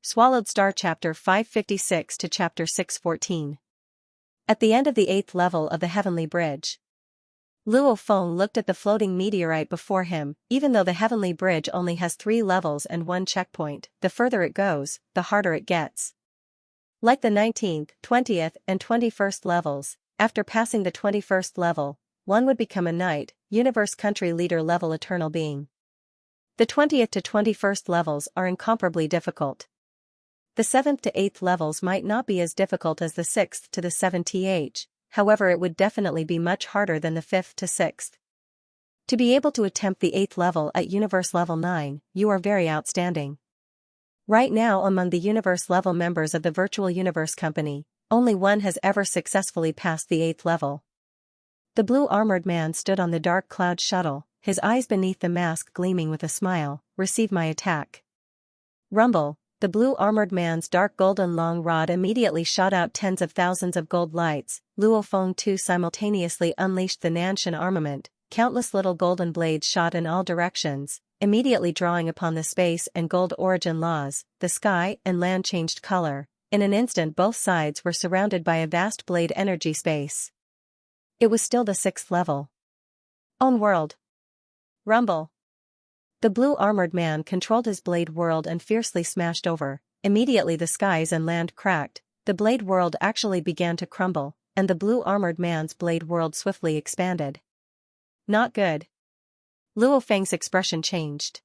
Swallowed Star Chapter 556 to Chapter 614. At the end of the 8th level of the Heavenly Bridge, Luo Feng looked at the floating meteorite before him. Even though the Heavenly Bridge only has 3 levels and 1 checkpoint, the further it goes, the harder it gets. Like the 19th, 20th, and 21st levels, after passing the 21st level, one would become a knight, universe country leader level eternal being. The 20th to 21st levels are incomparably difficult. The 7th to 8th levels might not be as difficult as the 6th to the 7th, however it would definitely be much harder than the 5th to 6th. To be able to attempt the 8th level at Universe Level 9, you are very outstanding. Right now among the Universe Level members of the Virtual Universe Company, only one has ever successfully passed the 8th level. The blue armored man stood on the dark cloud shuttle, his eyes beneath the mask gleaming with a smile. Receive my attack. Rumble. The blue armored man's dark golden long rod immediately shot out tens of thousands of gold lights. Luo Feng too simultaneously unleashed the Nanshan armament. Countless little golden blades shot in all directions, immediately drawing upon the space and gold origin laws. The sky and land changed color. In an instant both sides were surrounded by a vast blade energy space. It was still the 6th level. Own world. Rumble. The blue armored man controlled his blade world and fiercely smashed over. Immediately the skies and land cracked, the blade world actually began to crumble, and the blue armored man's blade world swiftly expanded. Not good. Luo Feng's expression changed.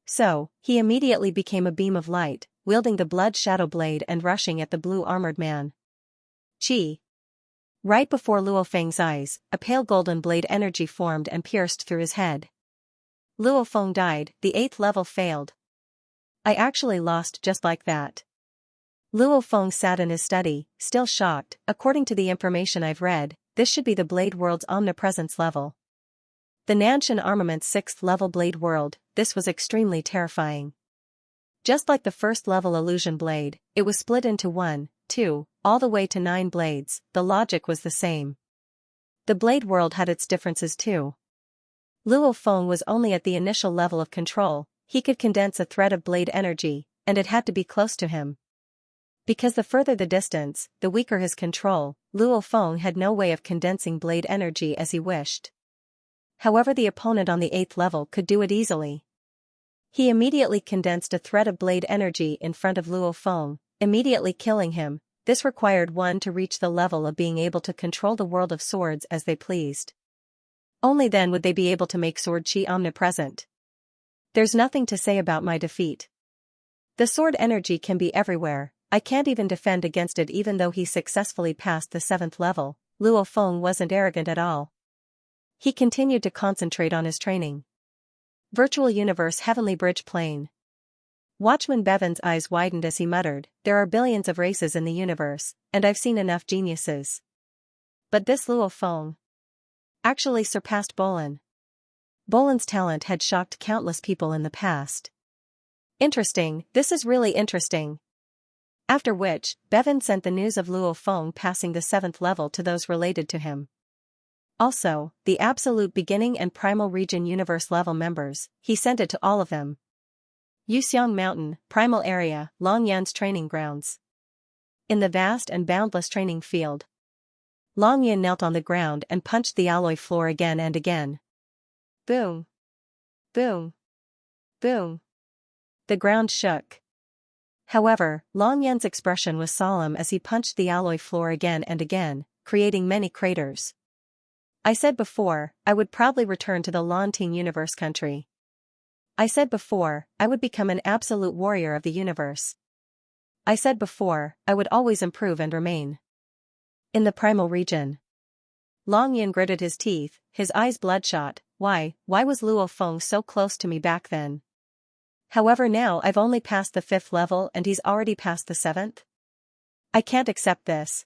So, he immediately became a beam of light, wielding the blood shadow blade and rushing at the blue armored man. Chi. Right before Luo Feng's eyes, a pale golden blade energy formed and pierced through his head. Luo Feng died, the 8th level failed. I actually lost just like that. Luo Feng sat in his study, still shocked. According to the information I've read, this should be the Blade World's omnipresence level. The Nanshan Armament's 6th level Blade World, this was extremely terrifying. Just like the 1st level Illusion Blade, it was split into 1, 2, all the way to 9 blades. The logic was the same. The Blade World had its differences too. Luo Feng was only at the initial level of control. He could condense a thread of blade energy, and it had to be close to him. Because the further the distance, the weaker his control. Luo Feng had no way of condensing blade energy as he wished. However, the opponent on the 8th level could do it easily. He immediately condensed a thread of blade energy in front of Luo Feng, immediately killing him. This required one to reach the level of being able to control the world of swords as they pleased. Only then would they be able to make sword chi omnipresent. There's nothing to say about my defeat. The sword energy can be everywhere. I can't even defend against it. Even though he successfully passed the 7th level, Luo Feng wasn't arrogant at all. He continued to concentrate on his training. Virtual Universe Heavenly Bridge Plane. Watchman Bevan's eyes widened as he muttered, there are billions of races in the universe, and I've seen enough geniuses. But this Luo Feng actually surpassed Bolin. Bolin's talent had shocked countless people in the past. Interesting, this is really interesting. After which, Bevan sent the news of Luo Feng passing the 7th level to those related to him. Also, the absolute beginning and primal region universe level members, he sent it to all of them. Yuxiang Mountain, primal area, Longyan's training grounds. In the vast and boundless training field, Longyan knelt on the ground and punched the alloy floor again and again. Boom. Boom. Boom. The ground shook. However, Longyan's expression was solemn as he punched the alloy floor again and again, creating many craters. I said before, I would proudly return to the Lantine universe country. I said before, I would become an absolute warrior of the universe. I said before, I would always improve and remain in the primal region. Longyan gritted his teeth, his eyes bloodshot. Why was Luo Feng so close to me back then? However, now I've only passed the 5th level and he's already passed the 7th? I can't accept this.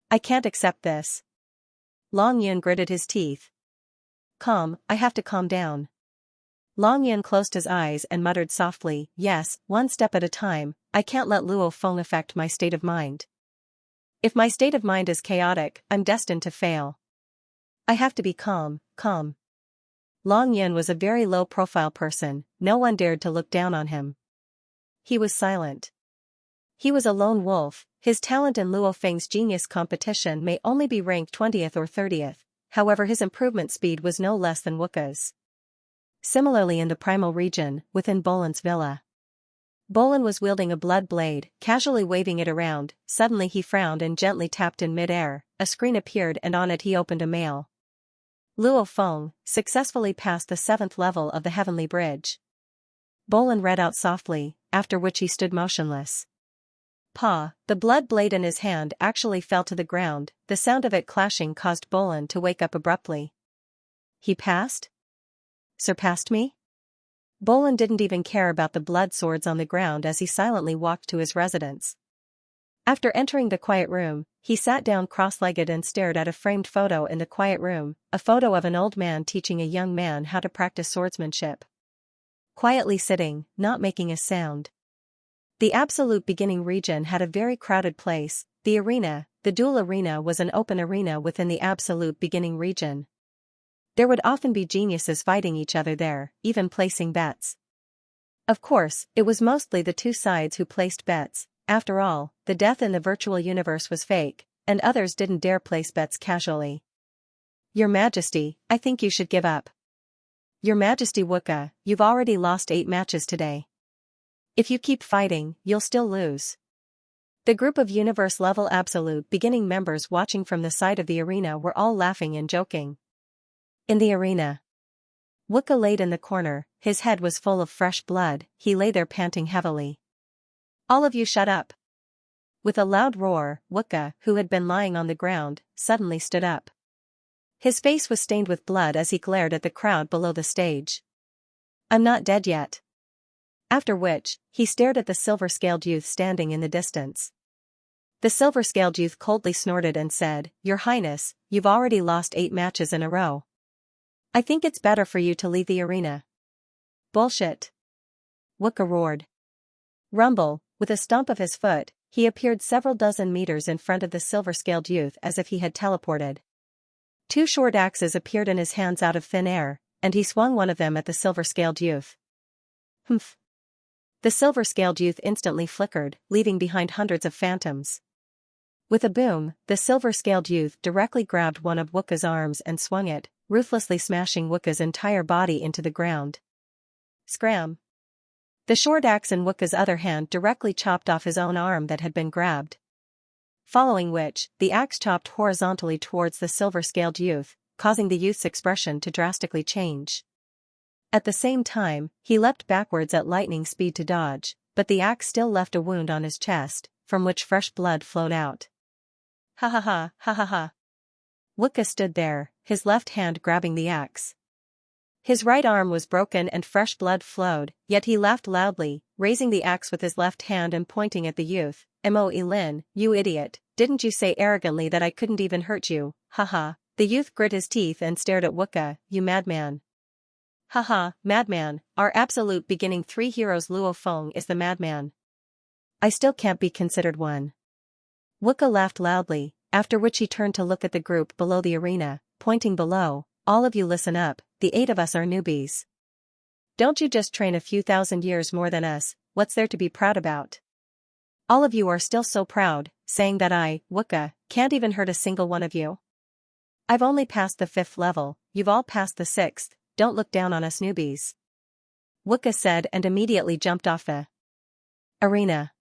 I can't accept this. Longyan gritted his teeth. Calm, I have to calm down. Longyan closed his eyes and muttered softly, yes, one step at a time. I can't let Luo Feng affect my state of mind. If my state of mind is chaotic, I'm destined to fail. I have to be calm, calm. Longyan was a very low-profile person, no one dared to look down on him. he was silent. He was a lone wolf. His talent in Luo Feng's genius competition may only be ranked 20th or 30th, however his improvement speed was no less than Wuka's. Similarly in the primal region, within Bolan's villa. Bolan was wielding a blood blade, casually waving it around. Suddenly he frowned and gently tapped in mid-air. A screen appeared and on it he opened a mail. Luo Feng, successfully passed the 7th level of the Heavenly Bridge. Bolan read out softly, after which he stood motionless. The blood blade in his hand actually fell to the ground. The sound of it clashing caused Bolan to wake up abruptly. He passed? Surpassed me? Bolan didn't even care about the blood swords on the ground as he silently walked to his residence. After entering the quiet room, he sat down cross-legged and stared at a framed photo in the quiet room, a photo of an old man teaching a young man how to practice swordsmanship. Quietly sitting, not making a sound. The absolute beginning region had a very crowded place. The arena, the duel arena, was an open arena within the absolute beginning region. There would often be geniuses fighting each other there, even placing bets. Of course, it was mostly the two sides who placed bets. After all, the death in the virtual universe was fake, and others didn't dare place bets casually. Your Majesty, I think you should give up. Your Majesty Wuka, you've already lost 8 matches today. If you keep fighting, you'll still lose. The group of universe-level absolute beginning members watching from the side of the arena were all laughing and joking. In the arena, Wuka laid in the corner. His head was full of fresh blood. He lay there panting heavily. All of you shut up. With a loud roar, Wuka, who had been lying on the ground, suddenly stood up. His face was stained with blood as he glared at the crowd below the stage. I'm not dead yet. After which, he stared at the silver-scaled youth standing in the distance. The silver-scaled youth coldly snorted and said, Your Highness, you've already lost 8 matches in a row. I think it's better for you to leave the arena. Bullshit. Wuka roared. Rumble, with a stomp of his foot, he appeared several dozen meters in front of the silver-scaled youth as if he had teleported. 2 short axes appeared in his hands out of thin air, and he swung one of them at the silver-scaled youth. Humph. The silver-scaled youth instantly flickered, leaving behind hundreds of phantoms. With a boom, the silver-scaled youth directly grabbed one of Wuka's arms and swung it, ruthlessly smashing Wuka's entire body into the ground. Scram! The short axe in Wuka's other hand directly chopped off his own arm that had been grabbed. Following which, the axe chopped horizontally towards the silver-scaled youth, causing the youth's expression to drastically change. At the same time, he leapt backwards at lightning speed to dodge, but the axe still left a wound on his chest, from which fresh blood flowed out. Ha ha ha, ha ha ha. Wuka stood there, his left hand grabbing the axe. His right arm was broken and fresh blood flowed, yet he laughed loudly, raising the axe with his left hand and pointing at the youth. Mo Lin, you idiot, didn't you say arrogantly that I couldn't even hurt you, haha. The youth grit his teeth and stared at Wuka, you madman. Haha, madman, our absolute beginning 3 heroes Luo Feng is the madman. I still can't be considered one. Wuka laughed loudly, after which he turned to look at the group below the arena, pointing below, all of you listen up, the 8 of us are newbies. Don't you just train a few thousand years more than us, what's there to be proud about? All of you are still so proud, saying that I, Wuka, can't even hurt a single one of you. I've only passed the 5th level, you've all passed the 6th, don't look down on us newbies. Wuka said and immediately jumped off the arena.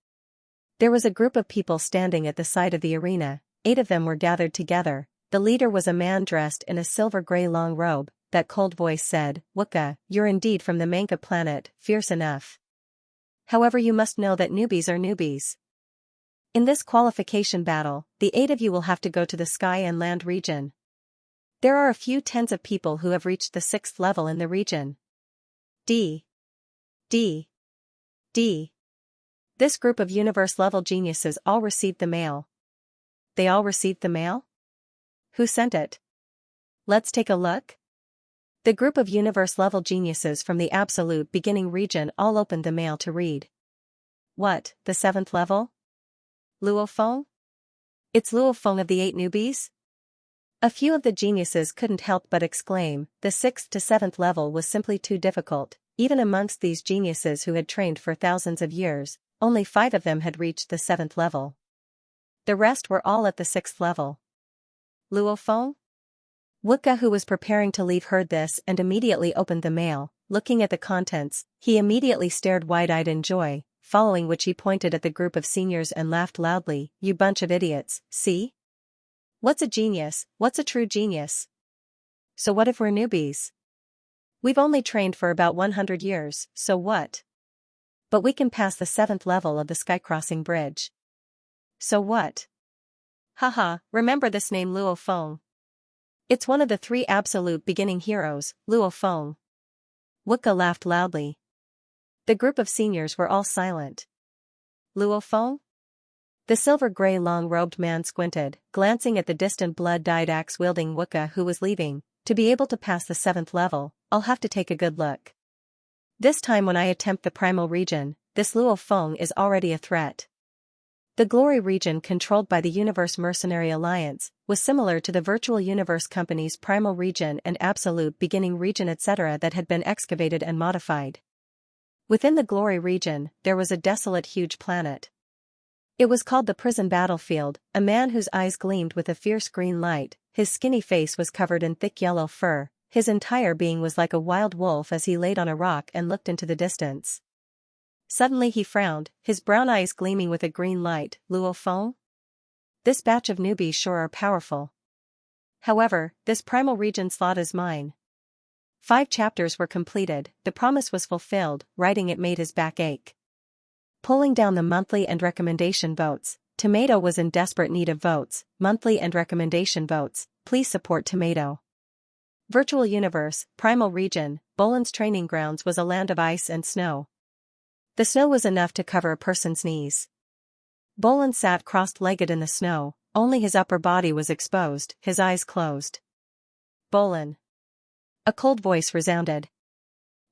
There was a group of people standing at the side of the arena, 8 of them were gathered together. The leader was a man dressed in a silver-gray long robe. That cold voice said, Wuka, you're indeed from the Manka planet, fierce enough. However, you must know that newbies are newbies. In this qualification battle, the 8 of you will have to go to the sky and land region. There are a few tens of people who have reached the 6th level in the region. D. This group of universe-level geniuses all received the mail. They all received the mail? Who sent it? Let's take a look. The group of universe-level geniuses from the absolute beginning region all opened the mail to read. What, the 7th level? Luo Feng? It's Luo Feng of the 8 newbies? A few of the geniuses couldn't help but exclaim, the 6th to 7th level was simply too difficult, even amongst these geniuses who had trained for thousands of years, only 5 of them had reached the 7th level. The rest were all at the 6th level. Luo Feng? Wuka, who was preparing to leave, heard this and immediately opened the mail. Looking at the contents, he immediately stared wide-eyed in joy, following which he pointed at the group of seniors and laughed loudly. "You bunch of idiots, see? What's a genius? What's a true genius? So what if we're newbies? We've only trained for about 100 years, so what? But we can pass the 7th level of the sky-crossing bridge. So what? Haha, remember this name, Luo Feng. It's one of the 3 absolute beginning heroes, Luo Feng." Wuka laughed loudly. The group of seniors were all silent. Luo Feng? The silver-gray long-robed man squinted, glancing at the distant blood-dyed axe-wielding Wuka who was leaving. "To be able to pass the 7th level, I'll have to take a good look. This time when I attempt the primal region, this Luo Feng is already a threat." The Glory region, controlled by the Universe Mercenary Alliance, was similar to the Virtual Universe Company's Primal region and Absolute Beginning region etc. that had been excavated and modified. Within the Glory region, there was a desolate huge planet. It was called the Prison Battlefield. A man whose eyes gleamed with a fierce green light, his skinny face was covered in thick yellow fur, his entire being was like a wild wolf as he laid on a rock and looked into the distance. Suddenly he frowned, his brown eyes gleaming with a green light. "Luo Feng? This batch of newbies sure are powerful. However, this primal region slot is mine." 5 chapters were completed, the promise was fulfilled. Writing it made his back ache. Pulling down the monthly and recommendation votes, Tomato was in desperate need of votes. Monthly and recommendation votes, please support Tomato. Virtual Universe, Primal Region, Bolan's training grounds was a land of ice and snow. The snow was enough to cover a person's knees. Bolan sat crossed-legged in the snow, only his upper body was exposed, his eyes closed. "Bolan." A cold voice resounded.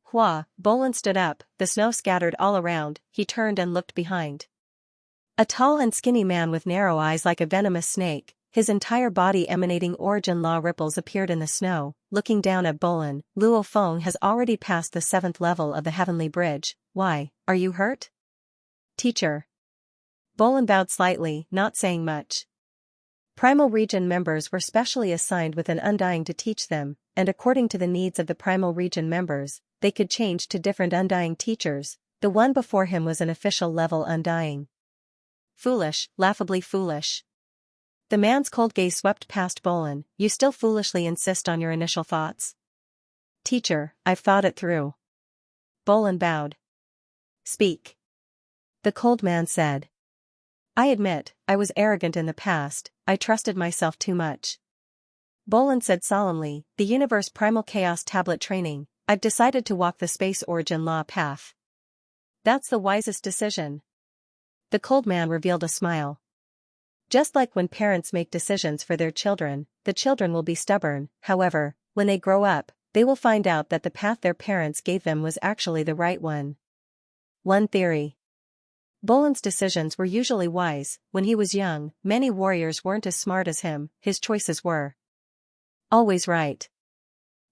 "Hua." Bolan stood up, the snow scattered all around, he turned and looked behind. A tall and skinny man with narrow eyes like a venomous snake, his entire body emanating origin law ripples appeared in the snow. Looking down at Bolan, "Luo Feng has already passed the 7th level of the Heavenly Bridge. Why, are you hurt?" "Teacher." Bolan bowed slightly, not saying much. Primal Region members were specially assigned with an Undying to teach them, and according to the needs of the Primal Region members, they could change to different Undying teachers. The one before him was an official level Undying. "Foolish, laughably foolish." The man's cold gaze swept past Bolan. "You still foolishly insist on your initial thoughts?" "Teacher, I've thought it through." Bolan bowed. "Speak." The cold man said. "I admit, I was arrogant in the past, I trusted myself too much." Bolan said solemnly, "The Universe Primal Chaos Tablet Training, I've decided to walk the Space Origin Law path. That's the wisest decision." The cold man revealed a smile. Just like when parents make decisions for their children, the children will be stubborn. However, when they grow up, they will find out that the path their parents gave them was actually the right one. One theory. Bolan's decisions were usually wise. When he was young, many warriors weren't as smart as him, his choices were always right.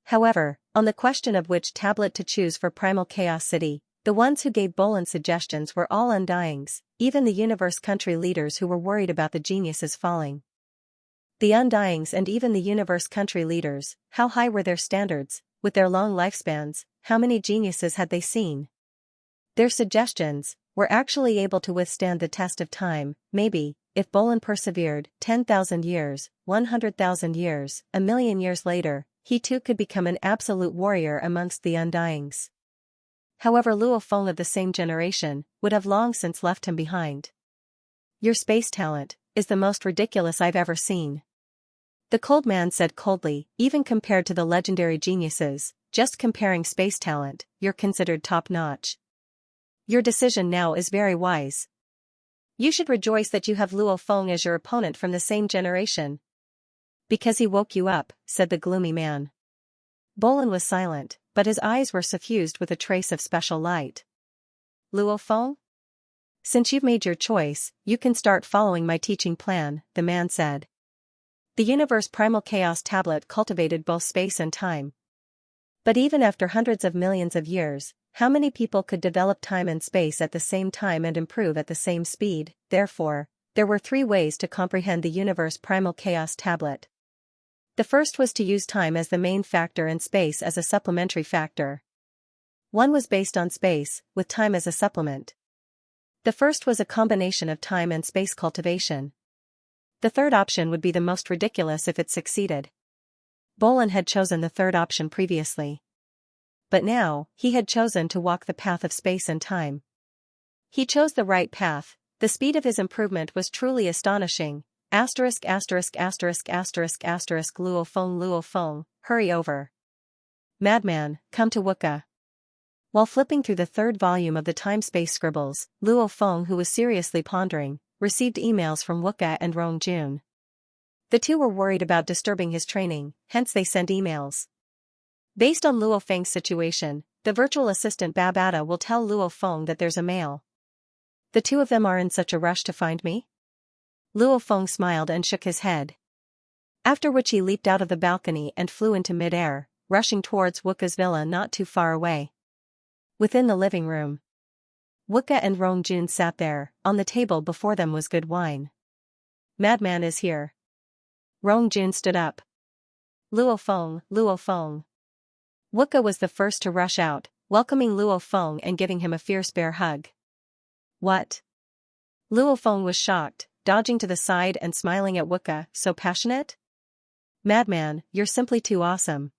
However, on the question of which tablet to choose for Primal Chaos City, the ones who gave Bolan suggestions were all Undyings, even the Universe Country leaders who were worried about the geniuses falling. The Undyings and even the Universe Country leaders, how high were their standards? With their long lifespans, how many geniuses had they seen? Their suggestions were actually able to withstand the test of time. Maybe, if Bolan persevered, 10,000 years, 100,000 years, a million years later, he too could become an absolute warrior amongst the Undyings. However, Luo Feng of the same generation would have long since left him behind. "Your space talent is the most ridiculous I've ever seen." The cold man said coldly, "Even compared to the legendary geniuses, just comparing space talent, you're considered top-notch. Your decision now is very wise. You should rejoice that you have Luo Feng as your opponent from the same generation." "Because he woke you up," said the gloomy man. Bolan was silent, but his eyes were suffused with a trace of special light. "Luo Feng? Since you've made your choice, you can start following my teaching plan," the man said. The Universe Primal Chaos Tablet cultivated both space and time. But even after hundreds of millions of years, How many people could develop time and space at the same time and improve at the same speed? Therefore, there were 3 ways to comprehend the universe primal chaos tablet. The first was to use time as the main factor and space as a supplementary factor. One was based on space, with time as a supplement. The first was a combination of time and space cultivation. The third option would be the most ridiculous if it succeeded. Bolin had chosen the third option previously. But now, he had chosen to walk the path of space and time. He chose the right path. The speed of his improvement was truly astonishing. Luo Feng, hurry over. Madman, come to Wuka. While flipping through the 3rd volume of the time-space scribbles, Luo Feng, who was seriously pondering, received emails from Wuka and Rong Jun. The two were worried about disturbing his training, hence they sent emails. Based on Luo Feng's situation, the virtual assistant Babata will tell Luo Feng that there's a mail. The two of them are in such a rush to find me? Luo Feng smiled and shook his head. After which he leaped out of the balcony and flew into mid-air, rushing towards Wuka's villa not too far away. Within the living room, Wuka and Rong Jun sat there. On the table before them was good wine. Madman is here. Rong Jun stood up. Luo Feng, Luo Feng. Wuka was the first to rush out, welcoming Luo Feng and giving him a fierce bear hug. What? Luo Feng was shocked, dodging to the side and smiling at Wuka. So passionate? Madman, you're simply too awesome.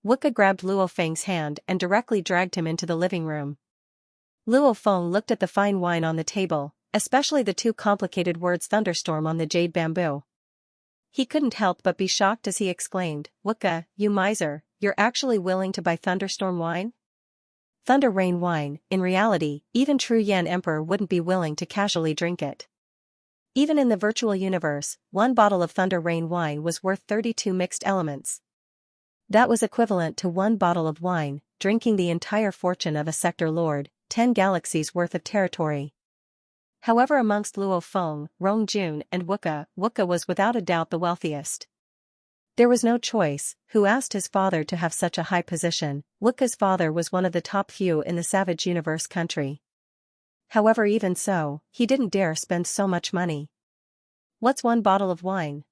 Wuka grabbed Luo Feng's hand and directly dragged him into the living room. Luo Feng looked at the fine wine on the table, especially the 2 complicated words thunderstorm on the jade bamboo. He couldn't help but be shocked as he exclaimed, Wuka, you miser, you're actually willing to buy thunderstorm wine? Thunder rain wine. In reality, even true Yan Emperor wouldn't be willing to casually drink it. Even in the virtual universe, 1 bottle of thunder rain wine was worth 32 mixed elements. That was equivalent to 1 bottle of wine, drinking the entire fortune of a sector lord, 10 galaxies worth of territory. However, amongst Luo Feng, Rong Jun and Wuka, Wuka was without a doubt the wealthiest. There was no choice. Who asked his father to have such a high position? Wuka's father was one of the top few in the Savage Universe country. However, even so, he didn't dare spend so much money. What's 1 bottle of wine?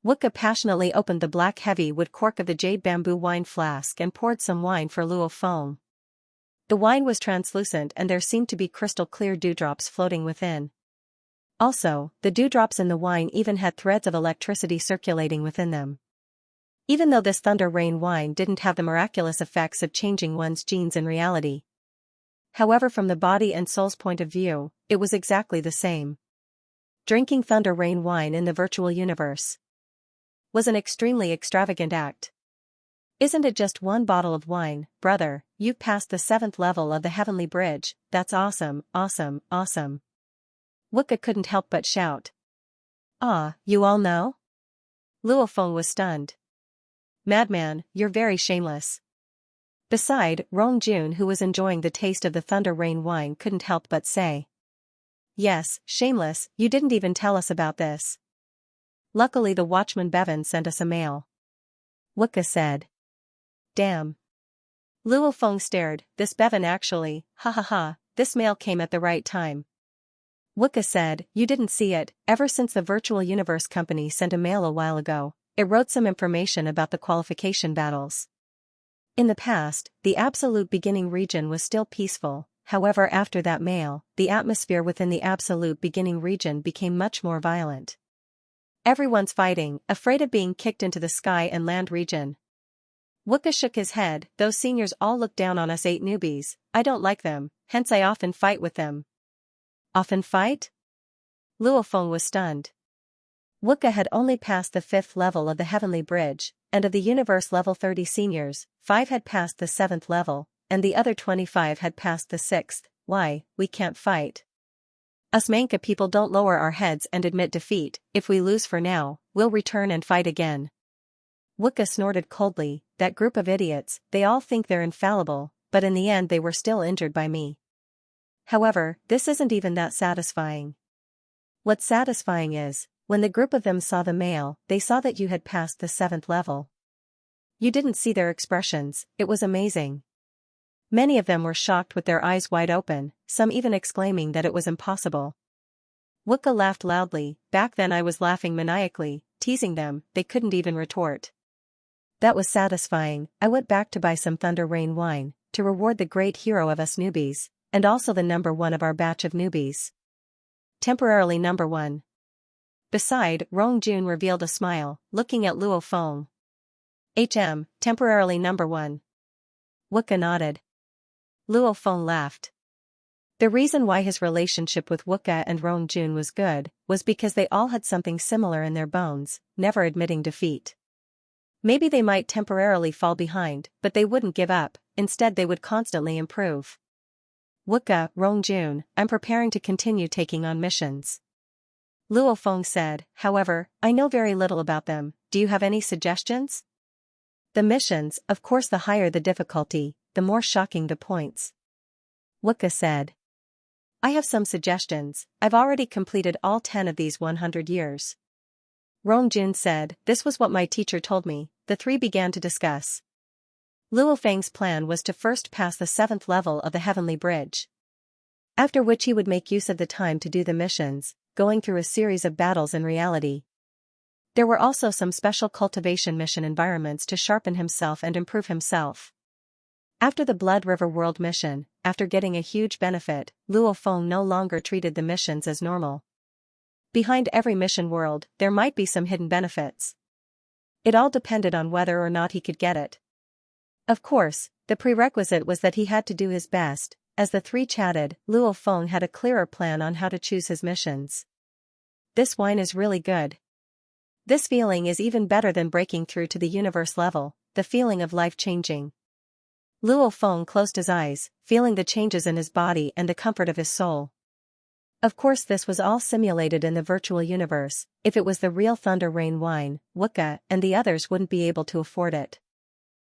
Wuka passionately opened the black heavy wood cork of the jade bamboo wine flask and poured some wine for Luo Feng. The wine was translucent and there seemed to be crystal clear dewdrops floating within. Also, the dewdrops in the wine even had threads of electricity circulating within them. Even though this thunder rain wine didn't have the miraculous effects of changing one's genes in reality. However, from the body and soul's point of view, it was exactly the same. Drinking thunder rain wine in the virtual universe was an extremely extravagant act. Isn't it just 1 bottle of wine, brother? You've passed the 7th level of the Heavenly Bridge. That's awesome, awesome, awesome. Wuka couldn't help but shout. Ah, you all know? Luo Feng was stunned. Madman, you're very shameless. Beside, Rong Jun, who was enjoying the taste of the thunder rain wine, couldn't help but say. Yes, shameless, you didn't even tell us about this. Luckily the watchman Bevan sent us a mail. Wuka said. Damn. Luo Feng stared. This Bevan actually, ha ha ha, this mail came at the right time. Wuka said, you didn't see it. Ever since the virtual universe company sent a mail a while ago, it wrote some information about the qualification battles. In the past, the absolute beginning region was still peaceful. However, after that mail, the atmosphere within the absolute beginning region became much more violent. Everyone's fighting, afraid of being kicked into the sky and land region. Wuka shook his head. Those seniors all look down on us 8 newbies. I don't like them, hence I often fight with them. Often fight? Luo Feng was stunned. Wuka had only passed the 5th level of the Heavenly Bridge, and of the Universe level 30 seniors, 5 had passed the 7th level, and the other 25 had passed the 6th. Why, we can't fight. Us Manka people don't lower our heads and admit defeat. If we lose for now, we'll return and fight again. Wuka snorted coldly. That group of idiots, they all think they're infallible, but in the end they were still injured by me. However, this isn't even that satisfying. What's satisfying is, when the group of them saw the mail, they saw that you had passed the 7th level. You didn't see their expressions, it was amazing. Many of them were shocked with their eyes wide open, some even exclaiming that it was impossible. Wukka laughed loudly. Back then I was laughing maniacally, teasing them. They couldn't even retort. That was satisfying. I went back to buy some Thunder Rain wine, to reward the great hero of us newbies, and also the number one of our batch of newbies. Temporarily number one. Beside, Rongjun revealed a smile, looking at Luo Feng. Temporarily number one. Wukka nodded. Luo Feng laughed. The reason why his relationship with Wukka and Rongjun was good, was because they all had something similar in their bones, never admitting defeat. Maybe they might temporarily fall behind, but they wouldn't give up, instead they would constantly improve. Wukka, Rongjun, I'm preparing to continue taking on missions. Luo Feng said, however, I know very little about them. Do you have any suggestions? The missions, of course, the higher the difficulty, the more shocking the points. Wukka said. I have some suggestions. I've already completed all 10 of these 100 years. Rongjun said, this was what my teacher told me. The three began to discuss. Luo Feng's plan was to first pass the 7th level of the Heavenly Bridge. After which he would make use of the time to do the missions, going through a series of battles in reality. There were also some special cultivation mission environments to sharpen himself and improve himself. After the Blood River World mission, after getting a huge benefit, Luo Feng no longer treated the missions as normal. Behind every mission world, there might be some hidden benefits. It all depended on whether or not he could get it. Of course, the prerequisite was that he had to do his best. As the three chatted, Luo Feng had a clearer plan on how to choose his missions. This wine is really good. This feeling is even better than breaking through to the universe level, the feeling of life changing. Luo Feng closed his eyes, feeling the changes in his body and the comfort of his soul. Of course this was all simulated in the virtual universe. If it was the real Thunder Rain wine, Wukka and the others wouldn't be able to afford it.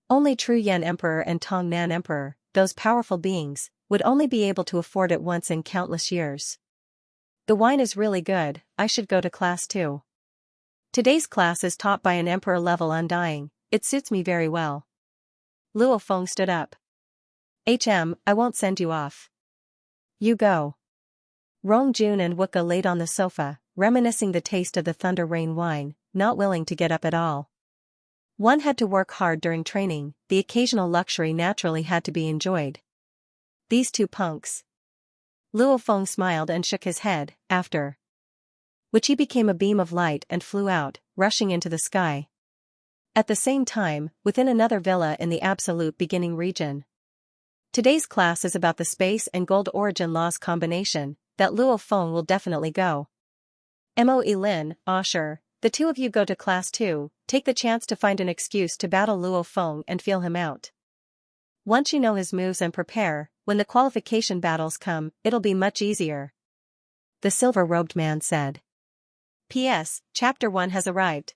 Only True Yen Emperor and Tong Nan Emperor, those powerful beings, would only be able to afford it once in countless years. The wine is really good. I should go to class too. Today's class is taught by an Emperor-level Undying. It suits me very well. Luo Feng stood up. I won't send you off. You go. Rongjun and Wukka laid on the sofa, reminiscing the taste of the Thunder Rain wine, not willing to get up at all. One had to work hard during training, the occasional luxury naturally had to be enjoyed. These two punks. Luo Feng smiled and shook his head, after which he became a beam of light and flew out, rushing into the sky. At the same time, within another villa in the absolute beginning region. Today's class is about the space and gold origin laws combination, that Luo Feng will definitely go. Moe Lin, sure, the two of you go to class too, take the chance to find an excuse to battle Luo Feng and feel him out. Once you know his moves and prepare, when the qualification battles come, it'll be much easier. The silver-robed man said. P.S. Chapter 1 has arrived.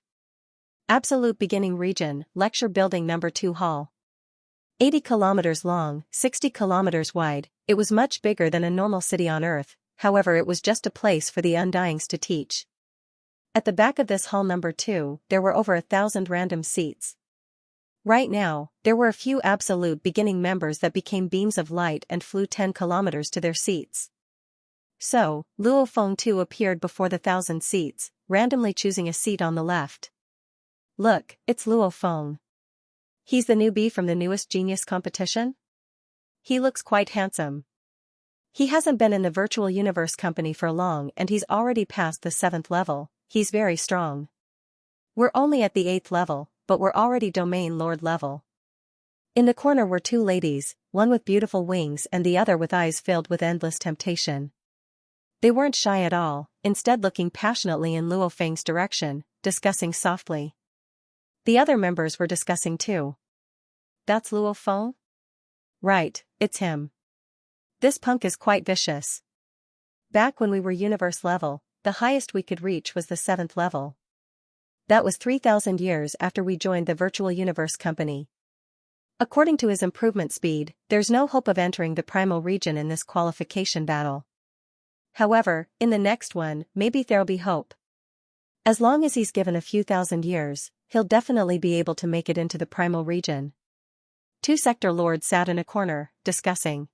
Absolute Beginning Region, Lecture Building No. 2 Hall. 80 kilometers long, 60 kilometers wide, it was much bigger than a normal city on Earth, however it was just a place for the Undyings to teach. At the back of this hall No. 2, there were over 1,000 random seats. Right now, there were a few Absolute Beginning members that became beams of light and flew 10 kilometers to their seats. So, Luo Feng too appeared before the 1,000 seats, randomly choosing a seat on the left. Look, it's Luo Feng. He's the newbie from the newest genius competition? He looks quite handsome. He hasn't been in the virtual universe company for long and he's already passed the 7th level, he's very strong. We're only at the 8th level, but we're already domain lord level. In the corner were two ladies, one with beautiful wings and the other with eyes filled with endless temptation. They weren't shy at all, instead looking passionately in Luo Feng's direction, discussing softly. The other members were discussing too. That's Luo Feng? Right, it's him. This punk is quite vicious. Back when we were universe level, the highest we could reach was the 7th level. That was 3,000 years after we joined the virtual universe company. According to his improvement speed, there's no hope of entering the primal region in this qualification battle. However, in the next one, maybe there'll be hope. As long as he's given a few thousand years, he'll definitely be able to make it into the primal region. Two sector lords sat in a corner, discussing.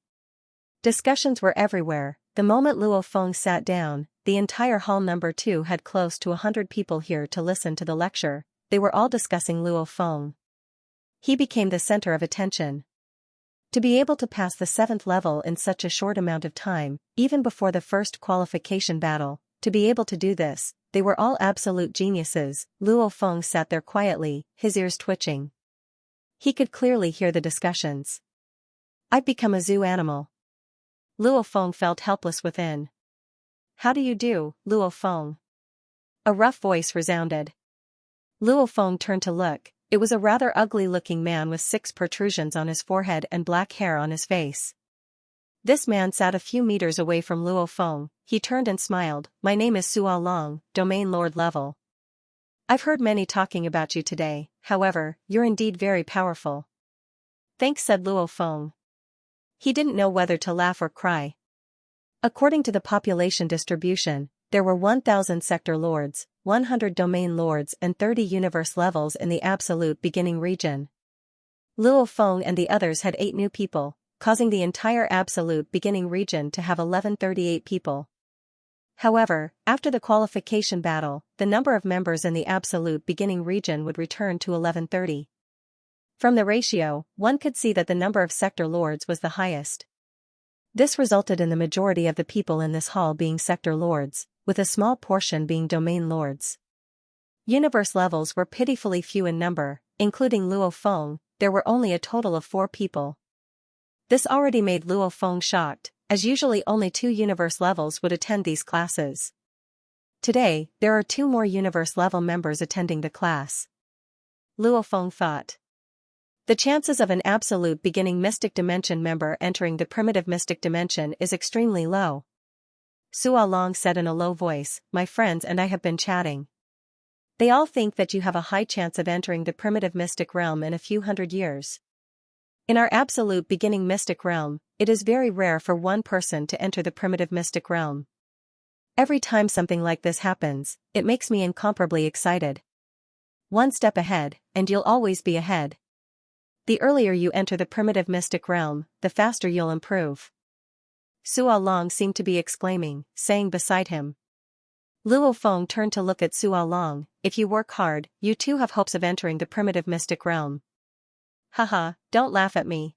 Discussions were everywhere. The moment Luo Feng sat down, the entire hall number 2 had close to 100 people here to listen to the lecture. They were all discussing Luo Feng. He became the center of attention. To be able to pass the 7th level in such a short amount of time, even before the first qualification battle, to be able to do this, they were all absolute geniuses. Luo Feng sat there quietly, his ears twitching. He could clearly hear the discussions. I've become a zoo animal. Luo Feng felt helpless within. How do you do, Luo Feng? A rough voice resounded. Luo Feng turned to look. It was a rather ugly-looking man with 6 protrusions on his forehead and black hair on his face. This man sat a few meters away from Luo Feng. He turned and smiled. My name is Sua Long, Domain Lord level. I've heard many talking about you today, however, you're indeed very powerful. Thanks, said Luo Feng. He didn't know whether to laugh or cry. According to the population distribution, there were 1,000 sector lords, 100 domain lords and 30 universe levels in the absolute beginning region. Luo Feng and the others had 8 new people, causing the entire absolute beginning region to have 1138 people. However, after the qualification battle, the number of members in the absolute beginning region would return to 1130. From the ratio, one could see that the number of sector lords was the highest. This resulted in the majority of the people in this hall being sector lords, with a small portion being domain lords. Universe levels were pitifully few in number, including Luo Feng. There were only a total of 4 people. This already made Luo Feng shocked, as usually only 2 universe levels would attend these classes. Today, there are 2 more universe level members attending the class. Luo Feng thought. The chances of an absolute beginning mystic dimension member entering the primitive mystic dimension is extremely low. Sua Long said in a low voice, my friends and I have been chatting. They all think that you have a high chance of entering the primitive mystic realm in a few hundred years. In our absolute beginning mystic realm, it is very rare for one person to enter the primitive mystic realm. Every time something like this happens, it makes me incomparably excited. One step ahead, and you'll always be ahead. The earlier you enter the primitive mystic realm, the faster you'll improve. Sua Long seemed to be exclaiming, saying beside him. Luo Feng turned to look at Sua Long. If you work hard, you too have hopes of entering the primitive mystic realm. Haha, don't laugh at me.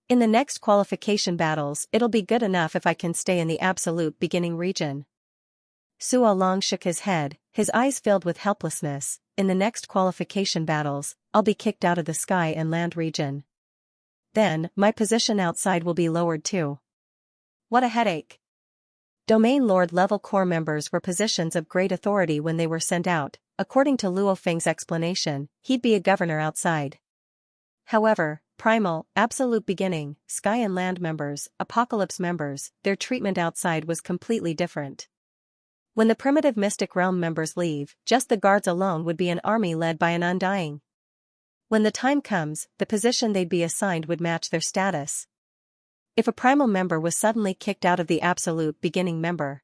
In the next qualification battles, it'll be good enough if I can stay in the absolute beginning region. Sua Long shook his head, his eyes filled with helplessness. In the next qualification battles, I'll be kicked out of the sky and land region. Then, my position outside will be lowered too. What a headache. Domain Lord level core members were positions of great authority when they were sent out. According to Luo Feng's explanation, he'd be a governor outside. However, primal, absolute beginning, sky and land members, apocalypse members, their treatment outside was completely different. When the primitive mystic realm members leave, just the guards alone would be an army led by an undying. When the time comes, the position they'd be assigned would match their status. If a primal member was suddenly kicked out of the absolute beginning member,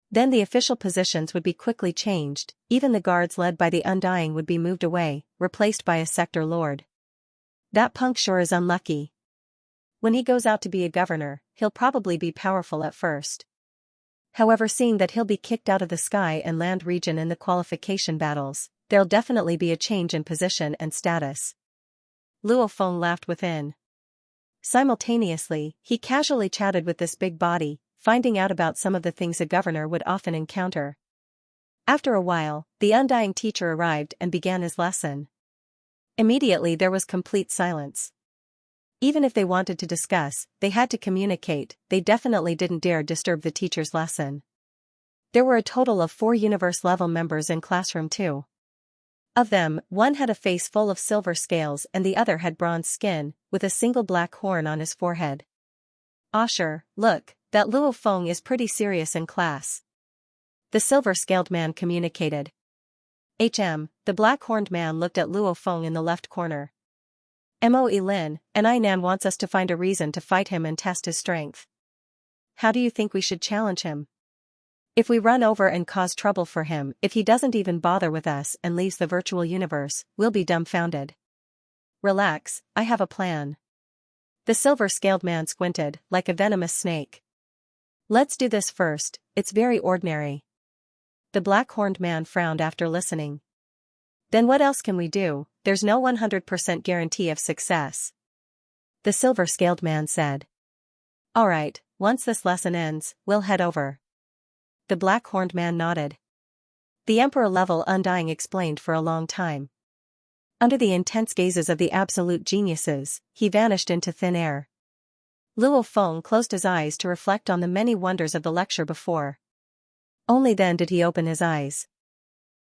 then the official positions would be quickly changed. Even the guards led by the undying would be moved away, replaced by a sector lord. That punk sure is unlucky. When he goes out to be a governor, he'll probably be powerful at first. However, seeing that he'll be kicked out of the sky and land region in the qualification battles, there'll definitely be a change in position and status. Luo Feng laughed within. Simultaneously, he casually chatted with this big body, finding out about some of the things a governor would often encounter. After a while, the undying teacher arrived and began his lesson. Immediately there was complete silence. Even if they wanted to discuss, they had to communicate. They definitely didn't dare disturb the teacher's lesson. There were a total of 4 universe level members in classroom 2. Of them, one had a face full of silver scales and the other had bronze skin, with a single black horn on his forehead. Sure, look, that Luo Feng is pretty serious in class. The silver-scaled man communicated. The black-horned man looked at Luo Feng in the left corner. Moe Lin, and Nan wants us to find a reason to fight him and test his strength. How do you think we should challenge him? If we run over and cause trouble for him, if he doesn't even bother with us and leaves the virtual universe, we'll be dumbfounded. Relax, I have a plan. The silver-scaled man squinted, like a venomous snake. Let's do this first, it's very ordinary. The black-horned man frowned after listening. Then what else can we do? There's no 100% guarantee of success. The silver-scaled man said. Alright, once this lesson ends, we'll head over. The black-horned man nodded. The emperor-level Undying explained for a long time. Under the intense gazes of the absolute geniuses, he vanished into thin air. Luo Feng closed his eyes to reflect on the many wonders of the lecture before. Only then did he open his eyes.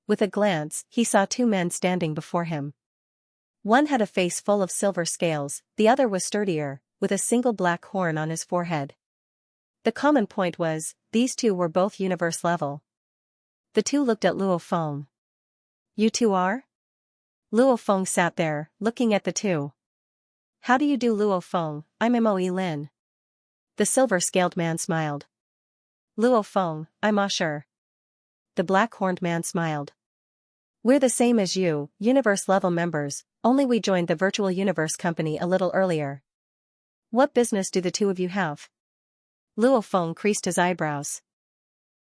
With a glance, he saw two men standing before him. One had a face full of silver scales, the other was sturdier, with a single black horn on his forehead. The common point was, these two were both universe level. The two looked at Luo Feng. You two are? Luo Feng sat there, looking at the two. How do you do, Luo Feng? I'm Moe Lin. The silver-scaled man smiled. Luo Feng, I'm Asher. The black-horned man smiled. We're the same as you, universe-level members, only we joined the virtual universe company a little earlier. What business do the two of you have? Luo Feng creased his eyebrows.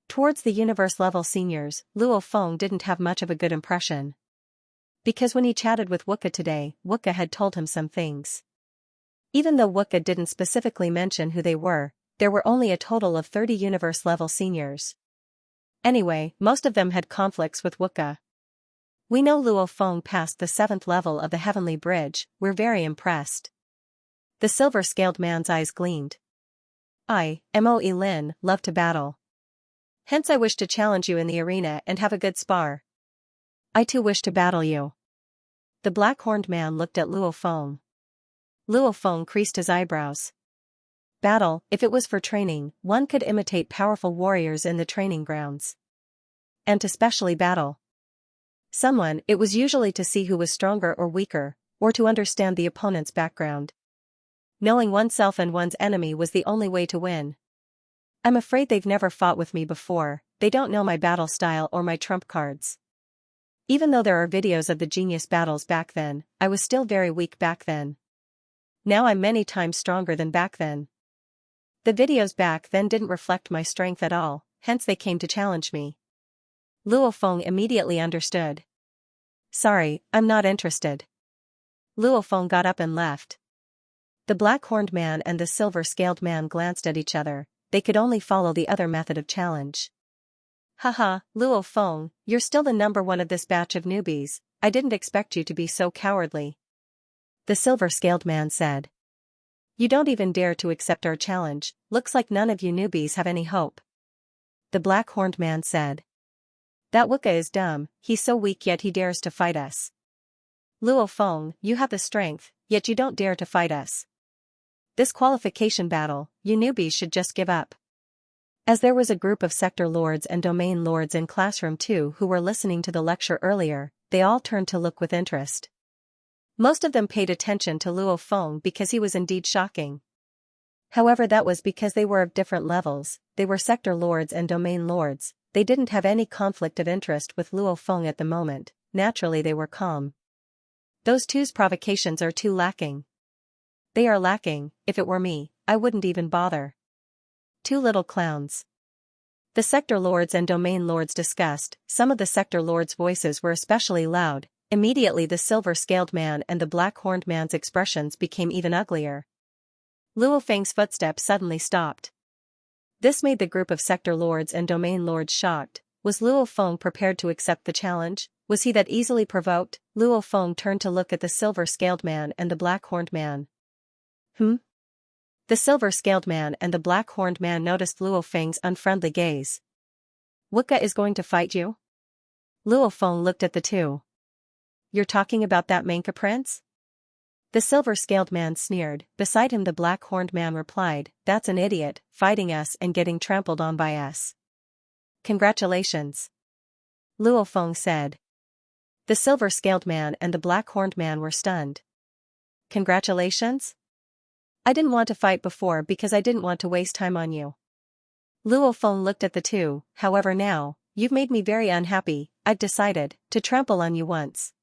Towards the universe-level seniors, Luo Feng didn't have much of a good impression. Because when he chatted with Wuka today, Wuka had told him some things. Even though Wuka didn't specifically mention who they were, there were only a total of 30 universe-level seniors. Anyway, most of them had conflicts with Wuka. We know Luo Feng passed the 7th level of the Heavenly Bridge, we're very impressed. The silver-scaled man's eyes gleamed. I, Moe Lin, love to battle. Hence I wish to challenge you in the arena and have a good spar. I too wish to battle you. The black-horned man looked at Luo Feng. Luo Feng creased his eyebrows. Battle, if it was for training, one could imitate powerful warriors in the training grounds. And especially battle. Someone, it was usually to see who was stronger or weaker, or to understand the opponent's background. Knowing oneself and one's enemy was the only way to win. I'm afraid they've never fought with me before, they don't know my battle style or my trump cards. Even though there are videos of the genius battles back then, I was still very weak back then. Now I'm many times stronger than back then. The videos back then didn't reflect my strength at all, hence they came to challenge me. Luo Feng immediately understood. Sorry, I'm not interested. Luo Feng got up and left. The black-horned man and the silver-scaled man glanced at each other, they could only follow the other method of challenge. Haha, Luo Feng, you're still the number one of this batch of newbies, I didn't expect you to be so cowardly. The silver-scaled man said. You don't even dare to accept our challenge, looks like none of you newbies have any hope. The black-horned man said. That Wuka is dumb, he's so weak yet he dares to fight us. Luo Feng, you have the strength, yet you don't dare to fight us. This qualification battle, you newbies should just give up. As there was a group of sector lords and domain lords in classroom 2 who were listening to the lecture earlier, they all turned to look with interest. Most of them paid attention to Luo Feng because he was indeed shocking. However, that was because they were of different levels, they were sector lords and domain lords, they didn't have any conflict of interest with Luo Feng at the moment, naturally they were calm. Those two's provocations are too lacking. They are lacking, if it were me, I wouldn't even bother. Two little clowns. The sector lords and domain lords discussed, some of the sector lords' voices were especially loud, immediately the silver-scaled man and the black-horned man's expressions became even uglier. Luo Feng's footsteps suddenly stopped. This made the group of sector lords and domain lords shocked. Was Luo Feng prepared to accept the challenge? Was he that easily provoked? Luo Feng turned to look at the silver-scaled man and the black-horned man. The silver-scaled man and the black-horned man noticed Luo Feng's unfriendly gaze. Wuka is going to fight you? Luo Feng looked at the two. You're talking about that Manka prince? The silver-scaled man sneered, beside him the black-horned man replied, that's an idiot, fighting us and getting trampled on by us. Congratulations. Luo Feng said. The silver-scaled man and the black-horned man were stunned. Congratulations? I didn't want to fight before because I didn't want to waste time on you. Luo Feng looked at the two, however now, you've made me very unhappy, I've decided to trample on you once.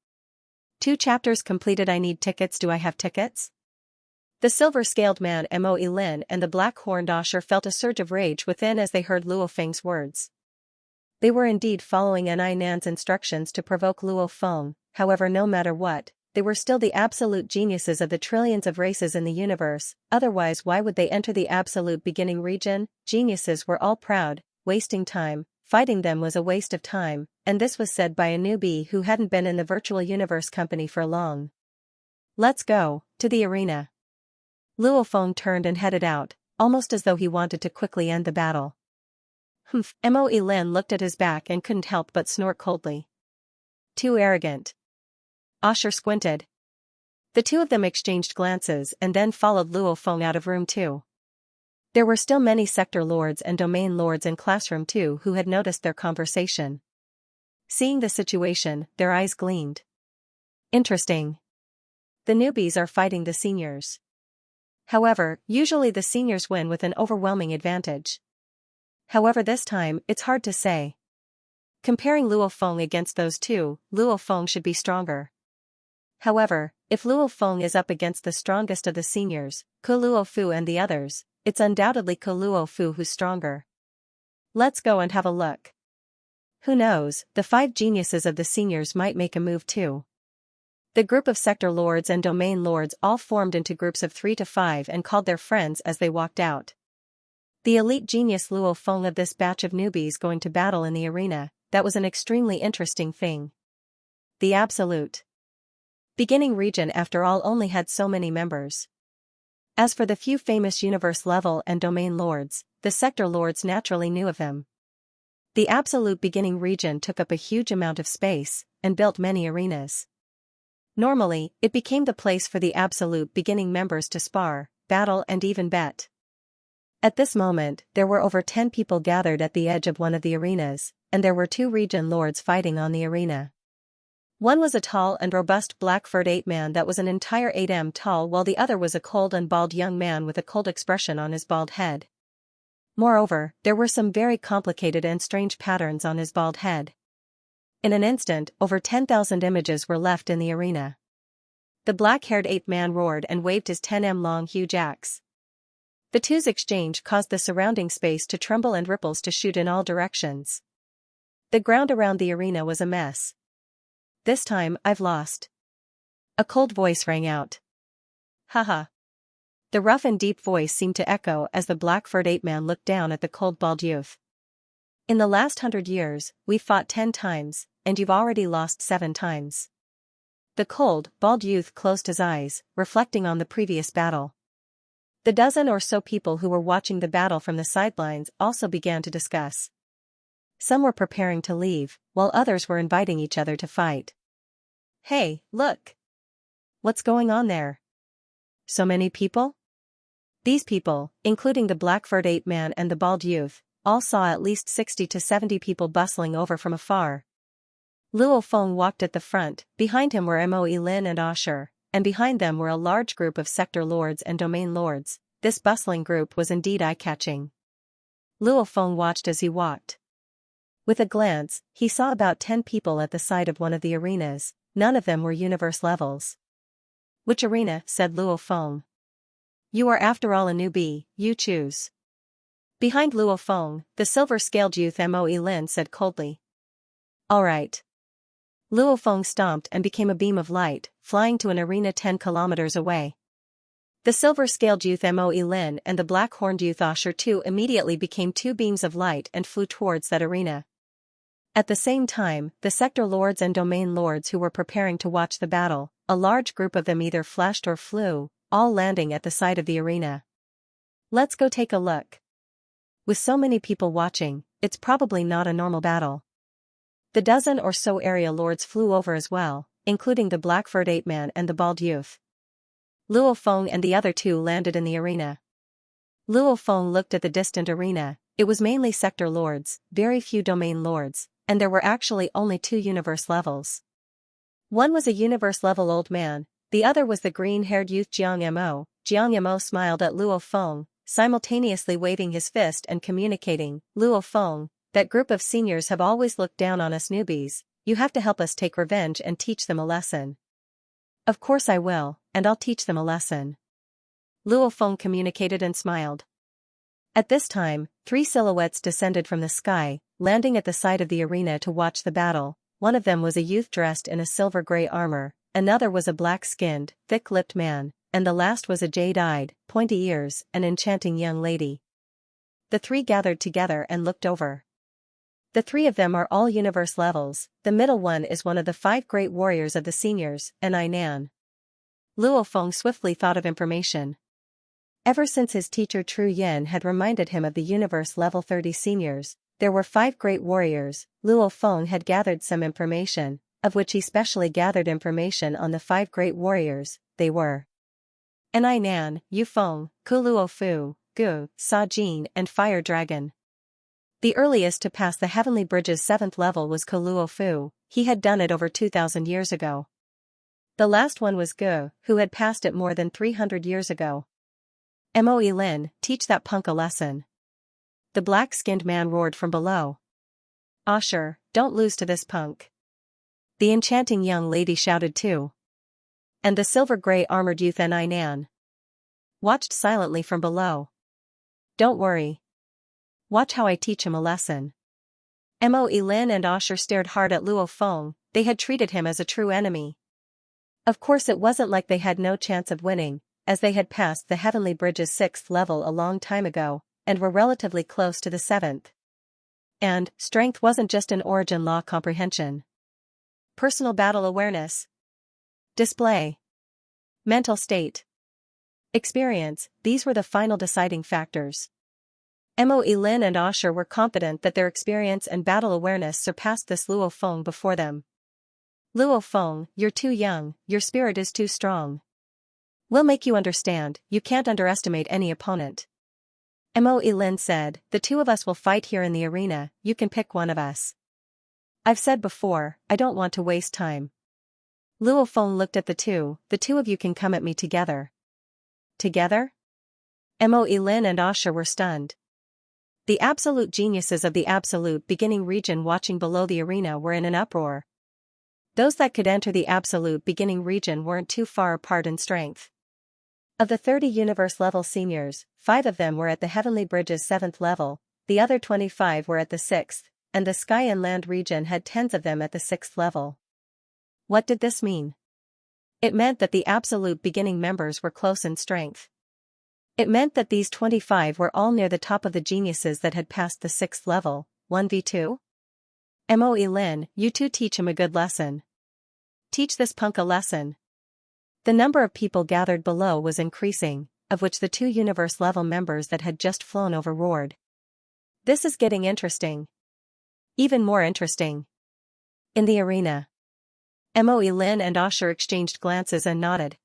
2 chapters completed. I need tickets. Do I have tickets? The silver-scaled man Mo Lin and the black-horned usher felt a surge of rage within as they heard Luo Feng's words. They were indeed following Ni Nan's instructions to provoke Luo Feng, however no matter what, they were still the absolute geniuses of the trillions of races in the universe, otherwise why would they enter the absolute beginning region? Geniuses were all proud, wasting time, fighting them was a waste of time, and this was said by a newbie who hadn't been in the virtual universe company for long. Let's go, to the arena. Luo Feng turned and headed out, almost as though he wanted to quickly end the battle. Humph, Mo Lin looked at his back and couldn't help but snort coldly. Too arrogant. Usher squinted. The two of them exchanged glances and then followed Luo Feng out of room 2. There were still many sector lords and domain lords in classroom 2 who had noticed their conversation. Seeing the situation, their eyes gleamed. Interesting. The newbies are fighting the seniors. However, usually the seniors win with an overwhelming advantage. However, this time, it's hard to say. Comparing Luo Feng against those two, Luo Feng should be stronger. However, if Luo Feng is up against the strongest of the seniors, Ko Luo Fu and the others, it's undoubtedly Ko Luo Fu who's stronger. Let's go and have a look. Who knows, the 5 geniuses of the seniors might make a move too. The group of sector lords and domain lords all formed into groups of 3 to 5 and called their friends as they walked out. The elite genius Luo Feng of this batch of newbies going to battle in the arena, that was an extremely interesting thing. The absolute beginning region after all only had so many members. As for the few famous universe level and domain lords, the sector lords naturally knew of them. The absolute beginning region took up a huge amount of space, and built many arenas. Normally, it became the place for the absolute beginning members to spar, battle and even bet. At this moment, there were over 10 people gathered at the edge of one of the arenas, and there were 2 region lords fighting on the arena. One was a tall and robust black-furred ape-man that was an entire 8 m tall, while the other was a cold and bald young man with a cold expression on his bald head. Moreover, there were some very complicated and strange patterns on his bald head. In an instant, over 10,000 images were left in the arena. The black-haired ape-man roared and waved his 10 m-long huge axe. The two's exchange caused the surrounding space to tremble and ripples to shoot in all directions. The ground around the arena was a mess. This time, I've lost. A cold voice rang out. Haha. The rough and deep voice seemed to echo as the black-furred ape-man looked down at the cold bald youth. In the last 100 years, we've fought 10 times, and you've already lost 7 times. The cold, bald youth closed his eyes, reflecting on the previous battle. The dozen or so people who were watching the battle from the sidelines also began to discuss. Some were preparing to leave, while others were inviting each other to fight. Hey, look! What's going on there? So many people? These people, including the black-furred ape-man and the bald youth, all saw at least 60 to 70 people bustling over from afar. Luo Feng walked at the front, behind him were Mo Lin and Usher, and behind them were a large group of sector lords and domain lords. This bustling group was indeed eye-catching. Luo Feng watched as he walked. With a glance, he saw about 10 people at the side of one of the arenas, none of them were universe levels. Which arena? Said Luo Feng. You are after all a newbie, you choose. Behind Luo Feng, the silver-scaled youth Mo Lin said coldly. All right. Luo Feng stomped and became a beam of light, flying to an arena 10 kilometers away. The silver-scaled youth Mo Lin and the black-horned youth Usher too immediately became 2 beams of light and flew towards that arena. At the same time, the sector lords and domain lords who were preparing to watch the battle, a large group of them either flashed or flew, all landing at the side of the arena. Let's go take a look. With so many people watching, it's probably not a normal battle. The dozen or so area lords flew over as well, including the black-furred ape-man and the bald youth. Luo Feng and the other 2 landed in the arena. Luo Feng looked at the distant arena. It was mainly sector lords, very few domain lords, and there were actually only 2 universe levels. One was a universe-level old man, the other was the green-haired youth Jiang Mo. Jiang Mo smiled at Luo Feng, simultaneously waving his fist and communicating, Luo Feng, that group of seniors have always looked down on us newbies, you have to help us take revenge and teach them a lesson. Of course I will, and I'll teach them a lesson. Luo Feng communicated and smiled. At this time, 3 silhouettes descended from the sky, landing at the side of the arena to watch the battle. One of them was a youth dressed in a silver-gray armor, another was a black-skinned, thick-lipped man, and the last was a jade-eyed, pointy ears, and enchanting young lady. The 3 gathered together and looked over. The 3 of them are all universe levels. The middle one is one of the 5 great warriors of the seniors, an Ainan. Luo Feng swiftly thought of information. Ever since his teacher Tru Yin had reminded him of the universe level 30 seniors, there were 5 great warriors. Luo Feng had gathered some information, of which he specially gathered information on the 5 great warriors. They were an Ainan, Yu Feng, Ku Luo Fu, Gu, Sa Jin, and Fire Dragon. The earliest to pass the Heavenly Bridge's 7th level was Ku Luo Fu. He had done it over 2,000 years ago. The last one was Gu, who had passed it more than 300 years ago. Moe Lin, teach that punk a lesson. The black-skinned man roared from below. Asher, don't lose to this punk. The enchanting young lady shouted too. And the silver-gray armored youth Ainan watched silently from below. Don't worry. Watch how I teach him a lesson. Moe Lin and Asher stared hard at Luo Feng. They had treated him as a true enemy. Of course it wasn't like they had no chance of winning, as they had passed the Heavenly Bridge's 6th level a long time ago, and were relatively close to the 7th. And, strength wasn't just an origin law comprehension. Personal battle awareness. Display. Mental state. Experience, these were the final deciding factors. Moe Lin and Asher were confident that their experience and battle awareness surpassed this Luo Feng before them. Luo Feng, you're too young, your spirit is too strong. We'll make you understand, you can't underestimate any opponent. Moe Lin said, the 2 of us will fight here in the arena, you can pick one of us. I've said before, I don't want to waste time. Luo Feng looked at the 2 of you can come at me together. Together? Moe Lin and Asher were stunned. The absolute geniuses of the absolute beginning region watching below the arena were in an uproar. Those that could enter the absolute beginning region weren't too far apart in strength. Of the 30 universe level seniors, 5 of them were at the Heavenly Bridge's 7th level, the other 25 were at the 6th, and the sky and land region had tens of them at the 6th level. What did this mean? It meant that the absolute beginning members were close in strength. It meant that these 25 were all near the top of the geniuses that had passed the 6th level. 1v2? Moe Lin, you 2 teach him a good lesson. Teach this punk a lesson. The number of people gathered below was increasing, of which the 2 universe level members that had just flown over roared. This is getting interesting. Even more interesting. In the arena. Moe Lin and Asher exchanged glances and nodded.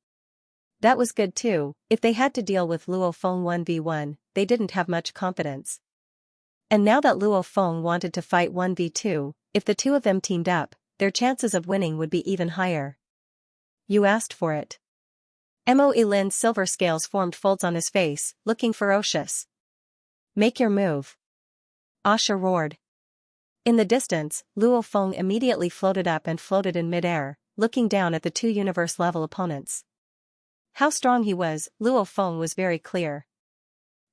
That was good too. If they had to deal with Luo Feng 1v1, they didn't have much confidence. And now that Luo Feng wanted to fight 1v2, if the 2 of them teamed up, their chances of winning would be even higher. You asked for it. Moe Lin's silver scales formed folds on his face, looking ferocious. Make your move. Asher roared. In the distance, Luo Feng immediately floated up and floated in midair, looking down at the 2 universe level opponents. How strong he was, Luo Feng was very clear.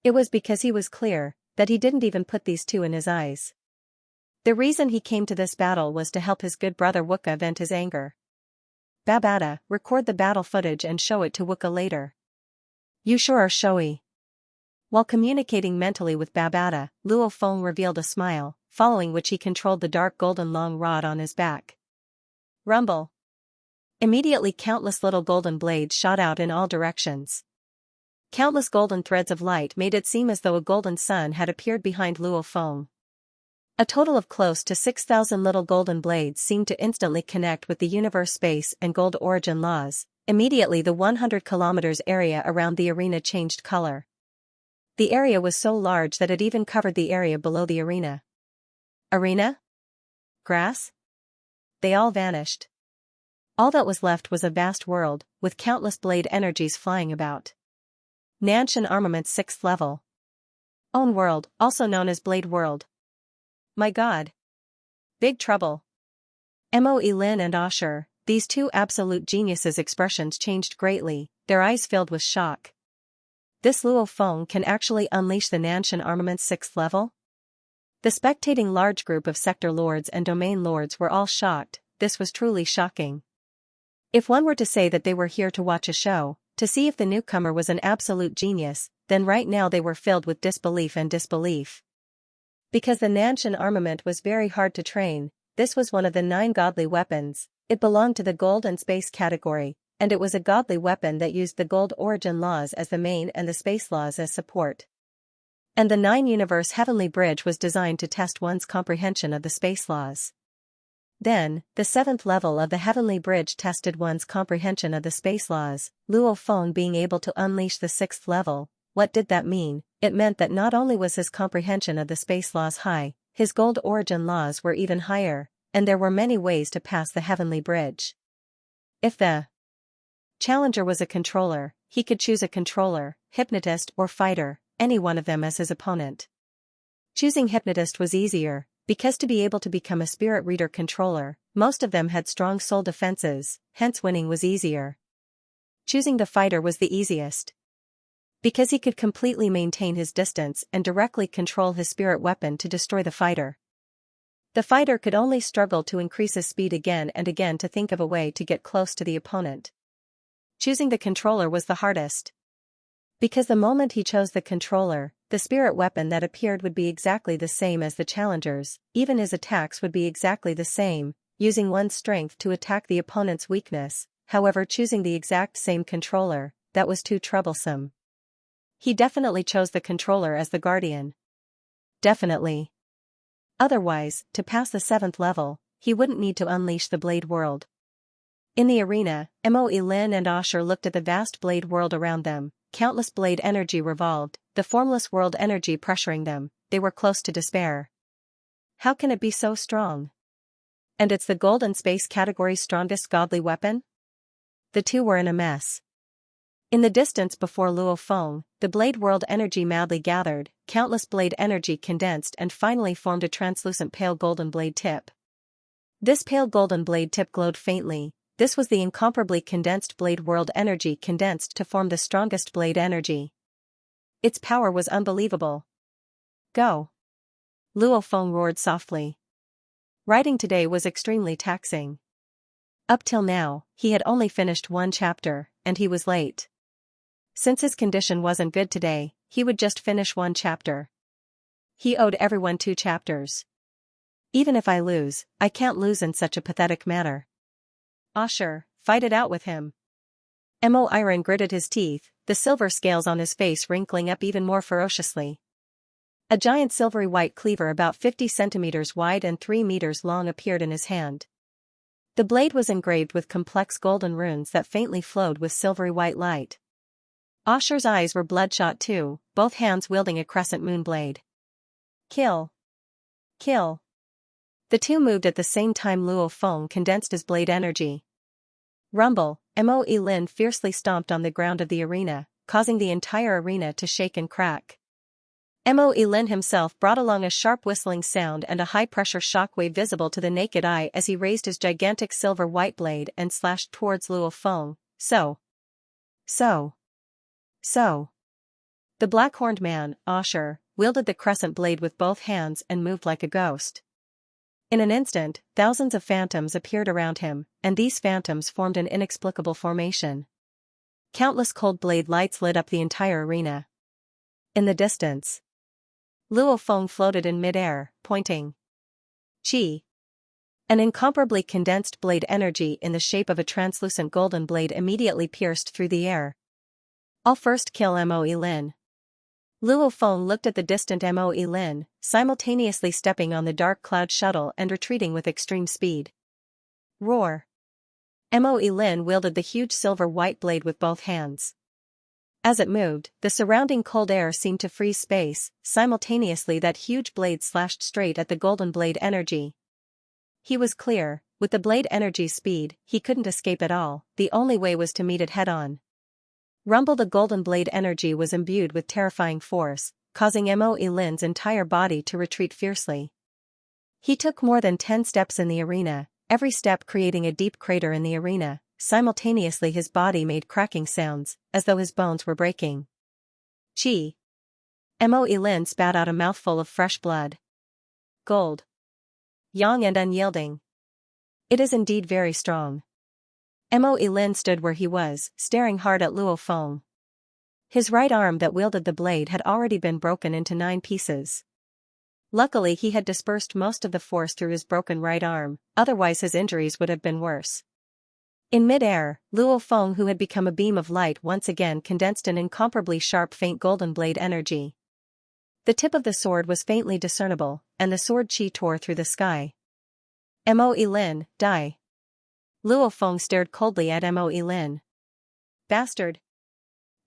It was because he was clear that he didn't even put these 2 in his eyes. The reason he came to this battle was to help his good brother Wukka vent his anger. Babada, record the battle footage and show it to Wukka later. You sure are showy. While communicating mentally with Babada, Luo Feng revealed a smile, following which he controlled the dark golden long rod on his back. Rumble. Immediately countless little golden blades shot out in all directions. Countless golden threads of light made it seem as though a golden sun had appeared behind Luo Feng. A total of close to 6,000 little golden blades seemed to instantly connect with the universe space and gold origin laws. Immediately the 100 kilometers area around the arena changed color. The area was so large that it even covered the area below the arena. Arena? Grass? They all vanished. All that was left was a vast world, with countless blade energies flying about. Nanshan Armament's 6th level. Own world, also known as Blade World. My god. Big trouble. Moe Lin and Asher, these two absolute geniuses' expressions changed greatly, their eyes filled with shock. This Luo Feng can actually unleash the Nanshan armament's 6th level? The spectating large group of sector lords and domain lords were all shocked. This was truly shocking. If one were to say that they were here to watch a show, to see if the newcomer was an absolute genius, then right now they were filled with disbelief and disbelief. Because the Nanshan armament was very hard to train, this was one of the 9 godly weapons, it belonged to the gold and space category, and it was a godly weapon that used the gold origin laws as the main and the space laws as support. And the 9-universe heavenly bridge was designed to test one's comprehension of the space laws. Then, the 7th level of the heavenly bridge tested one's comprehension of the space laws, Luo Feng being able to unleash the 6th level. What did that mean? It meant that not only was his comprehension of the space laws high, his gold origin laws were even higher, and there were many ways to pass the heavenly bridge. If the challenger was a controller, he could choose a controller, hypnotist or fighter, any one of them as his opponent. Choosing hypnotist was easier, because to be able to become a spirit reader controller, most of them had strong soul defenses, hence winning was easier. Choosing the fighter was the easiest, because he could completely maintain his distance and directly control his spirit weapon to destroy the fighter. The fighter could only struggle to increase his speed again and again to think of a way to get close to the opponent. Choosing the controller was the hardest, because the moment he chose the controller, the spirit weapon that appeared would be exactly the same as the challenger's, even his attacks would be exactly the same, using one's strength to attack the opponent's weakness. However, choosing the exact same controller, that was too troublesome. He definitely chose the controller as the guardian. Definitely. Otherwise, to pass the 7th level, he wouldn't need to unleash the Blade World. In the arena, Moe Lin and Asher looked at the vast Blade World around them. Countless blade energy revolved, the formless world energy pressuring them. They were close to despair. How can it be so strong? And it's the golden space category's strongest godly weapon? The two were in a mess. In the distance before Luo Feng, the blade world energy madly gathered, countless blade energy condensed and finally formed a translucent pale golden blade tip. This pale golden blade tip glowed faintly. This was the incomparably condensed blade world energy condensed to form the strongest blade energy. Its power was unbelievable. Go! Luo Feng roared softly. Writing today was extremely taxing. Up till now, he had only finished 1 chapter, and he was late. Since his condition wasn't good today, he would just finish 1 chapter. He owed everyone 2 chapters. Even if I lose, I can't lose in such a pathetic manner. Asher, fight it out with him. Mo Iron gritted his teeth, the silver scales on his face wrinkling up even more ferociously. A giant silvery white cleaver about 50 centimeters wide and 3 meters long appeared in his hand. The blade was engraved with complex golden runes that faintly flowed with silvery white light. Asher's eyes were bloodshot too, both hands wielding a crescent moon blade. Kill! Kill! The two moved at the same time. Luo Feng condensed his blade energy. Rumble, Moe Lin fiercely stomped on the ground of the arena, causing the entire arena to shake and crack. Moe Lin himself brought along a sharp whistling sound and a high-pressure shockwave visible to the naked eye as he raised his gigantic silver white blade and slashed towards Luo Feng. So. The black-horned man, Asher, wielded the crescent blade with both hands and moved like a ghost. In an instant, thousands of phantoms appeared around him, and these phantoms formed an inexplicable formation. Countless cold blade lights lit up the entire arena. In the distance, Luo Feng floated in mid-air, pointing. Chi! An incomparably condensed blade energy in the shape of a translucent golden blade immediately pierced through the air. I'll first kill Moe Lin. Luo Feng looked at the distant Moe Lin, simultaneously stepping on the dark cloud shuttle and retreating with extreme speed. Roar! Moe Lin wielded the huge silver white blade with both hands. As it moved, the surrounding cold air seemed to freeze space. Simultaneously that huge blade slashed straight at the golden blade energy. He was clear, with the blade energy's speed, he couldn't escape at all, the only way was to meet it head-on. Rumble, the golden blade energy was imbued with terrifying force, causing Moe Lin's entire body to retreat fiercely. He took more than 10 steps in the arena, every step creating a deep crater in the arena. Simultaneously his body made cracking sounds, as though his bones were breaking. Chi. Mo Lin spat out a mouthful of fresh blood. Gold. Yang and unyielding. It is indeed very strong. Mo Lin stood where he was, staring hard at Luo Feng. His right arm that wielded the blade had already been broken into 9 pieces. Luckily he had dispersed most of the force through his broken right arm, otherwise his injuries would have been worse. In mid-air, Luo Feng, who had become a beam of light, once again condensed an incomparably sharp faint golden blade energy. The tip of the sword was faintly discernible, and the sword chi tore through the sky. Mo Lin, die. Luo Feng stared coldly at Mo Lin. Bastard.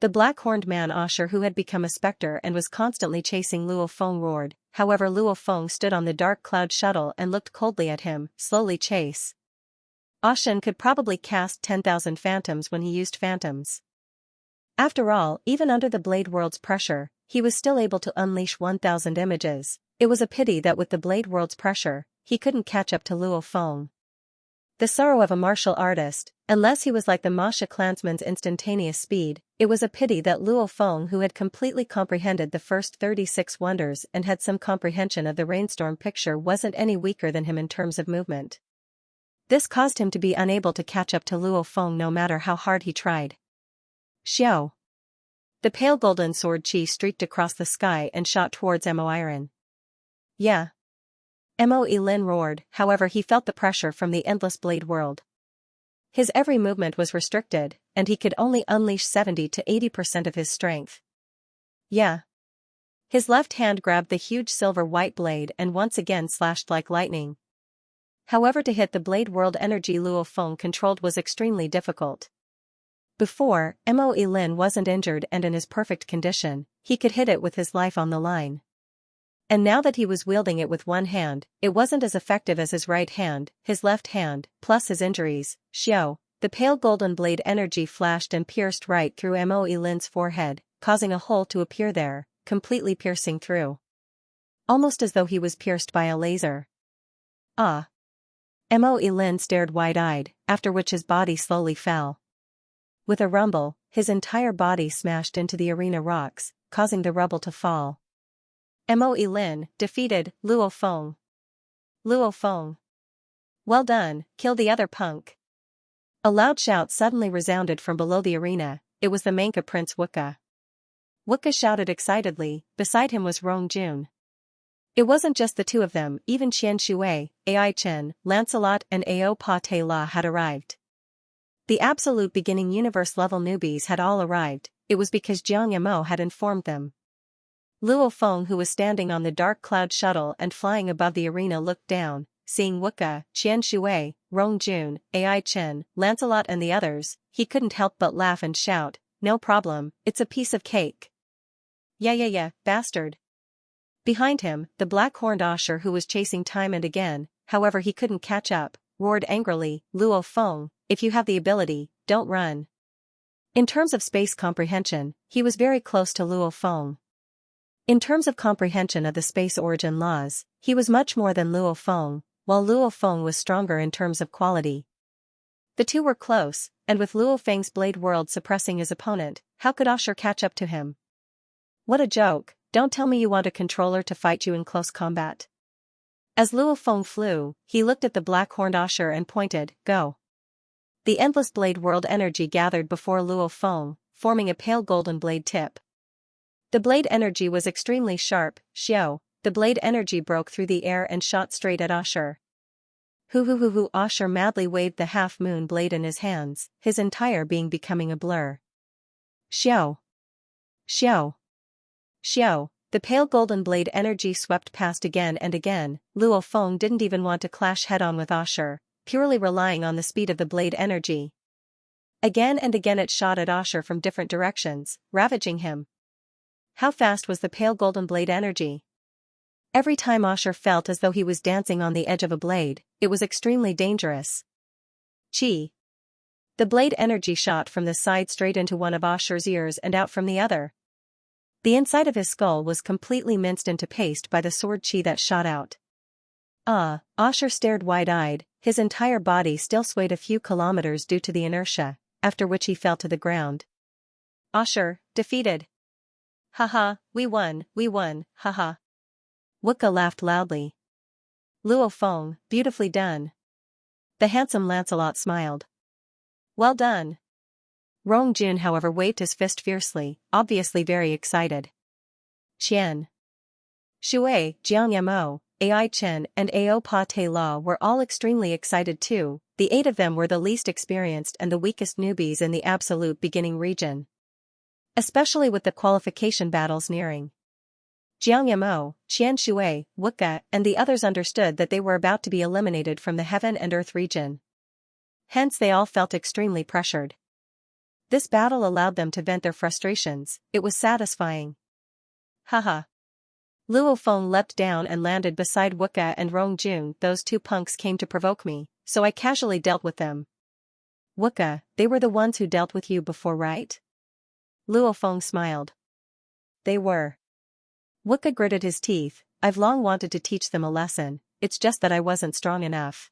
The black-horned man Asher, who had become a specter and was constantly chasing Luo Feng, roared. However, Luo Feng stood on the dark cloud shuttle and looked coldly at him. Slowly chase. Ashen could probably cast 10,000 phantoms when he used phantoms. After all, even under the Blade World's pressure, he was still able to unleash 1,000 images. It was a pity that with the Blade World's pressure, he couldn't catch up to Luo Feng. The sorrow of a martial artist, unless he was like the Masha clansman's instantaneous speed. It was a pity that Luo Feng, who had completely comprehended the first 36 wonders and had some comprehension of the rainstorm picture, wasn't any weaker than him in terms of movement. This caused him to be unable to catch up to Luo Feng no matter how hard he tried. Xiao. The pale golden sword chi streaked across the sky and shot towards Mo Iron. Yeah. Mo Lin roared, however he felt the pressure from the endless blade world. His every movement was restricted, and he could only unleash 70 to 80% of his strength. Yeah. His left hand grabbed the huge silver-white blade and once again slashed like lightning. However, to hit the blade world energy Luo Feng controlled was extremely difficult. Before, Mo Lin wasn't injured and in his perfect condition, he could hit it with his life on the line. And now that he was wielding it with one hand, it wasn't as effective as his right hand, his left hand, plus his injuries. Xiao, the pale golden blade energy flashed and pierced right through Mo Lin's forehead, causing a hole to appear there, completely piercing through. Almost as though he was pierced by a laser. Ah. Mo Lin stared wide-eyed, after which his body slowly fell. With a rumble, his entire body smashed into the arena rocks, causing the rubble to fall. Mo Lin defeated Luo Feng. Luo Feng. Well done, kill the other punk. A loud shout suddenly resounded from below the arena. It was the Manka Prince Wuka. Wuka shouted excitedly. Beside him was Rong Jun. It wasn't just the two of them, even Xianxia, Ai Chen, Lancelot and Ao Pa Te La had arrived. The absolute beginning universe-level newbies had all arrived. It was because Jiang Yamo had informed them. Luo Feng, who was standing on the dark cloud shuttle and flying above the arena, looked down, seeing Wuka, Xianxia, Rong Jun, Ai Chen, Lancelot and the others. He couldn't help but laugh and shout, "No problem, it's a piece of cake." Yeah, bastard. Behind him, the black-horned Asher, who was chasing time and again, however he couldn't catch up, roared angrily, "Luo Feng, if you have the ability, don't run." In terms of space comprehension, he was very close to Luo Feng. In terms of comprehension of the space origin laws, he was much more than Luo Feng, while Luo Feng was stronger in terms of quality. The two were close, and with Luo Feng's blade world suppressing his opponent, how could Asher catch up to him? What a joke, don't tell me you want a controller to fight you in close combat. As Luo Feng flew, he looked at the black-horned Asher and pointed, "Go." The endless blade world energy gathered before Luo Feng, forming a pale golden blade tip. The blade energy was extremely sharp. Xiao, the blade energy broke through the air and shot straight at Asher. Hoo. Asher madly waved the half-moon blade in his hands, his entire being becoming a blur. Xiao. The pale golden blade energy swept past again and again. Luo Feng didn't even want to clash head-on with Asher, purely relying on the speed of the blade energy. Again and again it shot at Asher from different directions, ravaging him. How fast was the pale golden blade energy? Every time Asher felt as though he was dancing on the edge of a blade. It was extremely dangerous. Chi. The blade energy shot from the side straight into one of Asher's ears and out from the other. The inside of his skull was completely minced into paste by the sword chi that shot out. Asher stared wide-eyed, His entire body still swayed a few kilometers due to the inertia, after which he fell to the ground. Asher, defeated. Haha, we won, haha. Wukka laughed loudly. Luo Feng, beautifully done. The handsome Lancelot smiled. Well done. Rong Jun however waved his fist fiercely, obviously very excited. Qian Shui, Jiang Yamo, Ai Chen and Ao Pa Te La were all extremely excited too. The 8 of them were the least experienced and the weakest newbies in the absolute beginning region. Especially with the qualification battles nearing. Jiang Yamo, Qian Shui, Wukka and the others understood that they were about to be eliminated from the heaven and earth region. Hence they all felt extremely pressured. This battle allowed them to vent their frustrations, it was satisfying. Haha. Luo Feng leapt down and landed beside Wukka and Rong Jun. Those 2 punks came to provoke me, so I casually dealt with them. Wukka, they were the ones who dealt with you before, right? Luo Feng smiled. They were. Wukka gritted his teeth. I've long wanted to teach them a lesson, it's just that I wasn't strong enough.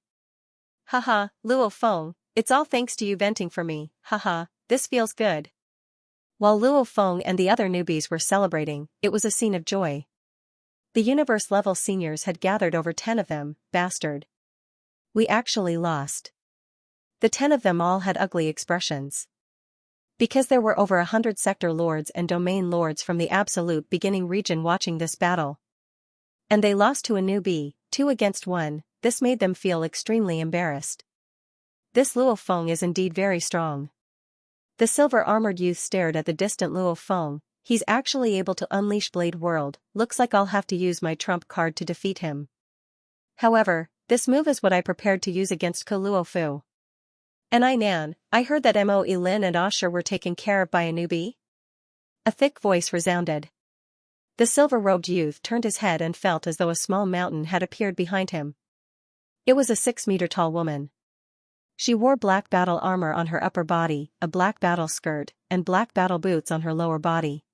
Haha, Luo Feng, it's all thanks to you venting for me, haha, this feels good. While Luo Feng and the other newbies were celebrating, it was a scene of joy. The universe-level seniors had gathered over 10 of them, bastard. We actually lost. The 10 of them all had ugly expressions. Because there were over 100 sector lords and domain lords from the absolute beginning region watching this battle. And they lost to a newbie, 2 against 1, this made them feel extremely embarrassed. This Luo Feng is indeed very strong. The silver-armored youth stared at the distant Luo Feng. He's actually able to unleash Blade World, looks like I'll have to use my trump card to defeat him. However, this move is what I prepared to use against Ko Luo Fu. And Nan, I heard that Mo Elin and Asher were taken care of by a newbie? A thick voice resounded. The silver-robed youth turned his head and felt as though a small mountain had appeared behind him. It was a 6-meter-tall woman. She wore black battle armor on her upper body, a black battle skirt, and black battle boots on her lower body.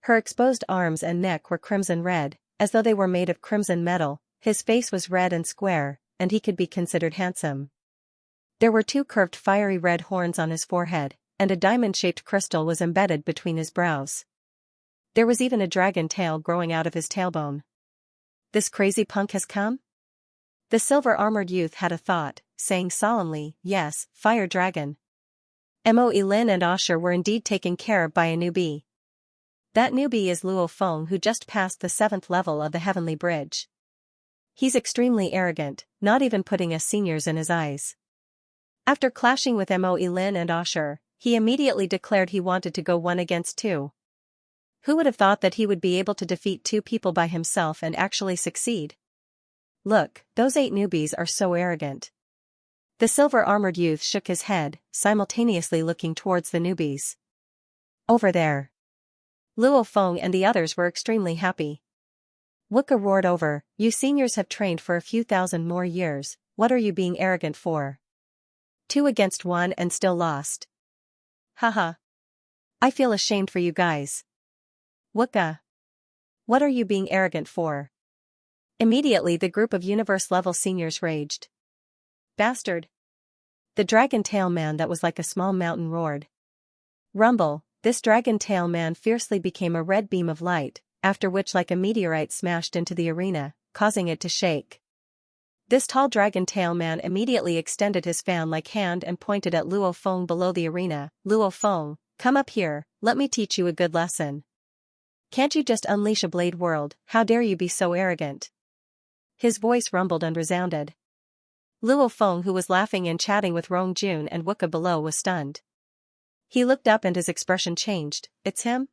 Her exposed arms and neck were crimson red, as though they were made of crimson metal. His face was red and square, and he could be considered handsome. There were 2 curved fiery red horns on his forehead, and a diamond-shaped crystal was embedded between his brows. There was even a dragon tail growing out of his tailbone. This crazy punk has come? The silver-armored youth had a thought, saying solemnly, yes, fire dragon. Mo Elin and Asher were indeed taken care of by a newbie. That newbie is Luo Feng, who just passed the 7th level of the Heavenly Bridge. He's extremely arrogant, not even putting us seniors in his eyes. After clashing with Mo Elin and Asher, he immediately declared he wanted to go 1 against 2. Who would have thought that he would be able to defeat 2 people by himself and actually succeed? Look, those 8 newbies are so arrogant. The silver-armored youth shook his head, simultaneously looking towards the newbies. Over there. Luo Feng and the others were extremely happy. Wukka roared over, you seniors have trained for a few thousand more years, what are you being arrogant for? 2 against 1 and still lost. Haha. I feel ashamed for you guys. Wukka. What are you being arrogant for? Immediately the group of universe-level seniors raged. Bastard. The dragon tail man that was like a small mountain roared. Rumble, this dragon tail man fiercely became a red beam of light, after which like a meteorite smashed into the arena, causing it to shake. This tall dragon tail man immediately extended his fan-like hand and pointed at Luo Feng below the arena. Luo Feng, come up here, let me teach you a good lesson. Can't you just unleash a blade world, how dare you be so arrogant? His voice rumbled and resounded. Luo Feng, who was laughing and chatting with Rong Jun and Wukka below, was stunned. He looked up and his expression changed. It's him?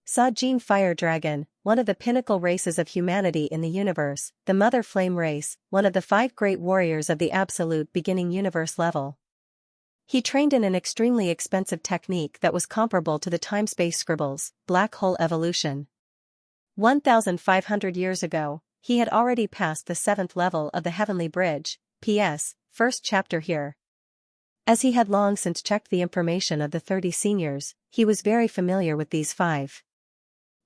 Sa Jin Fire Dragon, one of the pinnacle races of humanity in the universe, the Mother Flame race, one of the 5 great warriors of the absolute beginning universe level. He trained in an extremely expensive technique that was comparable to the time-space scribbles, black hole evolution. 1,500 years ago, he had already passed the 7th level of the Heavenly Bridge. P.S. First chapter here. As he had long since checked the information of the 30 seniors, he was very familiar with these 5.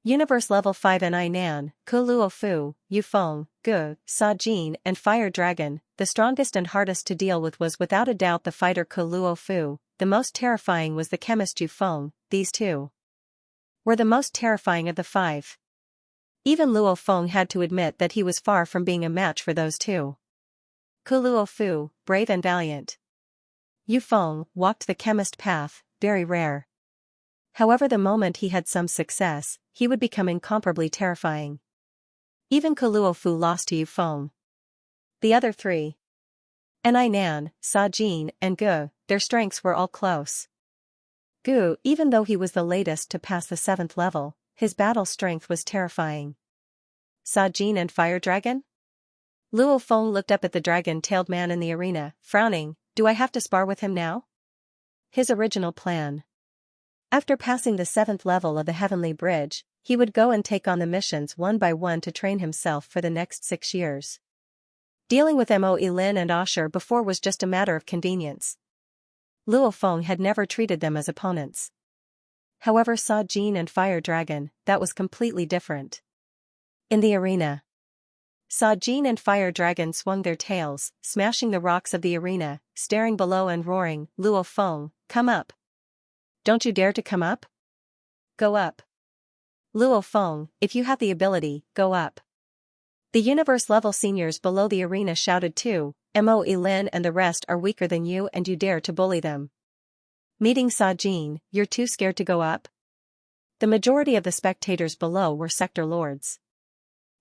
Universe Level 5 Ni Nan, Ku Luo Fu, Yu Feng, Gu, Sa Jin and Fire Dragon. The strongest and hardest to deal with was without a doubt the fighter Ku Luo Fu. The most terrifying was the chemist Yu Feng. These two were the most terrifying of the five. Even Luo Feng had to admit that he was far from being a match for those two. Ku Luo Fu, brave and valiant. Yu Feng walked the chemist path, very rare. However, the moment he had some success, he would become incomparably terrifying. Even Ku Luo Fu lost to Yu Feng. The other three, Ni Nan, Sa Jin and Gu, their strengths were all close. Gu, even though he was the latest to pass the 7th level, his battle strength was terrifying. Sa Jin and Fire Dragon? Luo Feng looked up at the dragon-tailed man in the arena, frowning. Do I have to spar with him now? His original plan. After passing the 7th level of the Heavenly Bridge, he would go and take on the missions one by one to train himself for the next 6 years. Dealing with Mo Lin and Asher before was just a matter of convenience. Luo Feng had never treated them as opponents. However, Sa Jin and Fire Dragon, that was completely different. In the arena, Sa Jin and Fire Dragon swung their tails, smashing the rocks of the arena, staring below and roaring, Luo Feng, come up. Don't you dare to come up? Go up. Luo Feng, if you have the ability, go up. The universe level seniors below the arena shouted too, Mo Lin and the rest are weaker than you and you dare to bully them. Meeting Sa Jin, you're too scared to go up? The majority of the spectators below were sector lords.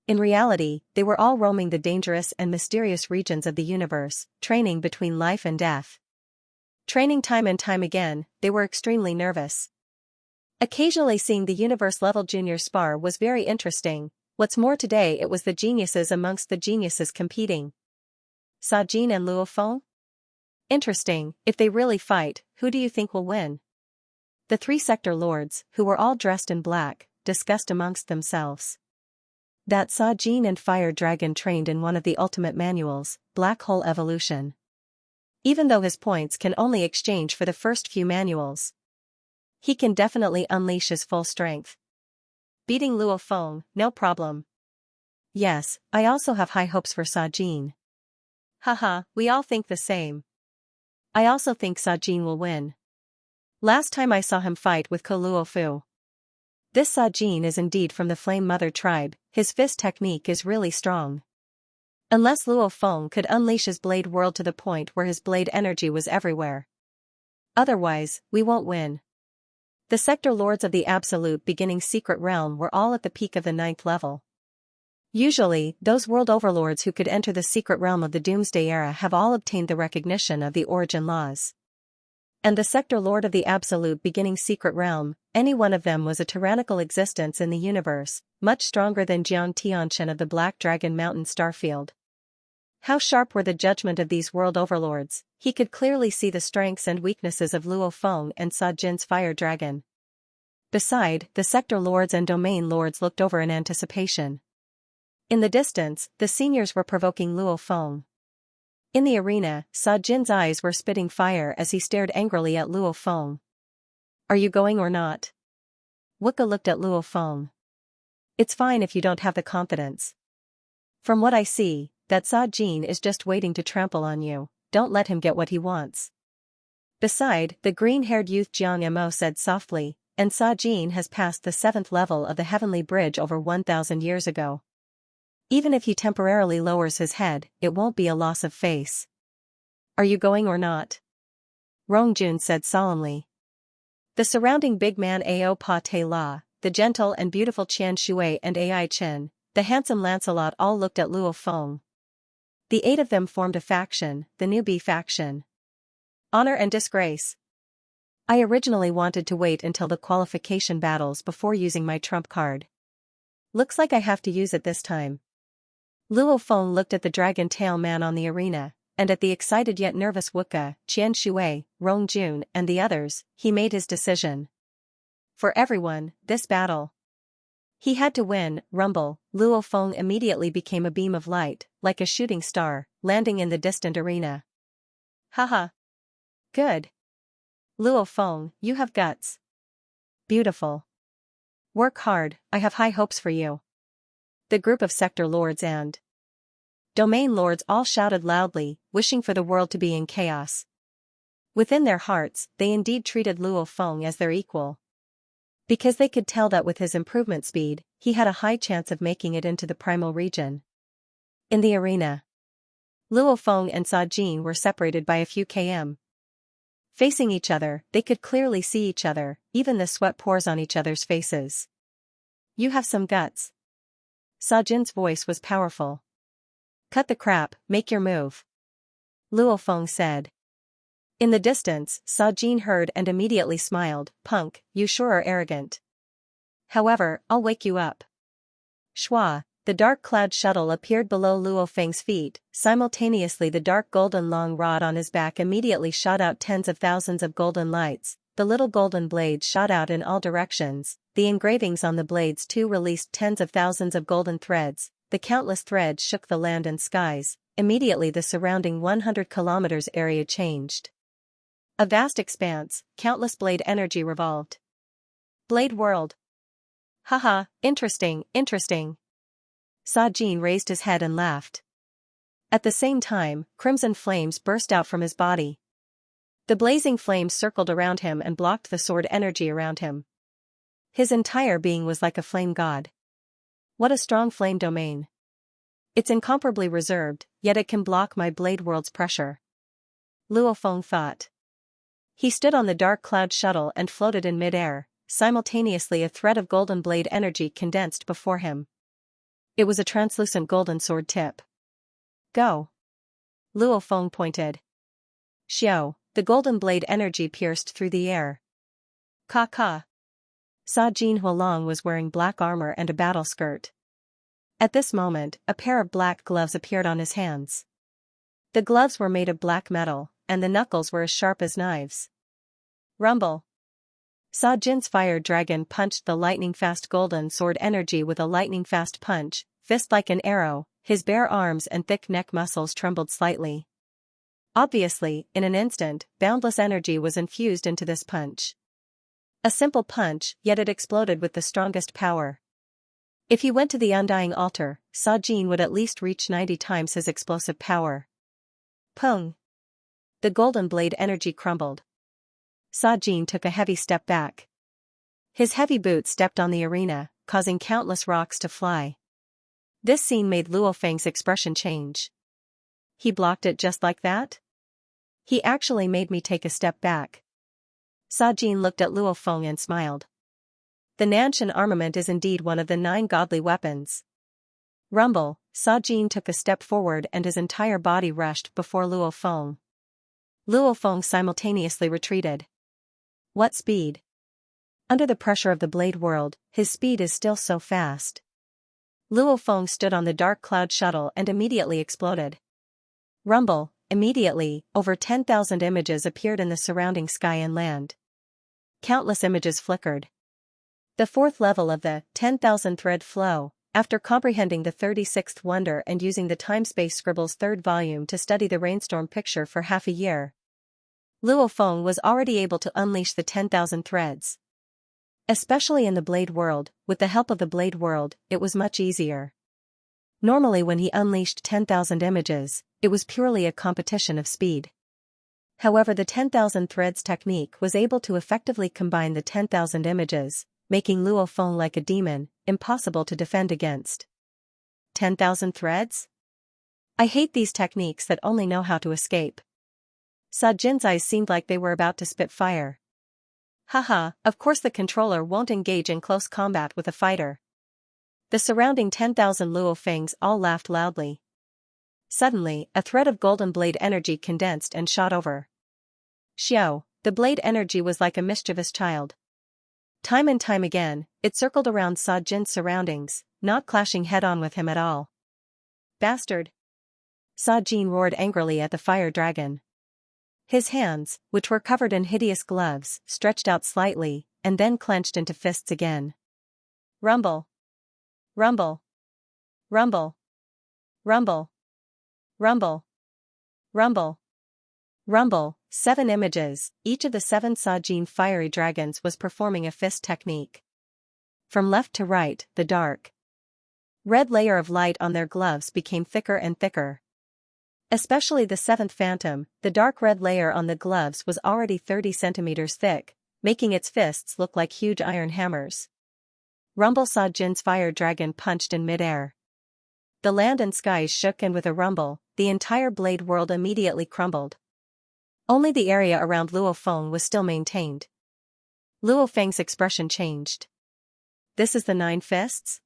In reality, they were all roaming the dangerous and mysterious regions of the universe, training between life and death. Training time and time again, they were extremely nervous. Occasionally seeing the universe level junior spar was very interesting. What's more, today it was the geniuses amongst the geniuses competing. Sa Jin and Luo Feng? Interesting. If they really fight, who do you think will win? The 3 sector lords, who were all dressed in black, discussed amongst themselves. That Sa Jin and Fire Dragon trained in one of the ultimate manuals, Black Hole Evolution. Even though his points can only exchange for the first few manuals, he can definitely unleash his full strength. Beating Luo Feng, no problem. Yes, I also have high hopes for Sa Jin. Haha, we all think the same. I also think Sa Jin will win. Last time I saw him fight with Ku Luo Fu. This Sa Jin is indeed from the Flame Mother tribe, his fist technique is really strong. Unless Luo Feng could unleash his blade world to the point where his blade energy was everywhere. Otherwise, we won't win. The sector lords of the absolute beginning secret realm were all at the peak of the 9th level. Usually, those world overlords who could enter the secret realm of the Doomsday Era have all obtained the recognition of the origin laws. And the sector lord of the absolute beginning secret realm, any one of them was a tyrannical existence in the universe, much stronger than Jiang Tianchen of the Black Dragon Mountain Starfield. How sharp were the judgment of these world overlords. He could clearly see the strengths and weaknesses of Luo Feng and Sa Jin's Fire Dragon. Beside, the sector lords and domain lords looked over in anticipation. In the distance, the seniors were provoking Luo Feng. In the arena, Sa Jin's eyes were spitting fire as he stared angrily at Luo Feng. Are you going or not? Wuka looked at Luo Feng. It's fine if you don't have the confidence. From what I see, that Sa Jin is just waiting to trample on you, don't let him get what he wants. Beside, the green-haired youth Jiang Mo said softly, and Sa Jin has passed the 7th level of the Heavenly Bridge over 1,000 years ago. Even if he temporarily lowers his head, it won't be a loss of face. Are you going or not? Rongjun said solemnly. The surrounding big man Ao Pa Te La, the gentle and beautiful Qian Shui and Ai Chen, the handsome Lancelot all looked at Luo Feng. The 8 of them formed a faction, the newbie faction. Honor and disgrace. I originally wanted to wait until the qualification battles before using my trump card. Looks like I have to use it this time. Luo Feng looked at the dragon tail man on the arena, and at the excited yet nervous Wuka, Qian Shui, Rongjun and the others, he made his decision. For everyone, this battle. He had to win. Rumble. Luo Feng immediately became a beam of light, like a shooting star, landing in the distant arena. Haha. Good. Luo Feng, you have guts. Beautiful. Work hard, I have high hopes for you. The group of sector lords and domain lords all shouted loudly, wishing for the world to be in chaos. Within their hearts, they indeed treated Luo Feng as their equal. Because they could tell that with his improvement speed, he had a high chance of making it into the primal region. In the arena, Luo Feng and Sa Jin were separated by a few km. Facing each other, they could clearly see each other, even the sweat pores on each other's faces. You have some guts. Sa Jin's voice was powerful. Cut the crap, make your move. Luo Feng said. In the distance, Sa Jin heard and immediately smiled. Punk, you sure are arrogant. However, I'll wake you up. Shua, the dark cloud shuttle appeared below Luo Feng's feet. Simultaneously the dark golden long rod on his back immediately shot out tens of thousands of golden lights. The little golden blades shot out in all directions. The engravings on the blades too released tens of thousands of golden threads. The countless threads shook the land and skies. Immediately the surrounding 100 kilometers area changed. A vast expanse, countless blade energy revolved. Blade world. Haha, interesting, interesting. Sa Jin raised his head and laughed. At the same time, crimson flames burst out from his body. The blazing flames circled around him and blocked the sword energy around him. His entire being was like a flame god. What a strong flame domain. It's incomparably reserved, yet it can block my blade world's pressure. Luo Feng thought. He stood on the dark cloud shuttle and floated in mid-air. Simultaneously a thread of golden blade energy condensed before him. It was a translucent golden sword tip. Go. Luo Feng pointed. Xiao, the golden blade energy pierced through the air. Ka. Sa Jin Huolong was wearing black armor and a battle skirt. At this moment, a pair of black gloves appeared on his hands. The gloves were made of black metal, and the knuckles were as sharp as knives. Rumble. Sa Jin's fire dragon punched the lightning-fast golden sword energy with a lightning-fast punch, fist like an arrow. His bare arms and thick neck muscles trembled slightly. Obviously, in an instant, boundless energy was infused into this punch. A simple punch, yet it exploded with the strongest power. If he went to the undying altar, Sa Jin would at least reach 90 times his explosive power. Pung. The golden blade energy crumbled. Sa Jin took a heavy step back. His heavy boots stepped on the arena, causing countless rocks to fly. This scene made Luo Feng's expression change. He blocked it just like that? He actually made me take a step back. Sa Jin looked at Luo Feng and smiled. The Nanshan armament is indeed one of the 9 godly weapons. Rumble, Sa Jin took a step forward and his entire body rushed before Luo Feng. Luo Feng simultaneously retreated. What speed? Under the pressure of the blade world, his speed is still so fast. Luo Feng stood on the dark cloud shuttle and immediately exploded. Rumble, immediately, over 10,000 images appeared in the surrounding sky and land. Countless images flickered. The 4th level of the 10,000 thread flow, after comprehending the 36th wonder and using the Time-Space Scribbles 3rd volume to study the rainstorm picture for half a year, Luo Feng was already able to unleash the 10,000 threads. Especially in the blade world, with the help of the blade world, it was much easier. Normally when he unleashed 10,000 images, it was purely a competition of speed. However, the 10,000 threads technique was able to effectively combine the 10,000 images, making Luo Feng like a demon, impossible to defend against. 10,000 threads? I hate these techniques that only know how to escape. Sa Jin's eyes seemed like they were about to spit fire. Haha, of course the controller won't engage in close combat with a fighter. The surrounding 10,000 Luo Fengs all laughed loudly. Suddenly, a thread of golden blade energy condensed and shot over. Xiao, the blade energy was like a mischievous child. Time and time again, it circled around Sa Jin's surroundings, not clashing head-on with him at all. Bastard! Sa Jin roared angrily at the fire dragon. His hands, which were covered in hideous gloves, stretched out slightly, and then clenched into fists again. Rumble! Rumble! Rumble! Rumble! Rumble! Rumble! Rumble! 7 images, each of the 7 Sa Jin fiery dragons was performing a fist technique. from left to right, the dark red layer of light on their gloves became thicker and thicker. Especially the seventh phantom, the dark red layer on the gloves was already 30 centimeters thick, making its fists look like huge iron hammers. Rumble saw Jin's fire dragon punched in midair. The land and skies shook, and with a rumble, the entire blade world immediately crumbled. Only the area around Luo Feng was still maintained. Luo Feng's expression changed. This is the Nine Fists?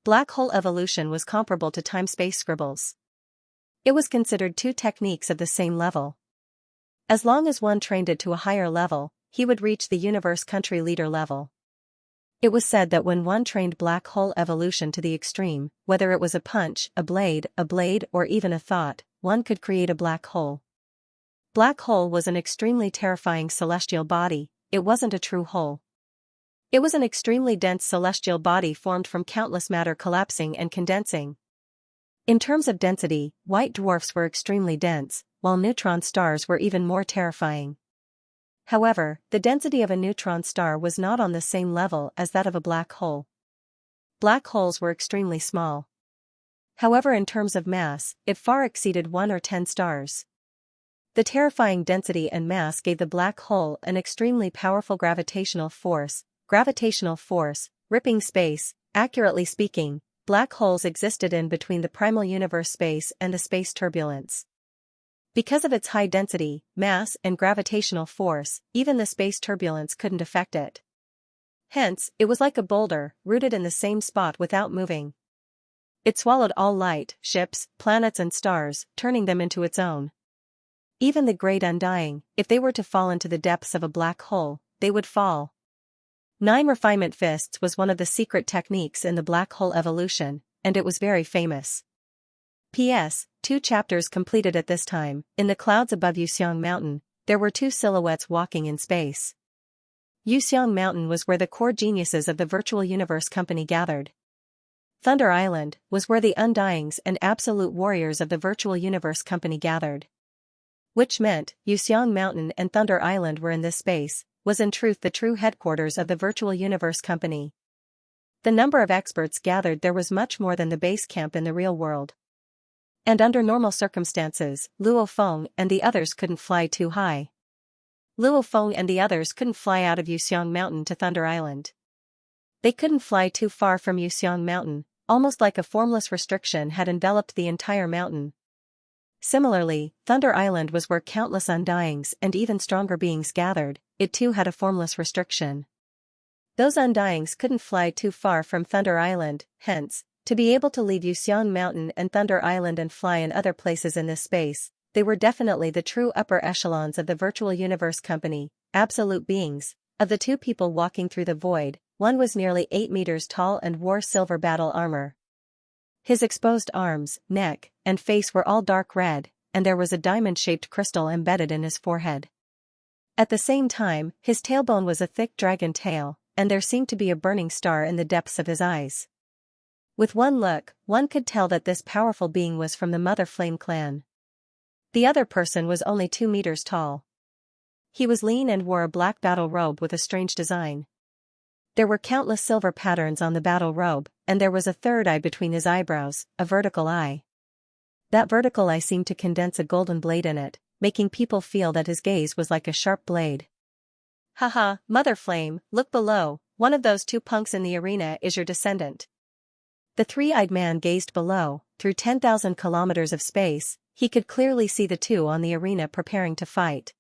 Black hole evolution was comparable to time-space scribbles. It was considered two techniques of the same level. As long as one trained it to a higher level, he would reach the universe country leader level. It was said that when one trained black hole evolution to the extreme, whether it was a punch, a blade, or even a thought, one could create a black hole. Black hole was an extremely terrifying celestial body. It wasn't a true hole. It was an extremely dense celestial body formed from countless matter collapsing and condensing. In terms of density, white dwarfs were extremely dense, while neutron stars were even more terrifying. However, the density of a neutron star was not on the same level as that of a black hole. Black holes were extremely small. However, in terms of mass, it far exceeded 1 or 10 stars. The terrifying density and mass gave the black hole an extremely powerful gravitational force, ripping space. Accurately speaking, black holes existed in between the primal universe space and the space turbulence. Because of its high density, mass, and gravitational force, even the space turbulence couldn't affect it. Hence, it was like a boulder, rooted in the same spot without moving. It swallowed all light, ships, planets and stars, turning them into its own. Even the great undying, if they were to fall into the depths of a black hole, they would fall. 9 refinement fists was one of the secret techniques in the black hole evolution, and it was very famous. P.S. 2 chapters completed at this time. In the clouds above Yuxiang Mountain, there were 2 silhouettes walking in space. Yuxiang Mountain was where the core geniuses of the Virtual Universe Company gathered. Thunder Island was where the Undyings and Absolute Warriors of the Virtual Universe Company gathered. Which meant, Yuxiang Mountain and Thunder Island were in this space, was in truth the true headquarters of the Virtual Universe Company. The number of experts gathered there was much more than the base camp in the real world. And under normal circumstances, Luo Feng and the others couldn't fly too high. Luo Feng and the others couldn't fly out of Yuxiang Mountain to Thunder Island. They couldn't fly too far from Yuxiang Mountain, almost like a formless restriction had enveloped the entire mountain. Similarly, Thunder Island was where countless Undyings and even stronger beings gathered. It too had a formless restriction. Those Undyings couldn't fly too far from Thunder Island, hence, to be able to leave Yuxiang Mountain and Thunder Island and fly in other places in this space, they were definitely the true upper echelons of the Virtual Universe Company, absolute beings. Of the 2 people walking through the void, one was nearly 8 meters tall and wore silver battle armor. His exposed arms, neck, and face were all dark red, and there was a diamond-shaped crystal embedded in his forehead. At the same time, his tailbone was a thick dragon tail, and there seemed to be a burning star in the depths of his eyes. With one look, one could tell that this powerful being was from the Mother Flame clan. The other person was only 2 meters tall. He was lean and wore a black battle robe with a strange design. There were countless silver patterns on the battle robe, and there was a third eye between his eyebrows, a vertical eye. That vertical eye seemed to condense a golden blade in it, making people feel that his gaze was like a sharp blade. Haha, Mother Flame, look below, one of those 2 punks in the arena is your descendant. The 3-eyed man gazed below. Through 10,000 kilometers of space, he could clearly see the 2 on the arena preparing to fight.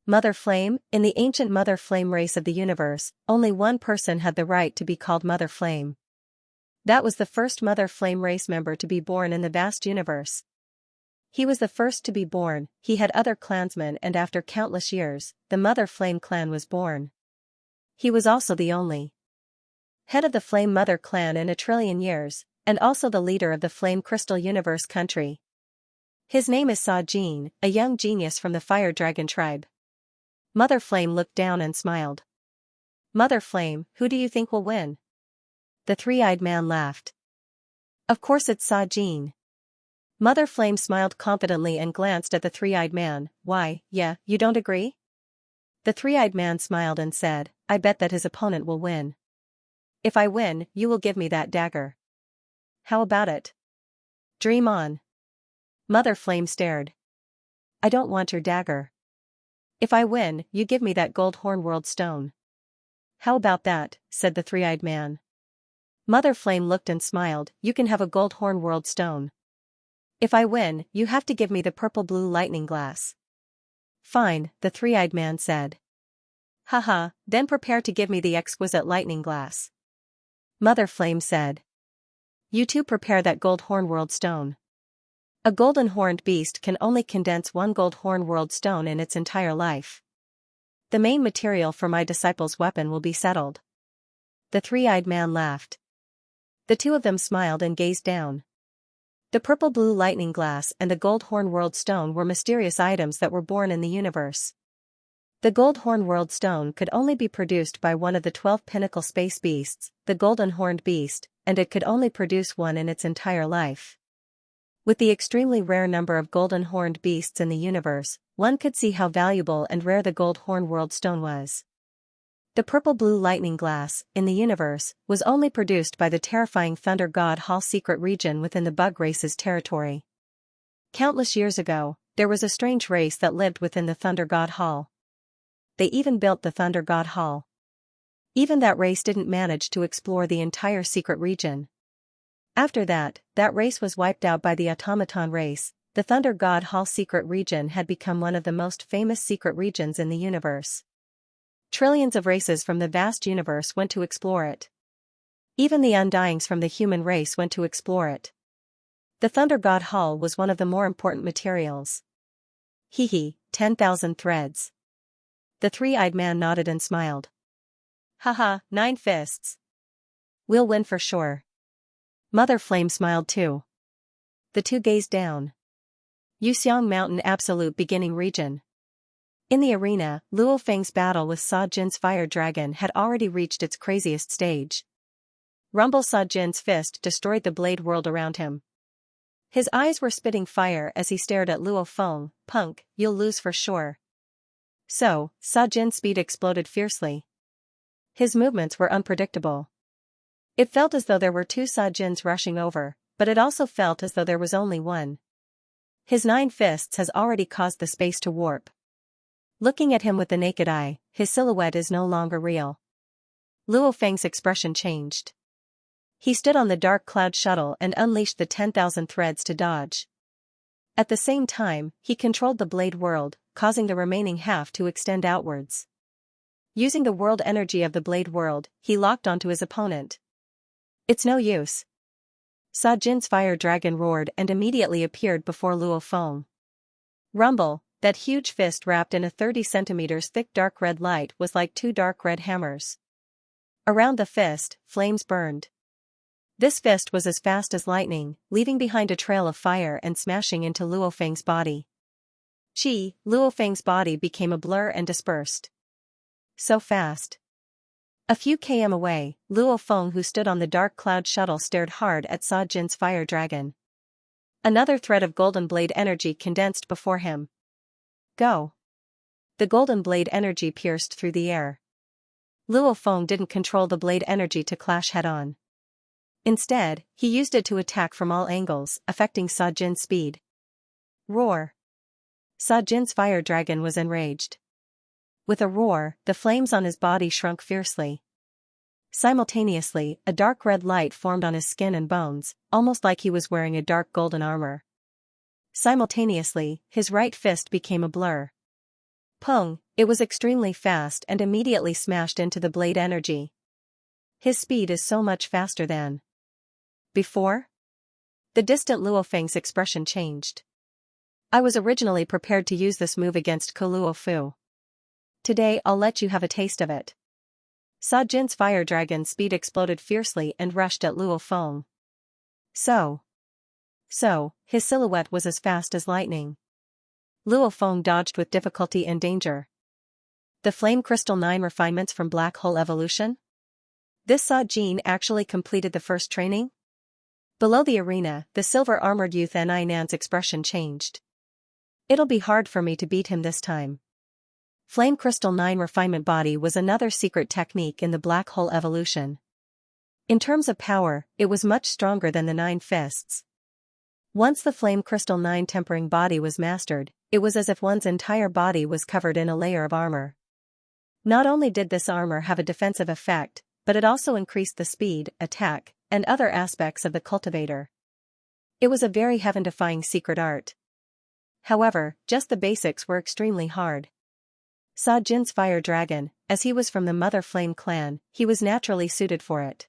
Mother Flame, in the ancient Mother Flame race of the universe, only one person had the right to be called Mother Flame. That was the first Mother Flame race member to be born in the vast universe. He was the first to be born. He had other clansmen, and after countless years, the Mother Flame clan was born. He was also the only head of the Flame Mother clan in a trillion years, and also the leader of the Flame Crystal Universe country. His name is Sa Jin, a young genius from the Fire Dragon tribe. Mother Flame looked down and smiled. Mother Flame, who do you think will win? The 3-eyed man laughed. Of course it's Sa Jin. Mother Flame smiled confidently and glanced at the 3-eyed man. Why, yeah, you don't agree? The 3-eyed man smiled and said, I bet that his opponent will win. If I win, you will give me that dagger. How about it? Dream on. Mother Flame stared. I don't want your dagger. If I win, you give me that gold horn world stone. How about that, said the three-eyed man. Mother Flame looked and smiled, you can have a gold horn world stone. If I win, you have to give me the purple blue lightning glass. Fine, the three-eyed man said. Haha, then prepare to give me the exquisite lightning glass. Mother Flame said. You two prepare that gold horn world stone. A golden horned beast can only condense one gold horn world stone in its entire life. The main material for my disciple's weapon will be settled. The three-eyed man laughed. The two of them smiled and gazed down. The purple blue lightning glass and the gold horn world stone were mysterious items that were born in the universe. The gold horn world stone could only be produced by one of the 12 pinnacle space beasts, the golden horned beast, and it could only produce one in its entire life. With the extremely rare number of golden horned beasts in the universe, one could see how valuable and rare the gold horn world stone was. The purple blue lightning glass, in the universe, was only produced by the terrifying Thunder God Hall secret region within the bug race's territory. Countless years ago, there was a strange race that lived within the Thunder God Hall. They even built the Thunder God Hall. Even that race didn't manage to explore the entire secret region. After that race was wiped out by the automaton race. The Thunder God Hall secret region had become one of the most famous secret regions in the universe. Trillions of races from the vast universe went to explore it. Even the undyings from the human race went to explore it. The Thunder God Hall was one of the more important materials. 10,000 threads. The three-eyed man nodded and smiled. Haha, 9 fists. We'll win for sure. Mother Flame smiled too. The two gazed down. Yuxiang Mountain Absolute Beginning Region. In the arena, Luo Feng's battle with Sa Jin's fire dragon had already reached its craziest stage. Rumble Sa Jin's fist destroyed the blade world around him. His eyes were spitting fire as he stared at Luo Feng. Punk, you'll lose for sure. So, Sa Jin's speed exploded fiercely. His movements were unpredictable. It felt as though there were 2 Sa Jins rushing over, but it also felt as though there was only one. His 9 fists has already caused the space to warp. Looking at him with the naked eye, his silhouette is no longer real. Luo Feng's expression changed. He stood on the dark cloud shuttle and unleashed the 10,000 threads to dodge. At the same time, he controlled the blade world, causing the remaining half to extend outwards. Using the world energy of the blade world, he locked onto his opponent. It's no use. Sa Jin's fire dragon roared and immediately appeared before Luo Feng. Rumble, that huge fist wrapped in a 30 centimeters thick dark red light was like 2 dark red hammers. Around the fist, flames burned. This fist was as fast as lightning, leaving behind a trail of fire and smashing into Luo Feng's body. Luo Feng's body became a blur and dispersed. So fast. A few km away, Luo Feng, who stood on the dark cloud shuttle, stared hard at Sa Jin's fire dragon. Another thread of golden blade energy condensed before him. Go. The golden blade energy pierced through the air. Luo Feng didn't control the blade energy to clash head-on. Instead, he used it to attack from all angles, affecting Sa Jin's speed. Roar. Sa Jin's fire dragon was enraged. With a roar, the flames on his body shrunk fiercely. Simultaneously, a dark red light formed on his skin and bones, almost like he was wearing a dark golden armor. Simultaneously, his right fist became a blur. Pung, it was extremely fast and immediately smashed into the blade energy. His speed is so much faster than before? The distant Luo Feng's expression changed. I was originally prepared to use this move against Luo Fu. Today I'll let you have a taste of it. Sa Jin's fire dragon's speed exploded fiercely and rushed at Luo Feng. So, his silhouette was as fast as lightning. Luo Feng dodged with difficulty and danger. The Flame Crystal 9 refinements from Black Hole Evolution? This Sa Jin actually completed the first training? Below the arena, the silver-armored youth Ni Nan's expression changed. It'll be hard for me to beat him this time. Flame Crystal 9 refinement body was another secret technique in the Black Hole Evolution. In terms of power, it was much stronger than the 9 fists. Once the flame crystal 9 tempering body was mastered, it was as if one's entire body was covered in a layer of armor. Not only did this armor have a defensive effect, but it also increased the speed, attack, and other aspects of the cultivator. It was a very heaven-defying secret art. However, just the basics were extremely hard. Sa Jin's fire dragon, as he was from the Mother Flame clan, he was naturally suited for it.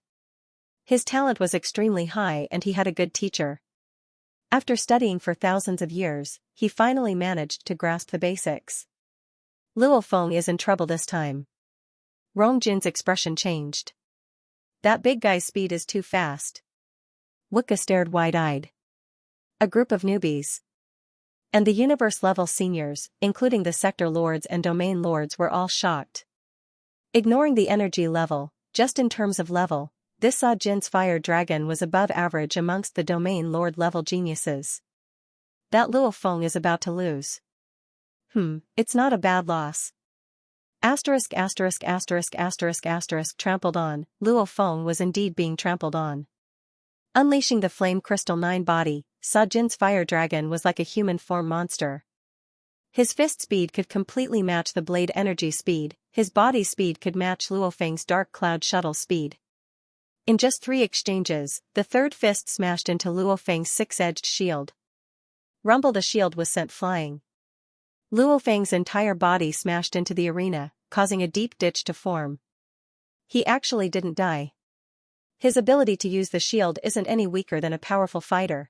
His talent was extremely high and he had a good teacher. After studying for thousands of years, he finally managed to grasp the basics. Luo Feng is in trouble this time. Rong Jin's expression changed. That big guy's speed is too fast. Wicca stared wide-eyed. A group of newbies. And the universe-level seniors, including the sector lords and domain lords, were all shocked. Ignoring the energy level, just in terms of level, this Sa Jin's fire dragon was above average amongst the domain lord level geniuses. That Luo Feng is about to lose. It's not a bad loss. Trampled on, Luo Feng was indeed being trampled on. Unleashing the flame crystal 9 body, Sa Jin's fire dragon was like a human form monster. His fist speed could completely match the blade energy speed, his body speed could match Luo Feng's dark cloud shuttle speed. In just 3 exchanges, the third fist smashed into Luo Feng's 6-edged shield. Rumble, the shield was sent flying. Luo Feng's entire body smashed into the arena, causing a deep ditch to form. He actually didn't die. His ability to use the shield isn't any weaker than a powerful fighter.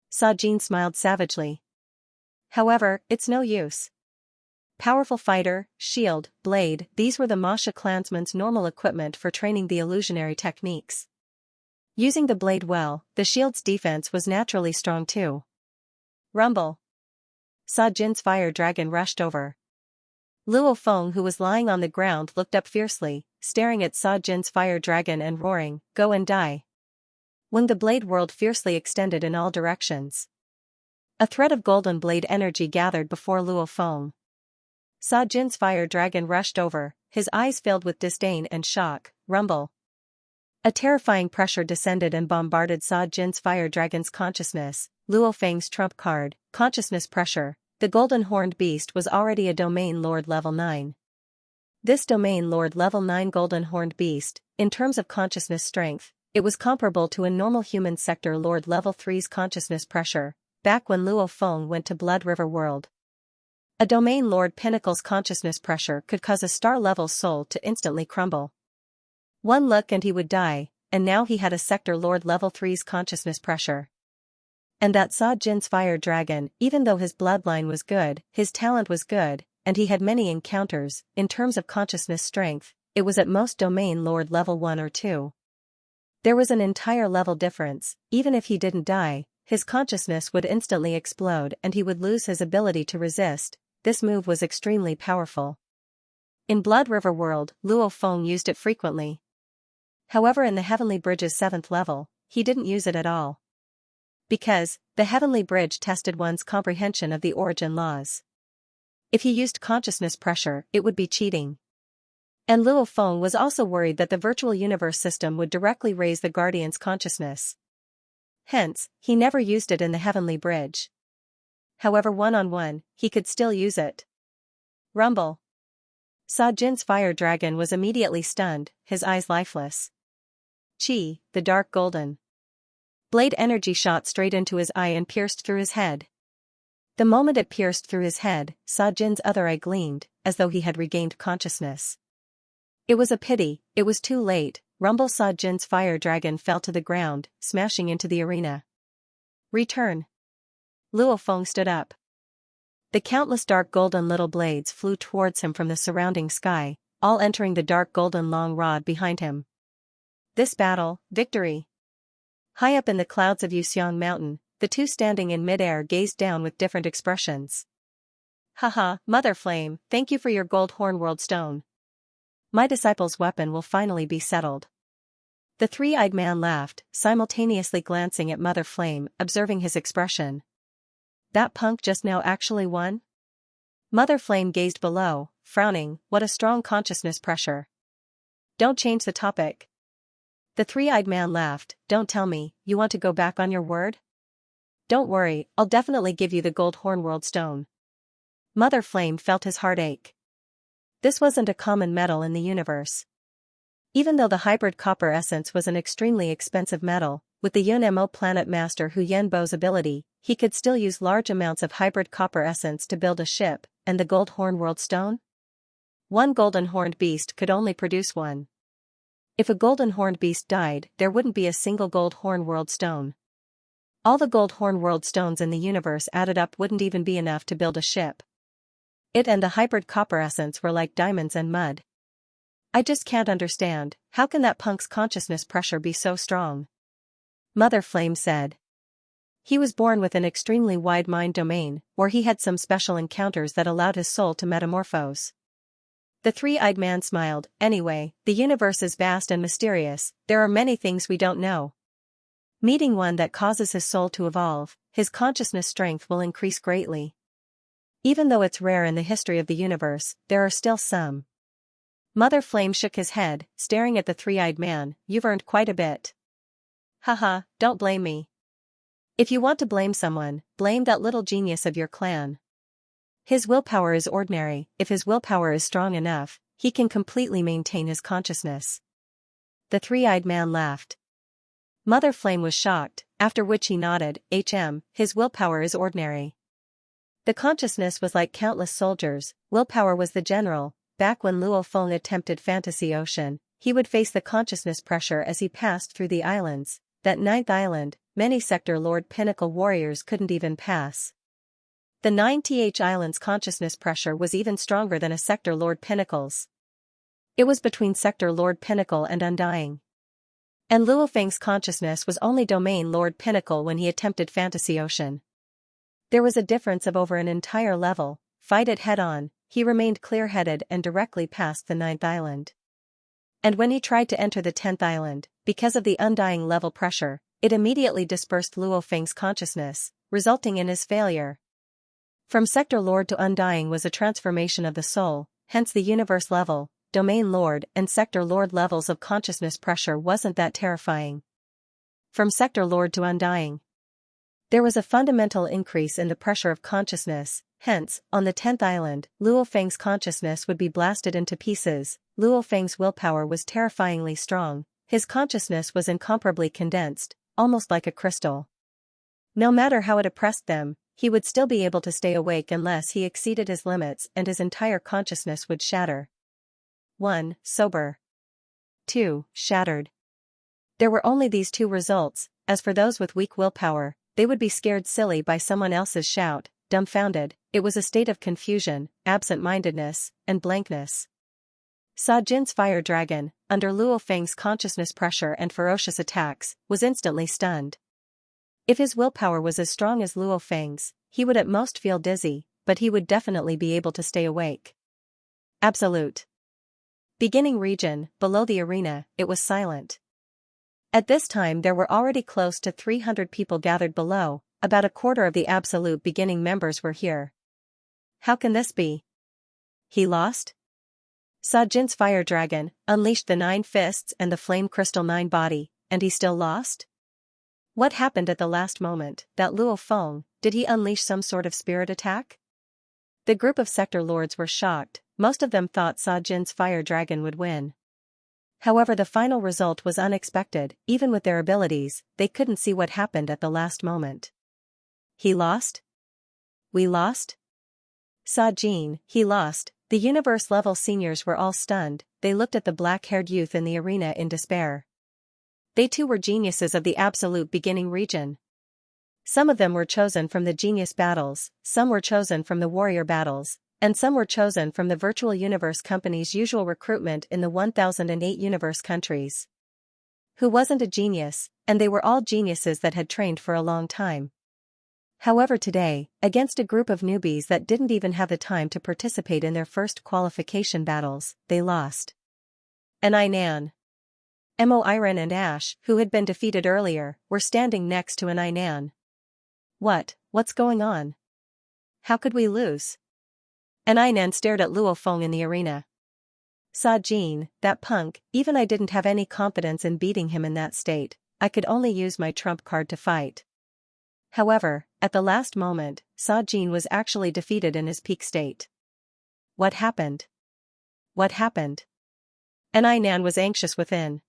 Sa Jin smiled savagely. However, it's no use. Powerful fighter, shield, blade, these were the Masha clansmen's normal equipment for training the illusionary techniques. Using the blade well, the shield's defense was naturally strong too. Rumble. Sa Jin's fire dragon rushed over. Luo Feng, who was lying on the ground, looked up fiercely, staring at Sa Jin's fire dragon and roaring, "Go and die." When the blade whirled fiercely extended in all directions. A thread of golden blade energy gathered before Luo Feng. Sa Jin's fire dragon rushed over, his eyes filled with disdain and shock. Rumble. A terrifying pressure descended and bombarded Sa Jin's fire dragon's consciousness. Luo Feng's trump card, consciousness pressure. The golden horned beast was already a domain lord level 9. This domain lord level 9 golden horned beast, in terms of consciousness strength, it was comparable to a normal human sector lord level 3's consciousness pressure, back when Luo Feng went to Blood River World. A domain lord pinnacle's consciousness pressure could cause a star level soul to instantly crumble. One look and he would die, and now he had a sector lord level 3's consciousness pressure. And that Sa Jin's fire dragon, even though his bloodline was good, his talent was good, and he had many encounters, in terms of consciousness strength, it was at most domain lord level 1 or 2. There was an entire level difference. Even if he didn't die, his consciousness would instantly explode and he would lose his ability to resist. This move was extremely powerful. In Blood River World, Luo Feng used it frequently. However, in the Heavenly Bridge's 7th level, he didn't use it at all. Because, the Heavenly Bridge tested one's comprehension of the origin laws. If he used consciousness pressure, it would be cheating. And Luo Feng was also worried that the virtual universe system would directly raise the Guardian's consciousness. Hence, he never used it in the Heavenly Bridge. However, one-on-one, he could still use it. Rumble. Sa Jin's fire dragon was immediately stunned, his eyes lifeless. Chi, the dark golden blade energy shot straight into his eye and pierced through his head. The moment it pierced through his head, Sa Jin's other eye gleamed, as though he had regained consciousness. It was a pity, it was too late. Rumble. Sa Jin's fire dragon fell to the ground, smashing into the arena. Return. Luo Feng stood up. The countless dark golden little blades flew towards him from the surrounding sky, all entering the dark golden long rod behind him. This battle, victory. High up in the clouds of Yuxiang Mountain, the two standing in midair gazed down with different expressions. Haha, Mother Flame, thank you for your gold horn world stone. My disciple's weapon will finally be settled. The three-eyed man laughed, simultaneously glancing at Mother Flame, observing his expression. That punk just now actually won? Mother Flame gazed below, frowning. What a strong consciousness pressure. Don't change the topic. The three-eyed man laughed. Don't tell me, you want to go back on your word? Don't worry, I'll definitely give you the gold hornworld stone. Mother Flame felt his heart ache. This wasn't a common metal in the universe. Even though the hybrid copper essence was an extremely expensive metal, with the Yunmo planet master Hu Yenbo's ability, he could still use large amounts of hybrid copper essence to build a ship, and the gold hornworld stone? One golden horned beast could only produce one. If a golden horned beast died, there wouldn't be a single gold hornworld stone. All the gold hornworld stones in the universe added up wouldn't even be enough to build a ship. It and the hybrid copper essence were like diamonds and mud. I just can't understand, how can that punk's consciousness pressure be so strong? Mother Flame said. He was born with an extremely wide mind domain, or he had some special encounters that allowed his soul to metamorphose. The three-eyed man smiled. Anyway, the universe is vast and mysterious, there are many things we don't know. Meeting one that causes his soul to evolve, his consciousness strength will increase greatly. Even though it's rare in the history of the universe, there are still some. Mother Flame shook his head, staring at the three-eyed man. You've earned quite a bit. Haha, don't blame me. If you want to blame someone, blame that little genius of your clan. His willpower is ordinary. If his willpower is strong enough, he can completely maintain his consciousness. The three-eyed man laughed. Mother Flame was shocked, after which he nodded. His willpower is ordinary. The consciousness was like countless soldiers, willpower was the general. Back when Luo Feng attempted Fantasy Ocean, he would face the consciousness pressure as he passed through the islands. That ninth island, many Sector Lord Pinnacle warriors couldn't even pass. The 9th Island's consciousness pressure was even stronger than a Sector Lord Pinnacle's. It was between Sector Lord Pinnacle and Undying. And Luo Feng's consciousness was only Domain Lord Pinnacle when he attempted Fantasy Ocean. There was a difference of over an entire level. Fight it head-on, he remained clear-headed and directly past the 9th island. And when he tried to enter the 10th island, because of the Undying level pressure, it immediately dispersed Luo Feng's consciousness, resulting in his failure. From Sector Lord to Undying was a transformation of the soul, hence the universe level, Domain Lord and Sector Lord levels of consciousness pressure wasn't that terrifying. From Sector Lord to Undying, there was a fundamental increase in the pressure of consciousness, hence, on the 10th island, Luo Feng's consciousness would be blasted into pieces. Luo Feng's willpower was terrifyingly strong, his consciousness was incomparably condensed, almost like a crystal. No matter how it oppressed them, he would still be able to stay awake unless he exceeded his limits and his entire consciousness would shatter. 1. Sober. 2. Shattered. There were only these two results. As for those with weak willpower, they would be scared silly by someone else's shout, dumbfounded. It was a state of confusion, absent-mindedness, and blankness. Sa Jin's fire dragon, under Luo Feng's consciousness pressure and ferocious attacks, was instantly stunned. If his willpower was as strong as Luo Feng's, he would at most feel dizzy, but he would definitely be able to stay awake. Absolute. Beginning region, below the arena, it was silent. At this time there were already close to 300 people gathered below, about a quarter of the absolute beginning members were here. How can this be? He lost? Sa Jin's fire dragon unleashed the 9 fists and the flame crystal 9 body, and he still lost? What happened at the last moment? That Luo Feng, did he unleash some sort of spirit attack? The group of sector lords were shocked, most of them thought Sa Jin's fire dragon would win. However, the final result was unexpected. Even with their abilities, they couldn't see what happened at the last moment. He lost? We lost? Sa Jin, he lost. The universe-level seniors were all stunned. They looked at the black-haired youth in the arena in despair. They too were geniuses of the absolute beginning region. Some of them were chosen from the genius battles, some were chosen from the warrior battles, and some were chosen from the virtual universe company's usual recruitment in the 1008 universe countries. Who wasn't a genius, and they were all geniuses that had trained for a long time. However, today, against a group of newbies that didn't even have the time to participate in their first qualification battles, they lost. And Ainan. Mo Iron and Ash, who had been defeated earlier, were standing next to an Ainan. What's going on? How could we lose? An Ainan stared at Luo Feng in the arena. Saw Jean, that punk, even I didn't have any confidence in beating him in that state, I could only use my trump card to fight. However, at the last moment, Saw Jean was actually defeated in his peak state. What happened? What happened? Nan was anxious within.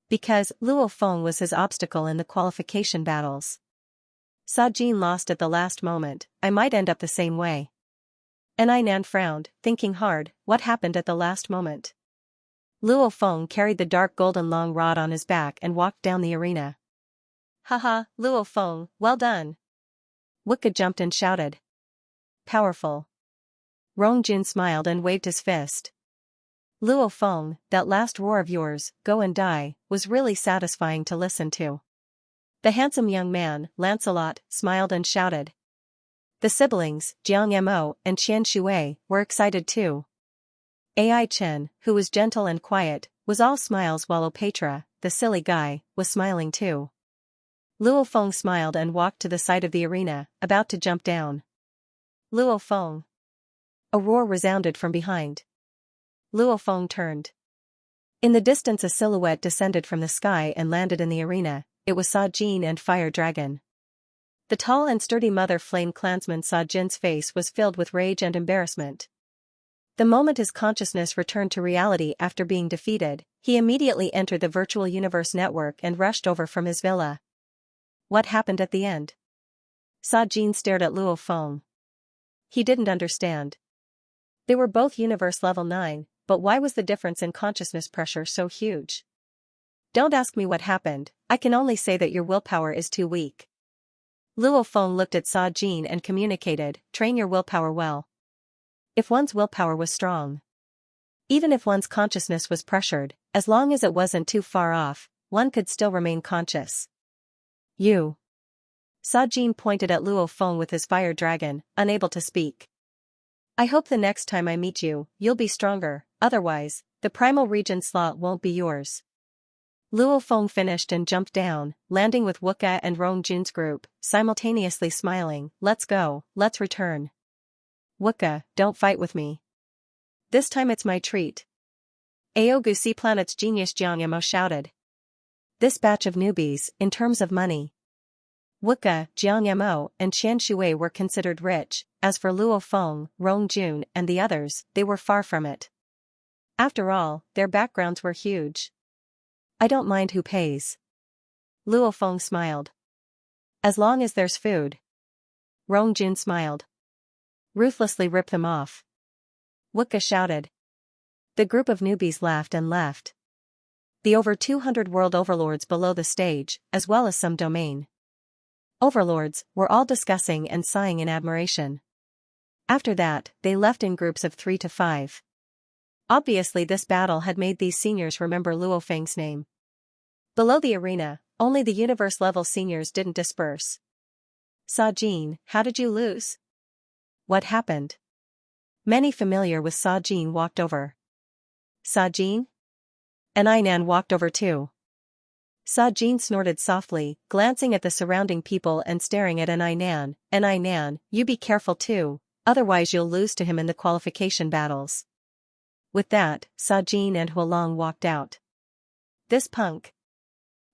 Because Luo Feng was his obstacle in the qualification battles. Saw Jean lost at the last moment, I might end up the same way. Nan frowned, thinking hard, what happened at the last moment? Luo Feng carried the dark golden long rod on his back and walked down the arena. Haha, Luo Feng, well done. Wicca jumped and shouted. Powerful. Rongjun smiled and waved his fist. Luo Feng, that last roar of yours, go and die, was really satisfying to listen to. The handsome young man, Lancelot, smiled and shouted. The siblings, Jiang Mo and Qian Shui, were excited too. Ai Chen, who was gentle and quiet, was all smiles while Opatra, the silly guy, was smiling too. Luo Feng smiled and walked to the side of the arena, about to jump down. Luo Feng. A roar resounded from behind. Luo Feng turned. In the distance a silhouette descended from the sky and landed in the arena. It was Saw Jin and Fire Dragon. The tall and sturdy Mother Flame clansman Saw Jin's face was filled with rage and embarrassment. The moment his consciousness returned to reality after being defeated, he immediately entered the virtual universe network and rushed over from his villa. What happened at the end? Saw Jin stared at Luo Feng. He didn't understand. They were both universe level 9, but why was the difference in consciousness pressure so huge? Don't ask me what happened, I can only say that your willpower is too weak. Luo Feng looked at Saw Jin and communicated, train your willpower well. If one's willpower was strong. Even if one's consciousness was pressured, as long as it wasn't too far off, one could still remain conscious. You. Saw Jin pointed at Luo Feng with his fire dragon, unable to speak. I hope the next time I meet you, you'll be stronger, otherwise, the primal region slot won't be yours. Luo Feng finished and jumped down, landing with Wukka and Rongjun's group, simultaneously smiling, let's go, let's return. Wukka, don't fight with me. This time it's my treat. Aogu Sea Planet's genius Jiang Mo shouted. This batch of newbies, in terms of money. Wukka, Jiang Mo, and Qian Shui were considered rich, as for Luo Feng, Rongjun, and the others, they were far from it. After all, their backgrounds were huge. I don't mind who pays. Luo Feng smiled. As long as there's food. Rongjun smiled. Ruthlessly rip them off. Wukka shouted. The group of newbies laughed and left. The over 200 world overlords below the stage, as well as some domain overlords, were all discussing and sighing in admiration. After that, they left in groups of 3 to 5. Obviously this battle had made these seniors remember Luo Feng's name. Below the arena, only the universe-level seniors didn't disperse. Saw Jin, how did you lose? What happened? Many familiar with Saw Jin walked over. Saw Jin? Nan walked over too. Saw Jin snorted softly, glancing at the surrounding people and staring at Nan. Nan, you be careful too, otherwise you'll lose to him in the qualification battles. With that, Saw Jin and Huolong walked out. This punk.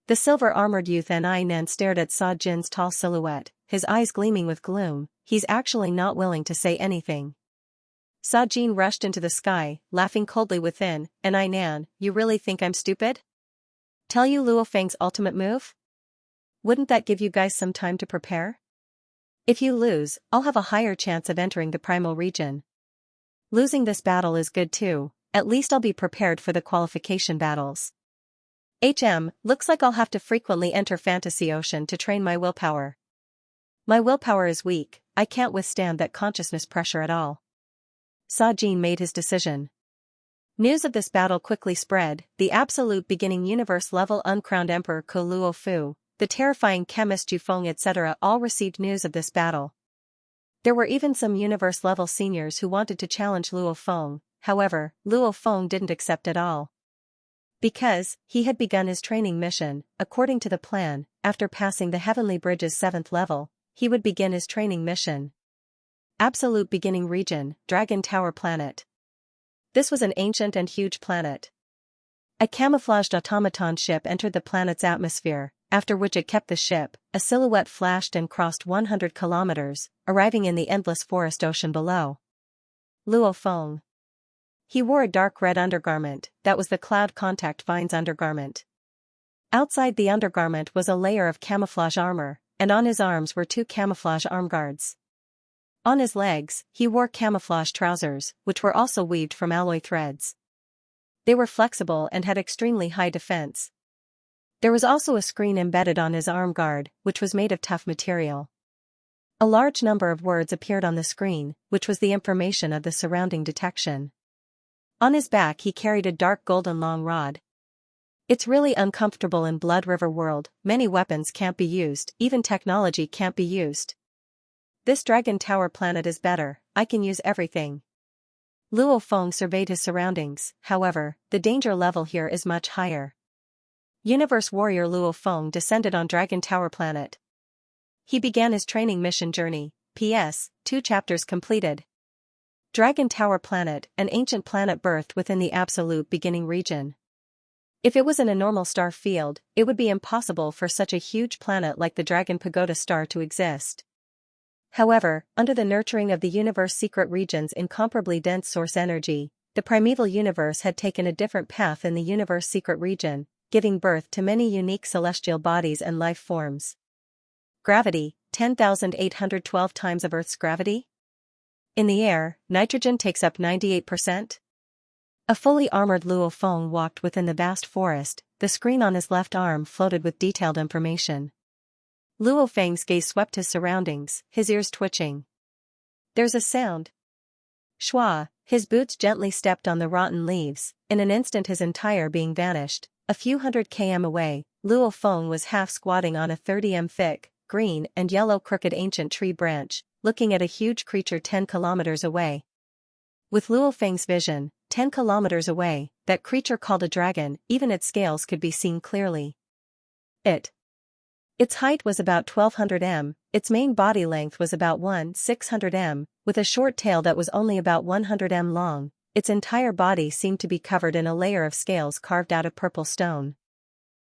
The silver-armored youth Nan stared at Saw Jin's tall silhouette, his eyes gleaming with gloom. He's actually not willing to say anything. Saw Jin rushed into the sky, laughing coldly within. Nan, you really think I'm stupid? Tell you Luo Feng's ultimate move? Wouldn't that give you guys some time to prepare? If you lose, I'll have a higher chance of entering the primal region. Losing this battle is good too, at least I'll be prepared for the qualification battles. Looks like I'll have to frequently enter Fantasy Ocean to train my willpower. My willpower is weak, I can't withstand that consciousness pressure at all. Saw Jin made his decision. News of this battle quickly spread. The absolute beginning universe-level uncrowned Emperor Ko Luo Fu, the terrifying chemist Ju Feng etc. all received news of this battle. There were even some universe-level seniors who wanted to challenge Luo Feng, however, Luo Feng didn't accept at all. Because, he had begun his training mission, according to the plan, after passing the Heavenly Bridge's 7th level, he would begin his training mission. Absolute beginning region, Dragon Tower Planet. This was an ancient and huge planet. A camouflaged automaton ship entered the planet's atmosphere, after which it kept the ship. A silhouette flashed and crossed 100 kilometers, arriving in the endless forest ocean below. Luo Feng. He wore a dark red undergarment, that was the cloud contact vine's undergarment. Outside the undergarment was a layer of camouflage armor, and on his arms were 2 camouflage arm guards. On his legs, he wore camouflage trousers, which were also weaved from alloy threads. They were flexible and had extremely high defense. There was also a screen embedded on his arm guard, which was made of tough material. A large number of words appeared on the screen, which was the information of the surrounding detection. On his back he carried a dark golden long rod. It's really uncomfortable in Blood River World, many weapons can't be used, even technology can't be used. This Dragon Tower planet is better, I can use everything. Luo Feng surveyed his surroundings, however, the danger level here is much higher. Universe Warrior Luo Feng descended on Dragon Tower planet. He began his training mission journey, PS, 2 chapters completed. Dragon Tower planet, an ancient planet birthed within the absolute beginning region. If it was in a normal star field, it would be impossible for such a huge planet like the Dragon Pagoda star to exist. However, under the nurturing of the universe's secret region's incomparably dense source energy, the primeval universe had taken a different path in the universe's secret region, giving birth to many unique celestial bodies and life forms. Gravity, 10,812 times of Earth's gravity? In the air, nitrogen takes up 98%? A fully armored Luo Feng walked within the vast forest, the screen on his left arm floated with detailed information. Luo Feng's gaze swept his surroundings, his ears twitching. There's a sound. Schwa, his boots gently stepped on the rotten leaves, in an instant his entire being vanished. A few hundred km away, Luo Feng was half squatting on a 30 m thick, green and yellow crooked ancient tree branch, looking at a huge creature 10 kilometers away. With Luo Feng's vision, 10 kilometers away, that creature called a dragon, even its scales could be seen clearly. Its height was about 1200 m, its main body length was about 600 m, with a short tail that was only about 100 m long. Its entire body seemed to be covered in a layer of scales carved out of purple stone.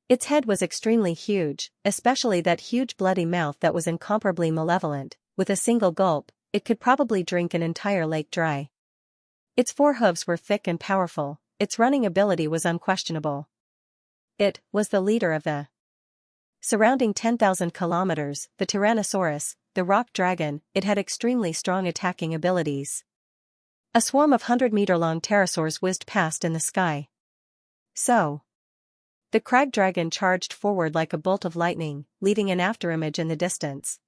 Its head was extremely huge, especially that huge bloody mouth that was incomparably malevolent. With a single gulp, it could probably drink an entire lake dry. Its 4 hooves were thick and powerful, its running ability was unquestionable. It was the leader of the surrounding 10,000 kilometers, the Tyrannosaurus, the rock dragon. It had extremely strong attacking abilities. A swarm of 100-meter-long pterosaurs whizzed past in the sky. So, the crag dragon charged forward like a bolt of lightning, leaving an afterimage in the distance.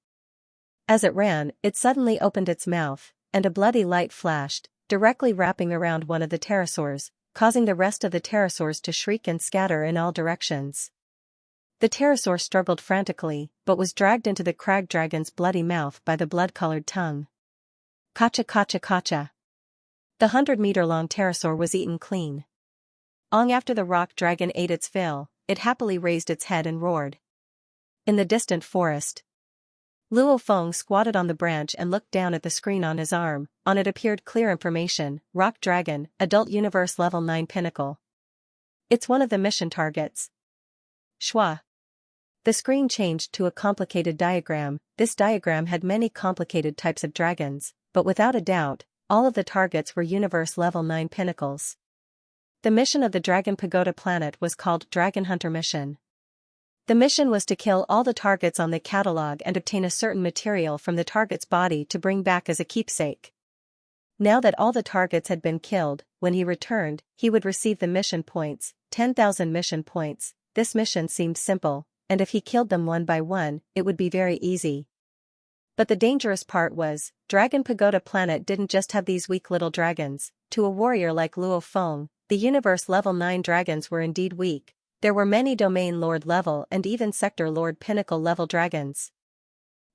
As it ran, it suddenly opened its mouth, and a bloody light flashed, directly wrapping around one of the pterosaurs, causing the rest of the pterosaurs to shriek and scatter in all directions. The pterosaur struggled frantically, but was dragged into the crag dragon's bloody mouth by the blood-colored tongue. Kacha kacha kacha. The 100-meter-long pterosaur was eaten clean. Long after the rock dragon ate its fill, it happily raised its head and roared. In the distant forest, Luo Feng squatted on the branch and looked down at the screen on his arm. On it appeared clear information: Rock Dragon, Adult Universe Level 9 Pinnacle. It's one of the mission targets. Schwa. The screen changed to a complicated diagram. This diagram had many complicated types of dragons, but without a doubt, all of the targets were Universe Level 9 Pinnacles. The mission of the Dragon Pagoda planet was called Dragon Hunter Mission. The mission was to kill all the targets on the catalog and obtain a certain material from the target's body to bring back as a keepsake. Now that all the targets had been killed, when he returned, he would receive the mission points, 10,000 mission points. This mission seemed simple, and if he killed them one by one, it would be very easy. But the dangerous part was, Dragon Pagoda planet didn't just have these weak little dragons. To a warrior like Luo Feng, the Universe Level 9 dragons were indeed weak. There were many Domain Lord level and even Sector Lord Pinnacle level dragons.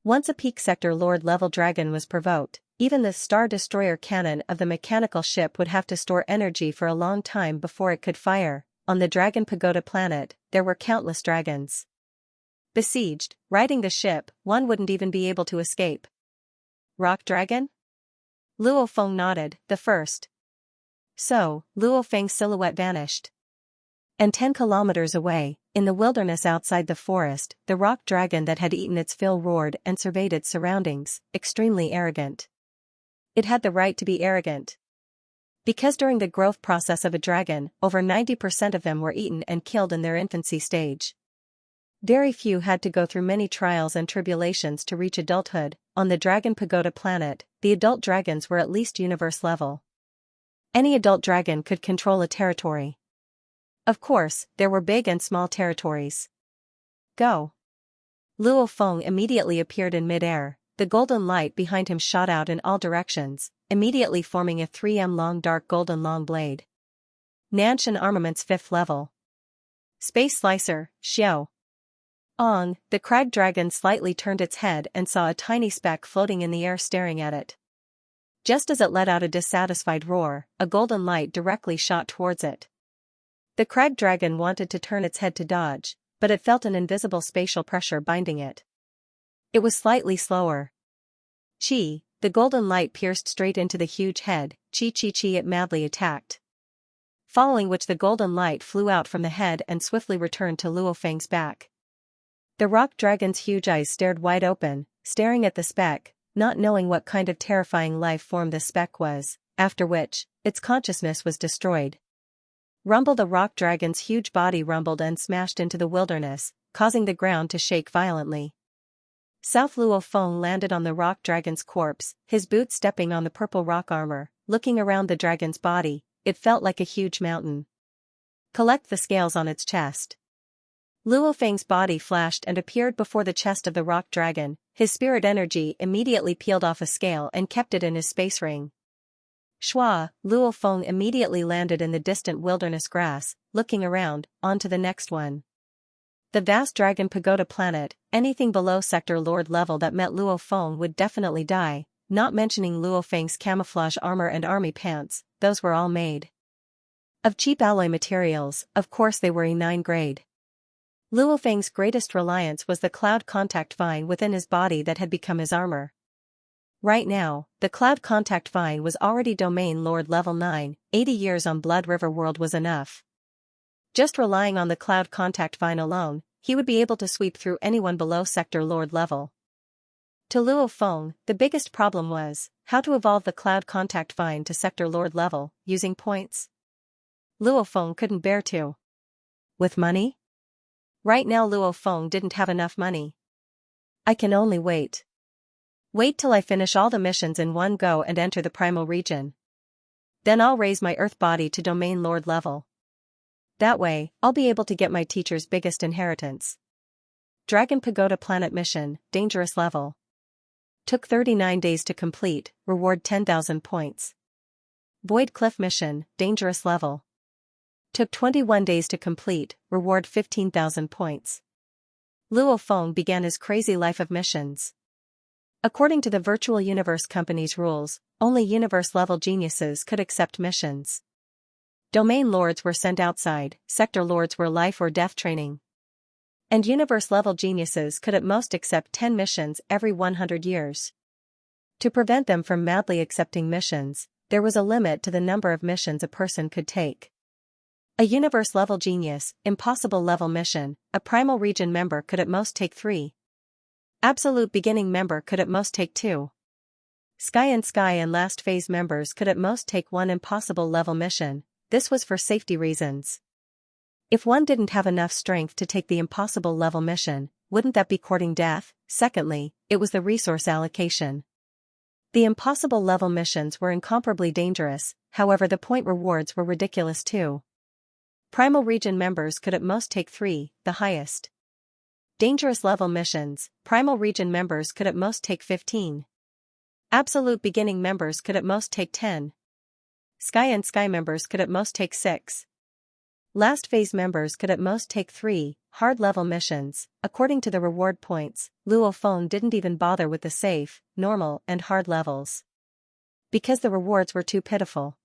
Once a Peak Sector Lord level dragon was provoked, even the Star Destroyer cannon of the mechanical ship would have to store energy for a long time before it could fire. On the Dragon Pagoda planet, there were countless dragons. Besieged, riding the ship, one wouldn't even be able to escape. Rock Dragon? Luo Feng nodded. The first So, Luo Feng's silhouette vanished. And 10 kilometers away, in the wilderness outside the forest, the rock dragon that had eaten its fill roared and surveyed its surroundings, extremely arrogant. It had the right to be arrogant. Because during the growth process of a dragon, over 90% of them were eaten and killed in their infancy stage. Very few had to go through many trials and tribulations to reach adulthood. On the Dragon Pagoda planet, the adult dragons were at least universe level. Any adult dragon could control a territory. Of course, there were big and small territories. Go! Luo Feng immediately appeared in midair. The golden light behind him shot out in all directions, immediately forming a 3m long dark golden long blade. Nanshan Armaments 5th level. Space Slicer, Xiao. Ong, the crag dragon slightly turned its head and saw a tiny speck floating in the air staring at it. Just as it let out a dissatisfied roar, a golden light directly shot towards it. The crag dragon wanted to turn its head to dodge, but it felt an invisible spatial pressure binding it. It was slightly slower. Chi, the golden light pierced straight into the huge head. Chi it madly attacked. Following which the golden light flew out from the head and swiftly returned to Luo Feng's back. The rock dragon's huge eyes stared wide open, staring at the speck, not knowing what kind of terrifying life form this speck was, after which, its consciousness was destroyed. Rumble, the rock dragon's huge body rumbled and smashed into the wilderness, causing the ground to shake violently. South Luo Feng landed on the rock dragon's corpse, his boots stepping on the purple rock armor. Looking around the dragon's body, it felt like a huge mountain. Collect the scales on its chest. Luo Feng's body flashed and appeared before the chest of the rock dragon. His spirit energy immediately peeled off a scale and kept it in his space ring. Shua, Luo Feng immediately landed in the distant wilderness grass, looking around, on to the next one. The vast Dragon Pagoda planet, anything below Sector Lord level that met Luo Feng would definitely die, not mentioning Luo Feng's camouflage armor and army pants, those were all made of cheap alloy materials. Of course they were E9 grade. Luo Feng's greatest reliance was the cloud contact vine within his body that had become his armor. Right now, the cloud contact vine was already domain lord level 9, 80 years on Blood River World was enough. Just relying on the cloud contact vine alone, he would be able to sweep through anyone below Sector Lord level. To Luo Feng, the biggest problem was how to evolve the cloud contact vine to Sector Lord level, using points. Luo Feng couldn't bear to. With money? Right now Luo Feng didn't have enough money. I can only wait. Wait till I finish all the missions in one go and enter the primal region. Then I'll raise my earth body to domain lord level. That way, I'll be able to get my teacher's biggest inheritance. Dragon Pagoda Planet Mission, Dangerous Level. Took 39 days to complete, reward 10,000 points. Void Cliff Mission, Dangerous Level. Took 21 days to complete, reward 15,000 points. Luo Feng began his crazy life of missions. According to the Virtual Universe Company's rules, only universe-level geniuses could accept missions. Domain lords were sent outside, sector lords were life or death training. And universe-level geniuses could at most accept 10 missions every 100 years. To prevent them from madly accepting missions, there was a limit to the number of missions a person could take. A universe-level genius, impossible-level mission, a primal region member could at most take 3. Absolute beginning member could at most take 2. Sky and last phase members could at most take 1 impossible-level mission. This was for safety reasons. If one didn't have enough strength to take the impossible-level mission, wouldn't that be courting death? Secondly, it was the resource allocation. The impossible-level missions were incomparably dangerous, however the point rewards were ridiculous too. Primal region members could at most take 3, the highest. Dangerous level missions, primal region members could at most take 15. Absolute beginning members could at most take 10. Sky members could at most take 6. Last phase members could at most take 3, hard level missions. According to the reward points, Luo Feng didn't even bother with the safe, normal and hard levels. Because the rewards were too pitiful.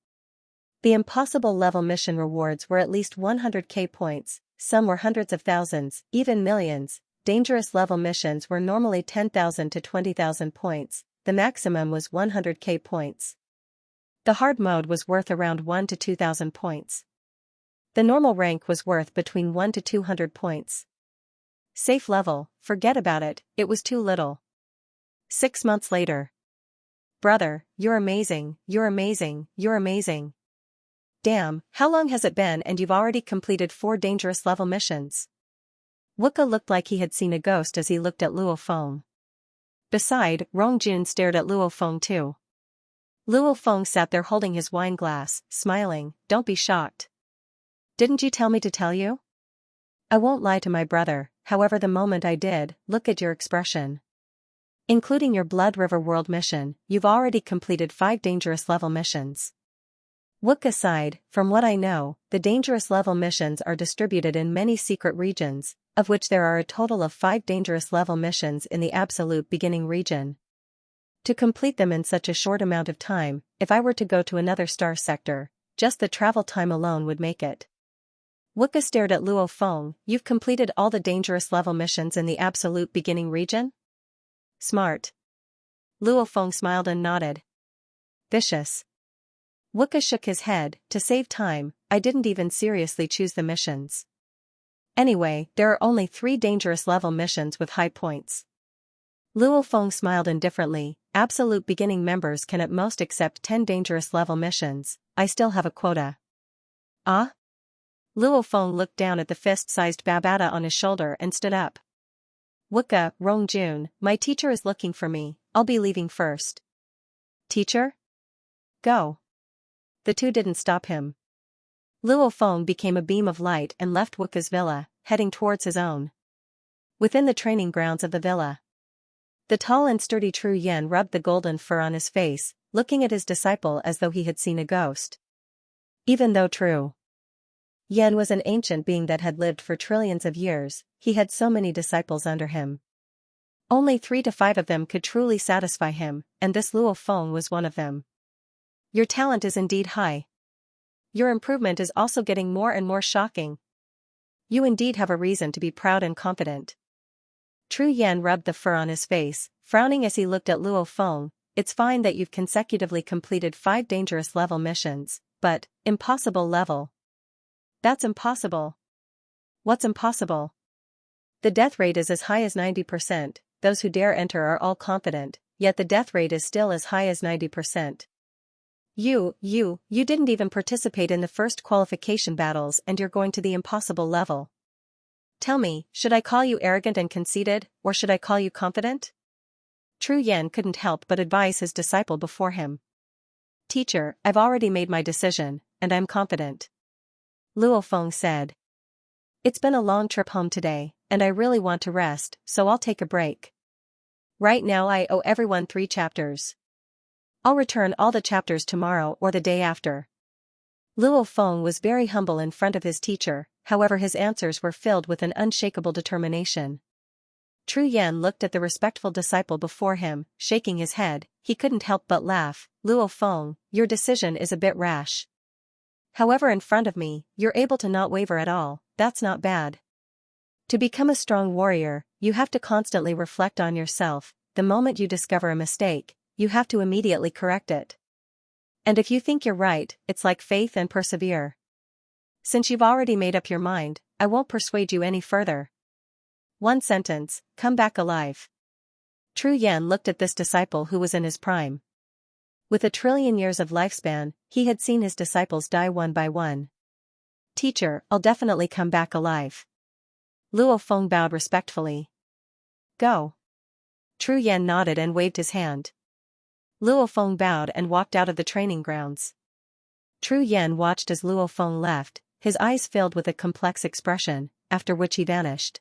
The impossible level mission rewards were at least 100k points, some were hundreds of thousands, even millions. Dangerous level missions were normally 10,000 to 20,000 points, the maximum was 100k points. The hard mode was worth around 1 to 2,000 points. The normal rank was worth between 1 to 200 points. Safe level, forget about it, it was too little. 6 months later. Brother, you're amazing, you're amazing, you're amazing. Damn, how long has it been and you've already completed 4 dangerous level missions? Wooka looked like he had seen a ghost as he looked at Luo Feng. Beside, Rongjun stared at Luo Feng too. Luo Feng sat there holding his wine glass, smiling, don't be shocked. Didn't you tell me to tell you? I won't lie to my brother, however the moment I did, look at your expression. Including your Blood River World mission, you've already completed 5 dangerous level missions. Wooka sighed, from what I know, the dangerous level missions are distributed in many secret regions, of which there are a total of 5 dangerous level missions in the absolute beginning region. To complete them in such a short amount of time, if I were to go to another star sector, just the travel time alone would make it. Wooka stared at Luo Feng, you've completed all the dangerous level missions in the absolute beginning region? Smart. Luo Feng smiled and nodded. Vicious. Wooka shook his head, to save time, I didn't even seriously choose the missions. Anyway, there are only 3 dangerous level missions with high points. Luo Feng smiled indifferently, absolute beginning members can at most accept 10 dangerous level missions, I still have a quota. Ah? Luo Feng looked down at the fist-sized Babata on his shoulder and stood up. Wooka, Rongjun, my teacher is looking for me, I'll be leaving first. Teacher? Go. The two didn't stop him. Luo Feng became a beam of light and left Wooka's villa, heading towards his own. Within the training grounds of the villa, the tall and sturdy Tru Yen rubbed the golden fur on his face, looking at his disciple as though he had seen a ghost. Even though Tru Yen was an ancient being that had lived for trillions of years, he had so many disciples under him. Only 3 to 5 of them could truly satisfy him, and this Luo Feng was one of them. Your talent is indeed high. Your improvement is also getting more and more shocking. You indeed have a reason to be proud and confident. Tru Yen rubbed the fur on his face, frowning as he looked at Luo Feng. It's fine that you've consecutively completed 5 dangerous level missions, but, impossible level. That's impossible. What's impossible? The death rate is as high as 90%, those who dare enter are all confident, yet the death rate is still as high as 90%. You didn't even participate in the first qualification battles and you're going to the impossible level. Tell me, should I call you arrogant and conceited, or should I call you confident? Tru Yen couldn't help but advise his disciple before him. Teacher, I've already made my decision, and I'm confident. Luo Feng said. It's been a long trip home today, and I really want to rest, so I'll take a break. Right now I owe everyone 3 chapters. I'll return all the chapters tomorrow or the day after. Luo Feng was very humble in front of his teacher, however his answers were filled with an unshakable determination. Tru Yen looked at the respectful disciple before him, shaking his head, he couldn't help but laugh. Luo Feng, your decision is a bit rash. However, in front of me, you're able to not waver at all, that's not bad. To become a strong warrior, you have to constantly reflect on yourself. The moment you discover a mistake, you have to immediately correct it. And if you think you're right, it's like faith and persevere. Since you've already made up your mind, I won't persuade you any further. One sentence, come back alive. Tru Yen looked at this disciple who was in his prime. With 1 trillion years of lifespan, he had seen his disciples die one by one. Teacher, I'll definitely come back alive. Luo Feng bowed respectfully. Go. Tru Yen nodded and waved his hand. Luo Feng bowed and walked out of the training grounds. Tru Yen watched as Luo Feng left, his eyes filled with a complex expression, after which he vanished.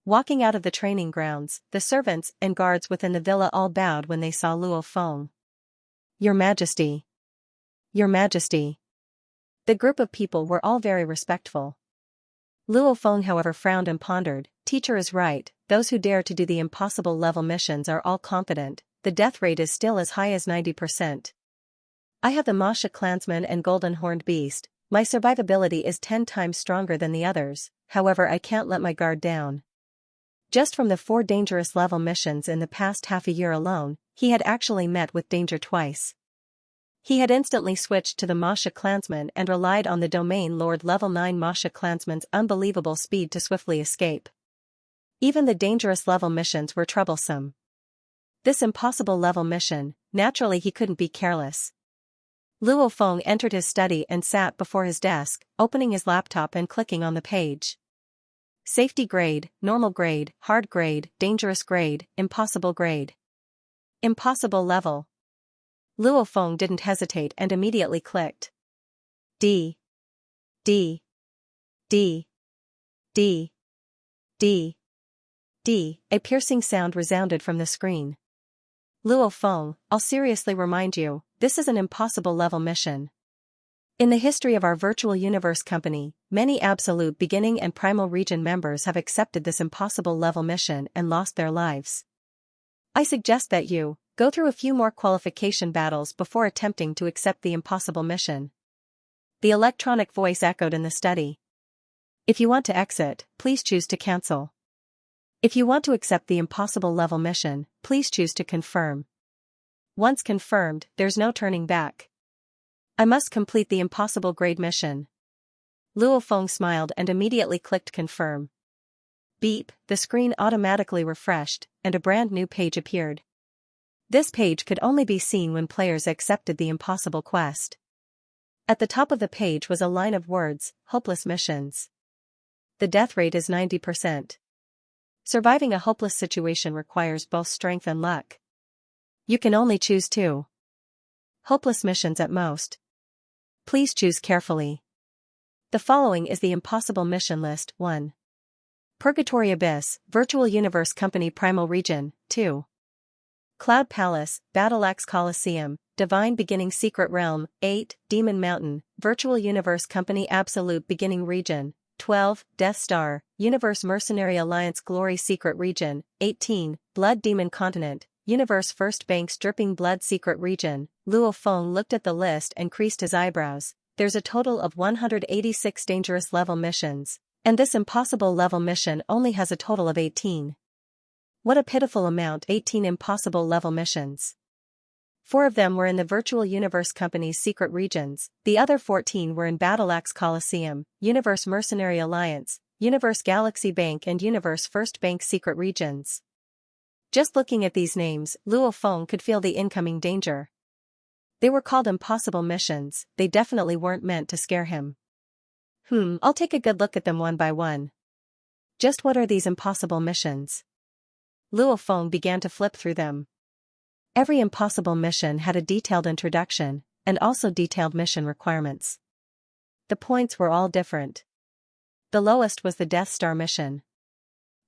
Walking out of the training grounds, the servants and guards within the villa all bowed when they saw Luo Feng. Your Majesty. Your Majesty. The group of people were all very respectful. Luo Feng however frowned and pondered, teacher is right, those who dare to do the impossible level missions are all confident, the death rate is still as high as 90%. I have the Masha clansman and golden horned beast, my survivability is 10 times stronger than the others, however I can't let my guard down. Just from the 4 dangerous level missions in the past half a year alone, he had actually met with danger twice. He had instantly switched to the Masha clansman and relied on the domain lord level 9 Masha clansman's unbelievable speed to swiftly escape. Even the dangerous level missions were troublesome. This impossible level mission, naturally he couldn't be careless. Luo Feng entered his study and sat before his desk, opening his laptop and clicking on the page. Safety grade, normal grade, hard grade, dangerous grade, impossible grade. Impossible level. Luo Feng didn't hesitate and immediately clicked. D. D. D. D. D. D. A piercing sound resounded from the screen. Luo Feng, I'll seriously remind you, this is an impossible level mission. In the history of our virtual universe company, many absolute beginning and primal region members have accepted this impossible level mission and lost their lives. I suggest that you go through a few more qualification battles before attempting to accept the impossible mission. The electronic voice echoed in the study. If you want to exit, please choose to cancel. If you want to accept the impossible level mission, please choose to confirm. Once confirmed, there's no turning back. I must complete the impossible grade mission. Luo Feng smiled and immediately clicked confirm. Beep, the screen automatically refreshed, and a brand new page appeared. This page could only be seen when players accepted the impossible quest. At the top of the page was a line of words, hopeless missions. The death rate is 90%. Surviving a hopeless situation requires both strength and luck. You can only choose 2 hopeless missions at most. Please choose carefully. The following is the impossible mission list. 1. Purgatory Abyss, Virtual Universe Company Primal Region. 2. Cloud Palace, Battle Axe Coliseum, Divine Beginning Secret Realm. 8. Demon Mountain, Virtual Universe Company Absolute Beginning Region. 12. Death Star, Universe Mercenary Alliance Glory Secret Region. 18. Blood Demon Continent, Universe First Banks Dripping Blood Secret Region. Luo Feng looked at the list and creased his eyebrows. There's a total of 186 dangerous level missions, and this impossible level mission only has a total of 18. What a pitiful amount. 18 impossible level missions. 4 of them were in the Virtual Universe Company's secret regions, the other 14 were in Battle Axe Coliseum, Universe Mercenary Alliance, Universe Galaxy Bank and Universe First Bank secret regions. Just looking at these names, Luo Feng could feel the incoming danger. They were called impossible missions, they definitely weren't meant to scare him. I'll take a good look at them one by one. Just what are these impossible missions? Luo Feng began to flip through them. Every impossible mission had a detailed introduction, and also detailed mission requirements. The points were all different. The lowest was the Death Star mission.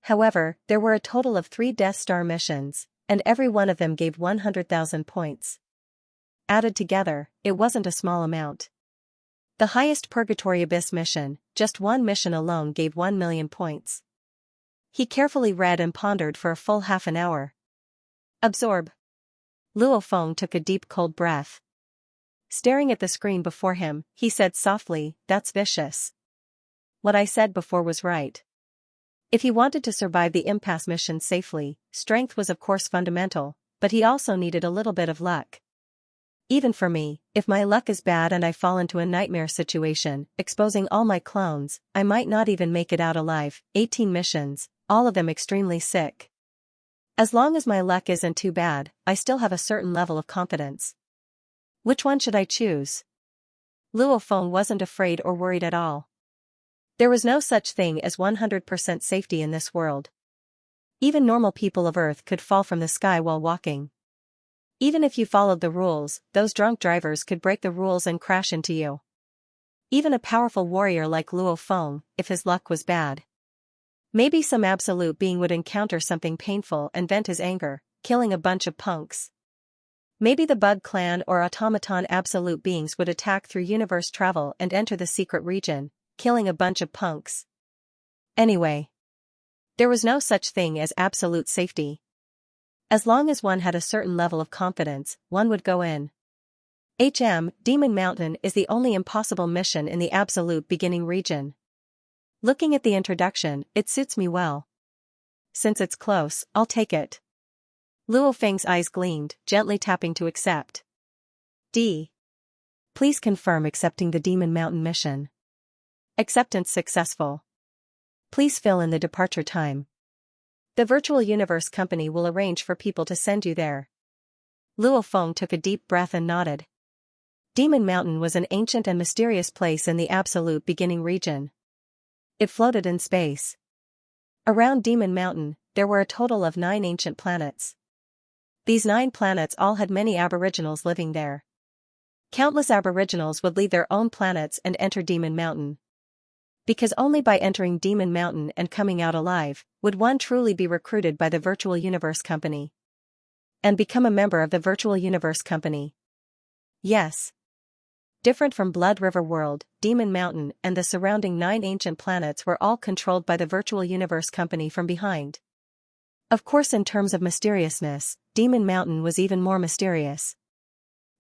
However, there were a total of 3 Death Star missions, and every one of them gave 100,000 points. Added together, it wasn't a small amount. The highest Purgatory Abyss mission, just one mission alone gave 1 million points. He carefully read and pondered for a full half an hour. Absorb. Luo Feng took a deep cold breath. Staring at the screen before him, he said softly, "That's vicious. What I said before was right." If he wanted to survive the impasse mission safely, strength was of course fundamental, but he also needed a little bit of luck. Even for me, if my luck is bad and I fall into a nightmare situation, exposing all my clones, I might not even make it out alive. 18 missions, all of them extremely sick. As long as my luck isn't too bad, I still have a certain level of confidence. Which one should I choose? Luo Feng wasn't afraid or worried at all. There was no such thing as 100% safety in this world. Even normal people of Earth could fall from the sky while walking. Even if you followed the rules, those drunk drivers could break the rules and crash into you. Even a powerful warrior like Luo Feng, if his luck was bad. Maybe some absolute being would encounter something painful and vent his anger, killing a bunch of punks. Maybe the Bug Clan or automaton absolute beings would attack through universe travel and enter the secret region, killing a bunch of punks. Anyway, there was no such thing as absolute safety. As long as one had a certain level of confidence, one would go in. Demon Mountain is the only impossible mission in the absolute beginning region. Looking at the introduction, it suits me well. Since it's close, I'll take it. Luo Feng's eyes gleamed, gently tapping to accept. D. Please confirm accepting the Demon Mountain mission. Acceptance successful. Please fill in the departure time. The virtual universe company will arrange for people to send you there. Luo Feng took a deep breath and nodded. Demon Mountain was an ancient and mysterious place in the absolute beginning region. It floated in space. Around Demon Mountain, there were a total of 9 ancient planets. These 9 planets all had many aboriginals living there. Countless aboriginals would leave their own planets and enter Demon Mountain. Because only by entering Demon Mountain and coming out alive, would one truly be recruited by the Virtual Universe Company. And become a member of the Virtual Universe Company. Yes. Different from Blood River World, Demon Mountain and the surrounding 9 ancient planets were all controlled by the Virtual Universe Company from behind. Of course, in terms of mysteriousness, Demon Mountain was even more mysterious.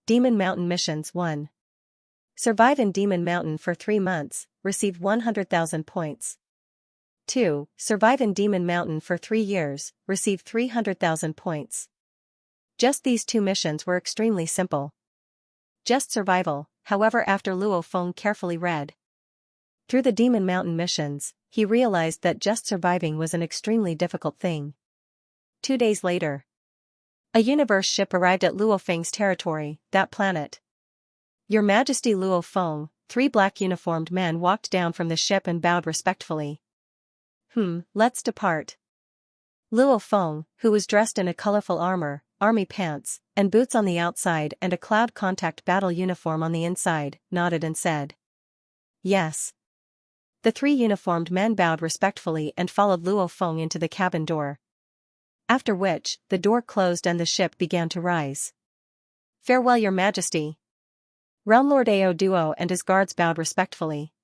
Demon Mountain Missions 1. Survive in Demon Mountain for 3 months, receive 100,000 points. 2. Survive in Demon Mountain for 3 years, receive 300,000 points. Just these 2 missions were extremely simple. Just survival, however, after Luo Feng carefully read through the Demon Mountain missions, he realized that just surviving was an extremely difficult thing. 2 days later, a universe ship arrived at Luo Feng's territory, that planet. Your Majesty Luo Feng, 3 black uniformed men walked down from the ship and bowed respectfully. Let's depart. Luo Feng, who was dressed in a colorful armor, army pants, and boots on the outside and a cloud contact battle uniform on the inside, nodded and said, "Yes." The 3 uniformed men bowed respectfully and followed Luo Feng into the cabin door. After which, the door closed and the ship began to rise. "Farewell, Your Majesty." Realm Lord Ao Duo and his guards bowed respectfully.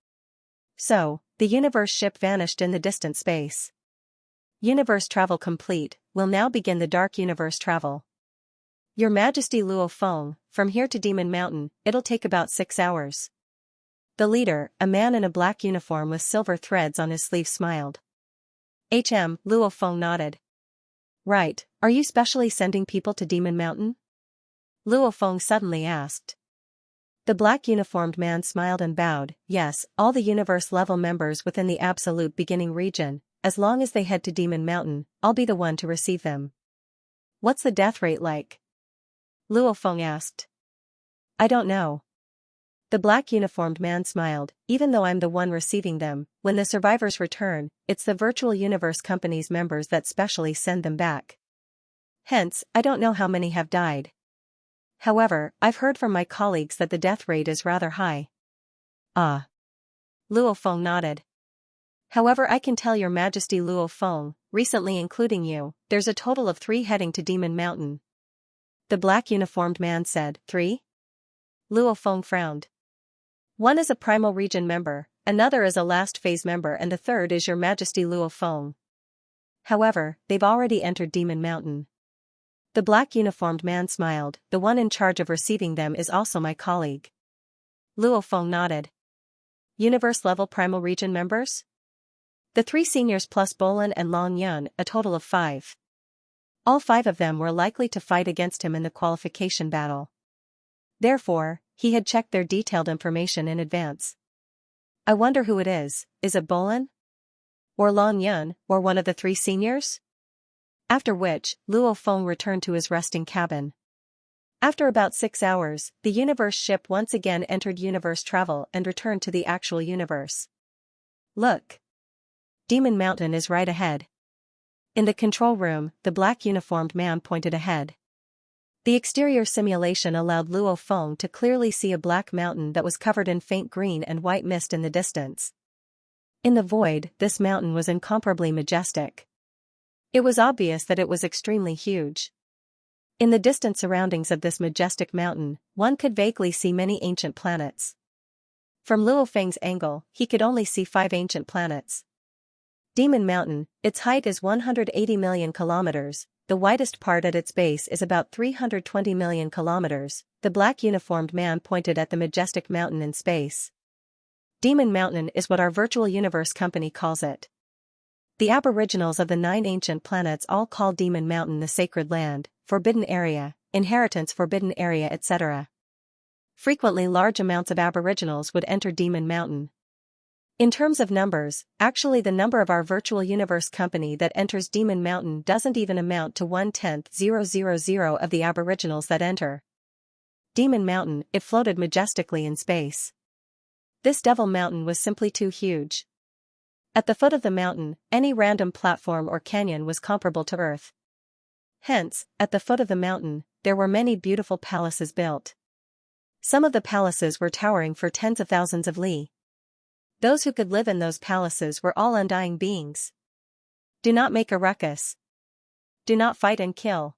So, the universe ship vanished in the distant space. Universe travel complete, will now begin the Dark Universe travel. Your Majesty Luo Feng, from here to Demon Mountain, it'll take about 6 hours. The leader, a man in a black uniform with silver threads on his sleeve, smiled. Luo Feng nodded. Right, are you specially sending people to Demon Mountain? Luo Feng suddenly asked. The black uniformed man smiled and bowed. Yes, all the universe level members within the absolute beginning region, as long as they head to Demon Mountain, I'll be the one to receive them. What's the death rate like? Luo Feng asked. I don't know. The black uniformed man smiled. Even though I'm the one receiving them, when the survivors return, it's the Virtual Universe Company's members that specially send them back. Hence, I don't know how many have died. However, I've heard from my colleagues that the death rate is rather high. Ah. Luo Feng nodded. However, I can tell Your Majesty Luo Feng, recently including you, there's a total of 3 heading to Demon Mountain. The black uniformed man said, 3? Luo Feng frowned. 1 is a Primal Region member, another is a Last Phase member and the third is Your Majesty Luo Feng. However, they've already entered Demon Mountain. The black uniformed man smiled. The one in charge of receiving them is also my colleague. Luo Feng nodded. Universe level Primal Region members? The 3 seniors plus Bolin and Long Yun, a total of 5. All 5 of them were likely to fight against him in the qualification battle. Therefore, he had checked their detailed information in advance. I wonder who it is it Bolin? Or Long Yun, or one of the 3 seniors? After which, Luo Feng returned to his resting cabin. After about 6 hours, the universe ship once again entered universe travel and returned to the actual universe. Look! Demon Mountain is right ahead. In the control room, the black uniformed man pointed ahead. The exterior simulation allowed Luo Feng to clearly see a black mountain that was covered in faint green and white mist in the distance. In the void, this mountain was incomparably majestic. It was obvious that it was extremely huge. In the distant surroundings of this majestic mountain, one could vaguely see many ancient planets. From Luo Feng's angle, he could only see 5 ancient planets. Demon Mountain, its height is 180 million kilometers, the widest part at its base is about 320 million kilometers, the black uniformed man pointed at the majestic mountain in space. Demon Mountain is what our Virtual Universe Company calls it. The aboriginals of the 9 ancient planets all call Demon Mountain the Sacred Land, Forbidden Area, Inheritance Forbidden Area, etc. Frequently large amounts of aboriginals would enter Demon Mountain. In terms of numbers, actually the number of our virtual universe company that enters Demon Mountain doesn't even amount to 1/10,000 of the aboriginals that enter Demon Mountain. It floated majestically in space. This Devil Mountain was simply too huge. At the foot of the mountain, any random platform or canyon was comparable to Earth. Hence, at the foot of the mountain, there were many beautiful palaces built. Some of the palaces were towering for tens of thousands of li. Those who could live in those palaces were all undying beings. Do not make a ruckus. Do not fight and kill.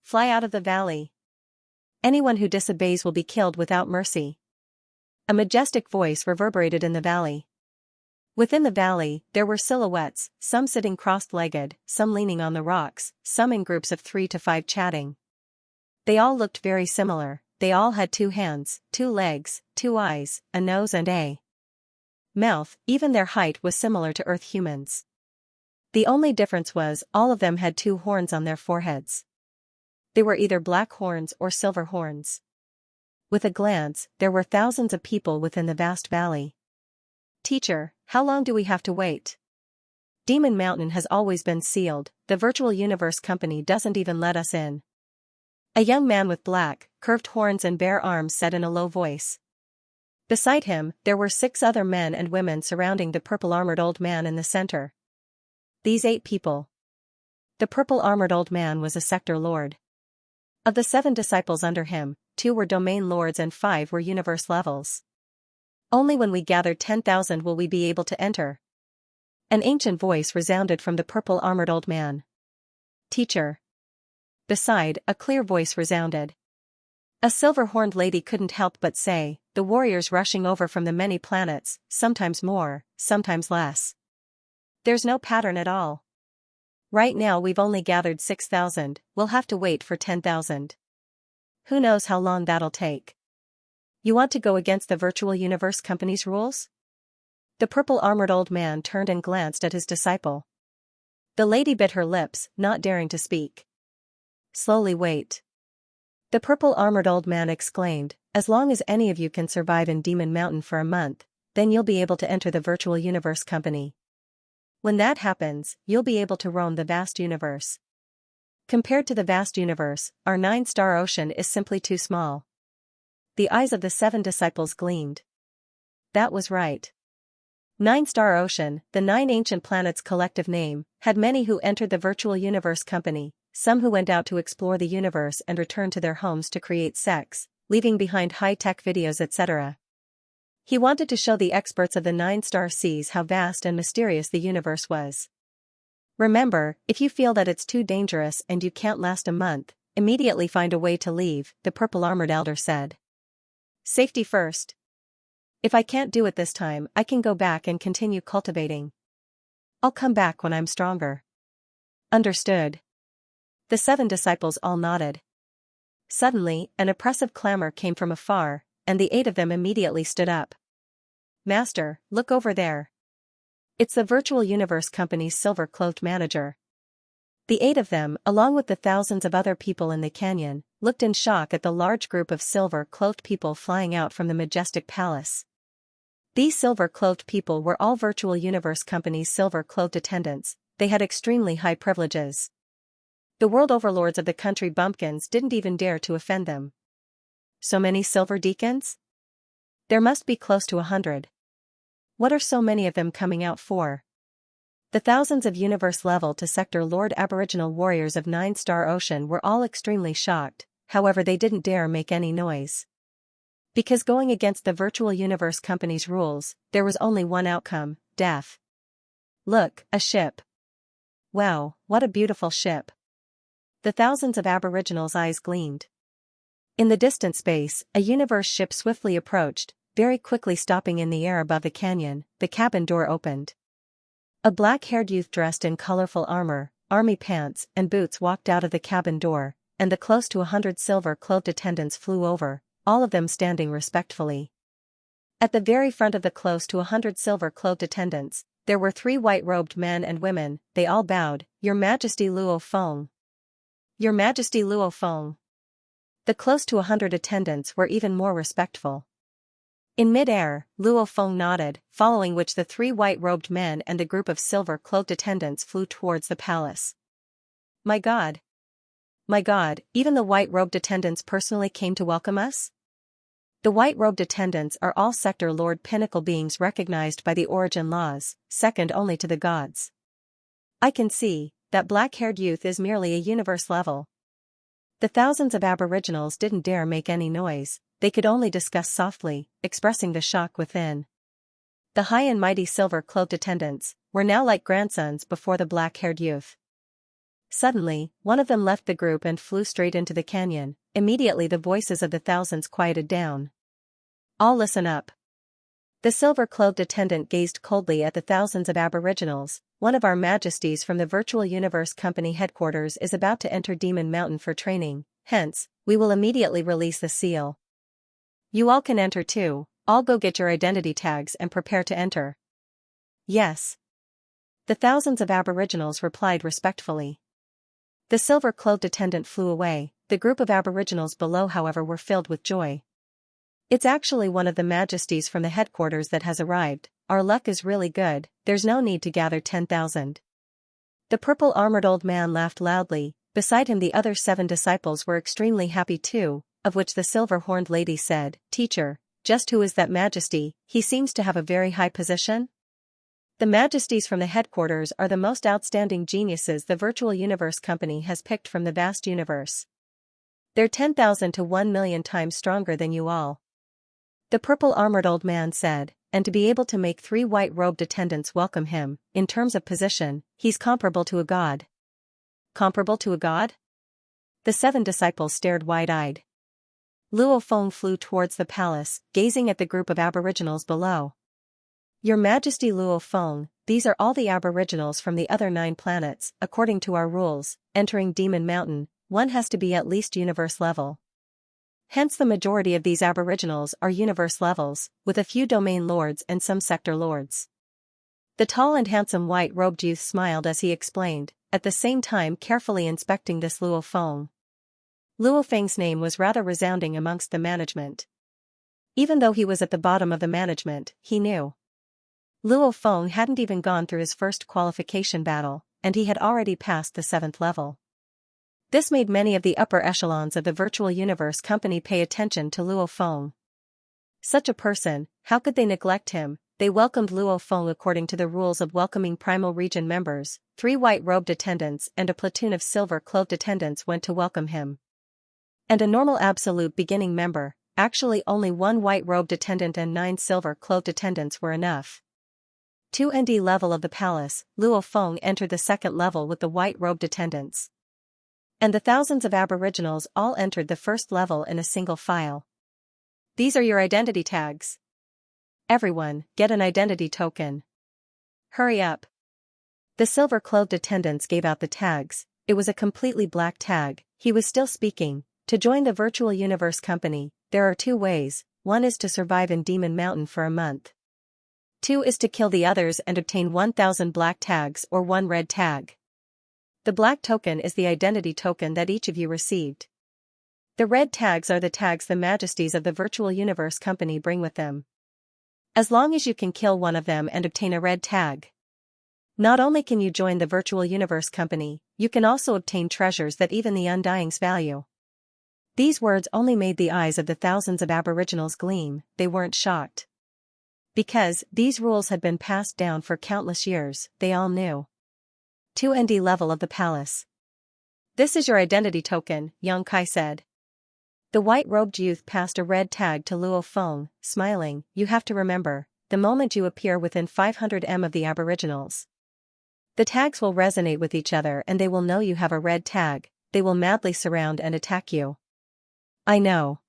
Fly out of the valley. Anyone who disobeys will be killed without mercy. A majestic voice reverberated in the valley. Within the valley, there were silhouettes, some sitting cross-legged, some leaning on the rocks, some in groups of 3 to 5 chatting. They all looked very similar. They all had 2 hands, 2 legs, 2 eyes, a nose and a mouth. Even their height was similar to Earth humans. The only difference was, all of them had 2 horns on their foreheads. They were either black horns or silver horns. With a glance, there were thousands of people within the vast valley. Teacher, how long do we have to wait? Demon Mountain has always been sealed. The virtual universe company doesn't even let us in. A young man with black, curved horns and bare arms said in a low voice. Beside him, there were 6 other men and women surrounding the purple-armored old man in the center. These 8 people. The purple-armored old man was a sector lord. Of the 7 disciples under him, 2 were domain lords and 5 were universe levels. Only when we gather 10,000 will we be able to enter. An ancient voice resounded from the purple-armored old man. Teacher. Beside, a clear voice resounded. A silver-horned lady couldn't help but say, the warriors rushing over from the many planets, sometimes more, sometimes less. There's no pattern at all. Right now we've only gathered 6,000, we'll have to wait for 10,000. Who knows how long that'll take. You want to go against the virtual universe company's rules? The purple-armored old man turned and glanced at his disciple. The lady bit her lips, not daring to speak. Slowly wait. The purple-armored old man exclaimed, as long as any of you can survive in Demon Mountain for a month, then you'll be able to enter the virtual universe company. When that happens, you'll be able to roam the vast universe. Compared to the vast universe, our 9-star ocean is simply too small. The eyes of the 7 disciples gleamed. That was right. 9-star ocean, the 9 ancient planets' collective name, had many who entered the virtual universe company, some who went out to explore the universe and returned to their homes to create sex, leaving behind high-tech videos etc. He wanted to show the experts of the 9-star seas how vast and mysterious the universe was. Remember, if you feel that it's too dangerous and you can't last a month, immediately find a way to leave, the purple-armored elder said. Safety first. If I can't do it this time, I can go back and continue cultivating. I'll come back when I'm stronger. Understood. The 7 disciples all nodded. Suddenly, an oppressive clamor came from afar, and the 8 of them immediately stood up. Master, look over there. It's the virtual universe company's silver-clothed manager. The 8 of them, along with the thousands of other people in the canyon, looked in shock at the large group of silver-clothed people flying out from the majestic palace. These silver-clothed people were all virtual universe company's silver-clothed attendants. They had extremely high privileges. The world overlords of the country bumpkins didn't even dare to offend them. So many silver deacons? There must be close to 100. What are so many of them coming out for? The thousands of universe-level to sector lord aboriginal warriors of 9-star ocean were all extremely shocked, however they didn't dare make any noise. Because going against the virtual universe company's rules, there was only one outcome, death. Look, a ship. Wow, what a beautiful ship. The thousands of aboriginals' eyes gleamed. In the distant space, a universe ship swiftly approached, very quickly stopping in the air above the canyon. The cabin door opened. A black-haired youth dressed in colorful armor, army pants, and boots walked out of the cabin door, and the close to 100 silver-clothed attendants flew over, all of them standing respectfully. At the very front of the close to 100 silver-clothed attendants, there were 3 white-robed men and women. They all bowed, Your Majesty Luo Feng. Your Majesty Luo Feng. The close to 100 attendants were even more respectful. In mid-air, Luo Feng nodded, following which the 3 white-robed men and the group of silver-cloaked attendants flew towards the palace. My God! My God, even the white-robed attendants personally came to welcome us? The white-robed attendants are all Sector Lord Pinnacle beings recognized by the origin laws, second only to the gods. I can see that black-haired youth is merely a universe level. The thousands of aboriginals didn't dare make any noise, they could only discuss softly, expressing the shock within. The high and mighty silver-cloaked attendants were now like grandsons before the black-haired youth. Suddenly, one of them left the group and flew straight into the canyon. Immediately the voices of the thousands quieted down. All listen up. The silver-cloaked attendant gazed coldly at the thousands of aboriginals. One of our majesties from the Virtual Universe Company headquarters is about to enter Demon Mountain for training, hence, we will immediately release the seal. You all can enter too, all go get your identity tags and prepare to enter. Yes. The thousands of aboriginals replied respectfully. The silver-cloaked attendant flew away. The group of aboriginals below however were filled with joy. It's actually one of the majesties from the headquarters that has arrived. Our luck is really good, there's no need to gather 10,000. The purple-armored old man laughed loudly. Beside him the other 7 disciples were extremely happy too, of which the silver-horned lady said, Teacher, just who is that majesty? He seems to have a very high position? The majesties from the headquarters are the most outstanding geniuses the Virtual Universe Company has picked from the vast universe. They're 10,000 to 1,000,000 times stronger than you all. The purple-armored old man said, and to be able to make 3 white-robed attendants welcome him, in terms of position, he's comparable to a god. Comparable to a god? The 7 disciples stared wide-eyed. Luo Feng flew towards the palace, gazing at the group of aboriginals below. Your Majesty Luo Feng, these are all the aboriginals from the other 9 planets. According to our rules, entering Demon Mountain, one has to be at least universe level. Hence the majority of these aboriginals are universe levels, with a few domain lords and some sector lords. The tall and handsome white-robed youth smiled as he explained, at the same time carefully inspecting this Luo Feng. Luo Feng's name was rather resounding amongst the management. Even though he was at the bottom of the management, he knew. Luo Feng hadn't even gone through his first qualification battle, and he had already passed the 7th level. This made many of the upper echelons of the Virtual Universe Company pay attention to Luo Feng. Such a person, how could they neglect him? They welcomed Luo Feng according to the rules of welcoming Primal Region members. 3 white-robed attendants and a platoon of silver-cloaked attendants went to welcome him. And a normal absolute beginning member, actually only 1 white-robed attendant and 9 silver-cloaked attendants were enough. 2 ND level of the palace, Luo Feng entered the 2nd level with the white-robed attendants. And the thousands of aboriginals all entered the 1st level in a single file. These are your identity tags. Everyone, get an identity token. Hurry up. The silver-clothed attendants gave out the tags. It was a completely black tag. He was still speaking. To join the Virtual Universe Company, there are 2 ways. 1 is to survive in Demon Mountain for a month. 2 is to kill the others and obtain 1,000 black tags or 1 red tag. The black token is the identity token that each of you received. The red tags are the tags the majesties of the Virtual Universe Company bring with them. As long as you can kill one of them and obtain a red tag. Not only can you join the Virtual Universe Company, you can also obtain treasures that even the Undyings value. These words only made the eyes of the thousands of aboriginals gleam. They weren't shocked. Because these rules had been passed down for countless years, they all knew. 2 ND level of the palace. This is your identity token, Xianxia said. The white-robed youth passed a red tag to Luo Feng, smiling. You have to remember, the moment you appear within 500 m of the aboriginals, the tags will resonate with each other and they will know you have a red tag. They will madly surround and attack you. I know.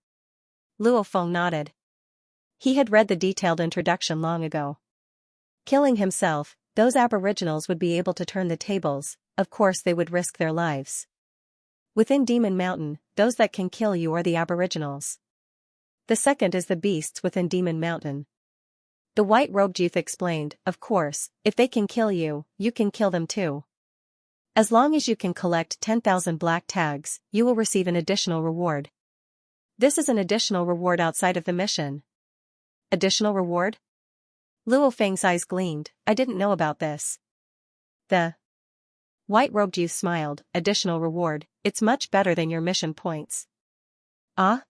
Luo Feng nodded. He had read the detailed introduction long ago. Killing himself, those aboriginals would be able to turn the tables. Of course they would risk their lives. Within Demon Mountain, those that can kill you are the aboriginals. The second is the beasts within Demon Mountain. The white-robed youth explained, of course, if they can kill you, you can kill them too. As long as you can collect 10,000 black tags, you will receive an additional reward. This is an additional reward outside of the mission. Additional reward? Luo Feng's eyes gleamed. I didn't know about this. The white-robed youth smiled. Additional reward. It's much better than your mission points. Ah?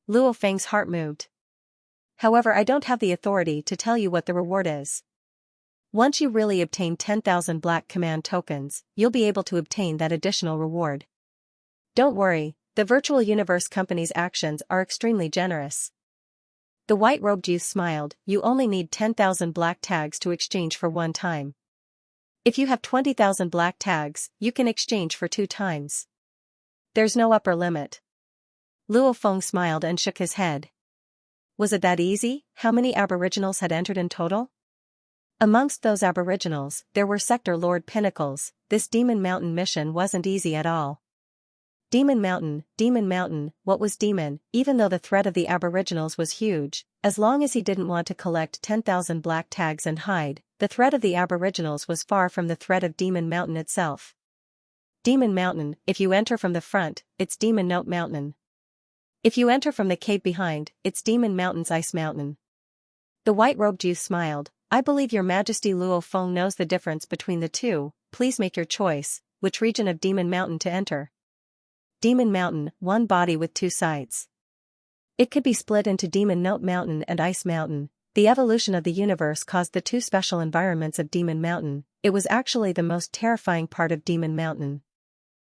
Luo Feng's heart moved. However, I don't have the authority to tell you what the reward is. Once you really obtain 10,000 black command tokens, you'll be able to obtain that additional reward. Don't worry, the virtual universe company's actions are extremely generous. The white-robed youth smiled. You only need 10,000 black tags to exchange for one time. If you have 20,000 black tags, you can exchange for 2 times. There's no upper limit. Luo Feng smiled and shook his head. Was it that easy? How many aboriginals had entered in total? Amongst those aboriginals, there were Sector Lord Pinnacles. This Demon Mountain mission wasn't easy at all. Demon Mountain, what was demon? Even though the threat of the aboriginals was huge, as long as he didn't want to collect 10,000 black tags and hide, the threat of the aboriginals was far from the threat of Demon Mountain itself. Demon Mountain, if you enter from the front, it's Demon Note Mountain. If you enter from the cave behind, it's Demon Mountain's Ice Mountain. The white-robed youth smiled. I believe your Majesty Luo Feng knows the difference between the two. Please make your choice, which region of Demon Mountain to enter. Demon Mountain, one body with 2 sides. It could be split into Demon Note Mountain and Ice Mountain. The evolution of the universe caused the 2 special environments of Demon Mountain. It was actually the most terrifying part of Demon Mountain.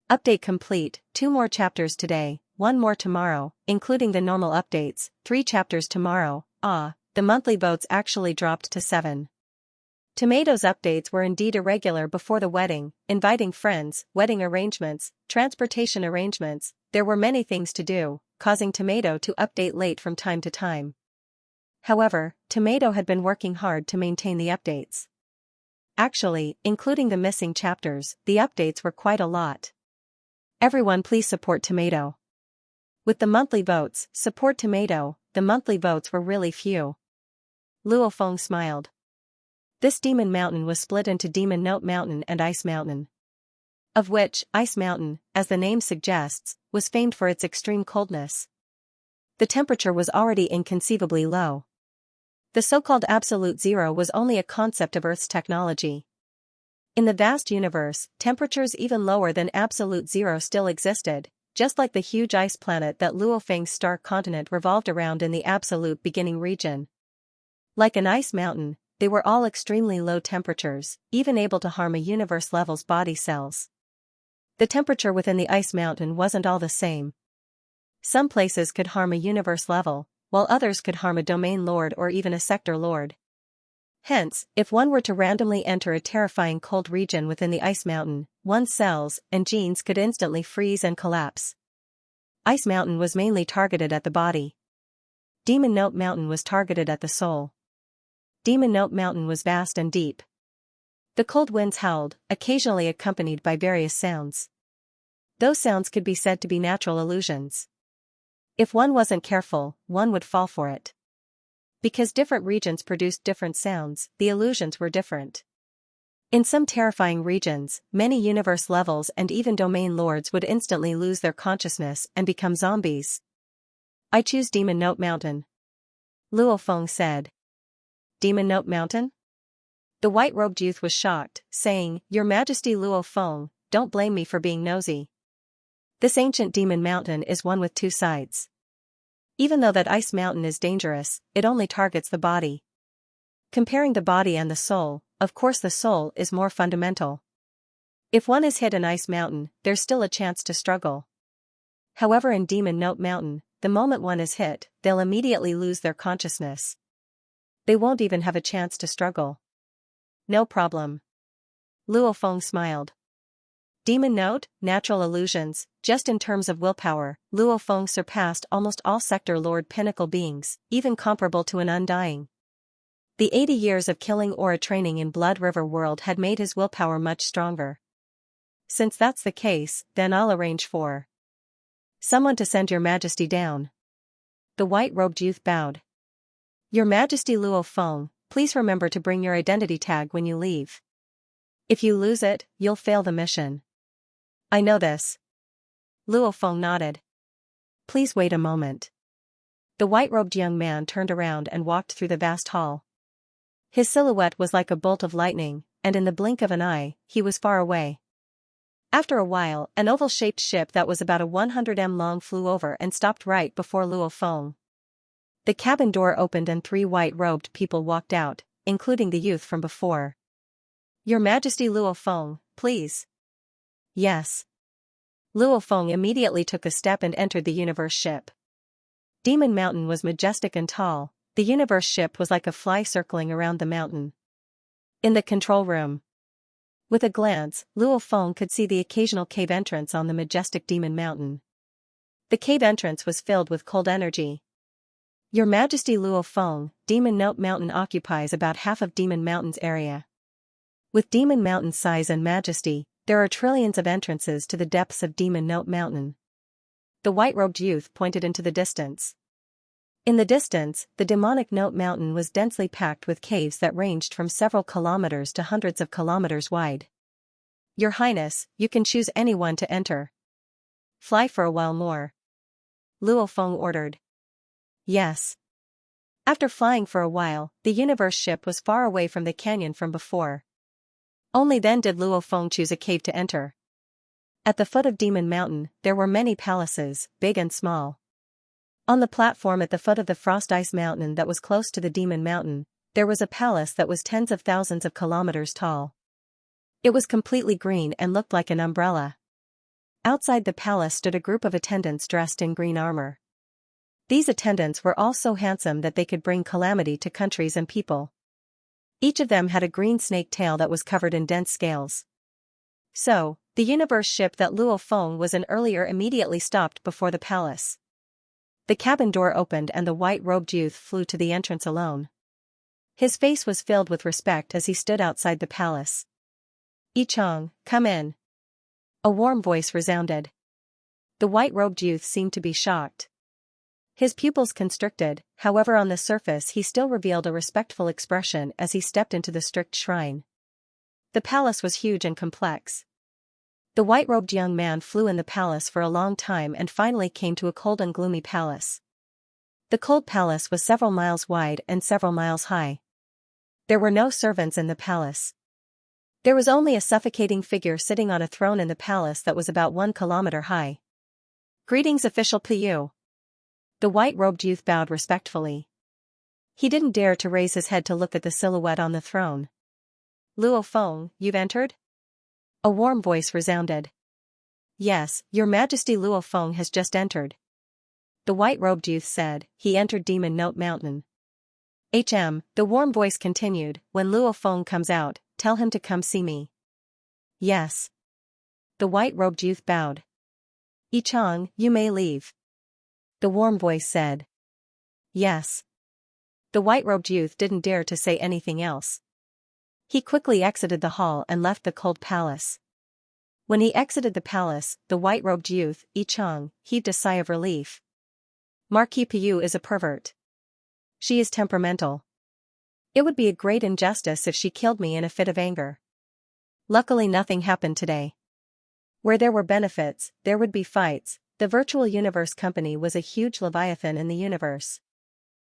Update complete. 2 more chapters today, 1 more tomorrow, including the normal updates, 3 chapters tomorrow. The monthly votes actually dropped to 7. Tomato's updates were indeed irregular before the wedding, inviting friends, wedding arrangements, transportation arrangements. There were many things to do, causing Tomato to update late from time to time. However, Tomato had been working hard to maintain the updates. Actually, including the missing chapters, the updates were quite a lot. Everyone please support Tomato. With the monthly votes, support Tomato. The monthly votes were really few. Luo Feng smiled. This Demon Mountain was split into Demon Note Mountain and Ice Mountain. Of which, Ice Mountain, as the name suggests, was famed for its extreme coldness. The temperature was already inconceivably low. The so-called absolute zero was only a concept of Earth's technology. In the vast universe, temperatures even lower than absolute zero still existed, just like the huge ice planet that Luo Feng's star continent revolved around in the absolute beginning region. Like an ice mountain, they were all extremely low temperatures, even able to harm a universe-level's body cells. The temperature within the ice mountain wasn't all the same. Some places could harm a universe level, while others could harm a domain lord or even a sector lord. Hence, if one were to randomly enter a terrifying cold region within the ice mountain, one's cells and genes could instantly freeze and collapse. Ice Mountain was mainly targeted at the body. Demon Note Mountain was targeted at the soul. Demon Note Mountain was vast and deep. The cold winds howled, occasionally accompanied by various sounds. Those sounds could be said to be natural illusions. If one wasn't careful, one would fall for it. Because different regions produced different sounds, the illusions were different. In some terrifying regions, many universe levels and even domain lords would instantly lose their consciousness and become zombies. I choose Demon Note Mountain. Luo Feng said. Demon Note Mountain? The white-robed youth was shocked, saying, Your Majesty Luo Feng, don't blame me for being nosy. This ancient Demon Mountain is one with 2 sides. Even though that Ice Mountain is dangerous, it only targets the body. Comparing the body and the soul, of course the soul is more fundamental. If one is hit in Ice Mountain, there's still a chance to struggle. However, in Demon Note Mountain, the moment one is hit, they'll immediately lose their consciousness. They won't even have a chance to struggle. No problem. Luo Feng smiled. Demon Note, natural illusions, just in terms of willpower, Luo Feng surpassed almost all Sector Lord Pinnacle beings, even comparable to an Undying. The 80 years of killing aura training in Blood River World had made his willpower much stronger. Since that's the case, then I'll arrange for someone to send Your Majesty down. The white-robed youth bowed. Your Majesty Luo Feng, please remember to bring your identity tag when you leave. If you lose it, you'll fail the mission. I know this. Luo Feng nodded. Please wait a moment. The white-robed young man turned around and walked through the vast hall. His silhouette was like a bolt of lightning, and in the blink of an eye, he was far away. After a while, an oval-shaped ship that was about a 100 m long flew over and stopped right before Luo Feng. The cabin door opened and 3 white-robed people walked out, including the youth from before. Your Majesty Luo Feng, please. Yes. Luo Feng immediately took a step and entered the universe ship. Demon Mountain was majestic and tall. The universe ship was like a fly circling around the mountain. In the control room. With a glance, Luo Feng could see the occasional cave entrance on the majestic Demon Mountain. The cave entrance was filled with cold energy. Your Majesty Luo Feng, Demon Note Mountain occupies about half of Demon Mountain's area. With Demon Mountain's size and majesty, there are trillions of entrances to the depths of Demon Note Mountain. The white-robed youth pointed into the distance. In the distance, the demonic Note Mountain was densely packed with caves that ranged from several kilometers to hundreds of kilometers wide. Your Highness, you can choose anyone to enter. Fly for a while more. Luo Feng ordered. Yes. After flying for a while, the universe ship was far away from the canyon from before. Only then did Luo Feng choose a cave to enter. At the foot of Demon Mountain, there were many palaces, big and small. On the platform at the foot of the Frost Ice Mountain that was close to the Demon Mountain, there was a palace that was tens of thousands of kilometers tall. It was completely green and looked like an umbrella. Outside the palace stood a group of attendants dressed in green armor. These attendants were all so handsome that they could bring calamity to countries and people. Each of them had a green snake tail that was covered in dense scales. So, the universe ship that Luo Feng was in earlier immediately stopped before the palace. The cabin door opened and the white-robed youth flew to the entrance alone. His face was filled with respect as he stood outside the palace. Yicheng, come in. A warm voice resounded. The white-robed youth seemed to be shocked. His pupils constricted, however on the surface he still revealed a respectful expression as he stepped into the strict shrine. The palace was huge and complex. The white-robed young man flew in the palace for a long time and finally came to a cold and gloomy palace. The cold palace was several miles wide and several miles high. There were no servants in the palace. There was only a suffocating figure sitting on a throne in the palace that was about 1 kilometer high. Greetings, official Pu. The white-robed youth bowed respectfully. He didn't dare to raise his head to look at the silhouette on the throne. Luo Feng, you've entered? A warm voice resounded. Yes, Your Majesty Luo Feng has just entered. The white-robed youth said. He entered Demon Note Mountain. The warm voice continued, when Luo Feng comes out, tell him to come see me. Yes. The white-robed youth bowed. Yicheng, you may leave. The warm voice said. Yes. The white-robed youth didn't dare to say anything else. He quickly exited the hall and left the cold palace. When he exited the palace, the white-robed youth, Yicheng, heaved a sigh of relief. Marquis Pu is a pervert. She is temperamental. It would be a great injustice if she killed me in a fit of anger. Luckily nothing happened today. Where there were benefits, there would be fights. The Virtual Universe Company was a huge leviathan in the universe.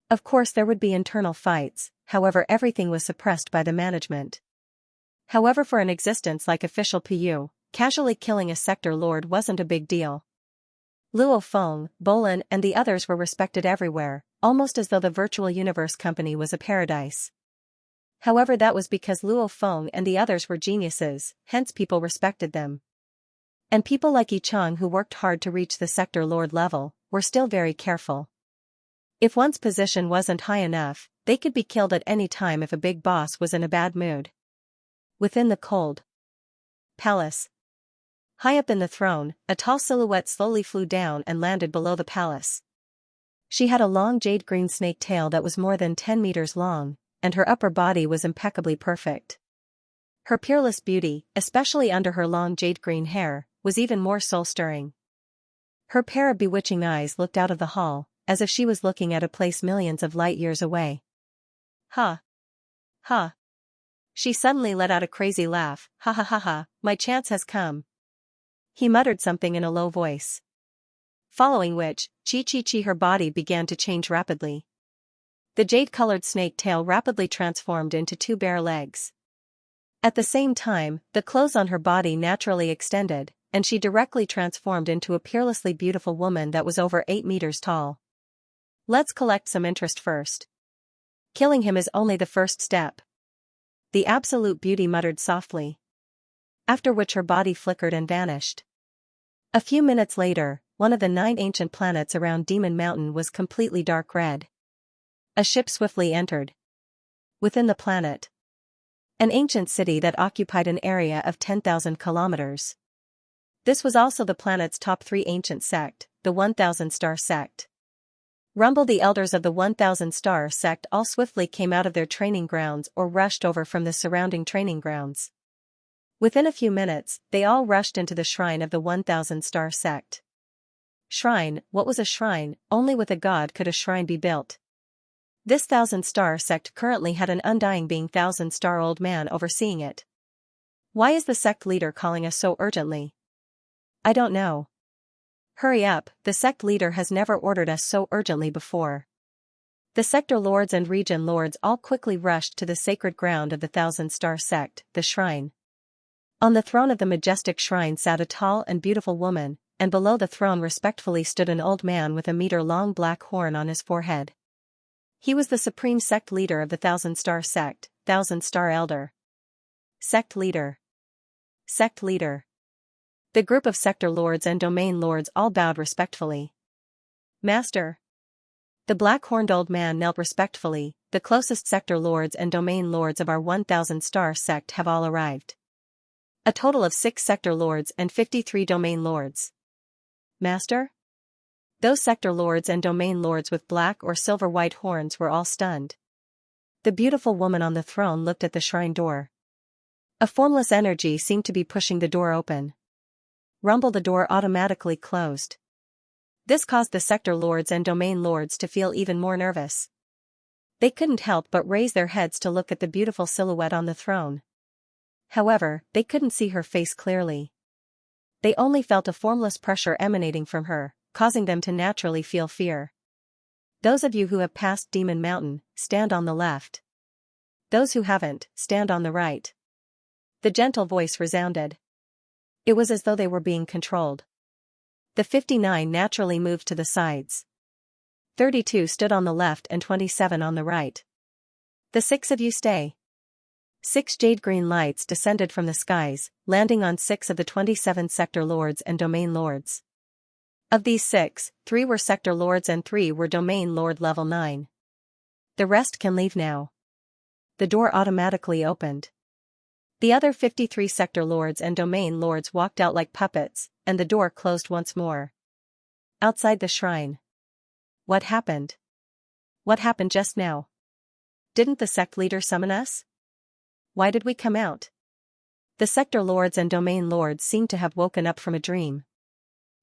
Of course there would be internal fights, however everything was suppressed by the management. However for an existence like official Pu, casually killing a sector lord wasn't a big deal. Luo Feng, Bolin and the others were respected everywhere, almost as though the Virtual Universe Company was a paradise. However that was because Luo Feng and the others were geniuses, hence people respected them. And people like Yicheng who worked hard to reach the sector lord level, were still very careful. If one's position wasn't high enough, they could be killed at any time if a big boss was in a bad mood. Within the cold palace. High up in the throne, a tall silhouette slowly flew down and landed below the palace. She had a long jade-green snake tail that was more than 10 meters long, and her upper body was impeccably perfect. Her peerless beauty, especially under her long jade-green hair, was even more soul-stirring. Her pair of bewitching eyes looked out of the hall, as if she was looking at a place millions of light-years away. Ha! Ha! She suddenly let out a crazy laugh. Ha ha ha ha, my chance has come. He muttered something in a low voice. following which, her body began to change rapidly. The jade-colored snake tail rapidly transformed into 2 bare legs. At the same time, the clothes on her body naturally extended, and she directly transformed into a peerlessly beautiful woman that was over 8 meters tall. Let's collect some interest first. Killing him is only the first step. The absolute beauty muttered softly. After which her body flickered and vanished. A few minutes later, one of the 9 ancient planets around Demon Mountain was completely dark red. A ship swiftly entered. Within the planet, an ancient city that occupied an area of 10,000 kilometers. This was also the planet's top 3 ancient sect, the 1,000-star sect. Rumble, the elders of the 1,000-star sect all swiftly came out of their training grounds or rushed over from the surrounding training grounds. Within a few minutes, they all rushed into the shrine of the 1,000-star sect. Shrine, what was a shrine? Only with a god could a shrine be built. This 1,000-star sect currently had an undying being 1,000-star-old man overseeing it. Why is the sect leader calling us so urgently? I don't know. Hurry up, the sect leader has never ordered us so urgently before. The sector lords and region lords all quickly rushed to the sacred ground of the 1,000-star sect, the shrine. On the throne of the majestic shrine sat a tall and beautiful woman, and below the throne respectfully stood an old man with a meter-long black horn on his forehead. He was the supreme sect leader of the 1,000-star sect, 1,000-star elder. Sect leader. Sect leader. The group of sector lords and domain lords all bowed respectfully. Master. The black-horned old man knelt respectfully. The closest sector lords and domain lords of our 1,000-star sect have all arrived. A total of 6 sector lords and 53 domain lords. Master? Those sector lords and domain lords with black or silver-white horns were all stunned. The beautiful woman on the throne looked at the shrine door. A formless energy seemed to be pushing the door open. Rumble, the door automatically closed. This caused the sector lords and domain lords to feel even more nervous. They couldn't help but raise their heads to look at the beautiful silhouette on the throne. However, they couldn't see her face clearly. They only felt a formless pressure emanating from her, causing them to naturally feel fear. Those of you who have passed Demon Mountain, stand on the left. Those who haven't, stand on the right. The gentle voice resounded. It was as though they were being controlled. The 59 naturally moved to the sides. 32 stood on the left and 27 on the right. The 6 of you stay. 6 jade-green lights descended from the skies, landing on 6 of the 27 sector lords and domain lords. Of these 6, 3 were sector lords and 3 were domain lord level 9. The rest can leave now. The door automatically opened. The other 53 sector lords and domain lords walked out like puppets, and the door closed once more. Outside the shrine. What happened? What happened just now? Didn't the sect leader summon us? Why did we come out? The sector lords and domain lords seemed to have woken up from a dream.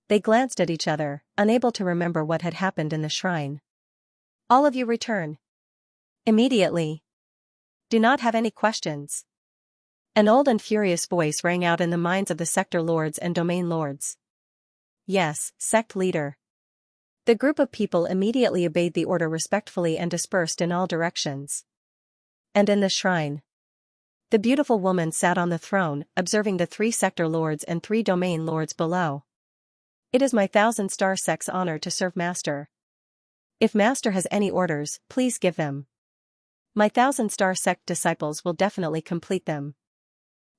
They glanced at each other, unable to remember what had happened in the shrine. All of you return. Immediately. Do not have any questions. An old and furious voice rang out in the minds of the sector lords and domain lords. Yes, sect leader. The group of people immediately obeyed the order respectfully and dispersed in all directions. And in the shrine, the beautiful woman sat on the throne, observing the 3 sector lords and 3 domain lords below. It is my 1,000-star sect's honor to serve Master. If Master has any orders, please give them. My 1,000-star sect disciples will definitely complete them.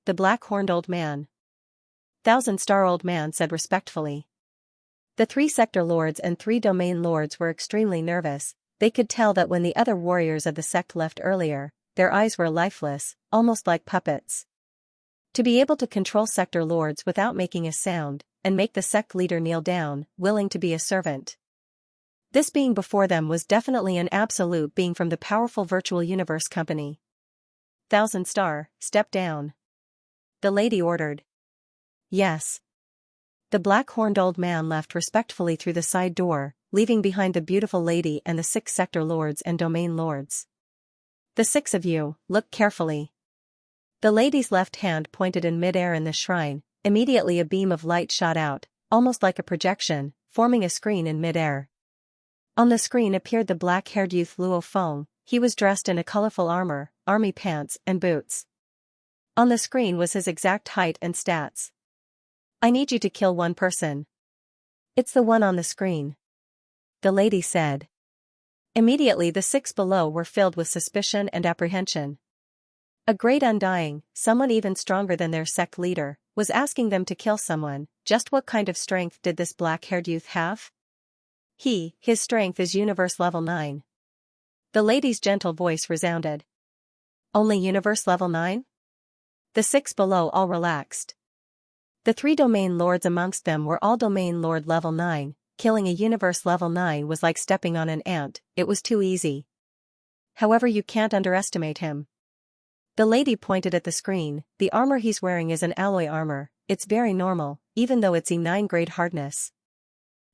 The black-horned old man. 1,000-star old man said respectfully. The 3 sector lords and 3 domain lords were extremely nervous. They could tell that when the other warriors of the sect left earlier, their eyes were lifeless, almost like puppets. To be able to control sector lords without making a sound, and make the sect leader kneel down, willing to be a servant. This being before them was definitely an absolute being from the powerful virtual universe company. 1,000-star, step down. The lady ordered. Yes. The black-horned old man left respectfully through the side door, leaving behind the beautiful lady and the 6 sector lords and domain lords. The 6 of you, look carefully. The lady's left hand pointed in mid-air in the shrine. Immediately a beam of light shot out, almost like a projection, forming a screen in mid-air. On the screen appeared the black-haired youth Luo Feng. He was dressed in a colorful armor, army pants, and boots. On the screen was his exact height and stats. I need you to kill one person. It's the one on the screen, the lady said. Immediately the six below were filled with suspicion and apprehension. A great undying, someone even stronger than their sect leader, was asking them to kill someone. Just what kind of strength did this black-haired youth have? His strength is universe level 9. The lady's gentle voice resounded. Only universe level 9? The six below all relaxed. The 3 domain lords amongst them were all domain lord level 9, killing a universe level 9 was like stepping on an ant, it was too easy. However, you can't underestimate him. The lady pointed at the screen. The armor he's wearing is an alloy armor, it's very normal, even though it's E9 grade hardness.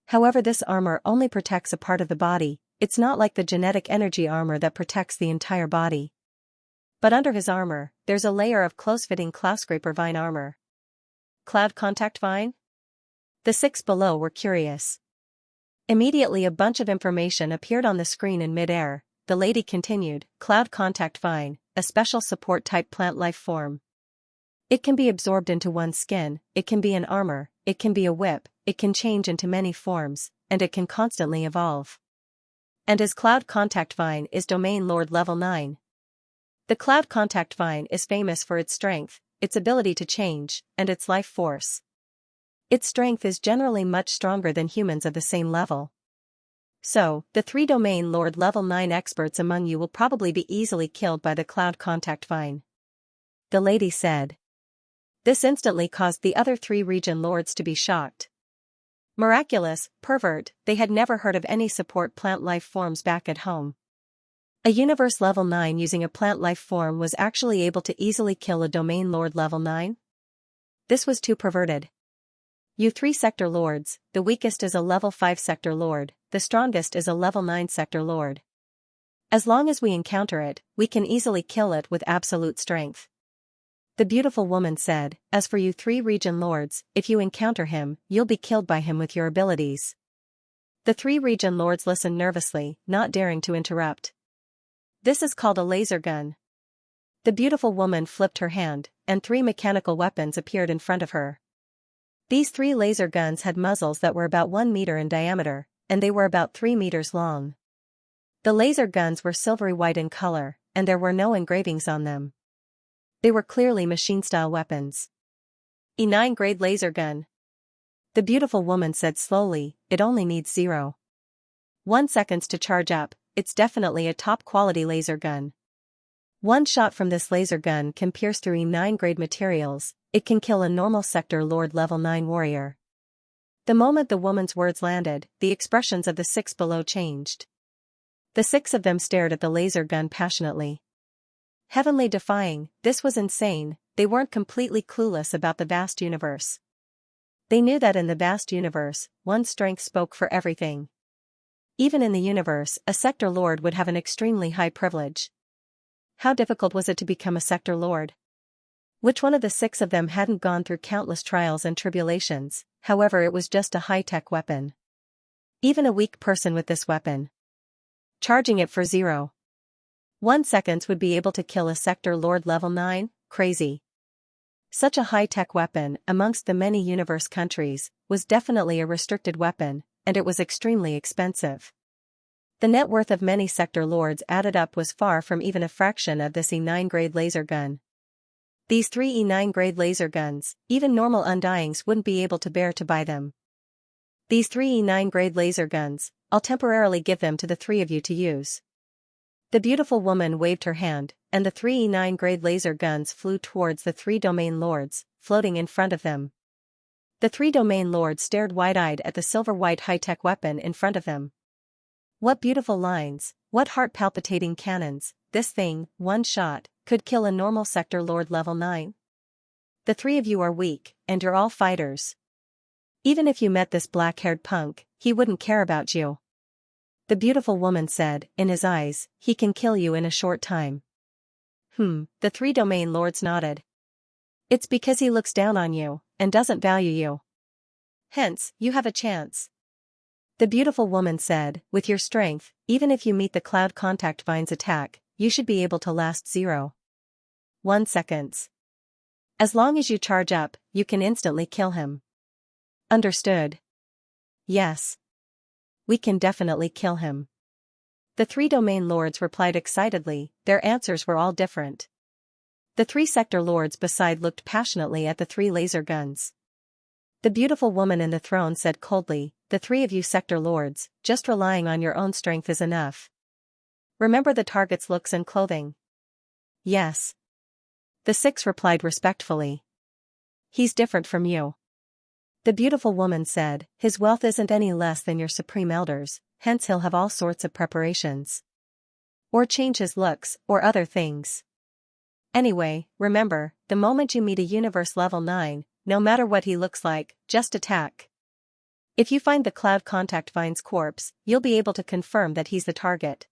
However, this armor only protects a part of the body, it's not like the genetic energy armor that protects the entire body. But under his armor, there's a layer of close-fitting Cloud-Scraper Vine armor. Cloud Contact Vine? The six below were curious. Immediately a bunch of information appeared on the screen in mid-air. The lady continued, Cloud Contact Vine, a special support-type plant life form. It can be absorbed into one's skin, it can be an armor, it can be a whip, it can change into many forms, and it can constantly evolve. And his Cloud Contact Vine is Domain Lord level 9. The Cloud Contact Vine is famous for its strength, its ability to change, and its life force. Its strength is generally much stronger than humans of the same level. So, the 3 Domain Lord level 9 experts among you will probably be easily killed by the Cloud Contact Vine. The lady said. This instantly caused the other 3 region lords to be shocked. Miraculous, pervert, they had never heard of any support plant life forms back at home. A universe level 9 using a plant life form was actually able to easily kill a domain lord level 9? This was too perverted. You 3 sector lords, the weakest is a level 5 sector lord, the strongest is a level 9 sector lord. As long as we encounter it, we can easily kill it with absolute strength. The beautiful woman said, as for you 3 region lords, if you encounter him, you'll be killed by him with your abilities. The 3 region lords listened nervously, not daring to interrupt. This is called a laser gun. The beautiful woman flipped her hand, and 3 mechanical weapons appeared in front of her. These 3 laser guns had muzzles that were about 1 meter in diameter, and they were about 3 meters long. The laser guns were silvery white in color, and there were no engravings on them. They were clearly machine-style weapons. E9 grade laser gun. The beautiful woman said slowly, it only needs 0.1 seconds to charge up, it's definitely a top-quality laser gun. One shot from this laser gun can pierce through E9 grade materials, it can kill a normal sector lord level 9 warrior. The moment the woman's words landed, the expressions of the 6 below changed. The 6 of them stared at the laser gun passionately. Heavenly defying, this was insane, they weren't completely clueless about the vast universe. They knew that in the vast universe, one's strength spoke for everything. Even in the universe, a sector lord would have an extremely high privilege. How difficult was it to become a sector lord? Which one of the 6 of them hadn't gone through countless trials and tribulations? However, it was just a high-tech weapon. Even a weak person with this weapon, charging it for 0.1 seconds would be able to kill a sector lord level 9, crazy. Such a high-tech weapon, amongst the many universe countries, was definitely a restricted weapon, and it was extremely expensive. The net worth of many sector lords added up was far from even a fraction of this E9 grade laser gun. These 3 E9 grade laser guns, even normal undyings wouldn't be able to bear to buy them. These 3 E9 grade laser guns, I'll temporarily give them to the 3 of you to use. The beautiful woman waved her hand, and the 3 E9 grade laser guns flew towards the 3 domain lords, floating in front of them. The 3 domain lords stared wide-eyed at the silver-white high-tech weapon in front of them. What beautiful lines, what heart-palpitating cannons, this thing, one shot, could kill a normal sector lord level 9? The 3 of you are weak, and you're all fighters. Even if you met this black-haired punk, he wouldn't care about you. The beautiful woman said, in his eyes, he can kill you in a short time. The 3 domain lords nodded. It's because he looks down on you, and doesn't value you. Hence, you have a chance. The beautiful woman said, with your strength, even if you meet the cloud contact vine's attack, you should be able to last 0.1 seconds. As long as you charge up, you can instantly kill him. Understood? Yes. We can definitely kill him. The 3 domain lords replied excitedly, their answers were all different. The 3 sector lords beside looked passionately at the 3 laser guns. The beautiful woman in the throne said coldly, the 3 of you sector lords, just relying on your own strength is enough. Remember the target's looks and clothing. Yes. The 6 replied respectfully. He's different from you. The beautiful woman said, his wealth isn't any less than your supreme elders, hence he'll have all sorts of preparations. Or change his looks, or other things. Anyway, remember, the moment you meet a universe level 9, no matter what he looks like, just attack. If you find the cloud contact vine's corpse, you'll be able to confirm that he's the target.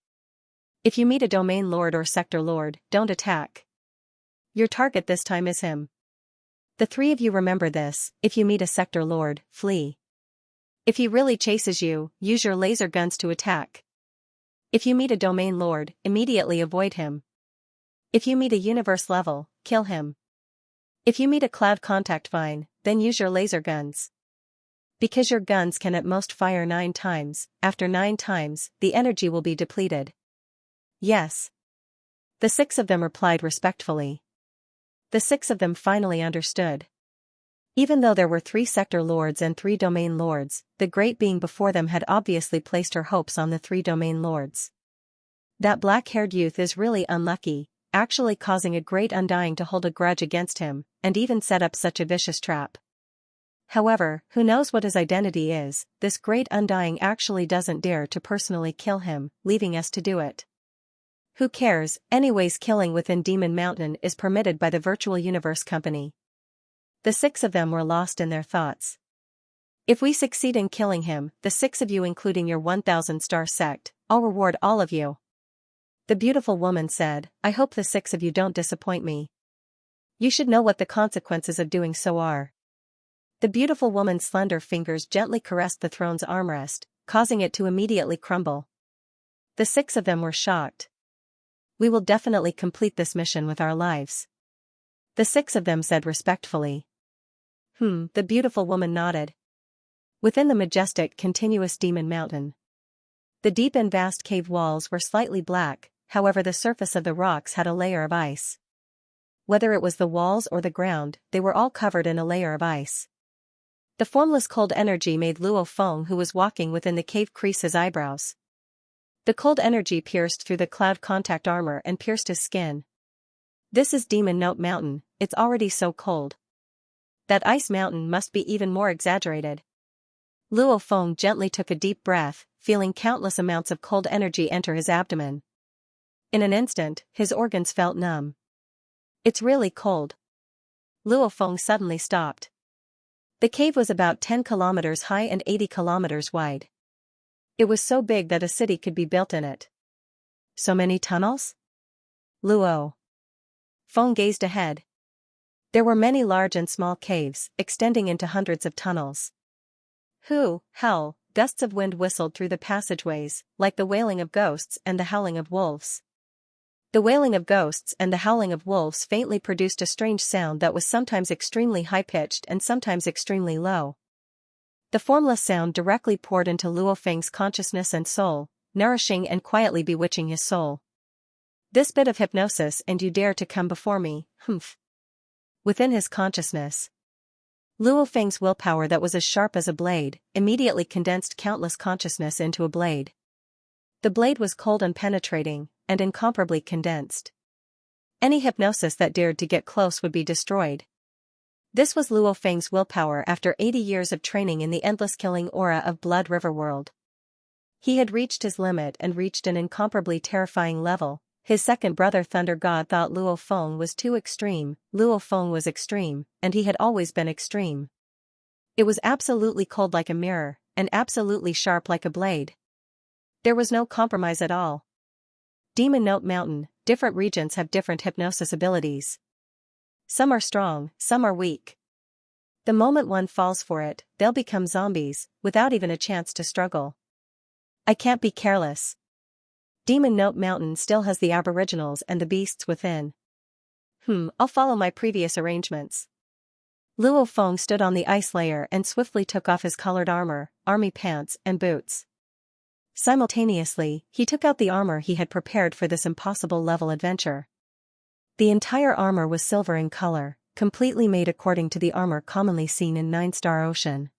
If you meet a domain lord or sector lord, don't attack. Your target this time is him. The 3 of you remember this, if you meet a sector lord, flee. If he really chases you, use your laser guns to attack. If you meet a domain lord, immediately avoid him. If you meet a universe level, kill him. If you meet a cloud contact vine, then use your laser guns. Because your guns can at most fire 9 times, after 9 times, the energy will be depleted. Yes. The 6 of them replied respectfully. The 6 of them finally understood. Even though there were 3 sector lords and 3 domain lords, the great being before them had obviously placed her hopes on the 3 domain lords. That black-haired youth is really unlucky, actually causing a great undying to hold a grudge against him, and even set up such a vicious trap. However, who knows what his identity is, this great undying actually doesn't dare to personally kill him, leaving us to do it. Who cares, anyways killing within Demon Mountain is permitted by the Virtual Universe Company. The 6 of them were lost in their thoughts. If we succeed in killing him, the 6 of you including your 1,000-star sect, I'll reward all of you. The beautiful woman said, I hope the 6 of you don't disappoint me. You should know what the consequences of doing so are. The beautiful woman's slender fingers gently caressed the throne's armrest, causing it to immediately crumble. The 6 of them were shocked. We will definitely complete this mission with our lives. The 6 of them said respectfully. The beautiful woman nodded. Within the majestic continuous Demon Mountain. The deep and vast cave walls were slightly black, however the surface of the rocks had a layer of ice. Whether it was the walls or the ground, they were all covered in a layer of ice. The formless cold energy made Luo Feng who was walking within the cave crease his eyebrows. The cold energy pierced through the cloud contact armor and pierced his skin. This is Demon Note Mountain, it's already so cold. That ice mountain must be even more exaggerated. Luo Feng gently took a deep breath, feeling countless amounts of cold energy enter his abdomen. In an instant, his organs felt numb. It's really cold. Luo Feng suddenly stopped. The cave was about 10 kilometers high and 80 kilometers wide. It was so big that a city could be built in it. So many tunnels? Luo Feng gazed ahead. There were many large and small caves, extending into hundreds of tunnels. Hell, gusts of wind whistled through the passageways, like the wailing of ghosts and the howling of wolves. The wailing of ghosts and the howling of wolves faintly produced a strange sound that was sometimes extremely high-pitched and sometimes extremely low. The formless sound directly poured into Luo Feng's consciousness and soul, nourishing and quietly bewitching his soul. This bit of hypnosis and you dare to come before me, Within his consciousness. Luo Feng's willpower that was as sharp as a blade, immediately condensed countless consciousness into a blade. The blade was cold and penetrating, and incomparably condensed. Any hypnosis that dared to get close would be destroyed. This was Luo Feng's willpower after 80 years of training in the endless killing aura of Blood River World. He had reached his limit and reached an incomparably terrifying level. His second brother Thunder God thought Luo Feng was too extreme. Luo Feng was extreme, and he had always been extreme. It was absolutely cold like a mirror, and absolutely sharp like a blade. There was no compromise at all. Demon Note Mountain, different regions have different hypnosis abilities. Some are strong, some are weak. The moment one falls for it, they'll become zombies, without even a chance to struggle. I can't be careless. Demon Note Mountain still has the aboriginals and the beasts within. I'll follow my previous arrangements. Luo Feng stood on the ice layer and swiftly took off his colored armor, army pants and boots. Simultaneously, he took out the armor he had prepared for this impossible level adventure. The entire armor was silver in color, completely made according to the armor commonly seen in 9-star ocean.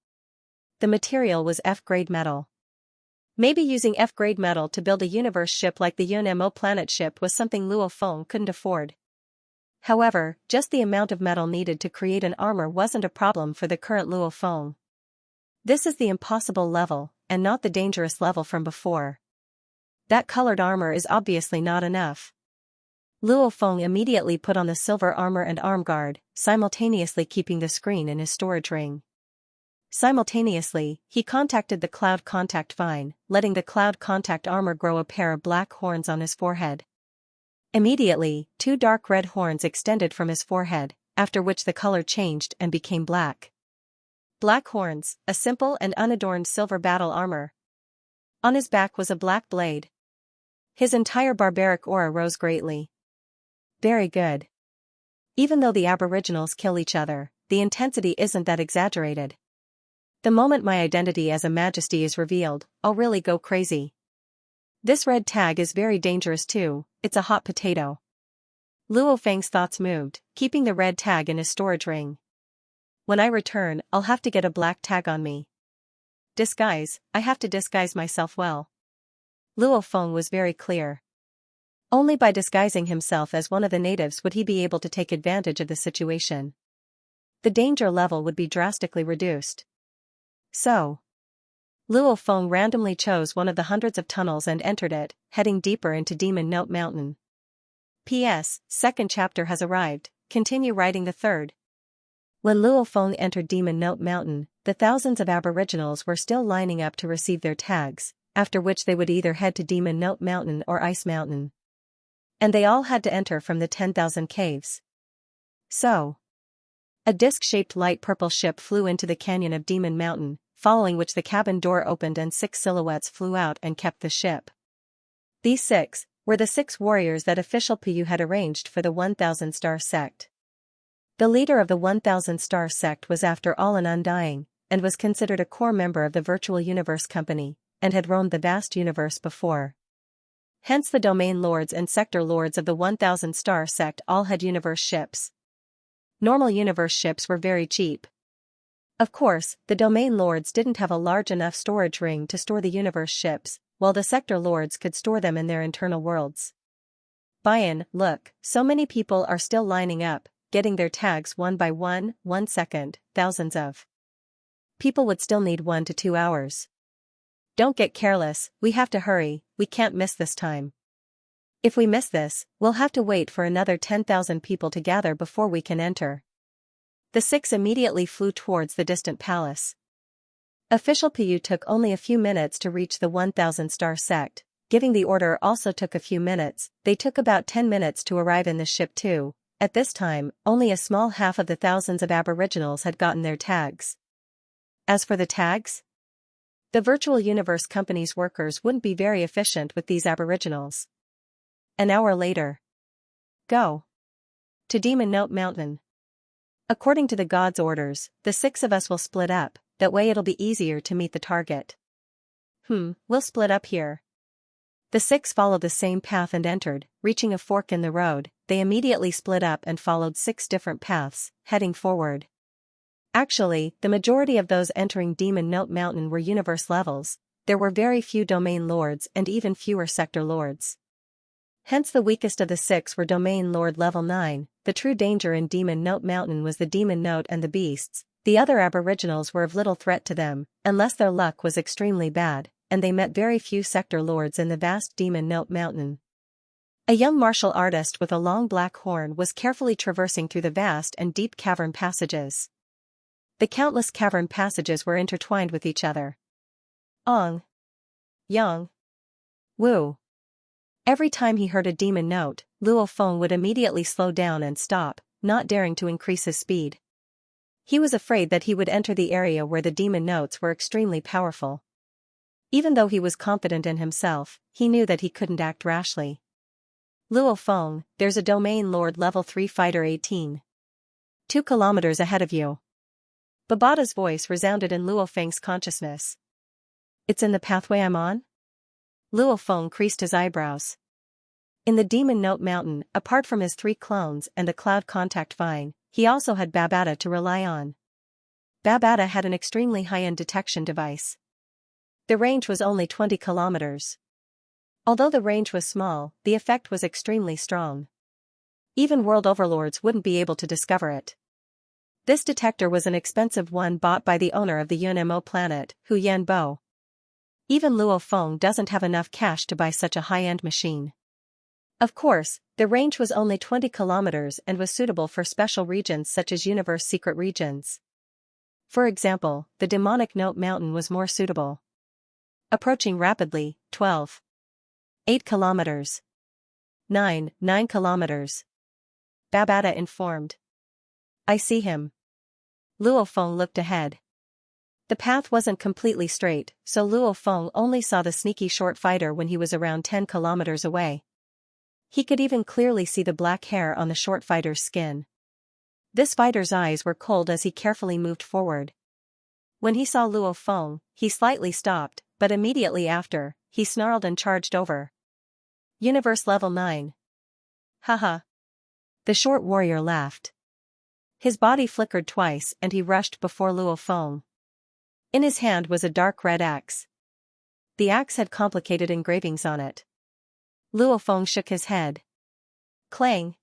The material was F-grade metal. Maybe using F-grade metal to build a universe ship like the Yunmo planet ship was something Luo Feng couldn't afford. However, just the amount of metal needed to create an armor wasn't a problem for the current Luo Feng. This is the impossible level, and not the dangerous level from before. That colored armor is obviously not enough. Luo Feng immediately put on the silver armor and arm guard, simultaneously keeping the screen in his storage ring. Simultaneously, he contacted the Cloud Contact Vine, letting the Cloud Contact armor grow a pair of black horns on his forehead. Immediately, 2 dark red horns extended from his forehead, after which the color changed and became black. Black horns, a simple and unadorned silver battle armor. On his back was a black blade. His entire barbaric aura rose greatly. Very good. Even though the aboriginals kill each other, the intensity isn't that exaggerated. The moment my identity as a majesty is revealed, I'll really go crazy. This red tag is very dangerous too, it's a hot potato. Luo Feng's thoughts moved, keeping the red tag in his storage ring. When I return, I'll have to get a black tag on me. Disguise, I have to disguise myself well. Luo Feng was very clear. Only by disguising himself as one of the natives would he be able to take advantage of the situation. The danger level would be drastically reduced. So, Luo Feng randomly chose one of the hundreds of tunnels and entered it, heading deeper into Demon Note Mountain. P.S. Second chapter has arrived, continue writing the third. When Luo Feng entered Demon Note Mountain, the thousands of aboriginals were still lining up to receive their tags, after which they would either head to Demon Note Mountain or Ice Mountain. And they all had to enter from the 10,000 caves. So, a disc-shaped light purple ship flew into the canyon of Demon Mountain, following which the cabin door opened and 6 silhouettes flew out and kept the ship. These 6 were the 6 warriors that official Pu had arranged for the 1,000-star sect. The leader of the 1,000-star sect was after all an undying, and was considered a core member of the Virtual Universe Company, and had roamed the vast universe before. Hence the domain lords and sector lords of the 1,000-star sect all had universe ships. Normal universe ships were very cheap. Of course, the domain lords didn't have a large enough storage ring to store the universe ships, while the sector lords could store them in their internal worlds. Buy-in, look, so many people are still lining up, getting their tags one by one, 1 second, thousands of people would still need 1 to 2 hours. Don't get careless, we have to hurry, we can't miss this time. If we miss this, we'll have to wait for another 10,000 people to gather before we can enter. The 6 immediately flew towards the distant palace. Official Pu took only a few minutes to reach the 1,000-star sect, giving the order also took a few minutes, they took about 10 minutes to arrive in the ship too. At this time, only a small half of the thousands of aboriginals had gotten their tags. As for the tags, the Virtual Universe Company's workers wouldn't be very efficient with these aboriginals. An hour later. Go to Demon Note Mountain. According to the god's orders, the 6 of us will split up, that way it'll be easier to meet the target. We'll split up here. The 6 followed the same path and entered, reaching a fork in the road, they immediately split up and followed 6 different paths, heading forward. Actually, the majority of those entering Demon Note Mountain were universe levels, there were very few domain lords and even fewer sector lords. Hence the weakest of the 6 were domain lord level 9, the true danger in Demon Note Mountain was the Demon Note and the beasts, the other aboriginals were of little threat to them, unless their luck was extremely bad, and they met very few sector lords in the vast Demon Note Mountain. A young martial artist with a long black horn was carefully traversing through the vast and deep cavern passages. The countless cavern passages were intertwined with each other. Ong. Yang. Wu. Every time he heard a demon note, Luo Feng would immediately slow down and stop, not daring to increase his speed. He was afraid that he would enter the area where the demon notes were extremely powerful. Even though he was confident in himself, he knew that he couldn't act rashly. Luo Feng, there's a domain lord level 3 fighter 18. 2 kilometers ahead of you. Babata's voice resounded in Luo Feng's consciousness. It's in the pathway I'm on? Luo Feng creased his eyebrows. In the Demon Note Mountain, apart from his 3 clones and the Cloud Contact Vine, he also had Babata to rely on. Babata had an extremely high-end detection device. The range was only 20 kilometers. Although the range was small, the effect was extremely strong. Even world overlords wouldn't be able to discover it. This detector was an expensive one bought by the owner of the Yunmo planet, Hu Yanbo. Even Luo Feng doesn't have enough cash to buy such a high-end machine. Of course, the range was only 20 kilometers and was suitable for special regions such as universe secret regions. For example, the Demonic Note Mountain was more suitable. Approaching rapidly, 12. 8 kilometers. 9 kilometers. Babata informed. I see him. Luo Feng looked ahead. The path wasn't completely straight, so Luo Feng only saw the sneaky short fighter when he was around 10 kilometers away. He could even clearly see the black hair on the short fighter's skin. This fighter's eyes were cold as he carefully moved forward. When he saw Luo Feng, he slightly stopped, but immediately after, he snarled and charged over. Universe level 9. Haha. The short warrior laughed. His body flickered twice and he rushed before Luo Feng. In his hand was a dark red axe. The axe had complicated engravings on it. Luo Feng shook his head. Clang.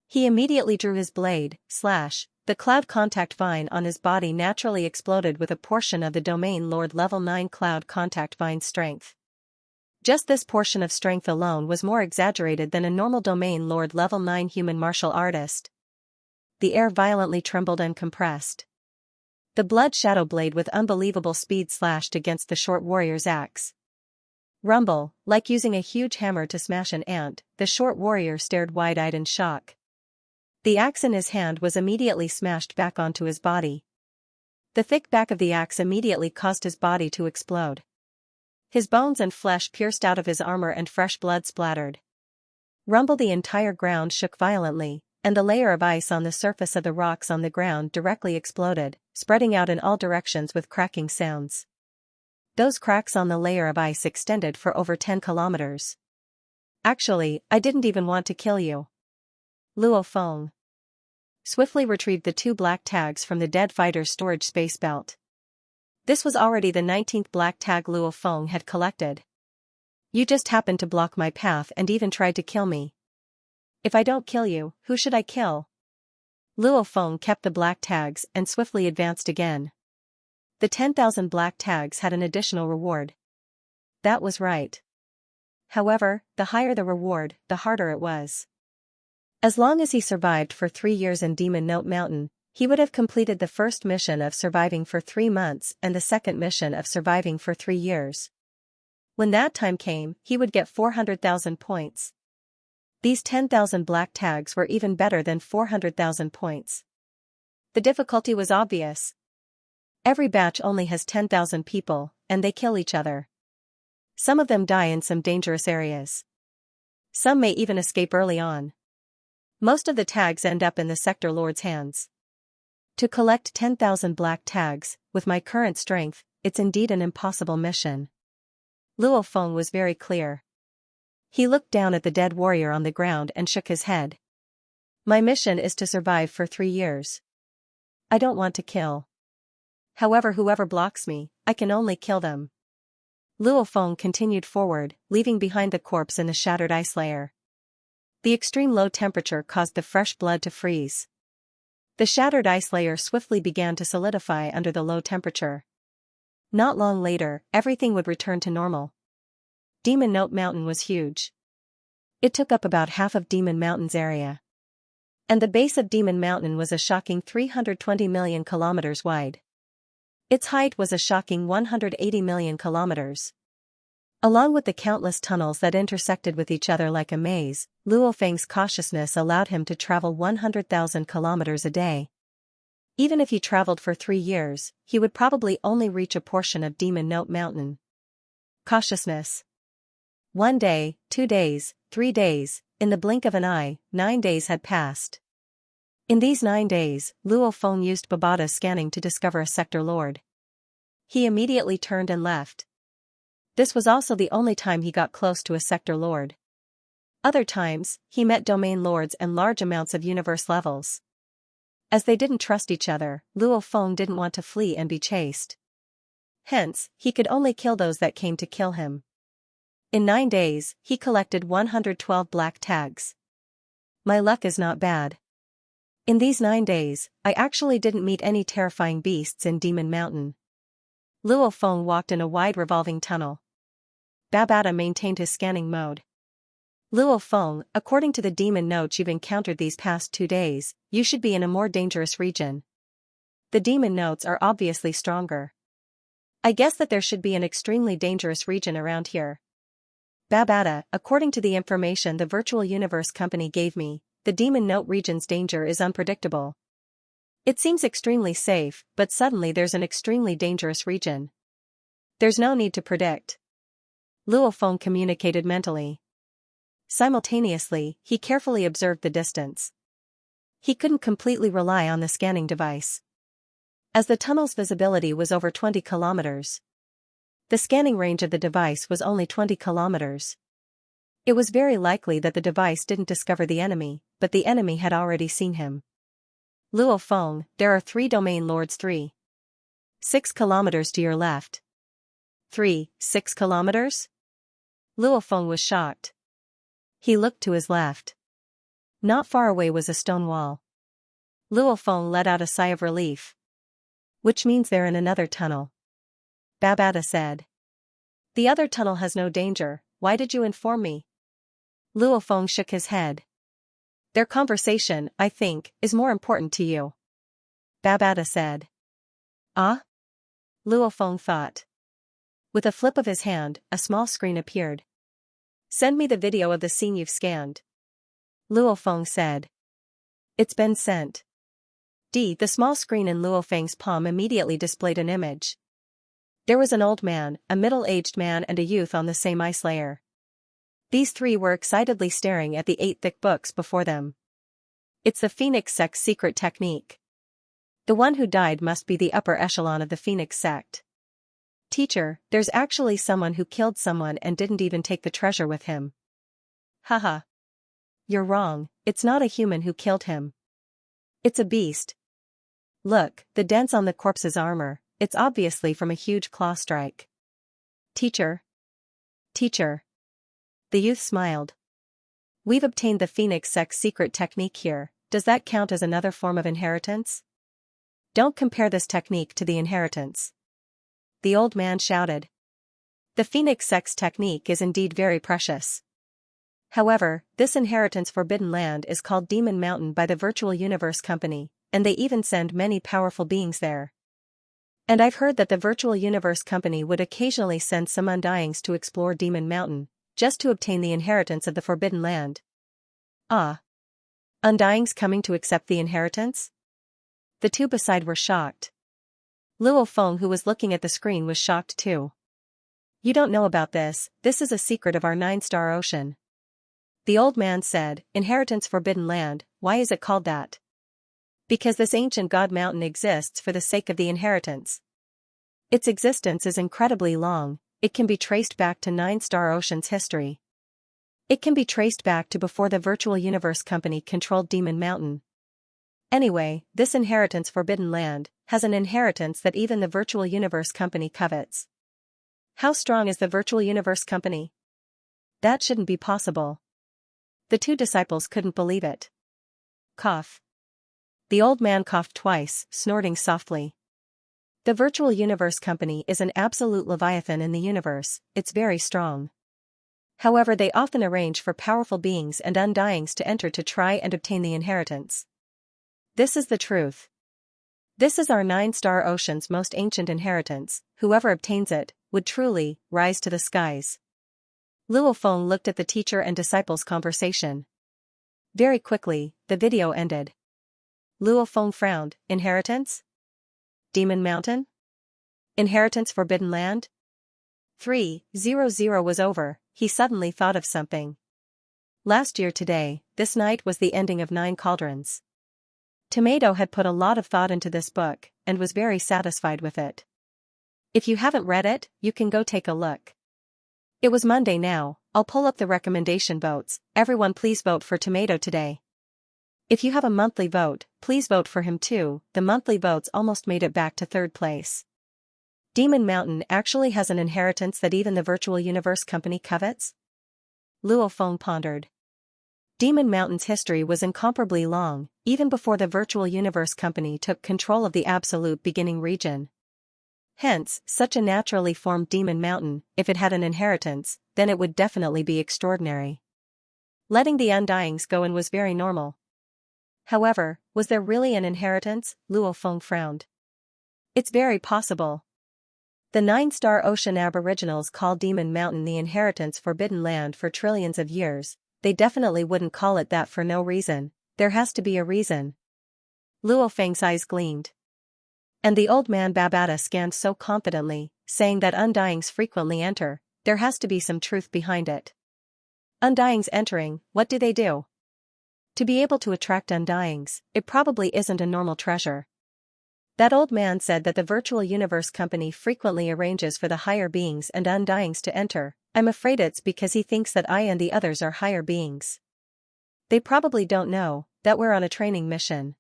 He immediately drew his blade, slash. The cloud contact vine on his body naturally exploded with a portion of the domain lord level 9 cloud contact vine strength. Just this portion of strength alone was more exaggerated than a normal domain lord level 9 human martial artist. The air violently trembled and compressed. The blood shadow blade with unbelievable speed slashed against the short warrior's axe. Rumble, like using a huge hammer to smash an ant, the short warrior stared wide-eyed in shock. The axe in his hand was immediately smashed back onto his body. The thick back of the axe immediately caused his body to explode. His bones and flesh pierced out of his armor and fresh blood splattered. Rumble, the entire ground shook violently, and the layer of ice on the surface of the rocks on the ground directly exploded, spreading out in all directions with cracking sounds. Those cracks on the layer of ice extended for over 10 kilometers. Actually, I didn't even want to kill you. Luo Feng swiftly retrieved the 2 black tags from the dead fighter's storage space belt. This was already the 19th black tag Luo Feng had collected. You just happened to block my path and even tried to kill me. If I don't kill you, who should I kill? Luo Feng kept the black tags and swiftly advanced again. The 10,000 black tags had an additional reward. That was right. However, the higher the reward, the harder it was. As long as he survived for 3 years in Demon Note Mountain, he would have completed the first mission of surviving for 3 months and the second mission of surviving for 3 years. When that time came, he would get 400,000 points. These 10,000 black tags were even better than 400,000 points. The difficulty was obvious. Every batch only has 10,000 people, and they kill each other. Some of them die in some dangerous areas. Some may even escape early on. Most of the tags end up in the Sector Lord's hands. To collect 10,000 black tags, with my current strength, it's indeed an impossible mission. Luo Feng was very clear. He looked down at the dead warrior on the ground and shook his head. My mission is to survive for 3 years. I don't want to kill. However, whoever blocks me, I can only kill them. Luo Feng continued forward, leaving behind the corpse in the shattered ice layer. The extreme low temperature caused the fresh blood to freeze. The shattered ice layer swiftly began to solidify under the low temperature. Not long later, everything would return to normal. Demon Note Mountain was huge. It took up about half of Demon Mountain's area. And the base of Demon Mountain was a shocking 320 million kilometers wide. Its height was a shocking 180 million kilometers. Along with the countless tunnels that intersected with each other like a maze, Luo Feng's cautiousness allowed him to travel 100,000 kilometers a day. Even if he traveled for 3 years, he would probably only reach a portion of Demon Note Mountain. Cautiousness. 1 day, 2 days, 3 days, in the blink of an eye, 9 days had passed. In these 9 days, Luo Feng used Babada's scanning to discover a sector lord. He immediately turned and left. This was also the only time he got close to a sector lord. Other times, he met domain lords and large amounts of universe levels. As they didn't trust each other, Luo Feng didn't want to flee and be chased. Hence, he could only kill those that came to kill him. In 9 days, he collected 112 black tags. My luck is not bad. In these 9 days, I actually didn't meet any terrifying beasts in Demon Mountain. Luo Feng walked in a wide revolving tunnel. Babada maintained his scanning mode. Luo Feng, according to the demon notes you've encountered these past 2 days, you should be in a more dangerous region. The demon notes are obviously stronger. I guess that there should be an extremely dangerous region around here. Babada, according to the information the Virtual Universe Company gave me, the demon note region's danger is unpredictable. It seems extremely safe, but suddenly there's an extremely dangerous region. There's no need to predict. Luo Feng communicated mentally. Simultaneously, he carefully observed the distance. He couldn't completely rely on the scanning device, as the tunnel's visibility was over 20 kilometers. The scanning range of the device was only 20 kilometers. It was very likely that the device didn't discover the enemy, but the enemy had already seen him. Luo Feng, there are 3 domain lords 6 kilometers to your left. 6 kilometers? Luo Feng was shocked. He looked to his left. Not far away was a stone wall. Luo Feng let out a sigh of relief. Which means they're in another tunnel. Babada said. The other tunnel has no danger, why did you inform me? Luo Feng shook his head. Their conversation, I think, is more important to you. Babada said. Ah? Luo Feng thought. With a flip of his hand, a small screen appeared. Send me the video of the scene you've scanned. Luo Feng said. It's been sent. The small screen in Luo Feng's palm immediately displayed an image. There was an old man, a middle-aged man and a youth on the same ice layer. These 3 were excitedly staring at the 8 thick books before them. It's the Phoenix sect's secret technique. The one who died must be the upper echelon of the Phoenix sect. Teacher, there's actually someone who killed someone and didn't even take the treasure with him. Haha. You're wrong, it's not a human who killed him. It's a beast. Look, the dents on the corpse's armor, it's obviously from a huge claw strike. Teacher. Teacher. The youth smiled. We've obtained the Phoenix sect's secret technique here, does that count as another form of inheritance? Don't compare this technique to the inheritance. The old man shouted. The Phoenix sect's technique is indeed very precious. However, this inheritance forbidden land is called Demon Mountain by the Virtual Universe Company, and they even send many powerful beings there. And I've heard that the Virtual Universe Company would occasionally send some undyings to explore Demon Mountain, just to obtain the inheritance of the forbidden land. Ah. Undyings coming to accept the inheritance? The 2 beside were shocked. Luo Feng, who was looking at the screen, was shocked too. You don't know about this, this is a secret of our 9-star ocean. The old man said, Inheritance forbidden land, why is it called that? Because this ancient god mountain exists for the sake of the inheritance. Its existence is incredibly long, it can be traced back to 9-star ocean's history. It can be traced back to before the Virtual Universe Company controlled Demon Mountain. Anyway, this inheritance forbidden land has an inheritance that even the Virtual Universe Company covets. How strong is the Virtual Universe Company? That shouldn't be possible. The 2 disciples couldn't believe it. Cough. The old man coughed twice, snorting softly. The Virtual Universe Company is an absolute leviathan in the universe, it's very strong. However, they often arrange for powerful beings and undyings to enter to try and obtain the inheritance. This is the truth. This is our 9-star ocean's most ancient inheritance, whoever obtains it, would truly rise to the skies. Luo Feng looked at the teacher and disciples' conversation. Very quickly, the video ended. Luo Feng frowned. Inheritance? Demon Mountain? Inheritance Forbidden Land? 300 was over. He suddenly thought of something. Last year today, this night was the ending of 9 Cauldrons. Tomato had put a lot of thought into this book, and was very satisfied with it. If you haven't read it, you can go take a look. It was Monday now. I'll pull up the recommendation votes. Everyone please vote for Tomato today. If you have a monthly vote, please vote for him too. The monthly votes almost made it back to 3rd place. Demon Mountain actually has an inheritance that even the Virtual Universe Company covets? Luo Feng pondered. Demon Mountain's history was incomparably long, even before the Virtual Universe Company took control of the Absolute Beginning region. Hence, such a naturally formed Demon Mountain, if it had an inheritance, then it would definitely be extraordinary. Letting the Undyings go in was very normal. However, was there really an inheritance? Luo Feng frowned. It's very possible. The 9-star ocean aboriginals call Demon Mountain the inheritance forbidden land for trillions of years. They definitely wouldn't call it that for no reason. There has to be a reason. Luo Feng's eyes gleamed. And the old man Babata scanned so confidently, saying that Undyings frequently enter. There has to be some truth behind it. Undyings entering, what do they do? To be able to attract Undyings, it probably isn't a normal treasure. That old man said that the Virtual Universe Company frequently arranges for the higher beings and Undyings to enter. I'm afraid it's because he thinks that I and the others are higher beings. They probably don't know that we're on a training mission.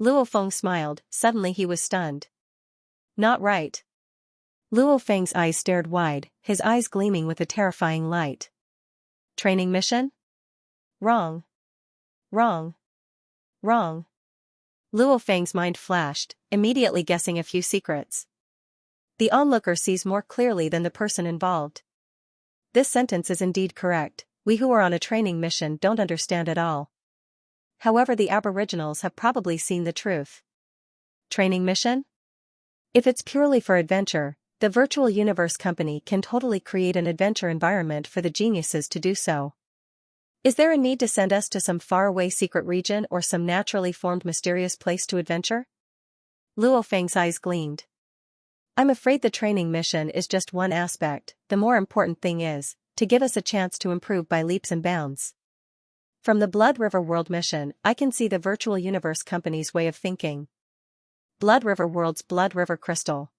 Luo Feng smiled. Suddenly he was stunned. Not right. Luo Feng's eyes stared wide, his eyes gleaming with a terrifying light. Training mission? Wrong. Wrong. Wrong. Luo Feng's mind flashed, immediately guessing a few secrets. The onlooker sees more clearly than the person involved. This sentence is indeed correct. We who are on a training mission don't understand at all. However, the aboriginals have probably seen the truth. Training mission? If it's purely for adventure, the Virtual Universe Company can totally create an adventure environment for the geniuses to do so. Is there a need to send us to some faraway secret region or some naturally formed mysterious place to adventure? Luo Feng's eyes gleamed. I'm afraid the training mission is just one aspect. The more important thing is to give us a chance to improve by leaps and bounds. From the Blood River World mission, I can see the Virtual Universe Company's way of thinking. Blood River World's Blood River Crystal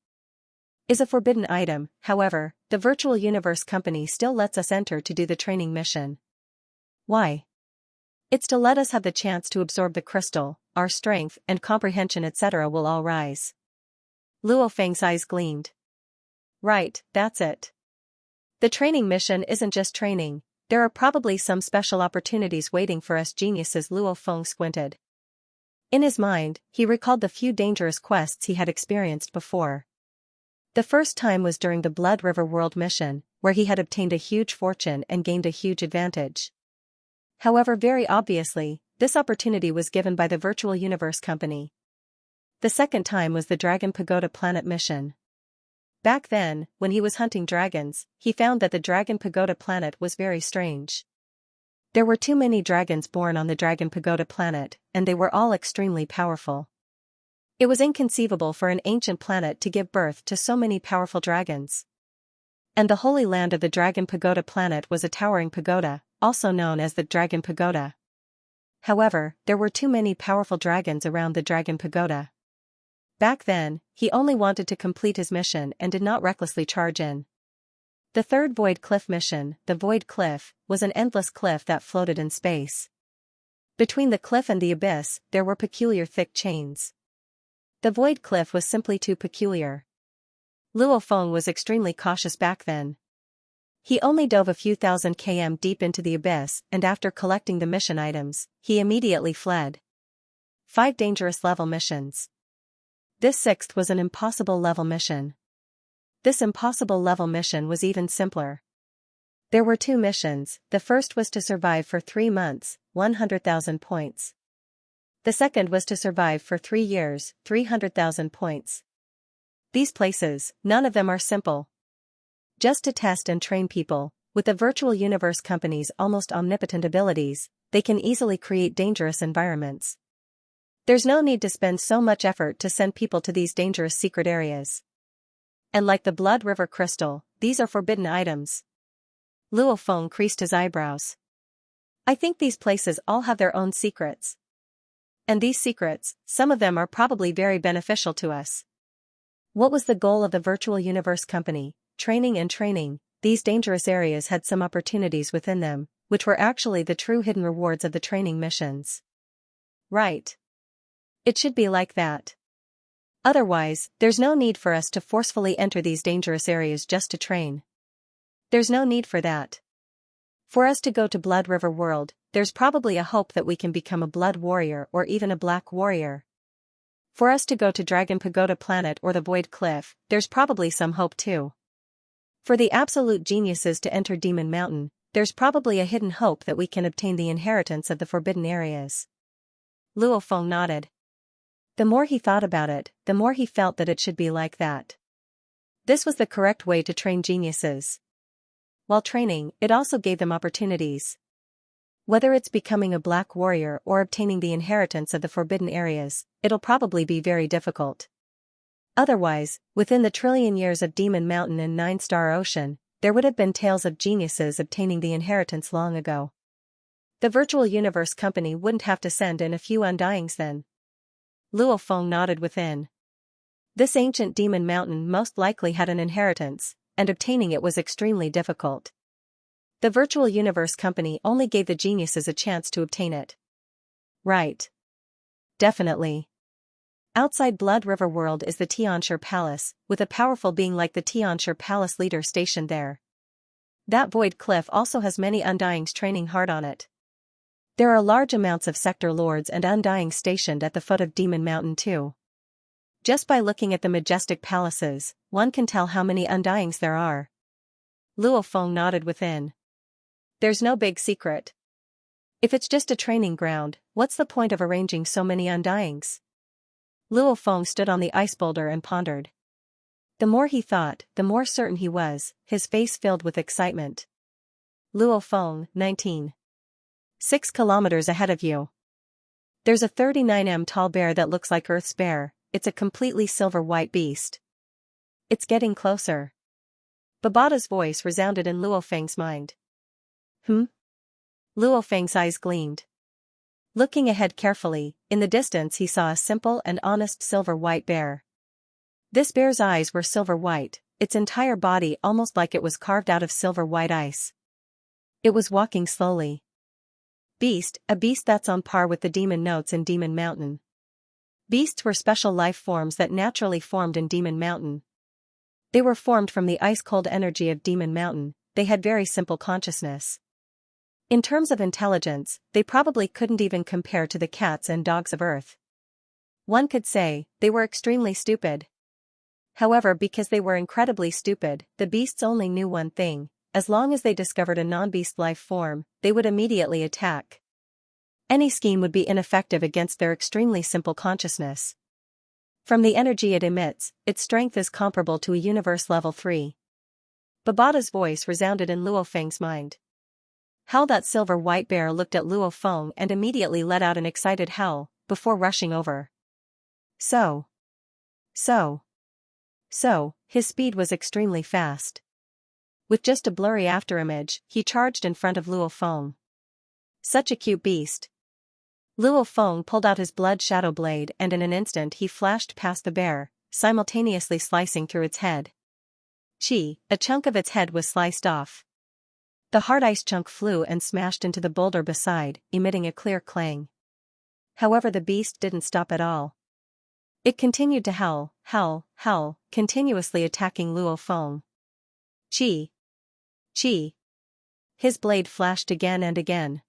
is a forbidden item. However, the Virtual Universe Company still lets us enter to do the training mission. Why? It's to let us have the chance to absorb the crystal. Our strength and comprehension etc. will all rise. Luo Feng's eyes gleamed. Right, that's it. The training mission isn't just training. There are probably some special opportunities waiting for us geniuses. Luo Feng squinted. In his mind, he recalled the few dangerous quests he had experienced before. The first time was during the Blood River World mission, where he had obtained a huge fortune and gained a huge advantage. However, very obviously, this opportunity was given by the Virtual Universe Company. The second time was the Dragon Pagoda Planet mission. Back then, when he was hunting dragons, he found that the Dragon Pagoda Planet was very strange. There were too many dragons born on the Dragon Pagoda Planet, and they were all extremely powerful. It was inconceivable for an ancient planet to give birth to so many powerful dragons. And the holy land of the Dragon Pagoda Planet was a towering pagoda, also known as the Dragon Pagoda. However, there were too many powerful dragons around the Dragon Pagoda. Back then, he only wanted to complete his mission and did not recklessly charge in. The third Void Cliff mission, the Void Cliff, was an endless cliff that floated in space. Between the cliff and the abyss, there were peculiar thick chains. The Void Cliff was simply too peculiar. Luo Feng was extremely cautious back then. He only dove a few thousand km deep into the abyss, and after collecting the mission items, he immediately fled. 5 dangerous level missions. This 6th was an impossible level mission. This impossible level mission was even simpler. There were 2 missions. The first was to survive for 3 months, 100,000 points. The second was to survive for 3 years, 300,000 points. These places, none of them are simple. Just to test and train people, with the Virtual Universe Company's almost omnipotent abilities, they can easily create dangerous environments. There's no need to spend so much effort to send people to these dangerous secret areas. And like the Blood River crystal, these are forbidden items. Luo Feng creased his eyebrows. I think these places all have their own secrets. And these secrets, some of them are probably very beneficial to us. What was the goal of the Virtual Universe Company? Training and training. These dangerous areas had some opportunities within them, which were actually the true hidden rewards of the training missions. Right. It should be like that. Otherwise, there's no need for us to forcefully enter these dangerous areas just to train. There's no need for that. For us to go to Blood River World, there's probably a hope that we can become a Blood Warrior or even a Black Warrior. For us to go to Dragon Pagoda Planet or the Void Cliff, there's probably some hope too. For the absolute geniuses to enter Demon Mountain, there's probably a hidden hope that we can obtain the inheritance of the forbidden areas. Luo Feng nodded. The more he thought about it, the more he felt that it should be like that. This was the correct way to train geniuses. While training, it also gave them opportunities. Whether it's becoming a Black Warrior or obtaining the inheritance of the forbidden areas, it'll probably be very difficult. Otherwise, within the trillion years of Demon Mountain and Nine-Star Ocean, there would have been tales of geniuses obtaining the inheritance long ago. The Virtual Universe Company wouldn't have to send in a few undyings then. Luo Feng nodded within. This ancient Demon Mountain most likely had an inheritance, and obtaining it was extremely difficult. The Virtual Universe Company only gave the geniuses a chance to obtain it. Right. Definitely. Outside Blood River World is the Xianxia Palace, with a powerful being like the Xianxia Palace leader stationed there. That Void Cliff also has many undyings training hard on it. There are large amounts of sector lords and undyings stationed at the foot of Demon Mountain too. Just by looking at the majestic palaces, one can tell how many undyings there are. Luo Feng nodded within. There's no big secret. If it's just a training ground, what's the point of arranging so many undyings? Luo Feng stood on the ice boulder and pondered. The more he thought, the more certain he was, his face filled with excitement. Luo Feng, 19. 6 kilometers ahead of you. There's a 39m tall bear that looks like Earth's bear. It's a completely silver-white beast. It's getting closer. Babada's voice resounded in Luo Feng's mind. Luo Feng's eyes gleamed. Looking ahead carefully, in the distance he saw a simple and honest silver-white bear. This bear's eyes were silver-white, its entire body almost like it was carved out of silver-white ice. It was walking slowly. Beast, a beast that's on par with the demon notes in Demon Mountain. Beasts were special life forms that naturally formed in Demon Mountain. They were formed from the ice-cold energy of Demon Mountain. They had very simple consciousness. In terms of intelligence, they probably couldn't even compare to the cats and dogs of Earth. One could say, they were extremely stupid. However, because they were incredibly stupid, the beasts only knew one thing: as long as they discovered a non-beast life form, they would immediately attack. Any scheme would be ineffective against their extremely simple consciousness. From the energy it emits, its strength is comparable to a universe level 3. Babada's voice resounded in Luo Feng's mind. How that silver-white bear looked at Luo Feng and immediately let out an excited howl, before rushing over. So, his speed was extremely fast. With just a blurry afterimage, he charged in front of Luo Feng. Such a cute beast. Luo Feng pulled out his blood shadow blade and in an instant he flashed past the bear, simultaneously slicing through its head. A chunk of its head was sliced off. The hard ice chunk flew and smashed into the boulder beside, emitting a clear clang. However, the beast didn't stop at all. It continued to howl, continuously attacking Luo Feng. His blade flashed again and again.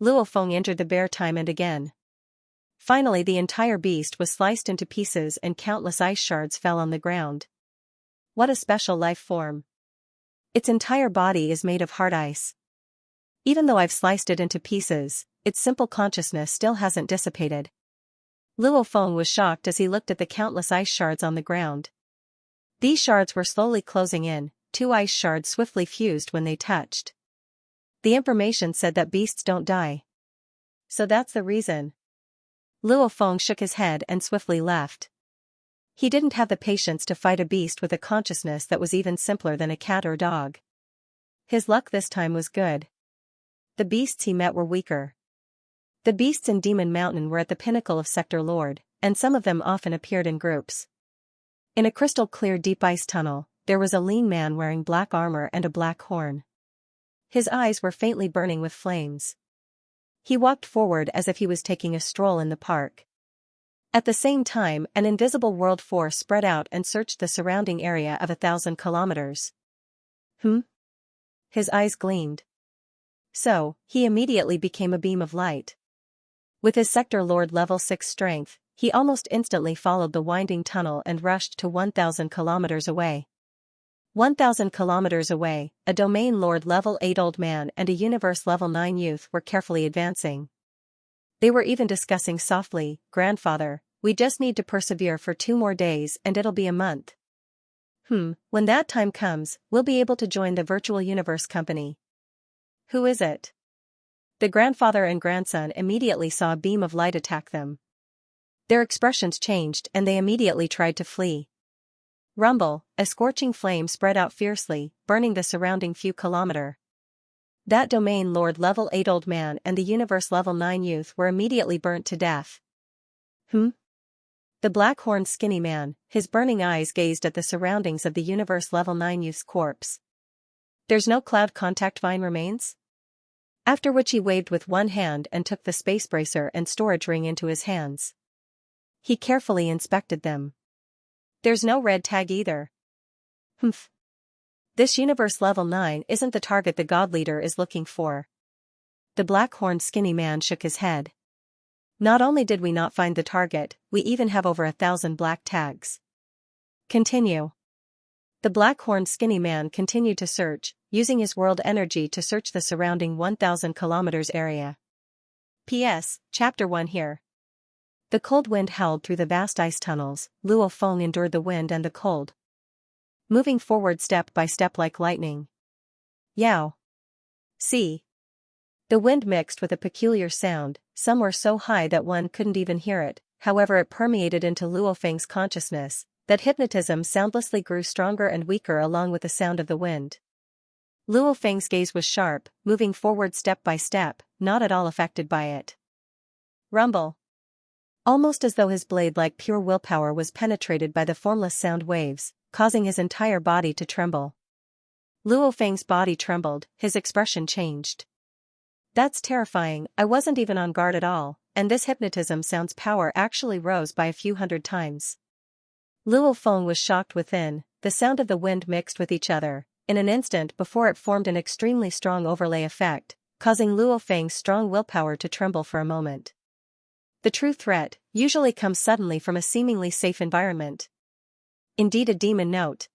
Luo Feng entered the bear time and again. Finally the entire beast was sliced into pieces and countless ice shards fell on the ground. What a special life form. Its entire body is made of hard ice. Even though I've sliced it into pieces, its simple consciousness still hasn't dissipated. Luo Feng was shocked as he looked at the countless ice shards on the ground. These shards were slowly closing in, 2 ice shards swiftly fused when they touched. The information said that beasts don't die. So that's the reason. Luo Feng shook his head and swiftly left. He didn't have the patience to fight a beast with a consciousness that was even simpler than a cat or dog. His luck this time was good. The beasts he met were weaker. The beasts in Demon Mountain were at the pinnacle of Sector Lord, and some of them often appeared in groups. In a crystal-clear deep ice tunnel, there was a lean man wearing black armor and a black horn. His eyes were faintly burning with flames. He walked forward as if he was taking a stroll in the park. At the same time, an invisible world force spread out and searched the surrounding area of 1,000 kilometers. His eyes gleamed. So, he immediately became a beam of light. With his Sector Lord level 6 strength, he almost instantly followed the winding tunnel and rushed to 1,000 kilometers away. 1,000 kilometers away, a Domain Lord level 8 old man and a Universe level 9 youth were carefully advancing. They were even discussing softly, "Grandfather, we just need to persevere for 2 more days and it'll be a month. When that time comes, we'll be able to join the virtual universe company." "Who is it?" The grandfather and grandson immediately saw a beam of light attack them. Their expressions changed and they immediately tried to flee. Rumble, a scorching flame spread out fiercely, burning the surrounding few kilometers. That Domain Lord level 8 old man and the Universe level 9 youth were immediately burnt to death. The black-horned skinny man, his burning eyes gazed at the surroundings of the Universe level 9 youth's corpse. "There's no cloud contact vine remains?" After which he waved with one hand and took the space bracer and storage ring into his hands. He carefully inspected them. "There's no red tag either." "This Universe level 9 isn't the target the God Leader is looking for." The black-horned skinny man shook his head. "Not only did we not find the target, we even have over 1,000 black tags." "Continue." The black-horned skinny man continued to search, using his world energy to search the surrounding 1,000 kilometers area. P.S. Chapter 1 here. The cold wind howled through the vast ice tunnels. Luo Feng endured the wind and the cold, moving forward step by step like lightning. Yow! See! The wind mixed with a peculiar sound, somewhere so high that one couldn't even hear it, however it permeated into Luo Feng's consciousness, that hypnotism soundlessly grew stronger and weaker along with the sound of the wind. Luo Feng's gaze was sharp, moving forward step by step, not at all affected by it. Rumble! Almost as though his blade like pure willpower was penetrated by the formless sound waves, causing his entire body to tremble. Luo Feng's body trembled, his expression changed. "That's terrifying, I wasn't even on guard at all, and this hypnotism sound's power actually rose by a few hundred times." Luo Feng was shocked within, the sound of the wind mixed with each other, in an instant before it formed an extremely strong overlay effect, causing Luo Feng's strong willpower to tremble for a moment. The true threat usually comes suddenly from a seemingly safe environment. Indeed a demon note.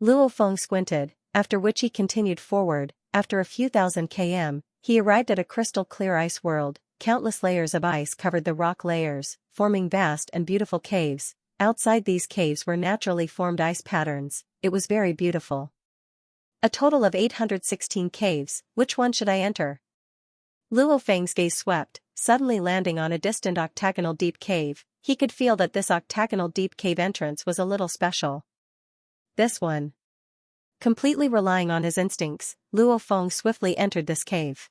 Luo Feng squinted, after which he continued forward. After a few thousand km, he arrived at a crystal-clear ice world. Countless layers of ice covered the rock layers, forming vast and beautiful caves. Outside these caves were naturally formed ice patterns. It was very beautiful. A total of 816 caves. Which one should I enter? Luo Feng's gaze swept, suddenly landing on a distant octagonal deep cave. He could feel that this octagonal deep cave entrance was a little special. This one. Completely relying on his instincts, Luo Feng swiftly entered this cave.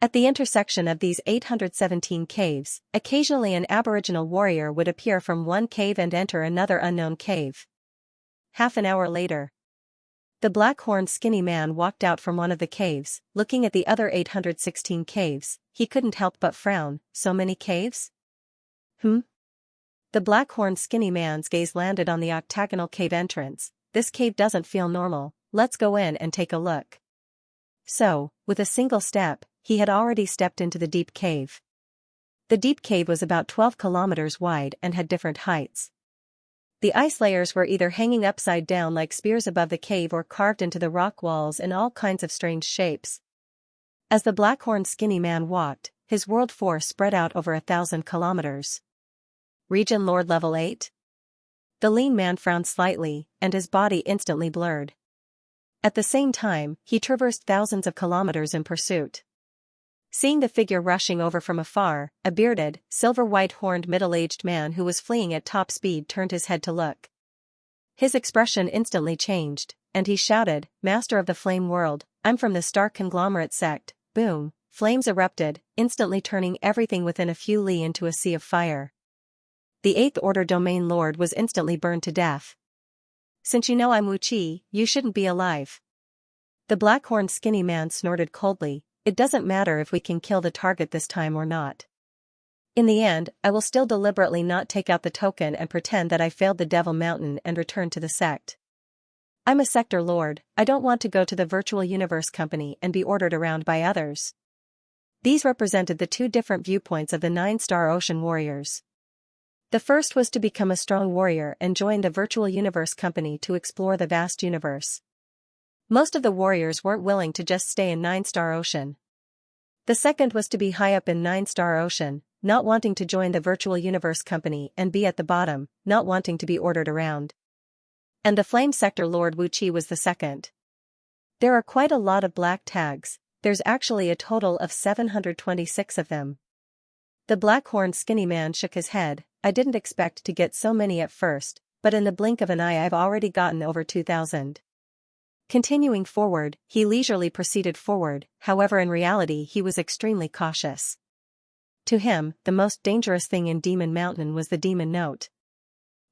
At the intersection of these 817 caves, occasionally an aboriginal warrior would appear from one cave and enter another unknown cave. Half an hour later, the black-horned skinny man walked out from one of the caves. Looking at the other 816 caves, he couldn't help but frown. So many caves? The black-horned skinny man's gaze landed on the octagonal cave entrance. This cave doesn't feel normal, let's go in and take a look. So, with a single step, he had already stepped into the deep cave. The deep cave was about 12 kilometers wide and had different heights. The ice layers were either hanging upside down like spears above the cave or carved into the rock walls in all kinds of strange shapes. As the black-horned skinny man walked, his world force spread out over 1,000 kilometers. Region Lord level 8? The lean man frowned slightly, and his body instantly blurred. At the same time, he traversed thousands of kilometers in pursuit. Seeing the figure rushing over from afar, a bearded, silver-white-horned middle-aged man who was fleeing at top speed turned his head to look. His expression instantly changed, and he shouted, "Master of the Flame World, I'm from the Star Conglomerate sect." Boom, flames erupted, instantly turning everything within a few li into a sea of fire. The Eighth Order Domain Lord was instantly burned to death. "Since you know I'm Wu Qi, you shouldn't be alive." The black-horned skinny man snorted coldly, "It doesn't matter if we can kill the target this time or not. In the end, I will still deliberately not take out the token and pretend that I failed the Devil Mountain and return to the sect. I'm a sector lord, I don't want to go to the Virtual Universe Company and be ordered around by others." These represented the two different viewpoints of the 9-star Ocean Warriors. The first was to become a strong warrior and join the Virtual Universe Company to explore the vast universe. Most of the warriors weren't willing to just stay in 9-star Ocean. The second was to be high up in 9-star Ocean, not wanting to join the Virtual Universe Company and be at the bottom, not wanting to be ordered around. And the Flame Sector Lord Wu Qi was the second. There are quite a lot of black tags, there's actually a total of 726 of them. The black-horned skinny man shook his head, "I didn't expect to get so many at first, but in the blink of an eye I've already gotten over 2,000. Continuing forward, he leisurely proceeded forward, however in reality he was extremely cautious. To him, the most dangerous thing in Demon Mountain was the Demon Note.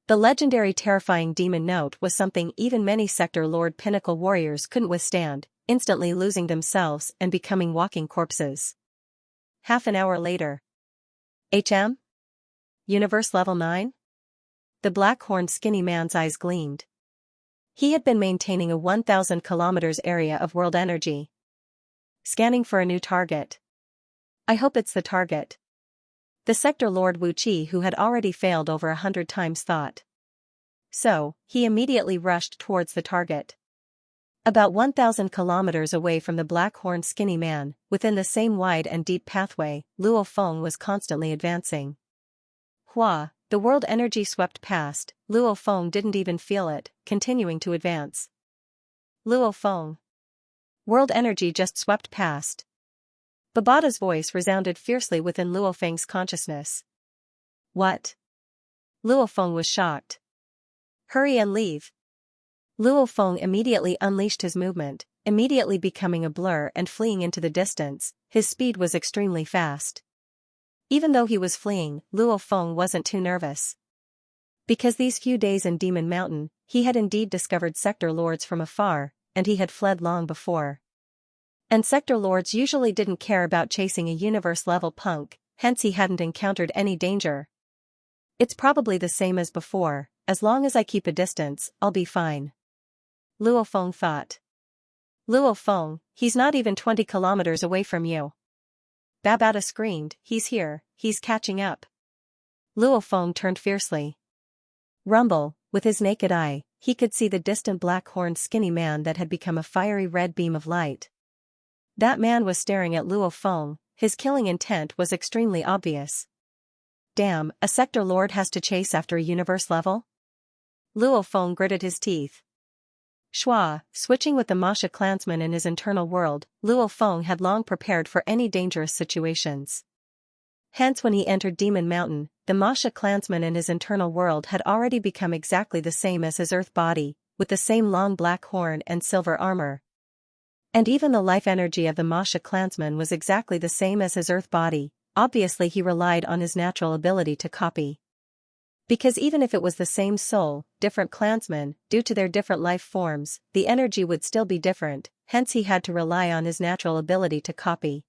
The legendary terrifying Demon Note was something even many Sector Lord Pinnacle warriors couldn't withstand, instantly losing themselves and becoming walking corpses. Half an hour later. HM? Universe Level 9? The black-horned skinny man's eyes gleamed. He had been maintaining a 1,000 kilometers area of world energy. Scanning for a new target. I hope it's the target. The Sector Lord Wu Qi, who had already failed over 100 times, thought. So, he immediately rushed towards the target. About 1,000 kilometers away from the black-horned skinny man, within the same wide and deep pathway, Luo Feng was constantly advancing. Hua, the world energy swept past, Luo Feng didn't even feel it, continuing to advance. Luo Feng. World energy just swept past. Babata's voice resounded fiercely within Luo Feng's consciousness. What? Luo Feng was shocked. Hurry and leave. Luo Feng immediately unleashed his movement, immediately becoming a blur and fleeing into the distance. His speed was extremely fast. Even though he was fleeing, Luo Feng wasn't too nervous. Because these few days in Demon Mountain, he had indeed discovered Sector Lords from afar, and he had fled long before. And Sector Lords usually didn't care about chasing a universe-level punk, hence he hadn't encountered any danger. It's probably the same as before, as long as I keep a distance, I'll be fine. Luo Feng thought. Luo Feng, he's not even 20 kilometers away from you. Babata screamed, he's here, he's catching up. Luo Feng turned fiercely. Rumble, with his naked eye, he could see the distant black-horned skinny man that had become a fiery red beam of light. That man was staring at Luo Feng, his killing intent was extremely obvious. Damn, a Sector Lord has to chase after a universe level? Luo Feng gritted his teeth. Schwa, switching with the Masha clansman in his internal world, Luo Feng had long prepared for any dangerous situations. Hence when he entered Demon Mountain, the Masha clansman in his internal world had already become exactly the same as his earth body, with the same long black horn and silver armor. And even the life energy of the Masha clansman was exactly the same as his earth body. Obviously he relied on his natural ability to copy. Because even if it was the same soul, different clansmen, due to their different life forms, the energy would still be different, hence he had to rely on his natural ability to copy.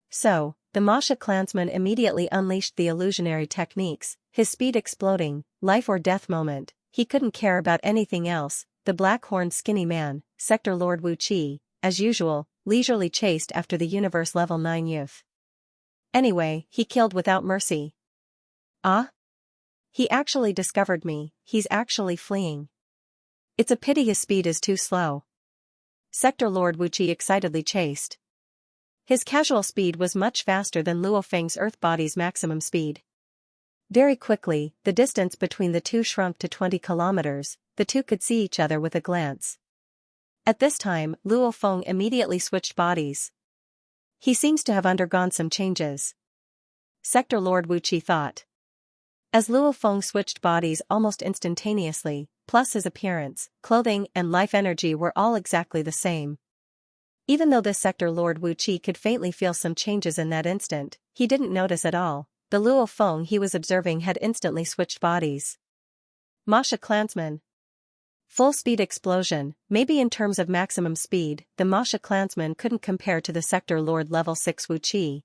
So, the Masha clansman immediately unleashed the illusionary techniques, his speed exploding, life or death moment, he couldn't care about anything else. The black-horned skinny man, Sector Lord Wu Qi, as usual, leisurely chased after the universe level 9 youth. Anyway, he killed without mercy. Ah? He actually discovered me, he's actually fleeing. It's a pity his speed is too slow. Sector Lord Wu Qi excitedly chased. His casual speed was much faster than Luo Feng's earth body's maximum speed. Very quickly, the distance between the two shrunk to 20 kilometers, the two could see each other with a glance. At this time, Luo Feng immediately switched bodies. He seems to have undergone some changes. Sector Lord Wuqi thought. As Luo Feng switched bodies almost instantaneously, plus his appearance, clothing and life energy were all exactly the same. Even though this Sector Lord Wuqi could faintly feel some changes in that instant, he didn't notice at all. The Luo Feng he was observing had instantly switched bodies. Masha Clansman. Full-speed explosion. Maybe in terms of maximum speed, the Masha Clansman couldn't compare to the Sector Lord Level 6 Wuqi.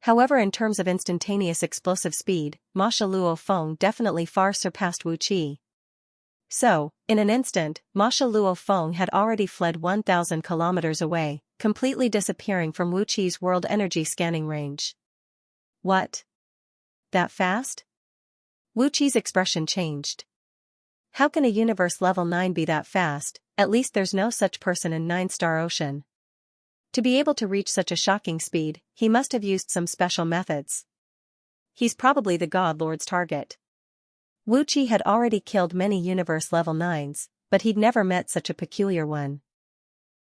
However, in terms of instantaneous explosive speed, Masha Luo Feng definitely far surpassed Wuqi. So, in an instant, Masha Luo Feng had already fled 1,000 kilometers away, completely disappearing from Wuqi's world energy scanning range. What? That fast? Wuqi's expression changed. How can a universe level 9 be that fast? At least there's no such person in 9-star ocean. To be able to reach such a shocking speed, he must have used some special methods. He's probably the God Lord's target. Wuqi had already killed many universe level 9s, but he'd never met such a peculiar one.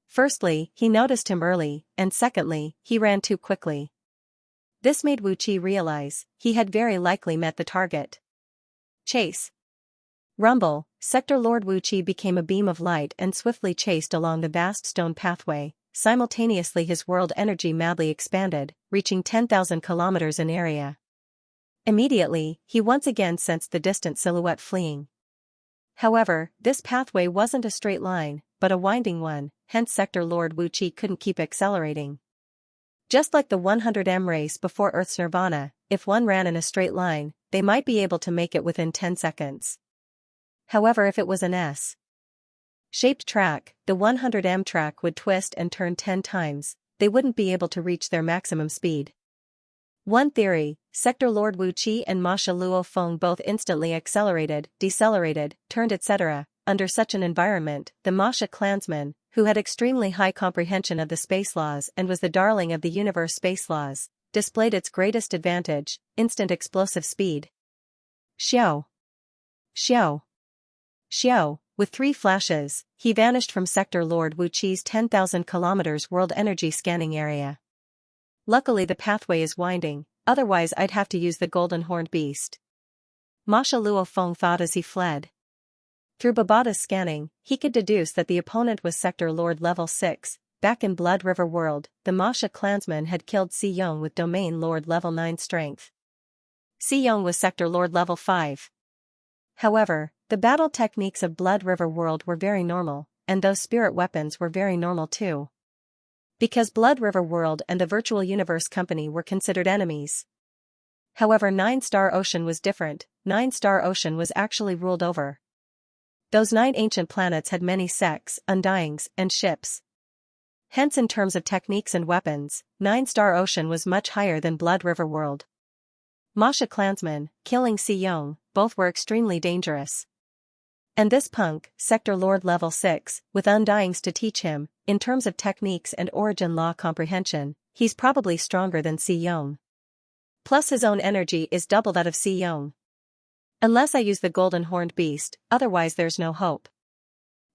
Firstly, he noticed him early, and secondly, he ran too quickly. This made Wuqi realize he had very likely met the target. Chase. Rumble. Sector Lord Wuqi became a beam of light and swiftly chased along the vast stone pathway. Simultaneously his world energy madly expanded, reaching 10,000 kilometers in area. Immediately, he once again sensed the distant silhouette fleeing. However, this pathway wasn't a straight line, but a winding one, hence Sector Lord Wuqi couldn't keep accelerating. Just like the 100m race before Earth's nirvana, if one ran in a straight line, they might be able to make it within 10 seconds. However, if it was an S-shaped track, the 100m track would twist and turn 10 times, they wouldn't be able to reach their maximum speed. One theory, Sector Lord Wuqi and Masha Luo Feng both instantly accelerated, decelerated, turned etc. Under such an environment, the Masha clansman, who had extremely high comprehension of the space laws and was the darling of the universe space laws, displayed its greatest advantage, instant explosive speed. Xiao. Xiao. Xiao. With 3 flashes, he vanished from Sector Lord Wuqi's 10,000 kilometers world energy scanning area. Luckily the pathway is winding, otherwise I'd have to use the golden horned beast. Masha Luo Feng thought as he fled. Through Babada's scanning, he could deduce that the opponent was Sector Lord Level 6. Back in Blood River World, the Masha clansman had killed Si Yong with Domain Lord Level 9 strength. Si Yong was Sector Lord Level 5. However, the battle techniques of Blood River World were very normal, and those spirit weapons were very normal too. Because Blood River World and the Virtual Universe Company were considered enemies. However, 9-star Ocean was different. 9-star Ocean was actually ruled over. Those 9 ancient planets had many sects, undyings, and ships. Hence in terms of techniques and weapons, 9-star Ocean was much higher than Blood River World. Masha clansman, killing Si Yong, both were extremely dangerous. And this punk, Sector Lord Level 6, with undyings to teach him, in terms of techniques and origin law comprehension, he's probably stronger than Si Yong. Plus his own energy is double that of Si Yong. Unless I use the golden horned beast, otherwise there's no hope.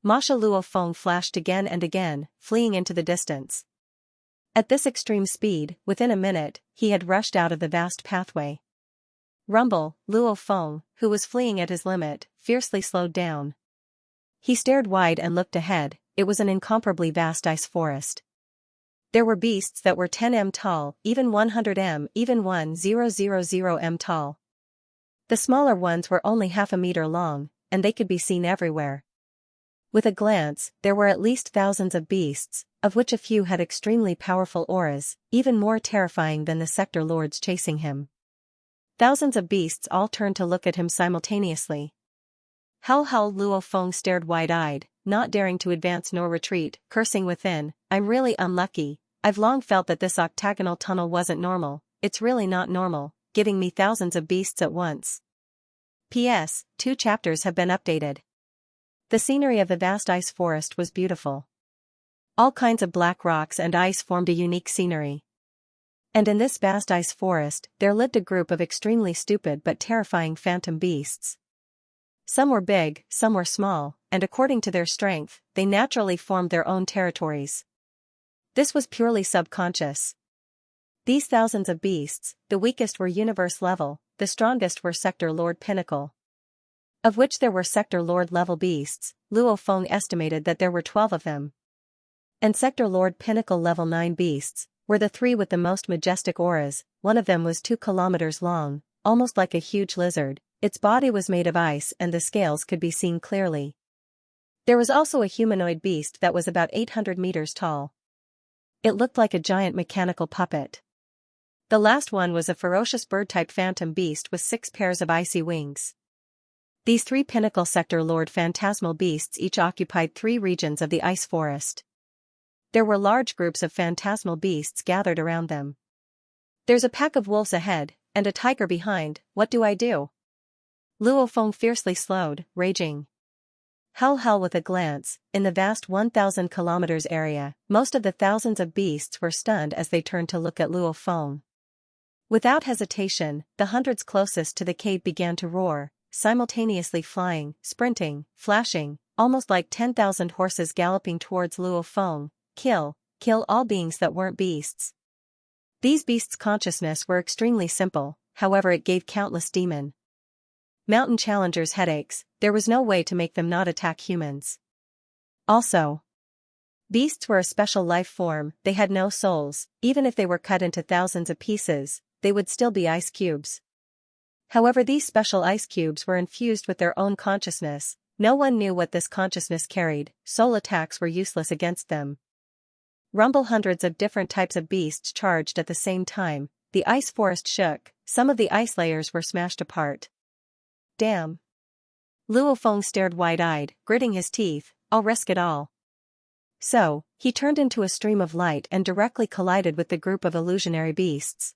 Masha Luo Feng flashed again and again, fleeing into the distance. At this extreme speed, within a minute, he had rushed out of the vast pathway. Rumble. Luo Feng, who was fleeing at his limit, fiercely slowed down. He stared wide and looked ahead. It was an incomparably vast ice forest. There were beasts that were 10m tall, even 100m, even 1000m tall. The smaller ones were only half a meter long, and they could be seen everywhere. With a glance, there were at least thousands of beasts, of which a few had extremely powerful auras, even more terrifying than the Sector Lords chasing him. Thousands of beasts all turned to look at him simultaneously. Howl Luo Feng stared wide-eyed, not daring to advance nor retreat, cursing within, I'm really unlucky, I've long felt that this octagonal tunnel wasn't normal, it's really not normal, giving me thousands of beasts at once. P.S. 2 chapters have been updated. The scenery of the vast ice forest was beautiful. All kinds of black rocks and ice formed a unique scenery. And in this vast ice forest, there lived a group of extremely stupid but terrifying phantom beasts. Some were big, some were small, and according to their strength, they naturally formed their own territories. This was purely subconscious. These thousands of beasts, the weakest were universe level, the strongest were sector lord pinnacle. Of which there were sector lord level beasts, Luo Feng estimated that there were 12 of them. And sector lord pinnacle level 9 beasts were the 3 with the most majestic auras. One of them was 2 kilometers long, almost like a huge lizard. Its body was made of ice and the scales could be seen clearly. There was also a humanoid beast that was about 800 meters tall. It looked like a giant mechanical puppet. The last one was a ferocious bird-type phantom beast with 6 pairs of icy wings. These 3 pinnacle sector lord phantasmal beasts each occupied 3 regions of the ice forest. There were large groups of phantasmal beasts gathered around them. There's a pack of wolves ahead, and a tiger behind, what do I do? Luo Feng fiercely slowed, raging. Hell with a glance, in the vast 1,000 kilometers area, most of the thousands of beasts were stunned as they turned to look at Luo Feng. Without hesitation, the hundreds closest to the cave began to roar, simultaneously flying, sprinting, flashing, almost like 10,000 horses galloping towards Luo Feng. Kill all beings that weren't beasts. These beasts' consciousness were extremely simple, however it gave countless demon mountain challengers headaches. There was no way to make them not attack humans. Also, beasts were a special life form, they had no souls. Even if they were cut into thousands of pieces, they would still be ice cubes. However, these special ice cubes were infused with their own consciousness. No one knew what this consciousness carried. Soul attacks were useless against them. Rumble. Hundreds of different types of beasts charged at the same time. The ice forest shook, some of the ice layers were smashed apart. Damn. Luo Feng stared wide-eyed, gritting his teeth. I'll risk it all. So, he turned into a stream of light and directly collided with the group of illusionary beasts.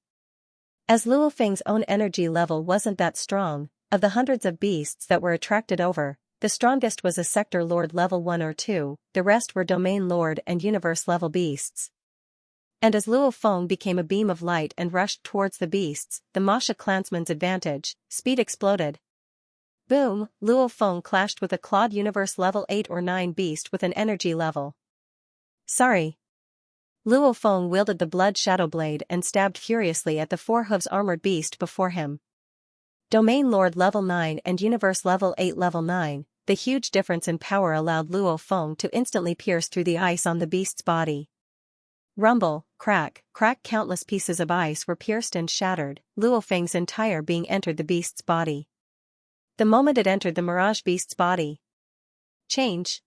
As Luo Feng's own energy level wasn't that strong, of the hundreds of beasts that were attracted over, the strongest was a sector lord level 1 or 2, the rest were domain lord and universe level beasts. And as Luo Feng became a beam of light and rushed towards the beasts, the Masha clansman's advantage, speed exploded. Boom, Luo Feng clashed with a clawed universe level 8 or 9 beast with an energy level. Sorry. Luo Feng wielded the blood shadow blade and stabbed furiously at the 4 hooves armored beast before him. Domain Lord level 9 and Universe level 8 level 9, the huge difference in power allowed Luo Feng to instantly pierce through the ice on the beast's body. Rumble, crack, countless pieces of ice were pierced and shattered. Luo Feng's entire being entered the beast's body. The moment it entered the Mirage beast's body. Change.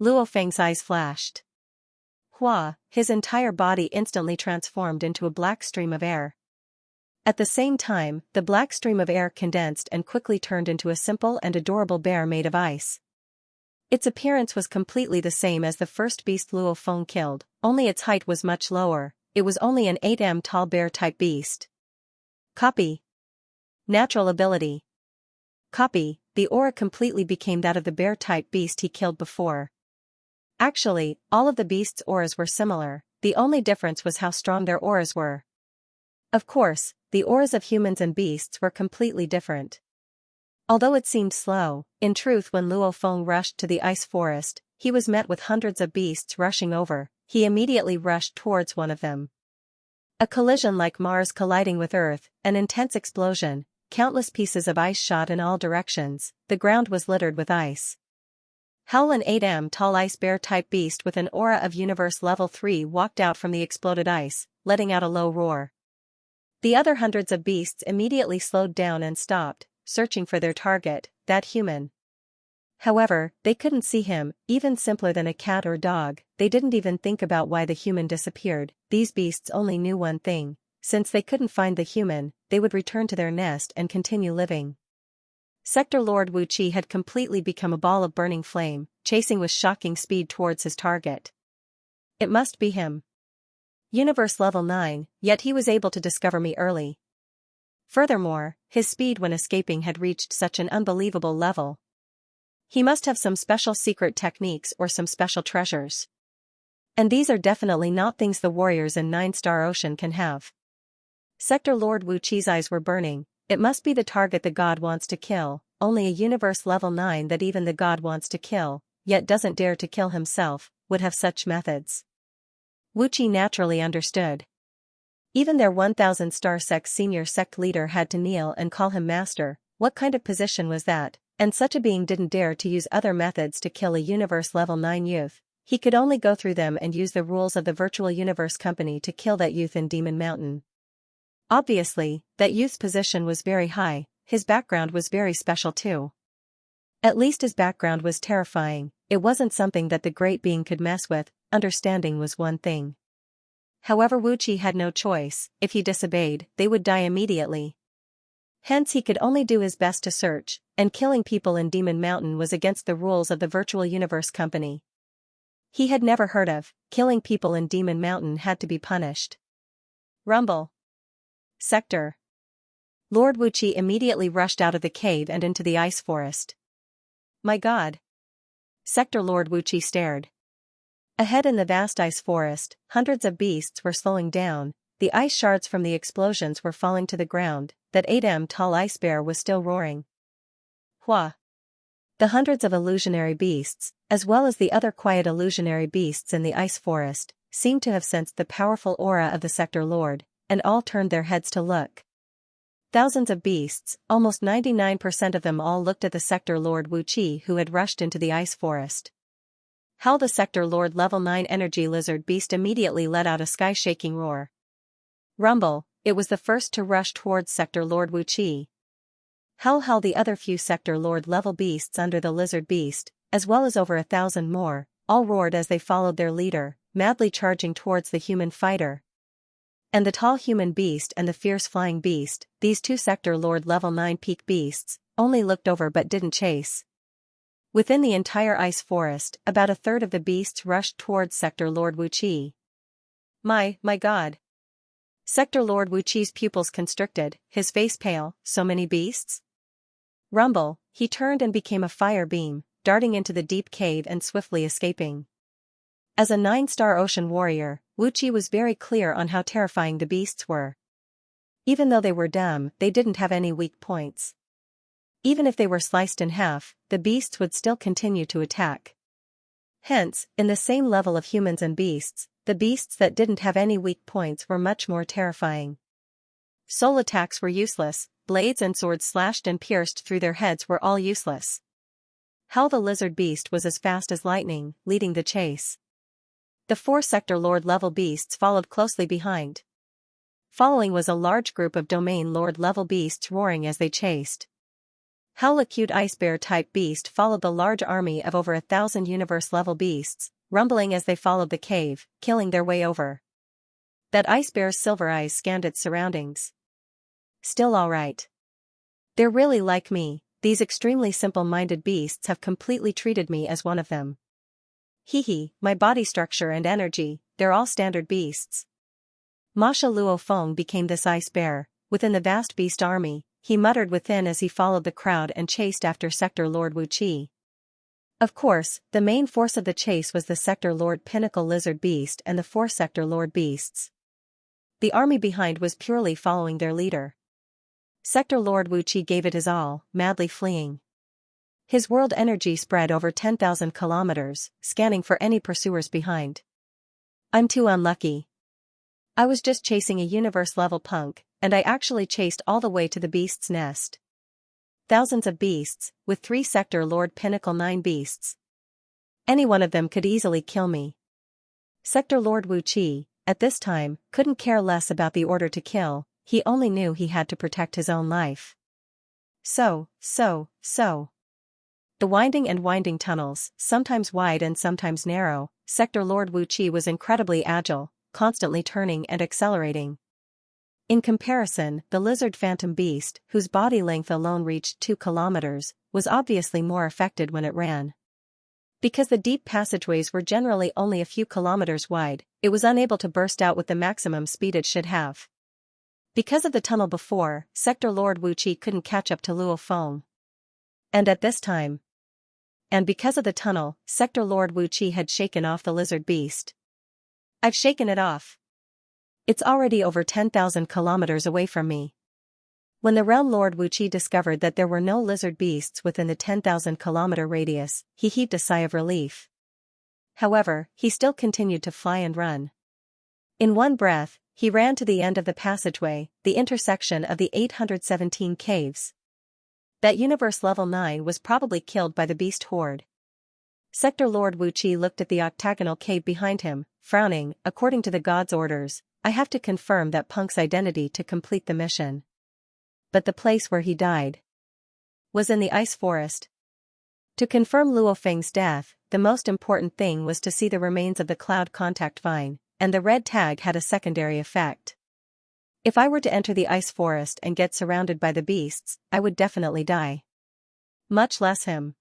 Luo Feng's eyes flashed. Hua, his entire body instantly transformed into a black stream of air. At the same time, the black stream of air condensed and quickly turned into a simple and adorable bear made of ice. Its appearance was completely the same as the first beast Luo Feng killed, only its height was much lower. It was only an 8m tall bear-type beast. Copy. Natural ability. Copy, the aura completely became that of the bear-type beast he killed before. Actually, all of the beasts' auras were similar, the only difference was how strong their auras were. Of course, the auras of humans and beasts were completely different. Although it seemed slow, in truth when Luo Feng rushed to the ice forest, he was met with hundreds of beasts rushing over. He immediately rushed towards one of them. A collision like Mars colliding with Earth, an intense explosion, countless pieces of ice shot in all directions, the ground was littered with ice. Howl, an 8m tall ice bear-type beast with an aura of universe level 3 walked out from the exploded ice, letting out a low roar. The other hundreds of beasts immediately slowed down and stopped, searching for their target, that human. However, they couldn't see him. Even simpler than a cat or dog, they didn't even think about why the human disappeared. These beasts only knew one thing: since they couldn't find the human, they would return to their nest and continue living. Sector Lord Wu Qi had completely become a ball of burning flame, chasing with shocking speed towards his target. It must be him. Universe level 9, yet he was able to discover me early. Furthermore, his speed when escaping had reached such an unbelievable level. He must have some special secret techniques or some special treasures. And these are definitely not things the warriors in 9-Star Ocean can have. Sector Lord Wu Qi's eyes were burning. It must be the target the god wants to kill, only a universe level 9 that even the god wants to kill, yet doesn't dare to kill himself, would have such methods. Wu Qi naturally understood. Even their 1,000-star sect's senior sect leader had to kneel and call him master. What kind of position was that? And such a being didn't dare to use other methods to kill a universe level 9 youth. He could only go through them and use the rules of the virtual universe company to kill that youth in Demon Mountain. Obviously, that youth's position was very high. His background was very special too. At least his background was terrifying. It wasn't something that the great being could mess with. Understanding was one thing. However, Wu Qi had no choice. If he disobeyed, they would die immediately. Hence he could only do his best to search, and killing people in Demon Mountain was against the rules of the virtual universe company. He had never heard of killing people in Demon Mountain had to be punished. Rumble. Sector. Lord Wu Qi immediately rushed out of the cave and into the ice forest. My God. Sector Lord Wu Qi stared. Ahead in the vast ice forest, hundreds of beasts were slowing down. The ice shards from the explosions were falling to the ground. That 8 m tall ice bear was still roaring. Hua. The hundreds of illusionary beasts, as well as the other quiet illusionary beasts in the ice forest, seemed to have sensed the powerful aura of the Sector Lord, and all turned their heads to look. Thousands of beasts, almost 99% of them all looked at the Sector Lord Wu Qi who had rushed into the ice forest. How the Sector Lord level 9 energy lizard beast immediately let out a sky-shaking roar. Rumble. It was the first to rush towards Sector Lord Wu Qi. How the other few Sector Lord level beasts under the lizard beast, as well as over 1,000 more, all roared as they followed their leader, madly charging towards the human fighter. And the tall human beast and the fierce flying beast, these two Sector Lord level 9 peak beasts, only looked over but didn't chase. Within the entire ice forest, about a third of the beasts rushed towards Sector Lord Wu Qi. My God. Sector Lord Wu Qi's pupils constricted, his face pale. So many beasts? Rumble. He turned and became a fire beam, darting into the deep cave and swiftly escaping. As a 9-star ocean warrior, Wu Qi was very clear on how terrifying the beasts were. Even though they were dumb, they didn't have any weak points. Even if they were sliced in half, the beasts would still continue to attack. Hence, in the same level of humans and beasts, the beasts that didn't have any weak points were much more terrifying. Soul attacks were useless, blades and swords slashed and pierced through their heads were all useless. How the lizard beast was as fast as lightning, leading the chase. The 4 Sector Lord level beasts followed closely behind. Following was a large group of Domain Lord level beasts roaring as they chased. How a cute ice bear type beast followed the large army of over 1,000 universe level beasts, rumbling as they followed the cave, killing their way over. That ice bear's silver eyes scanned its surroundings. Still all right. They're really like me. These extremely simple-minded beasts have completely treated me as one of them. Hee, my body structure and energy, they're all standard beasts. Masha Luo Feng became this ice bear, within the vast beast army, he muttered within as he followed the crowd and chased after Sector Lord Wu Qi. Of course, the main force of the chase was the Sector Lord Pinnacle Lizard Beast and the 4 Sector Lord Beasts. The army behind was purely following their leader. Sector Lord Wu Qi gave it his all, madly fleeing. His world energy spread over 10,000 kilometers, scanning for any pursuers behind. I'm too unlucky. I was just chasing a universe-level punk, and I actually chased all the way to the beast's nest. Thousands of beasts, with 3 Sector Lord Pinnacle 9 beasts. Any one of them could easily kill me. Sector Lord Wu Qi, at this time, couldn't care less about the order to kill, he only knew he had to protect his own life. So. The winding and winding tunnels, sometimes wide and sometimes narrow, Sector Lord Wu Qi was incredibly agile, constantly turning and accelerating. In comparison, the lizard phantom beast, whose body length alone reached 2 kilometers, was obviously more affected when it ran. Because the deep passageways were generally only a few kilometers wide, it was unable to burst out with the maximum speed it should have. Because of the tunnel before, Sector Lord Wu Qi couldn't catch up to Luo Feng. And at this time. And because of the tunnel, Sector Lord Wu Qi had shaken off the lizard beast. I've shaken it off. It's already over 10,000 kilometers away from me. When the realm Lord Wu Qi discovered that there were no lizard beasts within the 10,000 kilometer radius, he heaved a sigh of relief. However, he still continued to fly and run. In one breath, He ran to the end of the passageway, the intersection of the 817 caves. That universe level 9 was probably killed by the beast horde. Sector Lord Wu Qi looked at the octagonal cave behind him, frowning. According to the god's orders, I have to confirm that punk's identity to complete the mission. But the place where he died was in the ice forest. To confirm Luo Feng's death, the most important thing was to see the remains of the cloud contact vine, and the red tag had a secondary effect. If I were to enter the ice forest and get surrounded by the beasts, I would definitely die. Much less him.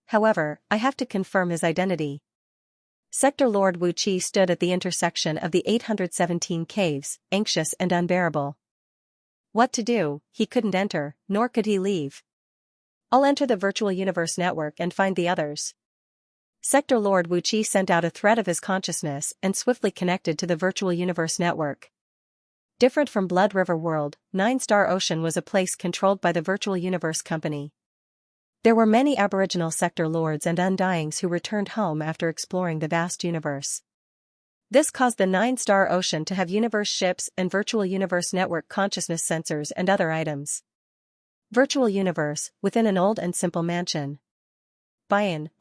However, I have to confirm his identity. Sector Lord Wu Qi stood at the intersection of the 817 caves, anxious and unbearable. What to do? He couldn't enter, nor could he leave. I'll enter the virtual universe network and find the others. Sector Lord Wu Qi sent out a thread of his consciousness and swiftly connected to the virtual universe network. Different from Blood River World, Nine Star Ocean was a place controlled by the Virtual Universe Company. There were many Aboriginal sector lords and undyings who returned home after exploring the vast universe. This caused the Nine Star Ocean to have universe ships and Virtual Universe Network consciousness sensors and other items. Virtual Universe, within an old and simple mansion. Buy-in.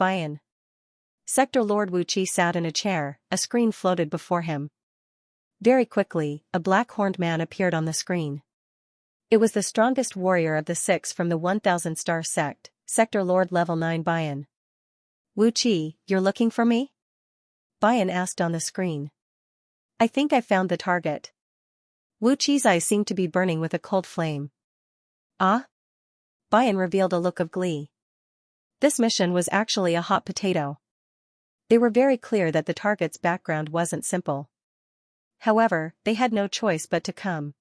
Sector Lord Wu Qi sat in a chair, a screen floated before him. Very quickly, a black-horned man appeared on the screen. It was the strongest warrior of the 6 from the 1000-star sect, Sector Lord Level 9 Buy-in. Wu Qi, you're looking for me? Buy-in asked on the screen. I think I found the target. Wu Qi's eyes seemed to be burning with a cold flame. Ah? Buy-in revealed a look of glee. This mission was actually a hot potato. They were very clear that the target's background wasn't simple. However, they had no choice but to come.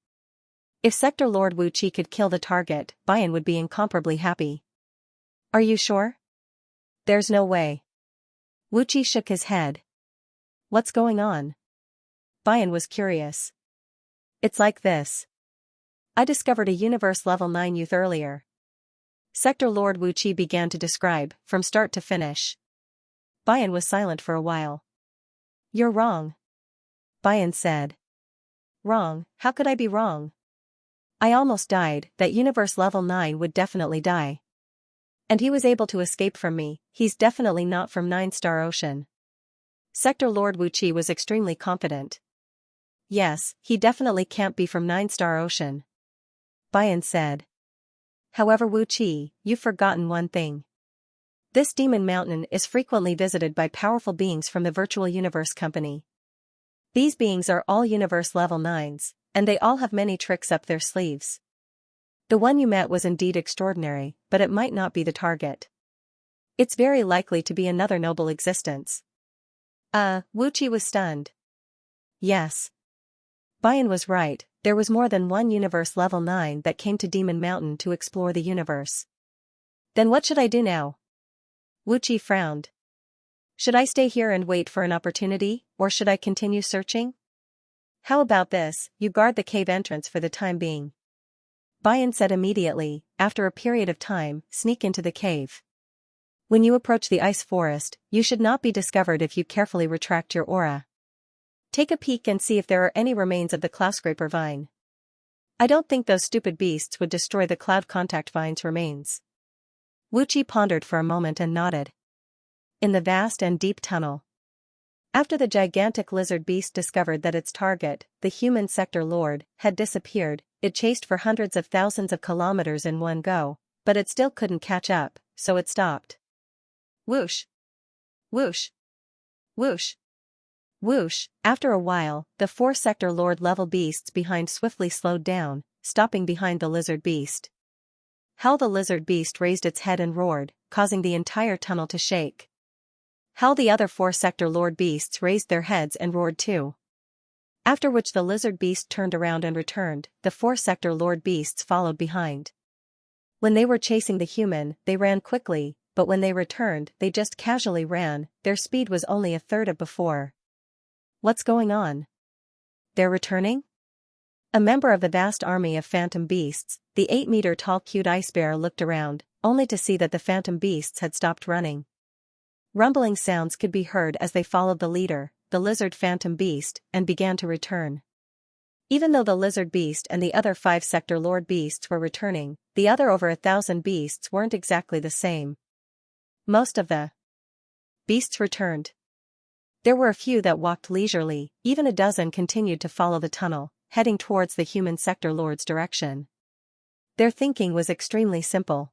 If Sector Lord Wu Qi could kill the target, Buy-in would be incomparably happy. Are you sure? There's no way. Wu Qi shook his head. What's going on? Buy-in was curious. It's like this. I discovered a universe level 9 youth earlier. Sector Lord Wu Qi began to describe, from start to finish. Buy-in was silent for a while. You're wrong. Buy-in said. Wrong? How could I be wrong? I almost died. That universe level 9 would definitely die. And he was able to escape from me. He's definitely not from 9 Star Ocean. Sector Lord Wu Qi was extremely confident. Yes, he definitely can't be from 9 Star Ocean. Buy-in said. However, Wu Qi, you've forgotten one thing. This Demon Mountain is frequently visited by powerful beings from the Virtual Universe Company. These beings are all universe level 9s, and they all have many tricks up their sleeves. The one you met was indeed extraordinary, but it might not be the target. It's very likely to be another noble existence. Wu Qi was stunned. Yes. Buy-in was right, there was more than one universe level 9 that came to Demon Mountain to explore the universe. Then what should I do now? Wu Qi frowned. Should I stay here and wait for an opportunity, or should I continue searching? How about this, you guard the cave entrance for the time being. Buy-in said immediately, after a period of time, sneak into the cave. When you approach the ice forest, you should not be discovered if you carefully retract your aura. Take a peek and see if there are any remains of the cloudschraper vine. I don't think those stupid beasts would destroy the cloud contact vine's remains. Wu Qi pondered for a moment and nodded. In the vast and deep tunnel. After the gigantic lizard beast discovered that its target, the human sector lord, had disappeared, it chased for hundreds of thousands of kilometers in one go, but it still couldn't catch up, so it stopped. Whoosh! Whoosh! Whoosh! Whoosh! After a while, the 4 sector lord level beasts behind swiftly slowed down, stopping behind the lizard beast. How the lizard beast raised its head and roared, causing the entire tunnel to shake. How the other 4 sector lord beasts raised their heads and roared too. After which the lizard beast turned around and returned, the 4 sector lord beasts followed behind. When they were chasing the human, they ran quickly, but when they returned, they just casually ran, their speed was only a third of before. What's going on? They're returning? A member of the vast army of phantom beasts, the 8-meter-tall cute ice bear looked around, only to see that the phantom beasts had stopped running. Rumbling sounds could be heard as they followed the leader, the lizard phantom beast, and began to return. Even though the lizard beast and the other 5 sector lord beasts were returning, the other over 1,000 beasts weren't exactly the same. Most of the beasts returned. There were a few that walked leisurely, even a dozen continued to follow the tunnel, heading towards the human sector lord's direction. Their thinking was extremely simple.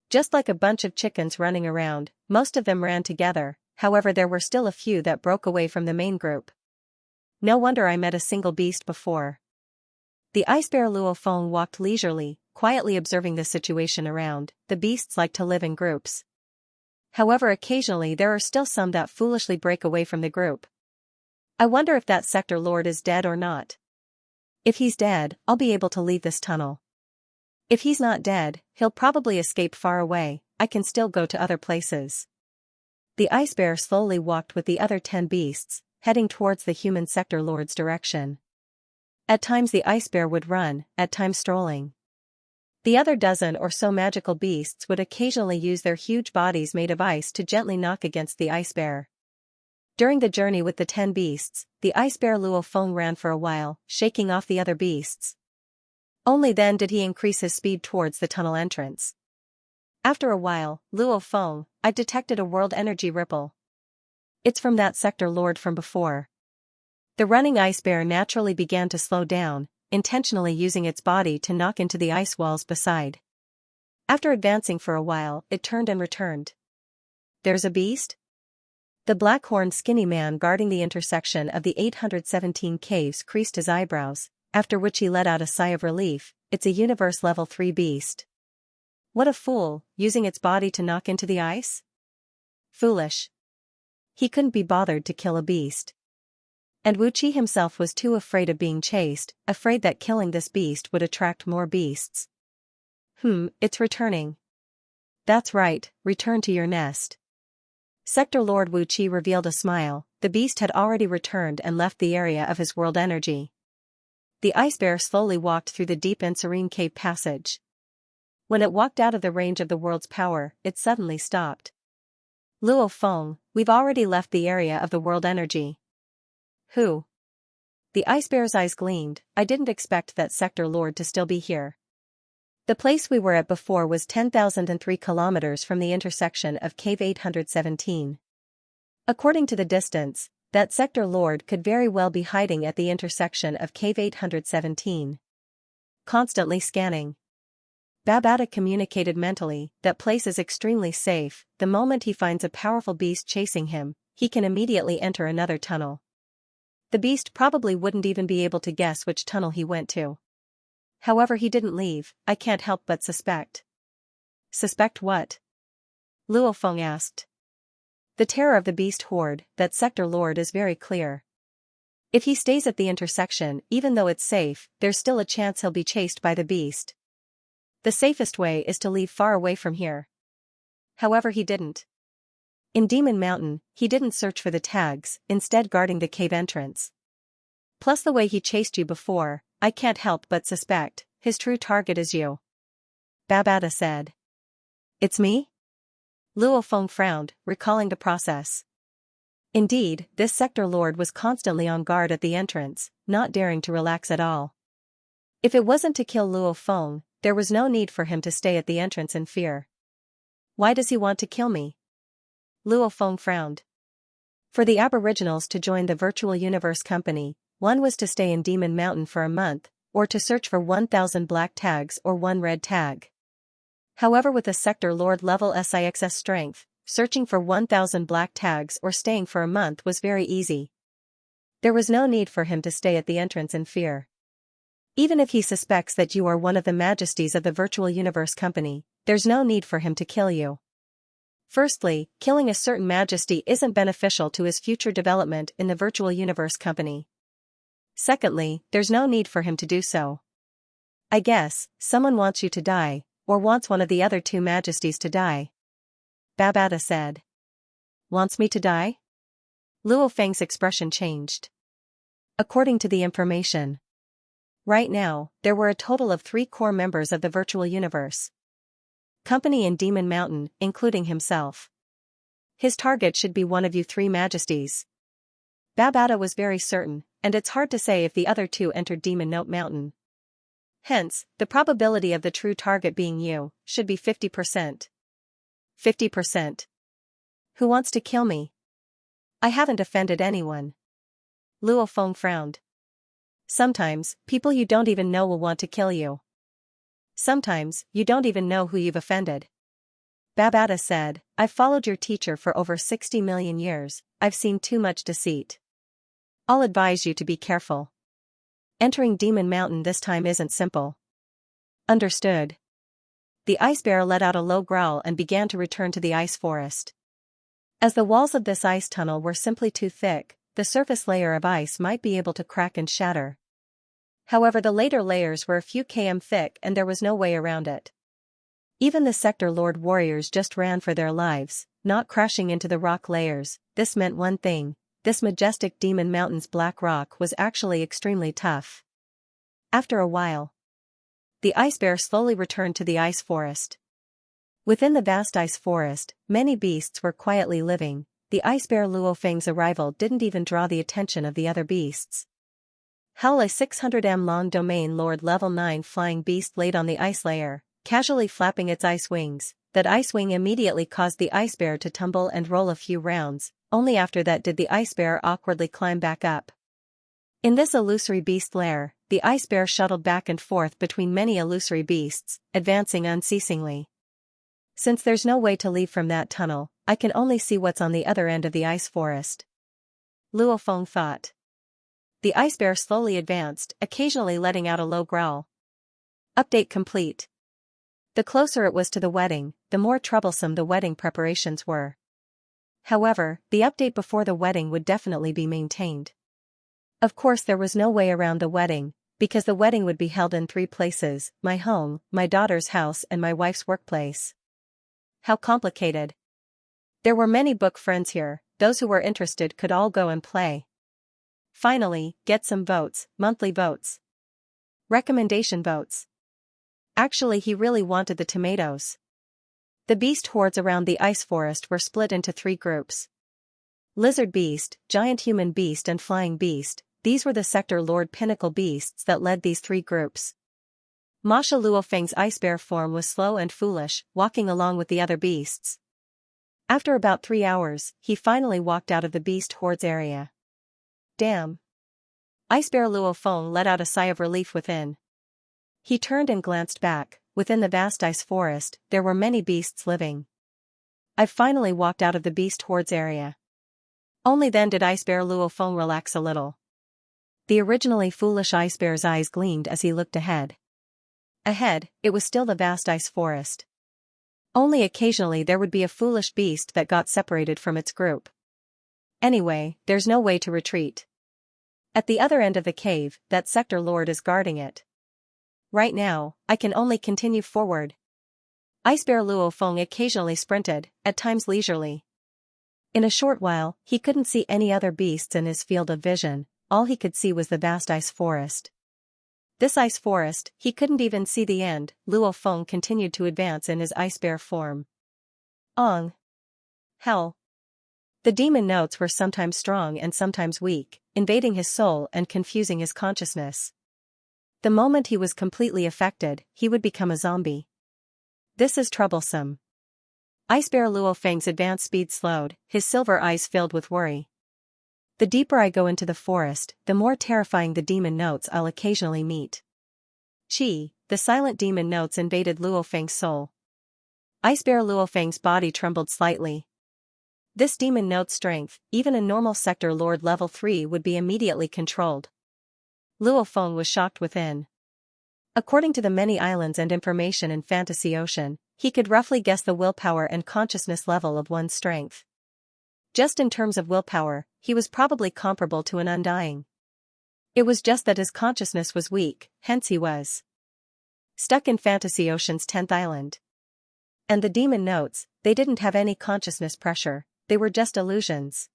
Just like a bunch of chickens running around, most of them ran together, however there were still a few that broke away from the main group. No wonder I met a single beast before. The ice bear Luo Feng walked leisurely, quietly observing the situation around. The beasts like to live in groups. However, occasionally there are still some that foolishly break away from the group. I wonder if that sector lord is dead or not. If he's dead, I'll be able to leave this tunnel. If he's not dead, he'll probably escape far away. I can still go to other places. The ice bear slowly walked with the other 10 beasts, heading towards the human sector lord's direction. At times the ice bear would run, at times strolling. The other dozen or so magical beasts would occasionally use their huge bodies made of ice to gently knock against the ice bear. During the journey with the 10 beasts, the ice bear Luo Feng ran for a while, shaking off the other beasts. Only then did he increase his speed towards the tunnel entrance. After a while, Luo Feng, I detected a world energy ripple. It's from that sector lord from before. The running ice bear naturally began to slow down, intentionally using its body to knock into the ice walls beside. After advancing for a while, it turned and returned. There's a beast? The black-horned skinny man guarding the intersection of the 817 caves creased his eyebrows, after which he let out a sigh of relief. It's a universe level 3 beast. What a fool, using its body to knock into the ice? Foolish. He couldn't be bothered to kill a beast. And Wu Qi himself was too afraid of being chased, afraid that killing this beast would attract more beasts. It's returning. That's right, return to your nest. Sector Lord Wu Qi revealed a smile. The beast had already returned and left the area of his world energy. The ice bear slowly walked through the deep and serene cave passage. When it walked out of the range of the world's power, it suddenly stopped. Luo Feng, we've already left the area of the world energy. Who? The ice bear's eyes gleamed. I didn't expect that sector lord to still be here. The place we were at before was 10,003 kilometers from the intersection of Cave 817. According to the distance, that sector lord could very well be hiding at the intersection of Cave 817. Constantly scanning. Babata communicated mentally, that place is extremely safe. The moment he finds a powerful beast chasing him, he can immediately enter another tunnel. The beast probably wouldn't even be able to guess which tunnel he went to. However, he didn't leave. I can't help but suspect. Suspect what? Luo Feng asked. The terror of the beast horde, that sector lord is very clear. If he stays at the intersection, even though it's safe, there's still a chance he'll be chased by the beast. The safest way is to leave far away from here. However, he didn't. In Demon Mountain, he didn't search for the tags, instead guarding the cave entrance. Plus the way he chased you before, I can't help but suspect, his true target is you. Babata said. It's me? Luo Feng frowned, recalling the process. Indeed, this sector lord was constantly on guard at the entrance, not daring to relax at all. If it wasn't to kill Luo Feng, there was no need for him to stay at the entrance in fear. Why does he want to kill me? Luo Feng frowned. For the Aboriginals to join the Virtual Universe Company, one was to stay in Demon Mountain for a month, or to search for 1,000 black tags or 1 red tag. However, with a sector lord level SIXS strength, searching for 1,000 black tags or staying for a month was very easy. There was no need for him to stay at the entrance in fear. Even if he suspects that you are one of the majesties of the Virtual Universe Company, there's no need for him to kill you. Firstly, killing a certain majesty isn't beneficial to his future development in the Virtual Universe Company. Secondly, there's no need for him to do so. I guess, someone wants you to die, or wants one of the other 2 majesties to die. Babata said. Wants me to die? Luo Feng's expression changed. According to the information. Right now, there were a total of 3 core members of the Virtual Universe Company in Demon Mountain, including himself. His target should be one of you 3 majesties. Babata was very certain, and it's hard to say if the other two entered Demon Note Mountain. Hence, the probability of the true target being you should be 50%. 50%. Who wants to kill me? I haven't offended anyone. Luo Feng frowned. Sometimes, people you don't even know will want to kill you. Sometimes, you don't even know who you've offended. Babata said, I've followed your teacher for over 60 million years, I've seen too much deceit. I'll advise you to be careful. Entering Demon Mountain this time isn't simple. Understood. The ice bear let out a low growl and began to return to the ice forest. As the walls of this ice tunnel were simply too thick, the surface layer of ice might be able to crack and shatter. However, the later layers were a few km thick and there was no way around it. Even the Sector Lord warriors just ran for their lives, not crashing into the rock layers. This meant one thing: this majestic Demon Mountain's black rock was actually extremely tough. After a while, the ice bear slowly returned to the ice forest. Within the vast ice forest, many beasts were quietly living. The ice bear Luo Feng's arrival didn't even draw the attention of the other beasts. Howl, a 600m long domain lord level 9 flying beast laid on the ice layer, casually flapping its ice wings. That ice wing immediately caused the ice bear to tumble and roll a few rounds. Only after that did the ice bear awkwardly climb back up. In this illusory beast lair, the ice bear shuttled back and forth between many illusory beasts, advancing unceasingly. Since there's no way to leave from that tunnel, I can only see what's on the other end of the ice forest. Luo Feng thought. The ice bear slowly advanced, occasionally letting out a low growl. Update complete. The closer it was to the wedding, the more troublesome the wedding preparations were. However, the update before the wedding would definitely be maintained. Of course, there was no way around the wedding, because the wedding would be held in 3 places: my home, my daughter's house, and my wife's workplace. How complicated. There were many book friends here, those who were interested could all go and play. Finally, get some votes, monthly votes. Recommendation votes. Actually, he really wanted the tomatoes. The beast hordes around the ice forest were split into 3 groups. Lizard beast, giant human beast and flying beast, these were the Sector Lord pinnacle beasts that led these 3 groups. Masha Luo Feng's ice bear form was slow and foolish, walking along with the other beasts. After about 3 hours, he finally walked out of the beast hordes area. Damn. Ice bear Luo Feng let out a sigh of relief within. He turned and glanced back. Within the vast ice forest, there were many beasts living. I've finally walked out of the beast hordes area. Only then did ice bear Luo Feng relax a little. The originally foolish ice bear's eyes gleamed as he looked ahead. Ahead, it was still the vast ice forest. Only occasionally there would be a foolish beast that got separated from its group. Anyway, there's no way to retreat. At the other end of the cave, that Sector Lord is guarding it. Right now, I can only continue forward. Ice bear Luo Feng occasionally sprinted, at times leisurely. In a short while, he couldn't see any other beasts in his field of vision. All he could see was the vast ice forest. This ice forest, he couldn't even see the end. Luo Feng continued to advance in his ice bear form. Ong. Hell. The demon notes were sometimes strong and sometimes weak, invading his soul and confusing his consciousness. The moment he was completely affected, he would become a zombie. This is troublesome. Ice bear Luo Feng's advance speed slowed, his silver eyes filled with worry. The deeper I go into the forest, the more terrifying the demon notes I'll occasionally meet. Chi, the silent demon notes invaded Luo Feng's soul. Ice bear Luo Feng's body trembled slightly. This demon note's strength, even a normal Sector Lord level 3 would be immediately controlled. Luo Feng was shocked within. According to the many islands and information in Fantasy Ocean, he could roughly guess the willpower and consciousness level of one's strength. Just in terms of willpower, he was probably comparable to an Undying. It was just that his consciousness was weak, hence he was stuck in Fantasy Ocean's 10th island. And the demon notes, they didn't have any consciousness pressure, they were just illusions.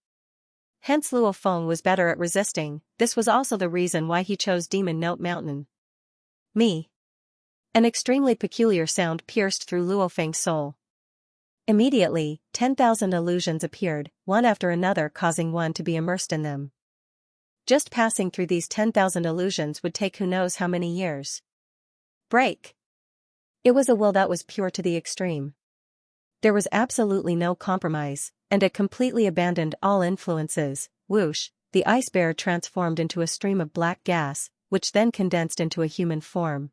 Hence Luo Feng was better at resisting. This was also the reason why he chose Demon Note Mountain. Me. An extremely peculiar sound pierced through Luo Feng's soul. Immediately, 10,000 illusions appeared, one after another, causing one to be immersed in them. Just passing through these 10,000 illusions would take who knows how many years. Break. It was a will that was pure to the extreme. There was absolutely no compromise, and it completely abandoned all influences. Whoosh, the ice bear transformed into a stream of black gas, which then condensed into a human form.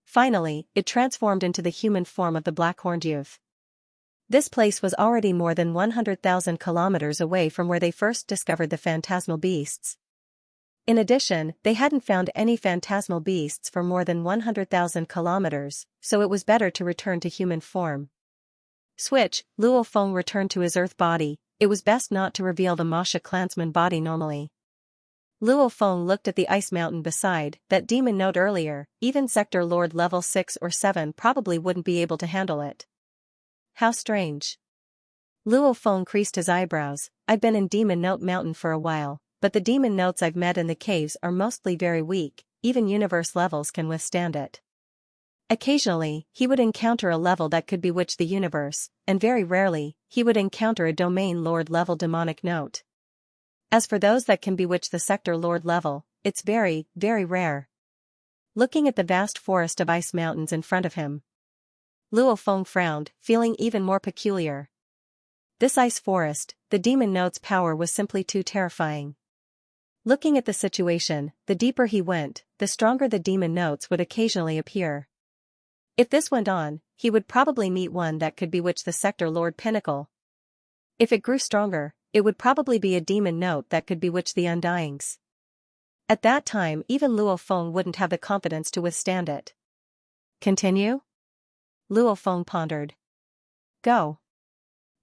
Finally, it transformed into the human form of the black-horned youth. This place was already more than 100,000 kilometers away from where they first discovered the phantasmal beasts. In addition, they hadn't found any phantasmal beasts for more than 100,000 kilometers, so it was better to return to human form. Switch, Luo Feng returned to his earth body. It was best not to reveal the Masha clansman body normally. Luo Feng looked at the ice mountain beside that demon note earlier. Even Sector Lord level 6 or 7 probably wouldn't be able to handle it. How strange. Luo Feng creased his eyebrows. I've been in Demon Note Mountain for a while, but the demon notes I've met in the caves are mostly very weak. Even universe levels can withstand it. Occasionally, he would encounter a level that could bewitch the universe, and very rarely, he would encounter a domain lord level demonic note. As for those that can bewitch the sector lord level, it's very, very rare. Looking at the vast forest of ice mountains in front of him, Luo Feng frowned, feeling even more peculiar. This ice forest, the demon note's power was simply too terrifying. Looking at the situation, the deeper he went, the stronger the demon notes would occasionally appear. If this went on, he would probably meet one that could bewitch the sector lord pinnacle. If it grew stronger, it would probably be a demon note that could bewitch the Undyings. At that time even Luo Feng wouldn't have the confidence to withstand it. Continue? Luo Feng pondered. Go.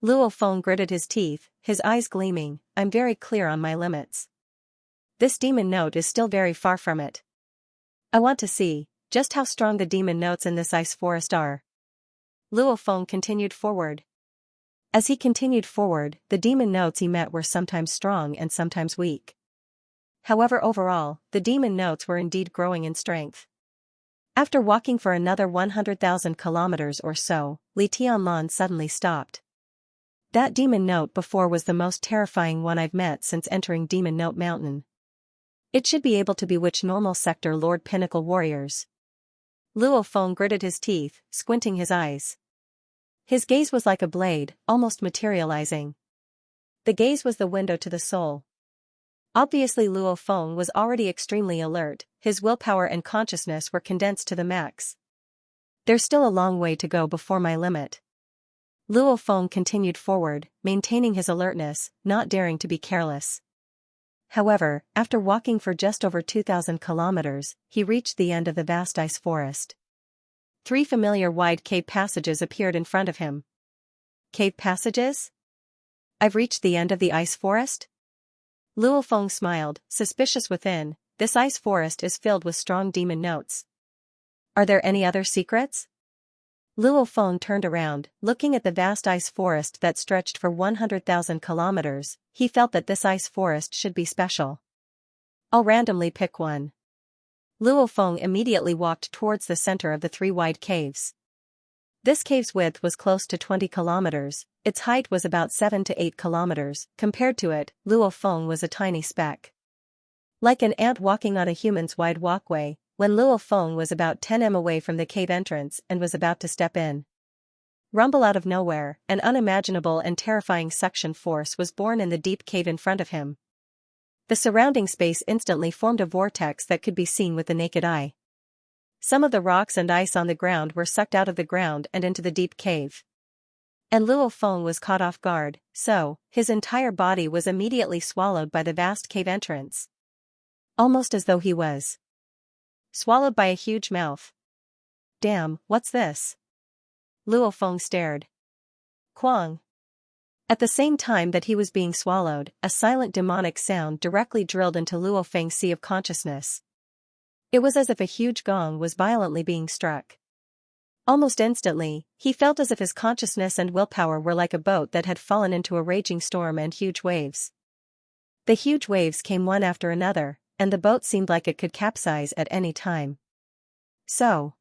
Luo Feng gritted his teeth, his eyes gleaming. I'm very clear on my limits. This demon note is still very far from it. I want to see just how strong the demon notes in this ice forest are. Luo Feng continued forward. As he continued forward, the demon notes he met were sometimes strong and sometimes weak. However, overall, the demon notes were indeed growing in strength. After walking for another 100,000 kilometers or so, Li Tianlan suddenly stopped. That demon note before was the most terrifying one I've met since entering Demon Note Mountain. It should be able to bewitch normal sector Lord Pinnacle warriors. Luo Feng gritted his teeth, squinting his eyes. His gaze was like a blade, almost materializing. The gaze was the window to the soul. Obviously Luo Feng was already extremely alert, his willpower and consciousness were condensed to the max. There's still a long way to go before my limit. Luo Feng continued forward, maintaining his alertness, not daring to be careless. However, after walking for just over 2,000 kilometers, he reached the end of the vast ice forest. 3 familiar wide cave passages appeared in front of him. Cave passages? I've reached the end of the ice forest? Luo Feng smiled, suspicious within. This ice forest is filled with strong demon notes. Are there any other secrets? Luo Feng turned around, looking at the vast ice forest that stretched for 100,000 kilometers. He felt that this ice forest should be special. I'll randomly pick one. Luo Feng immediately walked towards the center of the 3 wide caves. This cave's width was close to 20 kilometers, its height was about 7 to 8 kilometers. Compared to it, Luo Feng was a tiny speck. Like an ant walking on a human's wide walkway, when Luo Feng was about 10 m away from the cave entrance and was about to step in. Rumble out of nowhere, an unimaginable and terrifying suction force was born in the deep cave in front of him. The surrounding space instantly formed a vortex that could be seen with the naked eye. Some of the rocks and ice on the ground were sucked out of the ground and into the deep cave. And Luo Feng was caught off guard, so, his entire body was immediately swallowed by the vast cave entrance. Almost as though he was swallowed by a huge mouth. Damn, what's this? Luo Feng stared. Quang. At the same time that he was being swallowed, a silent demonic sound directly drilled into Luo Feng's sea of consciousness. It was as if a huge gong was violently being struck. Almost instantly, he felt as if his consciousness and willpower were like a boat that had fallen into a raging storm and huge waves. The huge waves came one after another, and the boat seemed like it could capsize at any time. So,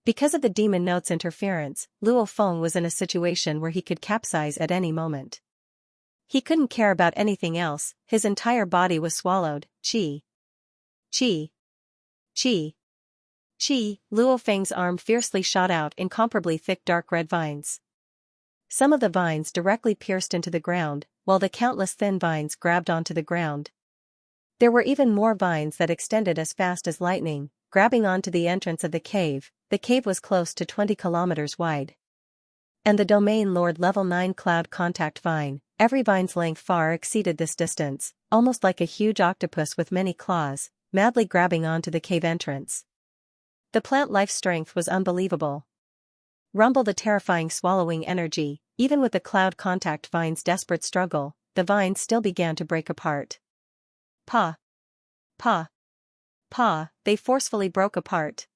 because of the demon note's interference, Luo Feng was in a situation where he could capsize at any moment. He couldn't care about anything else, his entire body was swallowed. Qi. Qi. Qi. Qi. Luo Feng's arm fiercely shot out incomparably thick dark red vines. Some of the vines directly pierced into the ground, while the countless thin vines grabbed onto the ground. There were even more vines that extended as fast as lightning, grabbing onto the entrance of the cave. The cave was close to 20 kilometers wide. And the domain Lord Level 9 Cloud Contact Vine, every vine's length far exceeded this distance, almost like a huge octopus with many claws, madly grabbing onto the cave entrance. The plant life strength was unbelievable. Rumbled the terrifying swallowing energy, even with the Cloud Contact Vine's desperate struggle, the vines still began to break apart. Pa. Pa. Pa, they forcefully broke apart.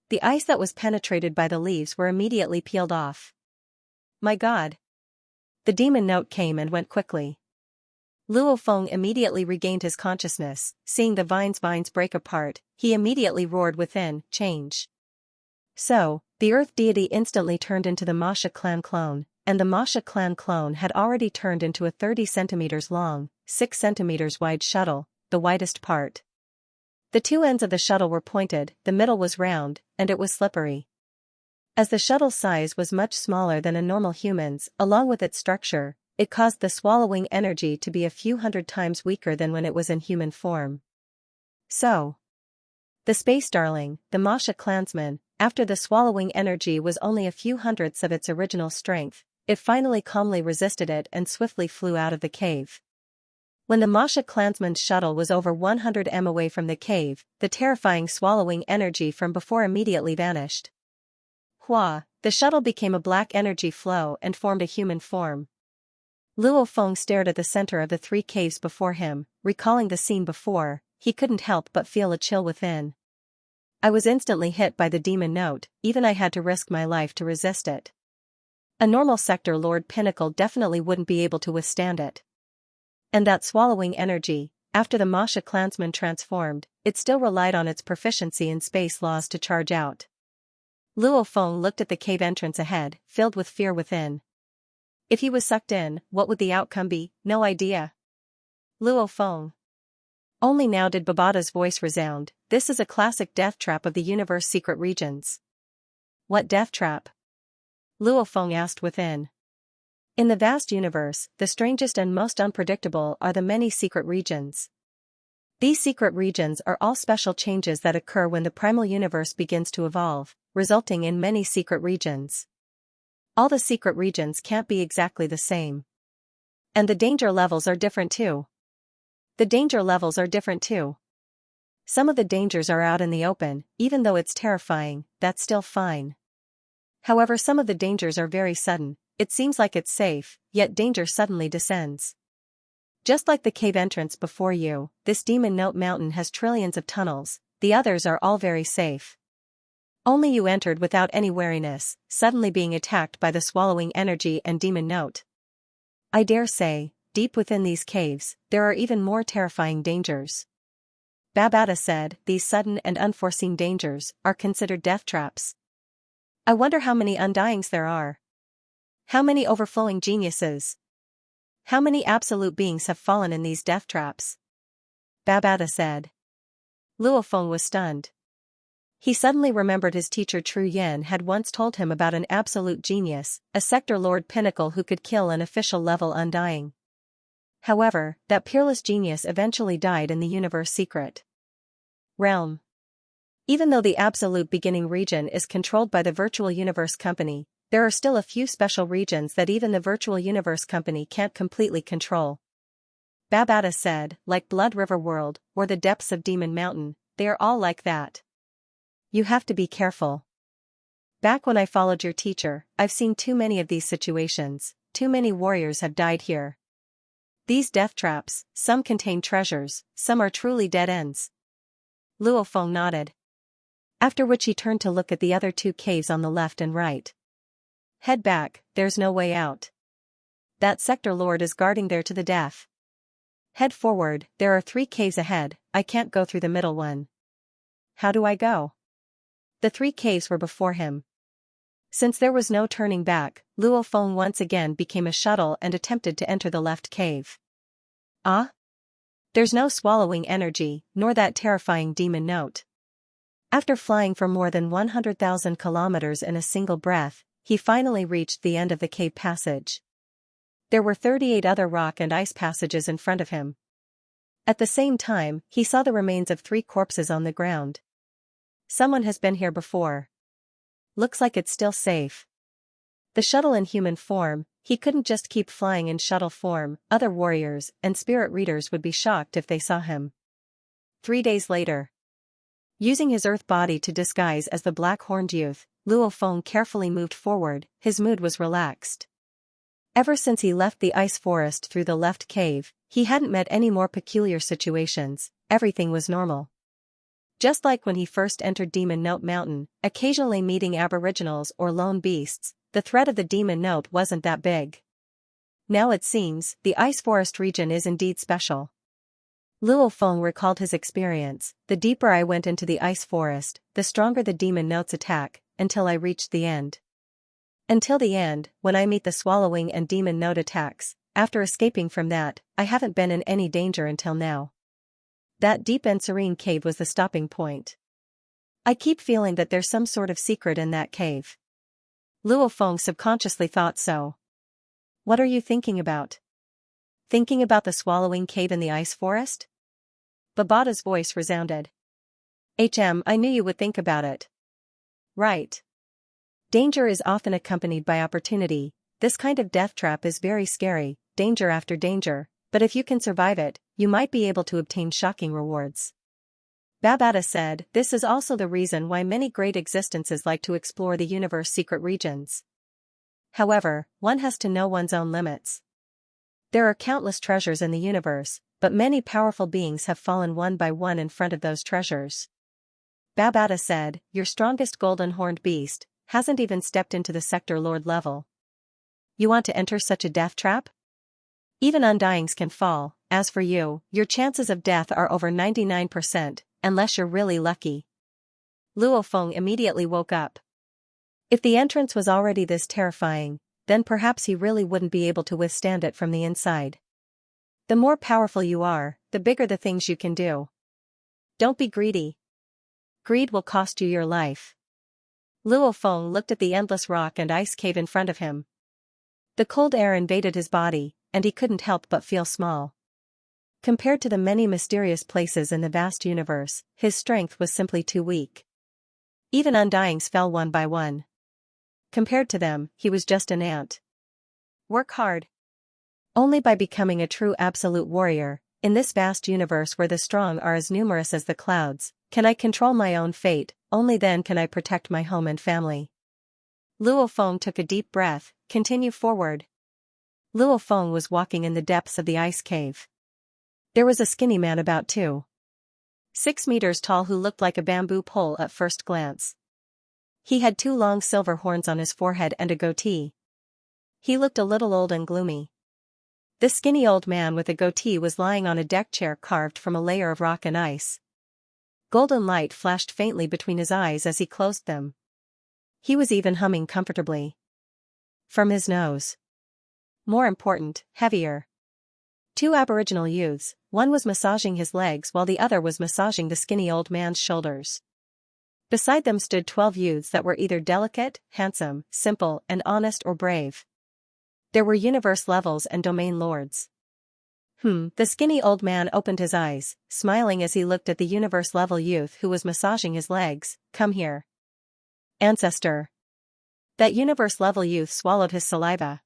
The ice that was penetrated by the leaves were immediately peeled off. My God! The demon note came and went quickly. Luo Feng immediately regained his consciousness, seeing the vines break apart, he immediately roared within, change. So, the earth deity instantly turned into the Masha clan clone, and the Masha clan clone had already turned into a 30 centimeters long, 6 centimeters wide shuttle, the widest part. The two ends of the shuttle were pointed, the middle was round, and it was slippery. As the shuttle's size was much smaller than a normal human's, along with its structure, it caused the swallowing energy to be a few hundred times weaker than when it was in human form. So, the space darling, the Masha clansman, after the swallowing energy was only a few hundredths of its original strength, it finally calmly resisted it and swiftly flew out of the cave. When the Masha clansman's shuttle was over 100 m away from the cave, the terrifying swallowing energy from before immediately vanished. Hua, the shuttle became a black energy flow and formed a human form. Luo Feng stared at the center of the three caves before him, recalling the scene before, he couldn't help but feel a chill within. I was instantly hit by the demon note, even I had to risk my life to resist it. A normal sector Lord Pinnacle definitely wouldn't be able to withstand it. And that swallowing energy, after the Masha clansman transformed, it still relied on its proficiency in space laws to charge out. Luo Feng looked at the cave entrance ahead, filled with fear within. If he was sucked in, what would the outcome be? No idea. Luo Feng. Only now did Babata's voice resound, this is a classic death trap of the universe secret regions. What death trap? Luo Feng asked within. In the vast universe, the strangest and most unpredictable are the many secret regions. These secret regions are all special changes that occur when the primal universe begins to evolve, resulting in many secret regions. All the secret regions can't be exactly the same. And the danger levels are different too. Some of the dangers are out in the open, even though it's terrifying, that's still fine. However, some of the dangers are very sudden. It seems like it's safe, yet danger suddenly descends. Just like the cave entrance before you, this Demon Note Mountain has trillions of tunnels, the others are all very safe. Only you entered without any wariness, suddenly being attacked by the swallowing energy and Demon Note. I dare say, deep within these caves, there are even more terrifying dangers. Babata said, these sudden and unforeseen dangers are considered death traps. I wonder how many undyings there are. How many overflowing geniuses? How many absolute beings have fallen in these death traps? Babata said. Luo Feng was stunned. He suddenly remembered his teacher Tru Yen had once told him about an absolute genius, a sector lord pinnacle who could kill an official level undying. However, that peerless genius eventually died in the universe secret realm. Even though the absolute beginning region is controlled by the Virtual Universe Company, there are still a few special regions that even the Virtual Universe Company can't completely control. Babata said, like Blood River World, or the depths of Demon Mountain, they are all like that. You have to be careful. Back when I followed your teacher, I've seen too many of these situations, too many warriors have died here. These death traps, some contain treasures, some are truly dead ends. Luo Feng nodded. After which he turned to look at the other two caves on the left and right. Head back, there's no way out. That sector lord is guarding there to the death. Head forward, there are 3 caves ahead, I can't go through the middle one. How do I go? The 3 caves were before him. Since there was no turning back, Luo Feng once again became a shuttle and attempted to enter the left cave. Ah? There's no swallowing energy, nor that terrifying demon note. After flying for more than 100,000 kilometers in a single breath, he finally reached the end of the cave passage. There were 38 other rock and ice passages in front of him. At the same time, he saw the remains of 3 corpses on the ground. Someone has been here before. Looks like it's still safe. The shuttle in human form, he couldn't just keep flying in shuttle form. Other warriors and spirit readers would be shocked if they saw him. 3 days later. Using his earth body to disguise as the black-horned youth, Luo Feng carefully moved forward. His mood was relaxed. Ever since he left the ice forest through the left cave, he hadn't met any more peculiar situations. Everything was normal. Just like when he first entered Demon Note Mountain, occasionally meeting aboriginals or lone beasts, the threat of the Demon Note wasn't that big. Now it seems, the ice forest region is indeed special. Luo Feng recalled his experience. The deeper I went into the ice forest, the stronger the Demon Note's attack, until I reached the end. Until the end, when I meet the swallowing and Demon Note attacks. After escaping from that, I haven't been in any danger until now. That deep and serene cave was the stopping point. I keep feeling that there's some sort of secret in that cave. Luo Feng subconsciously thought so. What are you thinking about? Thinking about the swallowing cave in the ice forest? Babata's voice resounded. I knew you would think about it. Right. Danger is often accompanied by opportunity. This kind of death trap is very scary, danger after danger, but if you can survive it, you might be able to obtain shocking rewards. Babata said, this is also the reason why many great existences like to explore the universe's secret regions. However, one has to know one's own limits. There are countless treasures in the universe, but many powerful beings have fallen one by one in front of those treasures. Babata said, your strongest golden-horned beast hasn't even stepped into the Sector Lord level. You want to enter such a death trap? Even undyings can fall. As for you, your chances of death are over 99%, unless you're really lucky. Luo Feng immediately woke up. If the entrance was already this terrifying, then perhaps he really wouldn't be able to withstand it from the inside. The more powerful you are, the bigger the things you can do. Don't be greedy. Greed will cost you your life. Luo Feng looked at the endless rock and ice cave in front of him. The cold air invaded his body, and he couldn't help but feel small. Compared to the many mysterious places in the vast universe, his strength was simply too weak. Even undyings fell one by one. Compared to them, he was just an ant. Work hard. Only by becoming a true absolute warrior, in this vast universe where the strong are as numerous as the clouds, can I control my own fate. Only then can I protect my home and family. Luo Feng took a deep breath. Continue forward. Luo Feng was walking in the depths of the ice cave. There was a skinny man about 6 meters tall who looked like a bamboo pole at first glance. He had 2 long silver horns on his forehead and a goatee. He looked a little old and gloomy. This skinny old man with a goatee was lying on a deck chair carved from a layer of rock and ice. Golden light flashed faintly between his eyes as he closed them. He was even humming comfortably. From his nose. More important, heavier. 2 aboriginal youths, one was massaging his legs while the other was massaging the skinny old man's shoulders. Beside them stood 12 youths that were either delicate, handsome, simple, and honest or brave. There were universe levels and domain lords. The skinny old man opened his eyes, smiling as he looked at the universe-level youth who was massaging his legs. Come here. Ancestor. That universe-level youth swallowed his saliva.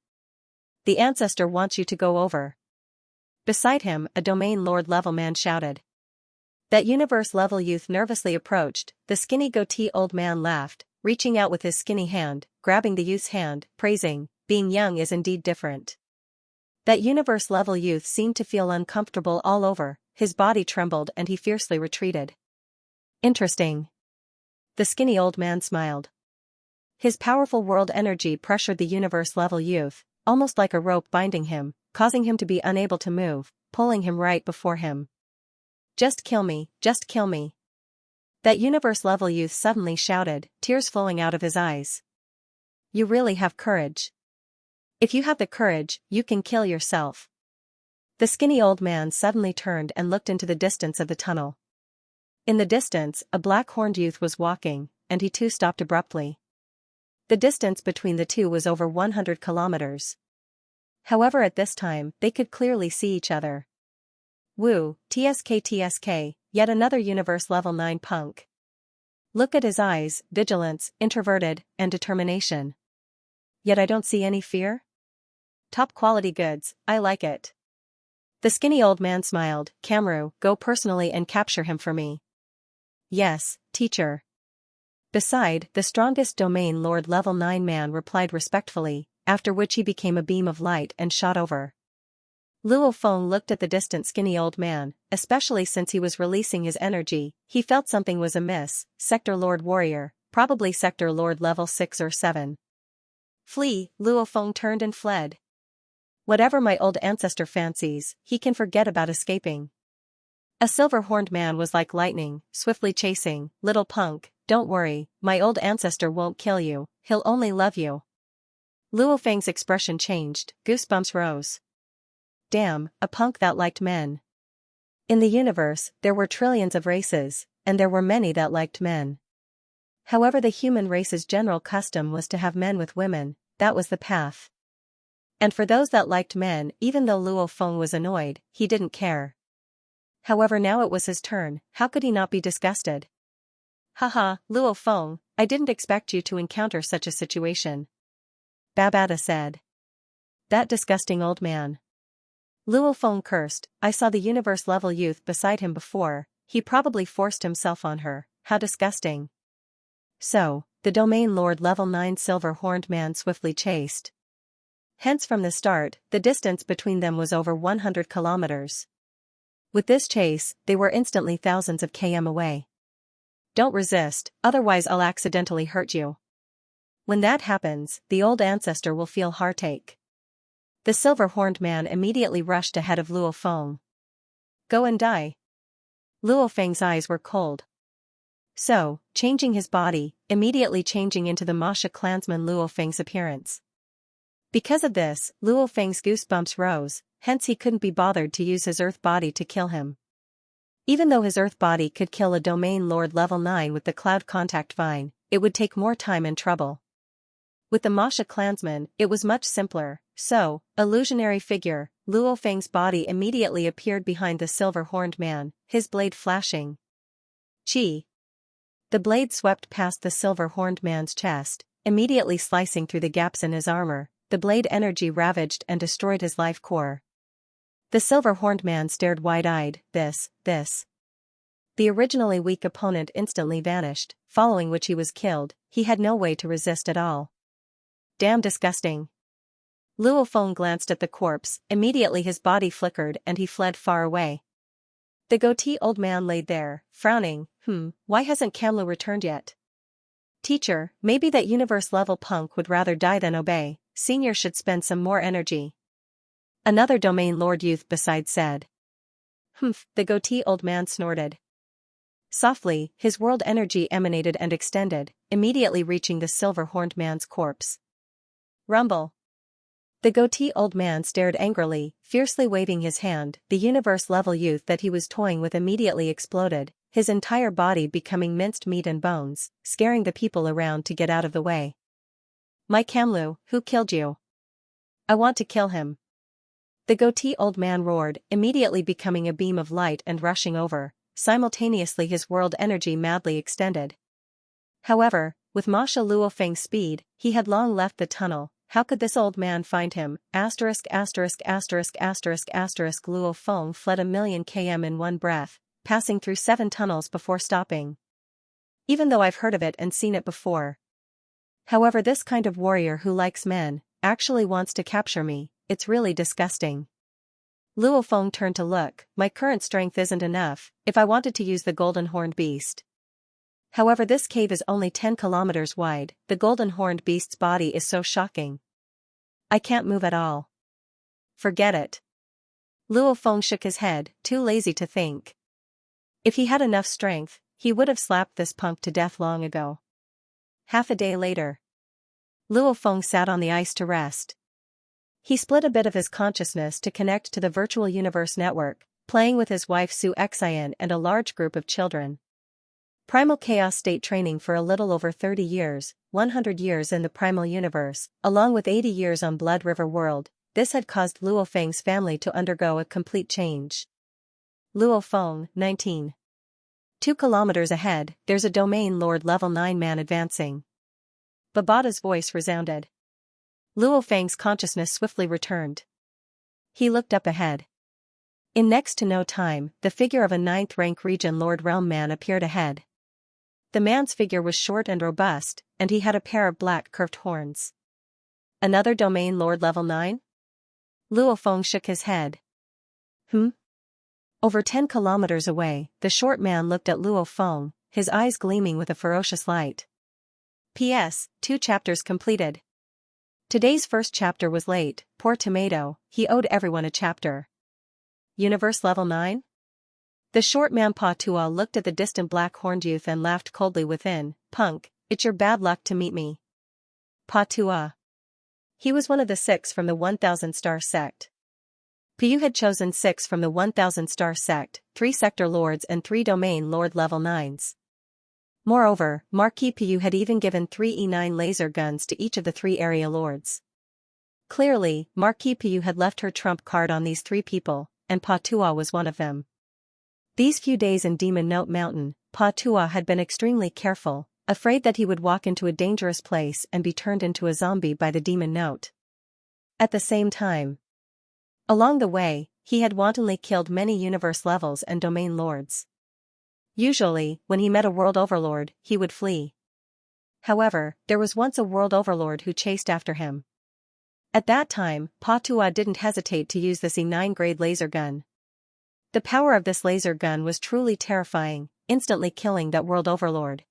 The ancestor wants you to go over. Beside him, a domain lord-level man shouted. That universe-level youth nervously approached. The skinny goatee old man laughed, reaching out with his skinny hand, grabbing the youth's hand, praising, being young is indeed different. That universe-level youth seemed to feel uncomfortable all over, his body trembled and he fiercely retreated. Interesting. The skinny old man smiled. His powerful world energy pressured the universe-level youth, almost like a rope binding him, causing him to be unable to move, pulling him right before him. Just kill me, just kill me. That universe-level youth suddenly shouted, tears flowing out of his eyes. You really have courage. If you have the courage, you can kill yourself. The skinny old man suddenly turned and looked into the distance of the tunnel. In the distance, a black-horned youth was walking, and he too stopped abruptly. The distance between the two was over 100 kilometers. However, at this time, they could clearly see each other. Woo, TSK, yet another universe level 9 punk. Look at his eyes, vigilance, introverted, and determination. Yet I don't see any fear? Top quality goods, I like it. The skinny old man smiled. Kamru, go personally and capture him for me. Yes, teacher. Beside, the strongest domain lord level 9 man replied respectfully, after which he became a beam of light and shot over. Luo Feng looked at the distant skinny old man, especially since he was releasing his energy. He felt something was amiss. Sector Lord Warrior, probably Sector Lord level 6 or 7. Flee, Luo Feng turned and fled. Whatever my old ancestor fancies, he can forget about escaping. A silver-horned man was like lightning, swiftly chasing. Little punk, don't worry, my old ancestor won't kill you, he'll only love you. Luo Feng's expression changed, goosebumps rose. Damn, a punk that liked men. In the universe, there were trillions of races, and there were many that liked men. However, the human race's general custom was to have men with women, that was the path. And for those that liked men, even though Luo Feng was annoyed, he didn't care. However, now it was his turn, how could he not be disgusted? Haha, Luo Feng, I didn't expect you to encounter such a situation. Babada said. That disgusting old man. Luo Feng cursed. I saw the universe-level youth beside him before, he probably forced himself on her, how disgusting. So, the domain lord level 9 silver-horned man swiftly chased. Hence from the start, the distance between them was over 100 kilometers. With this chase, they were instantly thousands of km away. Don't resist, otherwise I'll accidentally hurt you. When that happens, the old ancestor will feel heartache. The silver-horned man immediately rushed ahead of Luo Feng. Go and die. Luo Feng's eyes were cold. So, changing his body, immediately changing into the Masha clansman Luo Feng's appearance. Because of this, Luo Feng's goosebumps rose, hence he couldn't be bothered to use his earth body to kill him. Even though his earth body could kill a domain lord level 9 with the cloud contact vine, it would take more time and trouble. With the Masha clansman, it was much simpler, so, illusionary figure, Luo Feng's body immediately appeared behind the silver-horned man, his blade flashing. Chi. The blade swept past the silver-horned man's chest, immediately slicing through the gaps in his armor. The blade energy ravaged and destroyed his life core. The silver-horned man stared wide-eyed. This. The originally weak opponent instantly vanished, following which he was killed. He had no way to resist at all. Damn disgusting. Luo Feng glanced at the corpse, immediately his body flickered and he fled far away. The goatee old man laid there, frowning. Why hasn't Kamlu returned yet? Teacher, maybe that universe-level punk would rather die than obey. Senior should spend some more energy. Another domain lord youth beside said. The goatee old man snorted. Softly, his world energy emanated and extended, immediately reaching the silver-horned man's corpse. Rumble. The goatee old man stared angrily, fiercely waving his hand. The universe-level youth that he was toying with immediately exploded, his entire body becoming minced meat and bones, scaring the people around to get out of the way. My Kamlu, who killed you? I want to kill him. The goatee old man roared, immediately becoming a beam of light and rushing over, simultaneously his world energy madly extended. However, with Masha Luo Feng's speed, he had long left the tunnel. How could this old man find him? Luo Feng fled 1,000,000 km in one breath, passing through 7 tunnels before stopping. Even though I've heard of it and seen it before. However, this kind of warrior who likes men, actually wants to capture me, it's really disgusting. Luo Feng turned to look. My current strength isn't enough, if I wanted to use the golden horned beast. However, this cave is only 10 kilometers wide, the golden horned beast's body is so shocking. I can't move at all. Forget it. Luo Feng shook his head, too lazy to think. If he had enough strength, he would have slapped this punk to death long ago. Half a day later. Luo Feng sat on the ice to rest. He split a bit of his consciousness to connect to the virtual universe network, playing with his wife Xianxia and a large group of children. Primal Chaos State training for a little over 30 years, 100 years in the Primal Universe, along with 80 years on Blood River World, this had caused Luo Feng's family to undergo a complete change. Luo Feng, 19. 2 kilometers ahead, there's a Domain Lord level 9 man advancing. Babata's voice resounded. Luo Feng's consciousness swiftly returned. He looked up ahead. In next to no time, the figure of a 9th rank region Lord Realm man appeared ahead. The man's figure was short and robust, and he had a pair of black curved horns. Another Domain Lord level 9? Luo Feng shook his head. Over 10 kilometers away, the short man looked at Luo Feng, his eyes gleaming with a ferocious light. P.S. 2 chapters completed. Today's first chapter was late, poor tomato, he owed everyone a chapter. Universe level 9? The short man Pa Tua looked at the distant black-horned youth and laughed coldly within. Punk, it's your bad luck to meet me. Pa Tua. He was one of the 6 from the 1,000-star sect. Pu had chosen 6 from the 1,000-star sect, 3 sector lords and 3 domain lord level 9s. Moreover, Marquis Pu had even given 3 E9 laser guns to each of the 3 area lords. Clearly, Marquis Pu had left her trump card on these 3 people, and Pa Tua was one of them. These few days in Demon Note Mountain, Pa Tua had been extremely careful, afraid that he would walk into a dangerous place and be turned into a zombie by the Demon Note. At the same time, along the way, he had wantonly killed many universe levels and domain lords. Usually, when he met a world overlord, he would flee. However, there was once a world overlord who chased after him. At that time, Pa Tua didn't hesitate to use this E9 grade laser gun. The power of this laser gun was truly terrifying, instantly killing that world overlord.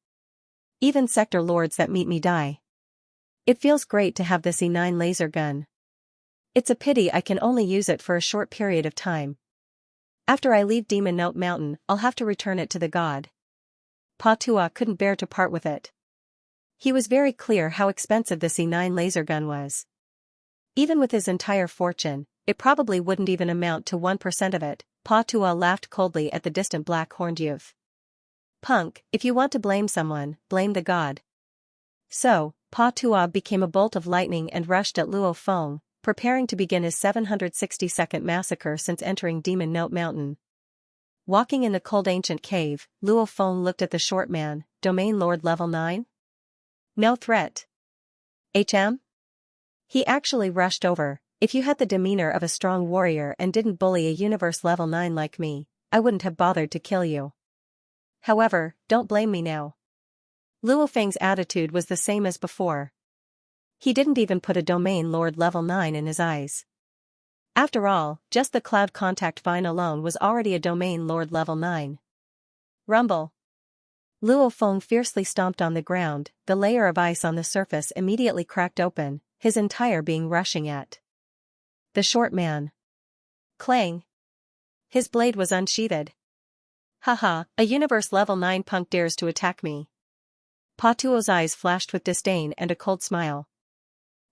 Even sector lords that meet me die. It feels great to have this E9 laser gun. It's a pity I can only use it for a short period of time. After I leave Demon Note Mountain, I'll have to return it to the god. Pa Tua couldn't bear to part with it. He was very clear how expensive this E9 laser gun was. Even with his entire fortune, it probably wouldn't even amount to 1% of it. Pa Tua laughed coldly at the distant black-horned youth. Punk, if you want to blame someone, blame the god. So, Pa Tua became a bolt of lightning and rushed at Luo Feng, preparing to begin his 762nd massacre since entering Demon Note Mountain. Walking in the cold ancient cave, Luo Feng looked at the short man. Domain Lord level 9? No threat. HM? He actually rushed over. If you had the demeanor of a strong warrior and didn't bully a universe level 9 like me, I wouldn't have bothered to kill you. However, don't blame me now. Luo Feng's attitude was the same as before. He didn't even put a domain lord level 9 in his eyes. After all, just the cloud contact vine alone was already a domain lord level 9. Rumble. Luo Feng fiercely stomped on the ground, the layer of ice on the surface immediately cracked open, his entire being rushing at the short man. Clang. His blade was unsheathed. Haha, a universe level 9 punk dares to attack me. Pa Tuo's eyes flashed with disdain and a cold smile.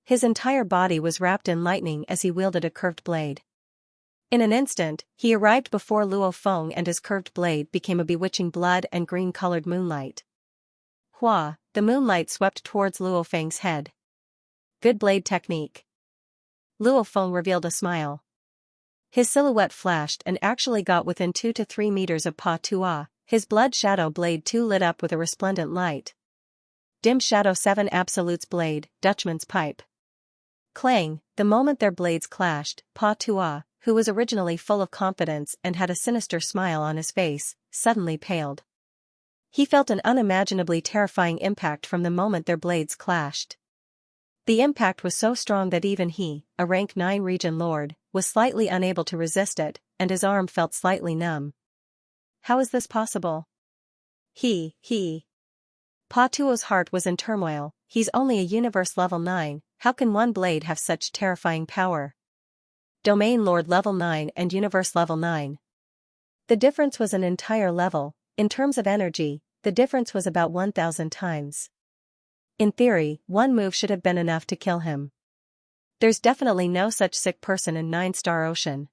His entire body was wrapped in lightning as he wielded a curved blade. In an instant, he arrived before Luo Feng and his curved blade became a bewitching blood and green-colored moonlight. Hua, the moonlight swept towards Luo Feng's head. Good blade technique. Luo Feng revealed a smile. His silhouette flashed and actually got within 2 to 3 meters of Pa Tua, his blood shadow blade 2 lit up with a resplendent light. Dim Shadow 7 Absolute's blade, Dutchman's pipe. Clang, the moment their blades clashed, Pa Tua, who was originally full of confidence and had a sinister smile on his face, suddenly paled. He felt an unimaginably terrifying impact from the moment their blades clashed. The impact was so strong that even he, a rank 9 region lord, was slightly unable to resist it, and his arm felt slightly numb. How is this possible? Pa Tuo's heart was in turmoil. He's only a universe level 9, how can one blade have such terrifying power? Domain Lord level 9 and universe level 9. The difference was an entire level. In terms of energy, the difference was about 1,000 times. In theory, one move should have been enough to kill him. There's definitely no such sick person in 9-star ocean.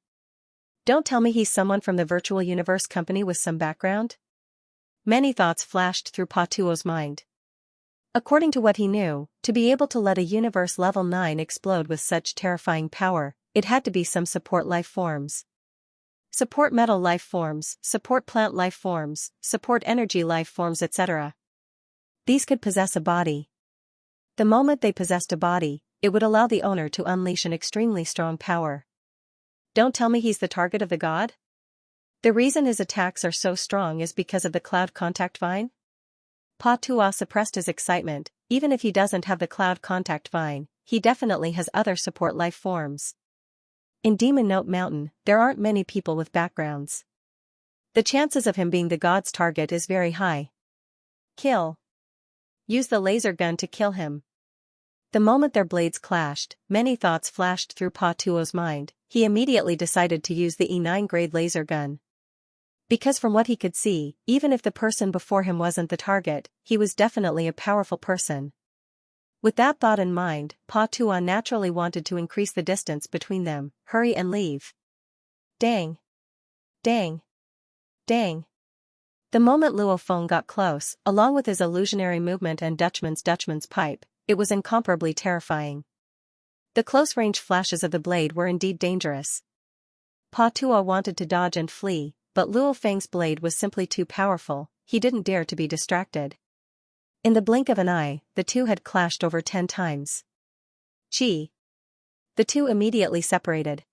Don't tell me he's someone from the virtual universe company with some background? Many thoughts flashed through Pa Tuo's mind. According to what he knew, to be able to let a universe level 9 explode with such terrifying power, it had to be some support life forms. Support metal life forms, support plant life forms, support energy life forms, etc. These could possess a body. The moment they possessed a body, it would allow the owner to unleash an extremely strong power. Don't tell me he's the target of the god? The reason his attacks are so strong is because of the cloud contact vine? Pa Tuo suppressed his excitement. Even if he doesn't have the cloud contact vine, he definitely has other support life forms. In Demon Note Mountain, there aren't many people with backgrounds. The chances of him being the god's target is very high. Kill. Use the laser gun to kill him. The moment their blades clashed, many thoughts flashed through Pa Tuo's mind. He immediately decided to use the E9 grade laser gun. Because from what he could see, even if the person before him wasn't the target, he was definitely a powerful person. With that thought in mind, Pa Tuo naturally wanted to increase the distance between them. Hurry and leave. Dang. Dang. Dang. The moment Luo Feng got close, along with his illusionary movement and Dutchman's pipe, it was incomparably terrifying. The close-range flashes of the blade were indeed dangerous. Pa Tuo wanted to dodge and flee, but Luo Feng's blade was simply too powerful. He didn't dare to be distracted. In the blink of an eye, the two had clashed over 10 times. Chi. The two immediately separated.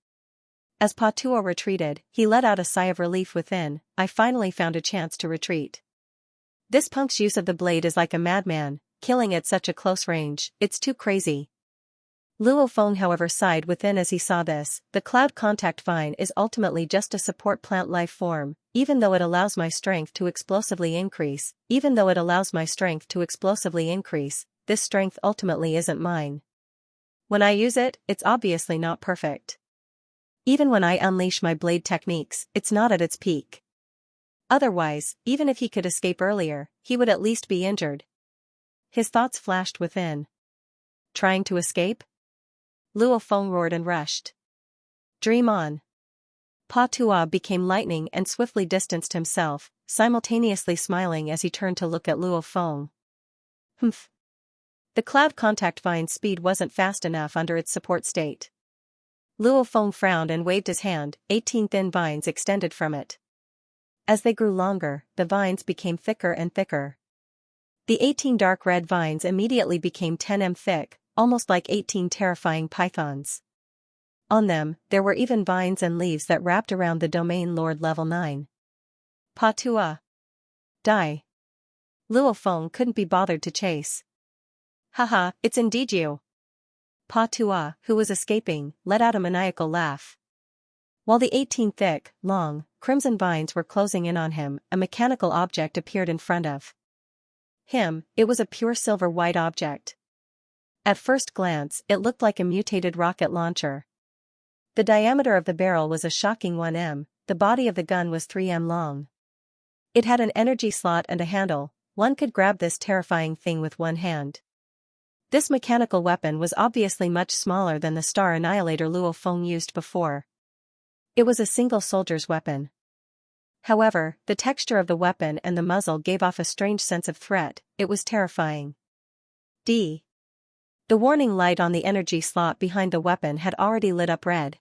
As Pa Tuo retreated, he let out a sigh of relief within. I finally found a chance to retreat. This punk's use of the blade is like a madman, killing at such a close range. It's too crazy. Luo Feng however sighed within as he saw this. The cloud contact vine is ultimately just a support plant life form, even though it allows my strength to explosively increase, this strength ultimately isn't mine. When I use it, it's obviously not perfect. Even when I unleash my blade techniques, it's not at its peak. Otherwise, even if he could escape earlier, he would at least be injured. His thoughts flashed within. Trying to escape? Luo Feng roared and rushed. Dream on. Pa Tuo became lightning and swiftly distanced himself, simultaneously smiling as he turned to look at Luo Feng. Humph. The cloud contact vine's speed wasn't fast enough under its support state. Luo Feng frowned and waved his hand. 18 thin vines extended from it. As they grew longer, the vines became thicker and thicker. The 18 dark red vines immediately became 10 thick, almost like 18 terrifying pythons. On them, there were even vines and leaves that wrapped around the Domain Lord level 9. Pa Tuo. Die. Luo Feng couldn't be bothered to chase. Haha, it's indeed you. Pa Tuo, who was escaping, let out a maniacal laugh. While the 18 thick, long, crimson vines were closing in on him, a mechanical object appeared in front of him. It was a pure silver-white object. At first glance, it looked like a mutated rocket launcher. The diameter of the barrel was a shocking 1 m, the body of the gun was 3 m long. It had an energy slot and a handle. One could grab this terrifying thing with one hand. This mechanical weapon was obviously much smaller than the Star Annihilator Luo Feng used before. It was a single soldier's weapon. However, the texture of the weapon and the muzzle gave off a strange sense of threat. It was terrifying. D. The warning light on the energy slot behind the weapon had already lit up red.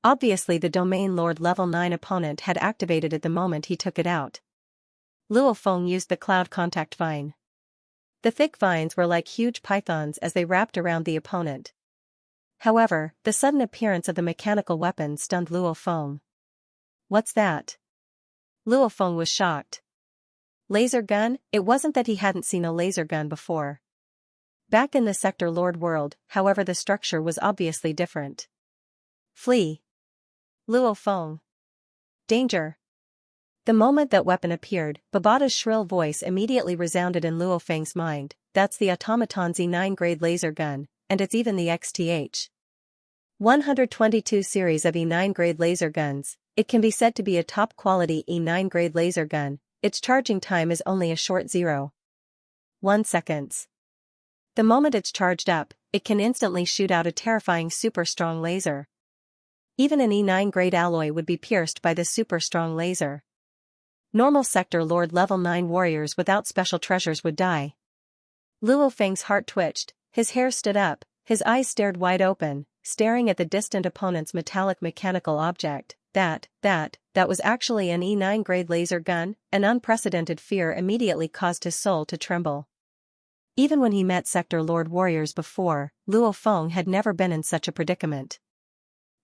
Obviously the Domain Lord level 9 opponent had activated it the moment he took it out. Luo Feng used the cloud contact vine. The thick vines were like huge pythons as they wrapped around the opponent. However, the sudden appearance of the mechanical weapon stunned Luo Feng. What's that? Luo Feng was shocked. Laser gun? It wasn't that he hadn't seen a laser gun before. Back in the Sector Lord world, however, the structure was obviously different. Flee. Luo Feng. Danger. The moment that weapon appeared, Babata's shrill voice immediately resounded in Luo Feng's mind. That's the Automaton Z9 grade laser gun, and it's even the XTH 122 series of E9 grade laser guns. It can be said to be a top quality E9 grade laser gun. Its charging time is only a short 0.1 seconds. The moment it's charged up, it can instantly shoot out a terrifying super-strong laser. Even an E9 grade alloy would be pierced by this super-strong laser. Normal Sector Lord Level 9 warriors without special treasures would die. Luo Feng's heart twitched, his hair stood up, his eyes stared wide open, staring at the distant opponent's metallic mechanical object. That was actually an E9 grade laser gun. An unprecedented fear immediately caused his soul to tremble. Even when he met Sector Lord warriors before, Luo Feng had never been in such a predicament.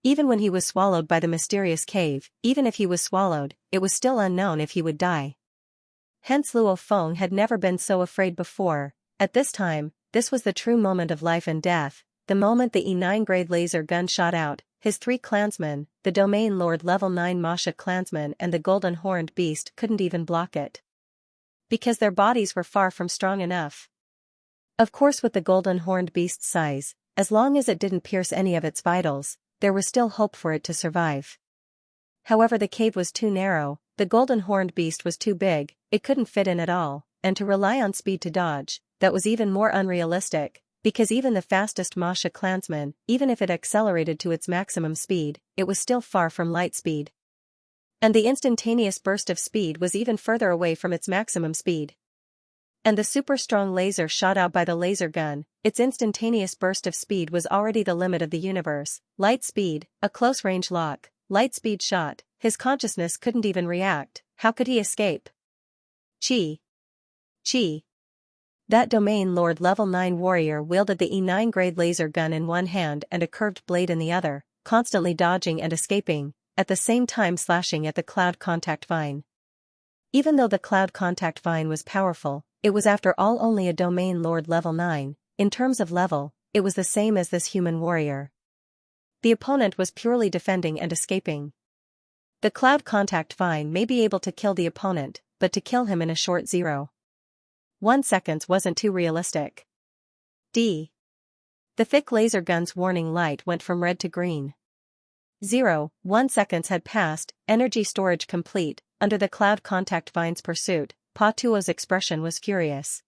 Even when he was swallowed by the mysterious cave, even if he was swallowed, it was still unknown if he would die. Hence Luo Feng had never been so afraid before. At this time, this was the true moment of life and death. The moment the E9 grade laser gun shot out, his 3 clansmen, the Domain Lord Level 9 Masha clansman and the Golden Horned Beast couldn't even block it. Because their bodies were far from strong enough. Of course, with the Golden Horned Beast's size, as long as it didn't pierce any of its vitals, there was still hope for it to survive. However, the cave was too narrow, the Golden Horned Beast was too big, it couldn't fit in at all, and to rely on speed to dodge, that was even more unrealistic, because even the fastest Masha clansman, even if it accelerated to its maximum speed, it was still far from light speed. And the instantaneous burst of speed was even further away from its maximum speed. And the super-strong laser shot out by the laser gun, its instantaneous burst of speed was already the limit of the universe. Light speed, a close-range lock, light speed shot, his consciousness couldn't even react. How could he escape? Chi. That Domain Lord Level 9 warrior wielded the E9 grade laser gun in one hand and a curved blade in the other, constantly dodging and escaping, at the same time slashing at the Cloud Contact Vine. Even though the Cloud Contact Vine was powerful, it was after all only a Domain Lord Level 9, in terms of level, it was the same as this human warrior. The opponent was purely defending and escaping. The Cloud Contact Vine may be able to kill the opponent, but to kill him in a short 0.1 seconds wasn't too realistic. The thick laser gun's warning light went from red to green. 0.1 seconds had passed, energy storage complete. Under the Cloud Contact Vine's pursuit, Pa Tuo's expression was furious.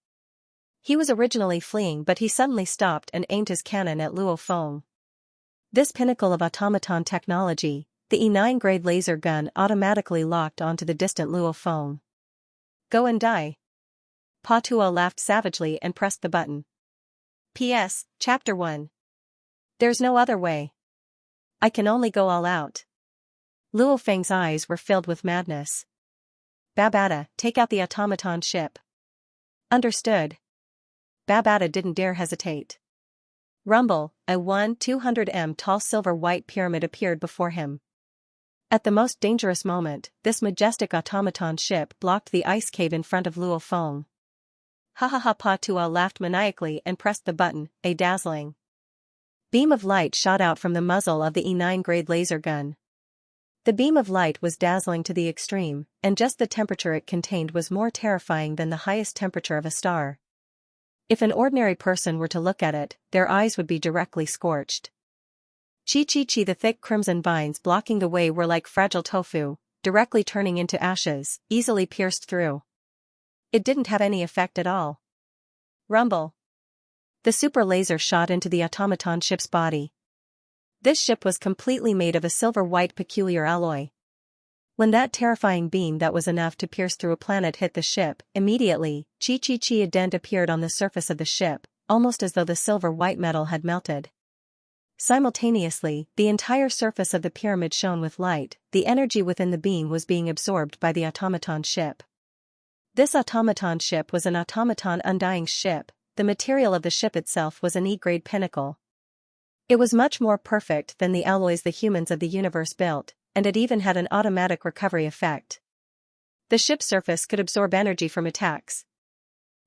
He was originally fleeing, but he suddenly stopped and aimed his cannon at Luo Feng. This pinnacle of automaton technology, the E9 grade laser gun automatically locked onto the distant Luo Feng. Go and die. Pa Tuo laughed savagely and pressed the button. P.S. Chapter 1. There's no other way. I can only go all out. Luo Feng's eyes were filled with madness. Babata, take out the automaton ship. Understood. Babata didn't dare hesitate. Rumble, a 200 m tall silver-white pyramid appeared before him. At the most dangerous moment, this majestic automaton ship blocked the ice cave in front of Luo Feng. Ha ha ha! Pa Tuo laughed maniacally and pressed the button. A dazzling beam of light shot out from the muzzle of the E9 grade laser gun. The beam of light was dazzling to the extreme, and just the temperature it contained was more terrifying than the highest temperature of a star. If an ordinary person were to look at it, their eyes would be directly scorched. Chi! The thick crimson vines blocking the way were like fragile tofu, directly turning into ashes, easily pierced through. It didn't have any effect at all. Rumble. The super laser shot into the automaton ship's body. This ship was completely made of a silver-white peculiar alloy. When that terrifying beam that was enough to pierce through a planet hit the ship, immediately, a dent appeared on the surface of the ship, almost as though the silver-white metal had melted. Simultaneously, the entire surface of the pyramid shone with light. The energy within the beam was being absorbed by the automaton ship. This automaton ship was an automaton undying ship. The material of the ship itself was an E-grade pinnacle. It was much more perfect than the alloys the humans of the universe built, and it even had an automatic recovery effect. The ship's surface could absorb energy from attacks.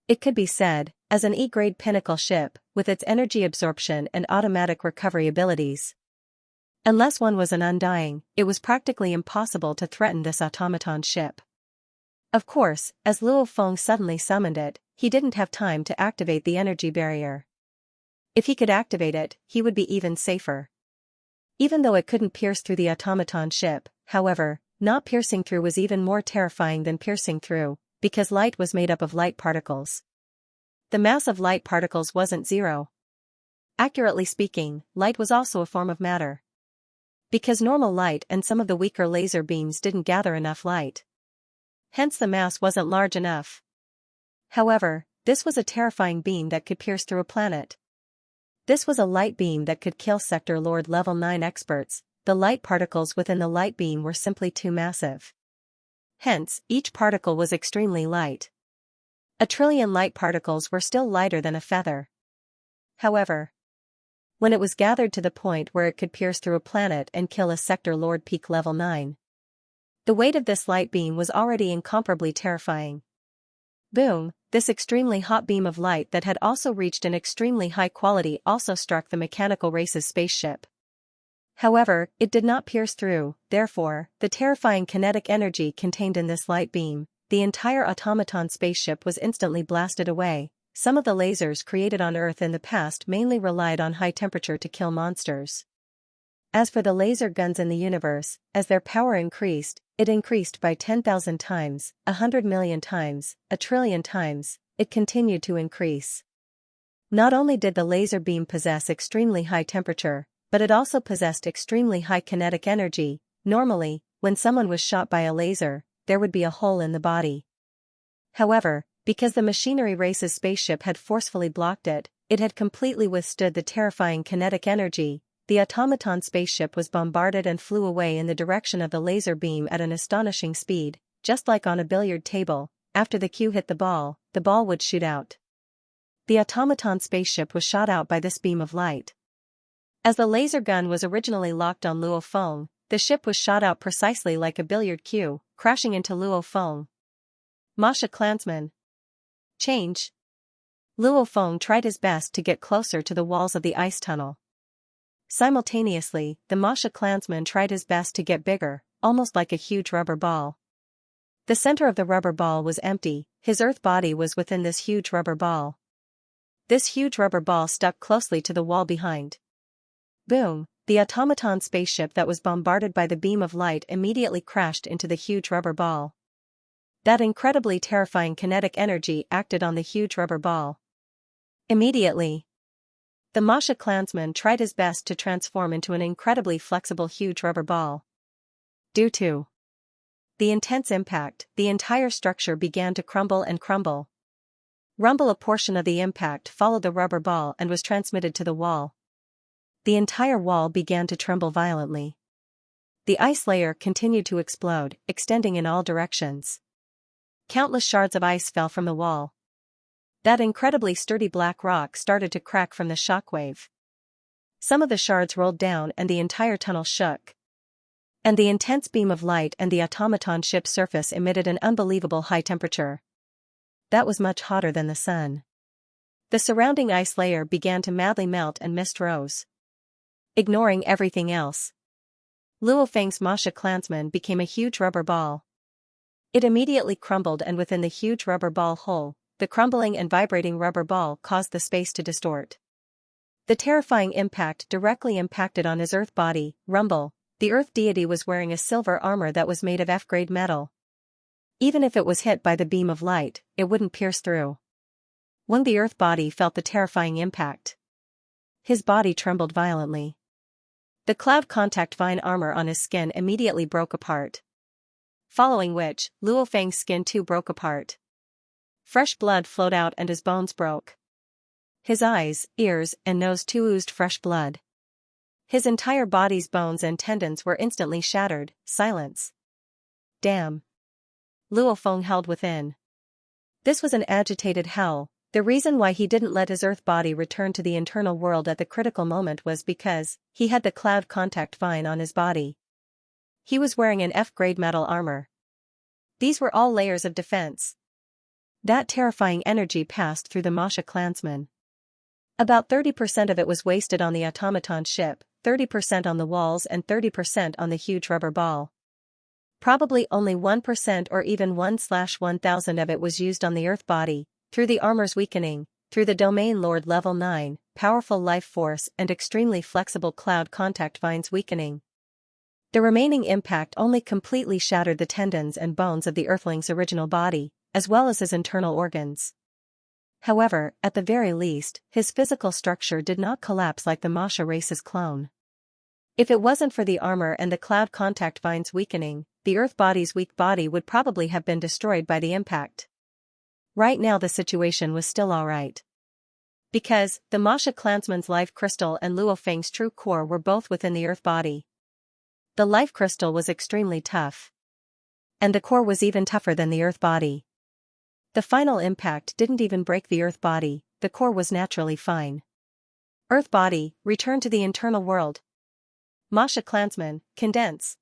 It could be said, as an E-grade pinnacle ship, with its energy absorption and automatic recovery abilities. Unless one was an undying, it was practically impossible to threaten this automaton ship. Of course, as Luo Feng suddenly summoned it, he didn't have time to activate the energy barrier. If he could activate it, he would be even safer. Even though it couldn't pierce through the automaton ship, however, not piercing through was even more terrifying than piercing through, because light was made up of light particles. The mass of light particles wasn't zero. Accurately speaking, light was also a form of matter. Because normal light and some of the weaker laser beams didn't gather enough light. Hence the mass wasn't large enough. However, this was a terrifying beam that could pierce through a planet. This was a light beam that could kill Sector Lord Level 9 experts. The light particles within the light beam were simply too massive. Hence, each particle was extremely light. 1,000,000,000,000 light particles were still lighter than a feather. However, when it was gathered to the point where it could pierce through a planet and kill a Sector Lord Peak Level 9, the weight of this light beam was already incomparably terrifying. Boom, this extremely hot beam of light that had also reached an extremely high quality also struck the mechanical race's spaceship. However, it did not pierce through, therefore, the terrifying kinetic energy contained in this light beam. The entire automaton spaceship was instantly blasted away. Some of the lasers created on Earth in the past mainly relied on high temperature to kill monsters. As for the laser guns in the universe, as their power increased, it increased by 10,000 times, 100,000,000 times, 1,000,000,000,000 times, it continued to increase. Not only did the laser beam possess extremely high temperature, but it also possessed extremely high kinetic energy. Normally, when someone was shot by a laser, there would be a hole in the body. However, because the machinery race's spaceship had forcefully blocked it, it had completely withstood the terrifying kinetic energy. The automaton spaceship was bombarded and flew away in the direction of the laser beam at an astonishing speed, just like on a billiard table. After the cue hit the ball would shoot out. The automaton spaceship was shot out by this beam of light. As the laser gun was originally locked on Luo Feng, the ship was shot out precisely like a billiard cue, crashing into Luo Feng. Masha Clansman. Change. Luo Feng tried his best to get closer to the walls of the ice tunnel. Simultaneously, the Masha Clansman tried his best to get bigger, almost like a huge rubber ball. The center of the rubber ball was empty, his Earth body was within this huge rubber ball. This huge rubber ball stuck closely to the wall behind. Boom, the automaton spaceship that was bombarded by the beam of light immediately crashed into the huge rubber ball. That incredibly terrifying kinetic energy acted on the huge rubber ball. Immediately, the Masha Clansman tried his best to transform into an incredibly flexible huge rubber ball. Due to the intense impact, the entire structure began to crumble and crumble. Rumble, a portion of the impact followed the rubber ball and was transmitted to the wall. The entire wall began to tremble violently. The ice layer continued to explode, extending in all directions. Countless shards of ice fell from the wall. That incredibly sturdy black rock started to crack from the shockwave. Some of the shards rolled down and the entire tunnel shook. And the intense beam of light and the automaton ship's surface emitted an unbelievable high temperature. That was much hotter than the sun. The surrounding ice layer began to madly melt and mist rose. Ignoring everything else, Luo Feng's Masha Clansman became a huge rubber ball. It immediately crumbled, and within the huge rubber ball hole, the crumbling and vibrating rubber ball caused the space to distort. The terrifying impact directly impacted on his Earth body. Rumble, the Earth deity was wearing a silver armor that was made of F-grade metal. Even if it was hit by the beam of light, it wouldn't pierce through. When the Earth body felt the terrifying impact, his body trembled violently. The cloud contact vine armor on his skin immediately broke apart. Following which, Luo Feng's skin too broke apart. Fresh blood flowed out and his bones broke. His eyes, ears, and nose too oozed fresh blood. His entire body's bones and tendons were instantly shattered. Silence. Damn. Luo Feng held within. This was an agitated howl. The reason why he didn't let his Earth body return to the internal world at the critical moment was because he had the cloud contact vine on his body. He was wearing an F-grade metal armor. These were all layers of defense. That terrifying energy passed through the Masha Clansman. About 30% of it was wasted on the automaton ship, 30% on the walls, and 30% on the huge rubber ball. Probably only 1% or even 1/1000 of it was used on the Earth body. Through the armor's weakening, through the Domain Lord Level 9, powerful life force and extremely flexible cloud contact vines weakening. The remaining impact only completely shattered the tendons and bones of the Earthling's original body, as well as his internal organs. However, at the very least, his physical structure did not collapse like the Masha race's clone. If it wasn't for the armor and the cloud contact vines weakening, the Earth body's weak body would probably have been destroyed by the impact. Right now the situation was still alright. Because, the Masha clansman's life crystal and Luo Feng's true core were both within the Earth body. The life crystal was extremely tough. And the core was even tougher than the Earth body. The final impact didn't even break the Earth body, the core was naturally fine. Earth body, return to the internal world. Masha clansman, condense.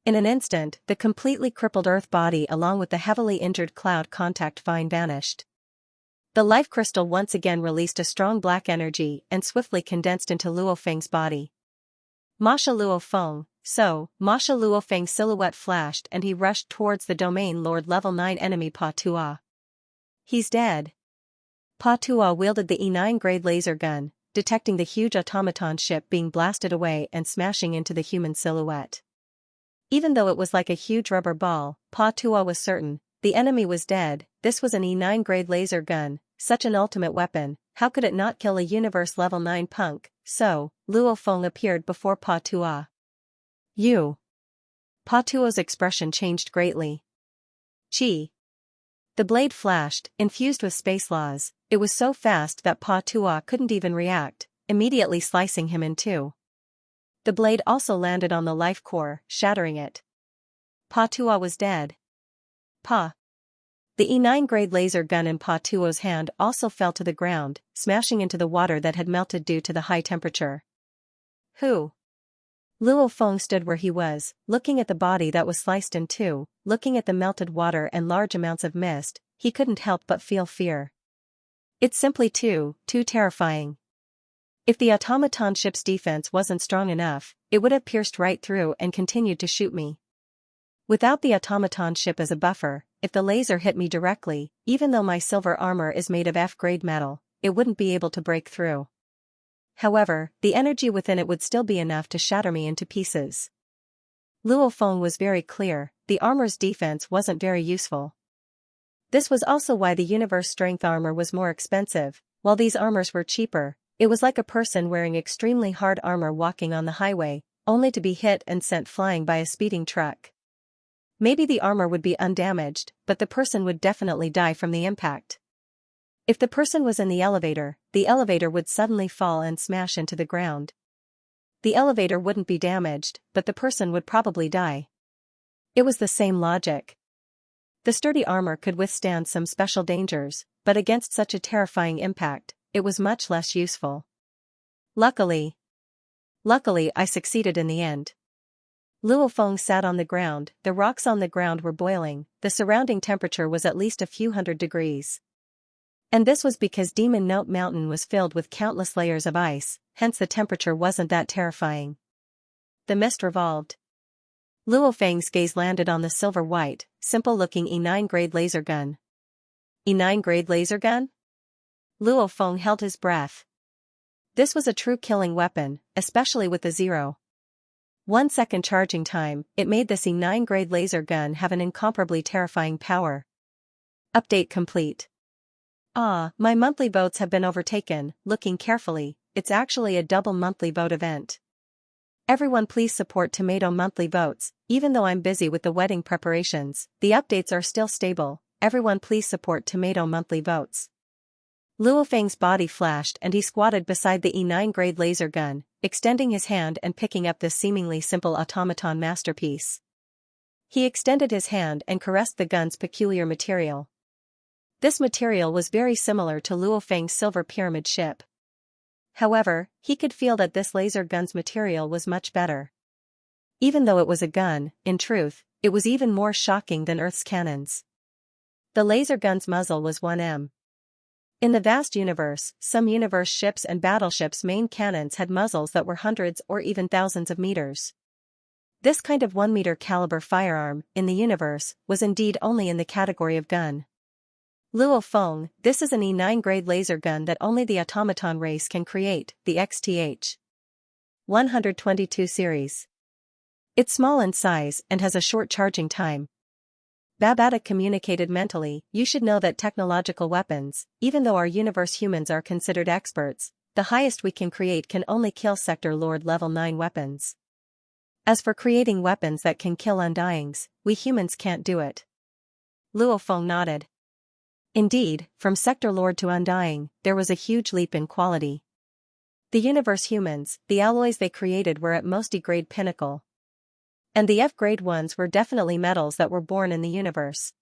In an instant, the completely crippled Earth body along with the heavily injured cloud contact vine vanished. The life crystal once again released a strong black energy and swiftly condensed into Luo Feng's body. Masha Luo Feng, Masha Luo Feng's silhouette flashed and he rushed towards the Domain Lord level 9 enemy Pa Tua. He's dead. Pa Tua wielded the E9 grade laser gun, detecting the huge automaton ship being blasted away and smashing into the human silhouette. Even though it was like a huge rubber ball, Pa Tua was certain, the enemy was dead. This was an E9 grade laser gun, such an ultimate weapon, how could it not kill a universe level 9 punk? So, Luo Feng appeared before Pa Tua. You. Pa Tua's expression changed greatly. Chi. The blade flashed, infused with space laws. It was so fast that Pa Tua couldn't even react, immediately slicing him in two. The blade also landed on the life core, shattering it. Pa Tua was dead. Pa. The E9 grade laser gun in Pa Tuo's hand also fell to the ground, smashing into the water that had melted due to the high temperature. Who? Luo Feng stood where he was, looking at the body that was sliced in two, looking at the melted water and large amounts of mist. He couldn't help but feel fear. It's simply too terrifying. If the automaton ship's defense wasn't strong enough, it would have pierced right through and continued to shoot me. Without the automaton ship as a buffer, if the laser hit me directly, even though my silver armor is made of F-grade metal, it wouldn't be able to break through. However, the energy within it would still be enough to shatter me into pieces. Luo Feng was very clear, the armor's defense wasn't very useful. This was also why the universe strength armor was more expensive, while these armors were cheaper. It was like a person wearing extremely hard armor walking on the highway, only to be hit and sent flying by a speeding truck. Maybe the armor would be undamaged, but the person would definitely die from the impact. If the person was in the elevator would suddenly fall and smash into the ground. The elevator wouldn't be damaged, but the person would probably die. It was the same logic. The sturdy armor could withstand some special dangers, but against such a terrifying impact, it was much less useful. Luckily, I succeeded in the end. Luo Feng sat on the ground, the rocks on the ground were boiling, the surrounding temperature was at least a few hundred degrees. And this was because Demon Note Mountain was filled with countless layers of ice, hence the temperature wasn't that terrifying. The mist revolved. Luo Feng's gaze landed on the silver-white, simple-looking E9 grade laser gun. E9 grade laser gun? Luo Feng held his breath. This was a true killing weapon, especially with the 0.1 second charging time. It made this E9 grade laser gun have an incomparably terrifying power. Update complete. My monthly votes have been overtaken. Looking carefully, it's actually a double monthly vote event. Everyone please support Tomato monthly votes. Even though I'm busy with the wedding preparations, the updates are still stable. Everyone please support Tomato monthly votes. Luo Feng's body flashed and he squatted beside the E9 grade laser gun, extending his hand and picking up this seemingly simple automaton masterpiece. He extended his hand and caressed the gun's peculiar material. This material was very similar to Luo Feng's silver pyramid ship. However, he could feel that this laser gun's material was much better. Even though it was a gun, in truth, it was even more shocking than Earth's cannons. The laser gun's muzzle was 1 m. In the vast universe, some universe ships and battleships' main cannons had muzzles that were hundreds or even thousands of meters. This kind of 1-meter caliber firearm, in the universe, was indeed only in the category of gun. Luo Feng, this is an E9 grade laser gun that only the automaton race can create, the XTH 122 series. It's small in size and has a short charging time. Babata communicated mentally, you should know that technological weapons, even though our universe humans are considered experts, the highest we can create can only kill Sector Lord level 9 weapons. As for creating weapons that can kill undyings, we humans can't do it. Luo Feng nodded. Indeed, from Sector Lord to undying, there was a huge leap in quality. The universe humans, the alloys they created were at most E-grade pinnacle. And the F-grade ones were definitely metals that were born in the universe.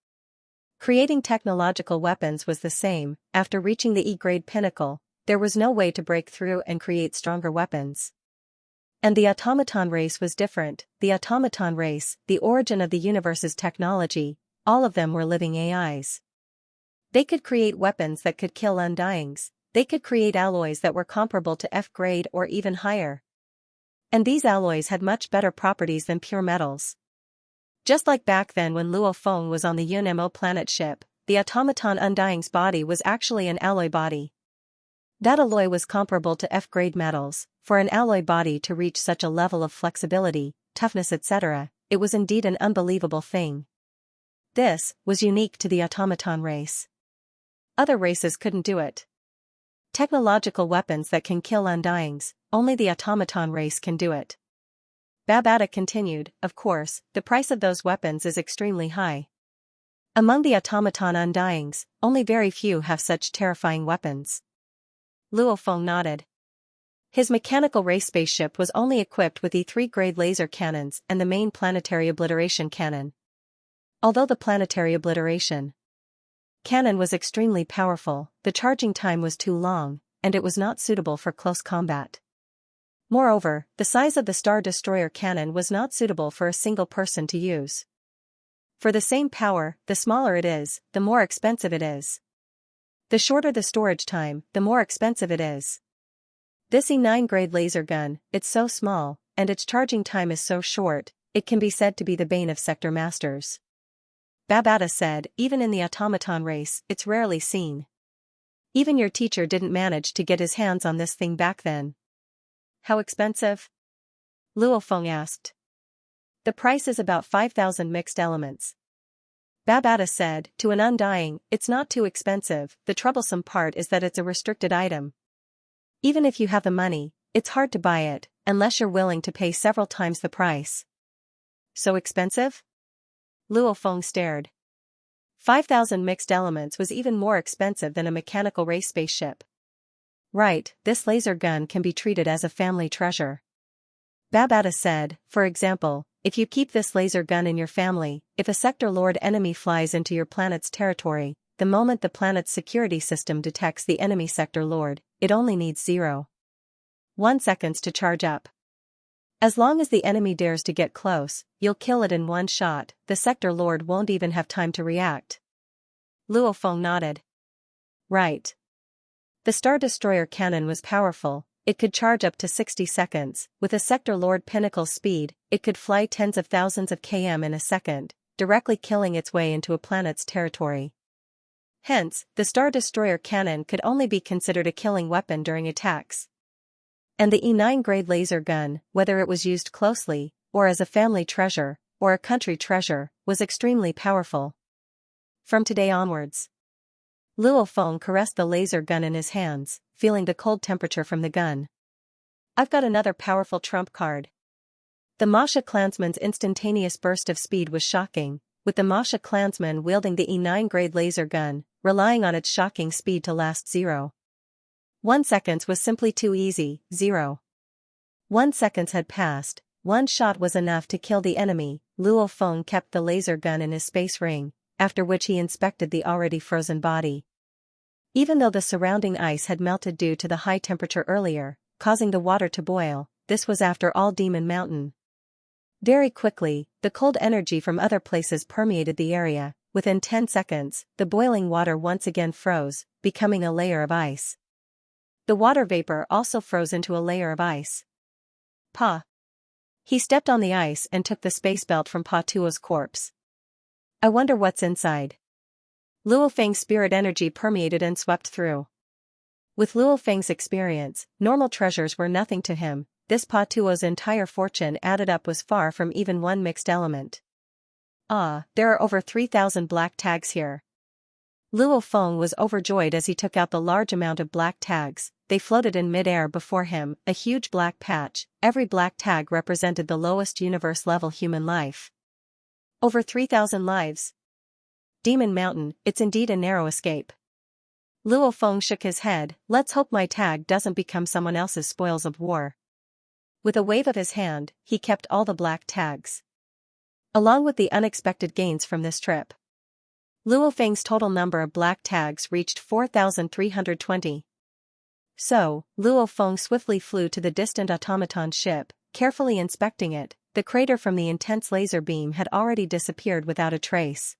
Creating technological weapons was the same. After reaching the E-grade pinnacle, there was no way to break through and create stronger weapons. And the automaton race was different. The automaton race, the origin of the universe's technology, all of them were living AIs. They could create weapons that could kill undyings. They could create alloys that were comparable to F-grade or even higher. And these alloys had much better properties than pure metals. Just like back then when Luo Feng was on the Yunmo planet ship, the automaton undying's body was actually an alloy body. That alloy was comparable to F-grade metals. For an alloy body to reach such a level of flexibility, toughness etc., it was indeed an unbelievable thing. This was unique to the automaton race. Other races couldn't do it. Technological weapons that can kill undyings, only the automaton race can do it. Babata continued, of course, the price of those weapons is extremely high. Among the automaton undyings, only very few have such terrifying weapons. Luo Feng nodded. His mechanical race spaceship was only equipped with E3 grade laser cannons and the main planetary obliteration cannon. Although the planetary obliteration cannon was extremely powerful, the charging time was too long, and it was not suitable for close combat. Moreover, the size of the Star Destroyer cannon was not suitable for a single person to use. For the same power, the smaller it is, the more expensive it is. The shorter the storage time, the more expensive it is. This E9 grade laser gun, it's so small, and its charging time is so short, it can be said to be the bane of sector masters. Babata said, even in the automaton race, it's rarely seen. Even your teacher didn't manage to get his hands on this thing back then. How expensive? Luo Feng asked. The price is about 5,000 mixed elements. Babata said, to an undying, it's not too expensive, the troublesome part is that it's a restricted item. Even if you have the money, it's hard to buy it, unless you're willing to pay several times the price. So expensive? Luo Feng stared. 5,000 mixed elements was even more expensive than a mechanical race spaceship. Right, this laser gun can be treated as a family treasure. Babata said, for example, if you keep this laser gun in your family, if a Sector Lord enemy flies into your planet's territory, the moment the planet's security system detects the enemy Sector Lord, it only needs 0.1 seconds to charge up. As long as the enemy dares to get close, you'll kill it in one shot, the Sector Lord won't even have time to react. Luo Feng nodded. Right. The Star Destroyer cannon was powerful, it could charge up to 60 seconds, with a Sector Lord pinnacle speed, it could fly tens of thousands of km in a second, directly killing its way into a planet's territory. Hence, the Star Destroyer cannon could only be considered a killing weapon during attacks. And the E9 grade laser gun, whether it was used closely, or as a family treasure, or a country treasure, was extremely powerful. From today onwards. Luo Feng caressed the laser gun in his hands, feeling the cold temperature from the gun. I've got another powerful trump card. The Masha clansman's instantaneous burst of speed was shocking, with the Masha clansman wielding the E9 grade laser gun, relying on its shocking speed to last 0.1 seconds was simply too easy. 0.1 seconds had passed, one shot was enough to kill the enemy. Luo Feng kept the laser gun in his space ring, after which he inspected the already frozen body. Even though the surrounding ice had melted due to the high temperature earlier, causing the water to boil, this was after all Demon Mountain. Very quickly, the cold energy from other places permeated the area. Within 10 seconds, the boiling water once again froze, becoming a layer of ice. The water vapor also froze into a layer of ice. Pa. He stepped on the ice and took the space belt from Pa Tuo's corpse. I wonder what's inside. Luo Feng's spirit energy permeated and swept through. With Luo Feng's experience, normal treasures were nothing to him. This Pa Tuo's entire fortune added up was far from even one mixed element. Ah, there are over 3,000 black tags here. Luo Feng was overjoyed as he took out the large amount of black tags. They floated in mid-air before him, a huge black patch. Every black tag represented the lowest universe-level human life. Over 3,000 lives. Demon Mountain, it's indeed a narrow escape. Luo Feng shook his head. Let's hope my tag doesn't become someone else's spoils of war. With a wave of his hand, he kept all the black tags. Along with the unexpected gains from this trip, Luo Feng's total number of black tags reached 4,320. So, Luo Feng swiftly flew to the distant automaton ship, carefully inspecting it. The crater from the intense laser beam had already disappeared without a trace.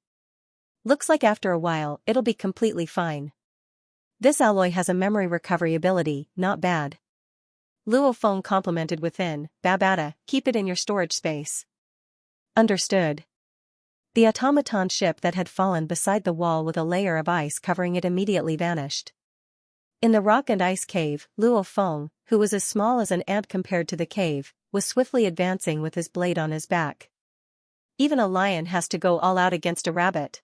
Looks like after a while, it'll be completely fine. This alloy has a memory recovery ability, not bad. Luo Feng complimented within. Babata, keep it in your storage space. Understood. The automaton ship that had fallen beside the wall with a layer of ice covering it immediately vanished. In the rock and ice cave, Luo Feng, who was as small as an ant compared to the cave, was swiftly advancing with his blade on his back. Even a lion has to go all out against a rabbit.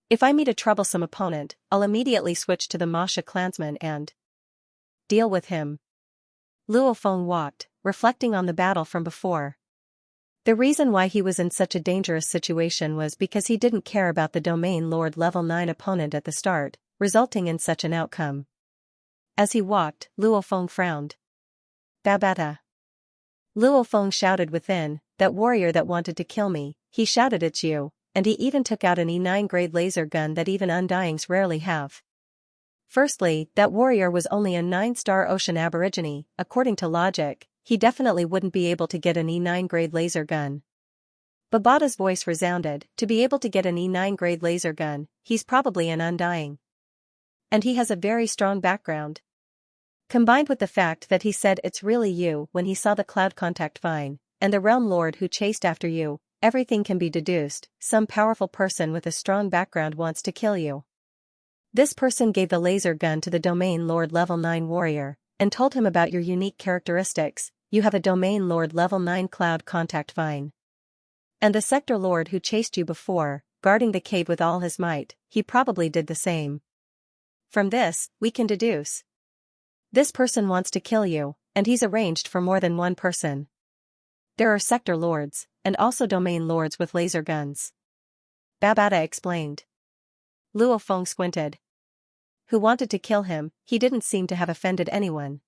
If I meet a troublesome opponent, I'll immediately switch to the Masha clansman and deal with him. Luo Feng walked, reflecting on the battle from before. The reason why he was in such a dangerous situation was because he didn't care about the Domain Lord level 9 opponent at the start, resulting in such an outcome. As he walked, Luo Feng frowned. Babata. Luo Feng shouted within, that warrior that wanted to kill me, he shouted it's you, and he even took out an E9 grade laser gun that even Undyings rarely have. Firstly, that warrior was only a 9-star ocean aborigine. According to logic, he definitely wouldn't be able to get an E9 grade laser gun. Babata's voice resounded. To be able to get an E9 grade laser gun, he's probably an Undying. And he has a very strong background. Combined with the fact that he said it's really you when he saw the cloud contact vine, and the realm lord who chased after you, everything can be deduced. Some powerful person with a strong background wants to kill you. This person gave the laser gun to the Domain Lord level 9 warrior, and told him about your unique characteristics. You have a Domain Lord level 9 cloud contact vine. And the Sector Lord who chased you before, guarding the cave with all his might, he probably did the same. From this, we can deduce. This person wants to kill you, and he's arranged for more than one person. There are Sector Lords, and also Domain Lords with laser guns. Babata explained. Luo Feng squinted. Who wanted to kill him, he didn't seem to have offended anyone.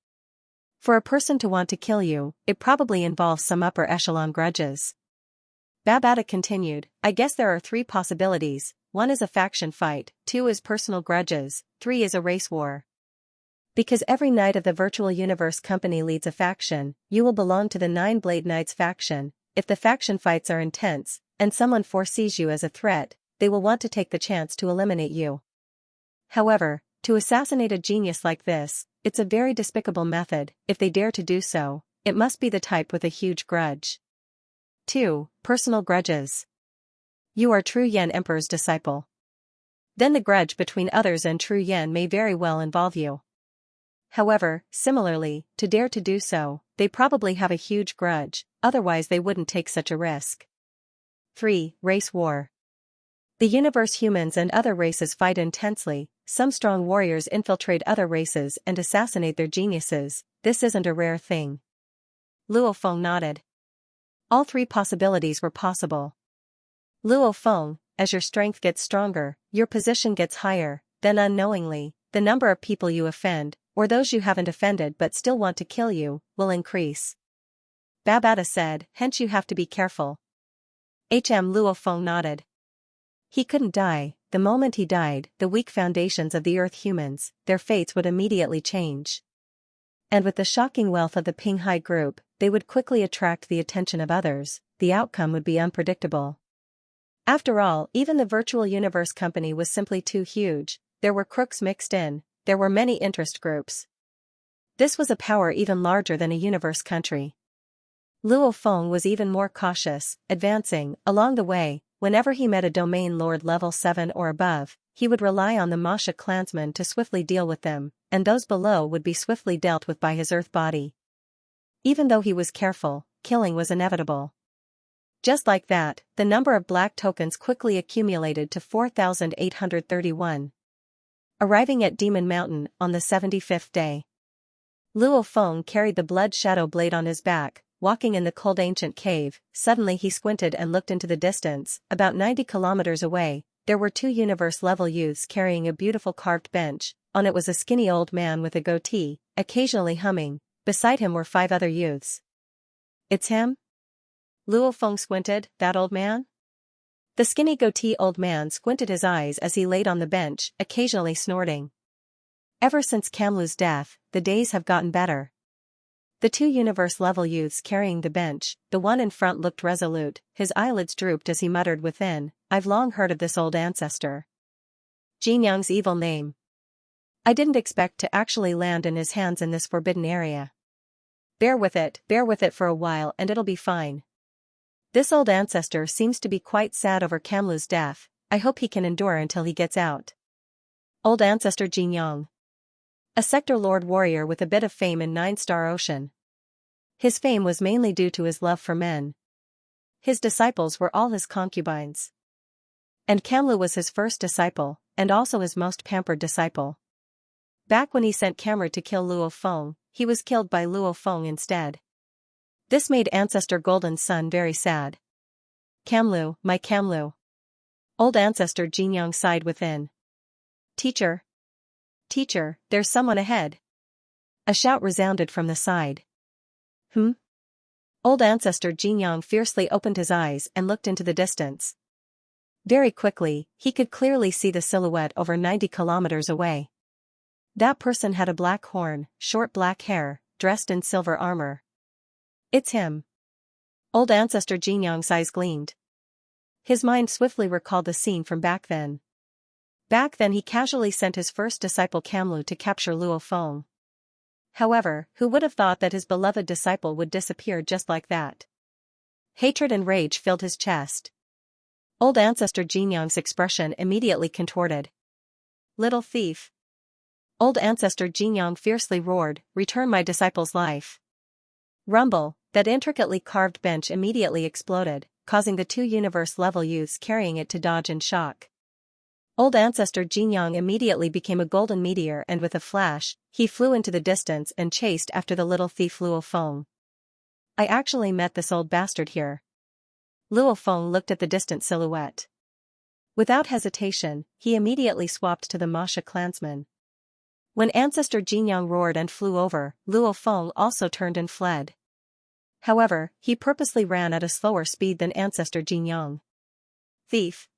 For a person to want to kill you, it probably involves some upper echelon grudges. Babata continued, I guess there are 3 possibilities. 1 is a faction fight, 2 is personal grudges, 3 is a race war. Because every knight of the Virtual Universe Company leads a faction, you will belong to the 9 Blade Knights faction. If the faction fights are intense, and someone foresees you as a threat, they will want to take the chance to eliminate you. However, to assassinate a genius like this, it's a very despicable method. If they dare to do so, it must be the type with a huge grudge. 2. Personal grudges. You are True Yen Emperor's disciple. Then the grudge between others and True Yen may very well involve you. However, similarly, to dare to do so, they probably have a huge grudge, otherwise they wouldn't take such a risk. 3. Race war. The universe humans and other races fight intensely. Some strong warriors infiltrate other races and assassinate their geniuses. This isn't a rare thing. Luo Feng nodded. All 3 possibilities were possible. Luo Feng, as your strength gets stronger, your position gets higher, then unknowingly, the number of people you offend, or those you haven't offended but still want to kill you, will increase. Babata said, hence you have to be careful. Luo Feng nodded. He couldn't die. The moment he died, the weak foundations of the Earth humans, their fates would immediately change. And with the shocking wealth of the Pinghai group, they would quickly attract the attention of others. The outcome would be unpredictable. After all, even the Virtual Universe Company was simply too huge. There were crooks mixed in, there were many interest groups. This was a power even larger than a universe country. Luo Feng was even more cautious, advancing. Along the way, whenever he met a Domain Lord level 7 or above, he would rely on the Masha clansmen to swiftly deal with them, and those below would be swiftly dealt with by his earth body. Even though he was careful, killing was inevitable. Just like that, the number of black tokens quickly accumulated to 4,831. Arriving at Demon Mountain on the 75th day. Luo Feng carried the blood shadow blade on his back, walking in the cold ancient cave. Suddenly he squinted and looked into the distance. About 90 kilometers away, there were two universe-level youths carrying a beautiful carved bench. On it was a skinny old man with a goatee, occasionally humming. Beside him were 5 other youths. It's him? Luo Feng squinted. That old man? The skinny goatee old man squinted his eyes as he laid on the bench, occasionally snorting. Ever since Kamlu's death, the days have gotten better. The two universe-level youths carrying the bench, the one in front looked resolute, his eyelids drooped as he muttered within, I've long heard of this old ancestor. Jinyang's evil name. I didn't expect to actually land in his hands in this forbidden area. Bear with it for a while and it'll be fine. This old ancestor seems to be quite sad over Kamlu's death. I hope he can endure until he gets out. Old ancestor Jinyang. A sector lord warrior with a bit of fame in 9-Star Ocean. His fame was mainly due to his love for men. His disciples were all his concubines. And Kamlu was his first disciple, and also his most pampered disciple. Back when he sent Kamru to kill Luo Feng, he was killed by Luo Feng instead. This made Ancestor Golden's son very sad. Kamlu, my Kamlu. Old ancestor Jinyang sighed within. Teacher. Teacher, there's someone ahead. A shout resounded from the side. Old ancestor Jinyang fiercely opened his eyes and looked into the distance. Very quickly, he could clearly see the silhouette over 90 kilometers away. That person had a black horn, short black hair, dressed in silver armor. It's him. Old ancestor Jinyang's eyes gleamed. His mind swiftly recalled the scene from back then. Back then he casually sent his first disciple Kamlu to capture Luo Feng. However, who would have thought that his beloved disciple would disappear just like that? Hatred and rage filled his chest. Old ancestor Jinyang's expression immediately contorted. Little thief. Old ancestor Jinyang fiercely roared, return my disciple's life. Rumble, that intricately carved bench immediately exploded, causing the two universe-level youths carrying it to dodge in shock. Old ancestor Jinyang immediately became a golden meteor and with a flash, he flew into the distance and chased after the little thief Luo Feng. I actually met this old bastard here. Luo Feng looked at the distant silhouette. Without hesitation, he immediately swapped to the Masha clansman. When ancestor Jinyang roared and flew over, Luo Feng also turned and fled. However, he purposely ran at a slower speed than ancestor Jinyang. Thief.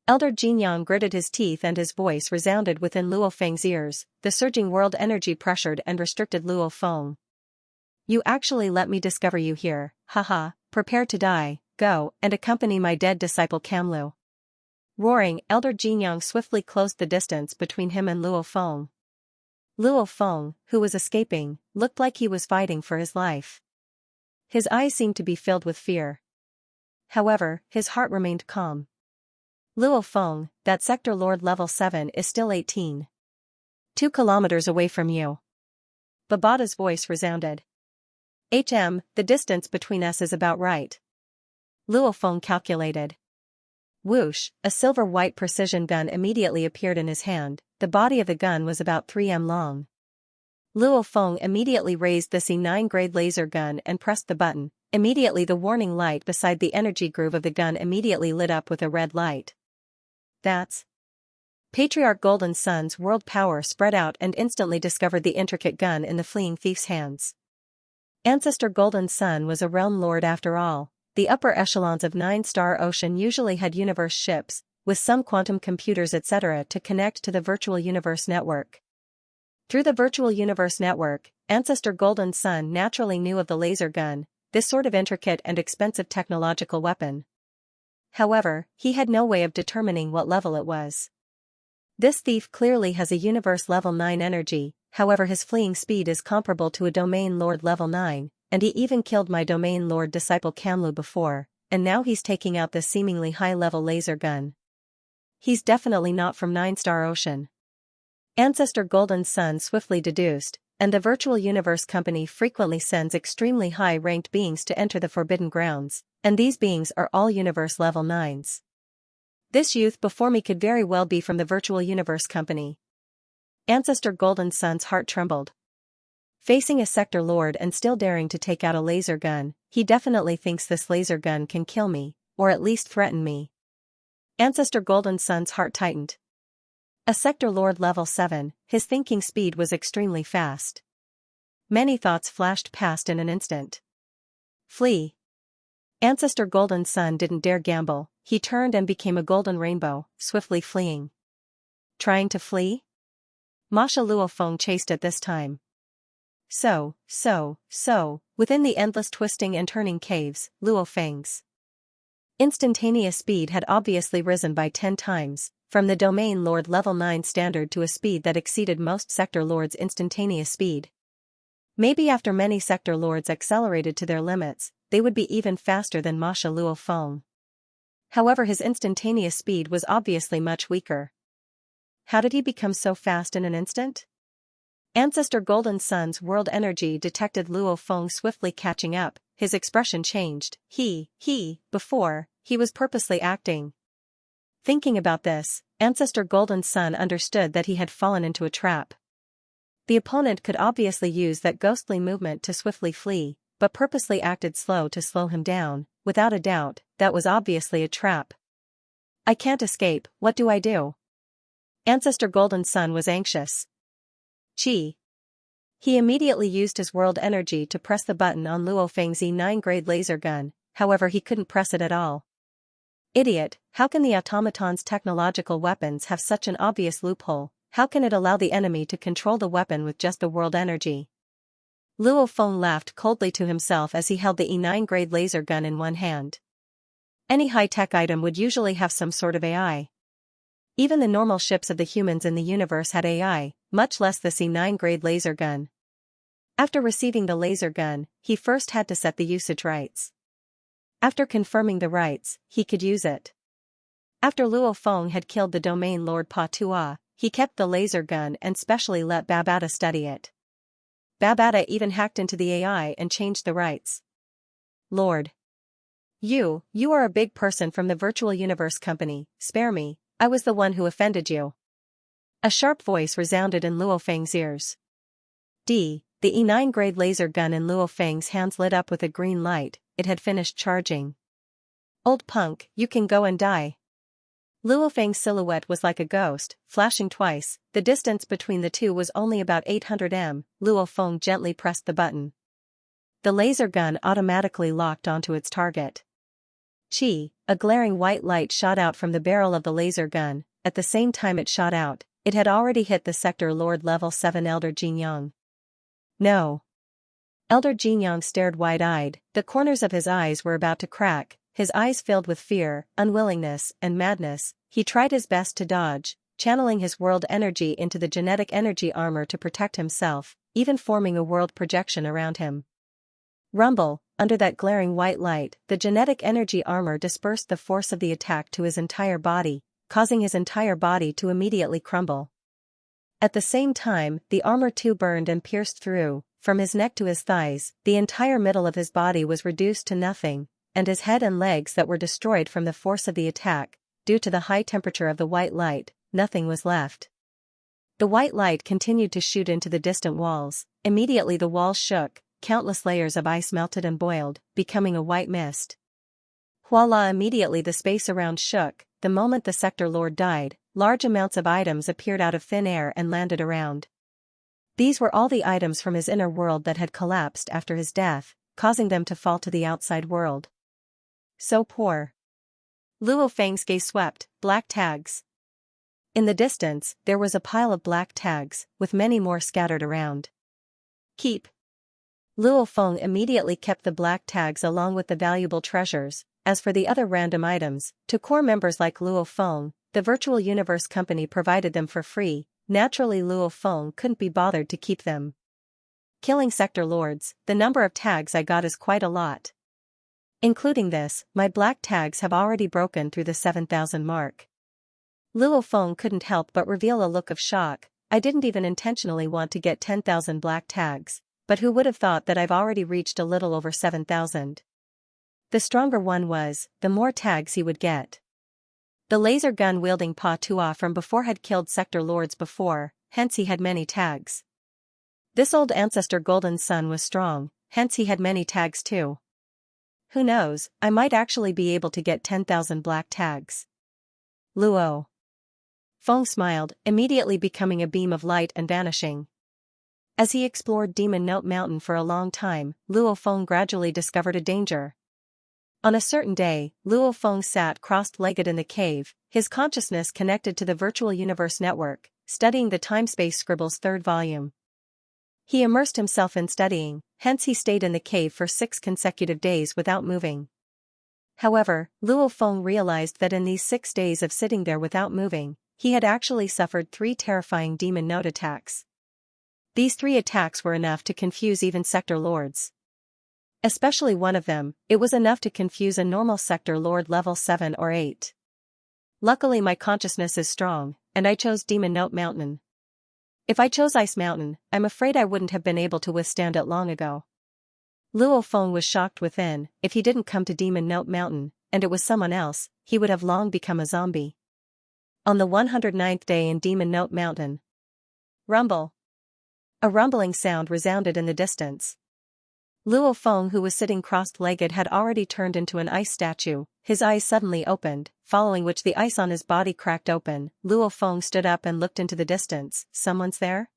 Elder Jinyang gritted his teeth and his voice resounded within Luo Feng's ears. The surging world energy pressured and restricted Luo Feng. You actually let me discover you here, haha, prepare to die, go, and accompany my dead disciple Kamlu. Roaring, Elder Jinyang swiftly closed the distance between him and Luo Feng. Luo Feng, who was escaping, looked like he was fighting for his life. His eyes seemed to be filled with fear. However, his heart remained calm. Luo Feng, that sector lord level 7 is still 18. 2 kilometers away from you. Babada's voice resounded. The distance between us is about right. Luo Feng calculated. Whoosh, a silver-white precision gun immediately appeared in his hand. The body of the gun was about 3 m long. Luo Feng immediately raised the C9 grade laser gun and pressed the button. Immediately the warning light beside the energy groove of the gun immediately lit up with a red light. That's Patriarch Golden Sun's world power spread out and instantly discovered the intricate gun in the fleeing thief's hands. Ancestor Golden Sun was a realm lord after all. The upper echelons of 9-Star Ocean usually had universe ships, with some quantum computers etc. to connect to the virtual universe network. Through the virtual universe network, Ancestor Golden Sun naturally knew of the laser gun, this sort of intricate and expensive technological weapon. However, he had no way of determining what level it was. This thief clearly has a universe level 9 energy, however his fleeing speed is comparable to a domain lord level 9, and he even killed my domain lord disciple Kamlu before, and now he's taking out this seemingly high-level laser gun. He's definitely not from 9-Star Ocean. Ancestor Golden Sun swiftly deduced, and the Virtual Universe Company frequently sends extremely high-ranked beings to enter the Forbidden Grounds, and these beings are all Universe Level 9s. This youth before me could very well be from the Virtual Universe Company. Ancestor Golden Sun's heart trembled. Facing a Sector Lord and still daring to take out a laser gun, he definitely thinks this laser gun can kill me, or at least threaten me. Ancestor Golden Sun's heart tightened. A Sector Lord level 7, his thinking speed was extremely fast. Many thoughts flashed past in an instant. Flee. Ancestor Golden Sun didn't dare gamble, he turned and became a golden rainbow, swiftly fleeing. Trying to flee? Masha Luofeng chased at this time. So, within the endless twisting and turning caves, Luofeng's instantaneous speed had obviously risen by 10 times, from the Domain Lord level 9 standard to a speed that exceeded most Sector Lords' instantaneous speed. Maybe after many Sector Lords accelerated to their limits, they would be even faster than Masha Luofeng. However, his instantaneous speed was obviously much weaker. How did he become so fast in an instant? Ancestor Golden Sun's world energy detected Luofeng swiftly catching up, his expression changed. Before, he was purposely acting. Thinking about this, Ancestor Golden Sun understood that he had fallen into a trap. The opponent could obviously use that ghostly movement to swiftly flee, but purposely acted slow to slow him down. Without a doubt, that was obviously a trap. I can't escape, what do I do? Ancestor Golden Sun was anxious. He immediately used his world energy to press the button on Luofeng's E9 grade laser gun, however he couldn't press it at all. Idiot, how can the automaton's technological weapons have such an obvious loophole? How can it allow the enemy to control the weapon with just the world energy? Luofeng laughed coldly to himself as he held the E9 grade laser gun in one hand. Any high-tech item would usually have some sort of AI. Even the normal ships of the humans in the universe had AI, much less this E9 grade laser gun. After receiving the laser gun, he first had to set the usage rights. After confirming the rights, he could use it. After Luofeng had killed the Domain Lord Pa Tua, he kept the laser gun and specially let Babata study it. Babata even hacked into the AI and changed the rights. Lord. You are a big person from the Virtual Universe Company, spare me, I was the one who offended you. A sharp voice resounded in Luofeng's ears. The E9 grade laser gun in Luofeng's hands lit up with a green light, it had finished charging. Old punk, you can go and die. Luofeng's silhouette was like a ghost, flashing twice, the distance between the two was only about 800 m. Luofeng gently pressed the button. The laser gun automatically locked onto its target. A glaring white light shot out from the barrel of the laser gun. At the same time it shot out, it had already hit the Sector Lord level 7 Elder Jinyang. No. Elder Jinyang stared wide-eyed, the corners of his eyes were about to crack, his eyes filled with fear, unwillingness, and madness. He tried his best to dodge, channeling his world energy into the genetic energy armor to protect himself, even forming a world projection around him. Rumble, under that glaring white light, the genetic energy armor dispersed the force of the attack to his entire body, causing his entire body to immediately crumble. At the same time, the armor too burned and pierced through, from his neck to his thighs, the entire middle of his body was reduced to nothing, and his head and legs that were destroyed from the force of the attack, due to the high temperature of the white light, nothing was left. The white light continued to shoot into the distant walls, immediately the walls shook, countless layers of ice melted and boiled, becoming a white mist. Voila! Immediately the space around shook, the moment the Sector Lord died, large amounts of items appeared out of thin air and landed around. These were all the items from his inner world that had collapsed after his death, causing them to fall to the outside world. So poor. Luofeng's gaze swept, black tags. In the distance, there was a pile of black tags, with many more scattered around. Keep. Luofeng immediately kept the black tags along with the valuable treasures. As for the other random items, to core members like Luofeng, the Virtual Universe Company provided them for free. Naturally Luofeng couldn't be bothered to keep them. Killing Sector Lords, the number of tags I got is quite a lot. Including this, my black tags have already broken through the 7,000 mark. Luofeng couldn't help but reveal a look of shock. I didn't even intentionally want to get 10,000 black tags, but who would have thought that I've already reached a little over 7,000. The stronger one was, the more tags he would get. The laser gun wielding Pa Tua from before had killed sector lords before, hence he had many tags. This old ancestor Golden Sun was strong, hence he had many tags too. Who knows, I might actually be able to get 10,000 black tags. Luo. Feng smiled, immediately becoming a beam of light and vanishing. As he explored Demon Note Mountain for a long time, Luo Feng gradually discovered a danger. On a certain day, Luo Feng sat crossed-legged in the cave, his consciousness connected to the Virtual Universe Network, studying the Time-Space Scribbles' third volume. He immersed himself in studying, hence he stayed in the cave for 6 consecutive days without moving. However, Luo Feng realized that in these 6 days of sitting there without moving, he had actually suffered 3 terrifying demon note attacks. These 3 attacks were enough to confuse even sector lords. Especially one of them, it was enough to confuse a normal sector lord level 7 or 8. Luckily my consciousness is strong, and I chose Demon Note Mountain. If I chose Ice Mountain, I'm afraid I wouldn't have been able to withstand it long ago. Luo Feng was shocked within. If he didn't come to Demon Note Mountain, and it was someone else, he would have long become a zombie. On the 109th day in Demon Note Mountain. Rumble. A rumbling sound resounded in the distance. Luo Feng, who was sitting crossed-legged, had already turned into an ice statue. His eyes suddenly opened, following which the ice on his body cracked open. Luo Feng stood up and looked into the distance. Someone's there?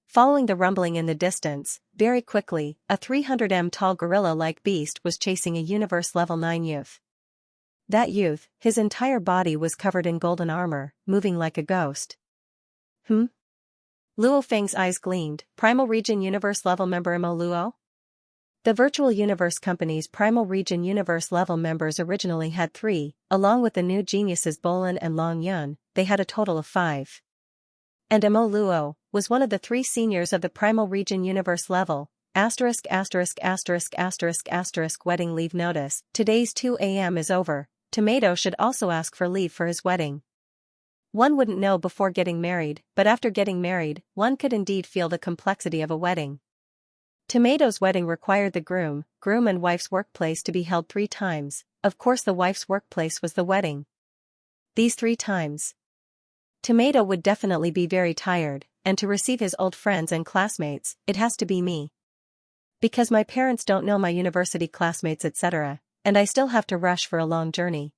Following the rumbling in the distance, very quickly, a 300m tall gorilla-like beast was chasing a Universe Level 9 youth. That youth, his entire body was covered in golden armor, moving like a ghost. Luo Feng's eyes gleamed. Primal Region Universe Level member Mo Luo? The Virtual Universe Company's Primal Region Universe level members originally had 3, along with the new geniuses Bolin and Long Yun, they had a total of 5. And Mo Luo was one of the 3 seniors of the Primal Region Universe level. ********* Wedding leave notice. Today's 2 a.m. is over. Tomato should also ask for leave for his wedding. One wouldn't know before getting married, but after getting married, one could indeed feel the complexity of a wedding. Tomato's wedding required the groom and wife's workplace to be held 3 times, of course the wife's workplace was the wedding. These 3 times. Tomato would definitely be very tired, and to receive his old friends and classmates, it has to be me. Because my parents don't know my university classmates etc., and I still have to rush for a long journey.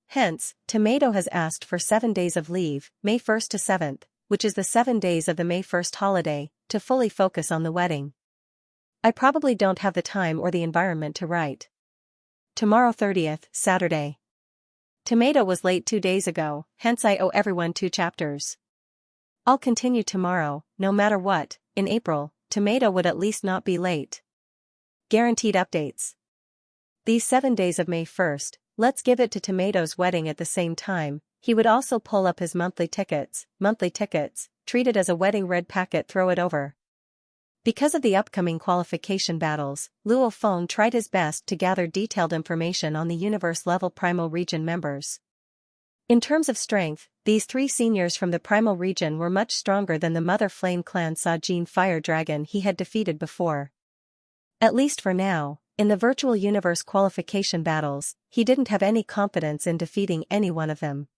Hence, Tomato has asked for 7 days of leave, May 1st to 7th, which is the 7 days of the May 1st holiday, to fully focus on the wedding. I probably don't have the time or the environment to write. Tomorrow 30th, Saturday. Tomato was late 2 days ago, hence I owe everyone 2 chapters. I'll continue tomorrow, no matter what. In April, Tomato would at least not be late. Guaranteed updates. These 7 days of May 1st, let's give it to Tomato's wedding at the same time. He would also pull up his monthly tickets, treat it as a wedding red packet, throw it over. Because of the upcoming qualification battles, Luo Feng tried his best to gather detailed information on the universe-level Primal Region members. In terms of strength, these 3 seniors from the Primal Region were much stronger than the Mother Flame Clan Sajin Fire Dragon he had defeated before. At least for now, in the Virtual Universe qualification battles, he didn't have any confidence in defeating any one of them.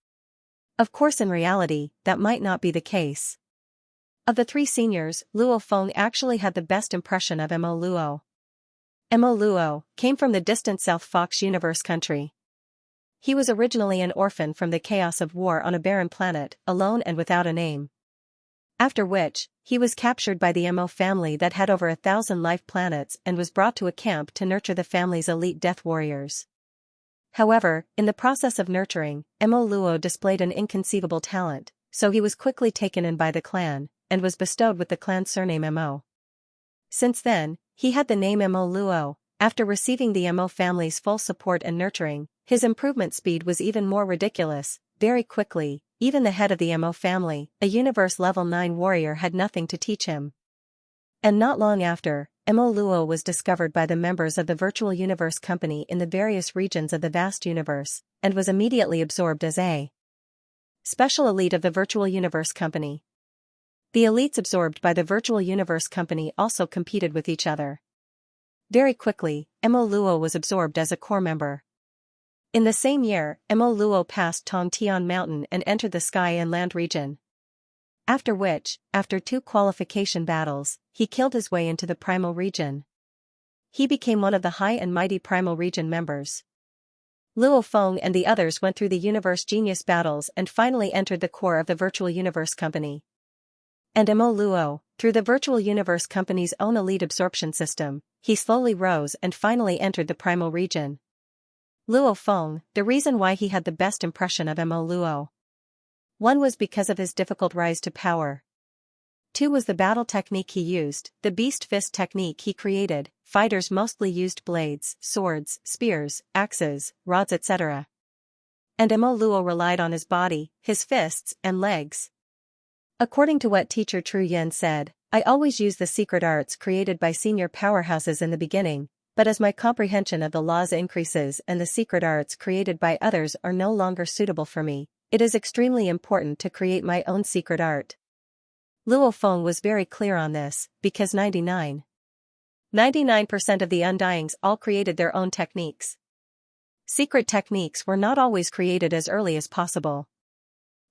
Of course in reality, that might not be the case. Of the 3 seniors, Luo Feng actually had the best impression of Mo Luo. Mo Luo came from the distant South Fox Universe country. He was originally an orphan from the chaos of war on a barren planet, alone and without a name. After which, he was captured by the Mo family that had over 1,000 life planets and was brought to a camp to nurture the family's elite death warriors. However, in the process of nurturing, Mo Luo displayed an inconceivable talent, so he was quickly taken in by the clan, and was bestowed with the clan surname Mo. Since then, he had the name Mo Luo. After receiving the Mo family's full support and nurturing, his improvement speed was even more ridiculous. Very quickly, even the head of the Mo family, a Universe Level 9 warrior, had nothing to teach him. And not long after, Mo Luo was discovered by the members of the Virtual Universe Company in the various regions of the vast universe, and was immediately absorbed as a special elite of the Virtual Universe Company. The elites absorbed by the virtual universe company also competed with each other. Very quickly, Mo Luo was absorbed as a core member. In the same year, Mo Luo passed Tongtian Mountain and entered the Sky and Land region. After which, after 2 qualification battles, he killed his way into the Primal region. He became one of the high and mighty Primal region members. Luo Feng and the others went through the Universe Genius battles and finally entered the core of the Virtual Universe Company. And Mo Luo, through the Virtual Universe Company's own elite absorption system, he slowly rose and finally entered the Primal region. Luo Feng, the reason why he had the best impression of Mo Luo. 1 was because of his difficult rise to power. 2 was the battle technique he used, the beast fist technique he created. Fighters mostly used blades, swords, spears, axes, rods etc. And Mo Luo relied on his body, his fists, and legs. According to what teacher Tru Yen said, I always use the secret arts created by senior powerhouses in the beginning, but as my comprehension of the laws increases and the secret arts created by others are no longer suitable for me, it is extremely important to create my own secret art. Luo Feng was very clear on this, because 99% of the Undyings all created their own techniques. Secret techniques were not always created as early as possible.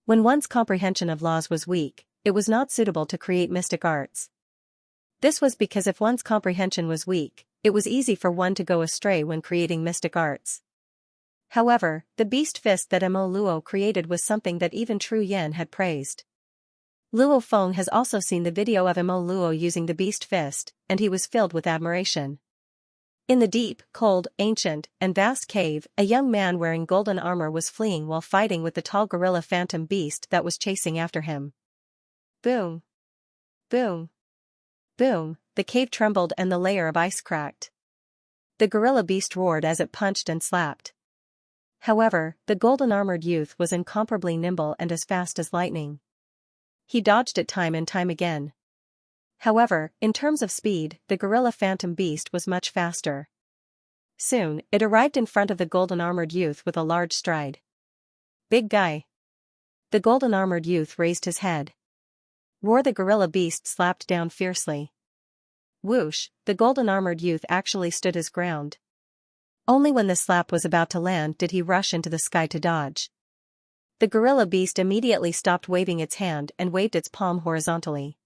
When one's comprehension of laws was weak, it was not suitable to create mystic arts. This was because if one's comprehension was weak, it was easy for one to go astray when creating mystic arts. However, the beast fist that Mo Luo created was something that even Tru Yen had praised. Luo Feng has also seen the video of Mo Luo using the beast fist, and he was filled with admiration. In the deep, cold, ancient, and vast cave, a young man wearing golden armor was fleeing while fighting with the tall gorilla phantom beast that was chasing after him. Boom! Boom! Boom! The cave trembled and the layer of ice cracked. The gorilla beast roared as it punched and slapped. However, the golden-armored youth was incomparably nimble and as fast as lightning. He dodged it time and time again. However, in terms of speed, the gorilla phantom beast was much faster. Soon, it arrived in front of the golden-armored youth with a large stride. Big guy. The golden-armored youth raised his head. Roar! The gorilla beast slapped down fiercely. Whoosh! The golden-armored youth actually stood his ground. Only when the slap was about to land did he rush into the sky to dodge. The gorilla beast immediately stopped waving its hand and waved its palm horizontally.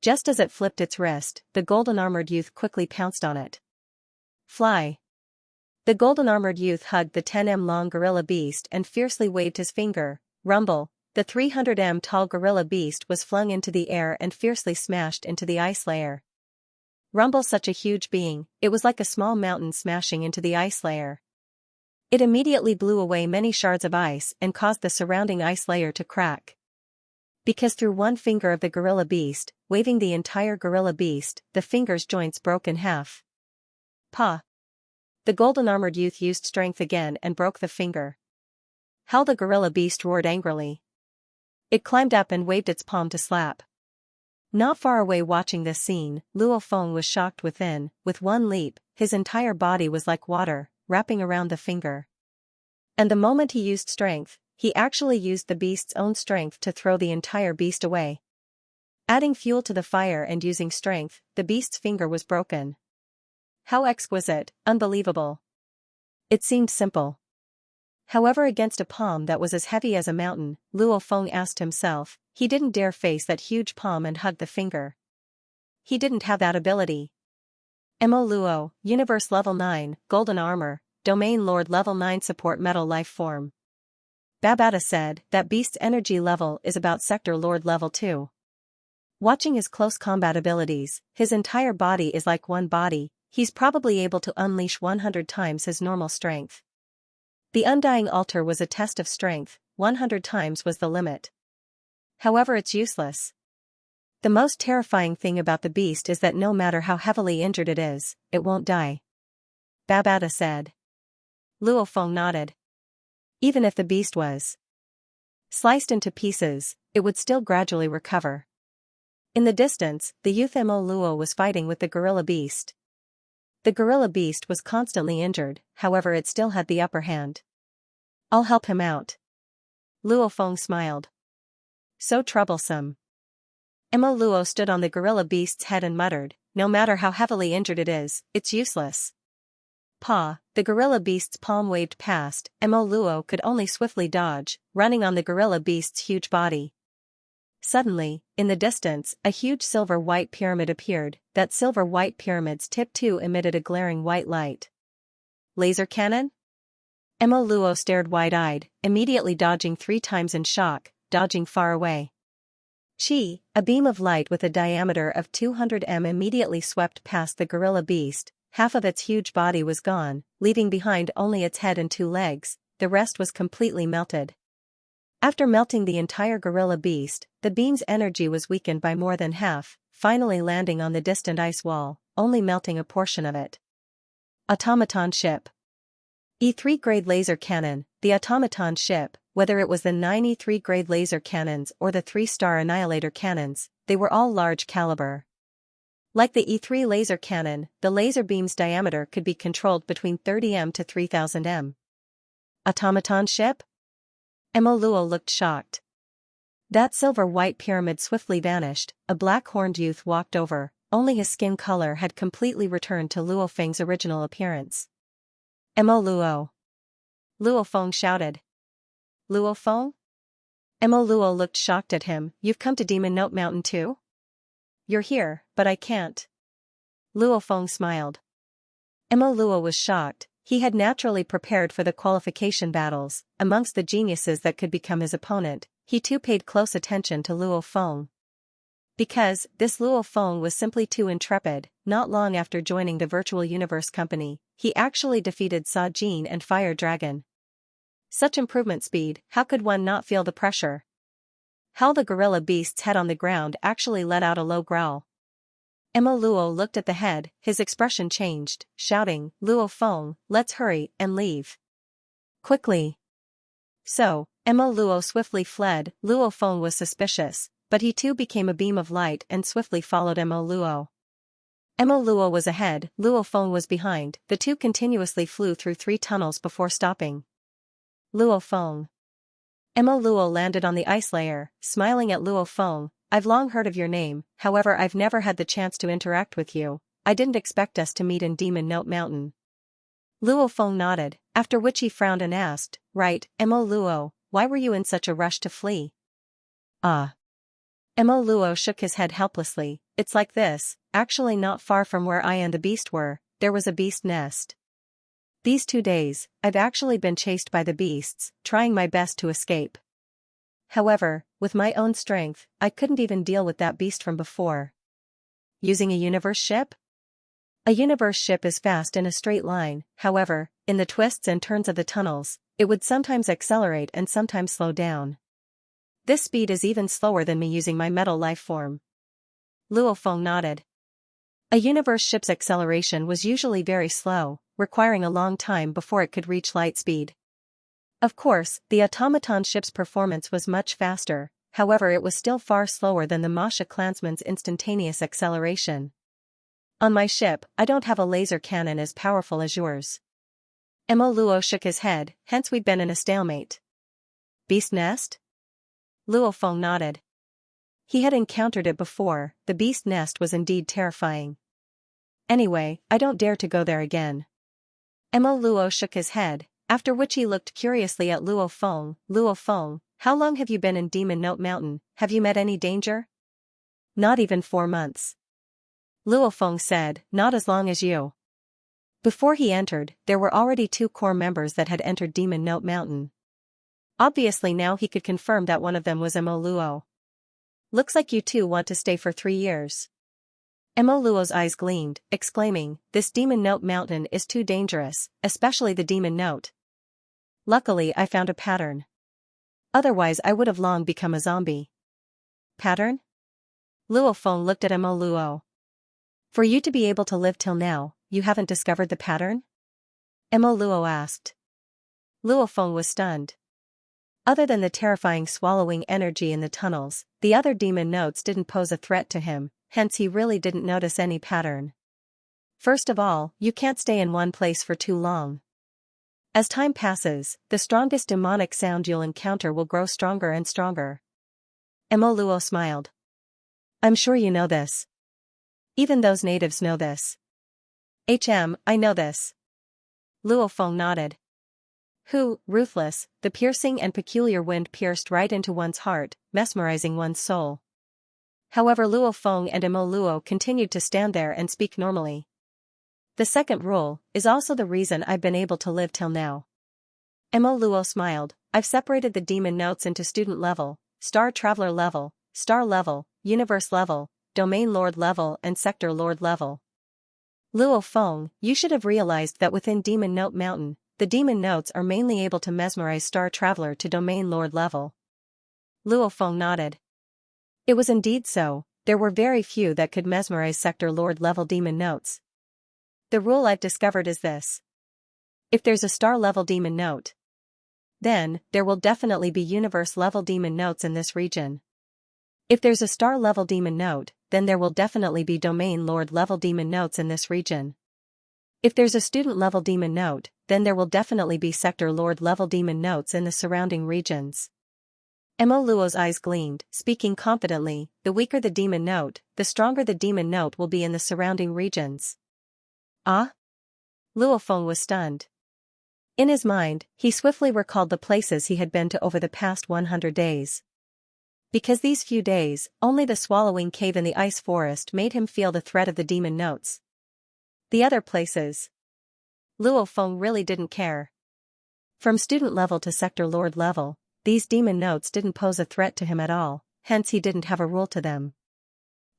Just as it flipped its wrist, the golden-armored youth quickly pounced on it. Fly! The golden-armored youth hugged the 10 long gorilla beast and fiercely waved his finger. Rumble! The 300 tall gorilla beast was flung into the air and fiercely smashed into the ice layer. Rumble! Such a huge being, it was like a small mountain smashing into the ice layer. It immediately blew away many shards of ice and caused the surrounding ice layer to crack. Because through one finger of the gorilla beast, waving the entire gorilla beast, the finger's joints broke in half. Pa! The golden-armored youth used strength again and broke the finger. How the gorilla beast roared angrily. It climbed up and waved its palm to slap. Not far away watching this scene, Luo Feng was shocked within. With one leap, his entire body was like water, wrapping around the finger. And the moment he used strength, he actually used the beast's own strength to throw the entire beast away. Adding fuel to the fire and using strength, the beast's finger was broken. How exquisite, unbelievable. It seemed simple. However, against a palm that was as heavy as a mountain, Luo Feng asked himself, he didn't dare face that huge palm and hug the finger. He didn't have that ability. Mo Luo, Universe Level 9, Golden Armor, Domain Lord Level 9 Support Metal Life Form. Babata said that beast's energy level is about Sector Lord Level 2. Watching his close combat abilities, his entire body is like one body, he's probably able to unleash 100 times his normal strength. The Undying Altar was a test of strength, 100 times was the limit. However, it's useless. The most terrifying thing about the beast is that no matter how heavily injured it is, it won't die. Babata said. Luo Feng nodded. Even if the beast was sliced into pieces, it would still gradually recover. In the distance, the youth Mo Luo was fighting with the gorilla beast. The gorilla beast was constantly injured, however it still had the upper hand. I'll help him out. Luo Feng smiled. So troublesome. Mo Luo stood on the gorilla beast's head and muttered, "No matter how heavily injured it is, it's useless." Paw, the gorilla beast's palm waved past, and Mo Luo could only swiftly dodge, running on the gorilla beast's huge body. Suddenly, in the distance, a huge silver-white pyramid appeared. That silver-white pyramid's tip too emitted a glaring white light. Laser cannon? Mo Luo stared wide-eyed, immediately dodging 3 times in shock, dodging far away. A beam of light with a diameter of 200 m immediately swept past the gorilla beast. Half of its huge body was gone, leaving behind only its head and 2 legs. The rest was completely melted. After melting the entire gorilla beast, the beam's energy was weakened by more than half, finally landing on the distant ice wall, only melting a portion of it. Automaton ship. E3 grade laser cannon. The automaton ship, whether it was the 9 E3 grade laser cannons or the 3-star annihilator cannons, they were all large caliber. Like the E3 laser cannon, the laser beam's diameter could be controlled between 30 m to 3000 m. Automaton ship? Mo Luo looked shocked. That silver-white pyramid swiftly vanished. A black-horned youth walked over, only his skin color had completely returned to Luo Feng's original appearance. Mo Luo. Luo Feng shouted. Luo Feng? Mo Luo looked shocked at him. You've come to Demon Note Mountain too? You're here, but I can't. Luo Feng smiled. Mo Luo was shocked. He had naturally prepared for the qualification battles. Amongst the geniuses that could become his opponent, he too paid close attention to Luo Feng. Because this Luo Feng was simply too intrepid. Not long after joining the Virtual Universe Company, he actually defeated Sa Jin and Fire Dragon. Such improvement speed, how could one not feel the pressure? How the gorilla beast's head on the ground actually let out a low growl. Mo Luo looked at the head, his expression changed, shouting, "Luo Feng, let's hurry and leave. Quickly." So, Mo Luo swiftly fled. Luo Feng was suspicious, but he too became a beam of light and swiftly followed Mo Luo. Mo Luo was ahead, Luo Feng was behind. The two continuously flew through 3 tunnels before stopping. Luo Feng. Mo Luo landed on the ice layer, smiling at Luo Feng. "I've long heard of your name, however I've never had the chance to interact with you. I didn't expect us to meet in Demon Note Mountain." Luo Feng nodded, after which he frowned and asked, "Right, Mo Luo, why were you in such a rush to flee?" Mo Luo shook his head helplessly. "It's like this, actually not far from where I and the beast were, there was a beast nest. These 2 days, I've actually been chased by the beasts, trying my best to escape. However, with my own strength, I couldn't even deal with that beast from before." Using a universe ship? A universe ship is fast in a straight line. However, in the twists and turns of the tunnels, it would sometimes accelerate and sometimes slow down. This speed is even slower than me using my metal life form. Luo Feng nodded. A universe ship's acceleration was usually very slow, requiring a long time before it could reach light speed. Of course, the automaton ship's performance was much faster, however it was still far slower than the Masha clansman's instantaneous acceleration. "On my ship, I don't have a laser cannon as powerful as yours." Mo Luo shook his head, "Hence we've been in a stalemate." Beast nest? Luo Feng nodded. He had encountered it before. The beast nest was indeed terrifying. "Anyway, I don't dare to go there again." Mo Luo shook his head, after which he looked curiously at Luo Feng. "Luo Feng, how long have you been in Demon Note Mountain? Have you met any danger?" "Not even 4 months." Luo Feng said, "Not as long as you." Before he entered, there were already 2 core members that had entered Demon Note Mountain. Obviously now he could confirm that one of them was Mo Luo. "Looks like you two want to stay for 3 years." Mo Luo's eyes gleamed, exclaiming, "This Demon Note Mountain is too dangerous, especially the Demon Note. Luckily I found a pattern. Otherwise I would have long become a zombie." "Pattern?" Luo Feng looked at Mo Luo. "For you to be able to live till now, you haven't discovered the pattern?" Mo Luo asked. Luo Feng was stunned. Other than the terrifying swallowing energy in the tunnels, the other demon notes didn't pose a threat to him, hence he really didn't notice any pattern. First of all, you can't stay in one place for too long. As time passes, the strongest demonic sound you'll encounter will grow stronger and stronger. Mo Luo smiled. I'm sure you know this. Even those natives know this. I know this. Luo Feng nodded. Ruthless, the piercing and peculiar wind pierced right into one's heart, mesmerizing one's soul. However, Luo Feng and Mo Luo continued to stand there and speak normally. The second rule is also the reason I've been able to live till now. Mo Luo smiled. I've separated the demon notes into student level, star traveler level, star level, universe level, domain lord level and sector lord level. Luo Feng, you should have realized that within Demon Note Mountain, the demon notes are mainly able to mesmerize star traveler to domain lord level. Luo Feng nodded. It was indeed so, there were very few that could mesmerize sector lord level demon notes. The rule I've discovered is this. If there's a star level demon note, then there will definitely be universe level demon notes in this region. If there's a star level demon note, then there will definitely be domain lord level demon notes in this region. If there's a student level demon note, then there will definitely be sector lord level demon notes in the surrounding regions. Mo Luo's eyes gleamed, speaking confidently, the weaker the demon note, the stronger the demon note will be in the surrounding regions. Ah? Luo Feng was stunned. In his mind, he swiftly recalled the places he had been to over the past 100 days. Because these few days, only the swallowing cave in the ice forest made him feel the threat of the demon notes. The other places, Luo Feng really didn't care. From student level to sector lord level, these demon notes didn't pose a threat to him at all, hence he didn't have a rule to them.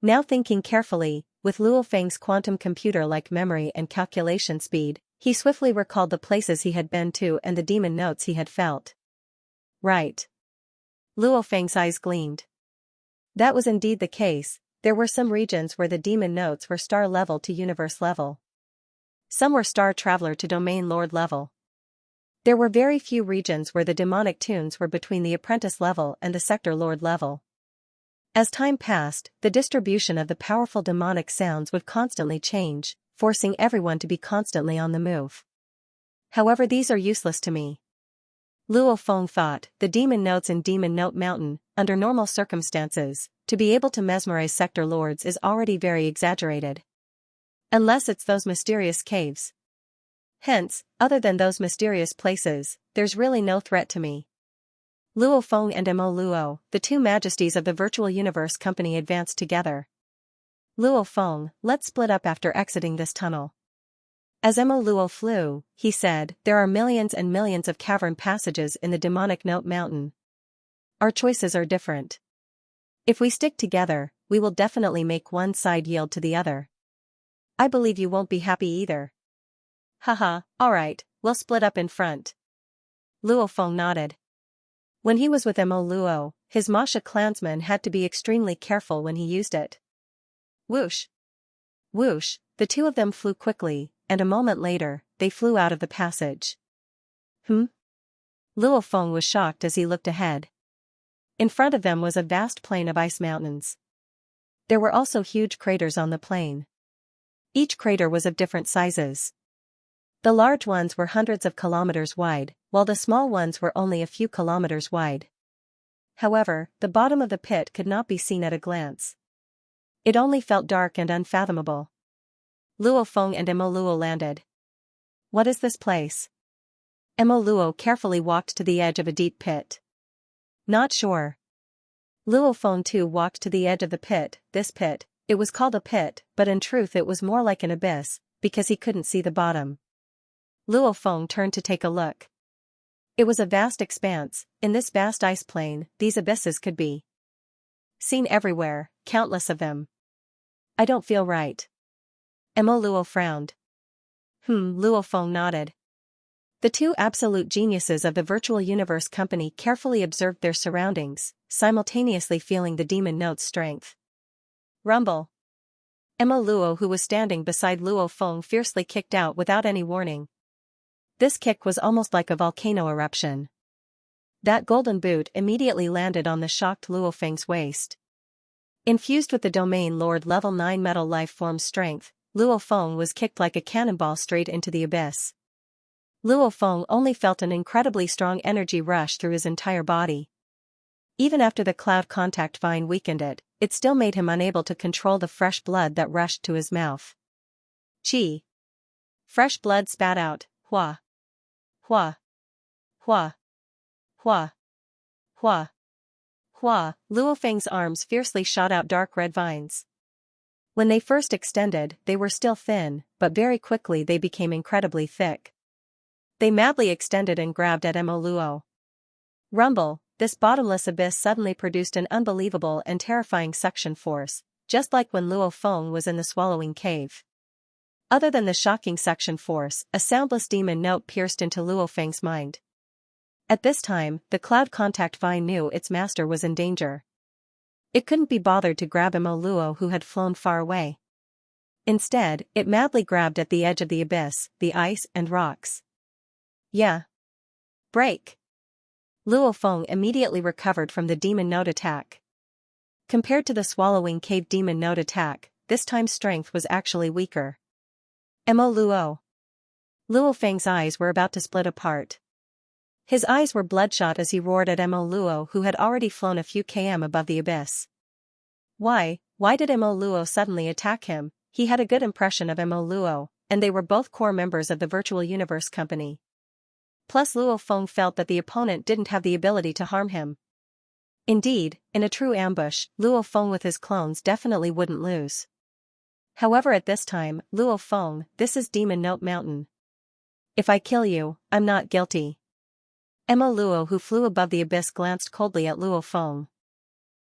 Now thinking carefully, with Luo Feng's quantum computer-like memory and calculation speed, he swiftly recalled the places he had been to and the demon notes he had felt. Right. Luo Feng's eyes gleamed. That was indeed the case, there were some regions where the demon notes were star level to universe level. Some were star traveler to domain lord level. There were very few regions where the demonic tunes were between the apprentice level and the sector lord level. As time passed, the distribution of the powerful demonic sounds would constantly change, forcing everyone to be constantly on the move. However, these are useless to me. Luo Feng thought, the demon notes in Demon Note Mountain, under normal circumstances, to be able to mesmerize sector lords is already very exaggerated. Unless it's those mysterious caves. Hence, other than those mysterious places, there's really no threat to me. Luo Feng and Mo Luo, the two majesties of the virtual universe company, advanced together. Luo Feng, let's split up after exiting this tunnel. As Mo Luo flew, he said, there are millions and millions of cavern passages in the demonic Note Mountain. Our choices are different. If we stick together, we will definitely make one side yield to the other. I believe you won't be happy either. Haha, alright, we'll split up in front. Luo Feng nodded. When he was with Mo Luo, his Masha clansman had to be extremely careful when he used it. Whoosh! Whoosh, the two of them flew quickly, and a moment later, they flew out of the passage. Luo Feng was shocked as he looked ahead. In front of them was a vast plain of ice mountains. There were also huge craters on the plain. Each crater was of different sizes. The large ones were hundreds of kilometers wide, while the small ones were only a few kilometers wide. However, the bottom of the pit could not be seen at a glance. It only felt dark and unfathomable. Luo Feng and Mo Luo landed. What is this place? Mo Luo carefully walked to the edge of a deep pit. Not sure. Luo Feng too walked to the edge of the pit. This pit, it was called a pit, but in truth it was more like an abyss, because he couldn't see the bottom. Luo Feng turned to take a look. It was a vast expanse. In this vast ice plain, these abysses could be seen everywhere, countless of them. I don't feel right. Mo Luo frowned. Luo Feng nodded. The two absolute geniuses of the virtual universe company carefully observed their surroundings, simultaneously feeling the demon note's strength. Rumble. Mo Luo, who was standing beside Luo Feng, fiercely kicked out without any warning. This kick was almost like a volcano eruption. That golden boot immediately landed on the shocked Luo Feng's waist. Infused with the domain lord level 9 metal life form strength, Luo Feng was kicked like a cannonball straight into the abyss. Luo Feng only felt an incredibly strong energy rush through his entire body. Even after the cloud contact vine weakened it, it still made him unable to control the fresh blood that rushed to his mouth. Chi. Fresh blood spat out, hua. Hua. Hua. Hua. Hua. Hua. Luo Feng's arms fiercely shot out dark red vines. When they first extended, they were still thin, but very quickly they became incredibly thick. They madly extended and grabbed at Mo Luo. Rumble, this bottomless abyss suddenly produced an unbelievable and terrifying suction force, just like when Luo Feng was in the swallowing cave. Other than the shocking suction force, a soundless demon note pierced into Luo Feng's mind. At this time, the cloud contact vine knew its master was in danger. It couldn't be bothered to grab Mo Luo, who had flown far away. Instead, it madly grabbed at the edge of the abyss, the ice and rocks. Yeah. Break. Luo Feng immediately recovered from the demon note attack. Compared to the swallowing cave demon note attack, this time's strength was actually weaker. Mo Luo. Luo Feng's eyes were about to split apart. His eyes were bloodshot as he roared at Mo Luo, who had already flown a few km above the abyss. Why did Mo Luo suddenly attack him? He had a good impression of Mo Luo, and they were both core members of the Virtual Universe Company. Plus Luo Feng felt that the opponent didn't have the ability to harm him. Indeed, in a true ambush, Luo Feng with his clones definitely wouldn't lose. However, at this time, Luo Feng, this is Demon Note Mountain. If I kill you, I'm not guilty. Mo Luo, who flew above the abyss, glanced coldly at Luo Feng.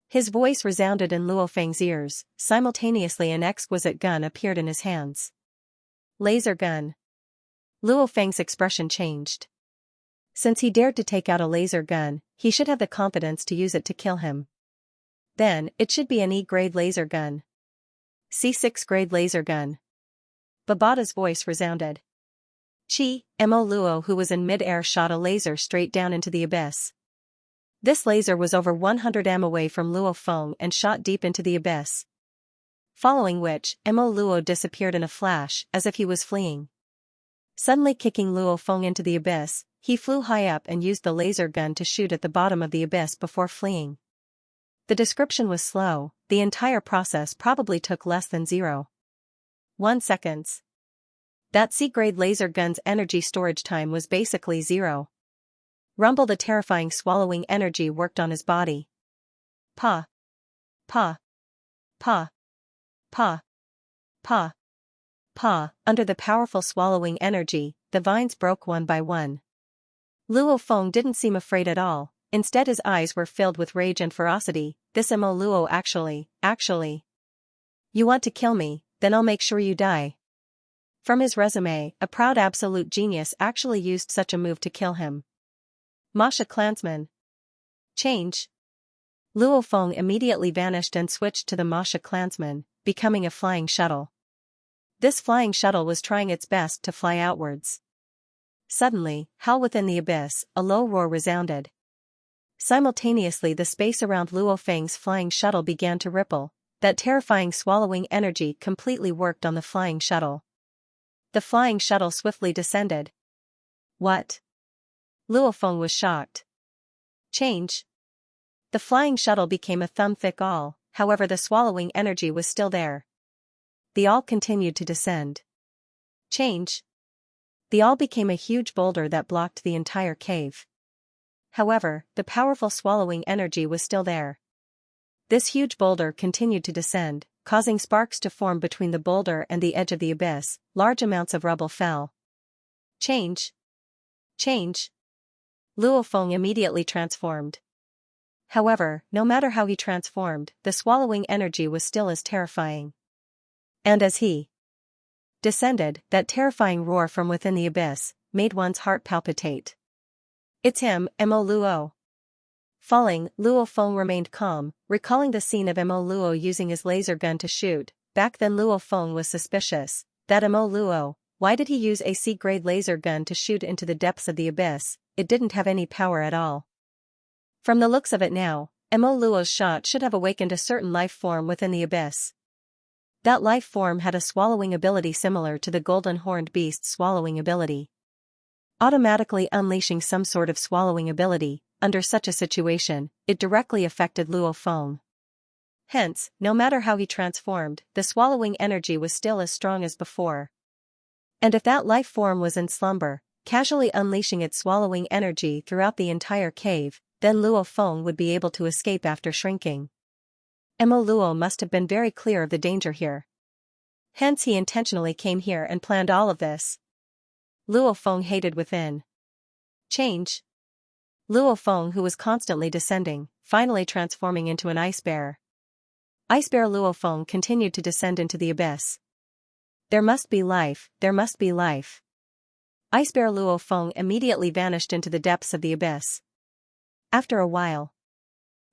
His voice resounded in Luo Feng's ears. Simultaneously an exquisite gun appeared in his hands. Laser gun. Luo Feng's expression changed. Since he dared to take out a laser gun, he should have the confidence to use it to kill him. Then, it should be an E-grade laser gun. C6 grade laser gun. Babata's voice resounded. Chi, Mo Luo, who was in mid-air, shot a laser straight down into the abyss. This laser was over 100 m away from Luo Feng and shot deep into the abyss. Following which, Mo Luo disappeared in a flash, as if he was fleeing. Suddenly kicking Luo Feng into the abyss, he flew high up and used the laser gun to shoot at the bottom of the abyss before fleeing. The description was slow, the entire process probably took less than 0.1 seconds. That C-grade laser gun's energy storage time was basically 0. Rumble, the terrifying swallowing energy worked on his body. Pa. Pa. Pa. Pa. Pa. Pa. Under the powerful swallowing energy, the vines broke one by one. Luo Feng didn't seem afraid at all, instead his eyes were filled with rage and ferocity. This Mo Luo actually. You want to kill me, then I'll make sure you die. From his resume, a proud absolute genius actually used such a move to kill him. Masha clansman. Change. Luo Feng immediately vanished and switched to the Masha clansman, becoming a flying shuttle. This flying shuttle was trying its best to fly outwards. Suddenly, hell within the abyss, a low roar resounded. Simultaneously the space around Luo Feng's flying shuttle began to ripple. That terrifying swallowing energy completely worked on the flying shuttle. The flying shuttle swiftly descended. What? Luo Feng was shocked. Change. The flying shuttle became a thumb-thick awl, however the swallowing energy was still there. The awl continued to descend. Change. The awl became a huge boulder that blocked the entire cave. However, the powerful swallowing energy was still there. This huge boulder continued to descend, causing sparks to form between the boulder and the edge of the abyss. Large amounts of rubble fell. Change. Change. Luo Feng immediately transformed. However, no matter how he transformed, the swallowing energy was still as terrifying. And as he descended, that terrifying roar from within the abyss made one's heart palpitate. It's him, Mo Luo. Falling, Luo Feng remained calm, recalling the scene of Mo Luo using his laser gun to shoot. Back then Luo Feng was suspicious. That Mo Luo, why did he use a C-grade laser gun to shoot into the depths of the abyss? It didn't have any power at all. From the looks of it now, Mo Luo's shot should have awakened a certain life form within the abyss. That life form had a swallowing ability similar to the golden horned beast's swallowing ability. Automatically unleashing some sort of swallowing ability, under such a situation, it directly affected Luo Feng. Hence, no matter how he transformed, the swallowing energy was still as strong as before. And if that life form was in slumber, casually unleashing its swallowing energy throughout the entire cave, then Luo Feng would be able to escape after shrinking. Mo Luo must have been very clear of the danger here. Hence he intentionally came here and planned all of this. Luo Feng hated within. Change. Luo Feng, who was constantly descending, finally transforming into an ice bear. Ice bear Luo Feng continued to descend into the abyss. There must be life, there must be life. Ice bear Luo Feng immediately vanished into the depths of the abyss. After a while,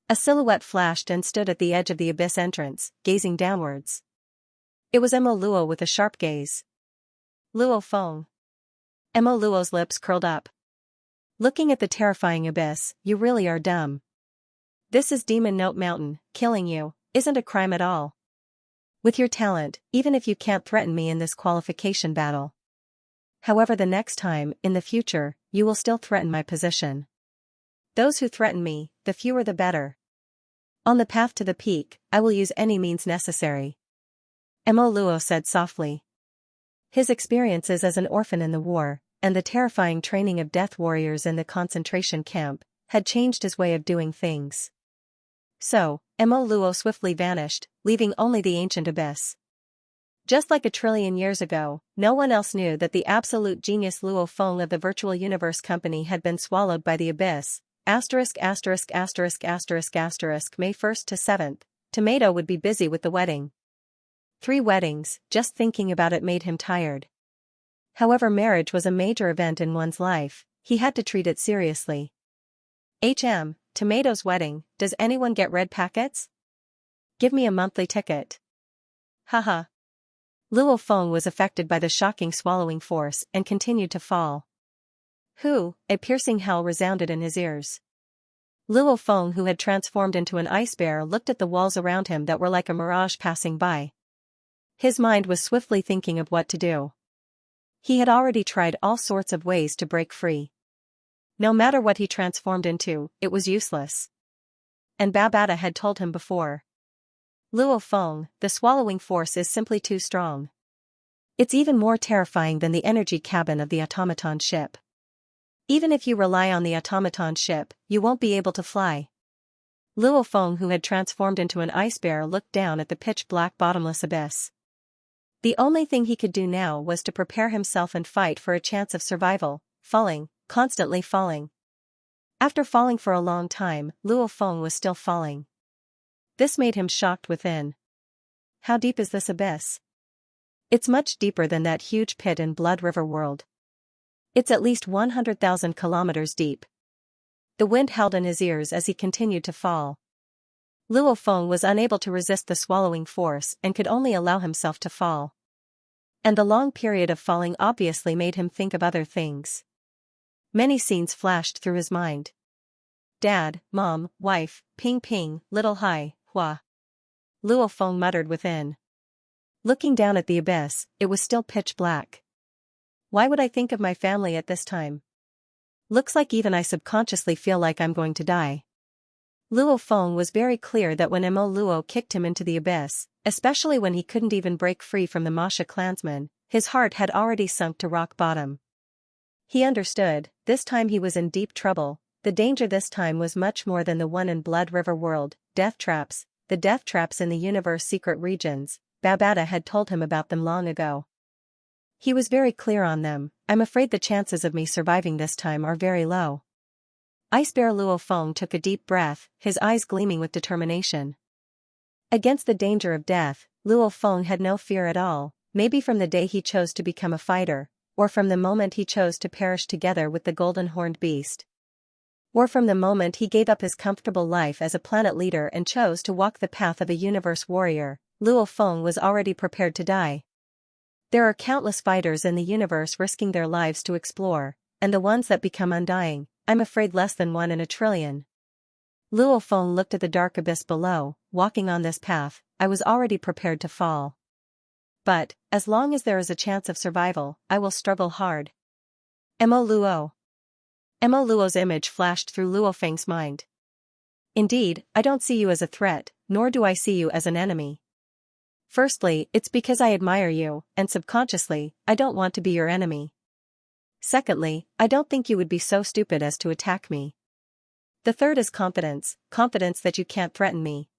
a silhouette flashed and stood at the edge of the abyss entrance, gazing downwards. It was Mo Luo with a sharp gaze. Luo Feng. Mo Luo's lips curled up. Looking at the terrifying abyss, you really are dumb. This is Demon Note Mountain, killing you isn't a crime at all. With your talent, even if you can't threaten me in this qualification battle. However, the next time, in the future, you will still threaten my position. Those who threaten me, the fewer the better. On the path to the peak, I will use any means necessary. Mo Luo said softly. His experiences as an orphan in the war, and the terrifying training of death warriors in the concentration camp, had changed his way of doing things. So, Mo Luo swiftly vanished, leaving only the ancient abyss. Just like 1,000,000,000,000 years ago, no one else knew that the absolute genius Luo Feng of the Virtual Universe Company had been swallowed by the abyss. ********** May 1st to 7th, Tomato would be busy with the wedding. 3 weddings, just thinking about it made him tired. However, marriage was a major event in one's life, he had to treat it seriously. Tomato's wedding, does anyone get red packets? Give me a monthly ticket. Haha. Luo Feng was affected by the shocking swallowing force and continued to fall. A piercing howl resounded in his ears. Luo Feng, who had transformed into an ice bear, looked at the walls around him that were like a mirage passing by. His mind was swiftly thinking of what to do. He had already tried all sorts of ways to break free. No matter what he transformed into, it was useless. And Babata had told him before. Luo Feng, the swallowing force is simply too strong. It's even more terrifying than the energy cabin of the automaton ship. Even if you rely on the automaton ship, you won't be able to fly. Luo Feng, who had transformed into an ice bear, looked down at the pitch-black bottomless abyss. The only thing he could do now was to prepare himself and fight for a chance of survival, falling, constantly falling. After falling for a long time, Luo Feng was still falling. This made him shocked within. How deep is this abyss? It's much deeper than that huge pit in Blood River World. It's at least 100,000 kilometers deep. The wind howled in his ears as he continued to fall. Luo Feng was unable to resist the swallowing force and could only allow himself to fall. And the long period of falling obviously made him think of other things. Many scenes flashed through his mind. Dad, Mom, wife, Ping Ping, little Hai, Hua. Luo Feng muttered within. Looking down at the abyss, it was still pitch black. Why would I think of my family at this time? Looks like even I subconsciously feel like I'm going to die. Luo Feng was very clear that when Mo Luo kicked him into the abyss, especially when he couldn't even break free from the Masha clansmen, his heart had already sunk to rock bottom. He understood, this time he was in deep trouble. The danger this time was much more than the one in Blood River World. Death traps, the death traps in the universe secret regions. Babata had told him about them long ago. He was very clear on them. I'm afraid the chances of me surviving this time are very low. Ice Bear Luo Feng took a deep breath, his eyes gleaming with determination. Against the danger of death, Luo Feng had no fear at all, maybe from the day he chose to become a fighter, or from the moment he chose to perish together with the golden-horned beast. Or from the moment he gave up his comfortable life as a planet leader and chose to walk the path of a universe warrior, Luo Feng was already prepared to die. There are countless fighters in the universe risking their lives to explore, and the ones that become undying, I'm afraid less than 1 in a trillion. Luo Feng looked at the dark abyss below. Walking on this path, I was already prepared to fall. But, as long as there is a chance of survival, I will struggle hard. Mo Luo. Mo Luo's image flashed through Luo Feng's mind. Indeed, I don't see you as a threat, nor do I see you as an enemy. Firstly, it's because I admire you, and subconsciously, I don't want to be your enemy. Secondly, I don't think you would be so stupid as to attack me. The third is confidence that you can't threaten me.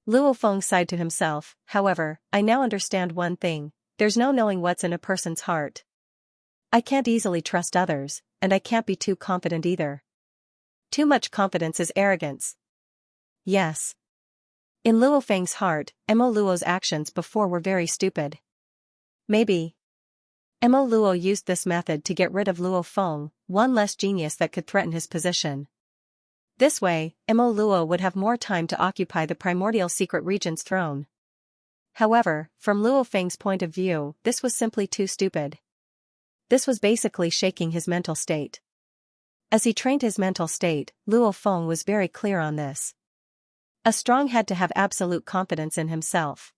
Luo Feng sighed to himself. However, I now understand one thing, there's no knowing what's in a person's heart. I can't easily trust others, and I can't be too confident either. Too much confidence is arrogance. Yes. In Luo Feng's heart, Mo Luo's actions before were very stupid. Maybe Mo Luo used this method to get rid of Luo Feng, one less genius that could threaten his position. This way, Mo Luo would have more time to occupy the primordial secret region's throne. However, from Luo Feng's point of view, this was simply too stupid. This was basically shaking his mental state. As he trained his mental state, Luo Feng was very clear on this. A strong had to have absolute confidence in himself.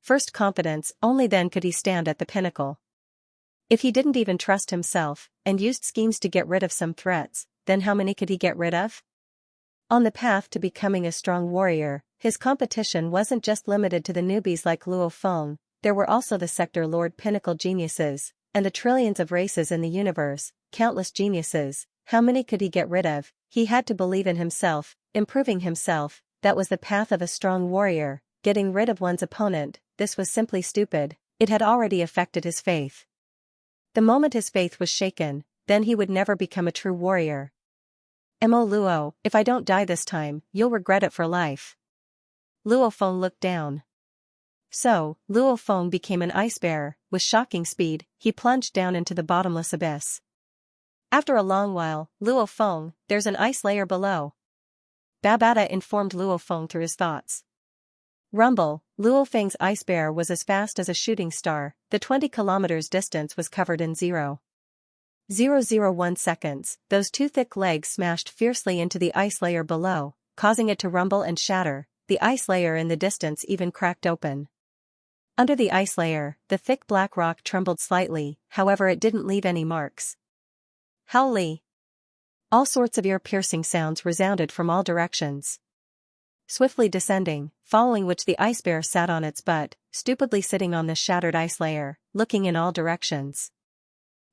First confidence, only then could he stand at the pinnacle. If he didn't even trust himself, and used schemes to get rid of some threats, then how many could he get rid of? On the path to becoming a strong warrior, his competition wasn't just limited to the newbies like Luo Feng, there were also the Sector Lord pinnacle geniuses, and the trillions of races in the universe, countless geniuses. How many could he get rid of? He had to believe in himself, improving himself, that was the path of a strong warrior. Getting rid of one's opponent, this was simply stupid, it had already affected his faith. The moment his faith was shaken, then he would never become a true warrior. Mo Luo, if I don't die this time, you'll regret it for life. Luo Feng looked down. So, Luo Feng became an ice bear. With shocking speed, he plunged down into the bottomless abyss. After a long while, Luo Feng, there's an ice layer below. Babata informed Luo Feng through his thoughts. Rumble, Luo Feng's ice bear was as fast as a shooting star. The 20 kilometers distance was covered in 0.001 seconds. Those two thick legs smashed fiercely into the ice layer below, causing it to rumble and shatter. The ice layer in the distance even cracked open. Under the ice layer, the thick black rock trembled slightly, however it didn't leave any marks. Howly! All sorts of ear-piercing sounds resounded from all directions. Swiftly descending, following which the ice bear sat on its butt, stupidly sitting on the shattered ice layer, looking in all directions.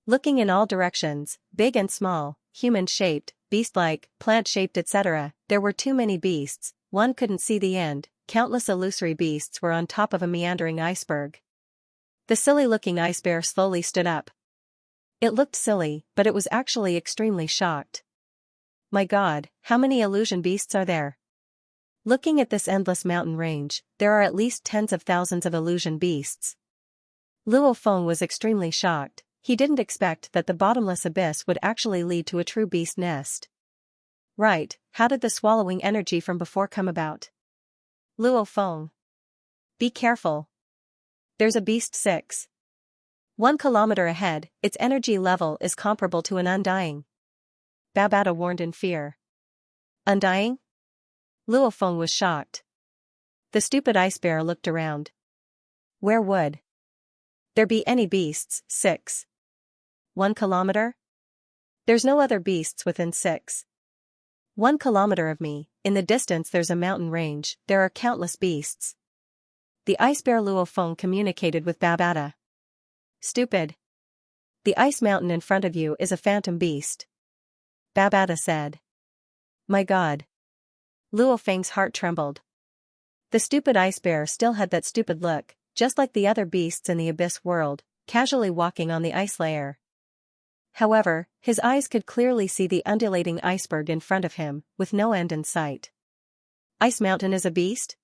Looking in all directions, big and small, human-shaped, beast-like, plant-shaped etc. There were too many beasts, one couldn't see the end. Countless illusory beasts were on top of a meandering iceberg. The silly-looking ice bear slowly stood up. It looked silly, but it was actually extremely shocked. My God, how many illusion beasts are there? Looking at this endless mountain range, there are at least tens of thousands of illusion beasts. Luo Feng was extremely shocked. He didn't expect that the bottomless abyss would actually lead to a true beast nest. Right, how did the swallowing energy from before come about? Luo Feng. Be careful. There's a beast 1 kilometer ahead, its energy level is comparable to an undying. Babata warned in fear. Undying? Luo Feng was shocked. The stupid ice bear looked around. Where would there be any beasts? 1 kilometer? There's no other beasts within 1 kilometer of me. In the distance there's a mountain range, there are countless beasts. The ice bear Luo Feng communicated with Babata. Stupid. The ice mountain in front of you is a phantom beast. Babata said. My God. Luo Feng's heart trembled. The stupid ice bear still had that stupid look, just like the other beasts in the abyss world, casually walking on the ice layer. However, his eyes could clearly see the undulating iceberg in front of him, with no end in sight. Ice mountain is a beast?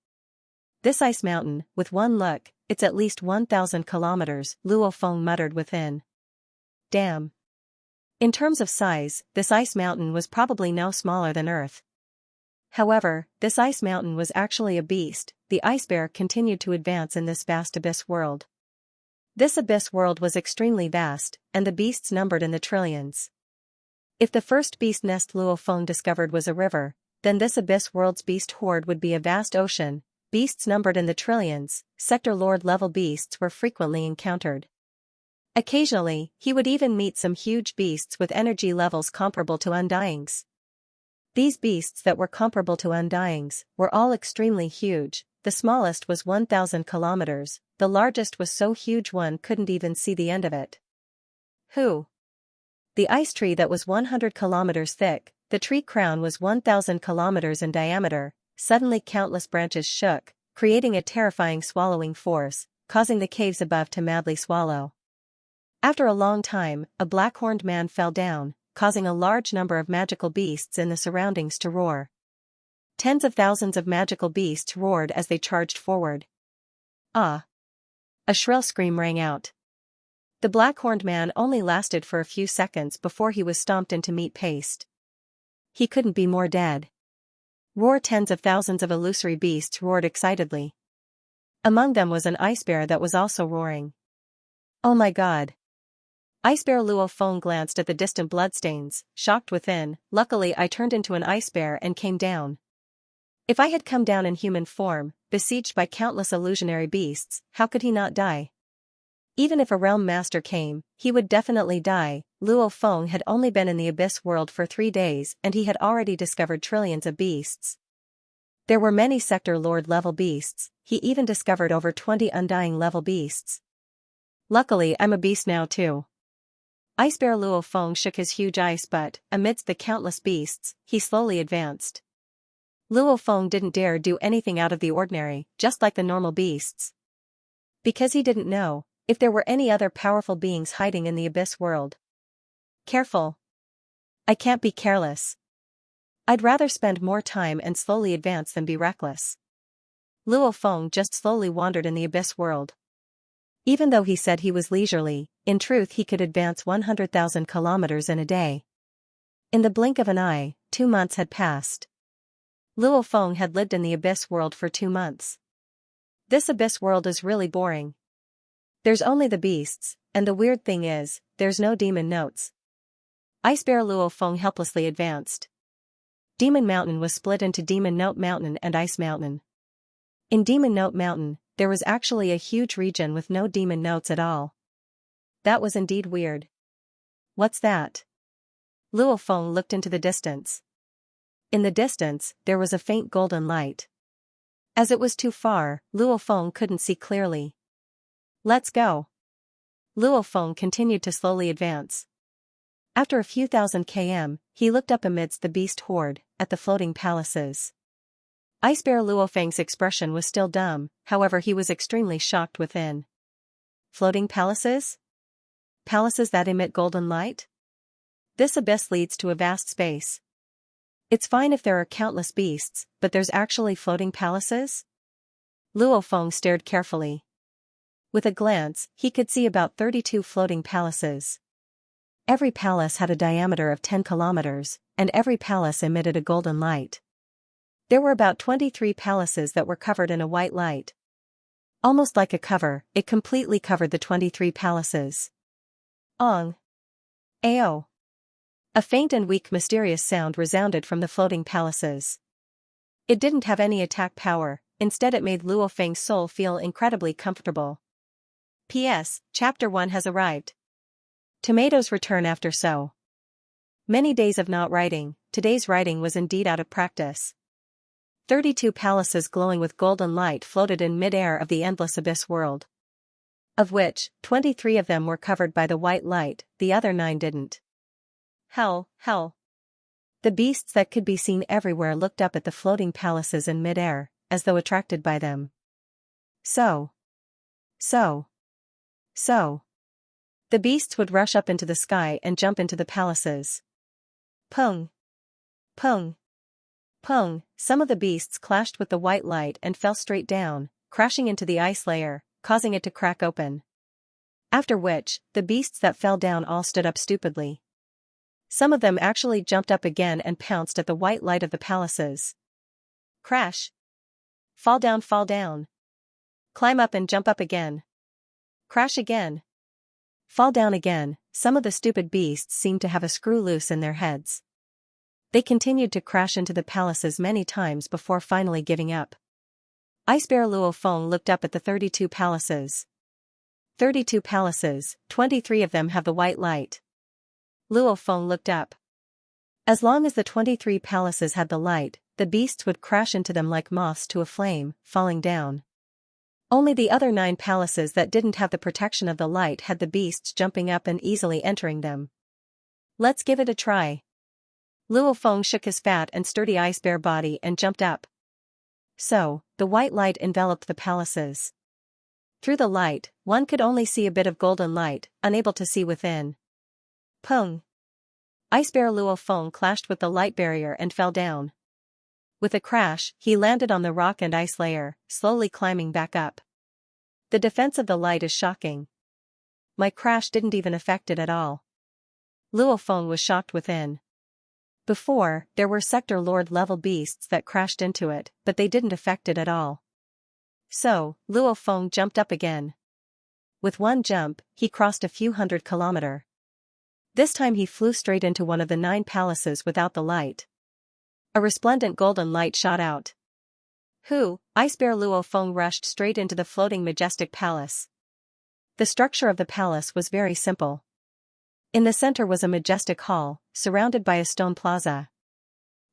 This ice mountain, with one look, it's at least 1,000 kilometers, Luo Feng muttered within. Damn. In terms of size, this ice mountain was probably no smaller than Earth. However, this ice mountain was actually a beast. The ice bear continued to advance in this vast abyss world. This abyss world was extremely vast, and the beasts numbered in the trillions. If the first beast nest Luo Feng discovered was a river, then this abyss world's beast horde would be a vast ocean. Beasts numbered in the trillions, Sector Lord level beasts were frequently encountered. Occasionally, he would even meet some huge beasts with energy levels comparable to Undying's. These beasts that were comparable to undyings were all extremely huge. The smallest was 1,000 kilometers, the largest was so huge one couldn't even see the end of it. Who? The ice tree that was 100 kilometers thick, the tree crown was 1,000 kilometers in diameter. Suddenly countless branches shook, creating a terrifying swallowing force, causing the caves above to madly swallow. After a long time, a black-horned man fell down, causing a large number of magical beasts in the surroundings to roar. Tens of thousands of magical beasts roared as they charged forward. Ah! A shrill scream rang out. The black-horned man only lasted for a few seconds before he was stomped into meat paste. He couldn't be more dead. Roar! Tens of thousands of illusory beasts roared excitedly. Among them was an ice bear that was also roaring. Oh my god! Ice bear Luo Feng glanced at the distant bloodstains, shocked within. Luckily I turned into an ice bear and came down. If I had come down in human form, besieged by countless illusionary beasts, how could he not die? Even if a realm master came, he would definitely die. Luo Feng had only been in the abyss world for 3 days and he had already discovered trillions of beasts. There were many sector lord level beasts, he even discovered over 20 undying level beasts. Luckily I'm a beast now too. Ice bear Luo Feng shook his huge ice butt. Amidst the countless beasts, he slowly advanced. Luo Feng didn't dare do anything out of the ordinary, just like the normal beasts. Because he didn't know if there were any other powerful beings hiding in the abyss world. Careful. I can't be careless. I'd rather spend more time and slowly advance than be reckless. Luo Feng just slowly wandered in the abyss world. Even though he said he was leisurely, in truth he could advance 100,000 kilometers in a day. In the blink of an eye, 2 months had passed. Luo Feng had lived in the abyss world for 2 months. This abyss world is really boring. There's only the beasts, and the weird thing is, there's no demon notes. Ice bear Luo Feng helplessly advanced. Demon Mountain was split into Demon Note Mountain and Ice Mountain. In Demon Note Mountain, there was actually a huge region with no demon notes at all. That was indeed weird. What's that? Luo Feng looked into the distance. In the distance, there was a faint golden light. As it was too far, Luo Feng couldn't see clearly. Let's go. Luo Feng continued to slowly advance. After a few thousand km, he looked up amidst the beast horde, at the floating palaces. Ice bear Luo Feng's expression was still dumb, however he was extremely shocked within. Floating palaces? Palaces that emit golden light? This abyss leads to a vast space. It's fine if there are countless beasts, but there's actually floating palaces? Luo Feng stared carefully. With a glance, he could see about 32 floating palaces. Every palace had a diameter of 10 kilometers, and every palace emitted a golden light. There were about 23 palaces that were covered in a white light. Almost like a cover, it completely covered the 23 palaces. Ong. Ao. A faint and weak mysterious sound resounded from the floating palaces. It didn't have any attack power, instead it made Luo Feng's soul feel incredibly comfortable. P.S. Chapter 1 has arrived. Tomatoes return after so many days of not writing. Today's writing was indeed out of practice. 32 palaces glowing with golden light floated in mid-air of the endless abyss world. Of which, 23 of them were covered by the white light, the other 9 didn't. Hell. The beasts that could be seen everywhere looked up at the floating palaces in mid-air, as though attracted by them. So. The beasts would rush up into the sky and jump into the palaces. Pung. Some of the beasts clashed with the white light and fell straight down, crashing into the ice layer, causing it to crack open. After which, the beasts that fell down all stood up stupidly. Some of them actually jumped up again and pounced at the white light of the palaces. Crash. Fall down. Climb up and jump up again. Crash again. Fall down again. Some of the stupid beasts seemed to have a screw loose in their heads. They continued to crash into the palaces many times before finally giving up. Ice bear Luo Feng looked up at the 32 palaces. 32 palaces, 23 of them have the white light. Luo Feng looked up. As long as the 23 palaces had the light, the beasts would crash into them like moths to a flame, falling down. Only the other 9 palaces that didn't have the protection of the light had the beasts jumping up and easily entering them. Let's give it a try. Luo Feng shook his fat and sturdy ice bear body and jumped up. So, the white light enveloped the palaces. Through the light, one could only see a bit of golden light, unable to see within. Pung! Ice bear Luo Feng clashed with the light barrier and fell down. With a crash, he landed on the rock and ice layer, slowly climbing back up. The defense of the light is shocking. My crash didn't even affect it at all. Luo Feng was shocked within. Before, there were Sector Lord level beasts that crashed into it, but they didn't affect it at all. So, Luo Feng jumped up again. With one jump, he crossed a few hundred kilometers. This time he flew straight into one of the 9 palaces without the light. A resplendent golden light shot out. Ice bear Luo Feng rushed straight into the floating majestic palace. The structure of the palace was very simple. In the center was a majestic hall, surrounded by a stone plaza.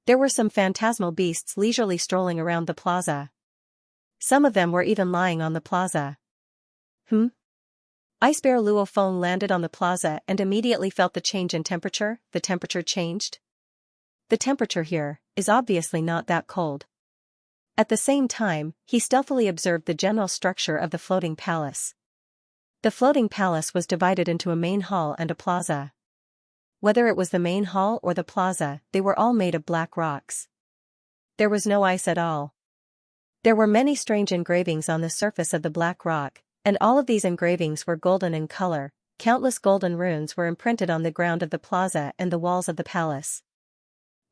There were some phantasmal beasts leisurely strolling around the plaza. Some of them were even lying on the plaza. Ice bear Luo Feng landed on the plaza and immediately felt the change in temperature. The temperature changed. The temperature here is obviously not that cold. At the same time, he stealthily observed the general structure of the floating palace. The floating palace was divided into a main hall and a plaza. Whether it was the main hall or the plaza, they were all made of black rocks. There was no ice at all. There were many strange engravings on the surface of the black rock, and all of these engravings were golden in color. Countless golden runes were imprinted on the ground of the plaza and the walls of the palace.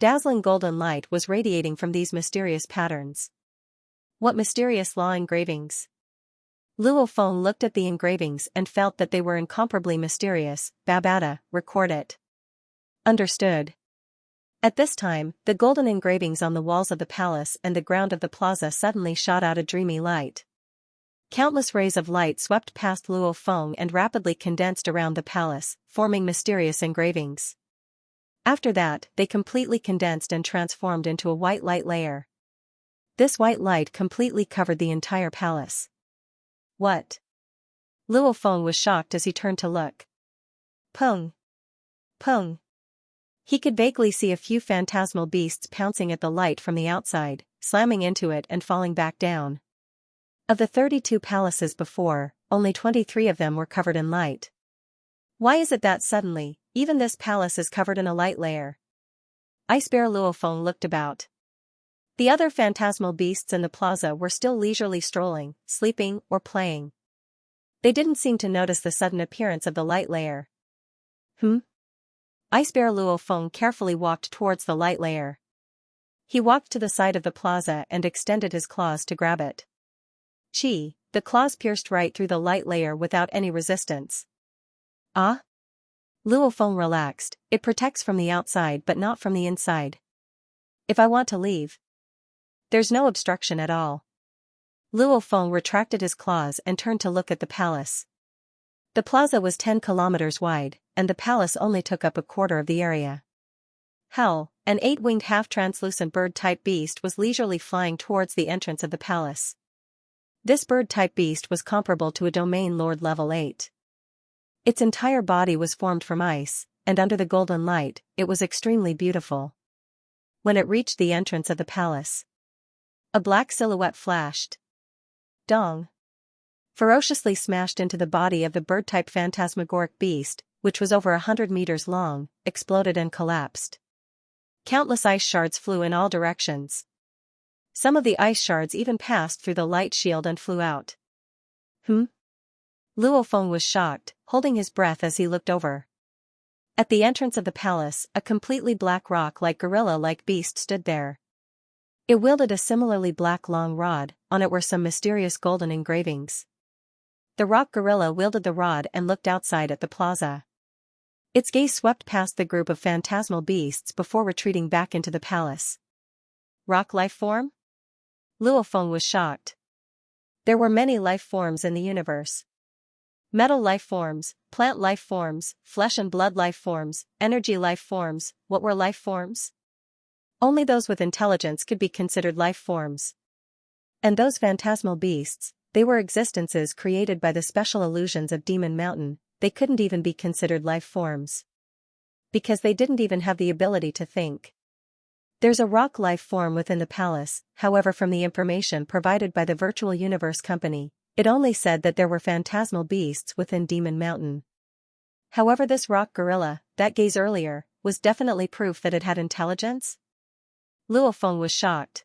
Dazzling golden light was radiating from these mysterious patterns. What mysterious law engravings? Luo Feng looked at the engravings and felt that they were incomparably mysterious. Babada, record it. Understood. At this time, the golden engravings on the walls of the palace and the ground of the plaza suddenly shot out a dreamy light. Countless rays of light swept past Luo Feng and rapidly condensed around the palace, forming mysterious engravings. After that, they completely condensed and transformed into a white light layer. This white light completely covered the entire palace. What? Luo Feng was shocked as he turned to look. Pung! Pung! He could vaguely see a few phantasmal beasts pouncing at the light from the outside, slamming into it and falling back down. Of the 32 palaces before, only 23 of them were covered in light. Why is it that suddenly, even this palace is covered in a light layer? Ice bear Luo Feng looked about. The other phantasmal beasts in the plaza were still leisurely strolling, sleeping, or playing. They didn't seem to notice the sudden appearance of the light layer. Ice bear Luo Feng carefully walked towards the light layer. He walked to the side of the plaza and extended his claws to grab it. The claws pierced right through the light layer without any resistance. Ah? Luo Feng relaxed. It protects from the outside but not from the inside. If I want to leave, there's no obstruction at all. Luo Feng retracted his claws and turned to look at the palace. The plaza was 10 kilometers wide, and the palace only took up a quarter of the area. Hell, an 8-winged half-translucent bird-type beast was leisurely flying towards the entrance of the palace. This bird-type beast was comparable to a domain lord level 8. Its entire body was formed from ice, and under the golden light, it was extremely beautiful. When it reached the entrance of the palace, a black silhouette flashed. Dong! Ferociously smashed into the body of the bird-type phantasmagoric beast, which was over 100 meters long, exploded and collapsed. Countless ice shards flew in all directions. Some of the ice shards even passed through the light shield and flew out. Luo Feng was shocked, holding his breath as he looked over. At the entrance of the palace, a completely black rock-like gorilla-like beast stood there. It wielded a similarly black long rod, on it were some mysterious golden engravings. The rock gorilla wielded the rod and looked outside at the plaza. Its gaze swept past the group of phantasmal beasts before retreating back into the palace. Rock life form? Luo Feng was shocked. There were many life forms in the universe. Metal life forms, plant life forms, flesh and blood life forms, energy life forms. What were life forms? Only those with intelligence could be considered life forms. And those phantasmal beasts, they were existences created by the special illusions of Demon Mountain. They couldn't even be considered life forms, because they didn't even have the ability to think. There's a rock life form within the palace, however, from the information provided by the Virtual Universe Company, it only said that there were phantasmal beasts within Demon Mountain. However, this rock gorilla, that gaze earlier, was definitely proof that it had intelligence? Luo Feng was shocked.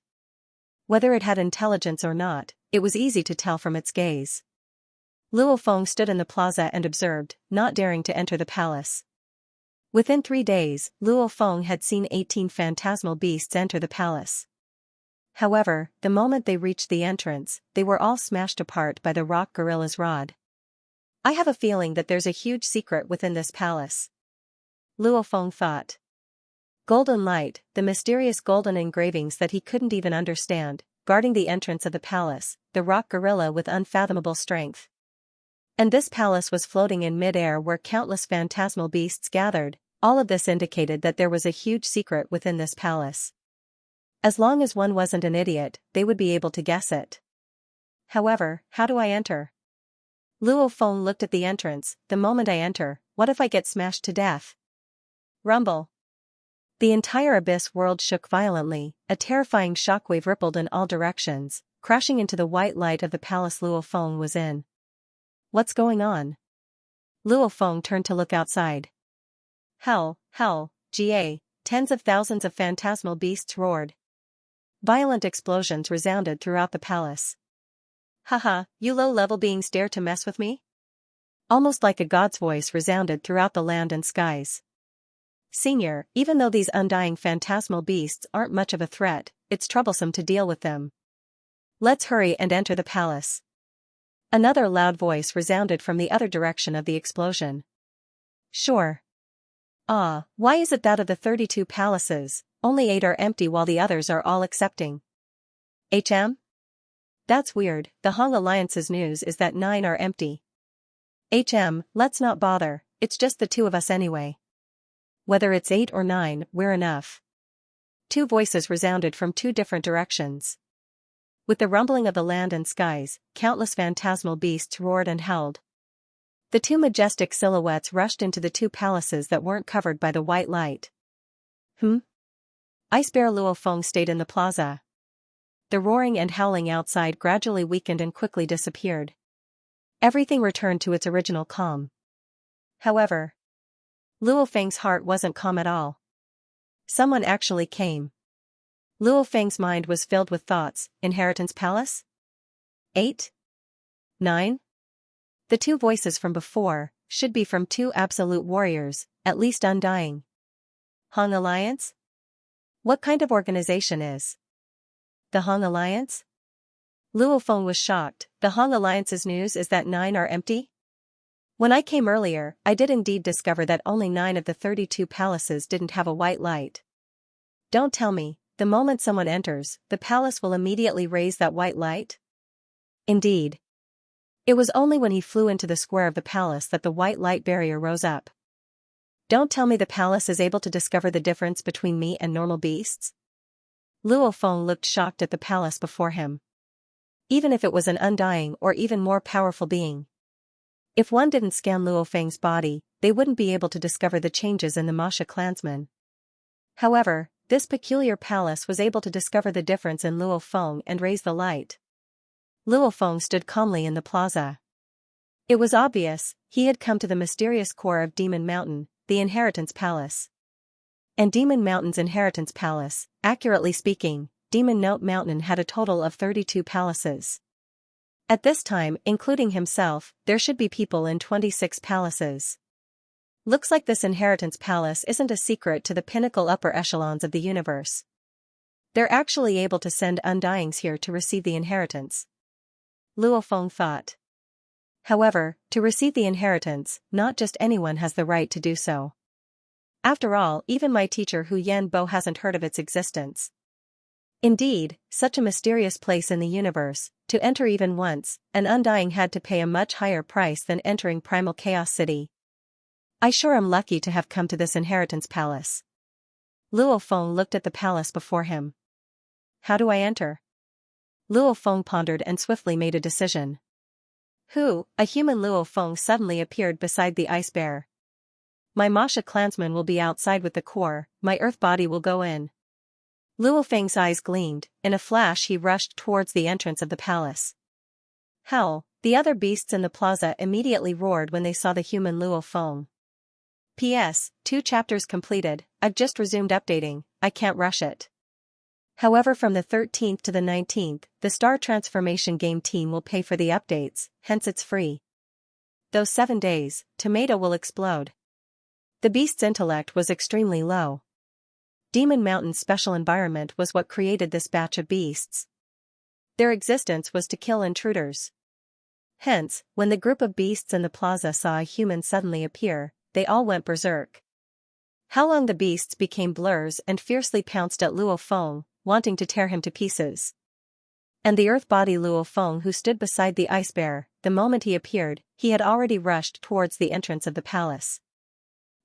Whether it had intelligence or not, it was easy to tell from its gaze. Luo Feng stood in the plaza and observed, not daring to enter the palace. Within 3 days, Luo Feng had seen 18 phantasmal beasts enter the palace. However, the moment they reached the entrance, they were all smashed apart by the rock gorilla's rod. I have a feeling that there's a huge secret within this palace, Luo Feng thought. Golden light, the mysterious golden engravings that he couldn't even understand, guarding the entrance of the palace, the rock gorilla with unfathomable strength. And this palace was floating in mid-air where countless phantasmal beasts gathered. All of this indicated that there was a huge secret within this palace. As long as one wasn't an idiot, they would be able to guess it. However, how do I enter? Luo Feng looked at the entrance. The moment I enter, what if I get smashed to death? Rumble. The entire abyss world shook violently, a terrifying shockwave rippled in all directions, crashing into the white light of the palace Luo Feng was in. What's going on? Luo Feng turned to look outside. Hell, GA, tens of thousands of phantasmal beasts roared. Violent explosions resounded throughout the palace. Haha, you low-level beings dare to mess with me? Almost like a god's voice resounded throughout the land and skies. Senior, even though these undying phantasmal beasts aren't much of a threat, it's troublesome to deal with them. Let's hurry and enter the palace. Another loud voice resounded from the other direction of the explosion. Sure. Why is it that of the 32 palaces, only 8 are empty while the others are all accepting? That's weird. The Hong Alliance's news is that 9 are empty. Let's not bother, it's just the 2 of us anyway. Whether it's 8 or 9, we're enough. 2 voices resounded from 2 different directions. With the rumbling of the land and skies, countless phantasmal beasts roared and howled. The 2 majestic silhouettes rushed into the 2 palaces that weren't covered by the white light. Ice Bear Luo Feng stayed in the plaza. The roaring and howling outside gradually weakened and quickly disappeared. Everything returned to its original calm. However, Luo Feng's heart wasn't calm at all. Someone actually came. Luo Feng's mind was filled with thoughts. Inheritance Palace? 8? 9? The 2 voices from before should be from 2 absolute warriors, at least undying. Hong Alliance? What kind of organization is the Hong Alliance? Luo Feng was shocked. The Hong Alliance's news is that 9 are empty? When I came earlier, I did indeed discover that only 9 of the 32 palaces didn't have a white light. Don't tell me, the moment someone enters, the palace will immediately raise that white light? Indeed. It was only when he flew into the square of the palace that the white light barrier rose up. Don't tell me the palace is able to discover the difference between me and normal beasts? Luo Feng looked shocked at the palace before him. Even if it was an undying or even more powerful being. If one didn't scan Luo Feng's body, they wouldn't be able to discover the changes in the Masha clansmen. However, this peculiar palace was able to discover the difference in Luo Feng and raise the light. Luo Feng stood calmly in the plaza. It was obvious, he had come to the mysterious core of Demon Mountain, the Inheritance Palace. And Demon Mountain's Inheritance Palace, accurately speaking, Demon Note Mountain had a total of 32 palaces. At this time, including himself, there should be people in 26 palaces. Looks like this Inheritance Palace isn't a secret to the pinnacle upper echelons of the universe. They're actually able to send undyings here to receive the inheritance. Luo Feng thought. However, to receive the inheritance, not just anyone has the right to do so. After all, even my teacher Hu Yanbo hasn't heard of its existence. Indeed, such a mysterious place in the universe, To enter even once, an Undying had to pay a much higher price than entering Primal Chaos City. I sure am lucky to have come to this inheritance palace. Luo Feng looked at the palace before him. How do I enter? Luo Feng pondered and swiftly made a decision. Who? A human Luo Feng suddenly appeared beside the ice bear. My Masha clansman will be outside with the core, my earth body will go in. Luo Feng's eyes gleamed, in a flash he rushed towards the entrance of the palace. Howl, the other beasts in the plaza immediately roared when they saw the human Luo Feng. P.S. 2 chapters completed, I've just resumed updating, I can't rush it. However, from the 13th to the 19th, the Star Transformation game team will pay for the updates, hence it's free. Those 7 days, Tomato will explode. The beast's intellect was extremely low. Demon Mountain's special environment was what created this batch of beasts. Their existence was to kill intruders. Hence, when the group of beasts in the plaza saw a human suddenly appear, they all went berserk. How long the beasts became blurs and fiercely pounced at Luo Feng, wanting to tear him to pieces. And the earth body Luo Feng who stood beside the ice bear, the moment he appeared, he had already rushed towards the entrance of the palace.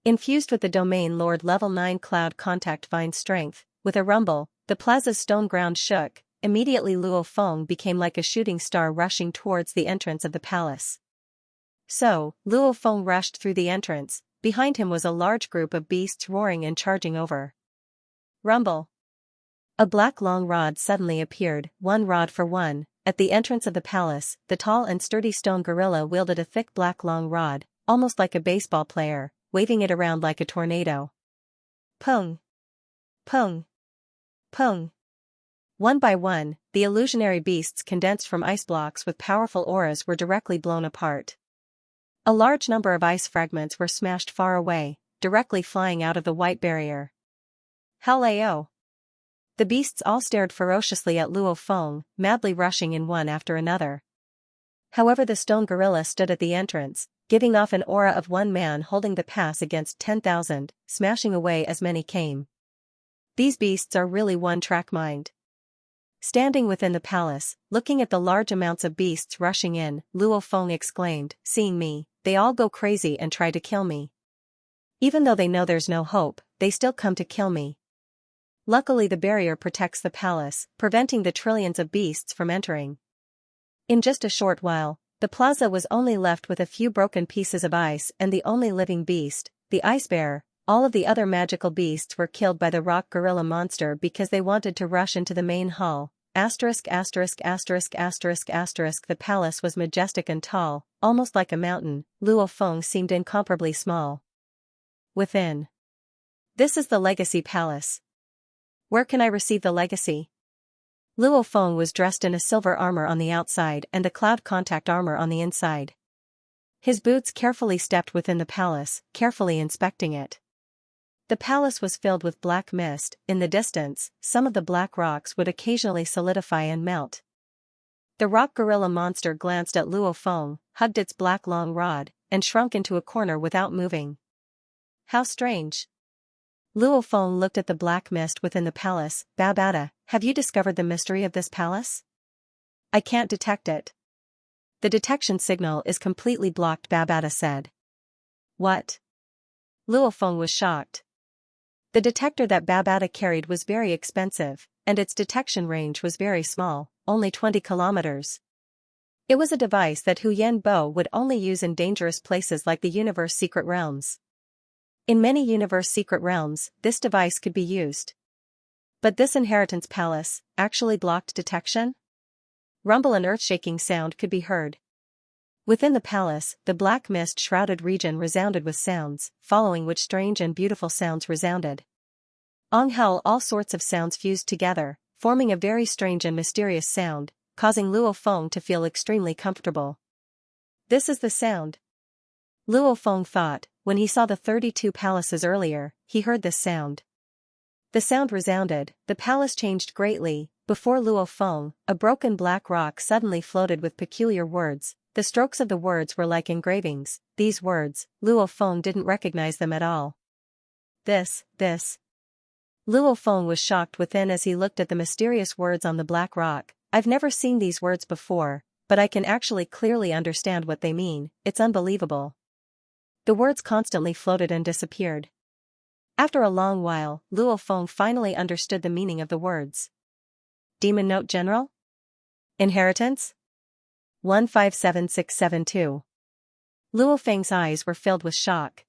Infused with the Domain Lord Level 9 Cloud Contact Vine strength, with a rumble, the plaza's stone ground shook, immediately Luo Feng became like a shooting star rushing towards the entrance of the palace. So, Luo Feng rushed through the entrance, behind him was a large group of beasts roaring and charging over. Rumble. A black long rod suddenly appeared, 1 rod for 1, at the entrance of the palace. The tall and sturdy stone gorilla wielded a thick black long rod, almost like a baseball player, waving it around like a tornado. Pung! Pung! Pung! One by one, the illusionary beasts condensed from ice blocks with powerful auras were directly blown apart. A large number of ice fragments were smashed far away, directly flying out of the white barrier. Howlao! The beasts all stared ferociously at Luo Feng, madly rushing in one after another. However, the stone gorilla stood at the entrance, giving off an aura of one man holding the pass against 10,000, smashing away as many came. These beasts are really one-track mind. Standing within the palace, looking at the large amounts of beasts rushing in, Luo Feng exclaimed, seeing me, they all go crazy and try to kill me. Even though they know there's no hope, they still come to kill me. Luckily the barrier protects the palace, preventing the trillions of beasts from entering. In just a short while, the plaza was only left with a few broken pieces of ice and the only living beast, the ice bear. All of the other magical beasts were killed by the rock gorilla monster because they wanted to rush into the main hall. The palace was majestic and tall, almost like a mountain. Luo Feng seemed incomparably small. Within. This is the Legacy Palace. Where can I receive the legacy? Luo Feng was dressed in a silver armor on the outside and a cloud contact armor on the inside. His boots carefully stepped within the palace, carefully inspecting it. The palace was filled with black mist. In the distance, some of the black rocks would occasionally solidify and melt. The rock gorilla monster glanced at Luo Feng, hugged its black long rod, and shrunk into a corner without moving. How strange. Luo Feng looked at the black mist within the palace. Babada, have you discovered the mystery of this palace? I can't detect it. The detection signal is completely blocked, Babada said. What? Luo Feng was shocked. The detector that Babada carried was very expensive, and its detection range was very small, only 20 kilometers. It was a device that Hu Yanbo would only use in dangerous places like the Universe Secret Realms. In many Universe Secret Realms, this device could be used. But this Inheritance Palace actually blocked detection? Rumble and earth-shaking sound could be heard. Within the palace, the black mist-shrouded region resounded with sounds, following which strange and beautiful sounds resounded. Ong howl, all sorts of sounds fused together, forming a very strange and mysterious sound, causing Luo Feng to feel extremely comfortable. This is the sound. Luo Feng thought, when he saw the 32 palaces earlier, he heard this sound. The sound resounded, the palace changed greatly. Before Luo Feng, a broken black rock suddenly floated with peculiar words. The strokes of the words were like engravings. These words, Luo Feng didn't recognize them at all. This. Luo Feng was shocked within as he looked at the mysterious words on the black rock. I've never seen these words before, but I can actually clearly understand what they mean. It's unbelievable. The words constantly floated and disappeared. After a long while, Luo Feng finally understood the meaning of the words. Demon Note General? Inheritance? 157672. Luo Feng's eyes were filled with shock.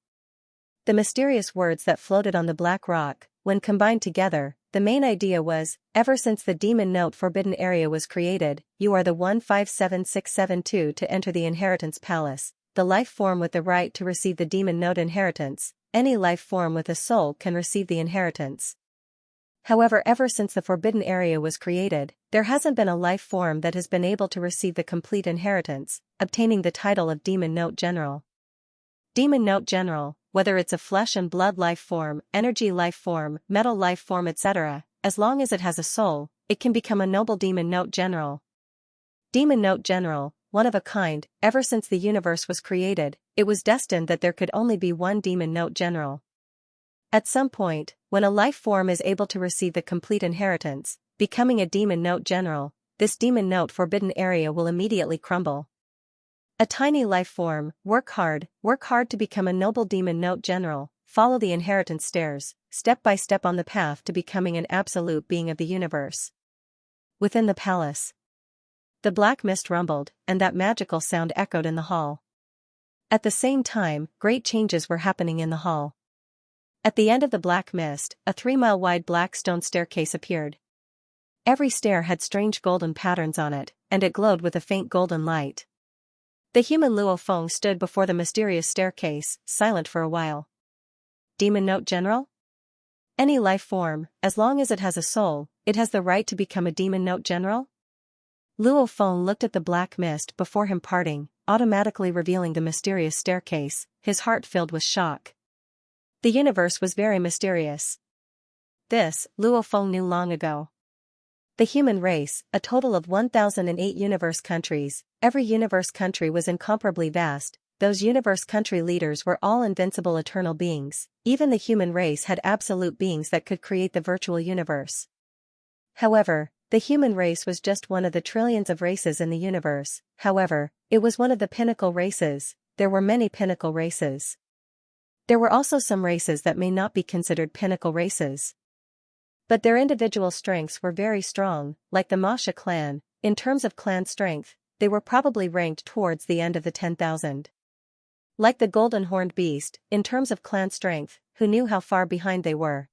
The mysterious words that floated on the black rock, when combined together, the main idea was, ever since the Demon Note Forbidden Area was created, you are the 157672 to enter the Inheritance Palace, the life form with the right to receive the Demon Note Inheritance. Any life form with a soul can receive the inheritance. However, ever since the Forbidden Area was created, there hasn't been a life form that has been able to receive the complete inheritance, obtaining the title of Demon Note General. Demon Note General, whether it's a flesh and blood life form, energy life form, metal life form, etc., as long as it has a soul, it can become a noble Demon Note General. Demon Note General, one of a kind, ever since the universe was created, it was destined that there could only be one Demon Note General. At some point, when a life form is able to receive the complete inheritance, becoming a Demon Note General, this Demon Note Forbidden Area will immediately crumble. A tiny life form, work hard to become a noble Demon Note General, follow the inheritance stairs, step by step on the path to becoming an absolute being of the universe. Within the palace, the black mist rumbled, and that magical sound echoed in the hall. At the same time, great changes were happening in the hall. At the end of the black mist, a 3-mile-wide black stone staircase appeared. Every stair had strange golden patterns on it, and it glowed with a faint golden light. The human Luo Feng stood before the mysterious staircase, silent for a while. Demon Note General? Any life form, as long as it has a soul, it has the right to become a Demon Note General? Luo Feng looked at the black mist before him parting, automatically revealing the mysterious staircase, his heart filled with shock. The universe was very mysterious. This, Luo Feng knew long ago. The human race, a total of 1008 universe countries, every universe country was incomparably vast, those universe country leaders were all invincible eternal beings, even the human race had absolute beings that could create the virtual universe. However, the human race was just one of the trillions of races in the universe. However, it was one of the pinnacle races. There were many pinnacle races. There were also some races that may not be considered pinnacle races. But their individual strengths were very strong, like the Masha clan. In terms of clan strength, they were probably ranked towards the end of the 10,000. Like the golden horned beast, in terms of clan strength, who knew how far behind they were?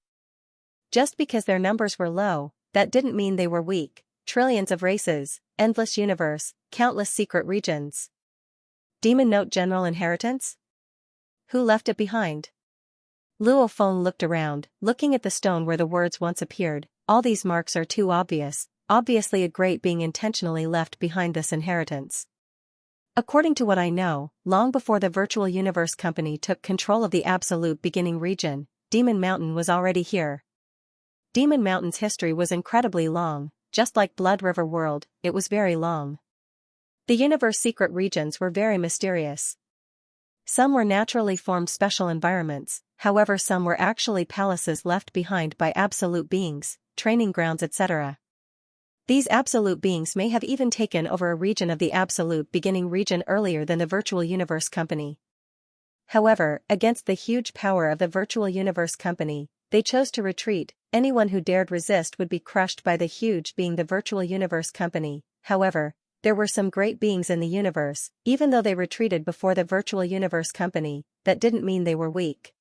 Just because their numbers were low, that didn't mean they were weak. Trillions of races, endless universe, countless secret regions. Demon Note General Inheritance? Who left it behind? Luo Feng looked around, looking at the stone where the words once appeared. All these marks are too obvious. Obviously a great being intentionally left behind this inheritance. According to what I know, long before the Virtual Universe Company took control of the Absolute Beginning region, Demon Mountain was already here. Demon Mountain's history was incredibly long, just like Blood River World, it was very long. The universe secret regions were very mysterious. Some were naturally formed special environments, however some were actually palaces left behind by absolute beings, training grounds, etc. These absolute beings may have even taken over a region of the Absolute Beginning region earlier than the Virtual Universe Company. However, against the huge power of the Virtual Universe Company, they chose to retreat. Anyone who dared resist would be crushed by the huge being the Virtual Universe Company. However, there were some great beings in the universe, even though they retreated before the Virtual Universe Company, that didn't mean they were weak.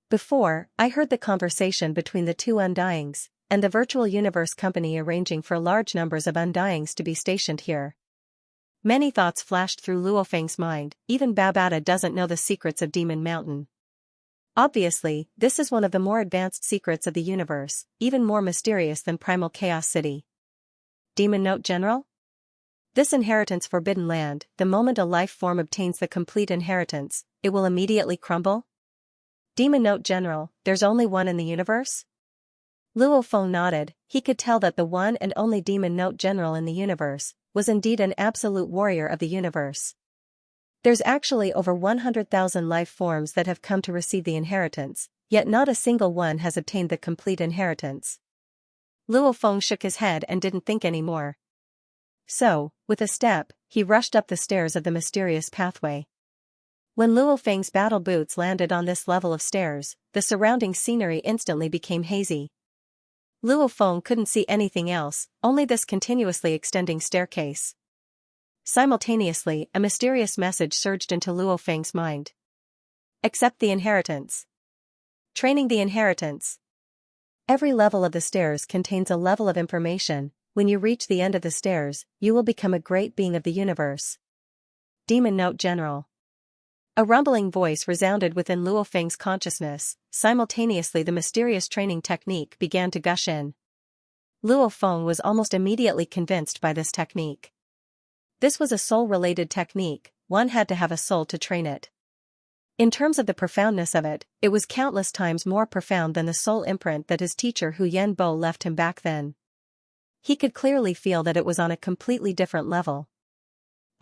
Before, I heard the conversation between the two Undyings, and the Virtual Universe Company arranging for large numbers of Undyings to be stationed here. Many thoughts flashed through Luo Feng's mind. Even Babata doesn't know the secrets of Demon Mountain. Obviously, this is one of the more advanced secrets of the universe, even more mysterious than Primal Chaos City. Demon Note General? This inheritance forbidden land, the moment a life form obtains the complete inheritance, it will immediately crumble? Demon Note General, there's only one in the universe? Luo Feng nodded. He could tell that the one and only Demon Note General in the universe was indeed an absolute warrior of the universe. There's actually over 100,000 life forms that have come to receive the inheritance, yet not a single one has obtained the complete inheritance. Luo Feng shook his head and didn't think anymore. So, with a step, he rushed up the stairs of the mysterious pathway. When Luo Feng's battle boots landed on this level of stairs, the surrounding scenery instantly became hazy. Luo Feng couldn't see anything else, only this continuously extending staircase. Simultaneously, a mysterious message surged into Luo Feng's mind. Accept the inheritance. Training the inheritance. Every level of the stairs contains a level of information. When you reach the end of the stairs, you will become a great being of the universe. Demon Note General. A rumbling voice resounded within Luo Feng's consciousness. Simultaneously the mysterious training technique began to gush in. Luo Feng was almost immediately convinced by this technique. This was a soul-related technique, one had to have a soul to train it. In terms of the profoundness of it, it was countless times more profound than the soul imprint that his teacher Hu Yanbo left him back then. He could clearly feel that it was on a completely different level.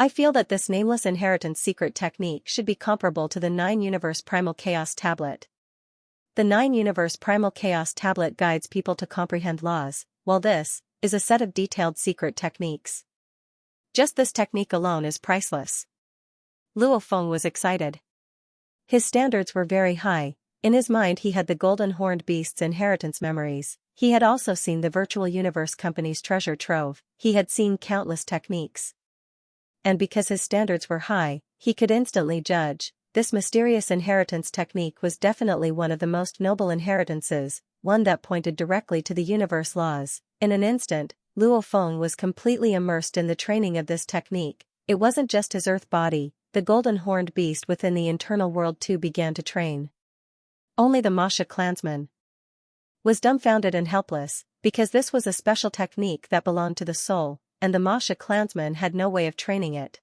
I feel that this nameless inheritance secret technique should be comparable to the 9-universe primal chaos tablet. The 9-universe primal chaos tablet guides people to comprehend laws, while this is a set of detailed secret techniques. Just this technique alone is priceless. Luo Feng was excited. His standards were very high. In his mind he had the golden horned beast's inheritance memories. He had also seen the virtual universe company's treasure trove. He had seen countless techniques. And because his standards were high, he could instantly judge. This mysterious inheritance technique was definitely one of the most noble inheritances, one that pointed directly to the universe laws. In an instant, Luo Feng was completely immersed in the training of this technique. It wasn't just his earth body, the golden horned beast within the internal world too began to train. Only the Masha clansman was dumbfounded and helpless, because this was a special technique that belonged to the soul, and the Masha clansman had no way of training it.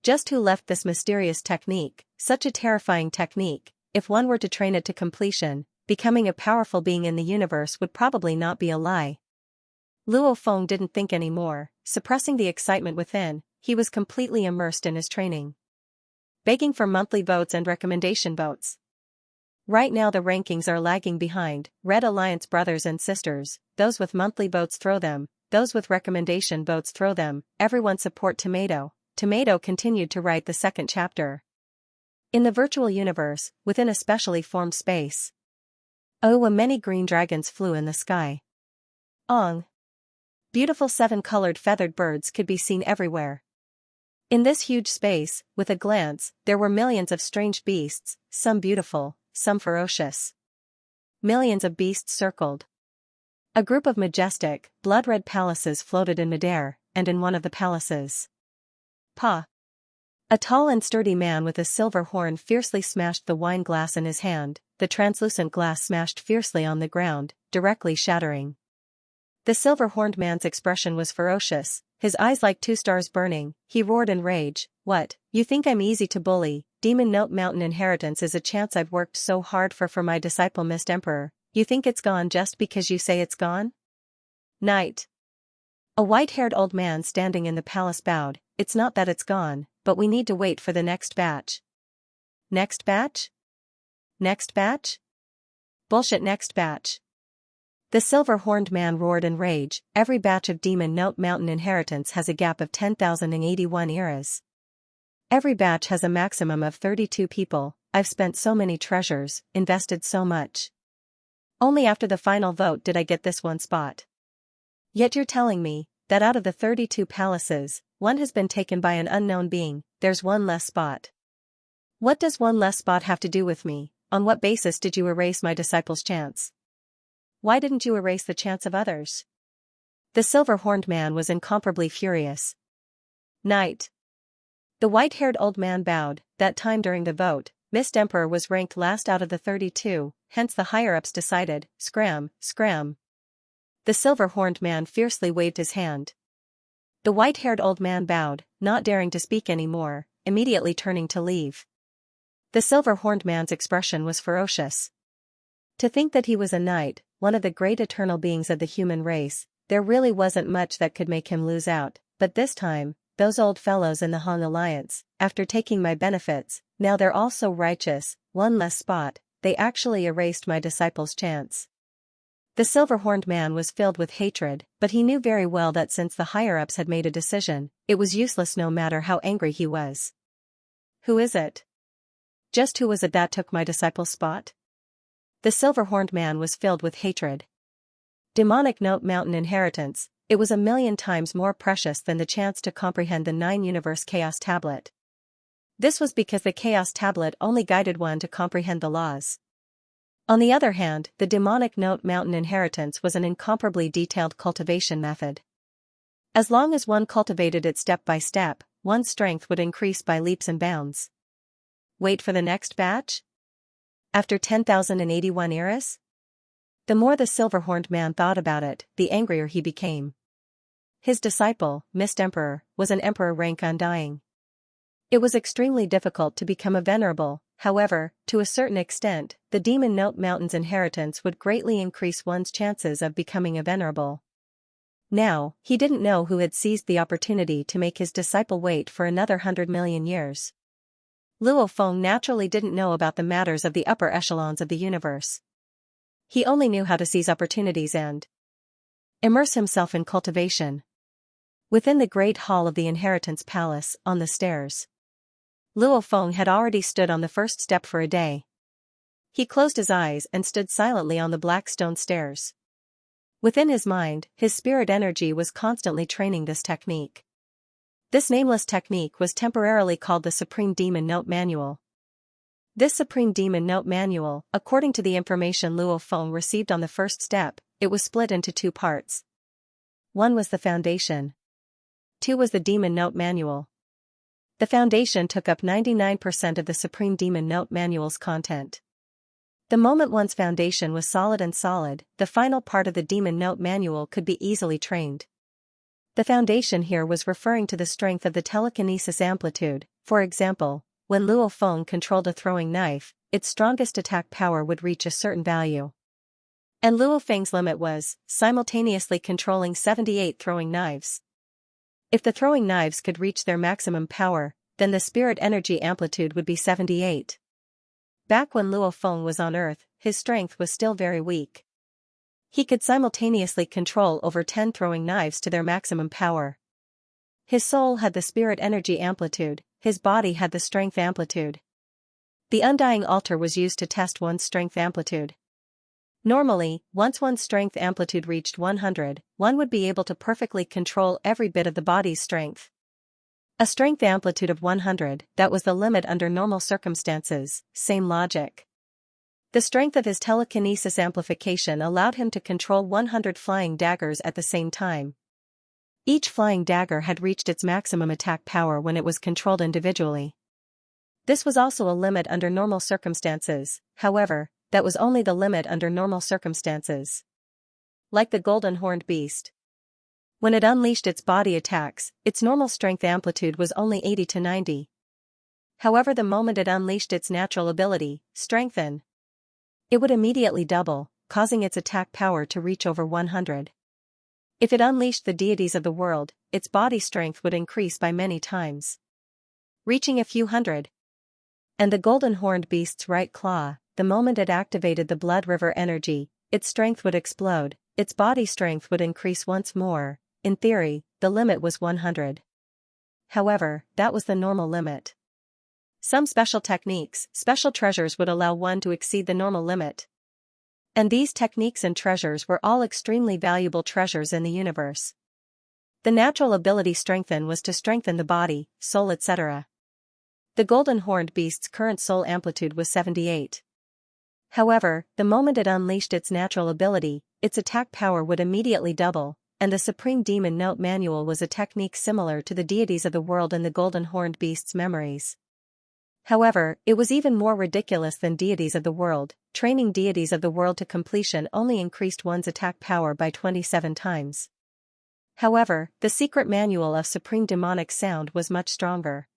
Just who left this mysterious technique, such a terrifying technique? If one were to train it to completion, becoming a powerful being in the universe would probably not be a lie. Luo Feng didn't think anymore, suppressing the excitement within, he was completely immersed in his training. Begging for monthly votes and recommendation votes. Right now the rankings are lagging behind. Red Alliance brothers and sisters, those with monthly votes throw them, those with recommendation votes throw them, everyone support Tomato. Tomato continued to write the second chapter. In the virtual universe, within a specially formed space. Many green dragons flew in the sky. Beautiful 7-colored feathered birds could be seen everywhere. In this huge space, with a glance, there were millions of strange beasts, some beautiful, some ferocious. Millions of beasts circled. A group of majestic, blood-red palaces floated in midair, and in one of the palaces. A tall and sturdy man with a silver horn fiercely smashed the wine glass in his hand. The translucent glass smashed fiercely on the ground, directly shattering. The silver-horned man's expression was ferocious, his eyes like 2 stars burning. He roared in rage. What, you think I'm easy to bully? Demon Note Mountain inheritance is a chance I've worked so hard for my disciple Mist Emperor. You think it's gone just because you say it's gone? Night. A white-haired old man standing in the palace bowed. It's not that it's gone, but we need to wait for the next batch. Next batch? Next batch? Bullshit, next batch. The silver-horned man roared in rage. Every batch of Demon Note Mountain inheritance has a gap of 10,081 eras. Every batch has a maximum of 32 people. I've spent so many treasures, invested so much. Only after the final vote did I get this one spot. Yet you're telling me that out of the 32 palaces, one has been taken by an unknown being. There's one less spot. What does one less spot have to do with me? On what basis did you erase my disciple's chance? Why didn't you erase the chance of others? The silver-horned man was incomparably furious. Night. The white-haired old man bowed. That time during the vote, Mist Emperor was ranked last out of the 32, hence the higher-ups decided, scram. The silver-horned man fiercely waved his hand. The white-haired old man bowed, not daring to speak anymore, immediately turning to leave. The silver-horned man's expression was ferocious. To think that he was a knight, one of the great eternal beings of the human race, there really wasn't much that could make him lose out, but this time, those old fellows in the Han Alliance, after taking my benefits, now they're all so righteous, one less spot, they actually erased my disciple's chance. The silver-horned man was filled with hatred, but he knew very well that since the higher-ups had made a decision, it was useless no matter how angry he was. Who is it? Just who was it that took my disciple's spot? The silver-horned man was filled with hatred. Demonic Note Mountain inheritance, it was 1,000,000 times more precious than the chance to comprehend the 9-universe Chaos Tablet. This was because the Chaos Tablet only guided one to comprehend the laws. On the other hand, the Demonic Note Mountain inheritance was an incomparably detailed cultivation method. As long as one cultivated it step by step, one's strength would increase by leaps and bounds. Wait for the next batch? After 10,081 eras? The more the silver-horned man thought about it, the angrier he became. His disciple, Mist Emperor, was an emperor rank undying. It was extremely difficult to become a venerable. However, to a certain extent, the Demon Note Mountain's inheritance would greatly increase one's chances of becoming a venerable. Now, he didn't know who had seized the opportunity to make his disciple wait for another 100,000,000 years. Luo Feng naturally didn't know about the matters of the upper echelons of the universe. He only knew how to seize opportunities and immerse himself in cultivation. Within the great hall of the Inheritance Palace, on the stairs, Luo Feng had already stood on the first step for a day. He closed his eyes and stood silently on the black stone stairs. Within his mind, his spirit energy was constantly training this technique. This nameless technique was temporarily called the Supreme Demon Note Manual. This Supreme Demon Note Manual, according to the information Luo Feng received on the first step, it was split into 2 parts. 1 was the foundation. 2 was the Demon Note Manual. The foundation took up 99% of the Supreme Demon Note Manual's content. The moment one's foundation was solid, the final part of the Demon Note Manual could be easily trained. The foundation here was referring to the strength of the telekinesis amplitude. For example, when Luo Feng controlled a throwing knife, its strongest attack power would reach a certain value. And Luo Feng's limit was simultaneously controlling 78 throwing knives. If the throwing knives could reach their maximum power, then the spirit energy amplitude would be 78. Back when Luo Feng was on Earth, his strength was still very weak. He could simultaneously control over 10 throwing knives to their maximum power. His soul had the spirit energy amplitude, his body had the strength amplitude. The undying altar was used to test one's strength amplitude. Normally, once one's strength amplitude reached 100, one would be able to perfectly control every bit of the body's strength. A strength amplitude of 100, that was the limit under normal circumstances, same logic. The strength of his telekinesis amplification allowed him to control 100 flying daggers at the same time. Each flying dagger had reached its maximum attack power when it was controlled individually. This was also a limit under normal circumstances, however, that was only the limit under normal circumstances. Like the golden horned beast. When it unleashed its body attacks, its normal strength amplitude was only 80 to 90. However, the moment it unleashed its natural ability, strengthen, it would immediately double, causing its attack power to reach over 100. If it unleashed the deities of the world, its body strength would increase by many times, reaching a few hundred. And the golden horned beast's right claw, the moment it activated the blood river energy, its strength would explode, its body strength would increase once more. In theory, the limit was 100. However, that was the normal limit. Some special techniques, special treasures would allow one to exceed the normal limit. And these techniques and treasures were all extremely valuable treasures in the universe. The natural ability strengthen was to strengthen the body, soul, etc. The golden horned beast's current soul amplitude was 78. However, the moment it unleashed its natural ability, its attack power would immediately double, and the Supreme Demon Note Manual was a technique similar to the deities of the world in the golden horned beast's memories. However, it was even more ridiculous than deities of the world. Training deities of the world to completion only increased one's attack power by 27 times. However, the secret manual of Supreme Demonic Sound was much stronger.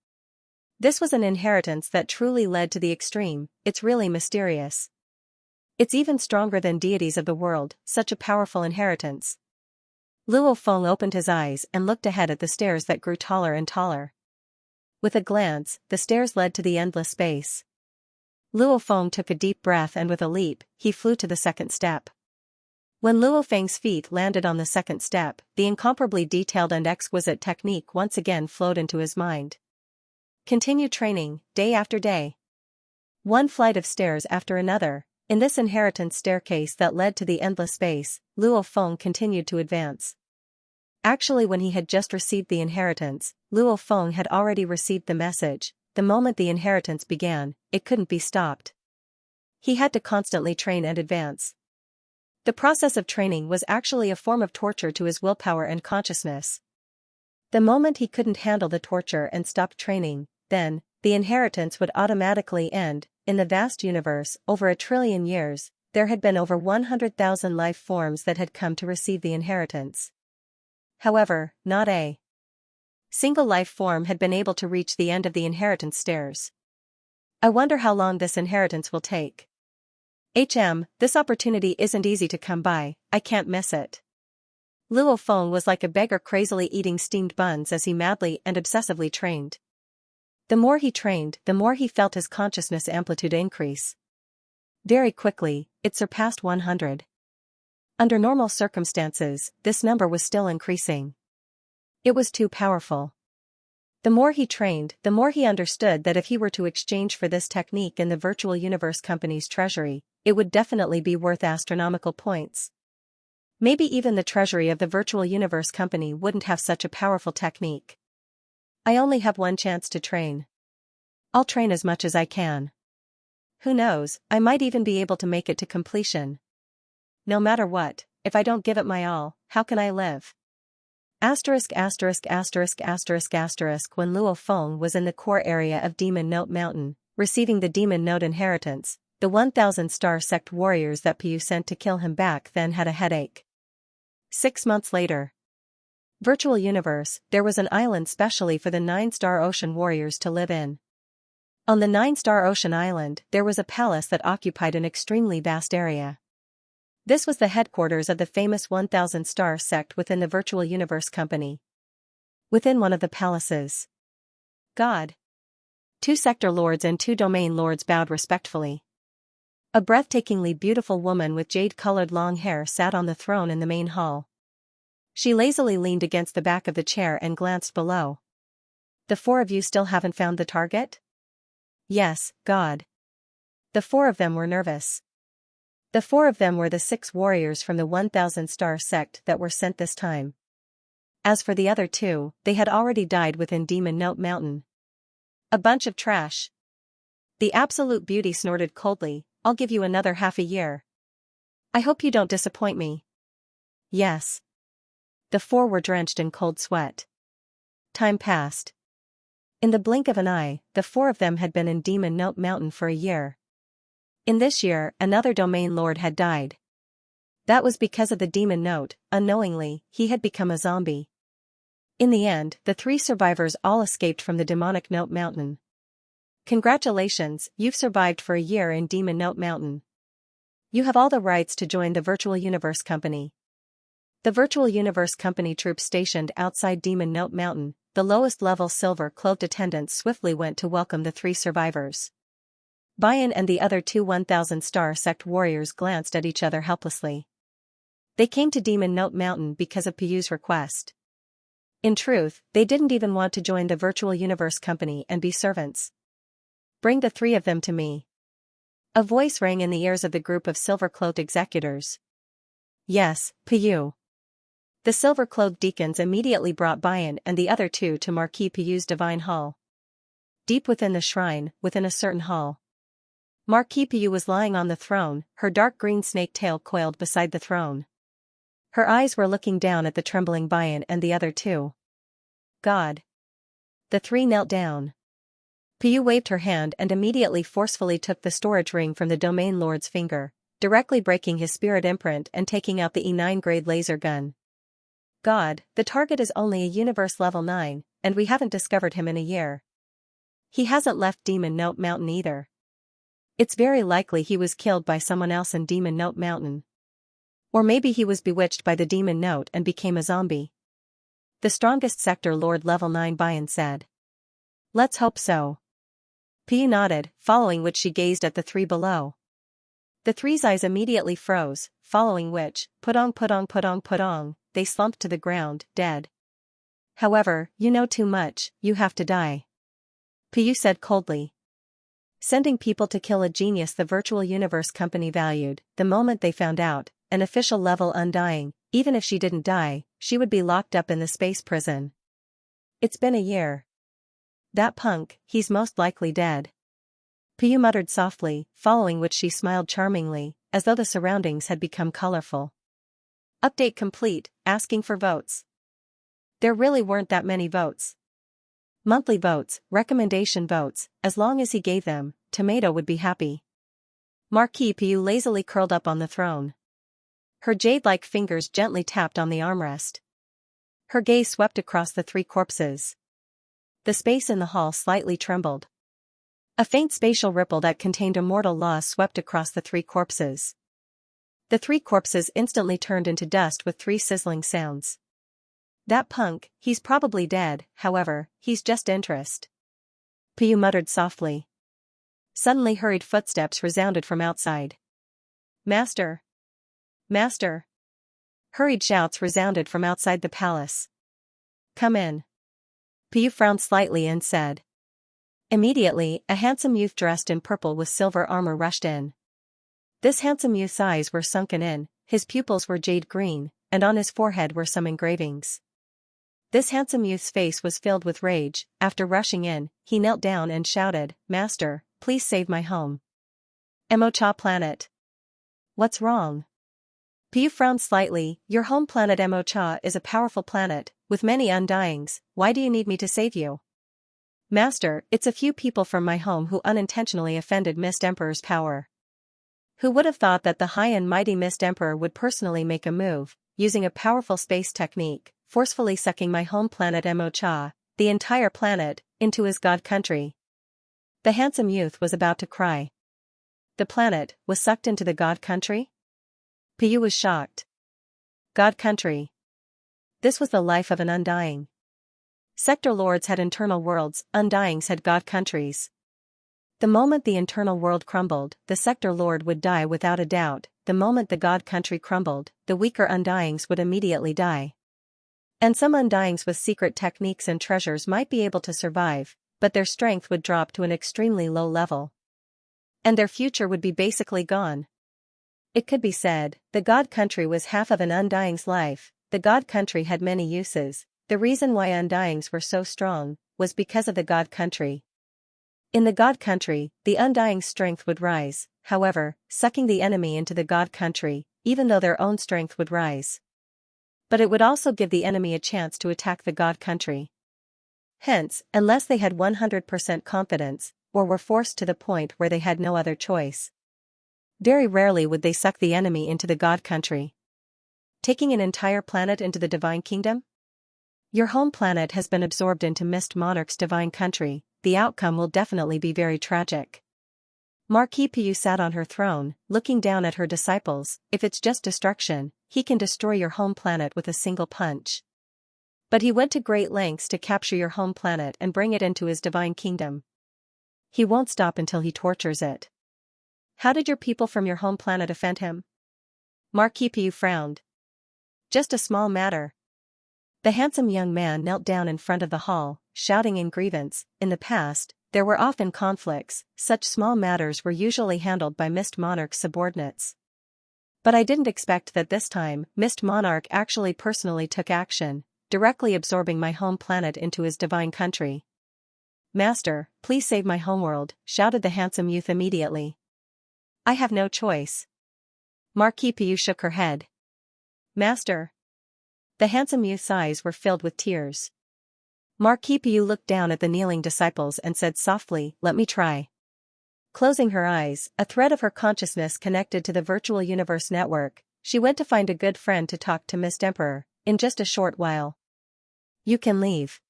This was an inheritance that truly led to the extreme. It's really mysterious. It's even stronger than deities of the world, such a powerful inheritance. Luo Feng opened his eyes and looked ahead at the stairs that grew taller and taller. With a glance, the stairs led to the endless space. Luo Feng took a deep breath and with a leap, he flew to the second step. When Luo Feng's feet landed on the second step, the incomparably detailed and exquisite technique once again flowed into his mind. Continue training, day after day. One flight of stairs after another, in this inheritance staircase that led to the endless space, Luo Feng continued to advance. Actually, when he had just received the inheritance, Luo Feng had already received the message. The moment the inheritance began, it couldn't be stopped. He had to constantly train and advance. The process of training was actually a form of torture to his willpower and consciousness. The moment he couldn't handle the torture and stopped training, then, the inheritance would automatically end. In the vast universe, over 1 trillion years, there had been over 100,000 life forms that had come to receive the inheritance. However, not a single life form had been able to reach the end of the inheritance stairs. I wonder how long this inheritance will take. This opportunity isn't easy to come by, I can't miss it. Luo Feng was like a beggar crazily eating steamed buns as he madly and obsessively trained. The more he trained, the more he felt his consciousness amplitude increase. Very quickly, it surpassed 100. Under normal circumstances, this number was still increasing. It was too powerful. The more he trained, the more he understood that if he were to exchange for this technique in the virtual universe company's treasury, it would definitely be worth astronomical points. Maybe even the treasury of the virtual universe company wouldn't have such a powerful technique. I only have one chance to train. I'll train as much as I can. Who knows, I might even be able to make it to completion. No matter what, if I don't give it my all, how can I live? When Luo Feng was in the core area of Demon Note Mountain, receiving the Demon Note inheritance, the 1,000 star sect warriors that Piyu sent to kill him back then had a headache. 6 months later. Virtual universe, there was an island specially for the 9-star ocean warriors to live in. On the 9-star ocean island, there was a palace that occupied an extremely vast area. This was the headquarters of the famous 1,000 star sect within the virtual universe company. Within one of the palaces, God, 2 sector lords and 2 domain lords bowed respectfully. A breathtakingly beautiful woman with jade-colored long hair sat on the throne in the main hall. She lazily leaned against the back of the chair and glanced below. The 4 of you still haven't found the target? Yes, God. The 4 of them were nervous. The 4 of them were the 6 warriors from the 1,000 star sect that were sent this time. As for the other 2, they had already died within Demon Note Mountain. A bunch of trash. The absolute beauty snorted coldly, I'll give you another half a year. I hope you don't disappoint me. Yes. The 4 were drenched in cold sweat. Time passed. In the blink of an eye, the 4 of them had been in Demon Note Mountain for a year. In this year, another domain lord had died. That was because of the Demon Note. Unknowingly, he had become a zombie. In the end, the 3 survivors all escaped from the demonic Note Mountain. Congratulations, you've survived for a year in Demon Note Mountain. You have all the rights to join the Virtual Universe Company. The Virtual Universe Company troops stationed outside Demon Note Mountain, the lowest level silver-cloaked attendants swiftly went to welcome the 3 survivors. Bayan and the other 2 1,000 star sect warriors glanced at each other helplessly. They came to Demon Note Mountain because of Piyu's request. In truth, they didn't even want to join the Virtual Universe Company and be servants. Bring the 3 of them to me. A voice rang in the ears of the group of silver-cloaked executors. Yes, Piyu. The silver-cloaked deacons immediately brought Bayan and the other 2 to Marquis Piyu's divine hall. Deep within the shrine, within a certain hall, Marquis Piyu was lying on the throne, her dark green snake tail coiled beside the throne. Her eyes were looking down at the trembling Bayan and the other 2. God. The 3 knelt down. Piyu waved her hand and immediately forcefully took the storage ring from the domain lord's finger, directly breaking his spirit imprint and taking out the E9 grade laser gun. God, the target is only a universe level 9, and we haven't discovered him in a year. He hasn't left Demon Note Mountain either. It's very likely he was killed by someone else in Demon Note Mountain. Or maybe he was bewitched by the Demon Note and became a zombie. The strongest sector Lord level 9 Bayan said. Let's hope so. Piyu nodded, following which she gazed at the 3 below. The three's eyes immediately froze, following which, putong putong putong putong, they slumped to the ground, dead. However, you know too much, you have to die. Piyu said coldly. Sending people to kill a genius the virtual universe company valued, the moment they found out, an official level undying, even if she didn't die, she would be locked up in the space prison. It's been a year. That punk, he's most likely dead. Piyu muttered softly, following which she smiled charmingly, as though the surroundings had become colorful. Update complete, asking for votes. There really weren't that many votes. Monthly votes, recommendation votes, as long as he gave them, Tomato would be happy. Marquis Piyu lazily curled up on the throne. Her jade-like fingers gently tapped on the armrest. Her gaze swept across the three corpses. The space in the hall slightly trembled. A faint spatial ripple that contained immortal laws swept across the three corpses. The three corpses instantly turned into dust with three sizzling sounds. That punk, he's probably dead, however, he's just interest. Piyu muttered softly. Suddenly hurried footsteps resounded from outside. Master! Master! Hurried shouts resounded from outside the palace. Come in. Piyu frowned slightly and said. Immediately, a handsome youth dressed in purple with silver armor rushed in. This handsome youth's eyes were sunken in, his pupils were jade green, and on his forehead were some engravings. This handsome youth's face was filled with rage. After rushing in, he knelt down and shouted, Master, please save my home. Emocha planet. What's wrong? Piyu frowned slightly. Your home planet Emocha is a powerful planet, with many undyings. Why do you need me to save you? Master, it's a few people from my home who unintentionally offended Mist Emperor's power. Who would have thought that the high and mighty Mist Emperor would personally make a move, using a powerful space technique, forcefully sucking my home planet Emocha, the entire planet, into his god country. The handsome youth was about to cry. The planet was sucked into the god country? Piyu was shocked. God country. This was the life of an undying. Sector lords had internal worlds, undyings had god countries. The moment the internal world crumbled, the sector lord would die without a doubt. The moment the god country crumbled, the weaker undyings would immediately die. And some undyings with secret techniques and treasures might be able to survive, but their strength would drop to an extremely low level. And their future would be basically gone. It could be said, the god country was half of an undying's life. The god country had many uses. The reason why undyings were so strong was because of the god country. In the god country, the undying's strength would rise, however, sucking the enemy into the god country, even though their own strength would rise. But it would also give the enemy a chance to attack the god country. Hence, unless they had 100% confidence, or were forced to the point where they had no other choice, very rarely would they suck the enemy into the god country. Taking an entire planet into the divine kingdom? Your home planet has been absorbed into Mist Monarch's divine country. The outcome will definitely be very tragic. Marquis Piyu sat on her throne, looking down at her disciples. If it's just destruction, he can destroy your home planet with a single punch. But he went to great lengths to capture your home planet and bring it into his divine kingdom. He won't stop until he tortures it. How did your people from your home planet offend him? Marquis Piyu frowned. Just a small matter. The handsome young man knelt down in front of the hall, shouting in grievance. In the past, there were often conflicts. Such small matters were usually handled by Mist Monarch's subordinates. But I didn't expect that this time, Mist Monarch actually personally took action, directly absorbing my home planet into his divine country. Master, please save my homeworld, shouted the handsome youth immediately. I have no choice. Marquis Piyu shook her head. Master. The handsome youth's eyes were filled with tears. Marquis Piyu looked down at the kneeling disciples and said softly, let me try. Closing her eyes, a thread of her consciousness connected to the virtual universe network, she went to find a good friend to talk to Mist Emperor, in just a short while. You can leave.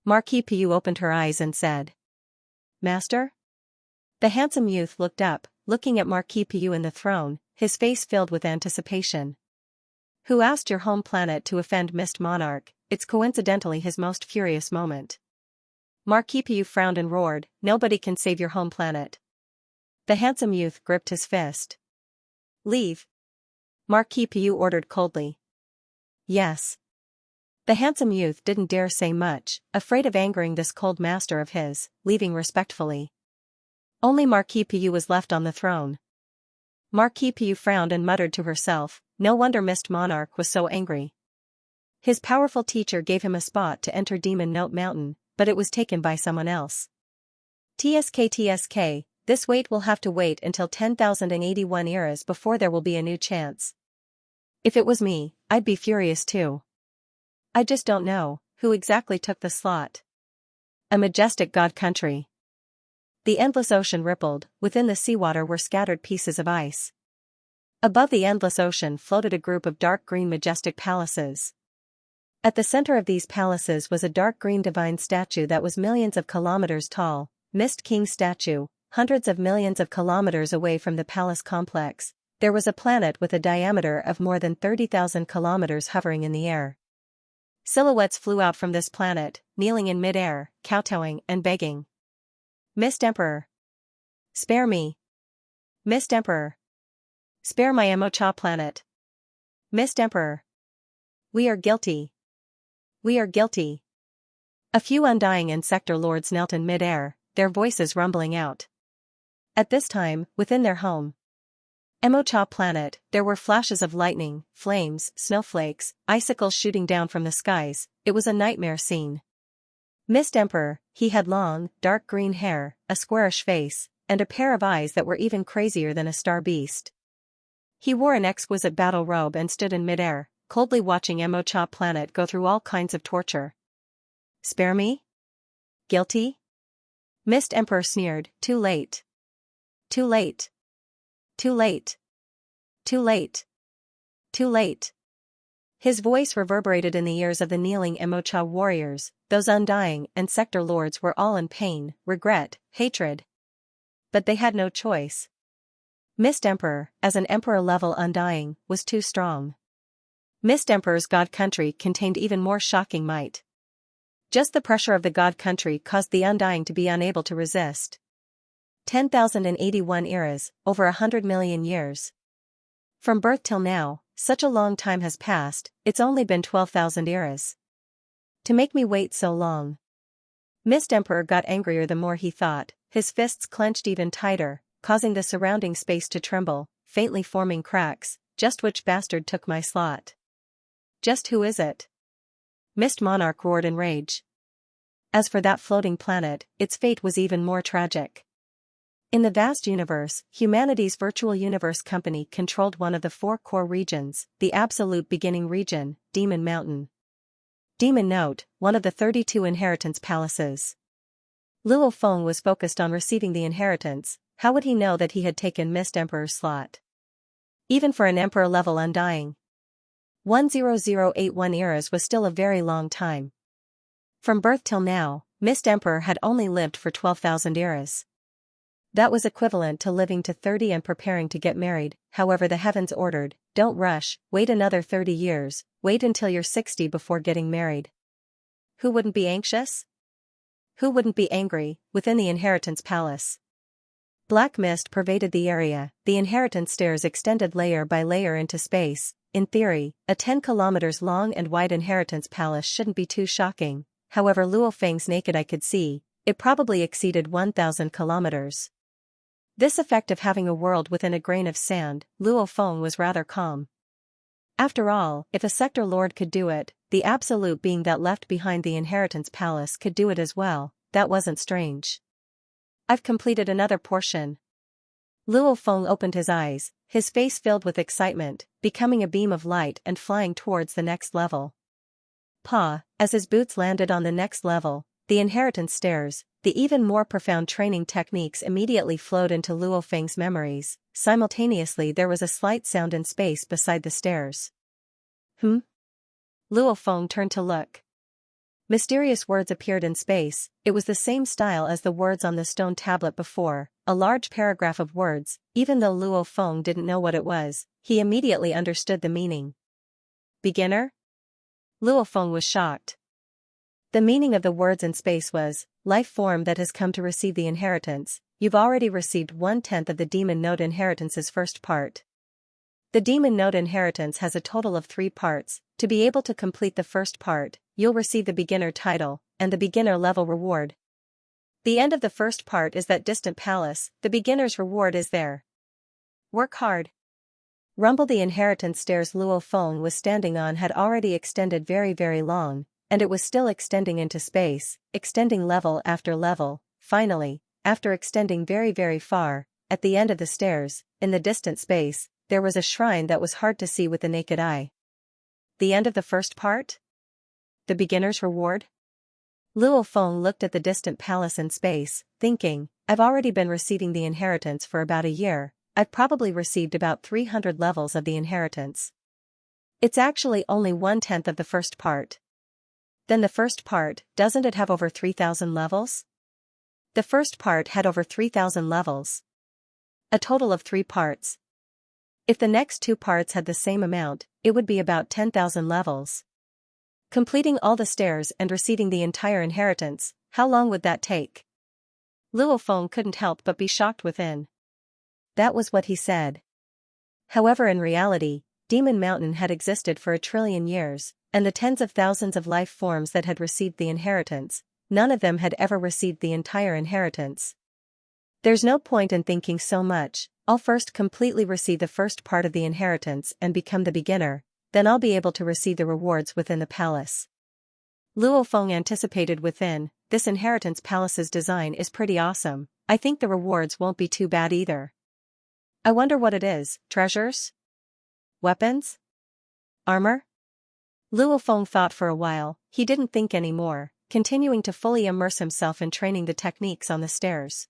Marquis Piyu opened her eyes and said. Master? The handsome youth looked up, looking at Marquis Piyu in the throne, his face filled with anticipation. Who asked your home planet to offend Mist Monarch? It's coincidentally his most furious moment. Marquis Piyu frowned and roared, nobody can save your home planet. The handsome youth gripped his fist. Leave. Marquis Piu ordered coldly. Yes. The handsome youth didn't dare say much, afraid of angering this cold master of his, leaving respectfully. Only Marquis Piu was left on the throne. Marquis Piu frowned and muttered to herself, no wonder Mist Monarch was so angry. His powerful teacher gave him a spot to enter Demon Note Mountain, but it was taken by someone else. TSK, this wait will have to wait until 10,081 eras before there will be a new chance. If it was me, I'd be furious too. I just don't know who exactly took the slot. A majestic god country. The endless ocean rippled, within the seawater were scattered pieces of ice. Above the endless ocean floated a group of dark green majestic palaces. At the center of these palaces was a dark green divine statue that was millions of kilometers tall, Mist King statue, hundreds of millions of kilometers away from the palace complex. There was a planet with a diameter of more than 30,000 kilometers hovering in the air. Silhouettes flew out from this planet, kneeling in mid-air, kowtowing and begging. Mist Emperor. Spare me. Mist Emperor. Spare my Emocha planet. Mist Emperor. We are guilty. We are guilty. A few Undying and Sector Lords knelt in mid-air, their voices rumbling out. At this time, within their home, Emocha planet, there were flashes of lightning, flames, snowflakes, icicles shooting down from the skies. It was a nightmare scene. Mist Emperor, he had long, dark green hair, a squarish face, and a pair of eyes that were even crazier than a star beast. He wore an exquisite battle robe and stood in mid-air, coldly watching Emocha planet go through all kinds of torture. Spare me? Guilty? Mist Emperor sneered, too late. Too late. Too late. Too late. Too late. His voice reverberated in the ears of the kneeling Emocha warriors. Those Undying and Sector Lords were all in pain, regret, hatred. But they had no choice. Mist Emperor, as an Emperor-level Undying, was too strong. Mist Emperor's god country contained even more shocking might. Just the pressure of the god country caused the Undying to be unable to resist. 10,081 eras, over 100 million years. From birth till now, such a long time has passed, it's only been 12,000 eras. To make me wait so long. Mist Emperor got angrier the more he thought, his fists clenched even tighter, causing the surrounding space to tremble, faintly forming cracks. Just which bastard took my slot? Just who is it? Mist Monarch roared in rage. As for that floating planet, its fate was even more tragic. In the vast universe, humanity's virtual universe company controlled one of the 4 core regions, the absolute beginning region, Demon Mountain. Demon Note, one of the 32 inheritance palaces. Luo Feng was focused on receiving the inheritance. How would he know that he had taken Mist Emperor's slot? Even for an Emperor-level Undying. 10081 eras was still a very long time. From birth till now, Mist Emperor had only lived for 12,000 eras. That was equivalent to living to 30 and preparing to get married. However, the heavens ordered, don't rush, wait another 30 years, wait until you're 60 before getting married. Who wouldn't be anxious? Who wouldn't be angry, within the inheritance palace? Black mist pervaded the area, the inheritance stairs extended layer by layer into space. In theory, a 10 kilometers long and wide inheritance palace shouldn't be too shocking. However, Luo Feng's naked eye could see, it probably exceeded 1,000 kilometers. This effect of having a world within a grain of sand, Luo Feng was rather calm. After all, if a sector lord could do it, the absolute being that left behind the inheritance palace could do it as well. That wasn't strange. I've completed another portion. Luo Feng opened his eyes, his face filled with excitement, becoming a beam of light and flying towards the next level. As his boots landed on the next level, the inheritance stairs, the even more profound training techniques immediately flowed into Luo Feng's memories. Simultaneously there was a slight sound in space beside the stairs. Luo Feng turned to look. Mysterious words appeared in space. It was the same style as the words on the stone tablet before, a large paragraph of words. Even though Luo Feng didn't know what it was, he immediately understood the meaning. Beginner? Luo Feng was shocked. The meaning of the words in space was, life form that has come to receive the inheritance. You've already received 1/10 of the Demon Note inheritance's first part. The Demon Note inheritance has a total of 3 parts. To be able to complete the first part, you'll receive the beginner title and the beginner level reward. The end of the first part is that distant palace. The beginner's reward is there. Work hard. Rumble. The inheritance stairs Luo Feng was standing on had already extended very long, and it was still extending into space, extending level after level. Finally, after extending very far, at the end of the stairs, in the distant space, there was a shrine that was hard to see with the naked eye. The end of the first part? The beginner's reward? Luo Feng looked at the distant palace in space, thinking, I've already been receiving the inheritance for about a year. I've probably received about 300 levels of the inheritance. It's actually only 1/10 of the first part. Then the first part, doesn't it have over 3,000 levels? The first part had over 3,000 levels. A total of 3 parts. If the next 2 parts had the same amount, it would be about 10,000 levels. Completing all the stairs and receiving the entire inheritance, how long would that take? Luo Feng couldn't help but be shocked within. That was what he said. However, in reality, Demon Mountain had existed for 1 trillion years, and the tens of thousands of life forms that had received the inheritance, none of them had ever received the entire inheritance. There's no point in thinking so much. I'll first completely receive the first part of the inheritance and become the beginner, then I'll be able to receive the rewards within the palace. Luo Feng anticipated within, this inheritance palace's design is pretty awesome. I think the rewards won't be too bad either. I wonder what it is. Treasures? Weapons? Armor? Luo Feng thought for a while. He didn't think anymore, continuing to fully immerse himself in training the techniques on the stairs.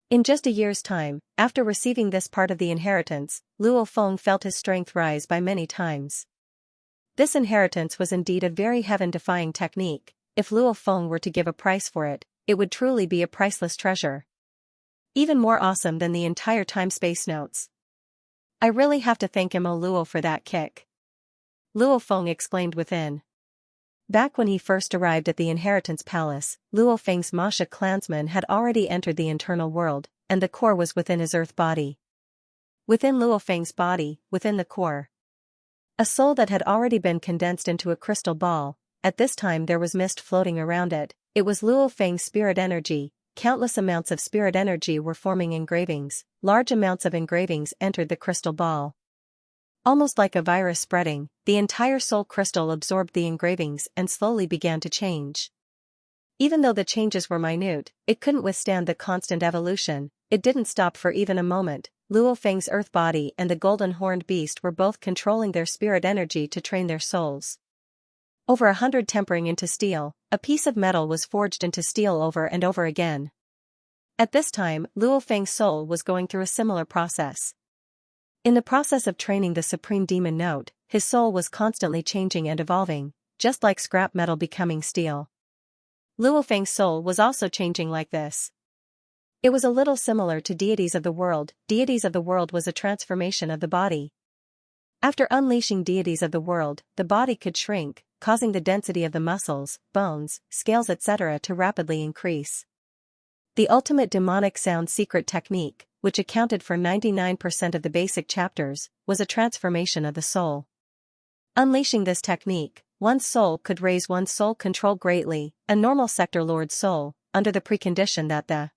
In just a year's time, after receiving this part of the inheritance, Luo Feng felt his strength rise by many times. This inheritance was indeed a very heaven-defying technique. If Luo Feng were to give a price for it, it would truly be a priceless treasure. Even more awesome than the entire time-space notes. I really have to thank Mo Luo for that kick. Luo Feng exclaimed within. Back when he first arrived at the inheritance palace, Luo Feng's Masha clansmen had already entered the internal world, and the core was within his earth body. Within Luo Feng's body, within the core, a soul that had already been condensed into a crystal ball. At this time there was mist floating around it. It was Luo Feng's spirit energy. Countless amounts of spirit energy were forming engravings. Large amounts of engravings entered the crystal ball. Almost like a virus spreading, the entire soul crystal absorbed the engravings and slowly began to change. Even though the changes were minute, it couldn't withstand the constant evolution. It didn't stop for even a moment. Luo Feng's earth body and the golden horned beast were both controlling their spirit energy to train their souls. Over 100 tempering into steel, a piece of metal was forged into steel over and over again. At this time, Luo Feng's soul was going through a similar process. In the process of training the Supreme Demon Note, his soul was constantly changing and evolving, just like scrap metal becoming steel. Luo Feng's soul was also changing like this. It was a little similar to Deities of the World. Deities of the World was a transformation of the body. After unleashing Deities of the World, the body could shrink, causing the density of the muscles, bones, scales etc. to rapidly increase. The ultimate demonic sound secret technique, which accounted for 99% of the basic chapters, was a transformation of the soul. Unleashing this technique, one's soul could raise one's soul control greatly. A normal sector lord's soul, under the precondition that the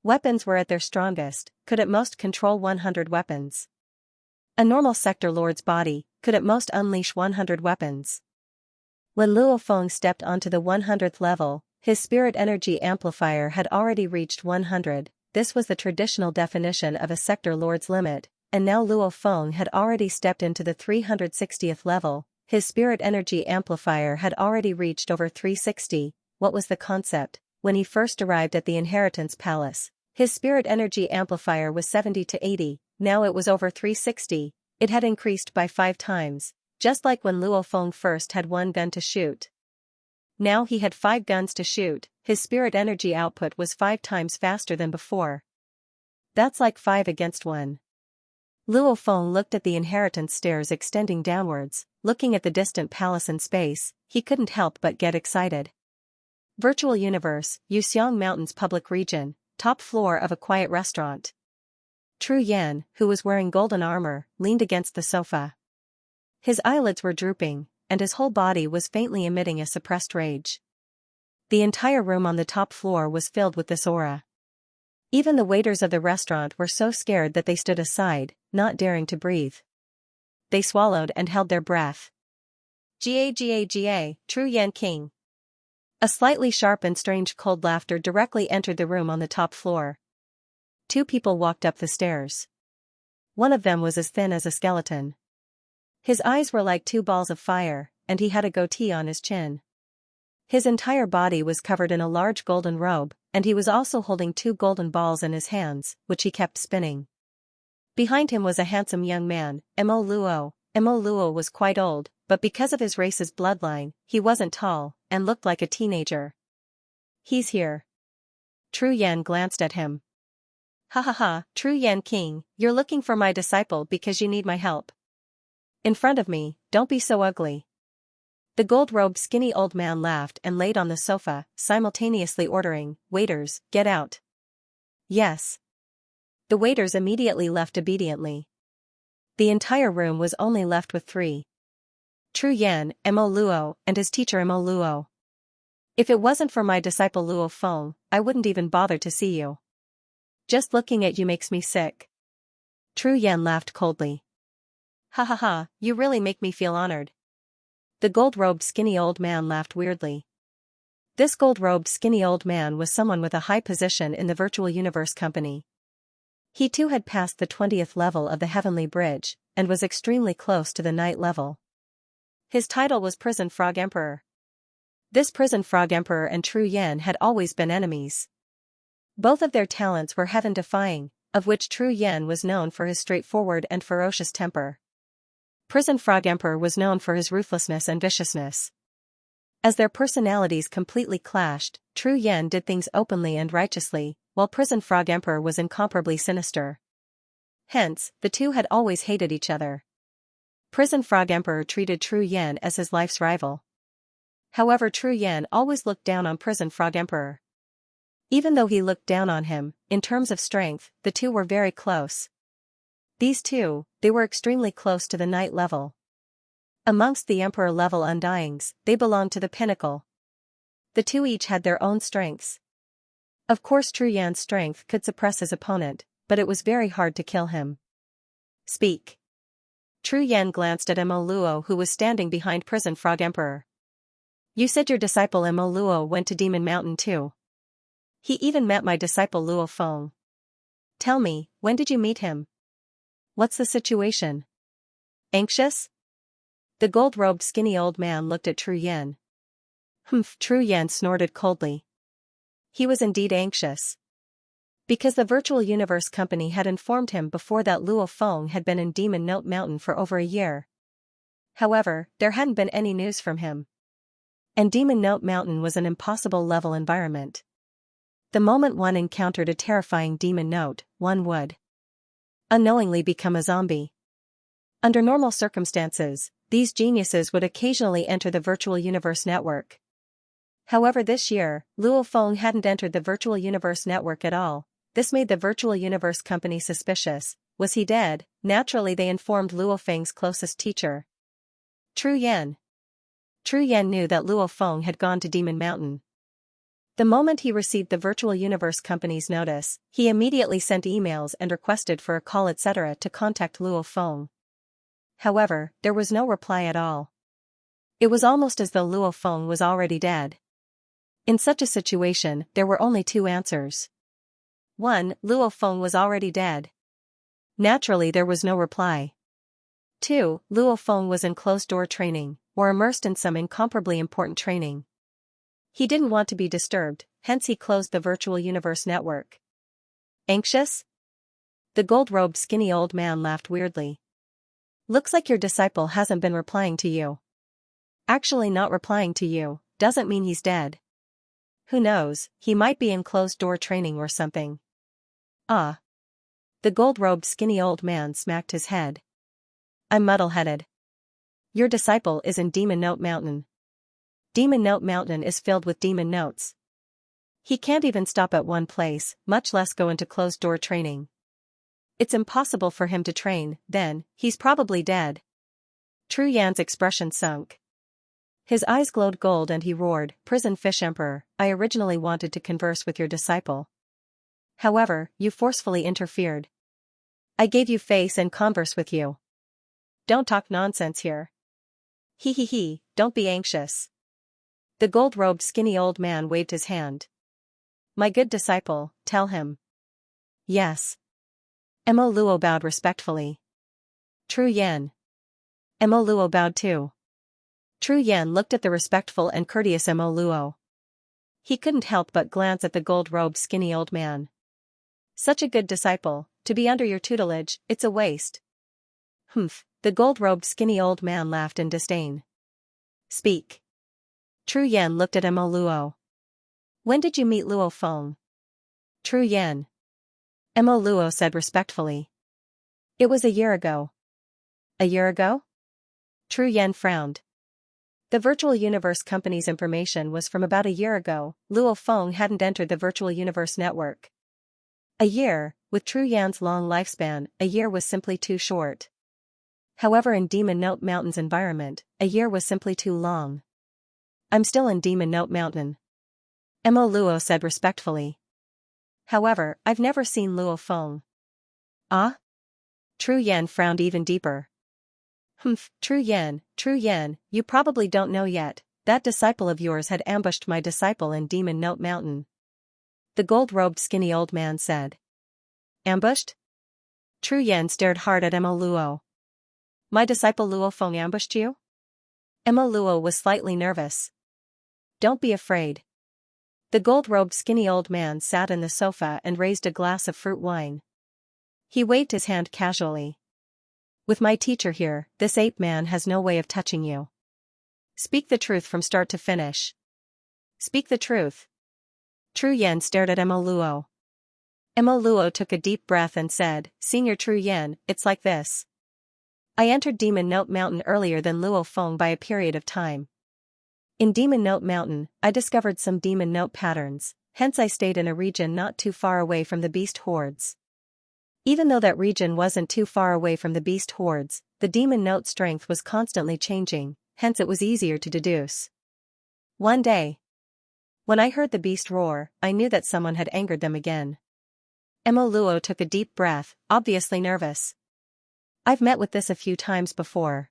weapons were at their strongest, could at most control 100 weapons. A normal sector lord's body could at most unleash 100 weapons. When Luo Feng stepped onto the 100th level, his spirit energy amplifier had already reached 100. This was the traditional definition of a sector lord's limit, and now Luo Feng had already stepped into the 360th level. His spirit energy amplifier had already reached over 360. What was the concept? When he first arrived at the inheritance palace, his spirit energy amplifier was 70 to 80, now it was over 360. It had increased by 5 times. Just like when Luo Feng first had 1 gun to shoot. Now he had 5 guns to shoot. His spirit energy output was 5 times faster than before. That's like 5 against 1. Luo Feng looked at the inheritance stairs extending downwards. Looking at the distant palace in space, he couldn't help but get excited. Virtual universe, Yuxiang Mountains public region, top floor of a quiet restaurant. Tru Yan, who was wearing golden armor, leaned against the sofa. His eyelids were drooping, and his whole body was faintly emitting a suppressed rage. The entire room on the top floor was filled with this aura. Even the waiters of the restaurant were so scared that they stood aside, not daring to breathe. They swallowed and held their breath. Ga, Tru Yan King. A slightly sharp and strange cold laughter directly entered the room on the top floor. Two people walked up the stairs. One of them was as thin as a skeleton. His eyes were like two balls of fire, and he had a goatee on his chin. His entire body was covered in a large golden robe, and he was also holding two golden balls in his hands, which he kept spinning. Behind him was a handsome young man, Mo Luo. Mo Luo was quite old, but because of his race's bloodline, he wasn't tall, and looked like a teenager. He's here. Tru Yan glanced at him. Ha ha ha, Tru Yan King, you're looking for my disciple because you need my help. In front of me, don't be so ugly. The gold-robed skinny old man laughed and laid on the sofa, simultaneously ordering, "Waiters, get out." Yes. The waiters immediately left obediently. The entire room was only left with three. Tru Yan, Mo Luo, and his teacher Mo Luo. If it wasn't for my disciple Luo Feng, I wouldn't even bother to see you. Just looking at you makes me sick. Tru Yan laughed coldly. Ha ha ha, you really make me feel honored. The gold-robed skinny old man laughed weirdly. This gold-robed skinny old man was someone with a high position in the virtual universe company. He too had passed the 20th level of the heavenly bridge, and was extremely close to the night level. His title was Prison Frog Emperor. This Prison Frog Emperor and Tru Yan had always been enemies. Both of their talents were heaven-defying, of which Tru Yan was known for his straightforward and ferocious temper. Prison Frog Emperor was known for his ruthlessness and viciousness. As their personalities completely clashed, Tru Yan did things openly and righteously, while Prison Frog Emperor was incomparably sinister. Hence, the two had always hated each other. Prison Frog Emperor treated Tru Yan as his life's rival. However, Tru Yan always looked down on Prison Frog Emperor. Even though he looked down on him, in terms of strength, the two were very close. These two, they were extremely close to the night level. Amongst the Emperor level Undyings, they belonged to the pinnacle. The two each had their own strengths. Of course Tru Yan's strength could suppress his opponent, but it was very hard to kill him. Speak. Tru Yan glanced at Mo Luo, who was standing behind Prison Frog Emperor. You said your disciple Mo Luo went to Demon Mountain too. He even met my disciple Luo Feng. Tell me, when did you meet him? What's the situation? Anxious? The gold-robed skinny old man looked at Tru Yan. Humph, Tru Yan snorted coldly. He was indeed anxious. Because the Virtual Universe Company had informed him before that Luo Feng had been in Demon Note Mountain for over a year. However, there hadn't been any news from him. And Demon Note Mountain was an impossible level environment. The moment one encountered a terrifying demon note, one would unknowingly become a zombie. Under normal circumstances, these geniuses would occasionally enter the Virtual Universe Network. However, this year, Luo Feng hadn't entered the Virtual Universe Network at all. This made the Virtual Universe Company suspicious. Was he dead? Naturally they informed Luo Feng's closest teacher, Tru Yan. Tru Yan knew that Luo Feng had gone to Demon Mountain. The moment he received the Virtual Universe Company's notice, he immediately sent emails and requested for a call etc. to contact Luo Feng. However, there was no reply at all. It was almost as though Luo Feng was already dead. In such a situation, there were only two answers. 1. Luo Feng was already dead. Naturally there was no reply. 2. Luo Feng was in closed-door training, or immersed in some incomparably important training. He didn't want to be disturbed, hence he closed the Virtual Universe Network. Anxious? The gold-robed skinny old man laughed weirdly. Looks like your disciple hasn't been replying to you. Actually, not replying to you doesn't mean he's dead. Who knows, he might be in closed-door training or something. Ah. The gold-robed skinny old man smacked his head. I'm muddle-headed. Your disciple is in Demon Note Mountain. Demon Note Mountain is filled with demon notes. He can't even stop at one place, much less go into closed-door training. It's impossible for him to train, then, he's probably dead. Tru Yan's expression sunk. His eyes glowed gold and he roared, "Prison Fish Emperor, I originally wanted to converse with your disciple. However, you forcefully interfered. I gave you face and converse with you. Don't talk nonsense here. He, don't be anxious." The gold-robed skinny old man waved his hand. "My good disciple, tell him." "Yes." Mo Luo bowed respectfully. "Tru Yan." Mo Luo bowed too. Tru Yan looked at the respectful and courteous Mo Luo. He couldn't help but glance at the gold-robed skinny old man. "Such a good disciple, to be under your tutelage, it's a waste." "Humph," the gold-robed skinny old man laughed in disdain. "Speak." Tru Yan looked at Mo Luo. "When did you meet Luo Feng?" "Tru Yan." Mo Luo said respectfully. "It was a year ago." "A year ago?" Tru Yan frowned. The Virtual Universe Company's information was from about a year ago. Luo Feng hadn't entered the Virtual Universe network. A year, with Tru Yan's long lifespan, a year was simply too short. However, in Demon Note Mountain's environment, a year was simply too long. "I'm still in Demon Note Mountain," Mo Luo said respectfully. "However, I've never seen Luo Feng." "Ah?" Tru Yan frowned even deeper. "Humph, Tru Yan, you probably don't know yet, that disciple of yours had ambushed my disciple in Demon Note Mountain." The gold-robed skinny old man said. "Ambushed?" Tru Yan stared hard at Mo Luo. "My disciple Luo Feng ambushed you?" Mo Luo was slightly nervous. "Don't be afraid." The gold-robed skinny old man sat in the sofa and raised a glass of fruit wine. He waved his hand casually. "With my teacher here, this ape man has no way of touching you. Speak the truth from start to finish." "Speak the truth." Tru Yan stared at Mo Luo. Mo Luo took a deep breath and said, "Senior Tru Yan, it's like this. I entered Demon Note Mountain earlier than Luo Feng by a period of time. In Demon Note Mountain, I discovered some Demon Note patterns, hence I stayed in a region not too far away from the beast hordes. Even though that region wasn't too far away from the beast hordes, the Demon Note strength was constantly changing, hence it was easier to deduce. One day, when I heard the beast roar, I knew that someone had angered them again." Mo Luo took a deep breath, obviously nervous. "I've met with this a few times before.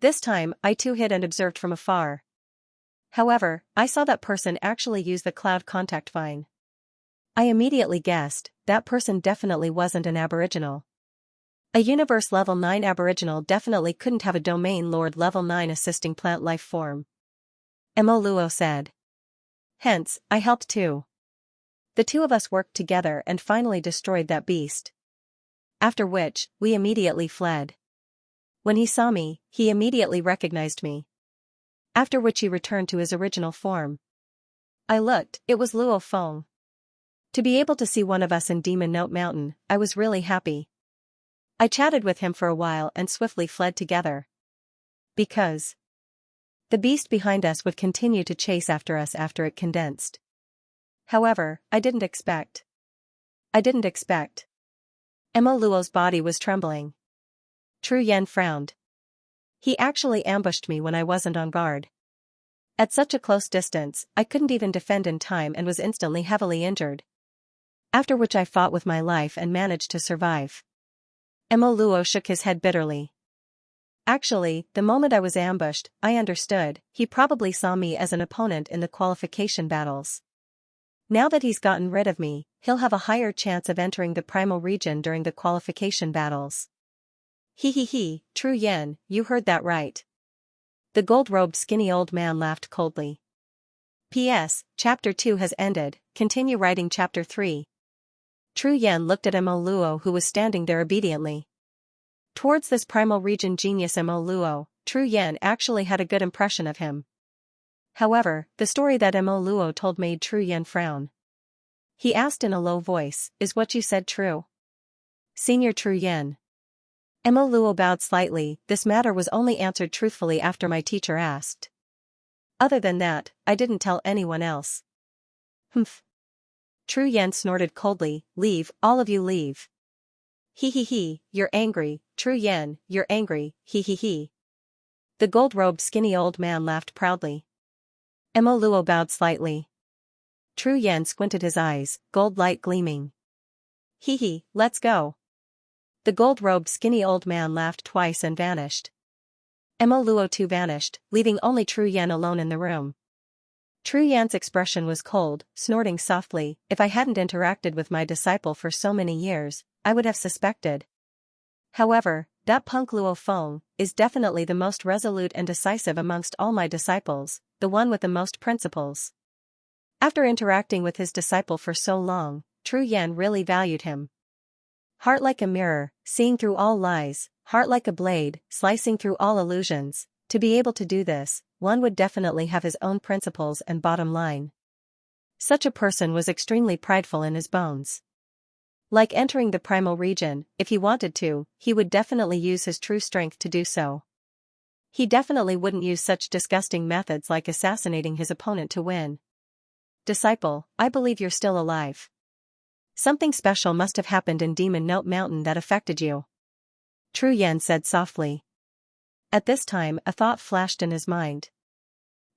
This time, I too hid and observed from afar. However, I saw that person actually use the cloud contact vine. I immediately guessed, that person definitely wasn't an aboriginal. A Universe Level 9 aboriginal definitely couldn't have a Domain Lord Level 9 assisting plant life form." Mo Luo said. "Hence, I helped too. The two of us worked together and finally destroyed that beast. After which, we immediately fled. When he saw me, he immediately recognized me. After which he returned to his original form. I looked, it was Luo Feng. To be able to see one of us in Demon Note Mountain, I was really happy. I chatted with him for a while and swiftly fled together. Because the beast behind us would continue to chase after us after it condensed. However, I didn't expect. Mo Luo's body was trembling. Tru Yan frowned. "He actually ambushed me when I wasn't on guard. At such a close distance, I couldn't even defend in time and was instantly heavily injured. After which I fought with my life and managed to survive." Mo Luo shook his head bitterly. "Actually, the moment I was ambushed, I understood, he probably saw me as an opponent in the qualification battles. Now that he's gotten rid of me, he'll have a higher chance of entering the primal region during the qualification battles." He, Tru Yan, you heard that right." The gold-robed skinny old man laughed coldly. P.S. Chapter 2 has ended, continue writing Chapter 3. Tru Yan looked at Mo Luo who was standing there obediently. Towards this primal region genius Mo Luo, Tru Yan actually had a good impression of him. However, the story that Mo Luo told made Tru Yan frown. He asked in a low voice, "Is what you said true?" "Senior Tru Yan." Mo Luo bowed slightly, "This matter was only answered truthfully after my teacher asked. Other than that, I didn't tell anyone else." "Humph." Tru Yan snorted coldly, "Leave, all of you leave." He he he, you're angry, True Yen, you're angry, he he he. The gold-robed skinny old man laughed proudly. Mo Luo bowed slightly. True Yen squinted his eyes, gold light gleaming. Hee hee, let's go. The gold-robed skinny old man laughed twice and vanished. Mo Luo too vanished, leaving only True Yen alone in the room. True Yan's expression was cold, snorting softly. If I hadn't interacted with my disciple for so many years, I would have suspected. However, that punk Luo Feng is definitely the most resolute and decisive amongst all my disciples, the one with the most principles. After interacting with his disciple for so long, True Yan really valued him. Heart like a mirror, seeing through all lies, heart like a blade, slicing through all illusions. To be able to do this, one would definitely have his own principles and bottom line. Such a person was extremely prideful in his bones. Like entering the primal region, if he wanted to, he would definitely use his true strength to do so. He definitely wouldn't use such disgusting methods like assassinating his opponent to win. Disciple, I believe you're still alive. Something special must have happened in Demon Note Mountain that affected you. True Yen said softly. At this time a thought flashed in his mind.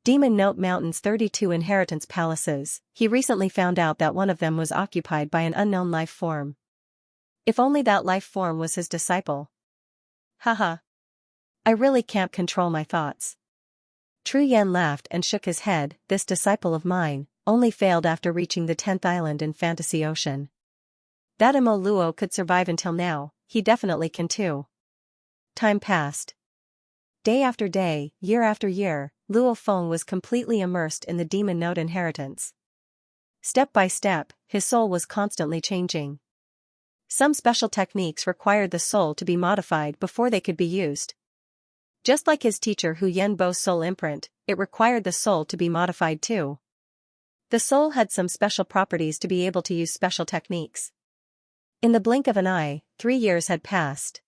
Demon Note Mountain's 32 inheritance palaces, he recently found out that one of them was occupied by an unknown life form. If only that life form was his disciple. Haha. I really can't control my thoughts. True Yen laughed and shook his head. This disciple of mine only failed after reaching the 10th island in Fantasy Ocean. That Mo Luo could survive until now, he definitely can too. Time passed. Day after day, year after year, Luo Feng was completely immersed in the Demon Note inheritance. Step by step, his soul was constantly changing. Some special techniques required the soul to be modified before they could be used. Just like his teacher Hu Yenbo's soul imprint, it required the soul to be modified too. The soul had some special properties to be able to use special techniques. In the blink of an eye, 3 years had passed.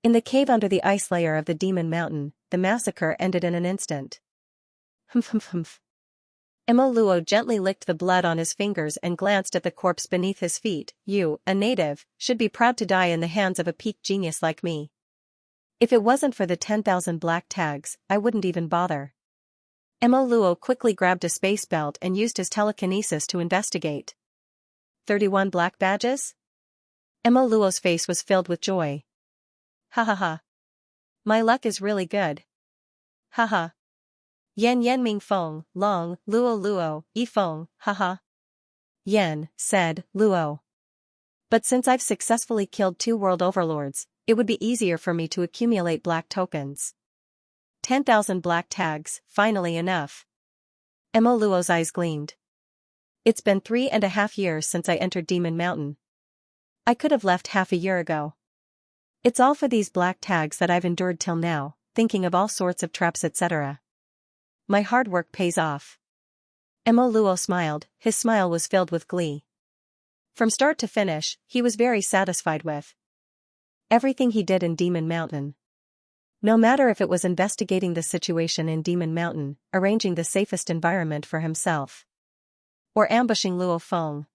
In the cave under the ice layer of the Demon Mountain, the massacre ended in an instant. Humph. Mo Luo gently licked the blood on his fingers and glanced at the corpse beneath his feet. You, a native, should be proud to die in the hands of a peak genius like me. If it wasn't for the 10,000 black tags, I wouldn't even bother. Mo Luo quickly grabbed a space belt and used his telekinesis to investigate. 31 black badges? Mo Luo's face was filled with joy. Ha ha ha. My luck is really good. Ha ha. Yen Ming Feng, Long, Luo, Yi Feng, haha. Yen, said Luo. But since I've successfully killed 2 world overlords, it would be easier for me to accumulate black tokens. 10,000 black tags, finally enough. Mo Luo's eyes gleamed. It's been 3.5 years since I entered Demon Mountain. I could have left half a year ago. It's all for these black tags that I've endured till now, thinking of all sorts of traps etc. My hard work pays off. Mo Luo smiled, his smile was filled with glee. From start to finish, he was very satisfied with everything he did in Demon Mountain. No matter if it was investigating the situation in Demon Mountain, arranging the safest environment for himself, or ambushing Luo Feng,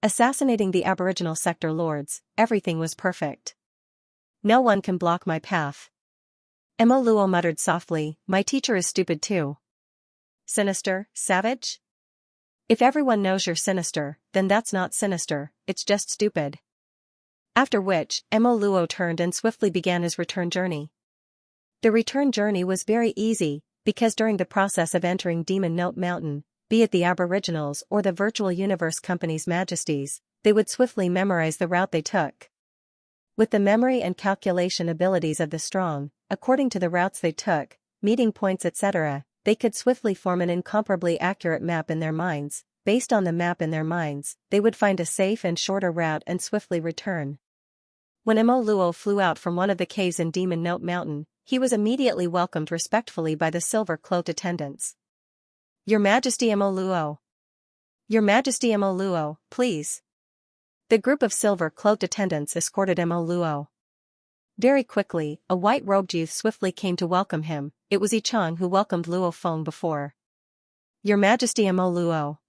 assassinating the Aboriginal sector lords, everything was perfect. No one can block my path. Mo Luo muttered softly, my teacher is stupid too. Sinister, savage? If everyone knows you're sinister, then that's not sinister, it's just stupid. After which, Mo Luo turned and swiftly began his return journey. The return journey was very easy, because during the process of entering Demon Note Mountain, be it the Aboriginals or the Virtual Universe Company's majesties, they would swiftly memorize the route they took. With the memory and calculation abilities of the strong, according to the routes they took, meeting points etc., they could swiftly form an incomparably accurate map in their minds. Based on the map in their minds, they would find a safe and shorter route and swiftly return. When Mo Luo flew out from one of the caves in Demon Note Mountain, he was immediately welcomed respectfully by the silver-cloaked attendants. Your Majesty Mo Luo. Your Majesty Mo Luo, please. The group of silver-cloaked attendants escorted Mo Luo. Very quickly, a white-robed youth swiftly came to welcome him. It was Yichang who welcomed Luo Feng before. Your Majesty Mo Luo.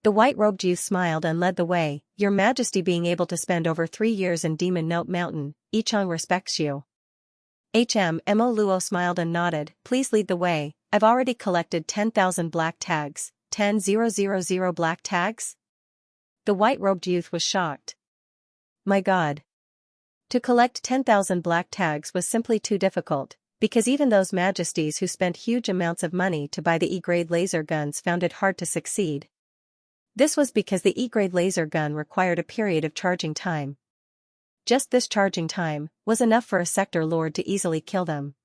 The white-robed youth smiled and led the way, "Your Majesty being able to spend over 3 years in Demon Note Mountain, Yicheng respects you." Mo Luo smiled and nodded, "Please lead the way, I've already collected 10,000 black tags, 10,000 black tags?" The white-robed youth was shocked. My God. To collect 10,000 black tags was simply too difficult, because even those majesties who spent huge amounts of money to buy the E-grade laser guns found it hard to succeed. This was because the E-grade laser gun required a period of charging time. Just this charging time was enough for a sector lord to easily kill them.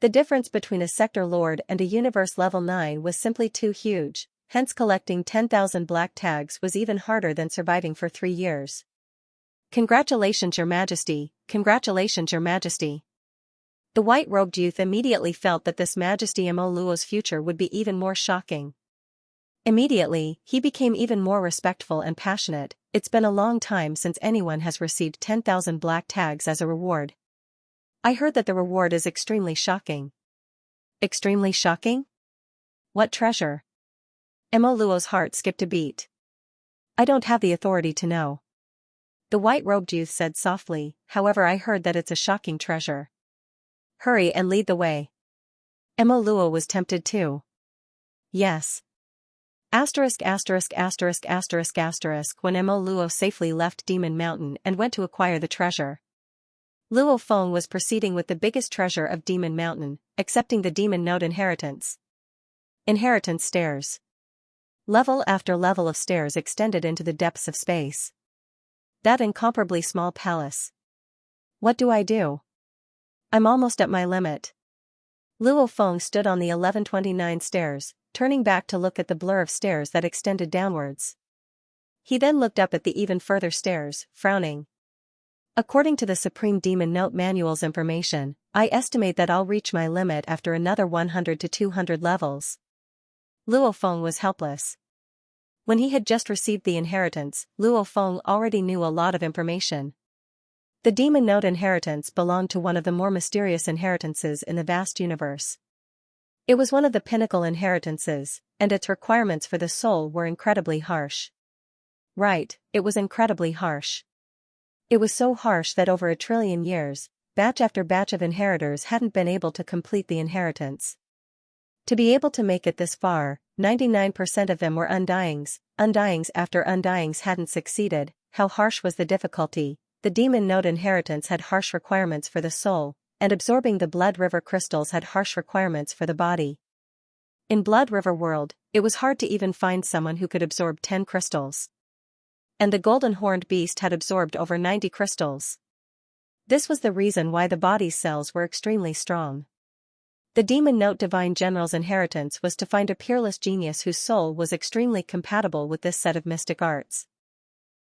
The difference between a sector lord and a universe level 9 was simply too huge, hence collecting 10,000 black tags was even harder than surviving for 3 years. "Congratulations, Your Majesty, congratulations, Your Majesty." The white-robed youth immediately felt that this Majesty Mo Luo's future would be even more shocking. Immediately, he became even more respectful and passionate. "It's been a long time since anyone has received 10,000 black tags as a reward. I heard that the reward is extremely shocking." Extremely shocking? What treasure? Mo Luo's heart skipped a beat. "I don't have the authority to know." The white-robed youth said softly, "However, I heard that it's a shocking treasure. Hurry and lead the way." Mo Luo was tempted too. Yes. When Mo Luo safely left Demon Mountain and went to acquire the treasure, Luo Feng was proceeding with the biggest treasure of Demon Mountain, accepting the Demon Note inheritance. Inheritance stairs. Level after level of stairs extended into the depths of space. That incomparably small palace. What do I do? I'm almost at my limit. Luo Feng stood on the 1129 stairs, turning back to look at the blur of stairs that extended downwards. He then looked up at the even further stairs, frowning. According to the Supreme Demon Note Manual's information, I estimate that I'll reach my limit after another 100 to 200 levels. Luo Feng was helpless. When he had just received the inheritance, Luo Feng already knew a lot of information. The Demon Note inheritance belonged to one of the more mysterious inheritances in the vast universe. It was one of the pinnacle inheritances, and its requirements for the soul were incredibly harsh. Right, it was incredibly harsh. It was so harsh that over 1 trillion years, batch after batch of inheritors hadn't been able to complete the inheritance. To be able to make it this far, 99% of them were undyings after undyings hadn't succeeded. How harsh was the difficulty? The Demon Note inheritance had harsh requirements for the soul, and absorbing the Blood River crystals had harsh requirements for the body. In Blood River World, it was hard to even find someone who could absorb 10 crystals. And the Golden Horned Beast had absorbed over 90 crystals. This was the reason why the body's cells were extremely strong. The Demon Note Divine General's inheritance was to find a peerless genius whose soul was extremely compatible with this set of mystic arts.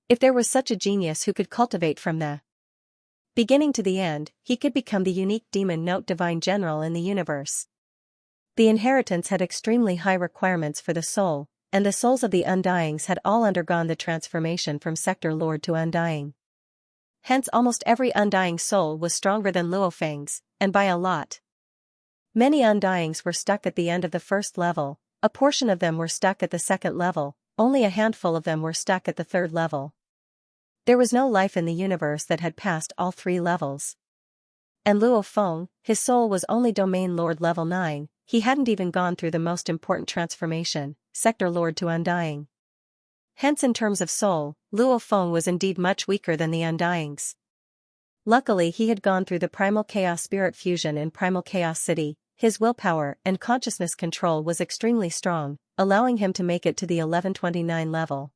If there was such a genius who could cultivate from the beginning to the end, he could become the unique Demon Note Divine General in the universe. The inheritance had extremely high requirements for the soul, and the souls of the Undyings had all undergone the transformation from Sector Lord to Undying. Hence almost every Undying soul was stronger than Luo Feng's, and by a lot. Many Undyings were stuck at the end of the first level, a portion of them were stuck at the second level, only a handful of them were stuck at the third level. There was no life in the universe that had passed all 3 levels. And Luo Feng, his soul was only Domain Lord level 9, he hadn't even gone through the most important transformation, Sector Lord to Undying. Hence in terms of soul, Luo Feng was indeed much weaker than the Undyings. Luckily he had gone through the Primal Chaos Spirit Fusion in Primal Chaos City. His willpower and consciousness control was extremely strong, allowing him to make it to the 1129 level.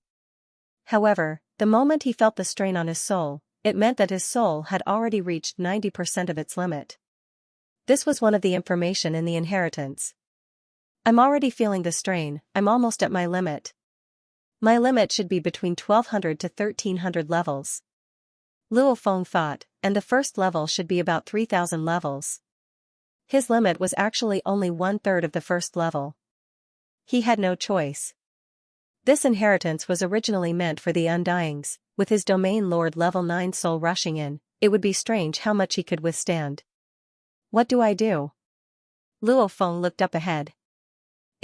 However, the moment he felt the strain on his soul, it meant that his soul had already reached 90% of its limit. This was one of the information in the inheritance. I'm already feeling the strain, I'm almost at my limit. My limit should be between 1200 to 1300 levels. Luo Feng thought, and the first level should be about 3000 levels. His limit was actually only 1/3 of the first level. He had no choice. This inheritance was originally meant for the Undyings, with his Domain Lord level 9 soul rushing in, it would be strange how much he could withstand. What do I do? Luo Feng looked up ahead.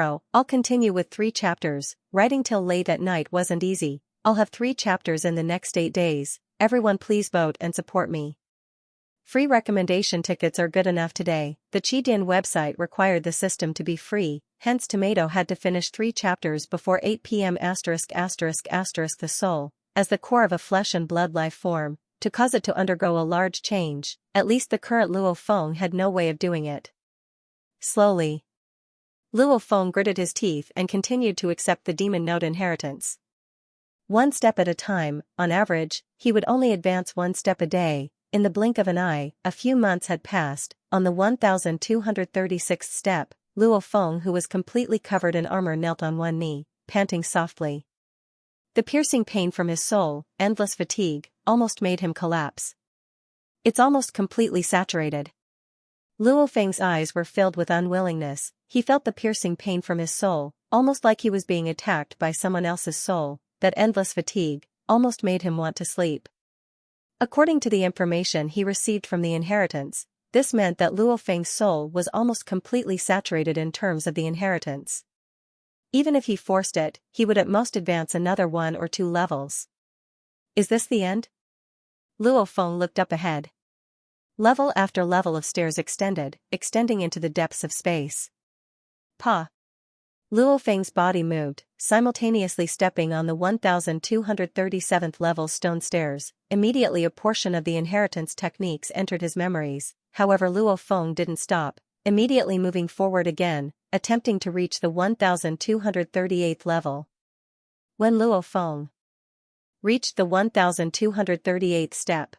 Tomorrow, I'll continue with 3 chapters. Writing till late at night wasn't easy. I'll have 3 chapters in the next 8 days. Everyone please vote and support me. Free recommendation tickets are good enough today. The Qidin website required the system to be free, hence Tomato had to finish 3 chapters before 8 p.m. The soul, as the core of a flesh and blood life form, to cause it to undergo a large change. At least the current Luo Feng had no way of doing it. Slowly, Luo Feng gritted his teeth and continued to accept the demon note inheritance. 1 step at a time. On average, he would only advance 1 step a day. In the blink of an eye, a few months had passed. On the 1236th step, Luo Feng, who was completely covered in armor, knelt on one knee, panting softly. The piercing pain from his soul, endless fatigue, almost made him collapse. It's almost completely saturated. Luo Feng's eyes were filled with unwillingness. He felt the piercing pain from his soul, almost like he was being attacked by someone else's soul. That endless fatigue almost made him want to sleep. According to the information he received from the inheritance, this meant that Luo Feng's soul was almost completely saturated in terms of the inheritance. Even if he forced it, he would at most advance another 1 or 2 levels. Is this the end? Luo Feng looked up ahead. Level after level of stairs extending into the depths of space. Pa! Luo Feng's body moved, simultaneously stepping on the 1237th level stone stairs. Immediately a portion of the inheritance techniques entered his memories. However, Luo Feng didn't stop, immediately moving forward again, attempting to reach the 1238th level. When Luo Feng reached the 1238th step,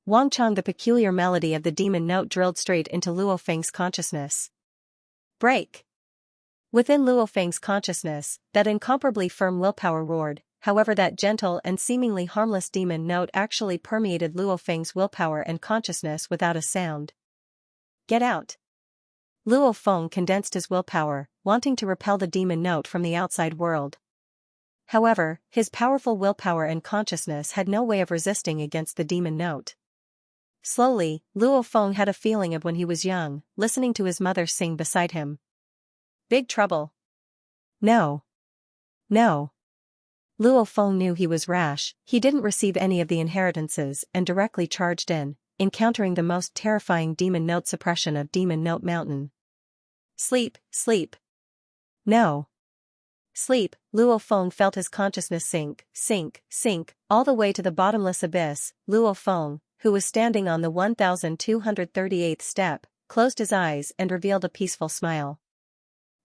Wang Chang, the peculiar melody of the demon note drilled straight into Luo Feng's consciousness. Break! Within Luo Feng's consciousness, that incomparably firm willpower roared. However, that gentle and seemingly harmless demon note actually permeated Luo Feng's willpower and consciousness without a sound. Get out! Luo Feng condensed his willpower, wanting to repel the demon note from the outside world. However, his powerful willpower and consciousness had no way of resisting against the demon note. Slowly, Luo Feng had a feeling of when he was young, listening to his mother sing beside him. Big trouble. No. No. Luo Feng knew he was rash. He didn't receive any of the inheritances and directly charged in, encountering the most terrifying demon note suppression of Demon Note Mountain. Sleep, sleep. No. Sleep. Luo Feng felt his consciousness sink, all the way to the bottomless abyss. Luo Feng, who was standing on the 1238th step, closed his eyes and revealed a peaceful smile.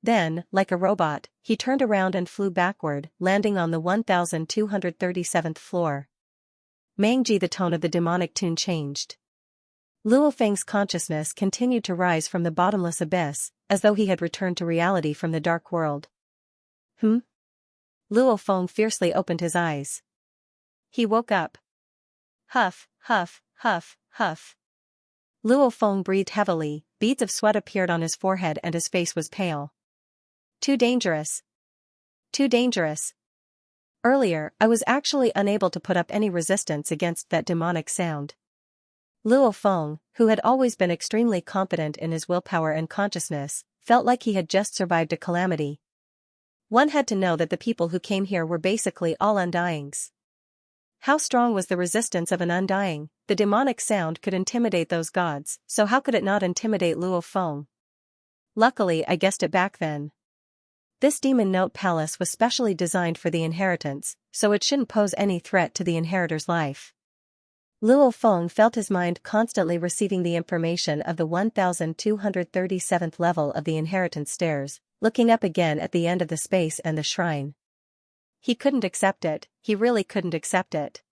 Then, like a robot, he turned around and flew backward, landing on the 1237th floor. Mangji, the tone of the demonic tune changed. Luo Feng's consciousness continued to rise from the bottomless abyss, as though he had returned to reality from the dark world. Luo Feng fiercely opened his eyes. He woke up. Huff, huff, huff, huff. Luo Feng breathed heavily, beads of sweat appeared on his forehead and his face was pale. Too dangerous. Too dangerous. Earlier, I was actually unable to put up any resistance against that demonic sound. Luo Feng, who had always been extremely confident in his willpower and consciousness, felt like he had just survived a calamity. One had to know that the people who came here were basically all undyings. How strong was the resistance of an undying? The demonic sound could intimidate those gods, so how could it not intimidate Luo Feng? Luckily I guessed it back then. This demon note palace was specially designed for the inheritance, so it shouldn't pose any threat to the inheritor's life. Luo Feng felt his mind constantly receiving the information of the 1237th level of the inheritance stairs, looking up again at the end of the space and the shrine. He couldn't accept it, he really couldn't accept it.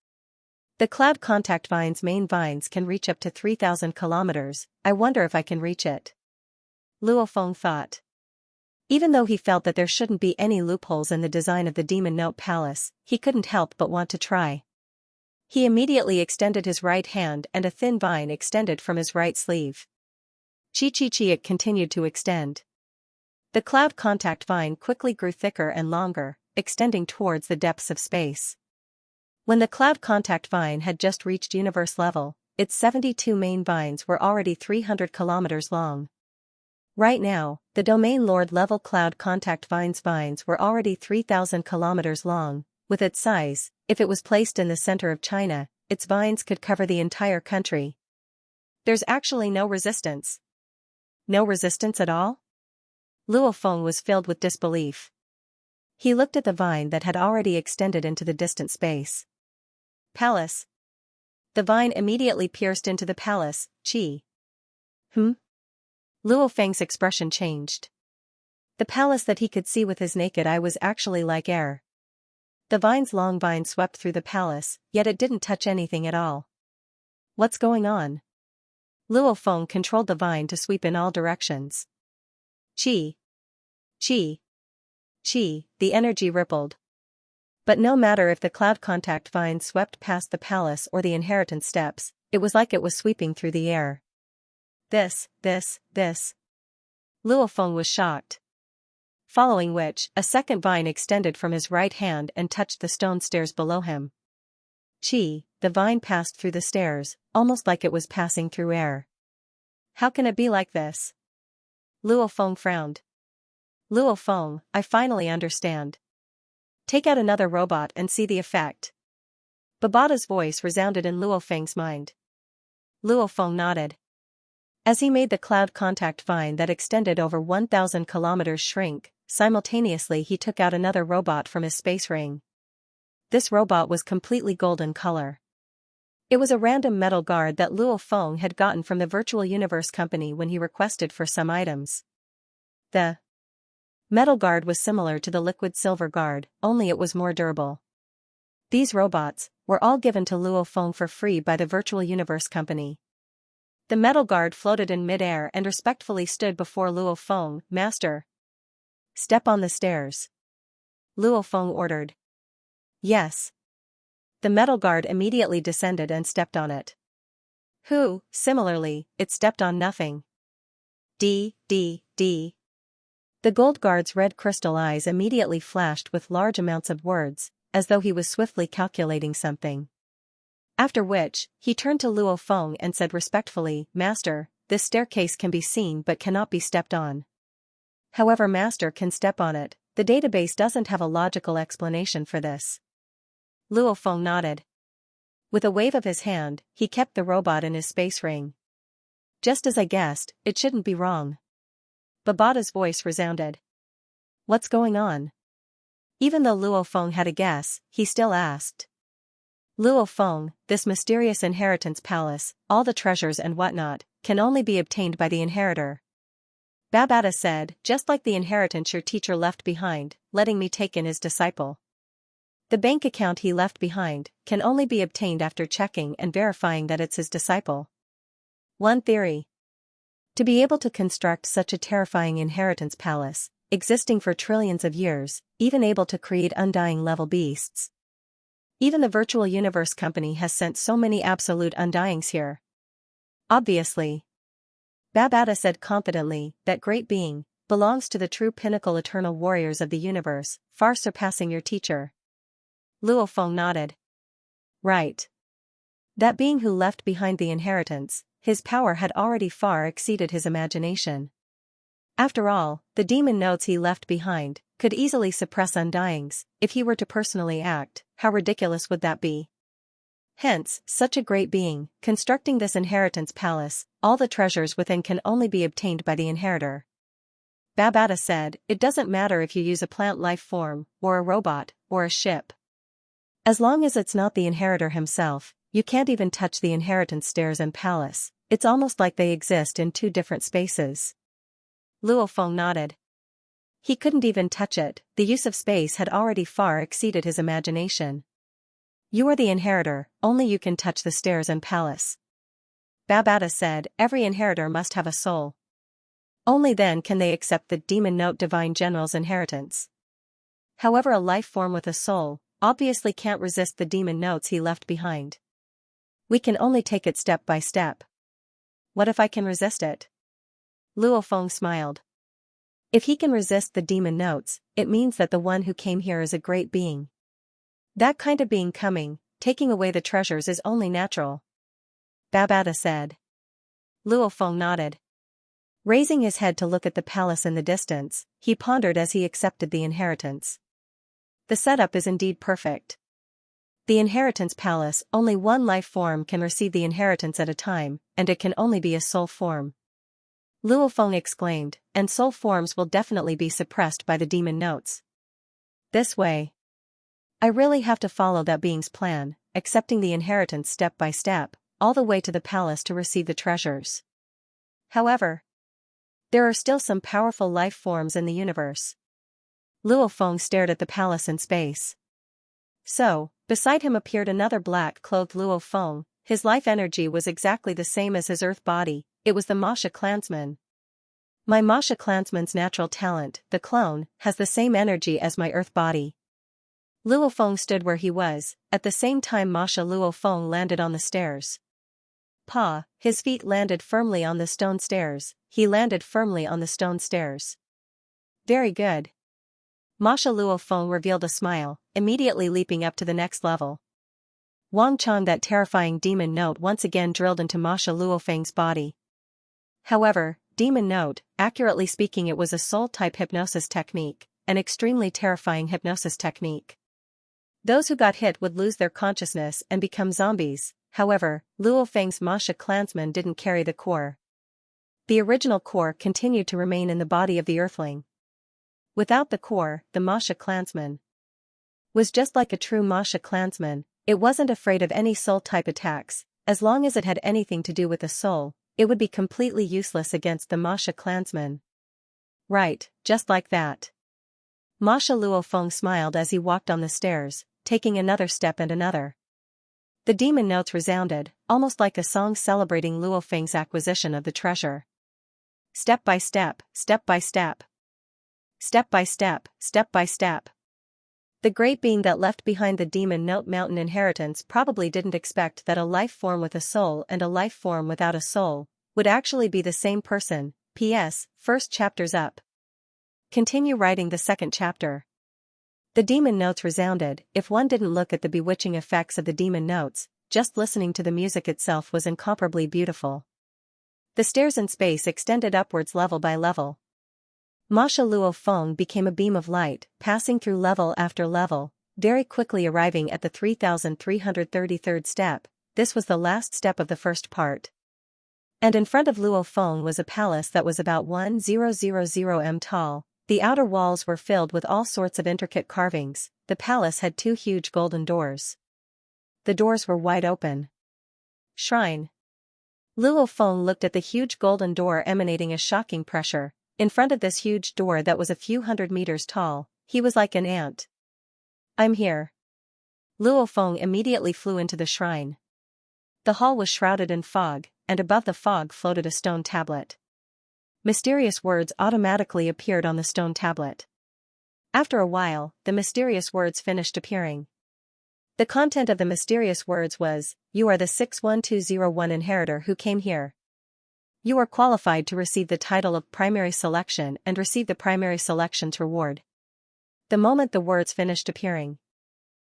The cloud contact vine's main vines can reach up to 3,000 kilometers, I wonder if I can reach it. Luo Feng thought. Even though he felt that there shouldn't be any loopholes in the design of the Demon Note Palace, he couldn't help but want to try. He immediately extended his right hand and a thin vine extended from his right sleeve. It continued to extend. The cloud contact vine quickly grew thicker and longer, extending towards the depths of space. When the cloud contact vine had just reached universe level, its 72 main vines were already 300 kilometers long. Right now, the Domain Lord level cloud contact vines were already 3,000 kilometers long. With its size, if it was placed in the center of China, its vines could cover the entire country. There's actually no resistance. No resistance at all? Luo Feng was filled with disbelief. He looked at the vine that had already extended into the distant space. Palace. The vine immediately pierced into the palace. Luo Feng's expression changed. The palace that he could see with his naked eye was actually like air. The vine's long vine swept through the palace, yet it didn't touch anything at all. What's going on? Luo Feng controlled the vine to sweep in all directions. The energy rippled. But no matter if the cloud contact vine swept past the palace or the inheritance steps, it was like it was sweeping through the air. This. Luo Feng was shocked. Following which, a second vine extended from his right hand and touched the stone stairs below him. The vine passed through the stairs, almost like it was passing through air. How can it be like this? Luo Feng frowned. Luo Feng, I finally understand. Take out another robot and see the effect. Babata's voice resounded in Luo Feng's mind. Luo Feng nodded. As he made the cloud contact vine that extended over 1,000 kilometers shrink, simultaneously he took out another robot from his space ring. This robot was completely golden color. It was a random metal guard that Luo Feng had gotten from the Virtual Universe company when he requested for some items. The metal guard was similar to the liquid silver guard, only it was more durable. These robots were all given to Luo Feng for free by the Virtual Universe company. The metal guard floated in mid-air and respectfully stood before Luo Feng. Master. Step on the stairs. Luo Feng ordered. Yes. The metal guard immediately descended and stepped on it. Similarly, it stepped on nothing. The gold guard's red crystal eyes immediately flashed with large amounts of words, as though he was swiftly calculating something. After which, he turned to Luo Feng and said respectfully, Master, this staircase can be seen but cannot be stepped on. However, Master can step on it, the database doesn't have a logical explanation for this. Luo Feng nodded. With a wave of his hand, he kept the robot in his space ring. Just as I guessed, it shouldn't be wrong. Babata's voice resounded. What's going on? Even though Luo Feng had a guess, he still asked. Luo Feng, this mysterious inheritance palace, all the treasures and whatnot, can only be obtained by the inheritor. Babata said, just like the inheritance your teacher left behind, letting me take in his disciple. The bank account he left behind can only be obtained after checking and verifying that it's his disciple. One theory. To be able to construct such a terrifying inheritance palace, existing for trillions of years, even able to create undying level beasts. Even the Virtual Universe company has sent so many absolute undyings here. Obviously. Babata said confidently, that great being belongs to the true pinnacle eternal warriors of the universe, far surpassing your teacher. Luo Feng nodded. Right. That being who left behind the inheritance, his power had already far exceeded his imagination. After all, the demon notes he left behind could easily suppress undyings. If he were to personally act, how ridiculous would that be? Hence, such a great being, constructing this inheritance palace, all the treasures within can only be obtained by the inheritor. Babata said, it doesn't matter if you use a plant life form, or a robot, or a ship. As long as it's not the inheritor himself, you can't even touch the inheritance stairs and palace. It's almost like they exist in two different spaces. Luo Feng nodded. He couldn't even touch it, the use of space had already far exceeded his imagination. You are the inheritor, only you can touch the stairs and palace. Babata said, every inheritor must have a soul. Only then can they accept the demon note divine general's inheritance. However, a life form with a soul obviously can't resist the demon notes he left behind. We can only take it step by step. What if I can resist it? Luo Feng smiled. If he can resist the demon notes, it means that the one who came here is a great being. That kind of being coming, taking away the treasures is only natural. Babata said. Luo Feng nodded. Raising his head to look at the palace in the distance, he pondered as he accepted the inheritance. The setup is indeed perfect. The inheritance palace, only one life form can receive the inheritance at a time, and it can only be a soul form. Luo Feng exclaimed, and soul forms will definitely be suppressed by the demon notes. This way. I really have to follow that being's plan, accepting the inheritance step by step, all the way to the palace to receive the treasures. However, there are still some powerful life forms in the universe. Luo Feng stared at the palace in space. So, beside him appeared another black-clothed Luo Feng. His life energy was exactly the same as his earth body. It was the Masha clansman. My Masha clansman's natural talent, the clone, has the same energy as my earth body. Luo Feng stood where he was, at the same time Masha Luo Feng landed on the stairs. Pa, his feet landed firmly on the stone stairs, he landed firmly on the stone stairs. Very good. Masha Luo Feng revealed a smile, immediately leaping up to the next level. Wang Chang, that terrifying demon note once again drilled into Masha Luo Feng's body. However, demon note, accurately speaking, it was a soul-type hypnosis technique, an extremely terrifying hypnosis technique. Those who got hit would lose their consciousness and become zombies. However, Luo Feng's Masha clansman didn't carry the core. The original core continued to remain in the body of the earthling. Without the core, the Masha clansman was just like a true Masha clansman. It wasn't afraid of any soul-type attacks. As long as it had anything to do with the soul, it would be completely useless against the Masha clansman. Right, just like that. Masha Luo Feng smiled as he walked on the stairs, taking another step and another. The demon notes resounded, almost like a song celebrating Luo Feng's acquisition of the treasure. Step by step, step by step. Step by step, step by step. The great being that left behind the demon note mountain inheritance probably didn't expect that a life form with a soul and a life form without a soul would actually be the same person. P.S. First chapter's up. Continue writing the second chapter. The demon notes resounded. If one didn't look at the bewitching effects of the demon notes, just listening to the music itself was incomparably beautiful. The stairs in space extended upwards level by level. Masha Luo Feng became a beam of light, passing through level after level, very quickly arriving at the 3333rd step. This was the last step of the first part. And in front of Luo Feng was a palace that was about 1000 m tall. The outer walls were filled with all sorts of intricate carvings. The palace had two huge golden doors. The doors were wide open. Shrine. Luo Feng looked at the huge golden door emanating a shocking pressure. In front of this huge door that was a few hundred meters tall, he was like an ant. I'm here. Luo Feng immediately flew into the shrine. The hall was shrouded in fog, and above the fog floated a stone tablet. Mysterious words automatically appeared on the stone tablet. After a while, the mysterious words finished appearing. The content of the mysterious words was, "You are the 61201 inheritor who came here. You are qualified to receive the title of primary selection and receive the primary selection's reward." The moment the words finished appearing,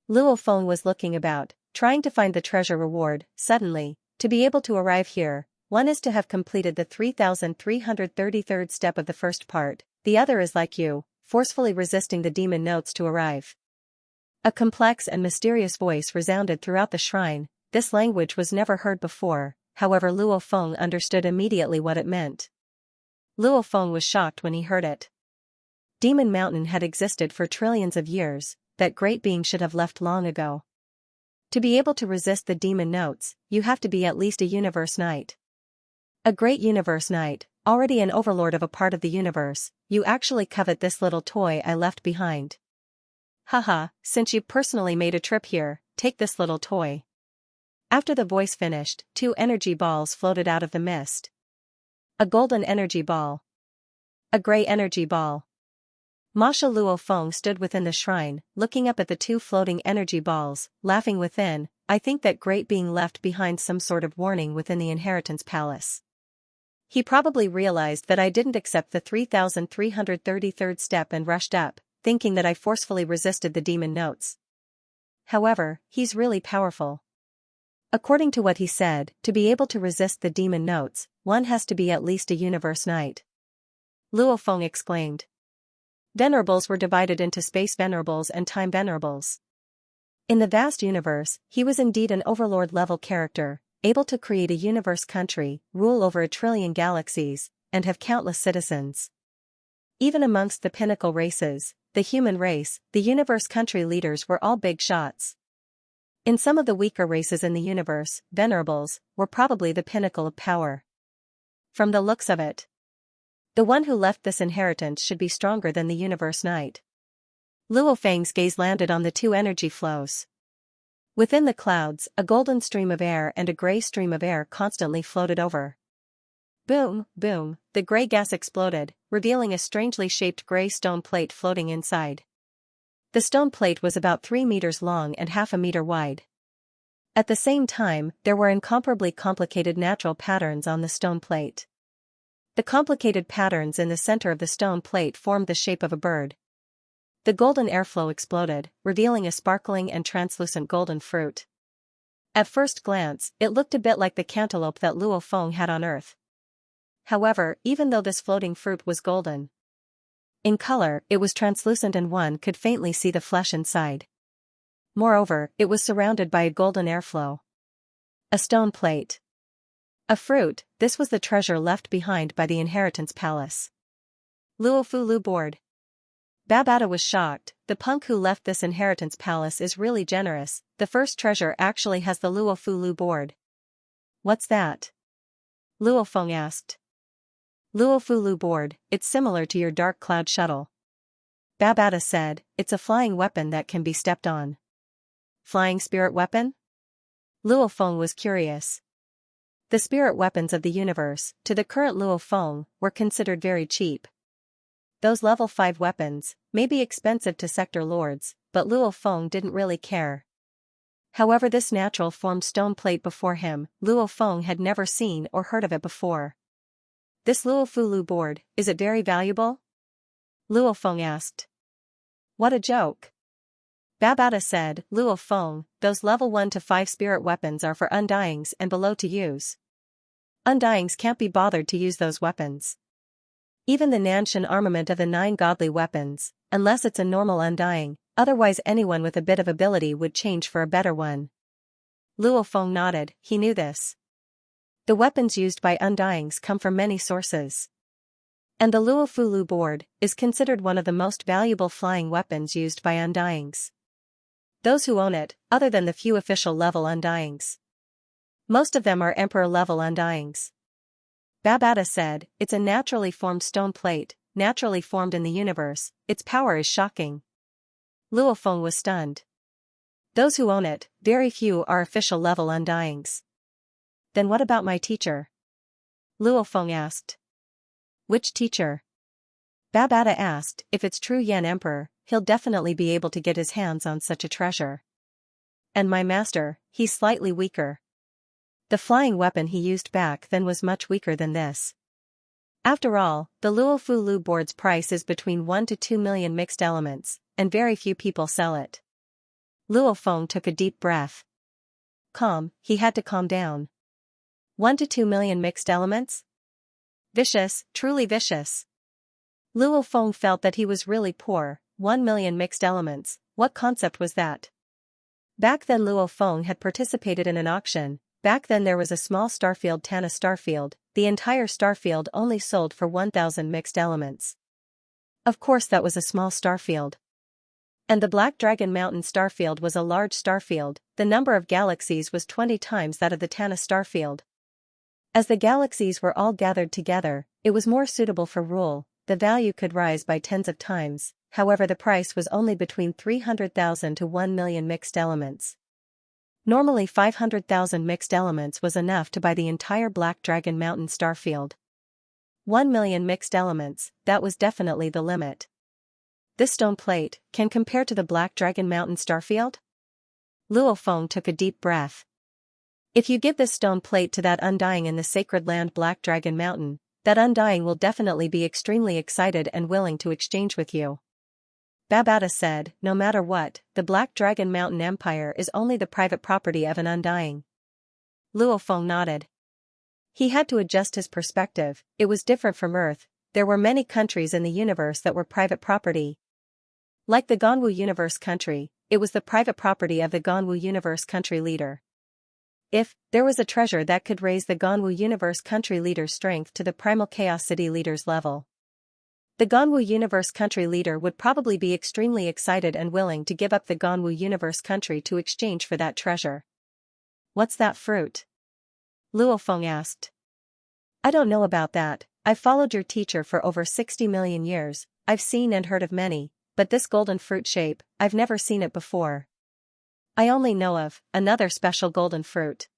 Luo Feng was looking about, trying to find the treasure reward. Suddenly, to be able to arrive here, one is to have completed the 3333rd step of the first part, the other is like you, forcefully resisting the demon notes to arrive. A complex and mysterious voice resounded throughout the shrine. This language was never heard before, however Luo Feng understood immediately what it meant. Luo Feng was shocked when he heard it. Demon Mountain had existed for trillions of years, that great being should have left long ago. To be able to resist the demon notes, you have to be at least a universe knight. A great universe knight, already an overlord of a part of the universe, you actually covet this little toy I left behind. Haha, since you've personally made a trip here, take this little toy. After the voice finished, 2 energy balls floated out of the mist. A golden energy ball. A gray energy ball. Masha Luo Feng stood within the shrine, looking up at the 2 floating energy balls, laughing within. I think that great being left behind some sort of warning within the inheritance palace. He probably realized that I didn't accept the 3333rd step and rushed up, thinking that I forcefully resisted the demon notes. However, he's really powerful. According to what he said, to be able to resist the demon notes, one has to be at least a universe knight. Luo Feng exclaimed. Venerables were divided into space venerables and time venerables. In the vast universe, he was indeed an overlord-level character, able to create a universe country, rule over 1 trillion galaxies, and have countless citizens. Even amongst the pinnacle races, the human race, the universe country leaders were all big shots. In some of the weaker races in the universe, venerables were probably the pinnacle of power. From the looks of it, the one who left this inheritance should be stronger than the universe knight. Luo Feng's gaze landed on the 2 energy flows. Within the clouds, a golden stream of air and a gray stream of air constantly floated over. Boom, boom, the gray gas exploded, revealing a strangely shaped gray stone plate floating inside. The stone plate was about 3 meters long and half a meter wide. At the same time, there were incomparably complicated natural patterns on the stone plate. The complicated patterns in the center of the stone plate formed the shape of a bird. The golden airflow exploded, revealing a sparkling and translucent golden fruit. At first glance, it looked a bit like the cantaloupe that Luo Feng had on Earth. However, even though this floating fruit was golden, in color, it was translucent and one could faintly see the flesh inside. Moreover, it was surrounded by a golden airflow. A stone plate. A fruit, this was the treasure left behind by the inheritance palace. Luo Fu bored. Babata was shocked. The punk who left this inheritance palace is really generous. The first treasure actually has the Luo Fu board. What's that? Luo Feng asked. Luo Fu board, it's similar to your dark cloud shuttle. Babata said, it's a flying weapon that can be stepped on. Flying spirit weapon? Luo Feng was curious. The spirit weapons of the universe, to the current Luo Feng, were considered very cheap. Those level 5 weapons may be expensive to sector lords, but Luo Feng didn't really care. However, this natural formed stone plate before him, Luo Feng had never seen or heard of it before. This Luo Fu board, is it very valuable? Luo Feng asked. What a joke. Babata said, Luo Feng, those level 1 to 5 spirit weapons are for undyings and below to use. Undyings can't be bothered to use those weapons. Even the Nanshan armament of the 9 godly weapons, unless it's a normal undying, otherwise anyone with a bit of ability would change for a better one. Luo Feng nodded, he knew this. The weapons used by undyings come from many sources. And the Luo Fu board is considered one of the most valuable flying weapons used by undyings. Those who own it, other than the few official level undyings. Most of them are emperor level undyings. Babata said, it's a naturally formed stone plate, naturally formed in the universe, its power is shocking. Luo Feng was stunned. Those who own it, very few are official level undyings. Then what about my teacher? Luo Feng asked. Which teacher? Babata asked, if it's true Yan Emperor, he'll definitely be able to get his hands on such a treasure. And my master, he's slightly weaker. The flying weapon he used back then was much weaker than this. After all, the Luo Fu board's price is between 1 to 2 million mixed elements, and very few people sell it. Luo Feng took a deep breath. Calm, he had to calm down. 1 to 2 million mixed elements? Vicious, truly vicious. Luo Feng felt that he was really poor. 1 million mixed elements, what concept was that? Back then Luo Feng had participated in an auction. Back then there was a small starfield, Tana starfield. The entire starfield only sold for 1,000 mixed elements. Of course that was a small starfield. And the Black Dragon Mountain starfield was a large starfield. The number of galaxies was 20 times that of the Tana starfield. As the galaxies were all gathered together, it was more suitable for rule. The value could rise by tens of times. However, the price was only between 300,000 to 1 million mixed elements. Normally 500,000 mixed elements was enough to buy the entire Black Dragon Mountain starfield. 1 million mixed elements, that was definitely the limit. This stone plate can compare to the Black Dragon Mountain starfield? Luo Feng took a deep breath. If you give this stone plate to that undying in the sacred land Black Dragon Mountain, that undying will definitely be extremely excited and willing to exchange with you. Babata said, no matter what, the Black Dragon Mountain Empire is only the private property of an undying. Luo Feng nodded. He had to adjust his perspective. It was different from Earth. There were many countries in the universe that were private property. Like the Ganwu Universe country, it was the private property of the Ganwu Universe country leader. If there was a treasure that could raise the Ganwu Universe country leader's strength to the Primal Chaos City leader's level, the Ganwu Universe country leader would probably be extremely excited and willing to give up the Ganwu Universe country to exchange for that treasure. What's that fruit? Luo Feng asked. I don't know about that. I've followed your teacher for over 60 million years. I've seen and heard of many, but this golden fruit shape, I've never seen it before. I only know of another special golden fruit.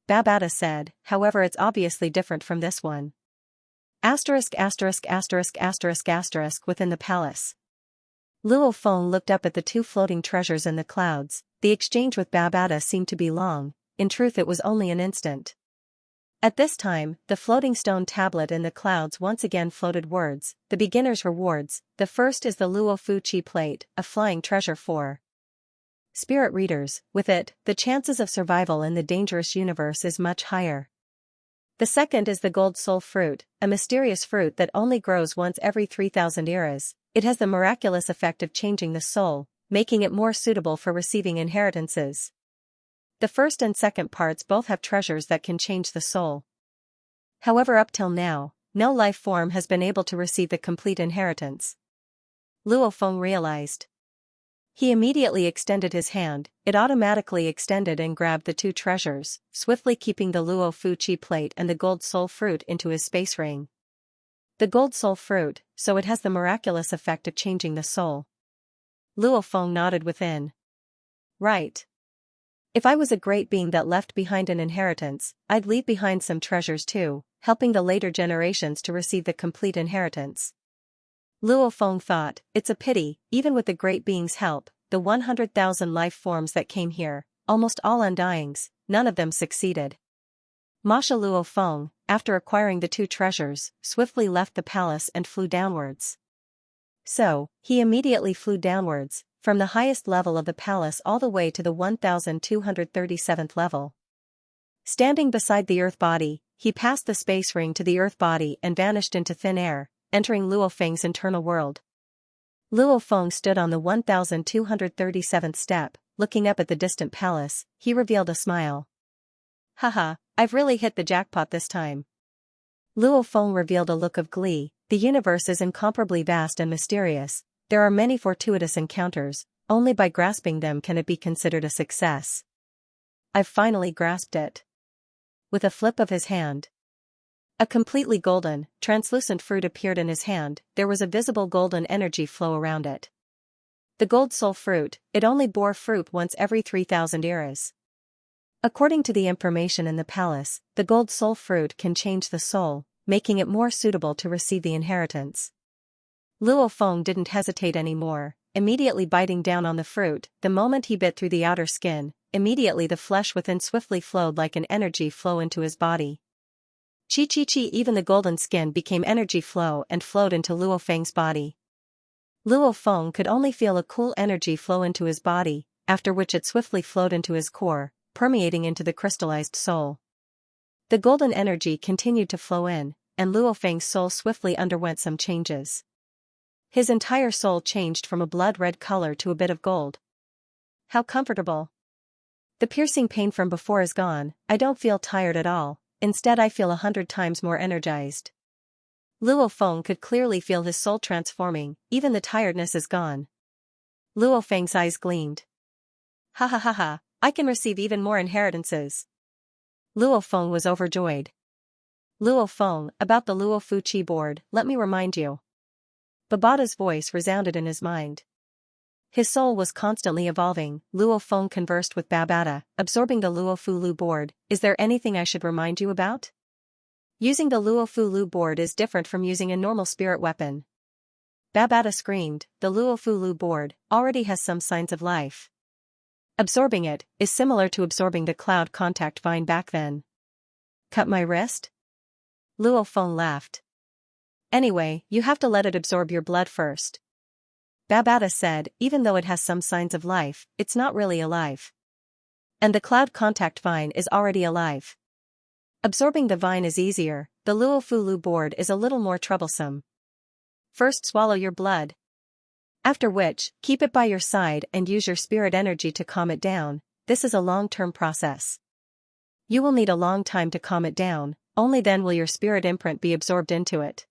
Babata said, however it's obviously different from this one. Asterisk asterisk asterisk asterisk asterisk within the palace. Luo Feng looked up at the two floating treasures in the clouds. The exchange with Babata seemed to be long. In truth it was only an instant. At this time, the floating stone tablet in the clouds once again floated words, the beginner's rewards. The first is the Luo Fu Chi plate, a flying treasure for spirit readers. With it, the chances of survival in the dangerous universe is much higher. The second is the gold soul fruit, a mysterious fruit that only grows once every 3,000 eras. It has the miraculous effect of changing the soul, making it more suitable for receiving inheritances. The first and second parts both have treasures that can change the soul. However, up till now, no life form has been able to receive the complete inheritance. Luo Feng realized. He immediately extended his hand. It automatically extended and grabbed the two treasures, swiftly keeping the Luo Fu Chi plate and the gold soul fruit into his space ring. The gold soul fruit, so it has the miraculous effect of changing the soul. Luo Feng nodded within. Right. If I was a great being that left behind an inheritance, I'd leave behind some treasures too, helping the later generations to receive the complete inheritance. Luo Feng thought, it's a pity, even with the great being's help, the 100,000 life forms that came here, almost all undyings, none of them succeeded. Masha Luo Feng, after acquiring the two treasures, swiftly left the palace and flew downwards. So, he immediately flew downwards, from the highest level of the palace all the way to the 1237th level. Standing beside the earth body, he passed the space ring to the earth body and vanished into thin air, entering Luo Feng's internal world. Luo Feng stood on the 1237th step, looking up at the distant palace. He revealed a smile. Haha, I've really hit the jackpot this time. Luo Feng revealed a look of glee. The universe is incomparably vast and mysterious. There are many fortuitous encounters, only by grasping them can it be considered a success. I've finally grasped it. With a flip of his hand, a completely golden, translucent fruit appeared in his hand. There was a visible golden energy flow around it. The gold soul fruit, it only bore fruit once every 3,000 eras. According to the information in the palace, the gold soul fruit can change the soul, making it more suitable to receive the inheritance. Luo Feng didn't hesitate anymore, immediately biting down on the fruit. The moment he bit through the outer skin, immediately the flesh within swiftly flowed like an energy flow into his body. Chi chi chi, even the golden skin became energy flow and flowed into Luo Feng's body. Luo Feng could only feel a cool energy flow into his body, after which it swiftly flowed into his core, permeating into the crystallized soul. The golden energy continued to flow in, and Luo Feng's soul swiftly underwent some changes. His entire soul changed from a blood-red color to a bit of gold. How comfortable. The piercing pain from before is gone, I don't feel tired at all, instead I feel 100 times more energized. Luo Feng could clearly feel his soul transforming, even the tiredness is gone. Luo Feng's eyes gleamed. Ha ha ha ha, I can receive even more inheritances. Luo Feng was overjoyed. Luo Feng, about the Luo Fu Qi board, let me remind you. Babata's voice resounded in his mind. His soul was constantly evolving. Luo Feng conversed with Babata, absorbing the Luo Fu Lu board. Is there anything I should remind you about? Using the Luo Fu Lu board is different from using a normal spirit weapon. Babata screamed, the Luo Fu Lu board already has some signs of life. Absorbing it is similar to absorbing the cloud contact vine back then. Cut my wrist? Luo Feng laughed. Anyway, you have to let it absorb your blood first. Babata said, even though it has some signs of life, it's not really alive. And the cloud contact vine is already alive. Absorbing the vine is easier, the Luo Fu Lu board is a little more troublesome. First swallow your blood. After which, keep it by your side and use your spirit energy to calm it down. This is a long-term process. You will need a long time to calm it down, only then will your spirit imprint be absorbed into it.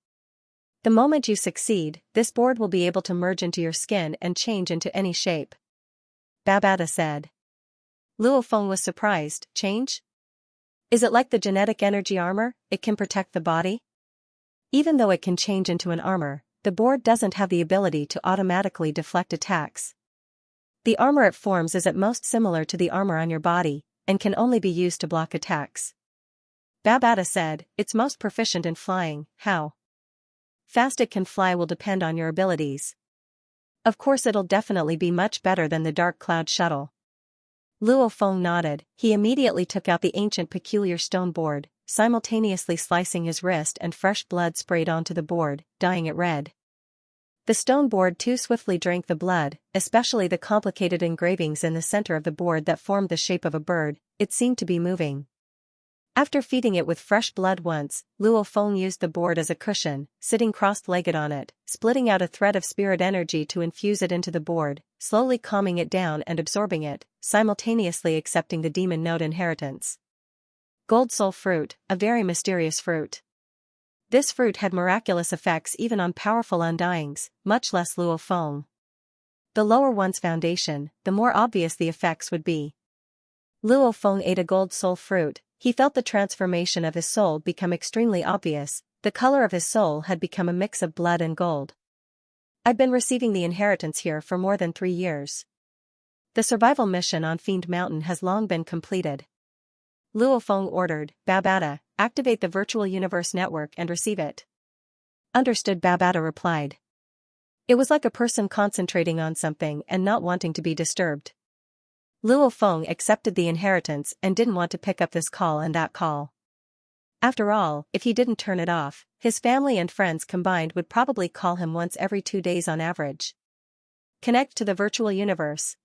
The moment you succeed, this board will be able to merge into your skin and change into any shape. Babata said. Luo Feng was surprised. Change? Is it like the genetic energy armor? It can protect the body? Even though it can change into an armor, the board doesn't have the ability to automatically deflect attacks. The armor it forms is at most similar to the armor on your body, and can only be used to block attacks. Babata said, it's most proficient in flying. How fast it can fly will depend on your abilities. Of course it'll definitely be much better than the Dark Cloud Shuttle. Luo Feng nodded. He immediately took out the ancient peculiar stone board, simultaneously slicing his wrist, and fresh blood sprayed onto the board, dyeing it red. The stone board too swiftly drank the blood, especially the complicated engravings in the center of the board that formed the shape of a bird. It seemed to be moving. After feeding it with fresh blood once, Luo Feng used the board as a cushion, sitting cross-legged on it, splitting out a thread of spirit energy to infuse it into the board, slowly calming it down and absorbing it, simultaneously accepting the demon node inheritance. Gold soul fruit, a very mysterious fruit. This fruit had miraculous effects even on powerful undyings, much less Luo Feng. The lower one's foundation, the more obvious the effects would be. Luo Feng ate a gold soul fruit. He felt the transformation of his soul become extremely obvious. The color of his soul had become a mix of blood and gold. I've been receiving the inheritance here for more than 3 years. The survival mission on Fiend Mountain has long been completed. Luo Feng ordered, Babata, activate the virtual universe network and receive it. Understood, Babata replied. It was like a person concentrating on something and not wanting to be disturbed. Luo Feng accepted the inheritance and didn't want to pick up this call and that call. After all, if he didn't turn it off, his family and friends combined would probably call him once every 2 days on average. Connect to the virtual universe.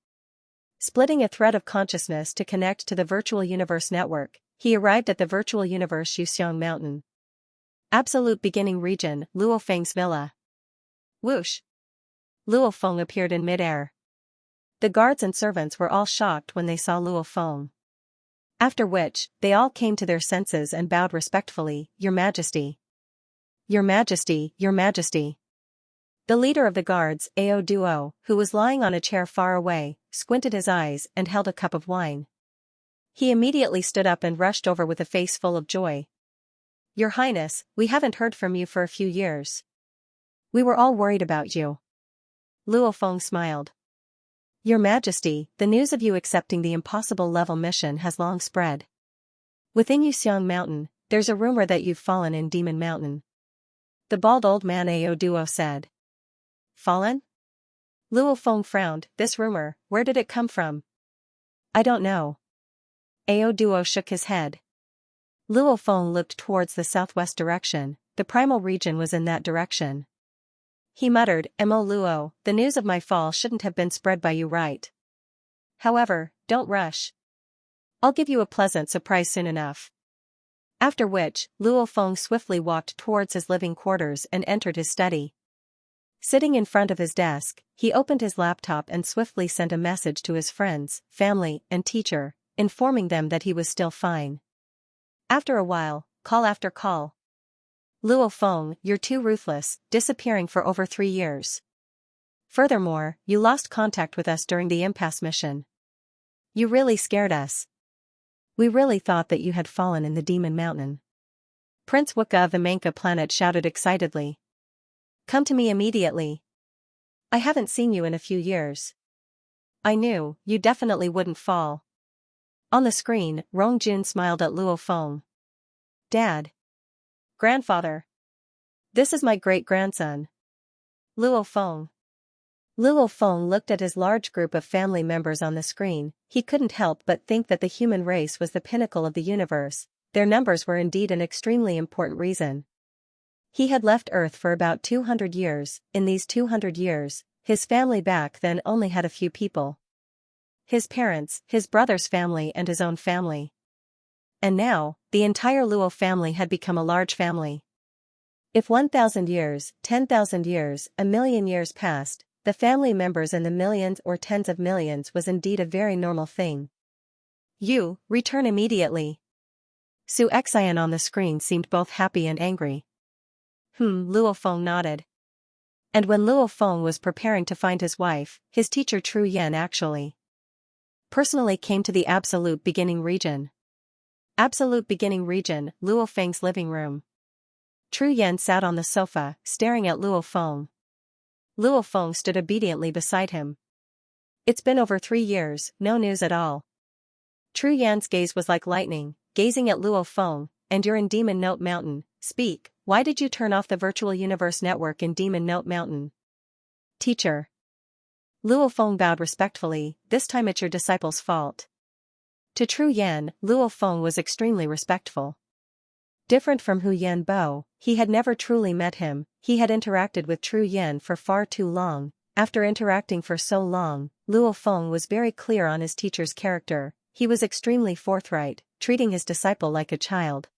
Splitting a thread of consciousness to connect to the virtual universe network, he arrived at the virtual universe Xianxia Mountain. Absolute beginning region, Luo Feng's villa. Whoosh! Luo Feng appeared in midair. The guards and servants were all shocked when they saw Luo Feng. After which, they all came to their senses and bowed respectfully, Your Majesty. Your Majesty, Your Majesty. The leader of the guards, Ao Duo, who was lying on a chair far away, squinted his eyes and held a cup of wine. He immediately stood up and rushed over with a face full of joy. Your Highness, we haven't heard from you for a few years. We were all worried about you. Luo Feng smiled. Your Majesty, the news of you accepting the impossible level mission has long spread. Within Xianxia Mountain, there's a rumor that you've fallen in Demon Mountain. The bald old man Ao Duo said. Fallen? Luo Feng frowned. This rumor, where did it come from? I don't know. Ao Duo shook his head. Luo Feng looked towards the southwest direction. The primal region was in that direction. He muttered, Mo Luo, the news of my fall shouldn't have been spread by you, right? However, don't rush. I'll give you a pleasant surprise soon enough. After which, Luo Feng swiftly walked towards his living quarters and entered his study. Sitting in front of his desk, he opened his laptop and swiftly sent a message to his friends, family, and teacher, informing them that he was still fine. After a while, call after call. Luo Feng, you're too ruthless, disappearing for over 3 years. Furthermore, you lost contact with us during the impasse mission. You really scared us. We really thought that you had fallen in the Demon Mountain. Prince Wuka of the Manka planet shouted excitedly. Come to me immediately. I haven't seen you in a few years. I knew, you definitely wouldn't fall. On the screen, Rongjun smiled at Luo Feng. Dad. Grandfather. This is my great-grandson. Luo Feng. Luo Feng looked at his large group of family members on the screen. He couldn't help but think that the human race was the pinnacle of the universe. Their numbers were indeed an extremely important reason. He had left Earth for about 200 years. In these 200 years, his family back then only had a few people. His parents, his brother's family and his own family. And now, the entire Luo family had become a large family. If 1,000 years, 10,000 years, a million years passed, the family members in the millions or tens of millions was indeed a very normal thing. You, return immediately. Xianxia on the screen seemed both happy and angry. Luo Feng nodded. And when Luo Feng was preparing to find his wife, his teacher Tru Yan actually personally came to the Absolute Beginning region. Absolute Beginning region, Luo Feng's living room. Tru Yan sat on the sofa, staring at Luo Feng. Luo Feng stood obediently beside him. It's been over 3 years, no news at all. Tru Yan's gaze was like lightning, gazing at Luo Feng, and you're in Demon Note Mountain, speak, why did you turn off the virtual universe network in Demon Note Mountain? Teacher. Luo Feng bowed respectfully, this time it's your disciple's fault. To Tru Yan, Luo Feng was extremely respectful. Different from Hu Yan Bo, he had never truly met him, he had interacted with Tru Yan for far too long. After interacting for so long, Luo Feng was very clear on his teacher's character. He was extremely forthright, treating his disciple like a child.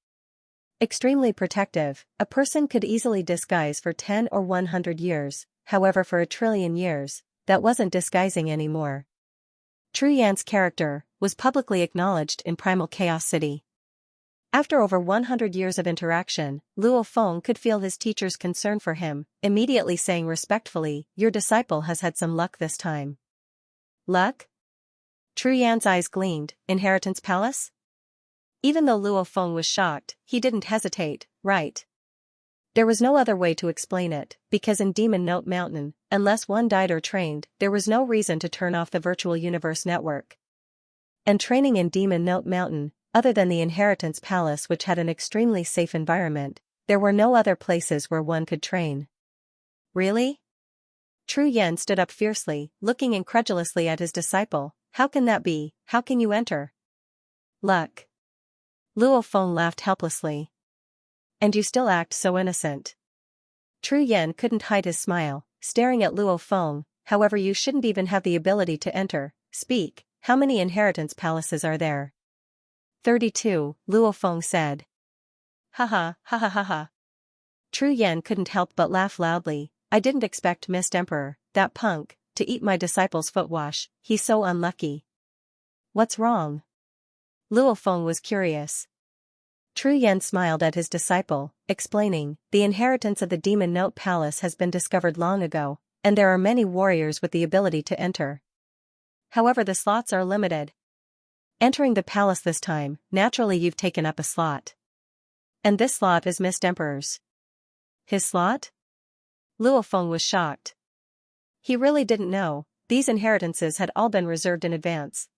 Extremely protective, a person could easily disguise for 10 or 100 years, however for 1,000,000,000,000 years, that wasn't disguising anymore. Tru Yan's character was publicly acknowledged in Primal Chaos City. After over 100 years of interaction, Luo Feng could feel his teacher's concern for him, immediately saying respectfully, your disciple has had some luck this time. Luck? Tru Yan's eyes gleamed, Inheritance Palace? Even though Luo Feng was shocked, he didn't hesitate, right? There was no other way to explain it, because in Demon Note Mountain, unless one died or trained, there was no reason to turn off the virtual universe network. And training in Demon Note Mountain, other than the Inheritance Palace which had an extremely safe environment, there were no other places where one could train. Really? Tru Yan stood up fiercely, looking incredulously at his disciple, how can that be, how can you enter? Luck. Luo Feng laughed helplessly. And you still act so innocent. Tru Yan couldn't hide his smile, staring at Luo Feng, however you shouldn't even have the ability to enter, speak, how many inheritance palaces are there? 32, Luo Feng said. Ha ha ha. Tru Yan couldn't help but laugh loudly, I didn't expect Mist Emperor, that punk, to eat my disciple's footwash, he's so unlucky. What's wrong? Luo Feng was curious. Tru Yan smiled at his disciple, explaining, the inheritance of the Demon Note Palace has been discovered long ago, and there are many warriors with the ability to enter. However, the slots are limited. Entering the palace this time, naturally you've taken up a slot. And this slot is Mist Emperor's. His slot? Luo Feng was shocked. He really didn't know, these inheritances had all been reserved in advance.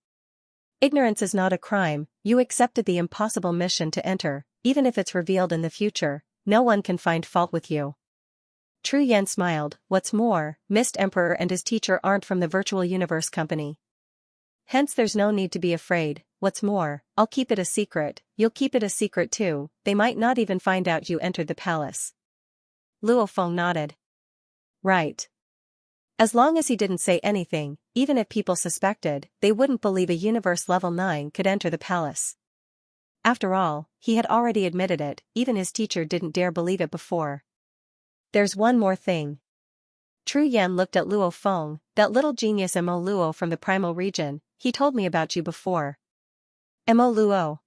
Ignorance is not a crime, you accepted the impossible mission to enter, even if it's revealed in the future, no one can find fault with you. Tru Yan smiled, what's more, Mist Emperor and his teacher aren't from the Virtual Universe Company. Hence there's no need to be afraid, what's more, I'll keep it a secret, you'll keep it a secret too, they might not even find out you entered the palace. Luo Feng nodded. Right. As long as he didn't say anything, even if people suspected, they wouldn't believe a Universe Level 9 could enter the palace. After all, he had already admitted it, even his teacher didn't dare believe it before. There's one more thing. Tru Yan looked at Luo Feng, that little genius Mo Luo from the primal region. He told me about you before. Mo Luo.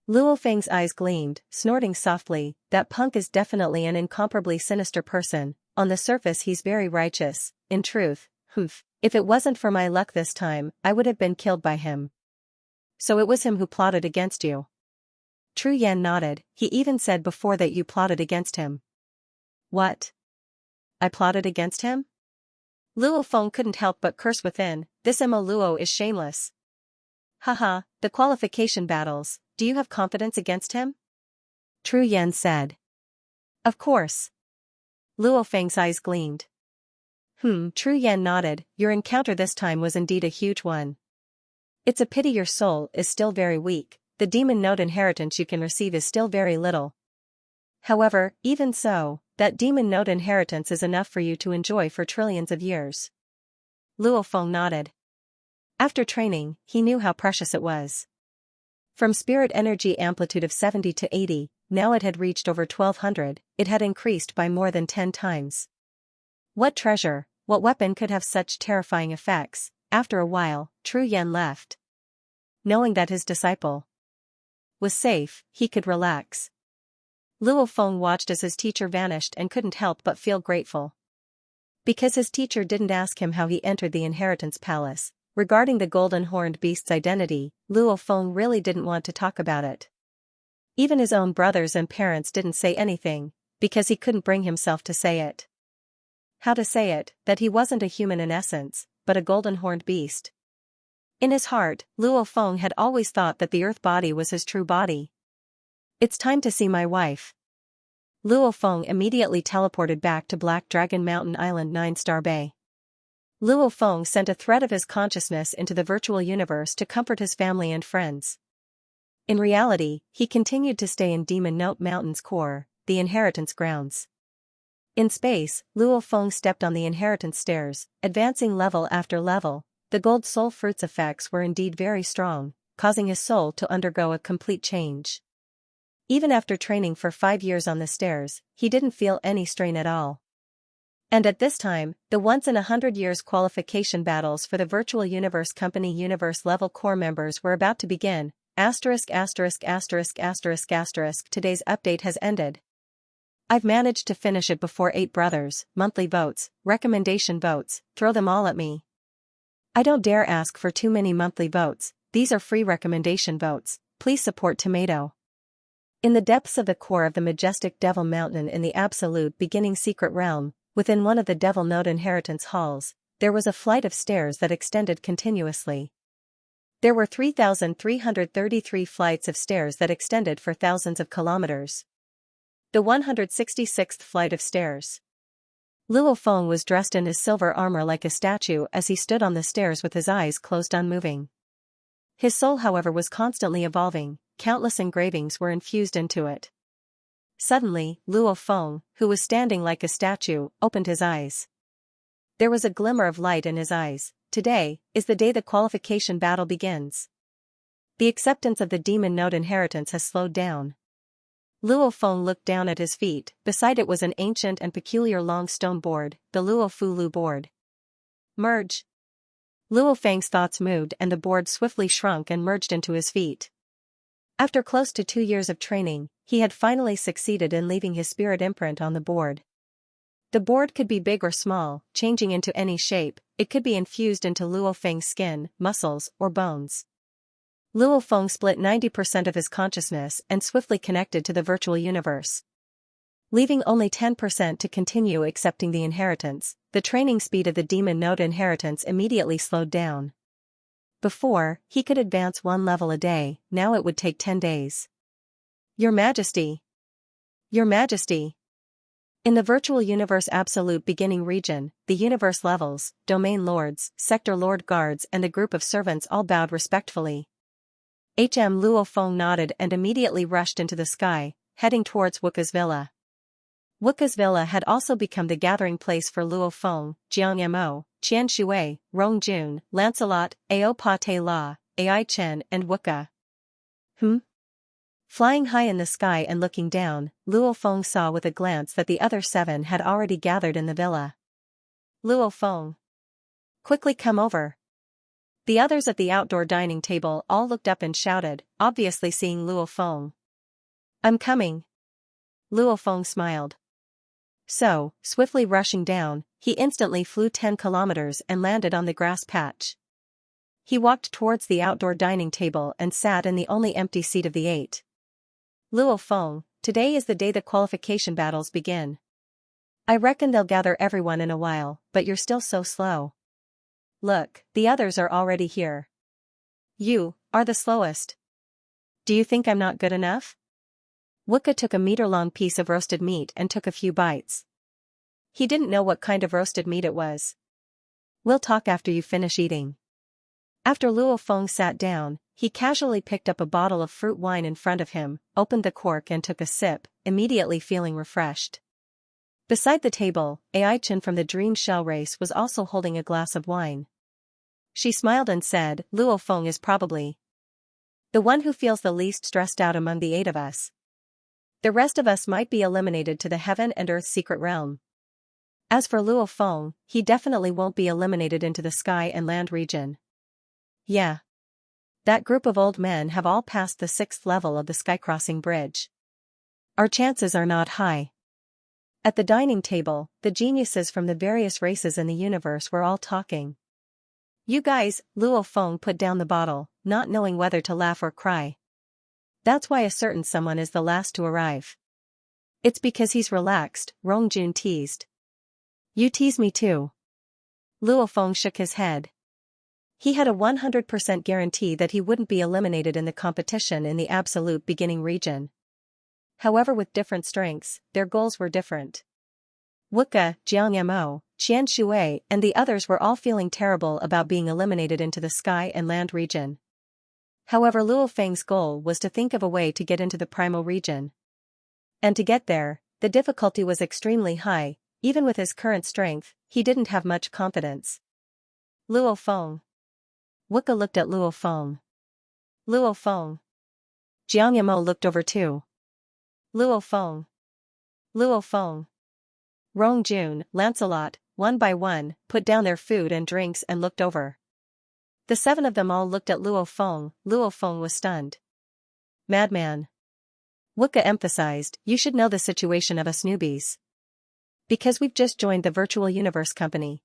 Luo Feng's eyes gleamed, snorting softly. That punk is definitely an incomparably sinister person. On the surface he's very righteous. In truth, if it wasn't for my luck this time, I would have been killed by him. So it was him who plotted against you. Tru Yan nodded. He even said before that you plotted against him. What? I plotted against him? Luo Feng couldn't help but curse within. This Mo Luo is shameless. Haha, the qualification battles, do you have confidence against him? Tru Yan said. Of course. Luo Feng's eyes gleamed. Tru Yan nodded. Your encounter this time was indeed a huge one. It's a pity your soul is still very weak. The demon note inheritance you can receive is still very little. However, even so, that demon note inheritance is enough for you to enjoy for trillions of years. Luo Feng nodded. After training, he knew how precious it was. From spirit energy amplitude of 70 to 80, now it had reached over 1200, it had increased by more than 10 times. What treasure, what weapon could have such terrifying effects? After a while, Tru Yan left. Knowing that his disciple was safe, he could relax. Luo Feng watched as his teacher vanished and couldn't help but feel grateful. Because his teacher didn't ask him how he entered the inheritance palace, regarding the golden horned beast's identity, Luo Feng really didn't want to talk about it. Even his own brothers and parents didn't say anything, because he couldn't bring himself to say it. How to say it, that he wasn't a human in essence, but a golden horned beast. In his heart, Luo Feng had always thought that the earth body was his true body. It's time to see my wife. Luo Feng immediately teleported back to Black Dragon Mountain Island 9-Star Bay. Luo Feng sent a thread of his consciousness into the virtual universe to comfort his family and friends. In reality, he continued to stay in Demon Note Mountain's core, the inheritance grounds. In space, Luo Feng stepped on the inheritance stairs, advancing level after level. The gold soul fruits effects were indeed very strong, causing his soul to undergo a complete change. Even after training for 5 years on the stairs, he didn't feel any strain at all. And at this time, the once-in-100 years qualification battles for the Virtual Universe Company Universe level core members were about to begin. Today's update has ended. I've managed to finish it before 8 brothers, monthly votes, recommendation votes, throw them all at me. I don't dare ask for too many monthly votes, these are free recommendation votes, please support Tomato. In the depths of the core of the majestic Devil Mountain in the absolute beginning secret realm, within one of the Devil Note inheritance halls, there was a flight of stairs that extended continuously. There were 3,333 flights of stairs that extended for thousands of kilometers. The 166th flight of stairs. Luo Feng was dressed in his silver armor like a statue as he stood on the stairs with his eyes closed unmoving. His soul, however, was constantly evolving, countless engravings were infused into it. Suddenly, Luo Feng, who was standing like a statue, opened his eyes. There was a glimmer of light in his eyes. Today is the day the qualification battle begins. The acceptance of the Demon Note inheritance has slowed down. Luo Feng looked down at his feet. Beside it was an ancient and peculiar long stone board, the Luo Fu Lu board. Merge. Luo Feng's thoughts moved and the board swiftly shrunk and merged into his feet. After close to 2 years of training, he had finally succeeded in leaving his spirit imprint on the board. The board could be big or small, changing into any shape. It could be infused into Luo Feng's skin, muscles, or bones. Luo Feng split 90% of his consciousness and swiftly connected to the virtual universe. Leaving only 10% to continue accepting the inheritance, the training speed of the Demon Note inheritance immediately slowed down. Before, he could advance 1 level a day, now it would take 10 days. Your Majesty! Your Majesty! In the virtual universe absolute beginning region, the universe levels, domain lords, sector lord guards and a group of servants all bowed respectfully. Luo Feng nodded and immediately rushed into the sky, heading towards Wuka's villa. Wuka's villa had also become the gathering place for Luo Feng, Jiang Mo, Qian Shui, Rong Jun, Lancelot, Ao Pa Te La, Ai Chen and Wuka. Flying high in the sky and looking down, Luo Feng saw with a glance that the other 7 had already gathered in the villa. Luo Feng, quickly come over. The others at the outdoor dining table all looked up and shouted, obviously seeing Luo Feng. I'm coming. Luo Feng smiled. So, swiftly rushing down, he instantly flew 10 kilometers and landed on the grass patch. He walked towards the outdoor dining table and sat in the only empty seat of the 8. Luo Feng, today is the day the qualification battles begin. I reckon they'll gather everyone in a while, but you're still so slow. Look, the others are already here. You are the slowest. Do you think I'm not good enough? Wukka took a meter-long piece of roasted meat and took a few bites. He didn't know what kind of roasted meat it was. We'll talk after you finish eating. After Luo Feng sat down, he casually picked up a bottle of fruit wine in front of him, opened the cork and took a sip, immediately feeling refreshed. Beside the table, Ai Chen from the Dream Shell race was also holding a glass of wine. She smiled and said, Luo Feng is probably the one who feels the least stressed out among the 8 of us. The rest of us might be eliminated to the Heaven and Earth secret realm. As for Luo Feng, he definitely won't be eliminated into the Sky and Land region. Yeah. That group of old men have all passed the 6th level of the skycrossing bridge. Our chances are not high. At the dining table, the geniuses from the various races in the universe were all talking. You guys, Luo Feng put down the bottle, not knowing whether to laugh or cry. That's why a certain someone is the last to arrive. It's because he's relaxed, Rongjun teased. You tease me too. Luo Feng shook his head. He had a 100% guarantee that he wouldn't be eliminated in the competition in the absolute beginning region. However, with different strengths, their goals were different. Wukka, Xianxia, Qianshui, and the others were all feeling terrible about being eliminated into the Sky and Land region. However, Luo Feng's goal was to think of a way to get into the primal region. And to get there, the difficulty was extremely high. Even with his current strength, he didn't have much confidence. Luo Feng. Wukka looked at Luo Feng. Luo Feng. Xianxia looked over too. Luo Feng. Luo Feng. Rongjun, Lancelot, one by one, put down their food and drinks and looked over. The 7 of them all looked at Luo Feng. Luo Feng was stunned. Madman. Wukka emphasized, you should know the situation of us newbies. Because we've just joined the virtual universe company.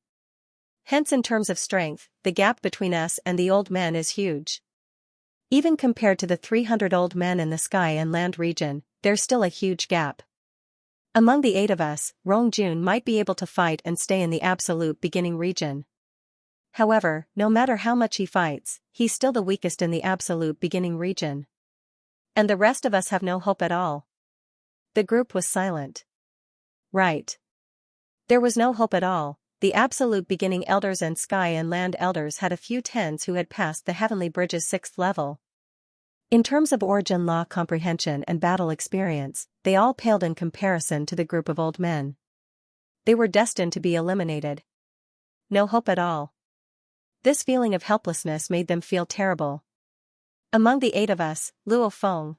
Hence, in terms of strength, the gap between us and the old men is huge. Even compared to the 300 old men in the Sky and Land region, there's still a huge gap. Among the 8 of us, Rongjun might be able to fight and stay in the absolute beginning region. However, no matter how much he fights, he's still the weakest in the absolute beginning region. And the rest of us have no hope at all. The group was silent. Right. There was no hope at all. The absolute beginning elders and Sky and Land elders had a few tens who had passed the Heavenly Bridge's 6th level. In terms of origin law comprehension and battle experience, they all paled in comparison to the group of old men. They were destined to be eliminated. No hope at all. This feeling of helplessness made them feel terrible. Among the 8 of us, Luo Feng.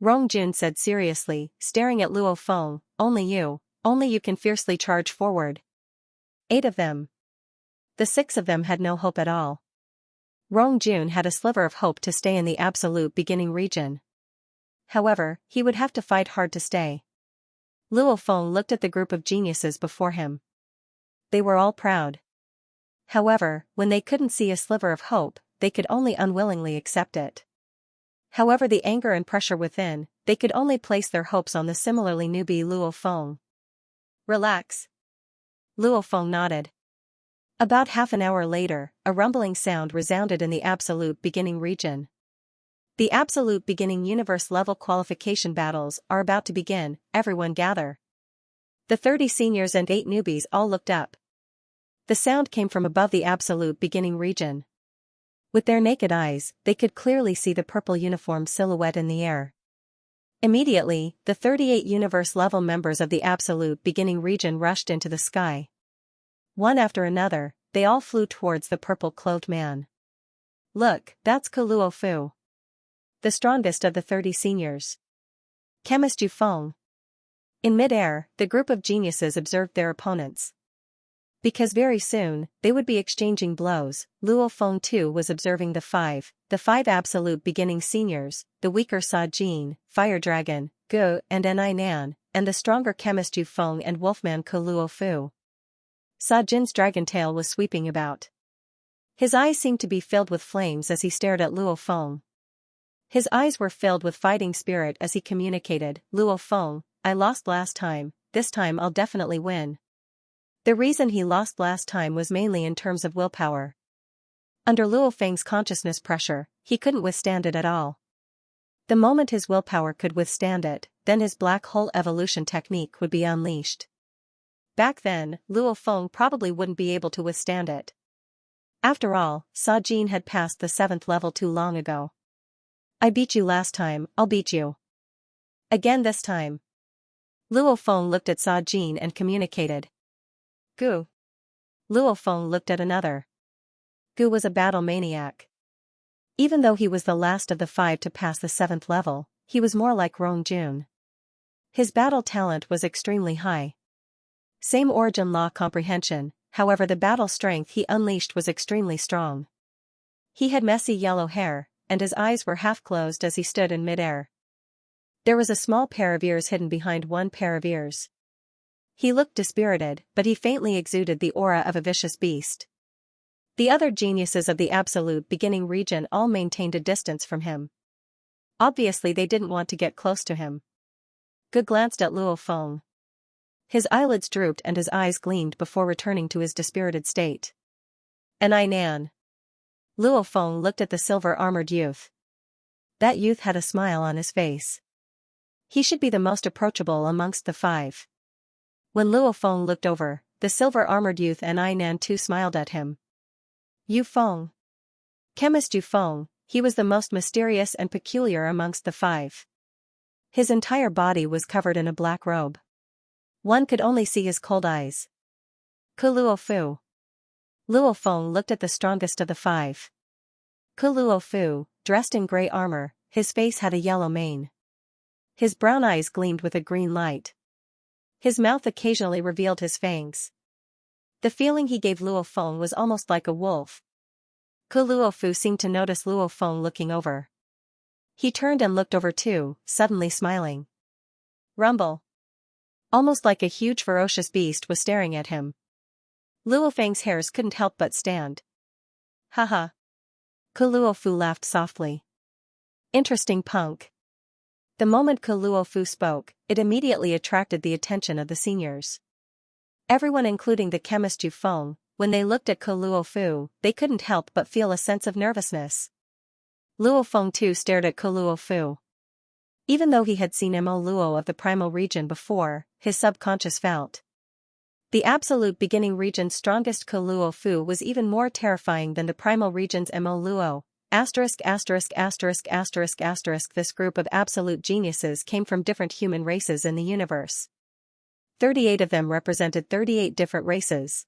Rongjun said seriously, staring at Luo Feng, only you can fiercely charge forward. 8 of them. The 6 of them had no hope at all. Rongjun had a sliver of hope to stay in the absolute beginning region. However, he would have to fight hard to stay. Luo Feng looked at the group of geniuses before him. They were all proud. However, when they couldn't see a sliver of hope, they could only unwillingly accept it. However, the anger and pressure within, they could only place their hopes on the similarly newbie Luo Feng. Relax. Luo Feng nodded. About half an hour later, a rumbling sound resounded in the absolute beginning region. The absolute beginning universe level qualification battles are about to begin, everyone gather. The 30 seniors and 8 newbies all looked up. The sound came from above the absolute beginning region. With their naked eyes, they could clearly see the purple uniform silhouette in the air. Immediately, the 38 universe-level members of the absolute beginning region rushed into the sky. One after another, they all flew towards the purple-clothed man. Look, that's Luo Fu. the strongest of the 30 seniors. Chemist Yu Feng. In mid-air, the group of geniuses observed their opponents. Because very soon, they would be exchanging blows, Luo Feng too was observing the five absolute beginning seniors, the weaker Sa Jin, Fire Dragon, Gu and Ni Nan, and the stronger Chemist Yu Feng and Wolfman Ke Luo Fu. Sa Jin's dragon tail was sweeping about. His eyes seemed to be filled with flames as he stared at Luo Feng. His eyes were filled with fighting spirit as he communicated, Luo Feng, I lost last time, this time I'll definitely win. The reason he lost last time was mainly in terms of willpower. Under Luo Feng's consciousness pressure, he couldn't withstand it at all. The moment his willpower could withstand it, then his black hole evolution technique would be unleashed. Back then, Luo Feng probably wouldn't be able to withstand it. After all, Sa Jin had passed the 7th level too long ago. I beat you last time, I'll beat you again this time. Luo Feng looked at Sa Jin and communicated. Gu. Luo Feng looked at another. Gu was a battle maniac. Even though he was the last of the 5 to pass the 7th level, he was more like Rong Jun. His battle talent was extremely high. Same origin law comprehension, however the battle strength he unleashed was extremely strong. He had messy yellow hair, and his eyes were half closed as he stood in mid-air. There was a small pair of ears hidden behind one pair of ears. He looked dispirited, but he faintly exuded the aura of a vicious beast. The other geniuses of the absolute beginning region all maintained a distance from him. Obviously they didn't want to get close to him. Gu glanced at Luo Feng. His eyelids drooped and his eyes gleamed before returning to his dispirited state. Ni Nan. Luo Feng looked at the silver-armored youth. That youth had a smile on his face. He should be the most approachable amongst the 5. When Luo Feng looked over, the silver-armored youth Ni Nan too smiled at him. Yu Feng. Chemist Yu Feng, he was the most mysterious and peculiar amongst the 5. His entire body was covered in a black robe. One could only see his cold eyes. Ke Luo Fu. Luo Feng looked at the strongest of the 5. Ke Luo Fu, dressed in grey armor, his face had a yellow mane. His brown eyes gleamed with a green light. His mouth occasionally revealed his fangs. The feeling he gave Luo Feng was almost like a wolf. Ke Luo Fu seemed to notice Luo Feng looking over. He turned and looked over too, suddenly smiling. Rumble. Almost like a huge ferocious beast was staring at him. Luo Feng's hairs couldn't help but stand. Haha. Ke Luo Fu laughed softly. Interesting punk. The moment Ke Luo Fu spoke, it immediately attracted the attention of the seniors. Everyone including the chemist Yu Feng, when they looked at Ke Luo Fu, they couldn't help but feel a sense of nervousness. Luo Feng too stared at Ke Luo Fu. Even though he had seen Mo Luo of the primal region before, his subconscious felt. The absolute beginning region's strongest Ke Luo Fu was even more terrifying than the primal region's Mo Luo. This group of absolute geniuses came from different human races in the universe. 38 of them represented 38 different races.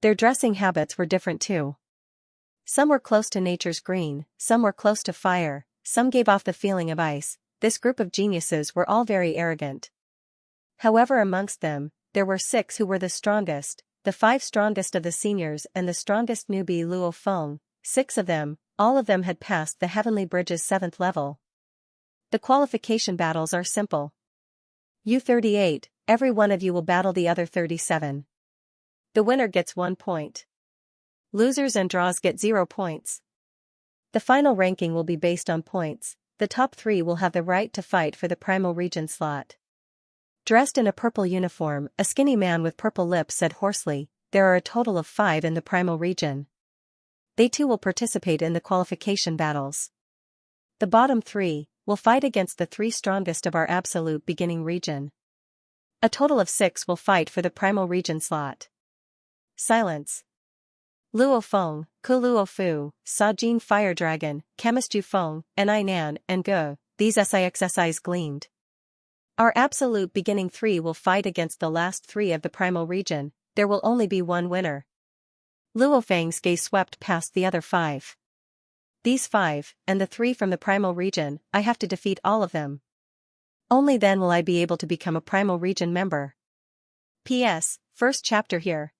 Their dressing habits were different too. Some were close to nature's green, some were close to fire, some gave off the feeling of ice. This group of geniuses were all very arrogant. However, amongst them, there were 6 who were the strongest, the 5 strongest of the seniors and the strongest newbie Luo Feng. 6 of them, all of them had passed the Heavenly Bridge's 7th level. The qualification battles are simple. You 38, every one of you will battle the other 37. The winner gets 1 point. Losers and draws get 0 points. The final ranking will be based on points. The top 3 will have the right to fight for the primal region slot. Dressed in a purple uniform, a skinny man with purple lips said hoarsely, there are a total of 5 in the primal region. They too will participate in the qualification battles. The bottom 3 will fight against the 3 strongest of our absolute beginning region. A total of 6 will fight for the primal region slot. Silence. Luo Feng, Ke Luo Fu, Sa Jin Fire Dragon, Chemist Yu Feng, Ni Nan, and Gu, these eyes gleamed. Our absolute beginning 3 will fight against the last 3 of the primal region, there will only be one winner. Luo Feng's gaze swept past the other 5. These 5, and the 3 from the primal region, I have to defeat all of them. Only then will I be able to become a primal region member. P.S. First chapter here.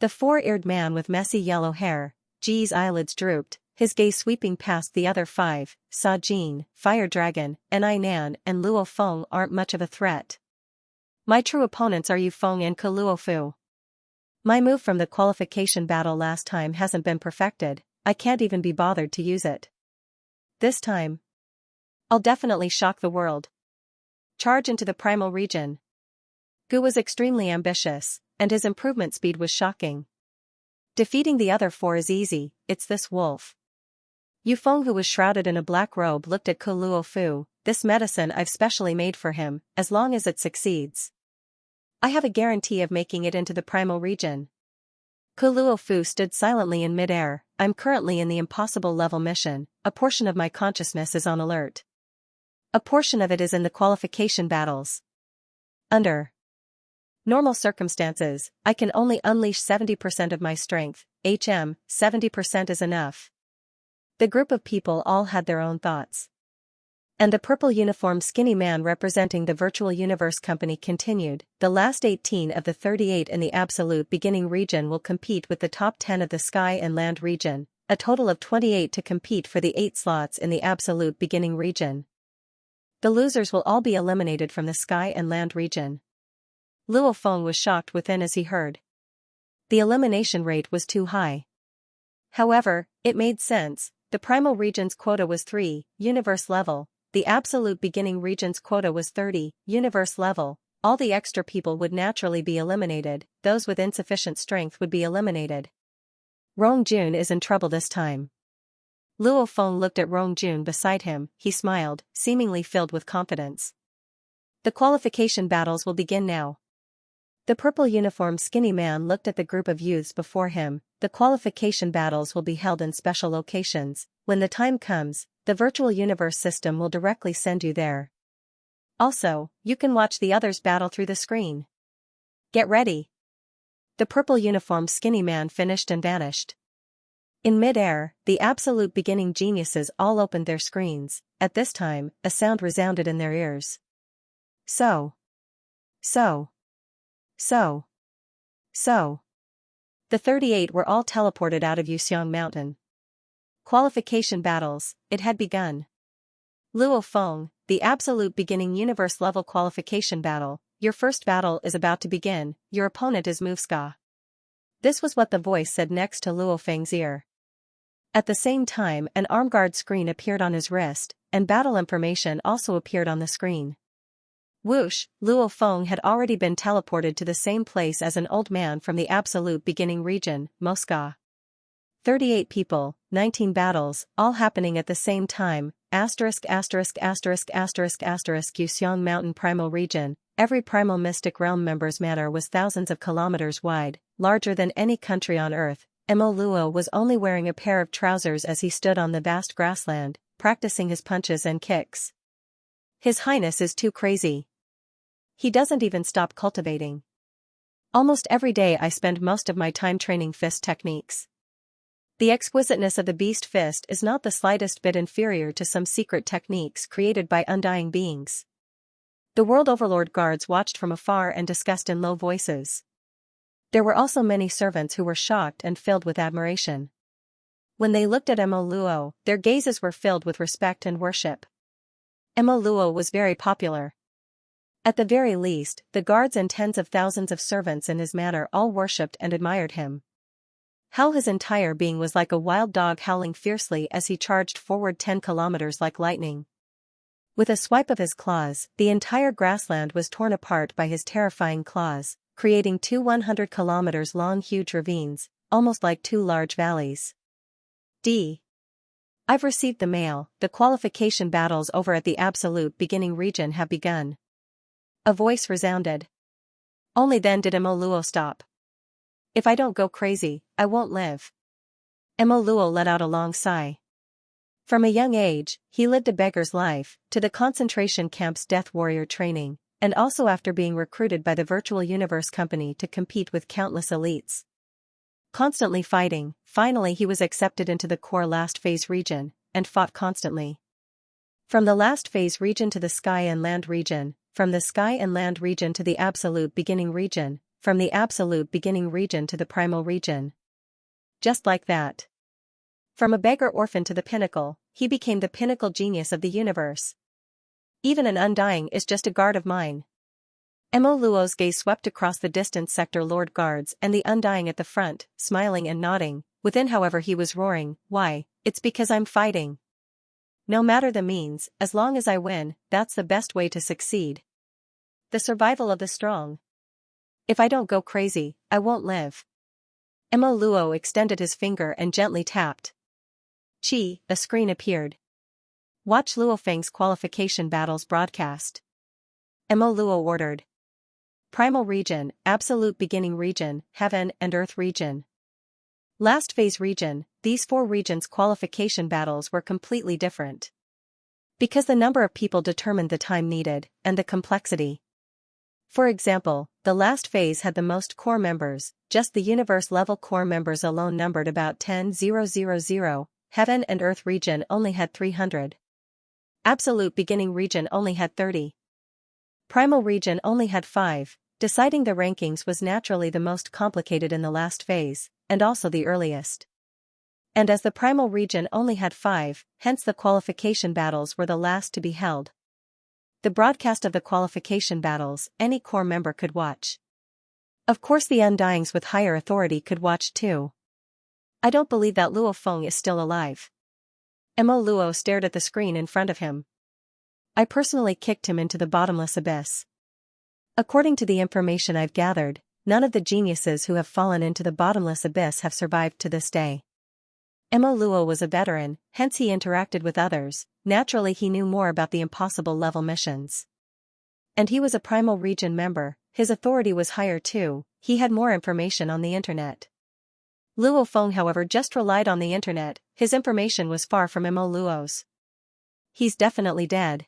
The 4-eared man with messy yellow hair, G's eyelids drooped, his gaze sweeping past the other 5, saw Jin, Fire Dragon, and Ainan and Luo Feng aren't much of a threat. My true opponents are Yu Feng and Ke Luofu. My move from the qualification battle last time hasn't been perfected, I can't even be bothered to use it. This time, I'll definitely shock the world. Charge into the primal region. Gu was extremely ambitious, and his improvement speed was shocking. Defeating the other 4 is easy, it's this wolf. Yu Feng, who was shrouded in a black robe, looked at Ke Luofu. This medicine I've specially made for him, as long as it succeeds, I have a guarantee of making it into the primal region. Ke Luofu stood silently in midair. I'm currently in the impossible level mission, a portion of my consciousness is on alert. A portion of it is in the qualification battles. Under normal circumstances, I can only unleash 70% of my strength. 70% is enough. The group of people all had their own thoughts. And the purple uniformed skinny man representing the Virtual Universe Company continued, the last 18 of the 38 in the absolute beginning region will compete with the top 10 of the sky and land region, a total of 28 to compete for the 8 slots in the absolute beginning region. The losers will all be eliminated from the sky and land region. Luo Feng was shocked within as he heard. The elimination rate was too high. However, it made sense, the primal region's quota was 3, universe level. The absolute beginning region's quota was 30, universe level, all the extra people would naturally be eliminated, those with insufficient strength would be eliminated. Rong Jun is in trouble this time. Luo Feng looked at Rong Jun beside him, he smiled, seemingly filled with confidence. The qualification battles will begin now. The purple uniformed skinny man looked at the group of youths before him. The qualification battles will be held in special locations. When the time comes, the virtual universe system will directly send you there. Also, you can watch the others battle through the screen. Get ready. The purple uniformed skinny man finished and vanished. In mid-air, the absolute beginning geniuses all opened their screens. At this time, a sound resounded in their ears. So. The 38 were all teleported out of Yuxiang Mountain. Qualification battles, it had begun. Luo Feng, the absolute beginning universe level qualification battle, your first battle is about to begin, your opponent is Mufska. This was what the voice said next to Luo Feng's ear. At the same time, an arm guard screen appeared on his wrist, and battle information also appeared on the screen. Whoosh, Luo Feng had already been teleported to the same place as an old man from the absolute beginning region, Mosca. 38 people, 19 battles, all happening at the same time, Yuxiang Mountain Primal Region, every primal mystic realm member's manor was thousands of kilometers wide, larger than any country on Earth. Mo Luo was only wearing a pair of trousers as he stood on the vast grassland, practicing his punches and kicks. His Highness is too crazy. He doesn't even stop cultivating. Almost every day I spend most of my time training fist techniques. The exquisiteness of the beast fist is not the slightest bit inferior to some secret techniques created by undying beings. The World Overlord guards watched from afar and discussed in low voices. There were also many servants who were shocked and filled with admiration. When they looked at Mo Luo, their gazes were filled with respect and worship. Mo Luo was very popular. At the very least, the guards and tens of thousands of servants in his manor all worshipped and admired him. How his entire being was like a wild dog howling fiercely as he charged forward 10 kilometers like lightning. With a swipe of his claws, the entire grassland was torn apart by his terrifying claws, creating 2 100 kilometers long huge ravines, almost like 2 large valleys. I've received the mail, the qualification battles over at the absolute beginning region have begun. A voice resounded. Only then did Mo Luo stop. If I don't go crazy, I won't live. Mo Luo let out a long sigh. From a young age, he lived a beggar's life, to the concentration camp's death warrior training, and also after being recruited by the Virtual Universe Company to compete with countless elites. Constantly fighting, finally he was accepted into the core last phase region, and fought constantly. From the last phase region to the sky and land region, from the sky and land region to the absolute beginning region, from the absolute beginning region to the primal region. Just like that. From a beggar orphan to the pinnacle, he became the pinnacle genius of the universe. Even an undying is just a guard of mine. Mo Luo's gaze swept across the distant sector Lord guards and the undying at the front, smiling and nodding. Within however he was roaring, "Why, it's because I'm fighting. No matter the means, as long as I win, that's the best way to succeed. The survival of the strong. If I don't go crazy, I won't live." Mo Luo extended his finger and gently tapped. Chi, a screen appeared. Watch Luo Feng's qualification battles broadcast. Mo Luo ordered. Primal region, absolute beginning region, heaven and earth region. Last phase region, these 4 regions' qualification battles were completely different. Because the number of people determined the time needed, and the complexity. For example, the last phase had the most core members, just the universe-level core members alone numbered about 10,000, heaven and earth region only had 300. Absolute beginning region only had 30. Primal region only had 5, deciding the rankings was naturally the most complicated in the last phase, and also the earliest. And as the primal region only had 5, hence the qualification battles were the last to be held. The broadcast of the qualification battles, any core member could watch. Of course the undyings with higher authority could watch too. I don't believe that Luo Feng is still alive. Mo Luo stared at the screen in front of him. I personally kicked him into the bottomless abyss. According to the information I've gathered, none of the geniuses who have fallen into the bottomless abyss have survived to this day. Mo Luo was a veteran, hence he interacted with others, naturally he knew more about the impossible level missions. And he was a primal region member, his authority was higher too, he had more information on the internet. Luo Feng however just relied on the internet, his information was far from Mo Luo's. He's definitely dead.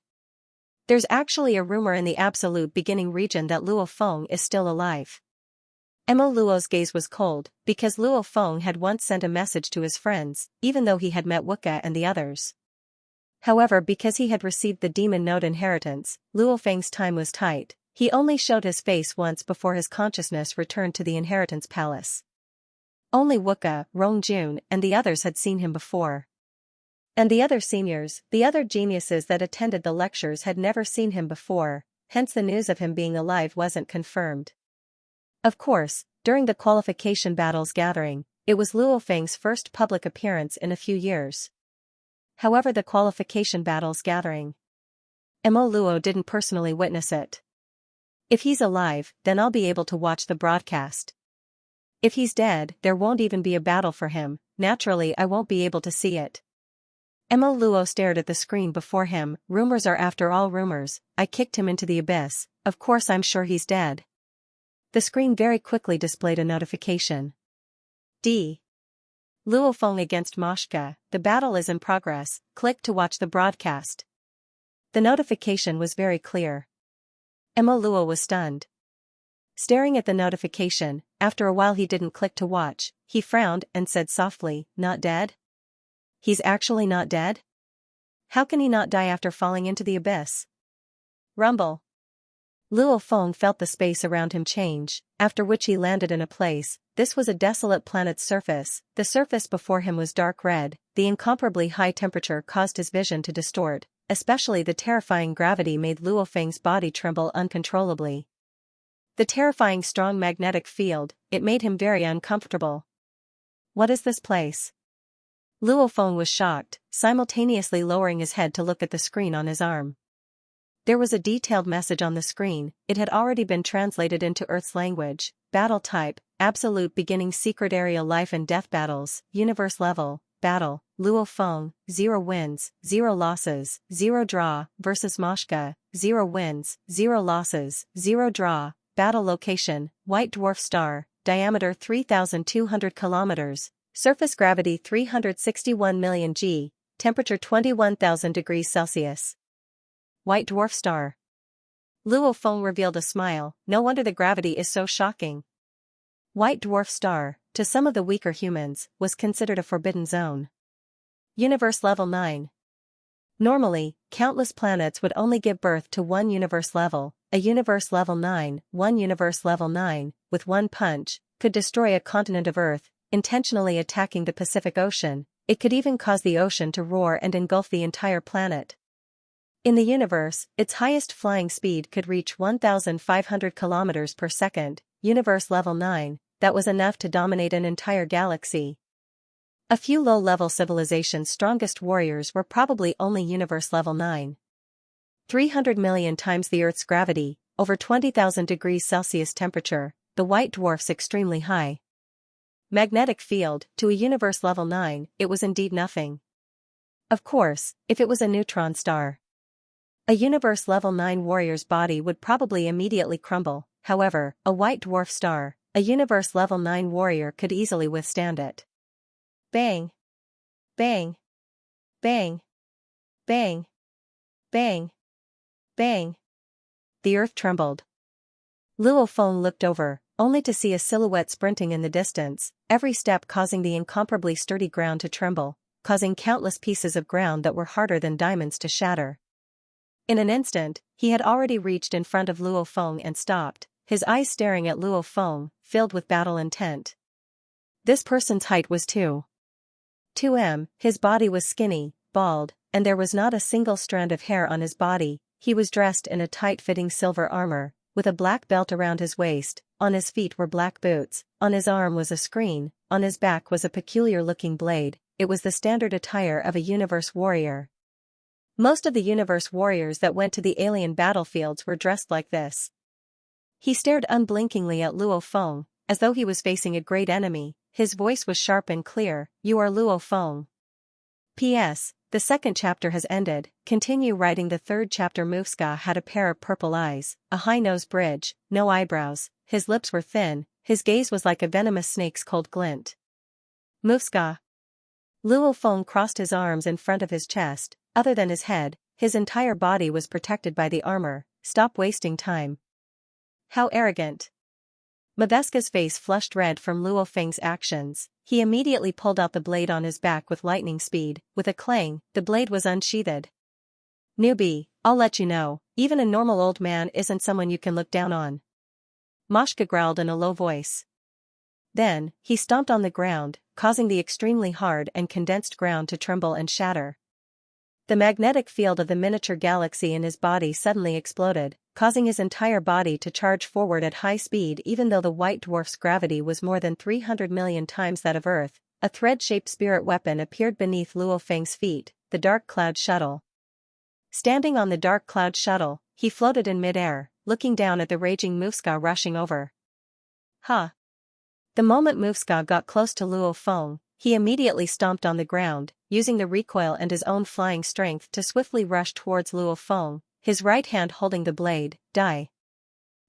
There's actually a rumor in the absolute beginning region that Luo Feng is still alive. Mo Luo's gaze was cold, because Luo Feng had once sent a message to his friends, even though he had met Wuka and the others. However, because he had received the demon node inheritance, Luo Feng's time was tight, he only showed his face once before his consciousness returned to the inheritance palace. Only Wuka, Rongjun, and the others had seen him before. And the other seniors, the other geniuses that attended the lectures had never seen him before, hence the news of him being alive wasn't confirmed. Of course, during the qualification battles gathering, it was Luo Feng's first public appearance in a few years. However, the qualification battles gathering, Mo Luo didn't personally witness it. If he's alive, then I'll be able to watch the broadcast. If he's dead, there won't even be a battle for him, naturally I won't be able to see it. Mo Luo stared at the screen before him, rumors are after all rumors, I kicked him into the abyss, of course I'm sure he's dead. The screen very quickly displayed a notification. D. Luo Feng against Moshka, the battle is in progress, click to watch the broadcast. The notification was very clear. Mo Luo was stunned. Staring at the notification, after a while he didn't click to watch, he frowned and said softly, "Not dead? He's actually not dead? How can he not die after falling into the abyss?" Rumble. Luo Feng felt the space around him change, after which he landed in a place. This was a desolate planet's surface, the surface before him was dark red, the incomparably high temperature caused his vision to distort, especially the terrifying gravity made Luo Feng's body tremble uncontrollably. The terrifying strong magnetic field, it made him very uncomfortable. What is this place? Luo Feng was shocked, simultaneously lowering his head to look at the screen on his arm. There was a detailed message on the screen, it had already been translated into Earth's language, battle type, absolute beginning secret area life and death battles, universe level, battle, Luo Feng, 0 wins, 0 losses, 0 draw, versus Moshka, 0 wins, 0 losses, 0 draw, battle location, white dwarf star, diameter 3,200 kilometers, surface gravity 361 million g, temperature 21,000 degrees Celsius. White dwarf star. Luo Feng revealed a smile, no wonder the gravity is so shocking. White dwarf star, to some of the weaker humans, was considered a forbidden zone. Universe Level 9. Normally, countless planets would only give birth to one universe level. A universe level 9, one universe level 9, with one punch, could destroy a continent of Earth, intentionally attacking the Pacific Ocean. It could even cause the ocean to roar and engulf the entire planet. In the universe, its highest flying speed could reach 1,500 kilometers per second, universe level 9, that was enough to dominate an entire galaxy. A few low-level civilizations' strongest warriors were probably only universe level 9. 300 million times the Earth's gravity, over 20,000 degrees Celsius temperature, the white dwarf's extremely high magnetic field. To a universe level 9, it was indeed nothing. Of course, if it was a neutron star. A universe level 9 warrior's body would probably immediately crumble. However, a white dwarf star, a universe level 9 warrior could easily withstand it. Bang! Bang! Bang! Bang! Bang! Bang! The earth trembled. Luo Feng looked over, only to see a silhouette sprinting in the distance, every step causing the incomparably sturdy ground to tremble, causing countless pieces of ground that were harder than diamonds to shatter. In an instant, he had already reached in front of Luo Feng and stopped, his eyes staring at Luo Feng, filled with battle intent. This person's height was 2m, his body was skinny, bald, and there was not a single strand of hair on his body. He was dressed in a tight-fitting silver armor, with a black belt around his waist, on his feet were black boots, on his arm was a screen, on his back was a peculiar-looking blade. It was the standard attire of a universe warrior. Most of the universe warriors that went to the alien battlefields were dressed like this. He stared unblinkingly at Luo Feng, as though he was facing a great enemy. His voice was sharp and clear. You are Luo Feng. P.S. The second chapter has ended. Continue writing the third chapter. Mufska had a pair of purple eyes, a high nose bridge, no eyebrows, his lips were thin, his gaze was like a venomous snake's cold glint. Mufska. Luo Feng crossed his arms in front of his chest. Other than his head, his entire body was protected by the armor. Stop wasting time. How arrogant. Mufska's face flushed red from Luo Feng's actions. He immediately pulled out the blade on his back with lightning speed. With a clang, the blade was unsheathed. Newbie, I'll let you know, even a normal old man isn't someone you can look down on. Mashka growled in a low voice. Then, he stomped on the ground, causing the extremely hard and condensed ground to tremble and shatter. The magnetic field of the miniature galaxy in his body suddenly exploded, causing his entire body to charge forward at high speed. Even though the white dwarf's gravity was more than 300 million times that of Earth, a thread-shaped spirit weapon appeared beneath Luo Feng's feet, the Dark Cloud Shuttle. Standing on the Dark Cloud Shuttle, he floated in mid-air, looking down at the raging Mufska rushing over. Ha! The moment Mufska got close to Luo Feng, he immediately stomped on the ground, using the recoil and his own flying strength to swiftly rush towards Luo Feng, his right hand holding the blade. Die.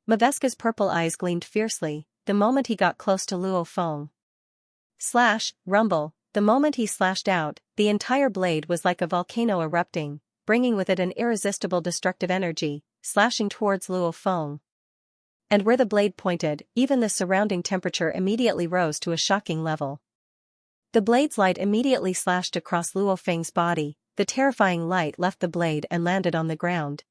Mufska's purple eyes gleamed fiercely, the moment he got close to Luo Feng. Slash, rumble, the moment he slashed out, the entire blade was like a volcano erupting, bringing with it an irresistible destructive energy, slashing towards Luo Feng. And where the blade pointed, even the surrounding temperature immediately rose to a shocking level. The blade's light immediately slashed across Luo Feng's body. The terrifying light left the blade and landed on the ground.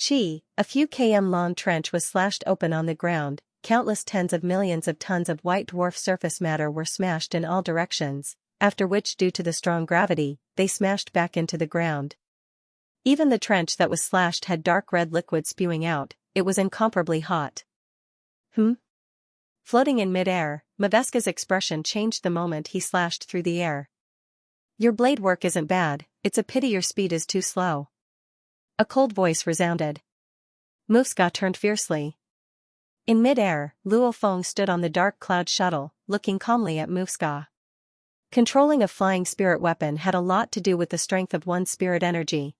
A few km long trench was slashed open on the ground. Countless tens of millions of tons of white dwarf surface matter were smashed in all directions, after which, due to the strong gravity, they smashed back into the ground. Even the trench that was slashed had dark red liquid spewing out. It was incomparably hot. Floating in mid-air, Mufska's expression changed the moment he slashed through the air. Your blade work isn't bad, it's a pity your speed is too slow. A cold voice resounded. Mufska turned fiercely. In mid-air, Luo Feng stood on the Dark Cloud Shuttle, looking calmly at Mufska. Controlling a flying spirit weapon had a lot to do with the strength of one's spirit energy.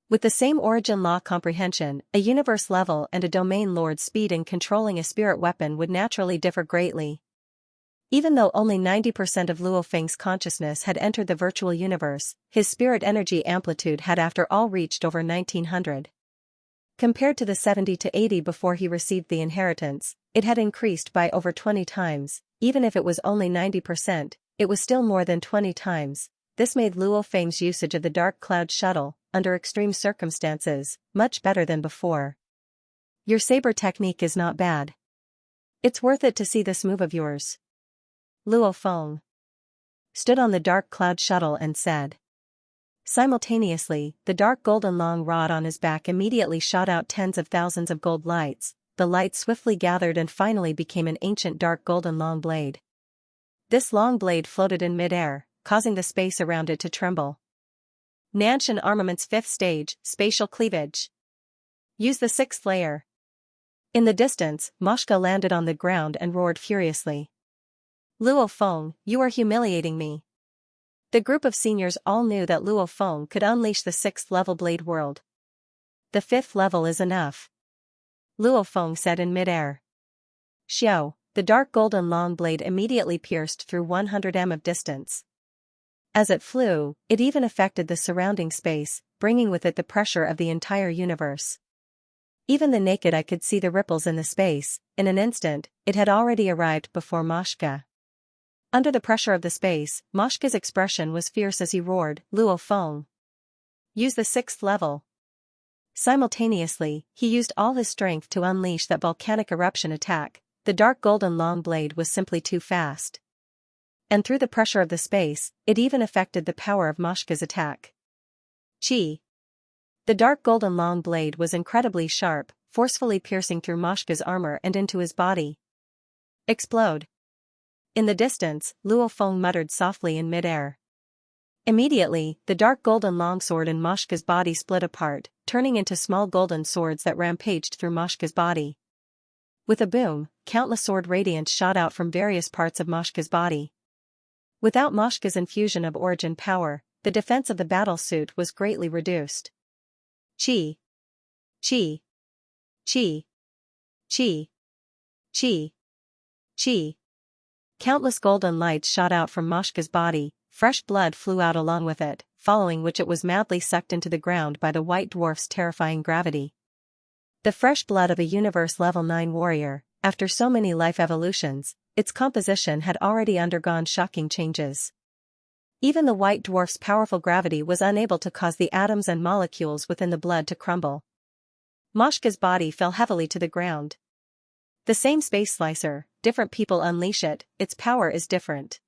With the same origin law comprehension, a universe level and a domain lord's speed in controlling a spirit weapon would naturally differ greatly. Even though only 90% of Luo Feng's consciousness had entered the virtual universe, his spirit energy amplitude had after all reached over 1900. Compared to the 70 to 80 before he received the inheritance, It had increased by over 20 times, even if it was only 90%, it was still more than 20 times. This made Luo Feng's usage of the dark cloud shuttle, under extreme circumstances, much better than before. Your saber technique is not bad. It's worth it to see this move of yours. Luo Feng stood on the dark cloud shuttle and said. Simultaneously, the dark golden long rod on his back immediately shot out tens of thousands of gold lights. The light swiftly gathered and finally became an ancient dark golden long blade. This long blade floated in mid-air, causing the space around it to tremble. Nanshan Armament's 5th stage, Spatial Cleavage. Use the 6th layer. In the distance, Moshka landed on the ground and roared furiously. Luo Feng, you are humiliating me. The group of seniors all knew that Luo Feng could unleash the 6th level blade world. The 5th level is enough. Luo Feng said in mid-air. Xiao, the dark golden long blade immediately pierced through 100 m of distance. As it flew, it even affected the surrounding space, bringing with it the pressure of the entire universe. Even the naked eye could see the ripples in the space. In an instant, it had already arrived before Moshka. Under the pressure of the space, Moshka's expression was fierce as he roared, Luo Feng. Use the 6th level. Simultaneously, he used all his strength to unleash that volcanic eruption attack. The dark golden long blade was simply too fast. And through the pressure of the space, it even affected the power of Moshka's attack. Chi. The dark golden long blade was incredibly sharp, forcefully piercing through Moshka's armor and into his body. Explode. In the distance, Luo Feng muttered softly in mid-air. Immediately, the dark golden longsword in Moshka's body split apart, turning into small golden swords that rampaged through Moshka's body. With a boom, countless sword radiance shot out from various parts of Moshka's body. Without Moshka's infusion of origin power, the defense of the battle suit was greatly reduced. Chi. Chi. Chi. Chi. Chi. Chi. Countless golden lights shot out from Moshka's body, fresh blood flew out along with it, following which it was madly sucked into the ground by the white dwarf's terrifying gravity. The fresh blood of a universe level 9 warrior, after so many life evolutions, its composition had already undergone shocking changes. Even the white dwarf's powerful gravity was unable to cause the atoms and molecules within the blood to crumble. Moshka's body fell heavily to the ground. The same space slicer, different people unleash it, its power is different.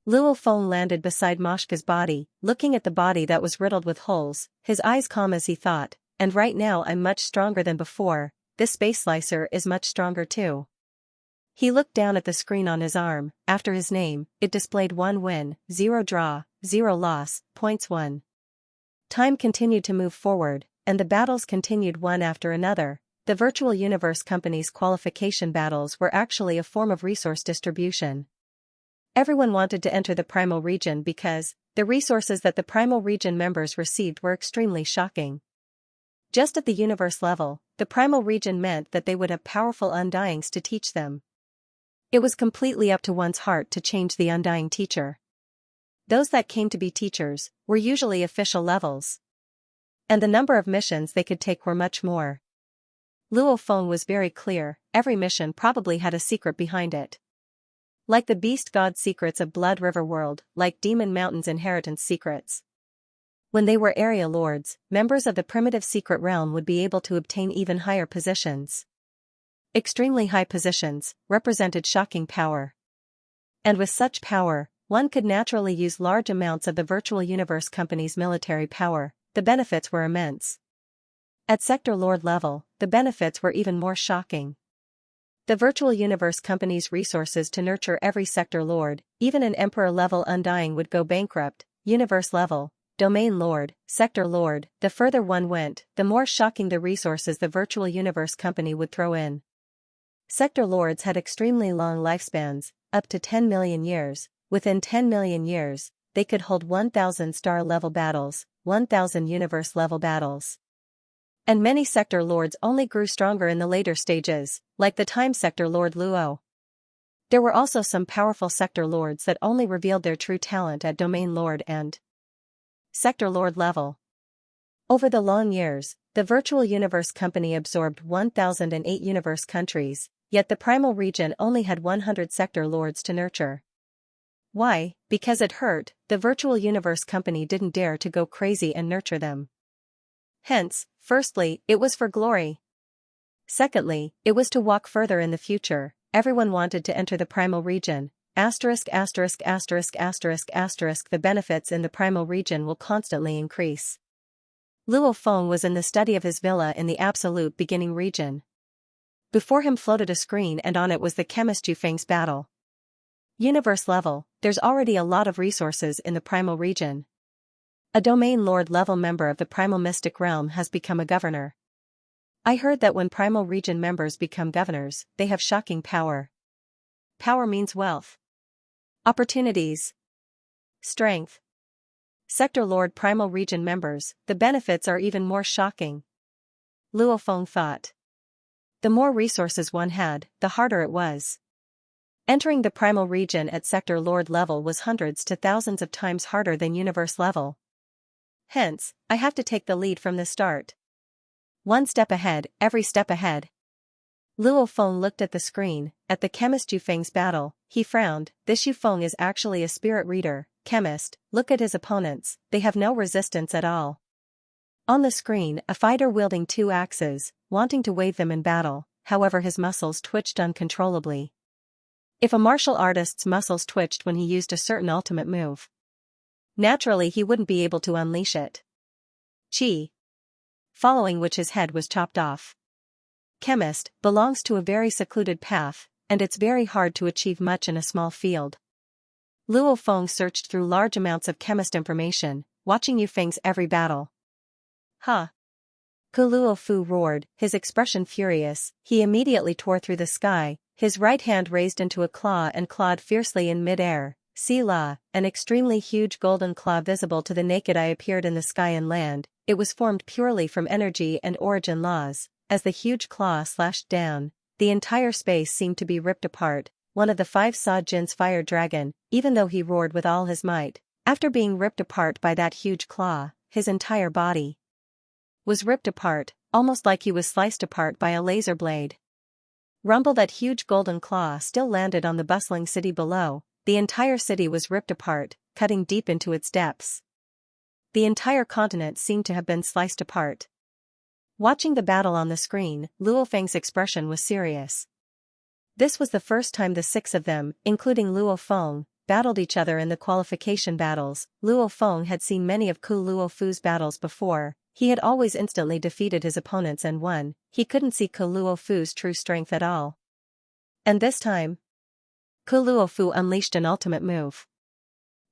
Luo Feng landed beside Moshka's body, looking at the body that was riddled with holes, his eyes calm as he thought, and right now I'm much stronger than before, this space slicer is much stronger too. He looked down at the screen on his arm. After his name, it displayed 1 win, 0 draw, 0 loss, points 1. Time continued to move forward, and the battles continued one after another. The Virtual Universe Company's qualification battles were actually a form of resource distribution. Everyone wanted to enter the Primal Region because the resources that the Primal Region members received were extremely shocking. Just at the universe level, the Primal Region meant that they would have powerful undyings to teach them. It was completely up to one's heart to change the undying teacher. Those that came to be teachers were usually official levels. And the number of missions they could take were much more. Luo Feng was very clear, every mission probably had a secret behind it. Like the Beast God secrets of Blood River World, like Demon Mountain's inheritance secrets. When they were area lords, members of the primitive secret realm would be able to obtain even higher positions. Extremely high positions represented shocking power. And with such power, one could naturally use large amounts of the Virtual Universe Company's military power. The benefits were immense. At Sector Lord level, the benefits were even more shocking. The Virtual Universe Company's resources to nurture every Sector Lord, even an Emperor level undying would go bankrupt. Universe level, Domain Lord, Sector Lord, the further one went, the more shocking the resources the Virtual Universe Company would throw in. Sector Lords had extremely long lifespans, up to 10 million years. Within 10 million years, they could hold 1,000 star level battles, 1,000 universe level battles. And many Sector Lords only grew stronger in the later stages, like the Time Sector Lord Luo. There were also some powerful Sector Lords that only revealed their true talent at Domain Lord and Sector Lord level. Over the long years, the Virtual Universe Company absorbed 1,008 universe countries, Yet the primal region only had 100 sector lords to nurture. Why? Because it hurt, the virtual universe company didn't dare to go crazy and nurture them. Hence, firstly, it was for glory. Secondly, it was to walk further in the future. Everyone wanted to enter the primal region. The benefits in the primal region will constantly increase. Luo Feng was in the study of his villa in the absolute beginning region. Before him floated a screen, and on it was the chemist Yufeng's battle. Universe level, there's already a lot of resources in the primal region. A domain lord level member of the primal mystic realm has become a governor. I heard that when primal region members become governors, they have shocking power. Power means wealth, opportunities, strength. Sector lord primal region members, the benefits are even more shocking. Luo Feng thought. The more resources one had, the harder it was. Entering the primal region at sector lord level was hundreds to thousands of times harder than universe level. Hence, I have to take the lead from the start. One step ahead, every step ahead. Luo Feng looked at the screen, at the chemist Yufeng's battle. He frowned. This Yufeng is actually a spirit reader. Chemist, look at his opponents, they have no resistance at all. On the screen, a fighter wielding 2 axes, wanting to wave them in battle, however his muscles twitched uncontrollably. If a martial artist's muscles twitched when he used a certain ultimate move, naturally he wouldn't be able to unleash it. Chi. Following which his head was chopped off. Chemist belongs to a very secluded path, and it's very hard to achieve much in a small field. Luo Feng searched through large amounts of chemist information, watching Yufeng's every battle. Huh. Luo Fu roared, his expression furious. He immediately tore through the sky, his right hand raised into a claw and clawed fiercely in mid-air. Sila, an extremely huge golden claw visible to the naked eye appeared in the sky and land. It was formed purely from energy and origin laws. As the huge claw slashed down, the entire space seemed to be ripped apart. One of the 5 saw Jin's fire dragon, even though he roared with all his might. After being ripped apart by that huge claw, his entire body was ripped apart, almost like he was sliced apart by a laser blade. Rumble! That huge golden claw still landed on the bustling city below. The entire city was ripped apart, cutting deep into its depths. The entire continent seemed to have been sliced apart. Watching the battle on the screen, Luo Feng's expression was serious. This was the first time the 6 of them, including Luo Feng, battled each other in the qualification battles. Luo Feng had seen many of Luo Fu's battles before. He had always instantly defeated his opponents and won. He couldn't see Luo Fu's true strength at all. And this time, Luo Fu unleashed an ultimate move.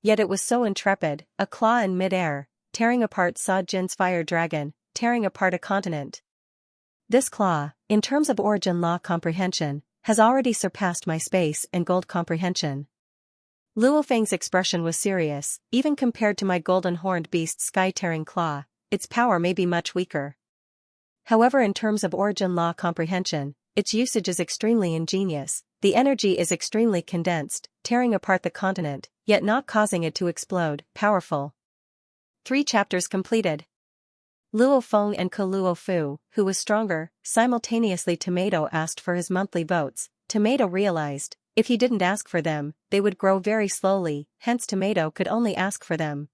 Yet it was so intrepid, a claw in mid-air, tearing apart Sa Jin's fire dragon, tearing apart a continent. This claw, in terms of origin law comprehension, has already surpassed my space and gold comprehension. Luo Feng's expression was serious. Even compared to my golden horned beast's sky-tearing claw, its power may be much weaker. However, in terms of origin law comprehension, its usage is extremely ingenious. The energy is extremely condensed, tearing apart the continent, yet not causing it to explode. Powerful. 3 chapters completed. Luo Feng and Luo Fu, who was stronger, simultaneously. Tomato asked for his monthly votes. Tomato realized, if he didn't ask for them, they would grow very slowly, hence Tomato could only ask for them.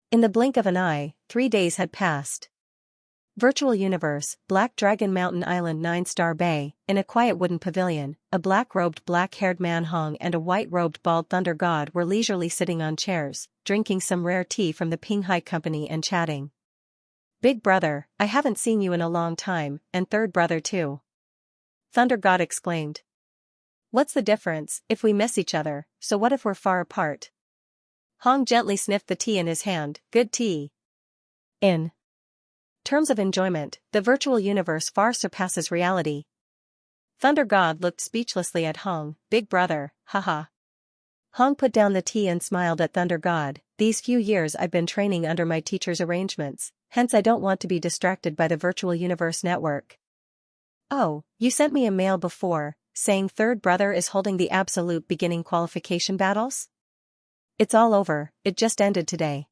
In the blink of an eye, 3 days had passed. Virtual Universe, Black Dragon Mountain Island 9-Star Bay, in a quiet wooden pavilion, a black-robed black-haired man Hong and a white-robed bald thunder god were leisurely sitting on chairs, drinking some rare tea from the Pinghai Company and chatting. Big brother, I haven't seen you in a long time, and third brother too. Thunder God exclaimed. What's the difference, if we miss each other, so what if we're far apart? Hong gently sniffed the tea in his hand. Good tea. In terms of enjoyment, the virtual universe far surpasses reality. Thunder God looked speechlessly at Hong. Big brother, haha. Hong put down the tea and smiled at Thunder God. These few years I've been training under my teacher's arrangements, hence I don't want to be distracted by the virtual universe network. Oh, you sent me a mail before, saying third brother is holding the absolute beginning qualification battles? It's all over, it just ended today.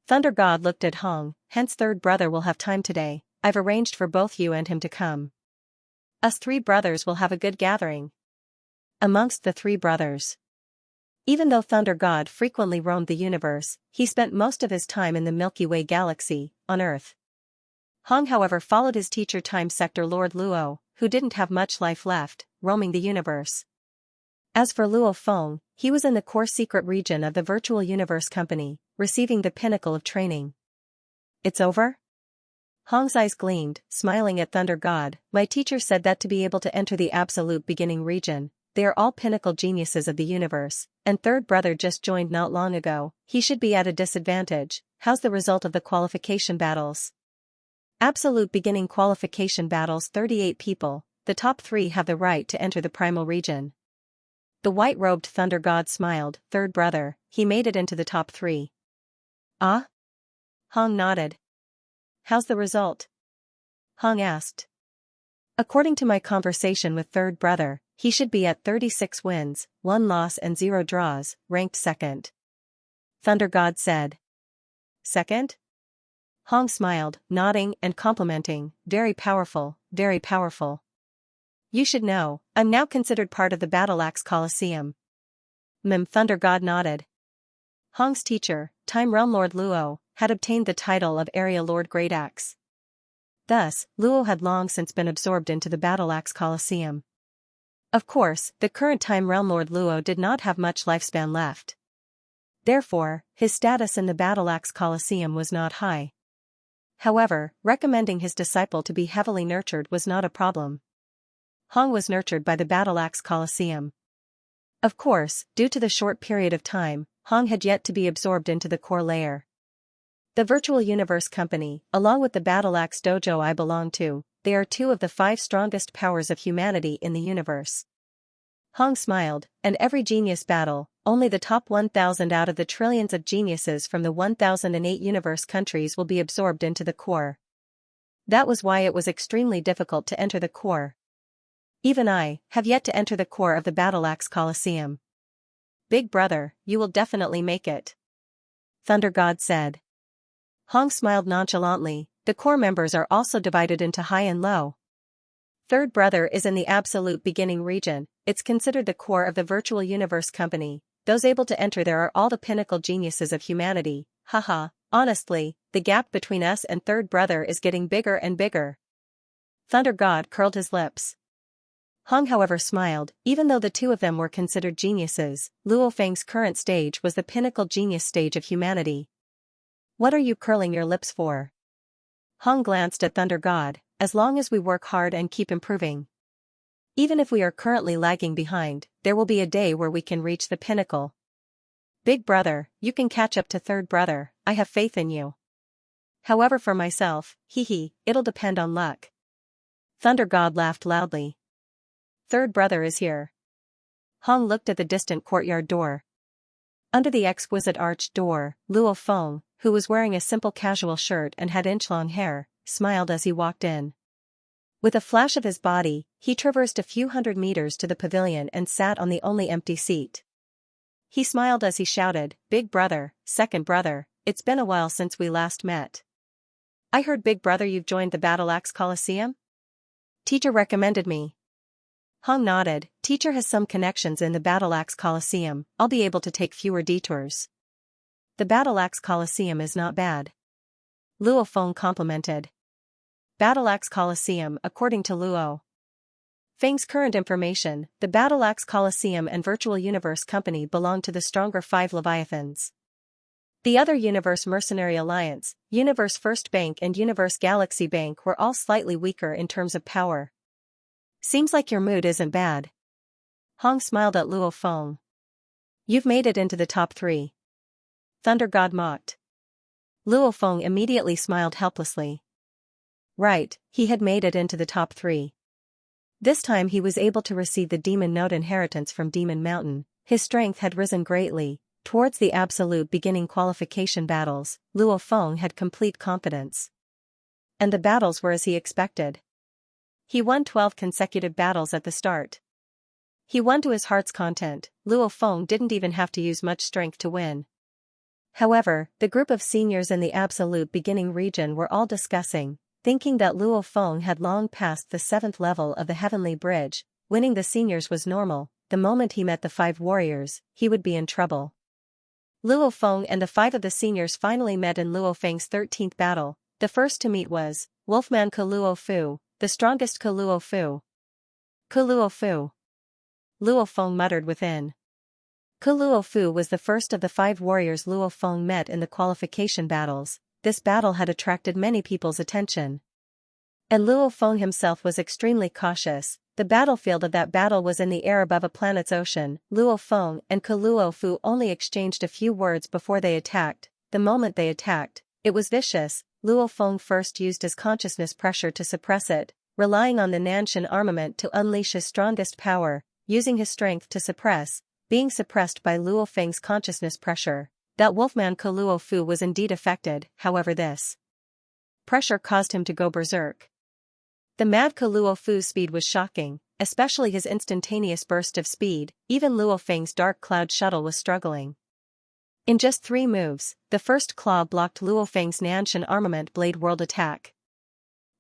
Thunder God looked at Hong, hence third brother will have time today. I've arranged for both you and him to come. Us three brothers will have a good gathering. Amongst the three brothers. Even though Thunder God frequently roamed the universe, he spent most of his time in the Milky Way galaxy, on Earth. Hong however followed his teacher Time Sector Lord Luo, who didn't have much life left, roaming the universe. As for Luo Feng, he was in the core secret region of the Virtual Universe Company, receiving the pinnacle of training. It's over? Hong's eyes gleamed, smiling at Thunder God. My teacher said that to be able to enter the absolute beginning region, they are all pinnacle geniuses of the universe, and third brother just joined not long ago, he should be at a disadvantage. How's the result of the qualification battles? Absolute beginning qualification battles 38 people, the top 3 have the right to enter the primal region. The white-robed Thunder God smiled. Third brother, he made it into the top 3. Ah? Hong nodded. How's the result? Hong asked. According to my conversation with third brother, he should be at 36 wins, 1 loss and 0 draws, ranked second. Thunder God said. Second? Hong smiled, nodding and complimenting. Very powerful, very powerful. You should know, I'm now considered part of the Battle Axe Coliseum. Thunder God nodded. Hong's teacher, Time Realm Lord Luo, had obtained the title of Area Lord Great Axe. Thus, Luo had long since been absorbed into the Battle Axe Coliseum. Of course, the current Time Realm Lord Luo did not have much lifespan left. Therefore, his status in the Battle Axe Coliseum was not high. However, recommending his disciple to be heavily nurtured was not a problem. Hong was nurtured by the Battle Axe Coliseum. Of course, due to the short period of time, Hong had yet to be absorbed into the core layer. The Virtual Universe Company, along with the Battle Axe Dojo I belong to, they are 2 of the 5 strongest powers of humanity in the universe. Hong smiled, and every genius battle, only the top 1,000 out of the trillions of geniuses from the 1008 universe countries will be absorbed into the core. That was why it was extremely difficult to enter the core. Even I have yet to enter the core of the Battle Axe Coliseum. Big brother, you will definitely make it. Thunder God said. Hong smiled nonchalantly. The core members are also divided into high and low. Third brother is in the absolute beginning region, it's considered the core of the Virtual Universe Company. Those able to enter there are all the pinnacle geniuses of humanity. Haha, honestly, the gap between us and third brother is getting bigger and bigger. Thunder God curled his lips. Hong however smiled. Even though the 2 of them were considered geniuses, Luo Feng's current stage was the pinnacle genius stage of humanity. What are you curling your lips for? Hong glanced at Thunder God. As long as we work hard and keep improving. Even if we are currently lagging behind, there will be a day where we can reach the pinnacle. Big brother, you can catch up to third brother, I have faith in you. However for myself, it'll depend on luck. Thunder God laughed loudly. Third brother is here. Hong looked at the distant courtyard door. Under the exquisite arched door, Luo Feng, who was wearing a simple casual shirt and had inch-long hair, smiled as he walked in. With a flash of his body, he traversed a few hundred meters to the pavilion and sat on the only empty seat. He smiled as he shouted, Big brother, second brother, it's been a while since we last met. I heard Big brother you've joined the Battle Axe Coliseum? Teacher recommended me. Hong nodded. Teacher has some connections in the Battle Axe Coliseum, I'll be able to take fewer detours. The Battle Axe Coliseum is not bad. Luo Feng complimented. Battle Axe Coliseum according to Luo Feng's current information, the Battle Axe Coliseum and Virtual Universe Company belong to the stronger 5 Leviathans. The other Universe Mercenary Alliance, Universe First Bank and Universe Galaxy Bank were all slightly weaker in terms of power. Seems like your mood isn't bad. Hong smiled at Luo Feng. You've made it into the top 3. Thunder God mocked. Luo Feng immediately smiled helplessly. Right, he had made it into the top 3. This time he was able to receive the Demon Note inheritance from Demon Mountain. His strength had risen greatly. Towards the absolute beginning qualification battles, Luo Feng had complete confidence. And the battles were as he expected. He won 12 consecutive battles at the start. He won to his heart's content. Luo Feng didn't even have to use much strength to win. However, the group of seniors in the absolute beginning region were all discussing, Thinking that Luo Feng had long passed the 7th level of the Heavenly Bridge, winning the seniors was normal. The moment he met the 5 warriors, he would be in trouble. Luo Feng and the 5 of the seniors finally met in Luo Feng's 13th battle. The first to meet was Wolfman Ke Luo Fu, the strongest Ke Luo Fu. Ke Luo Fu. Luo Feng muttered within. Ke Luo Fu was the first of the 5 warriors Luo Feng met in the qualification battles. This battle had attracted many people's attention. And Luo Feng himself was extremely cautious. The battlefield of that battle was in the air above a planet's ocean. Luo Feng and Ke Luo Fu only exchanged a few words before they attacked. The moment they attacked, it was vicious. Luo Feng first used his consciousness pressure to suppress it, relying on the Nanshan armament to unleash his strongest power, using his strength to suppress, being suppressed by Luo Feng's consciousness pressure. That Wolfman Ke Luo Fu was indeed affected, however this pressure caused him to go berserk. The mad Ke Luo Fu's speed was shocking, especially his instantaneous burst of speed. Even Luo Feng's dark cloud shuttle was struggling. In just 3 moves, the first claw blocked Luo Feng's Nanshan armament blade world attack.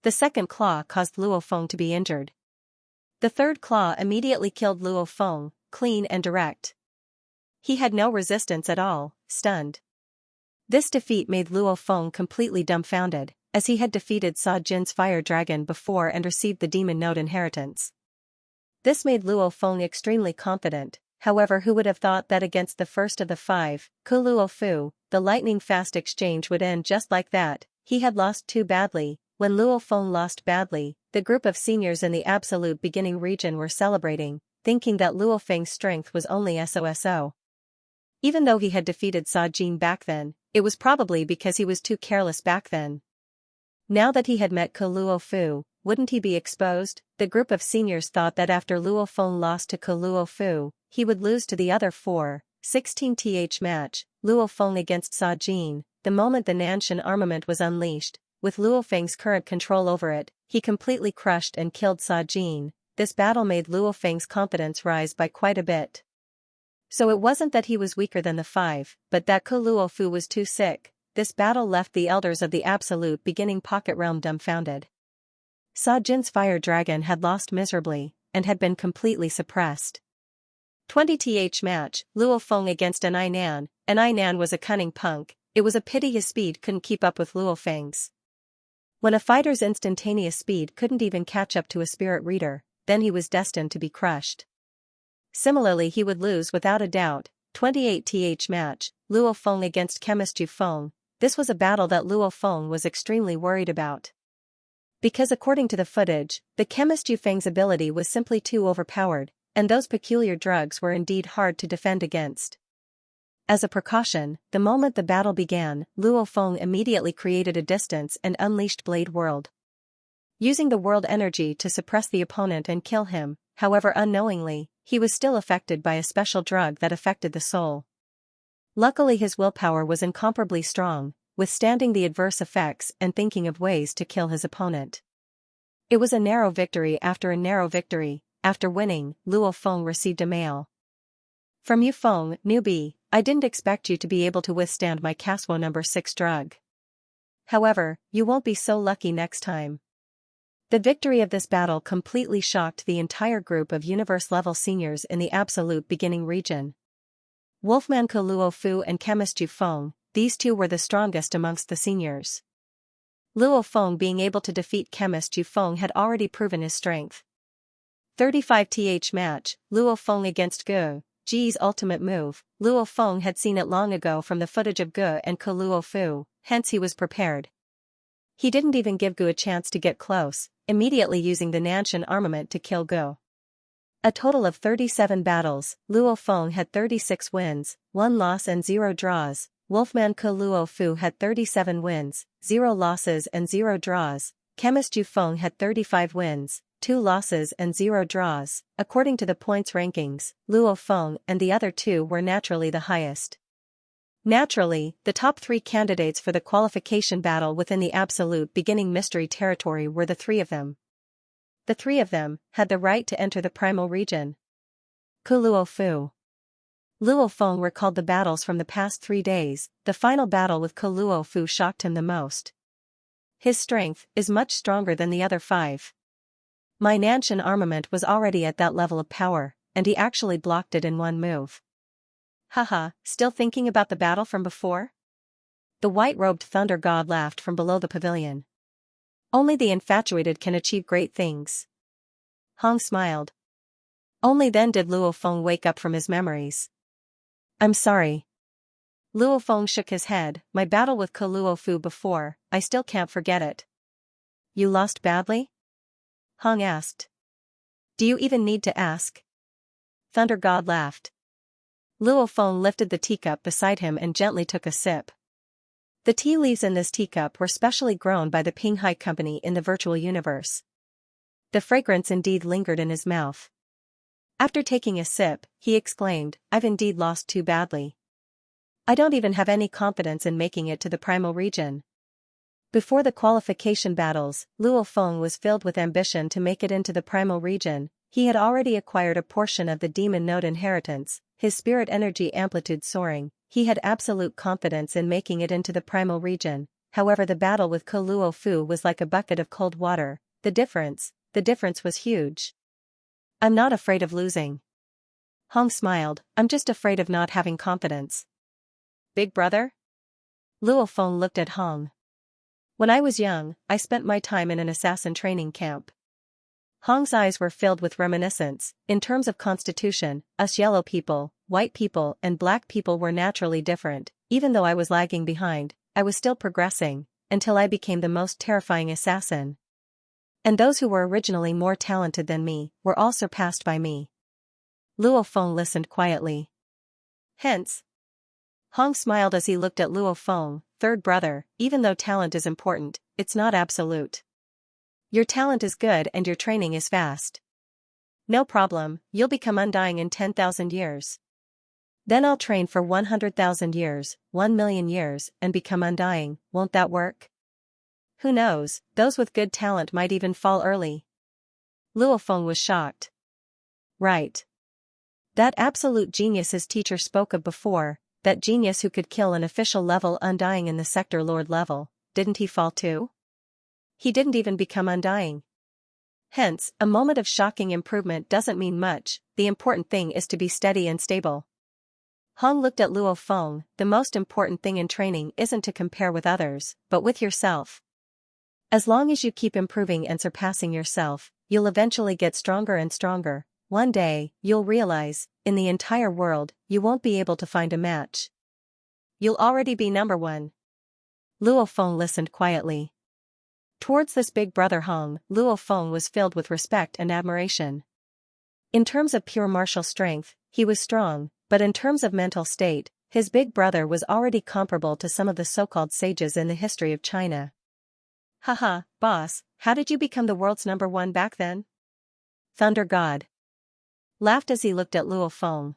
The second claw caused Luo Feng to be injured. The third claw immediately killed Luo Feng, clean and direct. He had no resistance at all, stunned. This defeat made Luo Feng completely dumbfounded, as he had defeated Sa Jin's fire dragon before and received the demon node inheritance. This made Luo Feng extremely confident. However, who would have thought that against the first of the 5, Ke Luo Fu, the lightning-fast exchange would end just like that? He had lost too badly. When Luo Feng lost badly, the group of seniors in the absolute beginning region were celebrating, thinking that Luo Feng's strength was only so. Even though he had defeated Sa Jin back then, it was probably because he was too careless back then. Now that he had met Ke Luo Fu, wouldn't he be exposed? The group of seniors thought that after Luo Feng lost to Ke Luo Fu, he would lose to the other 4. 16th match, Luo Feng against Sa Jin. The moment the Nanshan armament was unleashed, with Luo Feng's current control over it, he completely crushed and killed Sa Jin. This battle made Luo Feng's confidence rise by quite a bit. So it wasn't that he was weaker than the 5, but that Ke Luo Fu was too sick. This battle left the elders of the absolute beginning pocket realm dumbfounded. Sa Jin's fire dragon had lost miserably, and had been completely suppressed. 20th match, Luo Feng against An Nan. An Nan was a cunning punk. It was a pity his speed couldn't keep up with Luo Feng's. When a fighter's instantaneous speed couldn't even catch up to a spirit reader, then he was destined to be crushed. Similarly, he would lose without a doubt. 28th match, Luo Feng against Chemist Yu Feng. This was a battle that Luo Feng was extremely worried about. Because according to the footage, the Chemist Yu Feng's ability was simply too overpowered, and those peculiar drugs were indeed hard to defend against. As a precaution, the moment the battle began, Luo Feng immediately created a distance and unleashed Blade World, using the world energy to suppress the opponent and kill him. However, unknowingly, he was still affected by a special drug that affected the soul. Luckily, his willpower was incomparably strong, withstanding the adverse effects and thinking of ways to kill his opponent. It was a narrow victory after a narrow victory. After winning, Luo Feng received a mail from Yu Feng, newbie. I didn't expect you to be able to withstand my Caswo number 6 drug. However, you won't be so lucky next time. The victory of this battle completely shocked the entire group of universe-level seniors in the absolute beginning region. Wolfman Ke Luo Fu and Chemist Yu Feng, these 2 were the strongest amongst the seniors. Luo Feng being able to defeat Chemist Yu Feng had already proven his strength. 35th match, Luo Feng against Ge, Ji's ultimate move. Luo Feng had seen it long ago from the footage of Ge and Ke Luo Fu, hence he was prepared. He didn't even give Ge a chance to get close, immediately using the Nanshan armament to kill Ge. A total of 37 battles, Luo Feng had 36 wins, 1 loss and 0 draws. Wolfman Ke Luo Fu had 37 wins, 0 losses and 0 draws. Chemist Yu Feng had 35 wins, 2 losses and 0 draws. According to the points rankings, Luo Feng and the other 2 were naturally the highest. Naturally, the top 3 candidates for the qualification battle within the absolute beginning mystery territory were the 3 of them. The 3 of them had the right to enter the primal region. Ke Luo Fu. Luo Feng recalled the battles from the past 3 days. The final battle with Ke Luo Fu shocked him the most. His strength is much stronger than the other 5. My Nanshan armament was already at that level of power, and he actually blocked it in one move. Haha, still thinking about the battle from before? The white-robed thunder god laughed from below the pavilion. Only the infatuated can achieve great things. Hong smiled. Only then did Luo Feng wake up from his memories. I'm sorry. Luo Feng shook his head. My battle with Ko Luo Fu before, I still can't forget it. You lost badly? Hong asked. Do you even need to ask? Thunder God laughed. Luo Feng lifted the teacup beside him and gently took a sip. The tea leaves in this teacup were specially grown by the Pinghai Company in the virtual universe. The fragrance indeed lingered in his mouth. After taking a sip, he exclaimed, I've indeed lost too badly. I don't even have any confidence in making it to the primal region. Before the qualification battles, Luo Feng was filled with ambition to make it into the primal region. He had already acquired a portion of the demon node inheritance, his spirit energy amplitude soaring. He had absolute confidence in making it into the primal region. However, the battle with Ko Luo Fu was like a bucket of cold water. The difference was huge. I'm not afraid of losing. Hong smiled. I'm just afraid of not having confidence. Big brother? Luo Feng looked at Hong. When I was young, I spent my time in an assassin training camp. Hong's eyes were filled with reminiscence. In terms of constitution, us yellow people, white people and black people were naturally different. Even though I was lagging behind, I was still progressing, until I became the most terrifying assassin. And those who were originally more talented than me, were all surpassed by me. Luo Feng listened quietly. Hence. Hong smiled as he looked at Luo Feng, third brother, even though talent is important, it's not absolute. Your talent is good and your training is fast. No problem, you'll become undying in 10,000 years. Then I'll train for 100,000 years, 1,000,000 years, and become undying, won't that work? Who knows, those with good talent might even fall early. Luo Feng was shocked. Right. That absolute genius his teacher spoke of before, that genius who could kill an official level undying in the sector lord level, didn't he fall too? He didn't even become undying. Hence, a moment of shocking improvement doesn't mean much, the important thing is to be steady and stable. Hong looked at Luo Feng. The most important thing in training isn't to compare with others, but with yourself. As long as you keep improving and surpassing yourself, you'll eventually get stronger and stronger. One day, you'll realize, in the entire world, you won't be able to find a match. You'll already be number one. Luo Feng listened quietly. Towards this big brother Hong, Luo Feng was filled with respect and admiration. In terms of pure martial strength, he was strong, but in terms of mental state, his big brother was already comparable to some of the so-called sages in the history of China. Haha, boss, how did you become the world's number one back then? Thunder God laughed as he looked at Luo Feng.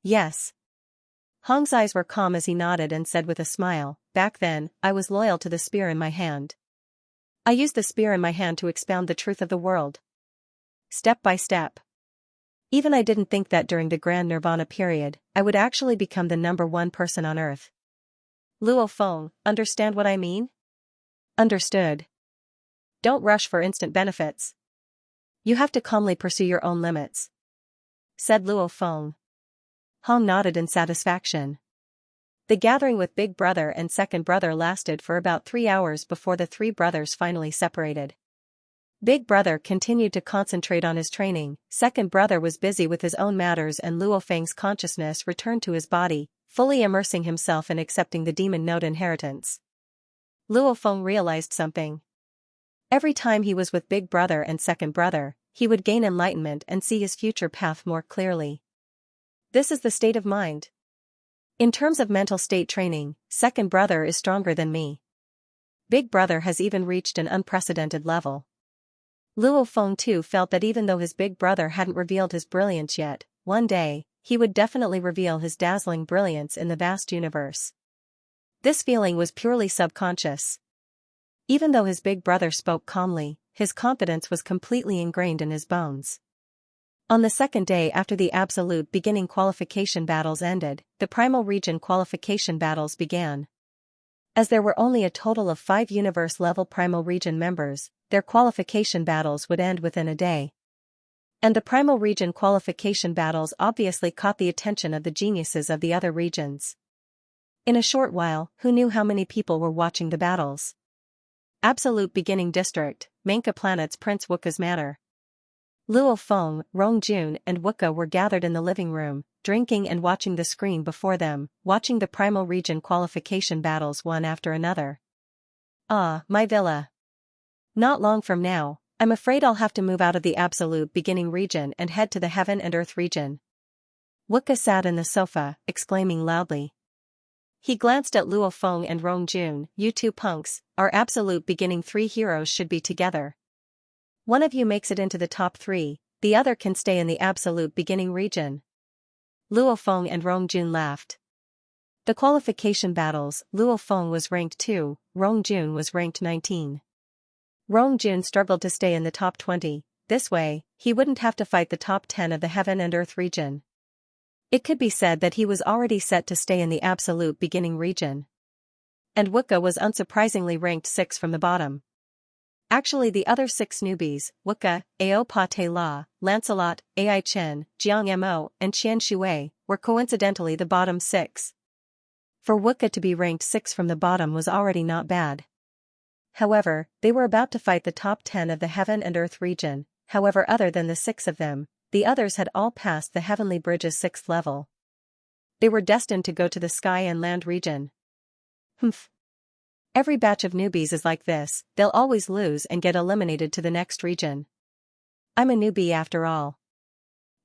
Yes. Hong's eyes were calm as he nodded and said with a smile, back then, I was loyal to the spear in my hand. I used the spear in my hand to expound the truth of the world. Step by step. Even I didn't think that during the Grand Nirvana period, I would actually become the number one person on earth. Luo Feng, understand what I mean? Understood. Don't rush for instant benefits. You have to calmly pursue your own limits, said Luo Feng. Hong nodded in satisfaction. The gathering with Big Brother and Second Brother lasted for about 3 hours before the three brothers finally separated. Big Brother continued to concentrate on his training, Second Brother was busy with his own matters and Luo Feng's consciousness returned to his body, fully immersing himself in accepting the demon node inheritance. Luo Feng realized something. Every time he was with Big Brother and Second Brother, he would gain enlightenment and see his future path more clearly. This is the state of mind. In terms of mental state training, Second Brother is stronger than me. Big Brother has even reached an unprecedented level. Luo Feng too felt that even though his big brother hadn't revealed his brilliance yet, one day, he would definitely reveal his dazzling brilliance in the vast universe. This feeling was purely subconscious. Even though his big brother spoke calmly, his confidence was completely ingrained in his bones. On the second day after the absolute beginning qualification battles ended, the primal region qualification battles began. As there were only a total of 5 universe-level Primal Region members, their qualification battles would end within a day. And the Primal Region qualification battles obviously caught the attention of the geniuses of the other regions. In a short while, who knew how many people were watching the battles? Absolute Beginning District, Manka Planet's Prince Wukka's Manor. Luo Feng, Rongjun and Wukka were gathered in the living room, drinking and watching the screen before them, watching the Primal Region qualification battles one after another. Ah, my villa. Not long from now, I'm afraid I'll have to move out of the Absolute Beginning region and head to the Heaven and Earth region. Wukka sat in the sofa, exclaiming loudly. He glanced at Luo Feng and Rongjun. You two punks, our Absolute Beginning 3 heroes should be together. One of you makes it into the top 3, the other can stay in the Absolute Beginning region. Luo Feng and Rongjun laughed. The qualification battles, Luo Feng was ranked 2, Rongjun was ranked 19. Rongjun struggled to stay in the top 20, this way, he wouldn't have to fight the top 10 of the Heaven and Earth region. It could be said that he was already set to stay in the Absolute Beginning region. And Wukka was unsurprisingly ranked 6 from the bottom. Actually the other 6 newbies, Wukka, Ao Pa Te La, Lancelot, Ai Chen, Jiang Mo, and Qian Shui, were coincidentally the bottom 6. For Wukka to be ranked 6 from the bottom was already not bad. However, they were about to fight the top 10 of the Heaven and Earth region, however other than the 6 of them, the others had all passed the Heavenly Bridge's 6th level. They were destined to go to the Sky and Land region. Humph. Every batch of newbies is like this, they'll always lose and get eliminated to the next region. I'm a newbie after all.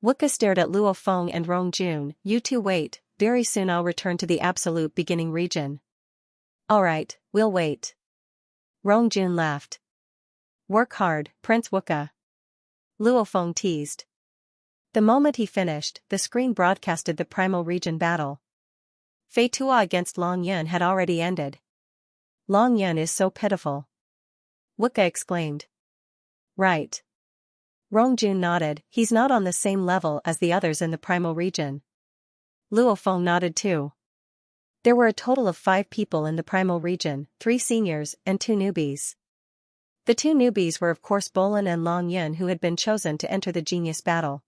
Wukka stared at Luo Feng and Rongjun. You two wait, very soon I'll return to the Absolute Beginning region. Alright, we'll wait. Rongjun laughed. Work hard, Prince Wukka. Luo Feng teased. The moment he finished, the screen broadcasted the Primal Region battle. Fei Tua against Long Yun had already ended. Long Yun is so pitiful. Wukka exclaimed. Right. Rongjun nodded, he's not on the same level as the others in the Primal Region. Luo Feng nodded too. There were a total of 5 people in the Primal Region, 3 seniors and 2 newbies. The 2 newbies were of course Bolin and Long Yun, who had been chosen to enter the genius battle.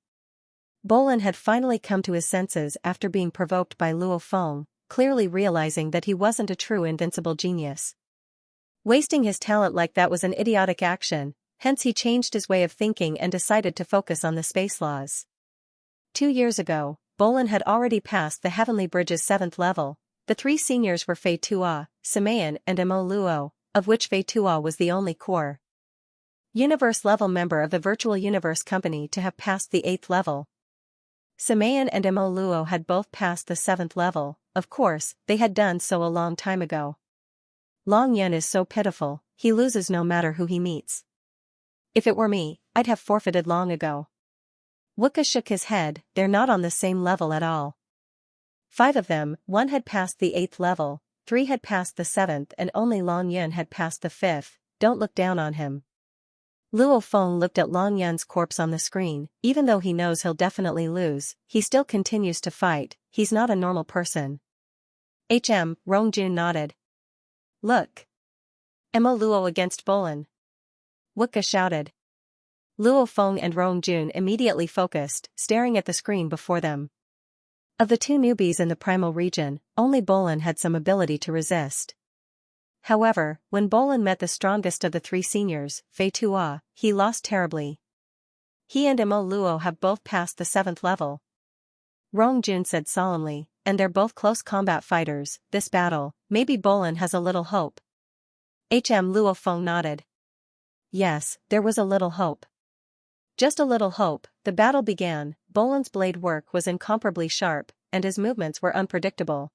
Bolin had finally come to his senses after being provoked by Luo Feng, clearly realizing that he wasn't a true invincible genius. Wasting his talent like that was an idiotic action, hence he changed his way of thinking and decided to focus on the space laws. 2 years ago, Bolin had already passed the Heavenly Bridge's 7th level. The 3 seniors were Fei Tua, Simeon and Mo Luo, of which Fei Tua was the only core universe-level member of the Virtual Universe Company to have passed the 8th level. Simeon and Mo Luo had both passed the 7th level, of course, they had done so a long time ago. Long Yun is so pitiful, he loses no matter who he meets. If it were me, I'd have forfeited long ago. Wukka shook his head, they're not on the same level at all. 5 of them, 1 had passed the 8th level, 3 had passed the 7th and only Long Yun had passed the 5th, don't look down on him. Luo Feng looked at Long Yun's corpse on the screen, even though he knows he'll definitely lose, he still continues to fight, he's not a normal person. Rongjun nodded. Look. Mo Luo against Bolin. Wukka shouted. Luo Feng and Rongjun immediately focused, staring at the screen before them. Of the 2 newbies in the Primal Region, only Bolin had some ability to resist. However, when Bolin met the strongest of the 3 seniors, Fei Tua, he lost terribly. He and Mo Luo have both passed the 7th level. Rongjun said solemnly, and they're both close combat fighters, this battle, maybe Bolin has a little hope. Luo Feng nodded. Yes, there was a little hope. Just a little hope, the battle began, Bolin's blade work was incomparably sharp, and his movements were unpredictable.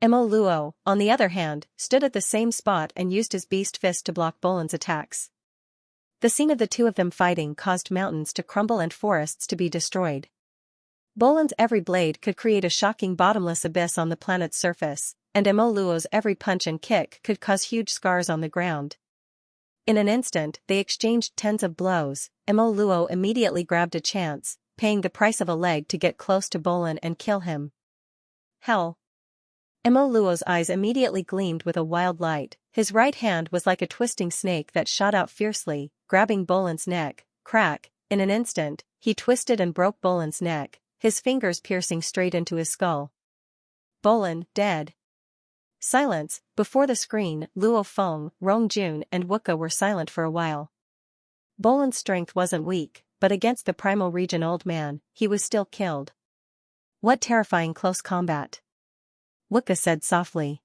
Mo Luo, on the other hand, stood at the same spot and used his beast fist to block Bolin's attacks. The scene of the 2 of them fighting caused mountains to crumble and forests to be destroyed. Bolin's every blade could create a shocking bottomless abyss on the planet's surface, and Mo Luo's every punch and kick could cause huge scars on the ground. In an instant, they exchanged tens of blows. Mo Luo immediately grabbed a chance, paying the price of a leg to get close to Bolin and kill him. Hell. Mo Luo's eyes immediately gleamed with a wild light. His right hand was like a twisting snake that shot out fiercely, grabbing Bolan's neck. Crack! In an instant, he twisted and broke Bolan's neck, his fingers piercing straight into his skull. Bolan, dead. Silence. Before the screen, Luo Feng, Rongjun and Wuka were silent for a while. Bolan's strength wasn't weak, but against the primal region old man, he was still killed. What terrifying close combat. Wuka said softly.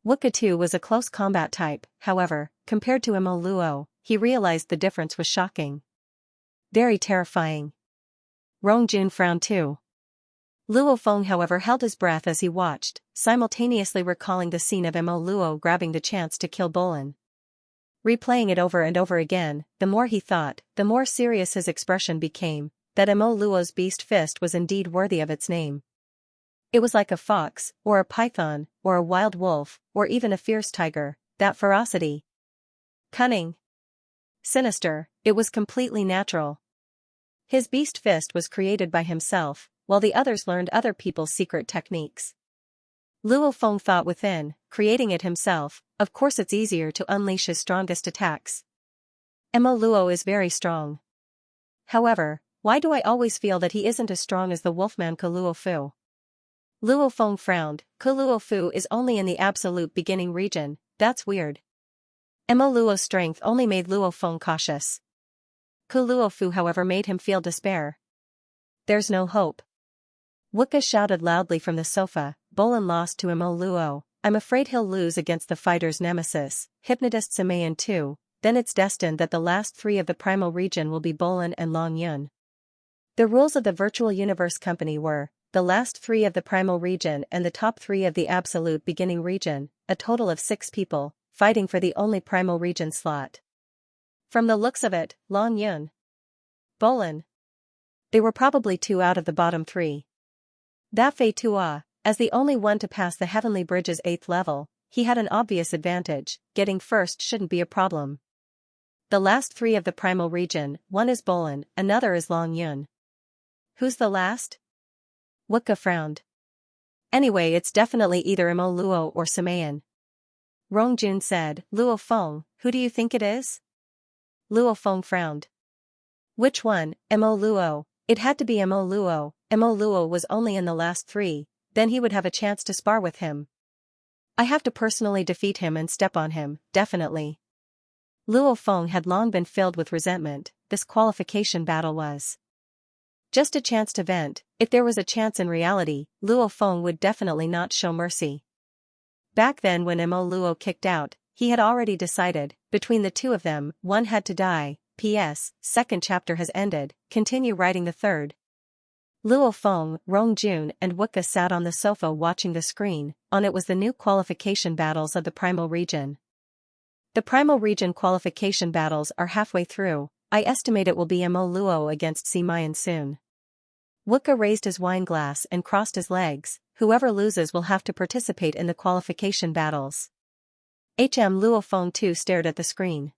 Wuka too was a close combat type, however, compared to Mo Luo, he realized the difference was shocking. Very terrifying. Rongjun frowned too. Luo Feng however held his breath as he watched, simultaneously recalling the scene of Mo Luo grabbing the chance to kill Bolan. Replaying it over and over again, the more he thought, the more serious his expression became, that Mo Luo's beast fist was indeed worthy of its name. It was like a fox, or a python, or a wild wolf, or even a fierce tiger, that ferocity. Cunning. Sinister, it was completely natural. His beast fist was created by himself, while the others learned other people's secret techniques. Luo Feng thought within, creating it himself, of course it's easier to unleash his strongest attacks. Mo Luo is very strong. However, why do I always feel that he isn't as strong as the wolfman Luo Fu? Luo Feng frowned. Luo Fu is only in the absolute beginning region, that's weird. Mo Luo's strength only made Luo Feng cautious. Luo Fu however made him feel despair. There's no hope. Wuka shouted loudly from the sofa, Bolan lost to Mo Luo, I'm afraid he'll lose against the fighter's nemesis, hypnotist Samayan too, then it's destined that the last three of the primal region will be Bolan and Long Yun. The rules of the virtual universe company were, the last three of the primal region and the top three of the absolute beginning region, a total of 6 people, fighting for the only primal region slot. From the looks of it, Long Yun, Bolan. They were probably 2 out of the bottom 3. That Fei Tua, as the only one to pass the Heavenly Bridge's 8th level, he had an obvious advantage, getting first shouldn't be a problem. The last 3 of the primal region, one is Bolan, another is Long Yun. Who's the last? Wuka frowned. Anyway it's definitely either Mo Luo or Samayan. Rongjun said, Luo Feng, who do you think it is? Luo Feng frowned. Which one, Mo Luo? It had to be Mo Luo. Mo Luo was only in the last 3, then he would have a chance to spar with him. I have to personally defeat him and step on him, definitely. Luo Feng had long been filled with resentment, this qualification battle was just a chance to vent. If there was a chance in reality, Luo Feng would definitely not show mercy. Back then when Mo Luo kicked out, he had already decided, between the 2 of them, one had to die. P.S. Second chapter has ended, continue writing the third. Luo Feng, Rongjun and Wuka sat on the sofa watching the screen, on it was the new qualification battles of the primal region. The primal region qualification battles are halfway through, I estimate it will be Mo Luo against Xianxia soon. Wuka raised his wine glass and crossed his legs, whoever loses will have to participate in the qualification battles. Luo Feng too stared at the screen.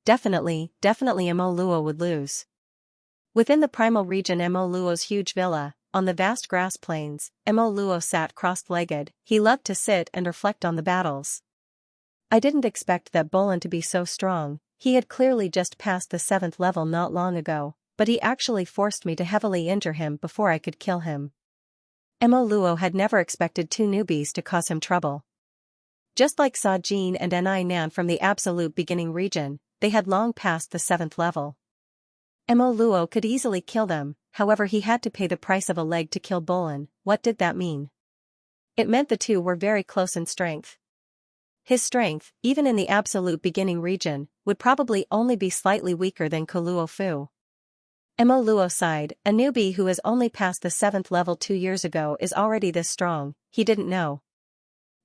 Definitely Mo Luo would lose. Within the primal region Mo Luo's huge villa, on the vast grass plains, Mo Luo sat cross-legged, he loved to sit and reflect on the battles. I didn't expect that Bolan to be so strong, he had clearly just passed the 7th level not long ago, but he actually forced me to heavily injure him before I could kill him. Mo Luo had never expected 2 newbies to cause him trouble. Just like Sa Jin and Ni Nan from the absolute beginning region, they had long passed the 7th level. Mo Luo could easily kill them, however he had to pay the price of a leg to kill Bolan. What did that mean? It meant the 2 were very close in strength. His strength, even in the absolute beginning region, would probably only be slightly weaker than Luo Fu. Mo Luo sighed, a newbie who has only passed the 7th level 2 years ago is already this strong, he didn't know.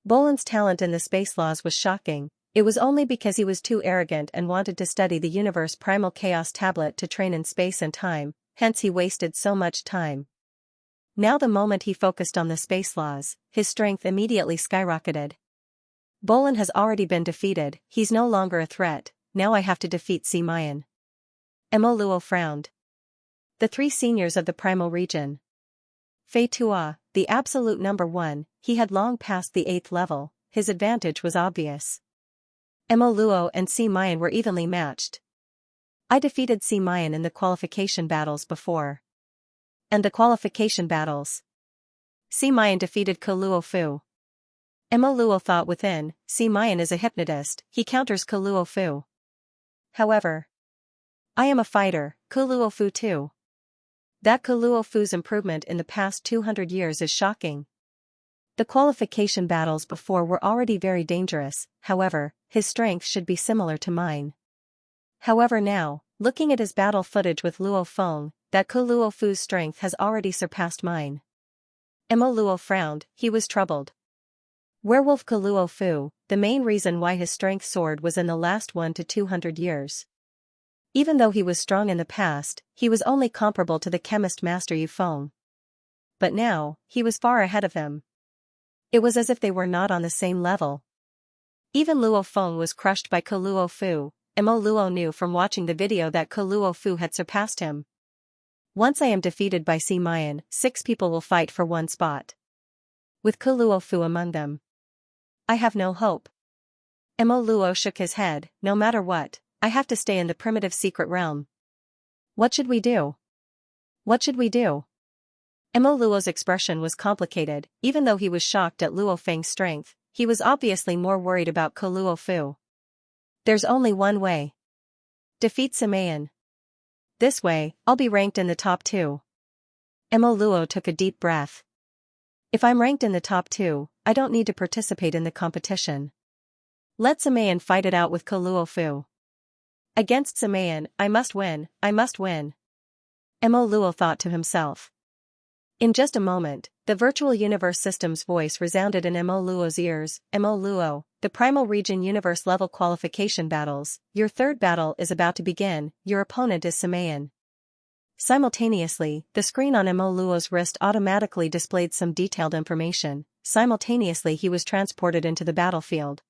Bolan's talent in the space laws was shocking, it was only because he was too arrogant and wanted to study the universe primal chaos tablet to train in space and time, hence he wasted so much time. Now the moment he focused on the space laws, his strength immediately skyrocketed. Bolan has already been defeated, he's no longer a threat, now I have to defeat Xianxia. Mo Luo frowned. The 3 seniors of the primal region. Fei Tua, the absolute number one, he had long passed the 8th level, his advantage was obvious. Mo Luo and Si Mayan were evenly matched. I defeated Si Mayan in the qualification battles before. And the qualification battles. Si Mayan defeated Ke Luo Fu. Mo Luo thought within, Si Mayan is a hypnotist, he counters Ke Luo Fu. However, I am a fighter, Ke Luo Fu too. That Ke Luo Fu's improvement in the past 200 years is shocking. The qualification battles before were already very dangerous, however, his strength should be similar to mine. However now, looking at his battle footage with Luo Feng, that Ke Luo Fu's strength has already surpassed mine. Mo Luo frowned, he was troubled. Werewolf Ke Luo Fu, the main reason why his strength soared was in the last 1 to 200 years. Even though he was strong in the past, he was only comparable to the chemist master Yu Feng. But now, he was far ahead of him. It was as if they were not on the same level. Even Luo Feng was crushed by Ke Luo Fu. Mo Luo knew from watching the video that Ke Luo Fu had surpassed him. Once I am defeated by Si Mayan, 6 people will fight for one spot. With Ke Luo Fu among them, I have no hope. Mo Luo shook his head, no matter what, I have to stay in the primitive secret realm. What should we do? What should we do? Mo Luo's expression was complicated, even though he was shocked at Luo Feng's strength, he was obviously more worried about Ke Luo Fu. There's only one way. Defeat Si Mayan. This way, I'll be ranked in the top 2. Mo Luo took a deep breath. If I'm ranked in the top 2, I don't need to participate in the competition. Let Si Mayan fight it out with Ke Luo Fu. Against Si Mayan, I must win, I must win. Mo Luo thought to himself. In just a moment, the virtual universe system's voice resounded in Mo Luo's ears. Mo Luo, the primal region universe level qualification battles, your third battle is about to begin, your opponent is Si Mayan. Simultaneously, the screen on Mo Luo's wrist automatically displayed some detailed information. Simultaneously he was transported into the battlefield.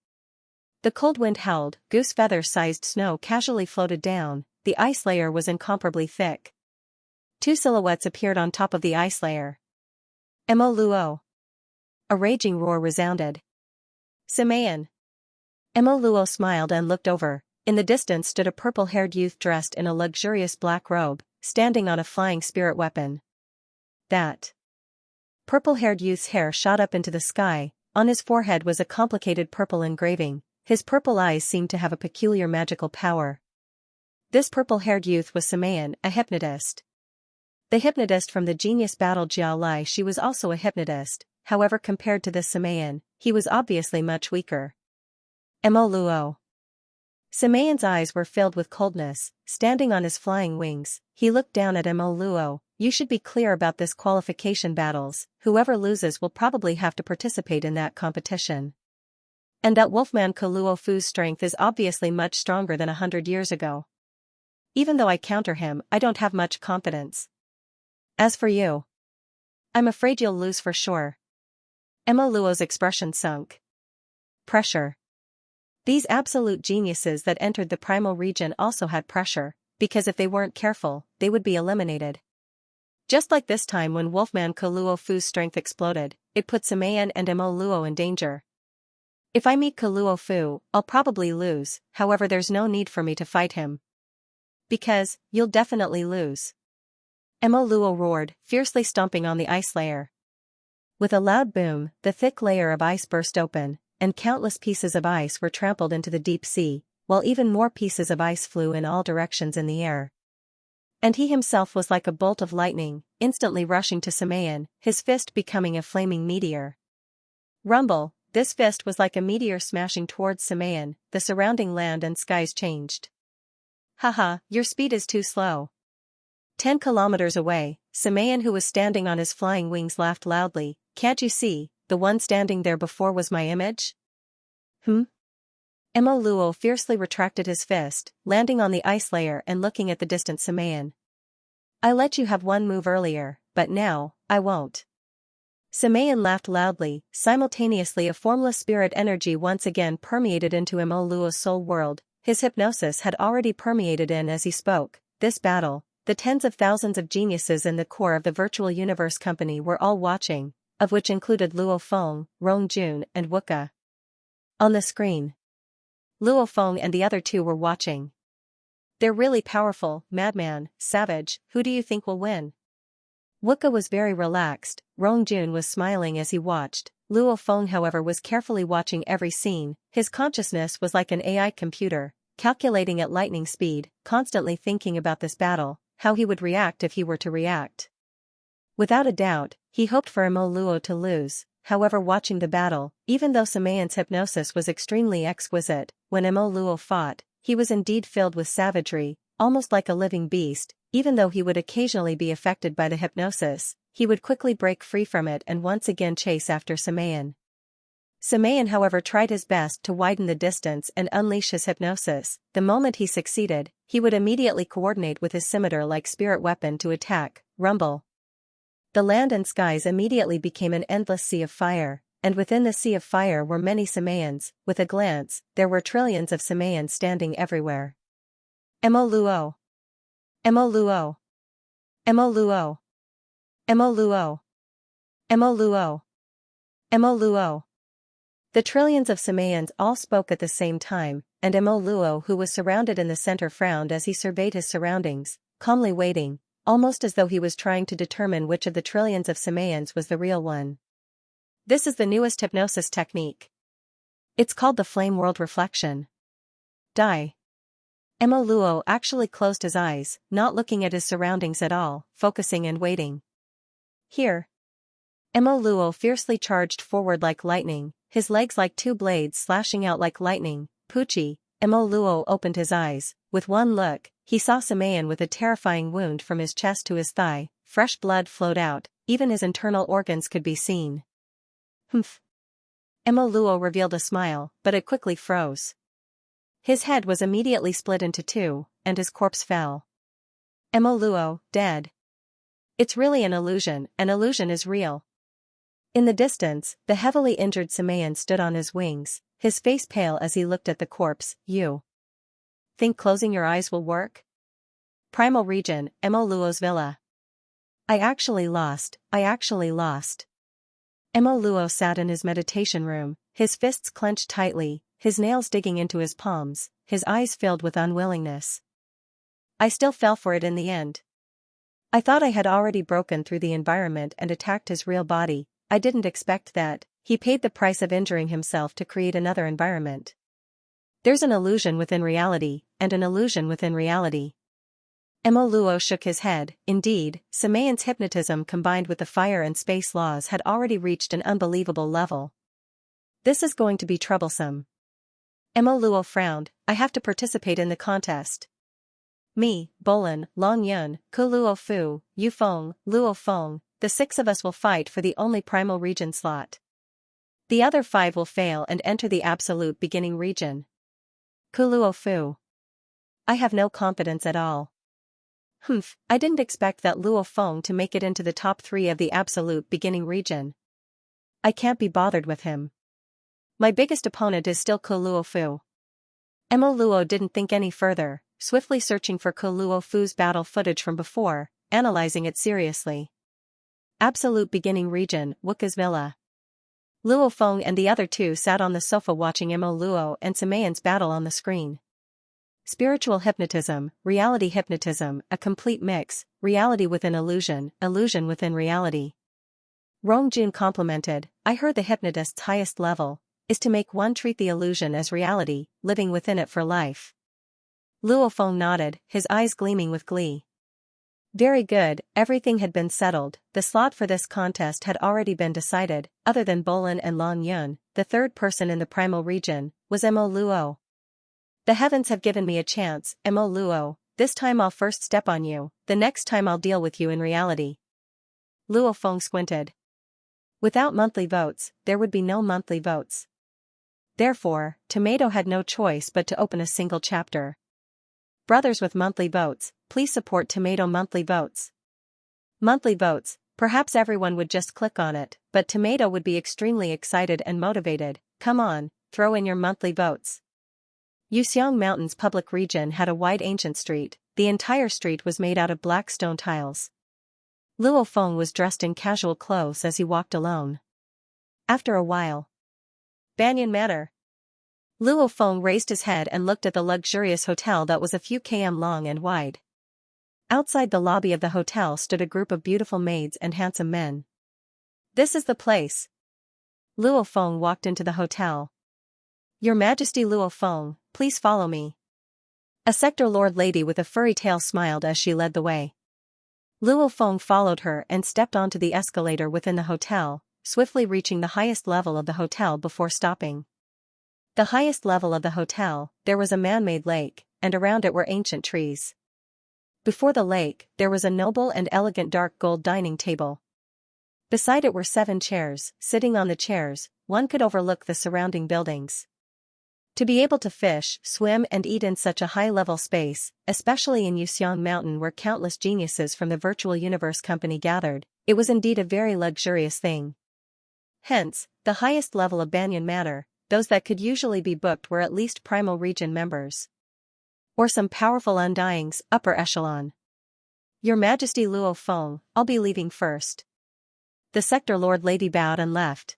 The cold wind howled, goose feather-sized snow casually floated down, the ice layer was incomparably thick. 2 silhouettes appeared on top of the ice layer. Mo Luo. A raging roar resounded. Si Mayan. Mo Luo smiled and looked over. In the distance stood a purple-haired youth dressed in a luxurious black robe, standing on a flying spirit weapon. That purple-haired youth's hair shot up into the sky, on his forehead was a complicated purple engraving, his purple eyes seemed to have a peculiar magical power. This purple-haired youth was Si Mayan, a hypnotist. The hypnotist from the genius battle Jiao Lai, she was also a hypnotist, however compared to this Si Mayan, he was obviously much weaker. Mo Luo. Si Mayan's eyes were filled with coldness, standing on his flying wings, he looked down at Mo Luo, you should be clear about this qualification battles, whoever loses will probably have to participate in that competition. And that Wolfman Ke Luo Fu's strength is obviously much stronger than 100 years ago. Even though I counter him, I don't have much confidence. As for you, I'm afraid you'll lose for sure. Mo Luo's expression sunk. Pressure. These absolute geniuses that entered the primal region also had pressure, because if they weren't careful, they would be eliminated. Just like this time when Wolfman Ke Luo Fu's strength exploded, it put Si Mayan and Mo Luo in danger. If I meet Ke Luo Fu, I'll probably lose, however there's no need for me to fight him. Because, you'll definitely lose. Mo Luo roared, fiercely stomping on the ice layer. With a loud boom, the thick layer of ice burst open, and countless pieces of ice were trampled into the deep sea, while even more pieces of ice flew in all directions in the air. And he himself was like a bolt of lightning, instantly rushing to Si Mayan, his fist becoming a flaming meteor. Rumble, this fist was like a meteor smashing towards Si Mayan, the surrounding land and skies changed. Haha, your speed is too slow. 10 kilometers away, Si Mayan, who was standing on his flying wings, laughed loudly. Can't you see, the one standing there before was my image? Mo Luo fiercely retracted his fist, landing on the ice layer and looking at the distant Si Mayan. I let you have one move earlier, but now, I won't. Si Mayan laughed loudly, simultaneously a formless spirit energy once again permeated into Mo Luo's soul world, his hypnosis had already permeated in as he spoke. This battle, the tens of thousands of geniuses in the core of the virtual universe company were all watching. of which included Luo Feng, Rongjun, and Wuka. On the screen, Luo Feng and the other two were watching. They're really powerful, madman, savage, who do you think will win? Wuka was very relaxed, Rongjun was smiling as he watched. Luo Feng however was carefully watching every scene. His consciousness was like an AI computer, calculating at lightning speed, constantly thinking about this battle, how he would react if he were to react. Without a doubt, he hoped for Mo Luo to lose. However, watching the battle, even though Samayan's hypnosis was extremely exquisite, when Mo Luo fought, he was indeed filled with savagery, almost like a living beast. Even though he would occasionally be affected by the hypnosis, he would quickly break free from it and once again chase after Samayan. Samayan however tried his best to widen the distance and unleash his hypnosis. The moment he succeeded, he would immediately coordinate with his scimitar-like spirit weapon to attack. Rumble. The land and skies immediately became an endless sea of fire, and within the sea of fire were many Samayans. With a glance, there were trillions of Samayans standing everywhere. Mo Luo. Mo Luo. Mo Luo. Mo Luo. Mo Luo. Mo Luo. The trillions of Samayans all spoke at the same time, and Mo Luo, who was surrounded in the center, frowned as he surveyed his surroundings, calmly waiting, almost as though he was trying to determine which of the trillions of Samayans was the real one. This is the newest hypnosis technique. It's called the Flame World Reflection. Die. Mo Luo actually closed his eyes, not looking at his surroundings at all, focusing and waiting. Here. Mo Luo fiercely charged forward like lightning, his legs like two blades slashing out like lightning. Pucci. Mo Luo opened his eyes. With one look, he saw Samayan with a terrifying wound from his chest to his thigh. Fresh blood flowed out, even his internal organs could be seen. Humph. Mo Luo revealed a smile, but it quickly froze. His head was immediately split into two, and his corpse fell. Mo Luo, dead. It's really an illusion is real. In the distance, the heavily injured Samayan stood on his wings, his face pale as he looked at the corpse. You think closing your eyes will work? Primal region, Mo Luo's villa. I actually lost. Mo Luo sat in his meditation room, his fists clenched tightly, his nails digging into his palms, his eyes filled with unwillingness. I still fell for it in the end. I thought I had already broken through the environment and attacked his real body. I didn't expect that. He paid the price of injuring himself to create another environment. There's an illusion within reality, and an illusion within reality. Mo Luo shook his head. Indeed, Samayan's hypnotism combined with the fire and space laws had already reached an unbelievable level. This is going to be troublesome. Mo Luo frowned. I have to participate in the contest. Me, Bolin, Long Yun, Ku Luo Fu, Yu Feng, Luo Feng, the 6 of us will fight for the only primal region slot. The other 5 will fail and enter the absolute beginning region. Ku Luo Fu. I have no confidence at all. Humph, I didn't expect that Luo Feng to make it into the top 3 of the absolute beginning region. I can't be bothered with him. My biggest opponent is still Ku Luo Fu. Mo Luo didn't think any further, swiftly searching for Ku Luo Fu's battle footage from before, analyzing it seriously. Absolute beginning region, Wuka's villa. Luo Feng and the other 2 sat on the sofa watching Mo Luo and Samayan's battle on the screen. Spiritual hypnotism, reality hypnotism, a complete mix, reality within illusion, illusion within reality. Rongjun complimented, I heard the hypnotist's highest level is to make one treat the illusion as reality, living within it for life. Luo Feng nodded, his eyes gleaming with glee. Very good, everything had been settled. The slot for this contest had already been decided. Other than Bolin and Long Yun, the 3rd person in the primal region was Mo Luo. The heavens have given me a chance, Mo Luo. This time I'll first step on you, the next time I'll deal with you in reality. Luo Feng squinted. Without monthly votes, there would be no monthly votes. Therefore, Tomato had no choice but to open a single chapter. Brothers with monthly votes, please support Tomato monthly votes. Monthly votes, perhaps everyone would just click on it, but Tomato would be extremely excited and motivated. Come on, throw in your monthly votes. Yuxiang Mountain's public region had a wide ancient street. The entire street was made out of black stone tiles. Luo Feng was dressed in casual clothes as he walked alone. After a while. Banyan Manor. Luo Feng raised his head and looked at the luxurious hotel that was a few km long and wide. Outside the lobby of the hotel stood a group of beautiful maids and handsome men. This is the place. Luo Feng walked into the hotel. Your Majesty Luo Feng, please follow me. A sector lord lady with a furry tail smiled as she led the way. Luo Feng followed her and stepped onto the escalator within the hotel, swiftly reaching the highest level of the hotel before stopping. The highest level of the hotel, there was a man-made lake, and around it were ancient trees. Before the lake, there was a noble and elegant dark gold dining table. Beside it were 7 chairs. Sitting on the chairs, one could overlook the surrounding buildings. To be able to fish, swim and eat in such a high-level space, especially in Yuxiang Mountain where countless geniuses from the Virtual Universe Company gathered, it was indeed a very luxurious thing. Hence, the highest level of Banyan Manor, those that could usually be booked were at least Primal Region members. Or some powerful Undyings, upper echelon. Your Majesty Luo Feng, I'll be leaving first. The sector lord lady bowed and left.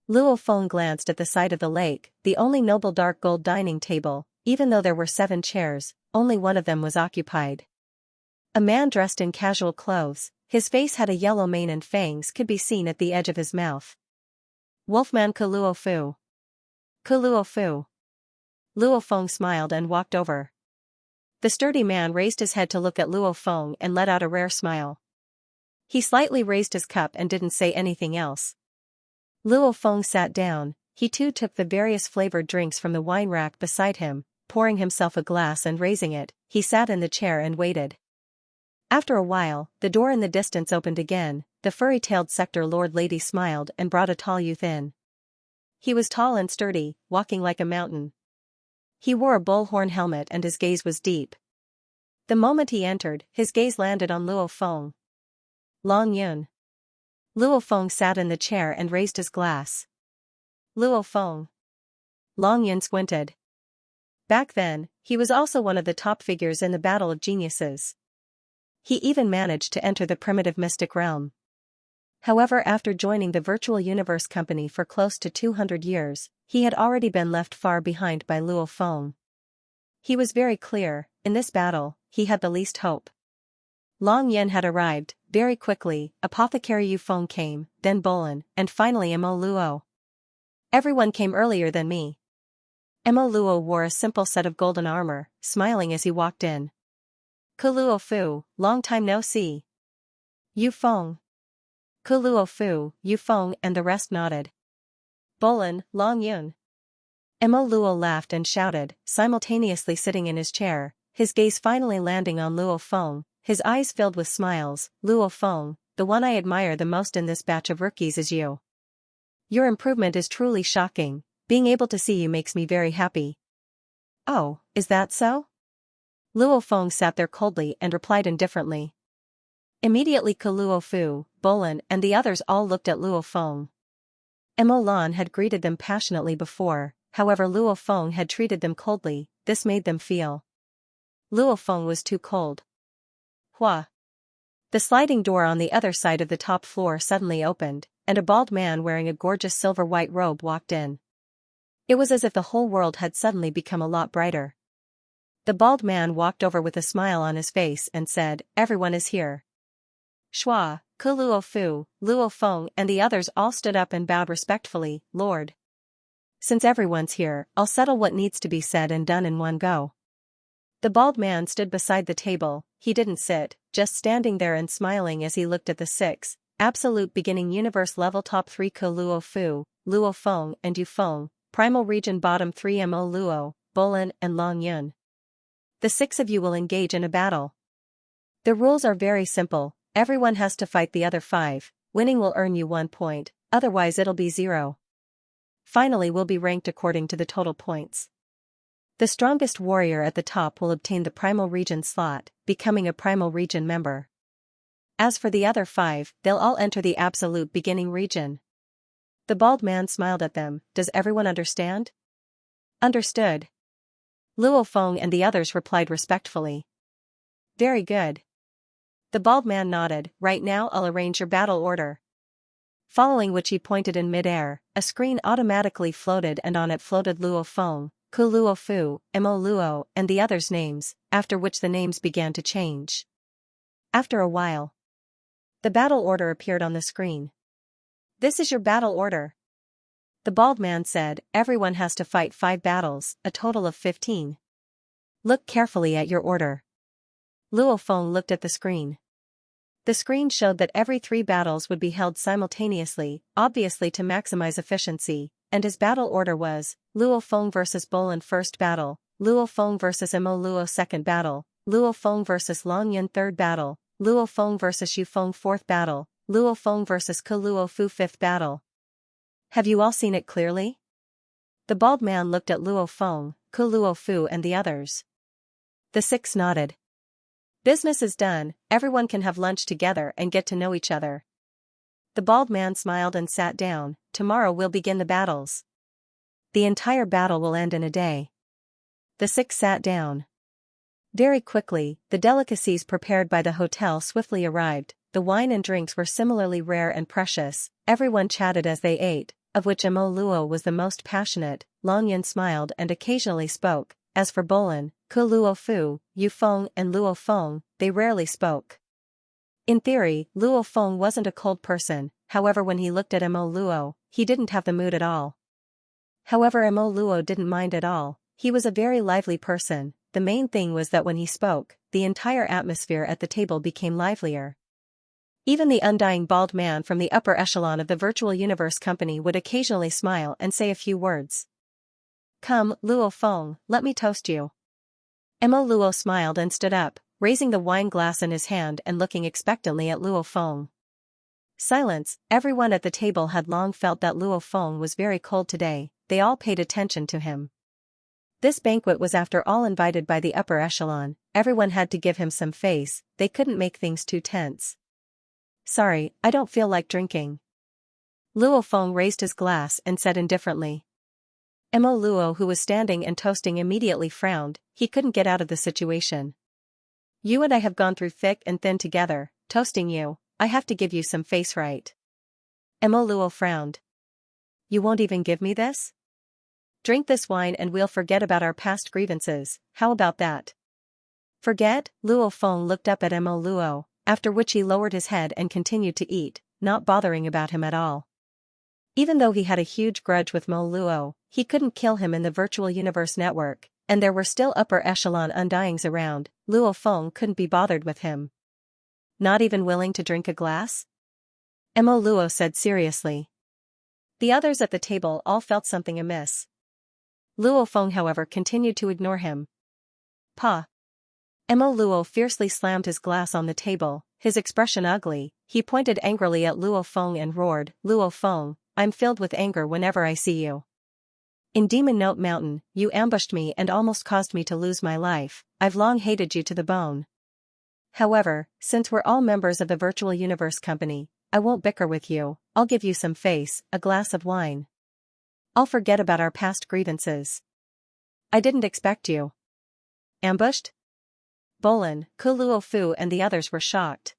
Luo Feng glanced at the side of the lake, the only noble dark gold dining table. Even though there were 7 chairs, only one of them was occupied. A man dressed in casual clothes, his face had a yellow mane and fangs could be seen at the edge of his mouth. Wolfman Luo Fu. Luo Fu. Luo Feng smiled and walked over. The sturdy man raised his head to look at Luo Feng and let out a rare smile. He slightly raised his cup and didn't say anything else. Luo Feng sat down. He too took the various flavored drinks from the wine rack beside him, pouring himself a glass and raising it. He sat in the chair and waited. After a while, the door in the distance opened again. The furry-tailed sector lord lady smiled and brought a tall youth in. He was tall and sturdy, walking like a mountain. He wore a bullhorn helmet and his gaze was deep. The moment he entered, his gaze landed on Luo Feng. Long Yun. Luo Feng sat in the chair and raised his glass. Luo Feng. Long Yun squinted. Back then, he was also one of the top figures in the Battle of Geniuses. He even managed to enter the primitive mystic realm. However, after joining the Virtual Universe Company for close to 200 years, he had already been left far behind by Luo Feng. He was very clear, in this battle, he had the least hope. Long Yen had arrived. Very quickly, Apothecary Yu Feng came, then Bolin, and finally Mo Luo. Everyone came earlier than me. Mo Luo wore a simple set of golden armor, smiling as he walked in. Luo Fu, long time no see. Yu Feng. Luo Fu, Yu Feng and the rest nodded. Bolin, Long Yun. Mo Luo laughed and shouted, simultaneously sitting in his chair, his gaze finally landing on Luo Feng. His eyes filled with smiles. Luo Feng, the one I admire the most in this batch of rookies is you. Your improvement is truly shocking. Being able to see you makes me very happy. Oh, is that so? Luo Feng sat there coldly and replied indifferently. Immediately Luo Fu, Bolin and the others all looked at Luo Feng. Mo Lan had greeted them passionately before, however Luo Feng had treated them coldly. This made them feel. Luo Feng was too cold. Hua. The sliding door on the other side of the top floor suddenly opened, and a bald man wearing a gorgeous silver-white robe walked in. It was as if the whole world had suddenly become a lot brighter. The bald man walked over with a smile on his face and said, everyone is here. Shua, Luo Fu, Luo Feng and the others all stood up and bowed respectfully. Lord. Since everyone's here, I'll settle what needs to be said and done in one go. The bald man stood beside the table. He didn't sit, just standing there and smiling as he looked at the 6, absolute beginning universe level top 3 Luo Fu, Luo Feng and Yu Feng, primal region bottom 3 Mo Luo, Bolin and Long Yun. The 6 of you will engage in a battle. The rules are very simple, everyone has to fight the other 5, winning will earn you 1 point, otherwise it'll be 0. Finally will be ranked according to the total points. The strongest warrior at the top will obtain the Primal Region slot, becoming a Primal Region member. As for the other 5, they'll all enter the Absolute Beginning region. The bald man smiled at them. Does everyone understand? Understood. Luo Feng and the others replied respectfully. Very good. The bald man nodded. Right now I'll arrange your battle order. Following which he pointed in mid-air, a screen automatically floated and on it floated Luo Feng, Ku Luo Fu, Mo Luo, and the others' names, after which the names began to change. After a while, the battle order appeared on the screen. This is your battle order. The bald man said, everyone has to fight 5 battles, a total of 15. Look carefully at your order. Luo Feng looked at the screen. The screen showed that every 3 battles would be held simultaneously, obviously to maximize efficiency, and his battle order was, Luo Feng vs Bolin first battle, Luo Feng vs Mo Luo second battle, Luo Feng vs Long Yun third battle, Luo Feng vs Yu Feng fourth battle, Luo Feng vs Ku Luo Fu fifth battle. Have you all seen it clearly? The bald man looked at Luo Feng, Ku Luo Fu and the others. The 6 nodded. Business is done, everyone can have lunch together and get to know each other. The bald man smiled and sat down. Tomorrow we'll begin the battles. The entire battle will end in a day. The 6 sat down. Very quickly, the delicacies prepared by the hotel swiftly arrived. The wine and drinks were similarly rare and precious. Everyone chatted as they ate, of which Mo Luo was the most passionate. Long Yun smiled and occasionally spoke. As for Bolin, Ku Luo Fu, Yu Feng and Luo Feng, they rarely spoke. In theory, Luo Feng wasn't a cold person, however when he looked at Mo Luo, he didn't have the mood at all. However Mo Luo didn't mind at all, he was a very lively person. The main thing was that when he spoke, the entire atmosphere at the table became livelier. Even the undying bald man from the upper echelon of the virtual universe company would occasionally smile and say a few words. Come, Luo Feng, let me toast you. Mo Luo smiled and stood up, raising the wine glass in his hand and looking expectantly at Luo Feng. Silence. Everyone at the table had long felt that Luo Feng was very cold today. They all paid attention to him. This banquet was after all invited by the upper echelon. Everyone had to give him some face, they couldn't make things too tense. Sorry, I don't feel like drinking. Luo Feng raised his glass and said indifferently. Mo Luo, who was standing and toasting, immediately frowned. He couldn't get out of the situation. You and I have gone through thick and thin together. Toasting you, I have to give you some face, right? Mo Luo frowned. You won't even give me this? Drink this wine and we'll forget about our past grievances, how about that? Forget? Luo Feng looked up at Mo Luo, after which he lowered his head and continued to eat, not bothering about him at all. Even though he had a huge grudge with Mo Luo, he couldn't kill him in the virtual universe network, and there were still upper echelon undyings around. Luo Feng couldn't be bothered with him. Not even willing to drink a glass? Mo Luo said seriously. The others at the table all felt something amiss. Luo Feng, however, continued to ignore him. Pa. Mo Luo fiercely slammed his glass on the table, his expression ugly. He pointed angrily at Luo Feng and roared, Luo Feng, I'm filled with anger whenever I see you. In Demon Note Mountain, you ambushed me and almost caused me to lose my life. I've long hated you to the bone. However, since we're all members of the virtual universe company, I won't bicker with you. I'll give you some face, a glass of wine. I'll forget about our past grievances. I didn't expect you. Ambushed? Bolin, Ku Luo Fu and the others were shocked.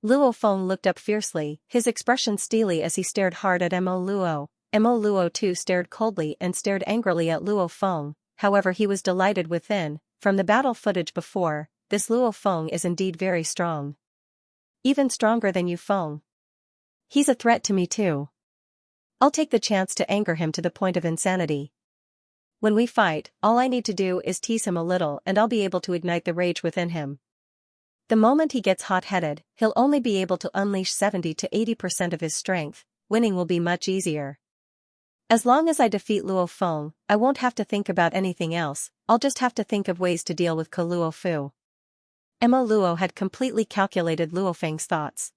Luo Feng looked up fiercely, his expression steely as he stared hard at Mo Luo. Mo Luo too stared coldly and stared angrily at Luo Feng, however he was delighted within. From the battle footage before, this Luo Feng is indeed very strong. Even stronger than Yu Feng. He's a threat to me too. I'll take the chance to anger him to the point of insanity. When we fight, all I need to do is tease him a little and I'll be able to ignite the rage within him. The moment he gets hot-headed, he'll only be able to unleash 70 to 80% of his strength. Winning will be much easier. As long as I defeat Luo Feng, I won't have to think about anything else, I'll just have to think of ways to deal with Ku Luo Fu. Mo Luo had completely calculated Luo Feng's thoughts.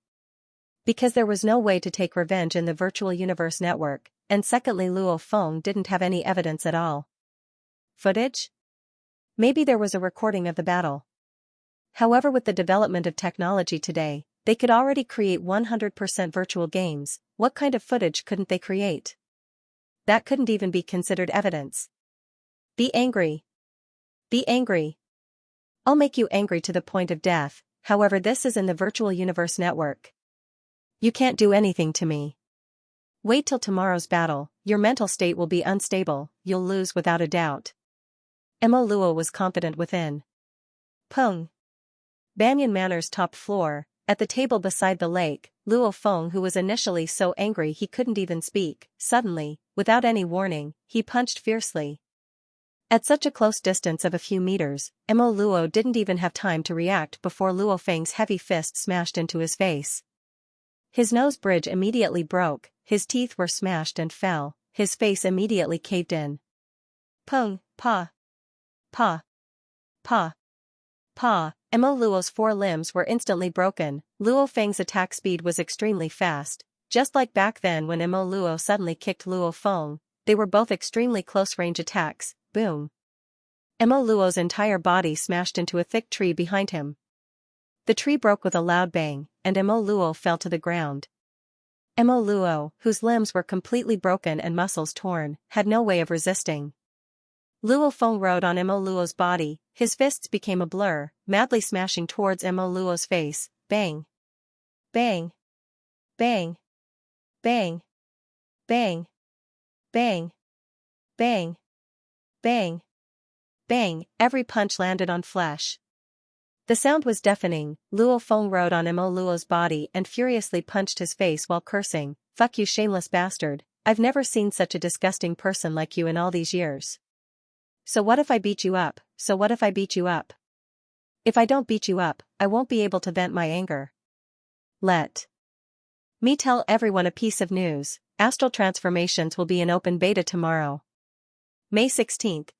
Because there was no way to take revenge in the virtual universe network, and secondly Luo Feng didn't have any evidence at all. Footage? Maybe there was a recording of the battle. However, with the development of technology today, they could already create 100% virtual games. What kind of footage couldn't they create? That couldn't even be considered evidence. Be angry. Be angry. I'll make you angry to the point of death. however this is in the virtual universe network. You can't do anything to me. Wait till tomorrow's battle, your mental state will be unstable, you'll lose without a doubt. Mo Luo was confident within. Peng. Banyan Manor's top floor, at the table beside the lake, Luo Feng, who was initially so angry he couldn't even speak, suddenly, without any warning, he punched fiercely. At such a close distance of a few meters, Mo Luo didn't even have time to react before Luo Feng's heavy fist smashed into his face. His nose bridge immediately broke, his teeth were smashed and fell, his face immediately caved in. Peng, pa. Pa. Pa. Pa. Mo Luo's 4 limbs were instantly broken. Luo Feng's attack speed was extremely fast, just like back then when Mo Luo suddenly kicked Luo Feng. They were both extremely close-range attacks. Boom. Mo Luo's entire body smashed into a thick tree behind him. The tree broke with a loud bang, and Mo Luo fell to the ground. Mo Luo, whose limbs were completely broken and muscles torn, had no way of resisting. Luo Feng rode on Mo Luo's body, his fists became a blur, madly smashing towards Mo Luo's face. Bang. Bang. Bang. Bang. Bang. Bang. Bang. Bang. Bang, every punch landed on flesh. The sound was deafening. Luo Feng rode on Mo Luo's body and furiously punched his face while cursing, "Fuck you, shameless bastard, I've never seen such a disgusting person like you in all these years. So what if I beat you up? So what if I beat you up? If I don't beat you up, I won't be able to vent my anger. Let me tell everyone a piece of news, astral transformations will be in open beta tomorrow. May 16th.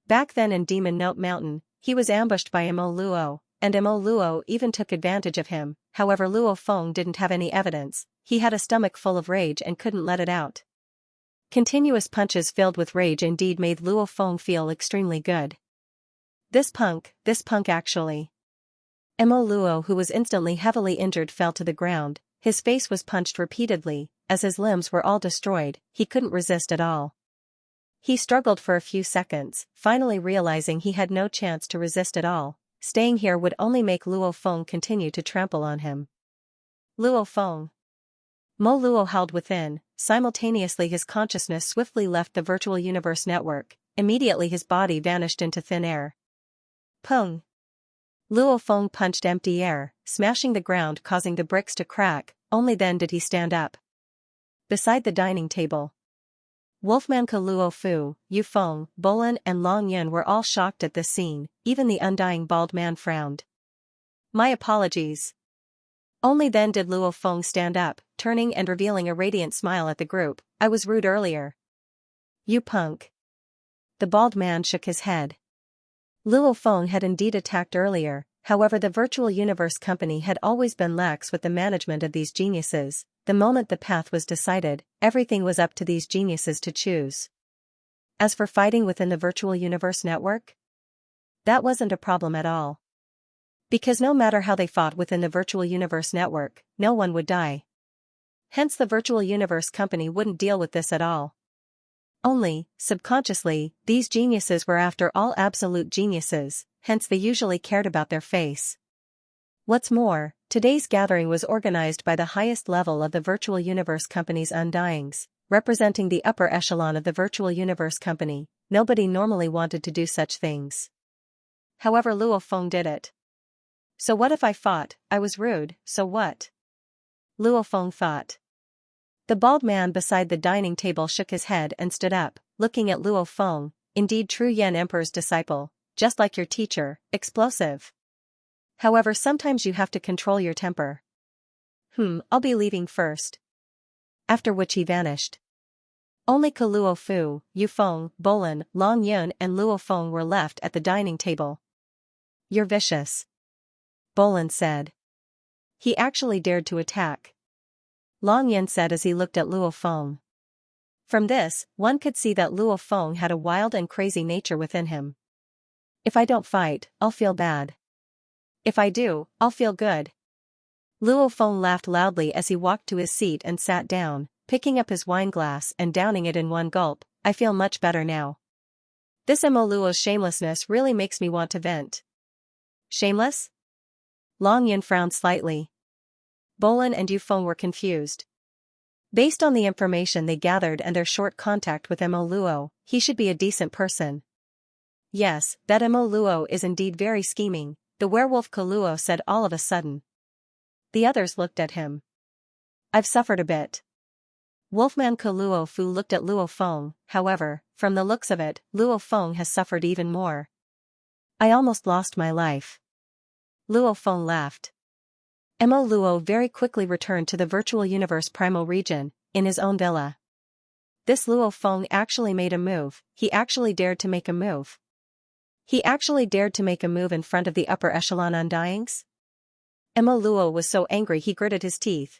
Back then in Demon Note Mountain, he was ambushed by Mo Luo, and Mo Luo even took advantage of him. However, Luo Feng didn't have any evidence, he had a stomach full of rage and couldn't let it out. Continuous punches filled with rage indeed made Luo Feng feel extremely good. This punk actually. Mo Luo, who was instantly heavily injured, fell to the ground, his face was punched repeatedly, as his limbs were all destroyed, he couldn't resist at all. He struggled for a few seconds, finally realizing he had no chance to resist at all. Staying here would only make Luo Feng continue to trample on him. Luo Feng. Mo Luo howled within, simultaneously his consciousness swiftly left the virtual universe network, immediately his body vanished into thin air. Peng. Luo Feng punched empty air, smashing the ground, causing the bricks to crack, only then did he stand up. Beside the dining table, Wolfmanka, Luo Fu, Yu Feng, Bolin and Long Yun were all shocked at this scene, even the undying bald man frowned. My apologies. Only then did Luo Feng stand up, turning and revealing a radiant smile at the group. I was rude earlier. You punk. The bald man shook his head. Luo Feng had indeed attacked earlier, however the Virtual Universe Company had always been lax with the management of these geniuses. The moment the path was decided, everything was up to these geniuses to choose. As for fighting within the Virtual Universe Network, that wasn't a problem at all. Because no matter how they fought within the Virtual Universe Network, no one would die. Hence the Virtual Universe Company wouldn't deal with this at all. Only, subconsciously, these geniuses were after all absolute geniuses, hence they usually cared about their face. What's more, today's gathering was organized by the highest level of the Virtual Universe Company's Undyings, representing the upper echelon of the Virtual Universe Company. Nobody normally wanted to do such things. However, Luo Feng did it. So what if I fought? I was rude, so what? Luo Feng thought. The bald man beside the dining table shook his head and stood up, looking at Luo Feng. Indeed, true Yan Emperor's disciple, just like your teacher, explosive. However, sometimes you have to control your temper. I'll be leaving first. After which he vanished. Only Luo Fu, Yu Feng, Bolin, Long Yun and Luo Feng were left at the dining table. You're vicious. Bolin said. He actually dared to attack. Long Yun said as he looked at Luo Feng. From this, one could see that Luo Feng had a wild and crazy nature within him. If I don't fight, I'll feel bad. If I do, I'll feel good. Luo Feng laughed loudly as he walked to his seat and sat down, picking up his wine glass and downing it in one gulp. I feel much better now. This Mo Luo's shamelessness really makes me want to vent. Shameless? Long Yin frowned slightly. Bolin and Yu Feng were confused. Based on the information they gathered and their short contact with Mo Luo, he should be a decent person. Yes, that Mo Luo is indeed very scheming, the werewolf Kaluo said all of a sudden. The others looked at him. I've suffered a bit. Wolfman Kaluo Fu looked at Luo Feng, however, from the looks of it, Luo Feng has suffered even more. I almost lost my life. Luo Feng laughed. Mo Luo very quickly returned to the virtual universe primal region, in his own villa. This Luo Feng actually made a move, he actually dared to make a move. He actually dared to make a move in front of the upper echelon undyings? Mo Luo was so angry he gritted his teeth.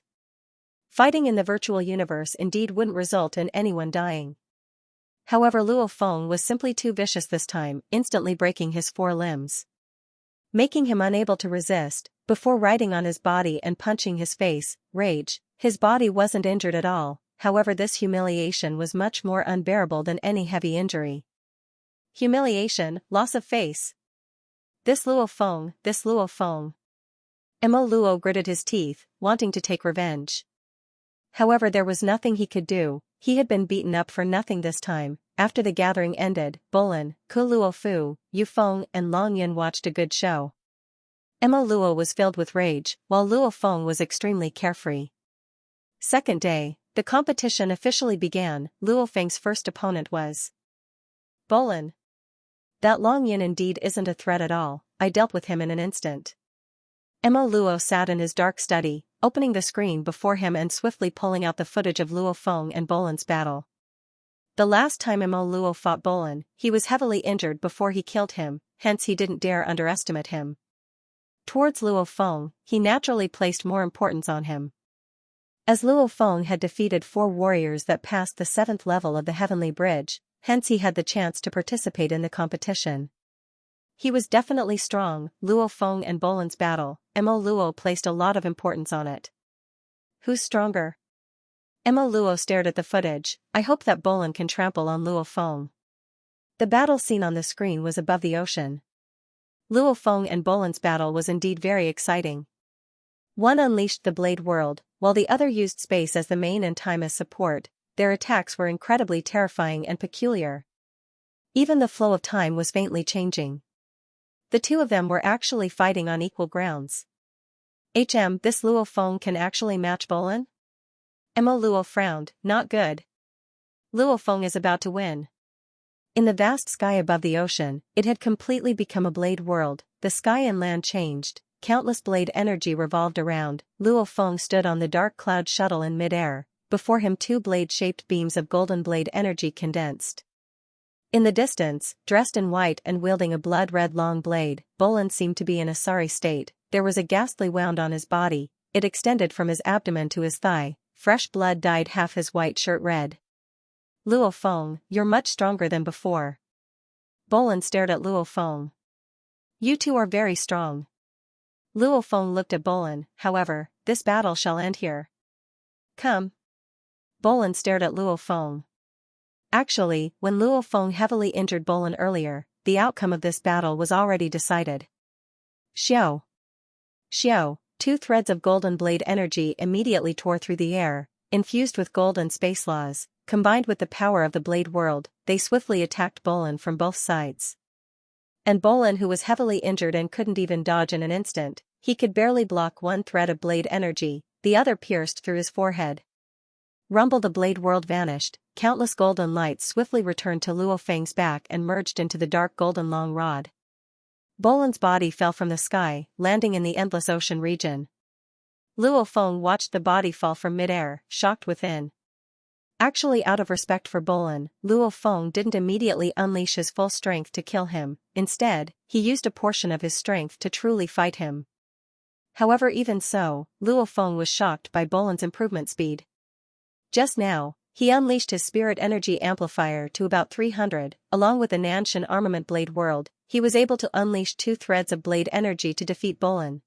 Fighting in the virtual universe indeed wouldn't result in anyone dying. However, Luo Feng was simply too vicious this time, instantly breaking his 4 limbs. Making him unable to resist, before riding on his body and punching his face, rage, his body wasn't injured at all, however this humiliation was much more unbearable than any heavy injury. Humiliation, loss of face. This Luo Feng. Mo Luo gritted his teeth, wanting to take revenge. However, there was nothing he could do, he had been beaten up for nothing this time. After the gathering ended, Bolin, Luo Fu, Yu Feng and Long Yin watched a good show. Mo Luo was filled with rage, while Luo Feng was extremely carefree. Second day, the competition officially began. Luo Feng's first opponent was Bolin. That Long Yin indeed isn't a threat at all, I dealt with him in an instant. Mo Luo sat in his dark study, opening the screen before him and swiftly pulling out the footage of Luo Feng and Bolin's battle. The last time Mo Luo fought Bolin, he was heavily injured before he killed him, hence he didn't dare underestimate him. Towards Luo Feng, he naturally placed more importance on him. As Luo Feng had defeated 4 warriors that passed the 7th level of the Heavenly Bridge, hence he had the chance to participate in the competition. He was definitely strong. Luo Feng and Bolin's battle, Mo Luo placed a lot of importance on it. Who's stronger? Mo Luo stared at the footage. I hope that Bolin can trample on Luo Feng. The battle scene on the screen was above the ocean. Luo Feng and Bolin's battle was indeed very exciting. One unleashed the Blade World, while the other used space as the main and time as support. Their attacks were incredibly terrifying and peculiar. Even the flow of time was faintly changing. The two of them were actually fighting on equal grounds. This Luo Feng can actually match Bolin? Mo Luo frowned, not good. Luo Feng is about to win. In the vast sky above the ocean, it had completely become a blade world. The sky and land changed, countless blade energy revolved around. Luo Feng stood on the dark cloud shuttle in mid-air, before him 2 blade-shaped beams of golden blade energy condensed. In the distance, dressed in white and wielding a blood-red long blade, Bolin seemed to be in a sorry state. There was a ghastly wound on his body, it extended from his abdomen to his thigh, fresh blood dyed half his white shirt red. Luo Feng, you're much stronger than before. Bolin stared at Luo Feng. You two are very strong. Luo Feng looked at Bolin, however, this battle shall end here. Come. Bolin stared at Luo Feng. Actually, when Luo Feng heavily injured Bolin earlier, the outcome of this battle was already decided. Xiao. 2 threads of golden blade energy immediately tore through the air, infused with golden space laws, combined with the power of the blade world, they swiftly attacked Bolin from both sides. And Bolin, who was heavily injured and couldn't even dodge in an instant, he could barely block 1 thread of blade energy, the other pierced through his forehead. Rumble, the blade world vanished, countless golden lights swiftly returned to Luo Feng's back and merged into the dark golden long rod. Bolin's body fell from the sky, landing in the endless ocean region. Luo Feng watched the body fall from midair, shocked within. Actually, out of respect for Bolin, Luo Feng didn't immediately unleash his full strength to kill him, instead, he used a portion of his strength to truly fight him. However, even so, Luo Feng was shocked by Bolin's improvement speed. Just now, he unleashed his spirit energy amplifier to about 300, along with the Nanshan armament blade world, he was able to unleash 2 threads of blade energy to defeat Bolin.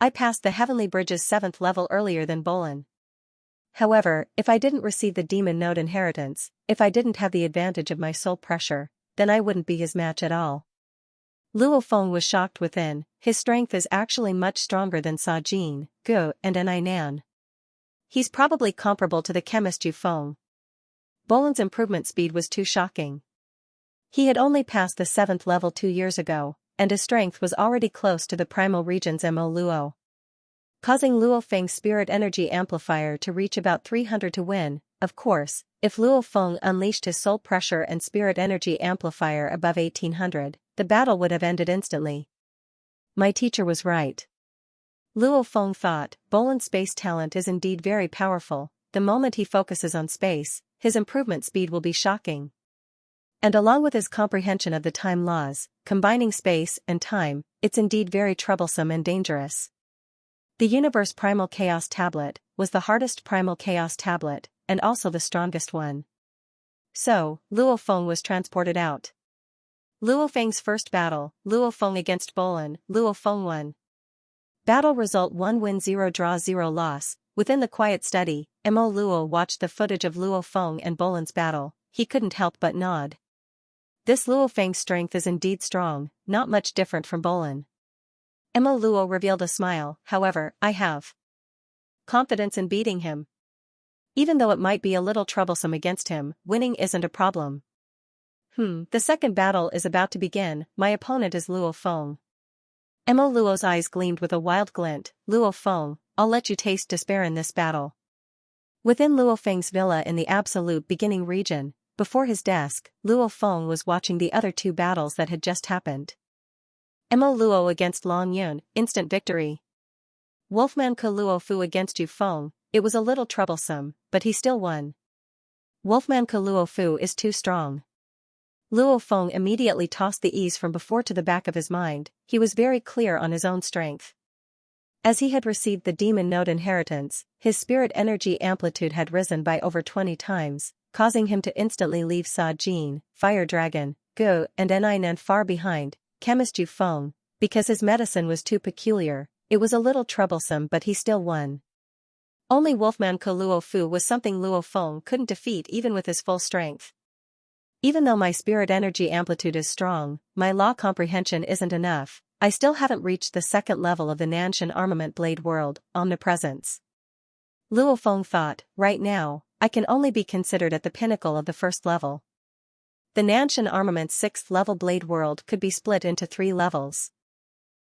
I passed the Heavenly Bridge's 7th level earlier than Bolin. However, if I didn't receive the demon node inheritance, if I didn't have the advantage of my soul pressure, then I wouldn't be his match at all. Luo Feng was shocked within. His strength is actually much stronger than Sa Jin, Gu, and Ni Nan. He's probably comparable to the chemist Yu Feng. Bolan's improvement speed was too shocking. He had only passed the 7th level 2 years ago, and his strength was already close to the primal region's Mo Luo, causing Luo Feng's spirit energy amplifier to reach about 300 to win. Of course, if Luo Feng unleashed his soul pressure and spirit energy amplifier above 1800, the battle would have ended instantly. My teacher was right. Luo Feng thought, Bolan's space talent is indeed very powerful. The moment he focuses on space, his improvement speed will be shocking. And along with his comprehension of the time laws, combining space and time, it's indeed very troublesome and dangerous. The Universe Primal Chaos Tablet was the hardest Primal Chaos Tablet, and also the strongest one. So, Luo Feng was transported out. Luo Feng's first battle, Luo Feng against Bolan, Luo Feng won. Battle result 1 win 0 draw 0 loss. Within the quiet study, Mo Luo watched the footage of Luo Feng and Bolan's battle. He couldn't help but nod. This Luo Feng's strength is indeed strong, not much different from Bolan. Mo Luo revealed a smile. However, I have confidence in beating him. Even though it might be a little troublesome against him, winning isn't a problem. The second battle is about to begin. My opponent is Luo Feng. Mo Luo's eyes gleamed with a wild glint. Luo Feng, I'll let you taste despair in this battle. Within Luo Feng's villa in the absolute beginning region, before his desk, Luo Feng was watching the other 2 battles that had just happened. Mo Luo against Long Yun, instant victory. Wolfman Ke Luo Fu against Yu Feng, it was a little troublesome, but he still won. Wolfman Ke Luo Fu is too strong. Luo Feng immediately tossed the ease from before to the back of his mind. He was very clear on his own strength. As he had received the demon node inheritance, his spirit energy amplitude had risen by over 20 times, causing him to instantly leave Sa Jin, Fire Dragon, Gu, and Ni Nan far behind. Chemist Yu Feng, because his medicine was too peculiar, it was a little troublesome, but he still won. Only Wolfman Ke Luo Fu was something Luo Feng couldn't defeat even with his full strength. Even though my spirit energy amplitude is strong, my law comprehension isn't enough. I still haven't reached the 2nd level of the Nanshan Armament Blade World, Omnipresence. Luo Feng thought, right now, I can only be considered at the pinnacle of the 1st level. The Nanshan Armament's 6th level Blade World could be split into 3 levels.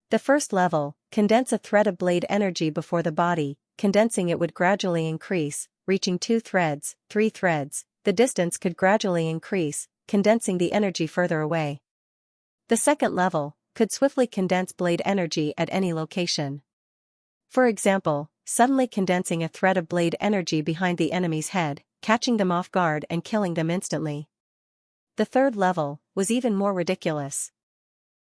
The 1st level, condense a thread of blade energy before the body. Condensing it would gradually increase, reaching 2 threads, 3 threads. The distance could gradually increase, condensing the energy further away. The 2nd level could swiftly condense blade energy at any location. For example, suddenly condensing a thread of blade energy behind the enemy's head, catching them off guard and killing them instantly. The 3rd level was even more ridiculous.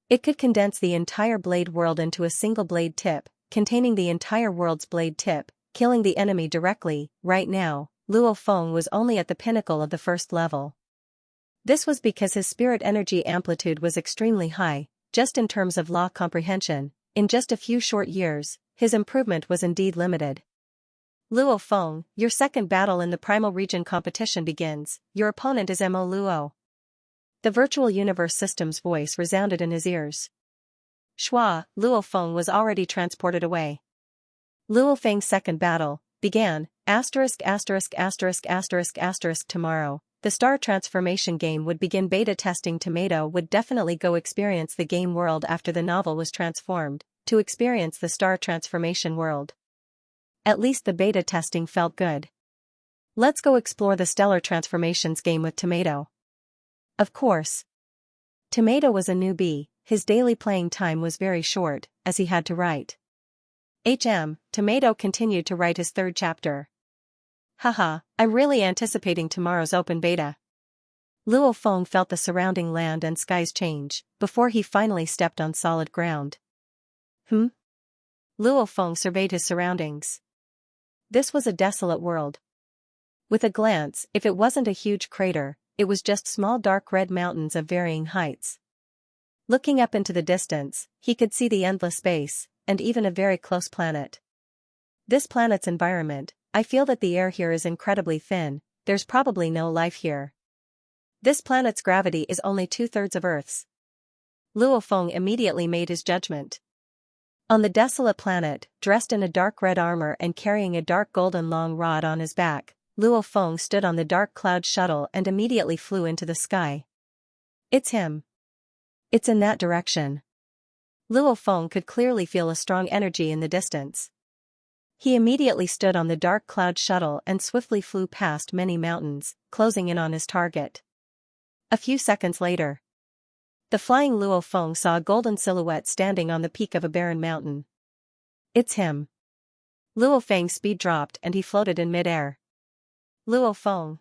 It could condense the entire blade world into a single blade tip, containing the entire world's blade tip, killing the enemy directly. Right now, Luo Feng was only at the pinnacle of the 1st level. This was because his spirit energy amplitude was extremely high, just in terms of law comprehension. In just a few short years, his improvement was indeed limited. Luo Feng, your 2nd battle in the Primal Region competition begins. Your opponent is Mo Luo. The virtual universe system's voice resounded in his ears. Schwa, Luo Feng was already transported away. Luo Feng's 2nd battle began. Tomorrow, the Star Transformation game would begin beta testing. Tomato would definitely go experience the game world after the novel was transformed, to experience the Star Transformation world. At least the beta testing felt good. Let's go explore the Stellar Transformations game with Tomato. Of course. Tomato was a newbie, his daily playing time was very short, as he had to write. Tomato continued to write his 3rd chapter. Haha, I'm really anticipating tomorrow's open beta. Luo Feng felt the surrounding land and skies change, before he finally stepped on solid ground. Luo Feng surveyed his surroundings. This was a desolate world. With a glance, if it wasn't a huge crater, it was just small dark red mountains of varying heights. Looking up into the distance, he could see the endless space, and even a very close planet. This planet's environment, I feel that the air here is incredibly thin, there's probably no life here. This planet's gravity is only 2/3 of Earth's. Luo Feng immediately made his judgment. On the desolate planet, dressed in a dark red armor and carrying a dark golden long rod on his back, Luo Feng stood on the dark cloud shuttle and immediately flew into the sky. It's him. It's in that direction. Luo Feng could clearly feel a strong energy in the distance. He immediately stood on the dark cloud shuttle and swiftly flew past many mountains, closing in on his target. A few seconds later, the flying Luo Feng saw a golden silhouette standing on the peak of a barren mountain. It's him. Luo Feng's speed dropped and he floated in midair. Luo Feng.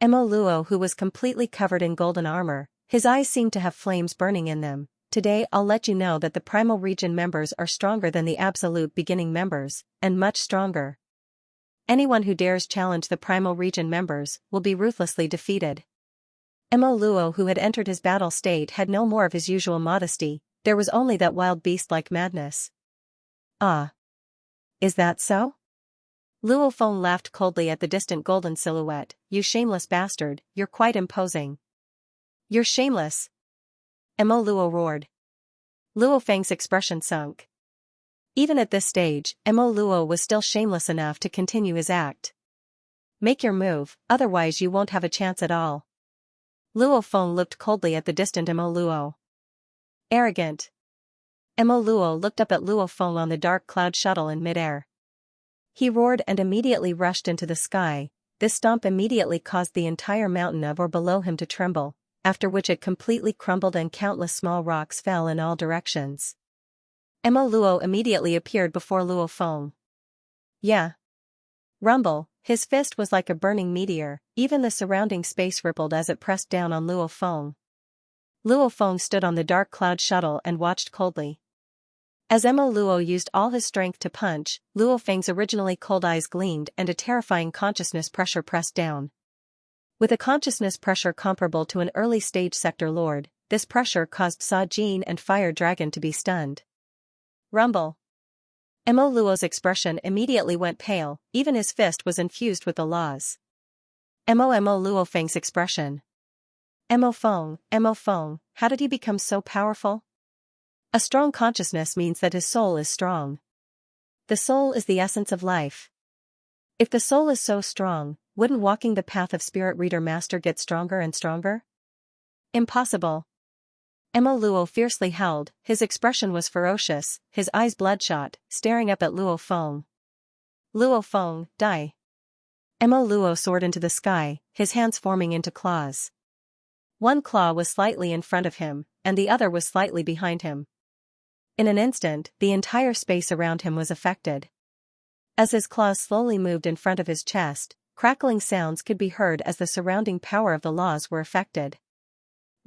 Mo Luo, who was completely covered in golden armor, his eyes seemed to have flames burning in them. Today I'll let you know that the primal region members are stronger than the absolute beginning members, and much stronger. Anyone who dares challenge the primal region members will be ruthlessly defeated. Mo Luo, who had entered his battle state, had no more of his usual modesty, there was only that wild beast-like madness. Ah. Is that so? Luo Feng laughed coldly at the distant golden silhouette. You shameless bastard, you're quite imposing. You're shameless. Mo Luo roared. Luo Feng's expression sunk. Even at this stage, Mo Luo was still shameless enough to continue his act. Make your move, otherwise you won't have a chance at all. Luo Feng looked coldly at the distant Mo Luo. Arrogant. Mo Luo looked up at Luo Feng on the dark cloud shuttle in midair. He roared and immediately rushed into the sky. This stomp immediately caused the entire mountain of or below him to tremble, after which it completely crumbled and countless small rocks fell in all directions. Mo Luo immediately appeared before Luo Feng. Yeah. Rumble, his fist was like a burning meteor, even the surrounding space rippled as it pressed down on Luo Feng. Luo Feng stood on the dark cloud shuttle and watched coldly. As Mo Luo used all his strength to punch, Luo Feng's originally cold eyes gleamed and a terrifying consciousness pressure pressed down. With a consciousness pressure comparable to an early stage sector lord, this pressure caused Sa Jin and Fire Dragon to be stunned. Rumble. Mo Luo's expression immediately went pale, even his fist was infused with the laws. Mo Luo Feng's expression. Mo Feng, how did he become so powerful? A strong consciousness means that his soul is strong. The soul is the essence of life. If the soul is so strong, wouldn't walking the path of Spirit Reader Master get stronger and stronger? Impossible. Mo Luo fiercely held, his expression was ferocious, his eyes bloodshot, staring up at Luo Feng. Luo Feng, die. Mo Luo soared into the sky, his hands forming into claws. One claw was slightly in front of him, and the other was slightly behind him. In an instant, the entire space around him was affected. As his claws slowly moved in front of his chest, crackling sounds could be heard as the surrounding power of the laws were affected.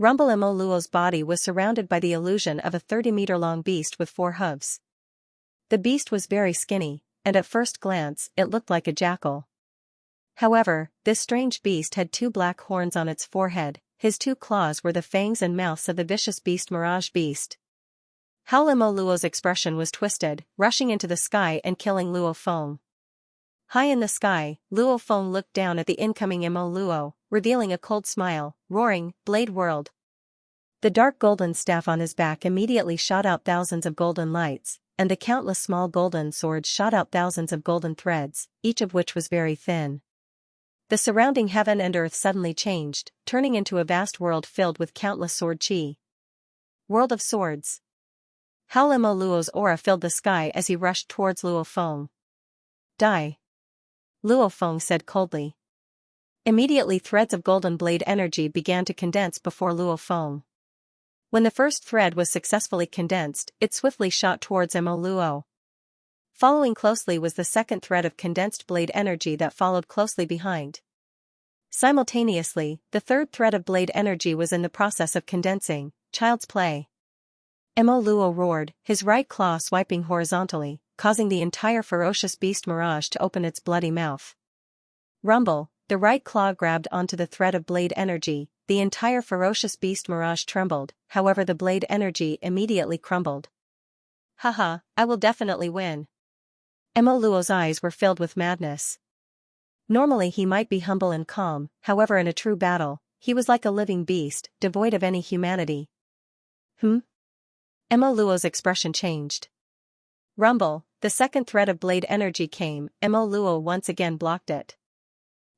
Rumble. Mo Luo's body was surrounded by the illusion of a 30-meter-long beast with 4 hooves. The beast was very skinny, and at first glance, it looked like a jackal. However, this strange beast had 2 black horns on its forehead, his 2 claws were the fangs and mouths of the vicious beast Mirage Beast. Howl. Mo Luo's expression was twisted, rushing into the sky and killing Luo Feng. High in the sky, Luo Feng looked down at the incoming Mo Luo, revealing a cold smile, roaring, Blade World. The dark golden staff on his back immediately shot out thousands of golden lights, and the countless small golden swords shot out thousands of golden threads, each of which was very thin. The surrounding heaven and earth suddenly changed, turning into a vast world filled with countless sword chi. World of Swords. Howl. Mo Luo's aura filled the sky as he rushed towards Luo Feng. Die. Luo Feng said coldly. Immediately threads of golden blade energy began to condense before Luo Feng. When the first thread was successfully condensed, it swiftly shot towards Mo Luo. Following closely was the second thread of condensed blade energy that followed closely behind. Simultaneously, the third thread of blade energy was in the process of condensing. Child's play. Mo Luo roared, his right claw swiping horizontally, causing the entire ferocious beast Mirage to open its bloody mouth. Rumble, the right claw grabbed onto the thread of blade energy, the entire ferocious beast Mirage trembled, however the blade energy immediately crumbled. Haha, I will definitely win. Mo Luo's eyes were filled with madness. Normally he might be humble and calm, however in a true battle, he was like a living beast, devoid of any humanity. Hmm? Mo Luo's expression changed. Rumble, the second thread of blade energy came, Mo Luo once again blocked it.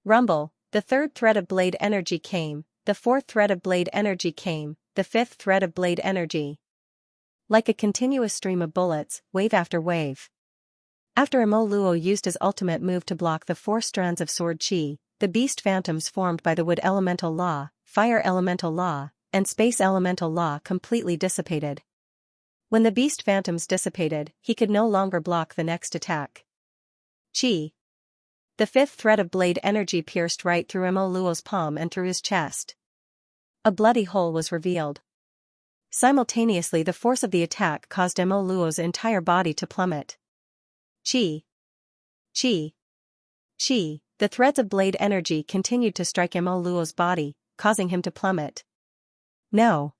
Rumble, the third thread of blade energy came, the fourth thread of blade energy came, the fifth thread of blade energy. Like a continuous stream of bullets, wave after wave. After Mo Luo used his ultimate move to block the 4 strands of sword chi, the beast phantoms formed by the wood elemental law, fire elemental law, and space elemental law completely dissipated. When the beast phantoms dissipated, he could no longer block the next attack. Chi. The fifth thread of blade energy pierced right through Mo Luo's palm and through his chest. A bloody hole was revealed. Simultaneously, the force of the attack caused Mo Luo's entire body to plummet. Chi. Chi. Chi. The threads of blade energy continued to strike Mo Luo's body, causing him to plummet. No.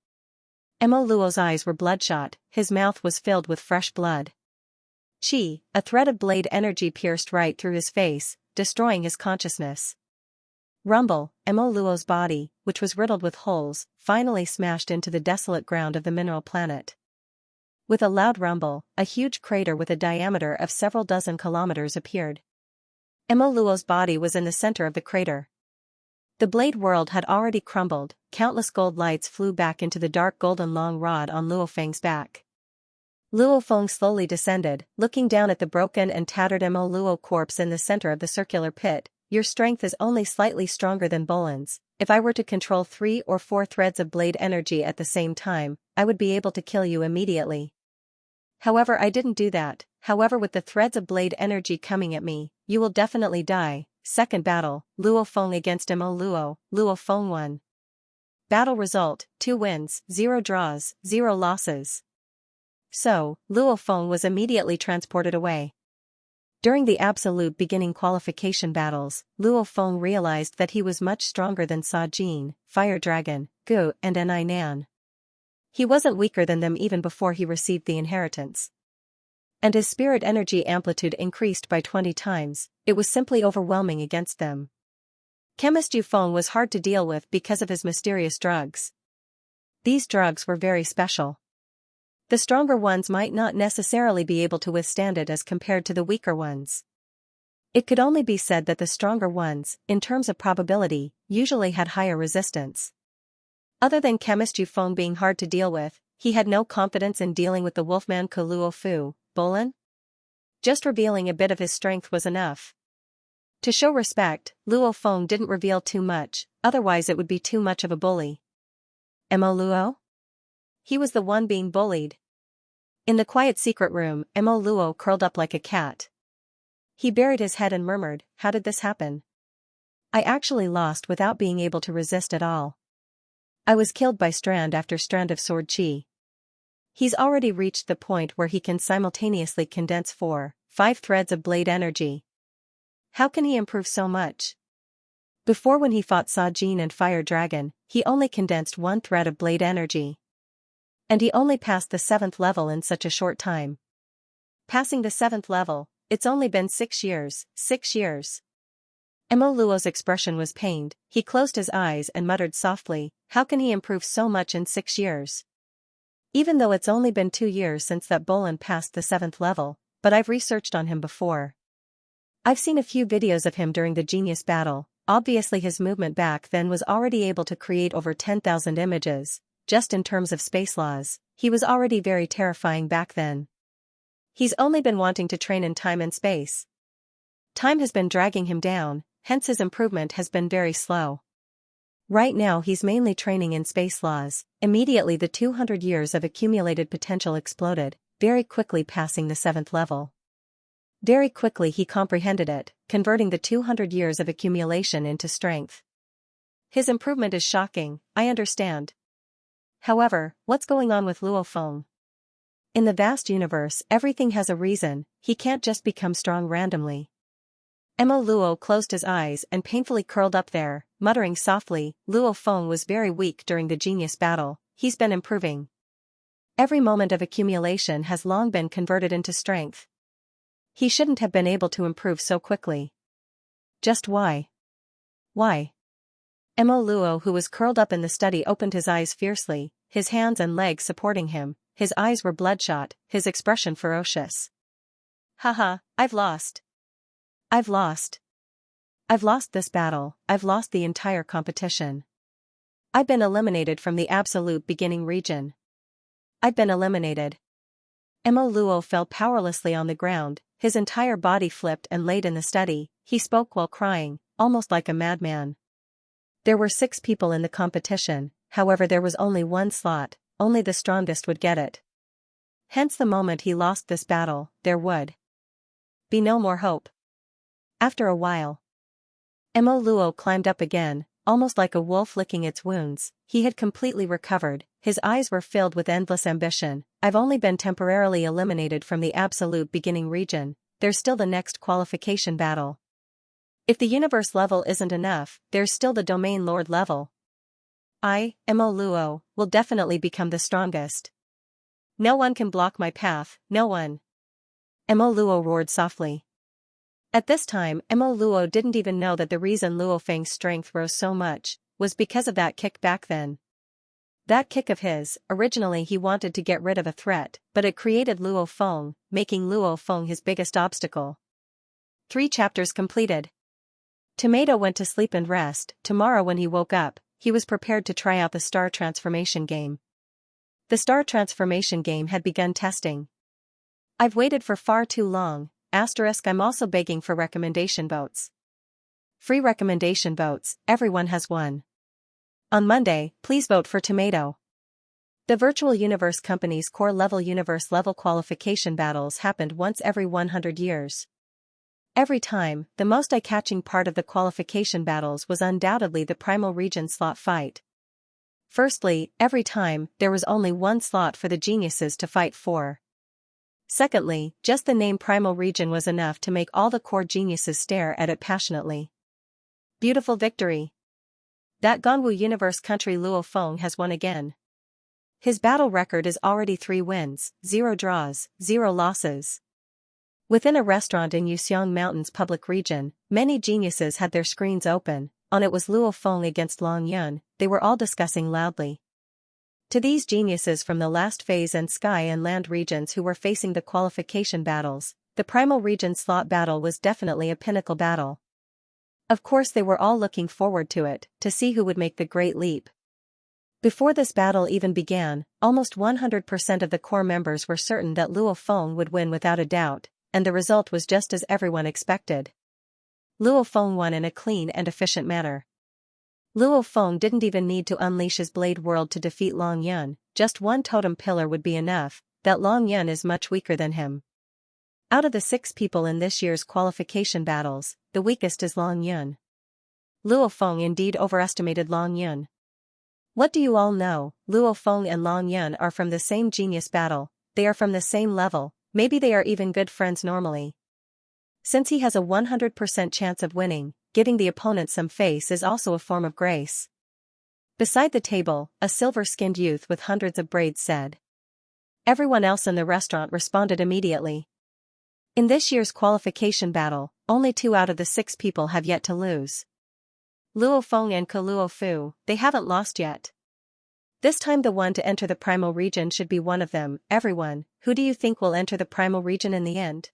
Mo Luo's eyes were bloodshot, his mouth was filled with fresh blood. Chi, a thread of blade energy pierced right through his face, destroying his consciousness. Rumble, Mo Luo's body, which was riddled with holes, finally smashed into the desolate ground of the mineral planet. With a loud rumble, a huge crater with a diameter of several dozen kilometers appeared. Mo Luo's body was in the center of the crater. The blade world had already crumbled, countless gold lights flew back into the dark golden long rod on Luo Feng's back. Luo Feng slowly descended, looking down at the broken and tattered Mo Luo corpse in the center of the circular pit. Your strength is only slightly stronger than Bolan's. If I were to control 3 or 4 threads of blade energy at the same time, I would be able to kill you immediately. However, I didn't do that. However, with the threads of blade energy coming at me, you will definitely die. Second battle, Luo Feng against Mo Luo, Luo Feng won. Battle result, 2 wins, 0 draws, 0 losses. So, Luo Feng was immediately transported away. During the absolute beginning qualification battles, Luo Feng realized that he was much stronger than Sa Jin, Fire Dragon, Gu, and Ni Nan. He wasn't weaker than them even before he received the inheritance. And his spirit energy amplitude increased by 20 times, it was simply overwhelming against them. Chemist Yu Feng was hard to deal with because of his mysterious drugs. These drugs were very special. The stronger ones might not necessarily be able to withstand it as compared to the weaker ones. It could only be said that the stronger ones, in terms of probability, usually had higher resistance. Other than Chemist Yu Feng being hard to deal with, he had no confidence in dealing with the wolfman Luo Fu, Bolan. Just revealing a bit of his strength was enough. To show respect, Luo Feng didn't reveal too much, otherwise it would be too much of a bully. Mo Luo? He was the one being bullied. In the quiet secret room, Mo Luo curled up like a cat. He buried his head and murmured, "How did this happen? I actually lost without being able to resist at all. I was killed by strand after strand of sword chi." He's already reached the point where he can simultaneously condense 4, 5 threads of blade energy. How can he improve so much? Before, when he fought Sa Jin and Fire Dragon, he only condensed 1 thread of blade energy. And he only passed the 7th level in such a short time. Passing the 7th level, it's only been 6 years, 6 years. Mo Luo's expression was pained, he closed his eyes and muttered softly, how can he improve so much in 6 years? Even though it's only been 2 years since that Bolan passed the 7th level, but I've researched on him before. I've seen a few videos of him during the genius battle. Obviously his movement back then was already able to create over 10,000 images. Just in terms of space laws, he was already very terrifying back then. He's only been wanting to train in time and space. Time has been dragging him down, hence his improvement has been very slow. Right now he's mainly training in space laws. Immediately the 200 years of accumulated potential exploded, very quickly passing the 7th level. Very quickly he comprehended it, converting the 200 years of accumulation into strength. His improvement is shocking, I understand. However, what's going on with Luo Feng? In the vast universe, everything has a reason, he can't just become strong randomly. Mo Luo closed his eyes and painfully curled up there, muttering softly, Luo Feng was very weak during the genius battle, he's been improving. Every moment of accumulation has long been converted into strength. He shouldn't have been able to improve so quickly. Just why? Why? Mo Luo, who was curled up in the study, opened his eyes fiercely, his hands and legs supporting him, his eyes were bloodshot, his expression ferocious. Haha, I've lost. I've lost. I've lost this battle, I've lost the entire competition. I've been eliminated from the absolute beginning region. I've been eliminated. Mo Luo fell powerlessly on the ground, his entire body flipped and laid in the study. He spoke while crying, almost like a madman. There were 6 people in the competition, however there was only one slot, only the strongest would get it. Hence the moment he lost this battle, there would be no more hope. After a while, Mo Luo climbed up again, almost like a wolf licking its wounds. He had completely recovered, his eyes were filled with endless ambition. I've only been temporarily eliminated from the absolute beginning region, there's still the next qualification battle. If the universe level isn't enough, there's still the domain lord level. I, Mo Luo, will definitely become the strongest. No one can block my path, no one. Mo Luo roared softly. At this time, Mo Luo didn't even know that the reason Luo Feng's strength rose so much was because of that kick back then. That kick of his, originally he wanted to get rid of a threat, but it created Luo Feng, making Luo Feng his biggest obstacle. 3 chapters completed. Tomato went to sleep and rest. Tomorrow when he woke up, he was prepared to try out the star transformation game. The star transformation game had begun testing. I've waited for far too long. I'm also begging for recommendation votes. Free recommendation votes, everyone has one. On Monday, please vote for Tomato. The Virtual Universe Company's core level universe level qualification battles happened once every 100 years. Every time, the most eye-catching part of the qualification battles was undoubtedly the Primal Region slot fight. Firstly, every time, there was only one slot for the geniuses to fight for. Secondly, just the name Primal Region was enough to make all the core geniuses stare at it passionately. Beautiful victory. That Gongwu Universe country Luo Feng has won again. His battle record is already 3 wins, 0 draws, 0 losses. Within a restaurant in Yuxiang Mountains public region, many geniuses had their screens open. On it was Luo Feng against Long Yun. They were all discussing loudly. To these geniuses from the last phase and sky and land regions who were facing the qualification battles, the Primal Region slot battle was definitely a pinnacle battle. Of course they were all looking forward to it, to see who would make the great leap. Before this battle even began, almost 100% of the core members were certain that Luo Feng would win without a doubt, and the result was just as everyone expected. Luo Feng won in a clean and efficient manner. Luo Feng didn't even need to unleash his Blade World to defeat Long Yun, just one totem pillar would be enough. That Long Yun is much weaker than him. Out of the 6 people in this year's qualification battles, the weakest is Long Yun. Luo Feng indeed overestimated Long Yun. What do you all know? Luo Feng and Long Yun are from the same genius battle, they are from the same level, maybe they are even good friends normally. Since he has a 100% chance of winning, giving the opponent some face is also a form of grace. Beside the table, a silver-skinned youth with hundreds of braids said. Everyone else in the restaurant responded immediately. In this year's qualification battle, only 2 out of the 6 people have yet to lose. Luo Feng and Luo Fu, they haven't lost yet. This time the one to enter the Primal Region should be one of them. Everyone, who do you think will enter the Primal Region in the end?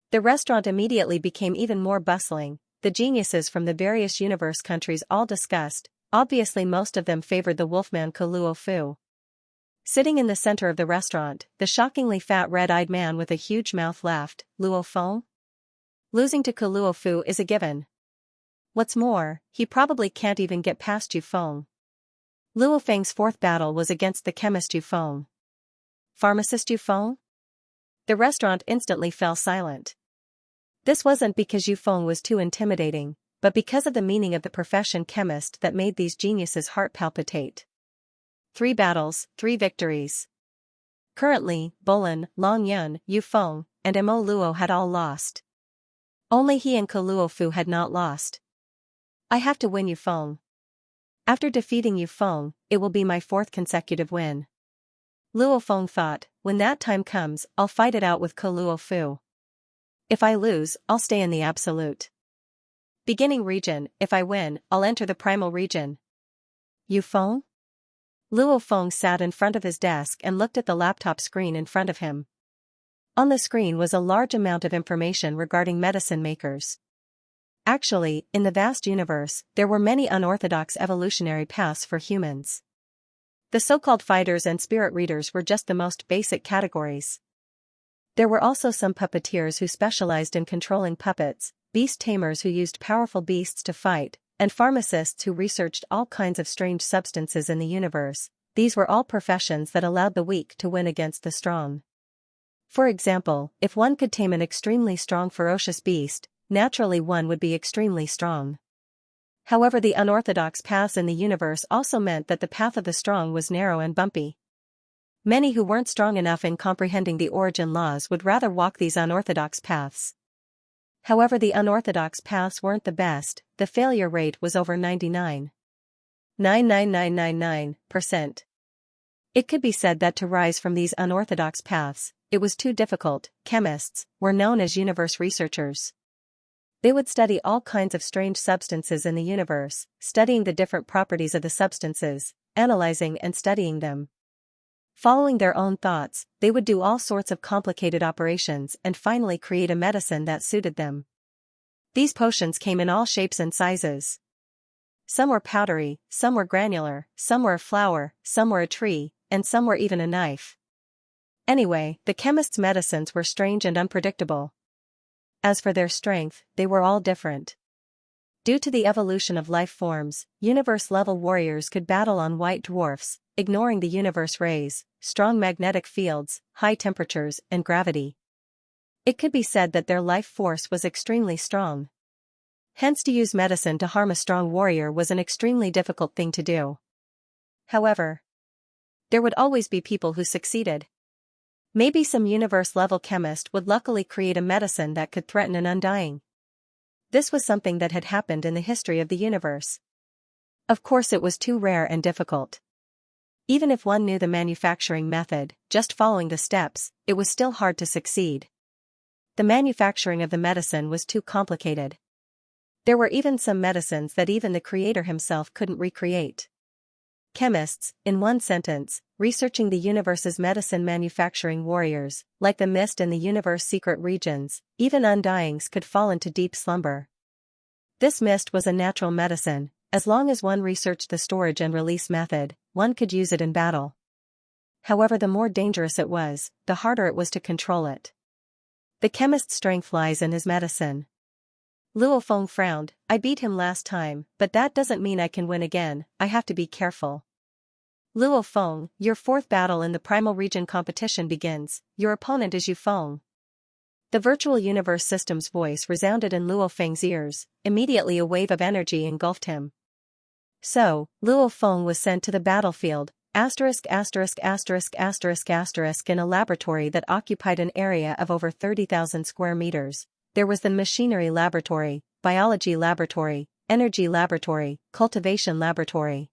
The restaurant immediately became even more bustling. The geniuses from the various universe countries all discussed, obviously most of them favored the wolfman Luo Fu. Sitting in the center of the restaurant, the shockingly fat red-eyed man with a huge mouth laughed. Luo Feng? Losing to Luo Fu is a given. What's more, he probably can't even get past Yu Feng. Luo Feng's 4th battle was against the chemist Yu Feng. Pharmacist Yu Feng? The restaurant instantly fell silent. This wasn't because Yu Feng was too intimidating, but because of the meaning of the profession chemist that made these geniuses' heart palpitate. 3 battles, 3 victories. Currently, Bolin, Long Yun, Yu Feng, and Mo Luo had all lost. Only he and Luo Fu had not lost. I have to win Yu Feng. After defeating Yu Feng, it will be my 4th consecutive win. Luo Feng thought, when that time comes, I'll fight it out with Luo Fu. If I lose, I'll stay in the absolute beginning region. If I win, I'll enter the Primal Region. Yu Feng? Luo Feng sat in front of his desk and looked at the laptop screen in front of him. On the screen was a large amount of information regarding medicine makers. Actually, in the vast universe, there were many unorthodox evolutionary paths for humans. The so-called fighters and spirit readers were just the most basic categories. There were also some puppeteers who specialized in controlling puppets, beast tamers who used powerful beasts to fight, and pharmacists who researched all kinds of strange substances in the universe. These were all professions that allowed the weak to win against the strong. For example, if one could tame an extremely strong ferocious beast, naturally one would be extremely strong. However, the unorthodox paths in the universe also meant that the path of the strong was narrow and bumpy. Many who weren't strong enough in comprehending the origin laws would rather walk these unorthodox paths. However, the unorthodox paths weren't the best. The failure rate was over 99.99999%. It could be said that to rise from these unorthodox paths, it was too difficult. Chemists were known as universe researchers. They would study all kinds of strange substances in the universe, studying the different properties of the substances, analyzing and studying them. Following their own thoughts, they would do all sorts of complicated operations and finally create a medicine that suited them. These potions came in all shapes and sizes. Some were powdery, some were granular, some were a flower, some were a tree, and some were even a knife. Anyway, the chemists' medicines were strange and unpredictable. As for their strength, they were all different. Due to the evolution of life forms, universe-level warriors could battle on white dwarfs, ignoring the universe rays, strong magnetic fields, high temperatures, and gravity. It could be said that their life force was extremely strong. Hence, to use medicine to harm a strong warrior was an extremely difficult thing to do. However, there would always be people who succeeded. Maybe some universe-level chemist would luckily create a medicine that could threaten an undying. This was something that had happened in the history of the universe. Of course, it was too rare and difficult. Even if one knew the manufacturing method, just following the steps, it was still hard to succeed. The manufacturing of the medicine was too complicated. There were even some medicines that even the creator himself couldn't recreate. Chemists, in one sentence, researching the universe's medicine manufacturing warriors, like the mist in the universe secret regions, even undyings could fall into deep slumber. This mist was a natural medicine. As long as one researched the storage and release method, one could use it in battle. However, the more dangerous it was, the harder it was to control it. The chemist's strength lies in his medicine. Luo Feng frowned. I beat him last time, but that doesn't mean I can win again. I have to be careful. Luo Feng, your fourth battle in the Primal Region competition begins. Your opponent is Yu Feng. The virtual universe system's voice resounded in Luo Feng's ears. Immediately a wave of energy engulfed him. So, Luo Feng was sent to the battlefield, in a laboratory that occupied an area of over 30,000 square meters. There was the machinery laboratory, biology laboratory, energy laboratory, cultivation laboratory.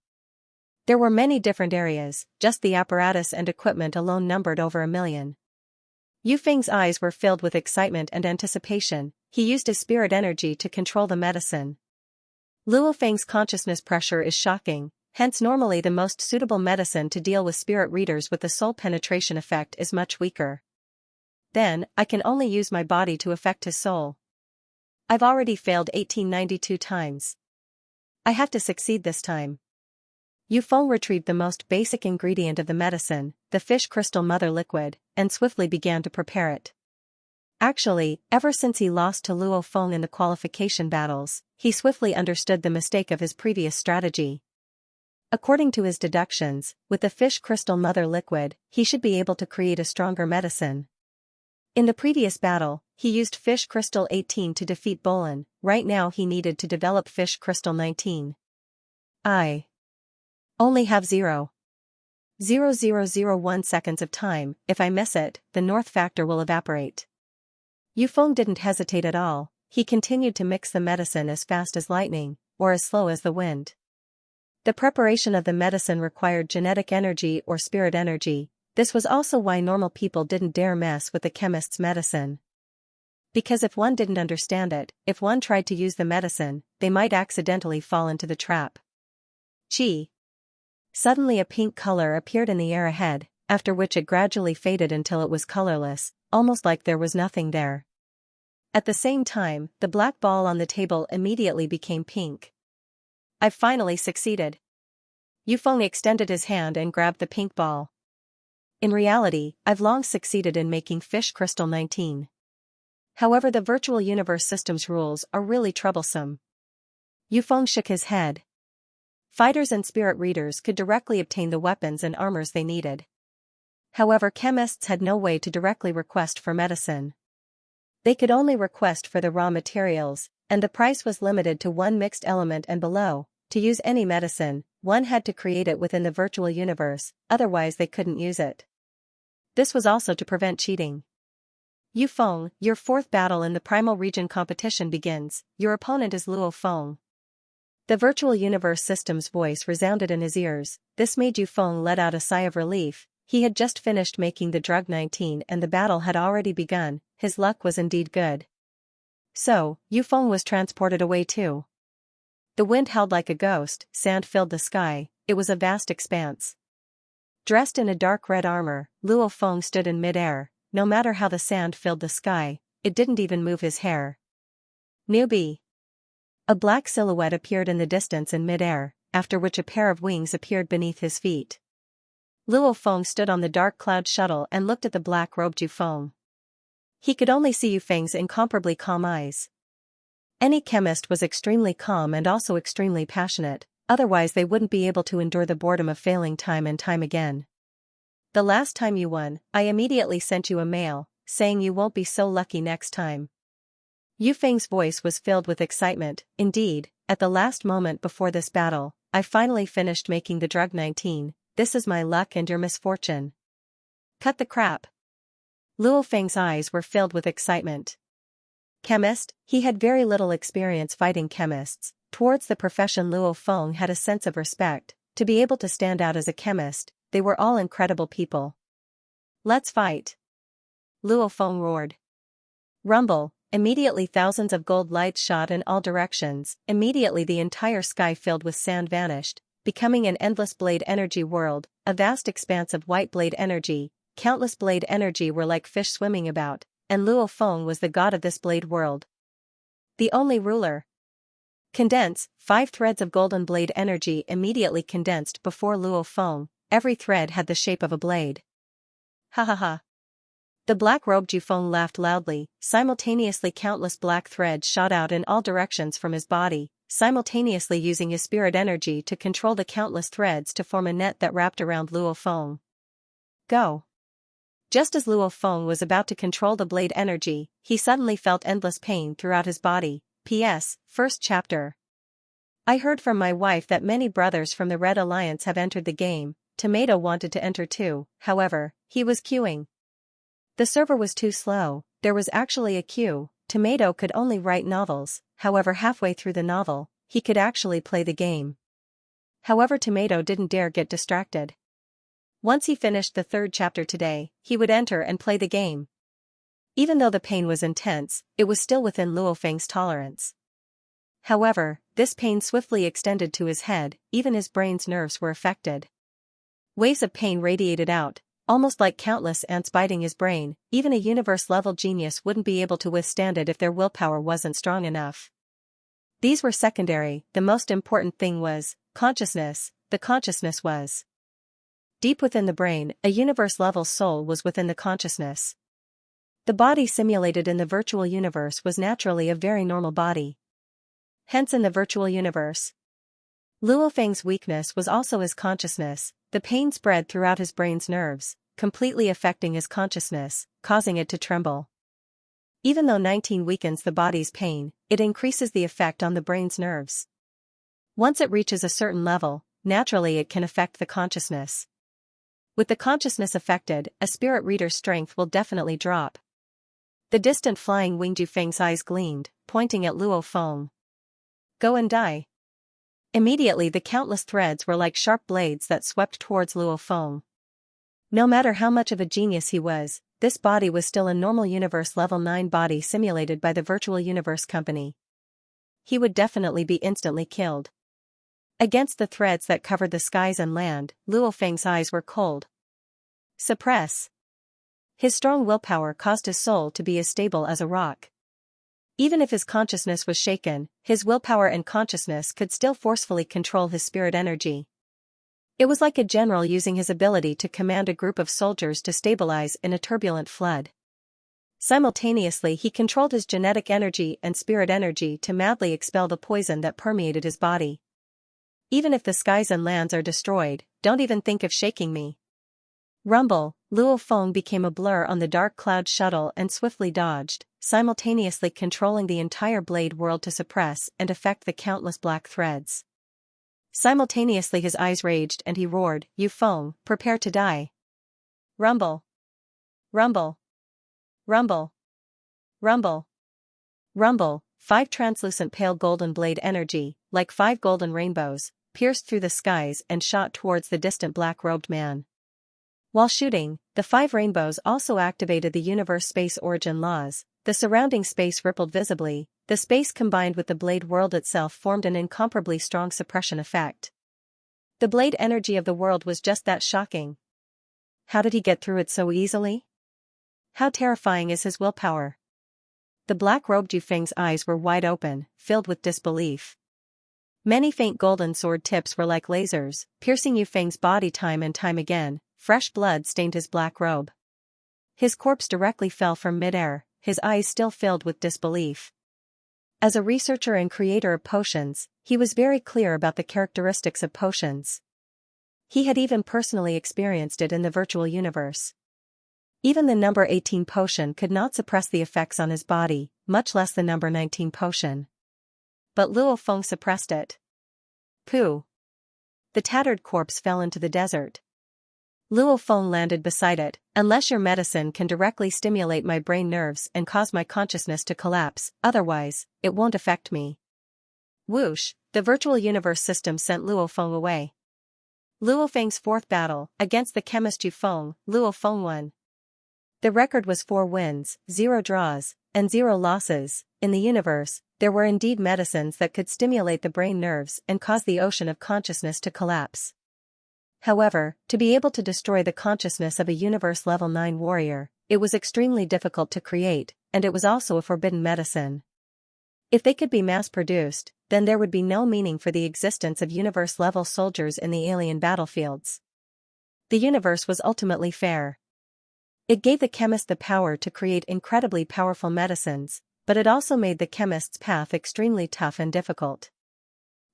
There were many different areas, just the apparatus and equipment alone numbered over 1 million. Yu Feng's eyes were filled with excitement and anticipation. He used his spirit energy to control the medicine. Luo Feng's consciousness pressure is shocking, hence normally the most suitable medicine to deal with spirit readers with the soul penetration effect is much weaker. Then, I can only use my body to affect his soul. I've already failed 1892 times. I have to succeed this time. Yu Feng retrieved the most basic ingredient of the medicine, the fish crystal mother liquid, and swiftly began to prepare it. Actually, ever since he lost to Luo Feng in the qualification battles, he swiftly understood the mistake of his previous strategy. According to his deductions, with the fish crystal mother liquid, he should be able to create a stronger medicine. In the previous battle, he used fish crystal 18 to defeat Bolin. Right now he needed to develop fish crystal 19. I only have 0.0001 seconds of time. If I miss it, the north factor will evaporate. Yu Feng didn't hesitate at all. He continued to mix the medicine as fast as lightning, or as slow as the wind. The preparation of the medicine required genetic energy or spirit energy. This was also why normal people didn't dare mess with the chemist's medicine. Because if one didn't understand it, if one tried to use the medicine, they might accidentally fall into the trap. Qi Suddenly a pink color appeared in the air ahead, after which it gradually faded until it was colorless, almost like there was nothing there. At the same time, the black ball on the table immediately became pink. "I've finally succeeded." Yufeng extended his hand and grabbed the pink ball. "In reality, I've long succeeded in making fish crystal 19. However, the virtual universe system's rules are really troublesome." Yufeng shook his head. Fighters and spirit readers could directly obtain the weapons and armors they needed. However, chemists had no way to directly request for medicine. They could only request for the raw materials, and the price was limited to one mixed element and below. To use any medicine, one had to create it within the virtual universe, otherwise they couldn't use it. This was also to prevent cheating. "Yufeng, your fourth battle in the Primal Region competition begins. Your opponent is Luo Feng." The virtual universe system's voice resounded in his ears. This made Yufeng let out a sigh of relief. He had just finished making the drug 19 and the battle had already begun. His luck was indeed good. So, Yufeng was transported away too. The wind howled like a ghost, sand filled the sky, it was a vast expanse. Dressed in a dark red armor, Luo Feng stood in mid-air. No matter how the sand filled the sky, it didn't even move his hair. "Newbie." A black silhouette appeared in the distance in mid-air, after which a pair of wings appeared beneath his feet. Luo Feng stood on the dark cloud shuttle and looked at the black-robed Yufeng. He could only see Yufeng's incomparably calm eyes. Any chemist was extremely calm and also extremely passionate, otherwise they wouldn't be able to endure the boredom of failing time and time again. "The last time you won, I immediately sent you a mail, saying you won't be so lucky next time." Yufeng's voice was filled with excitement. "Indeed, at the last moment before this battle, I finally finished making the drug 19, this is my luck and your misfortune." "Cut the crap." Luo Feng's eyes were filled with excitement. Chemist, he had very little experience fighting chemists. Towards the profession Luo Feng had a sense of respect. To be able to stand out as a chemist, they were all incredible people. "Let's fight." Luo Feng roared. Rumble. Immediately thousands of gold lights shot in all directions. Immediately the entire sky filled with sand vanished, becoming an endless blade energy world, a vast expanse of white blade energy. Countless blade energy were like fish swimming about, and Luo Feng was the god of this blade world. The only ruler. Condense. 5 threads of golden blade energy immediately condensed before Luo Feng. Every thread had the shape of a blade. "Ha ha ha." The black-robed Yufeng laughed loudly. Simultaneously countless black threads shot out in all directions from his body, simultaneously using his spirit energy to control the countless threads to form a net that wrapped around Luo Feng. "Go." Just as Luo Feng was about to control the blade energy, he suddenly felt endless pain throughout his body. P.S. First chapter. I heard from my wife that many brothers from the Red Alliance have entered the game. Tomato wanted to enter too, however, he was queuing. The server was too slow, there was actually a queue. Tomato could only write novels, however halfway through the novel, he could actually play the game. However, Tomato didn't dare get distracted. Once he finished the 3rd chapter today, he would enter and play the game. Even though the pain was intense, it was still within Luo Feng's tolerance. However, this pain swiftly extended to his head, even his brain's nerves were affected. Waves of pain radiated out, almost like countless ants biting his brain. Even a universe-level genius wouldn't be able to withstand it if their willpower wasn't strong enough. These were secondary, the most important thing was consciousness. The consciousness was deep within the brain, a universe-level soul was within the consciousness. The body simulated in the virtual universe was naturally a very normal body. Hence in the virtual universe, Luo Feng's weakness was also his consciousness. The pain spread throughout his brain's nerves, completely affecting his consciousness, causing it to tremble. Even though 19 weakens the body's pain, it increases the effect on the brain's nerves. Once it reaches a certain level, naturally it can affect the consciousness. With the consciousness affected, a spirit reader's strength will definitely drop. The distant flying winged Yufeng's eyes gleamed, pointing at Luo Feng. "Go and die." Immediately the countless threads were like sharp blades that swept towards Luo Feng. No matter how much of a genius he was, this body was still a normal universe level 9 body simulated by the virtual universe company. He would definitely be instantly killed. Against the threads that covered the skies and land, Luo Feng's eyes were cold. Suppress. His strong willpower caused his soul to be as stable as a rock. Even if his consciousness was shaken, his willpower and consciousness could still forcefully control his spirit energy. It was like a general using his ability to command a group of soldiers to stabilize in a turbulent flood. Simultaneously, he controlled his genetic energy and spirit energy to madly expel the poison that permeated his body. Even if the skies and lands are destroyed, don't even think of shaking me. Rumble. Luo Feng became a blur on the dark cloud shuttle and swiftly dodged, simultaneously controlling the entire blade world to suppress and affect the countless black threads. Simultaneously his eyes raged and he roared, "Yu Feng, prepare to die." Rumble. Rumble. Rumble. Rumble. Rumble. 5 translucent pale golden blade energy, like 5 golden rainbows, pierced through the skies and shot towards the distant black-robed man. While shooting, the 5 rainbows also activated the universe space origin laws. The surrounding space rippled visibly. The space combined with the blade world itself formed an incomparably strong suppression effect. The blade energy of the world was just that shocking. How did he get through it so easily? How terrifying is his willpower? The black-robed Yu Feng's eyes were wide open, filled with disbelief. Many faint golden sword tips were like lasers, piercing Yu Feng's body time and time again. Fresh blood stained his black robe. His corpse directly fell from mid-air, his eyes still filled with disbelief. As a researcher and creator of potions, he was very clear about the characteristics of potions. He had even personally experienced it in the virtual universe. Even the number 18 potion could not suppress the effects on his body, much less the number 19 potion. But Luo Feng suppressed it. Pooh! The tattered corpse fell into the desert. Luo Feng landed beside it. "Unless your medicine can directly stimulate my brain nerves and cause my consciousness to collapse, otherwise, it won't affect me." Whoosh! The virtual universe system sent Luo Feng away. Luo Feng's 4th battle, against the chemist Yu Feng, Luo Feng won. The record was 4 wins, 0 draws, and 0 losses. In the universe, there were indeed medicines that could stimulate the brain nerves and cause the ocean of consciousness to collapse. However, to be able to destroy the consciousness of a universe level 9 warrior, it was extremely difficult to create, and it was also a forbidden medicine. If they could be mass-produced, then there would be no meaning for the existence of universe-level soldiers in the alien battlefields. The universe was ultimately fair. It gave the chemist the power to create incredibly powerful medicines, but it also made the chemist's path extremely tough and difficult.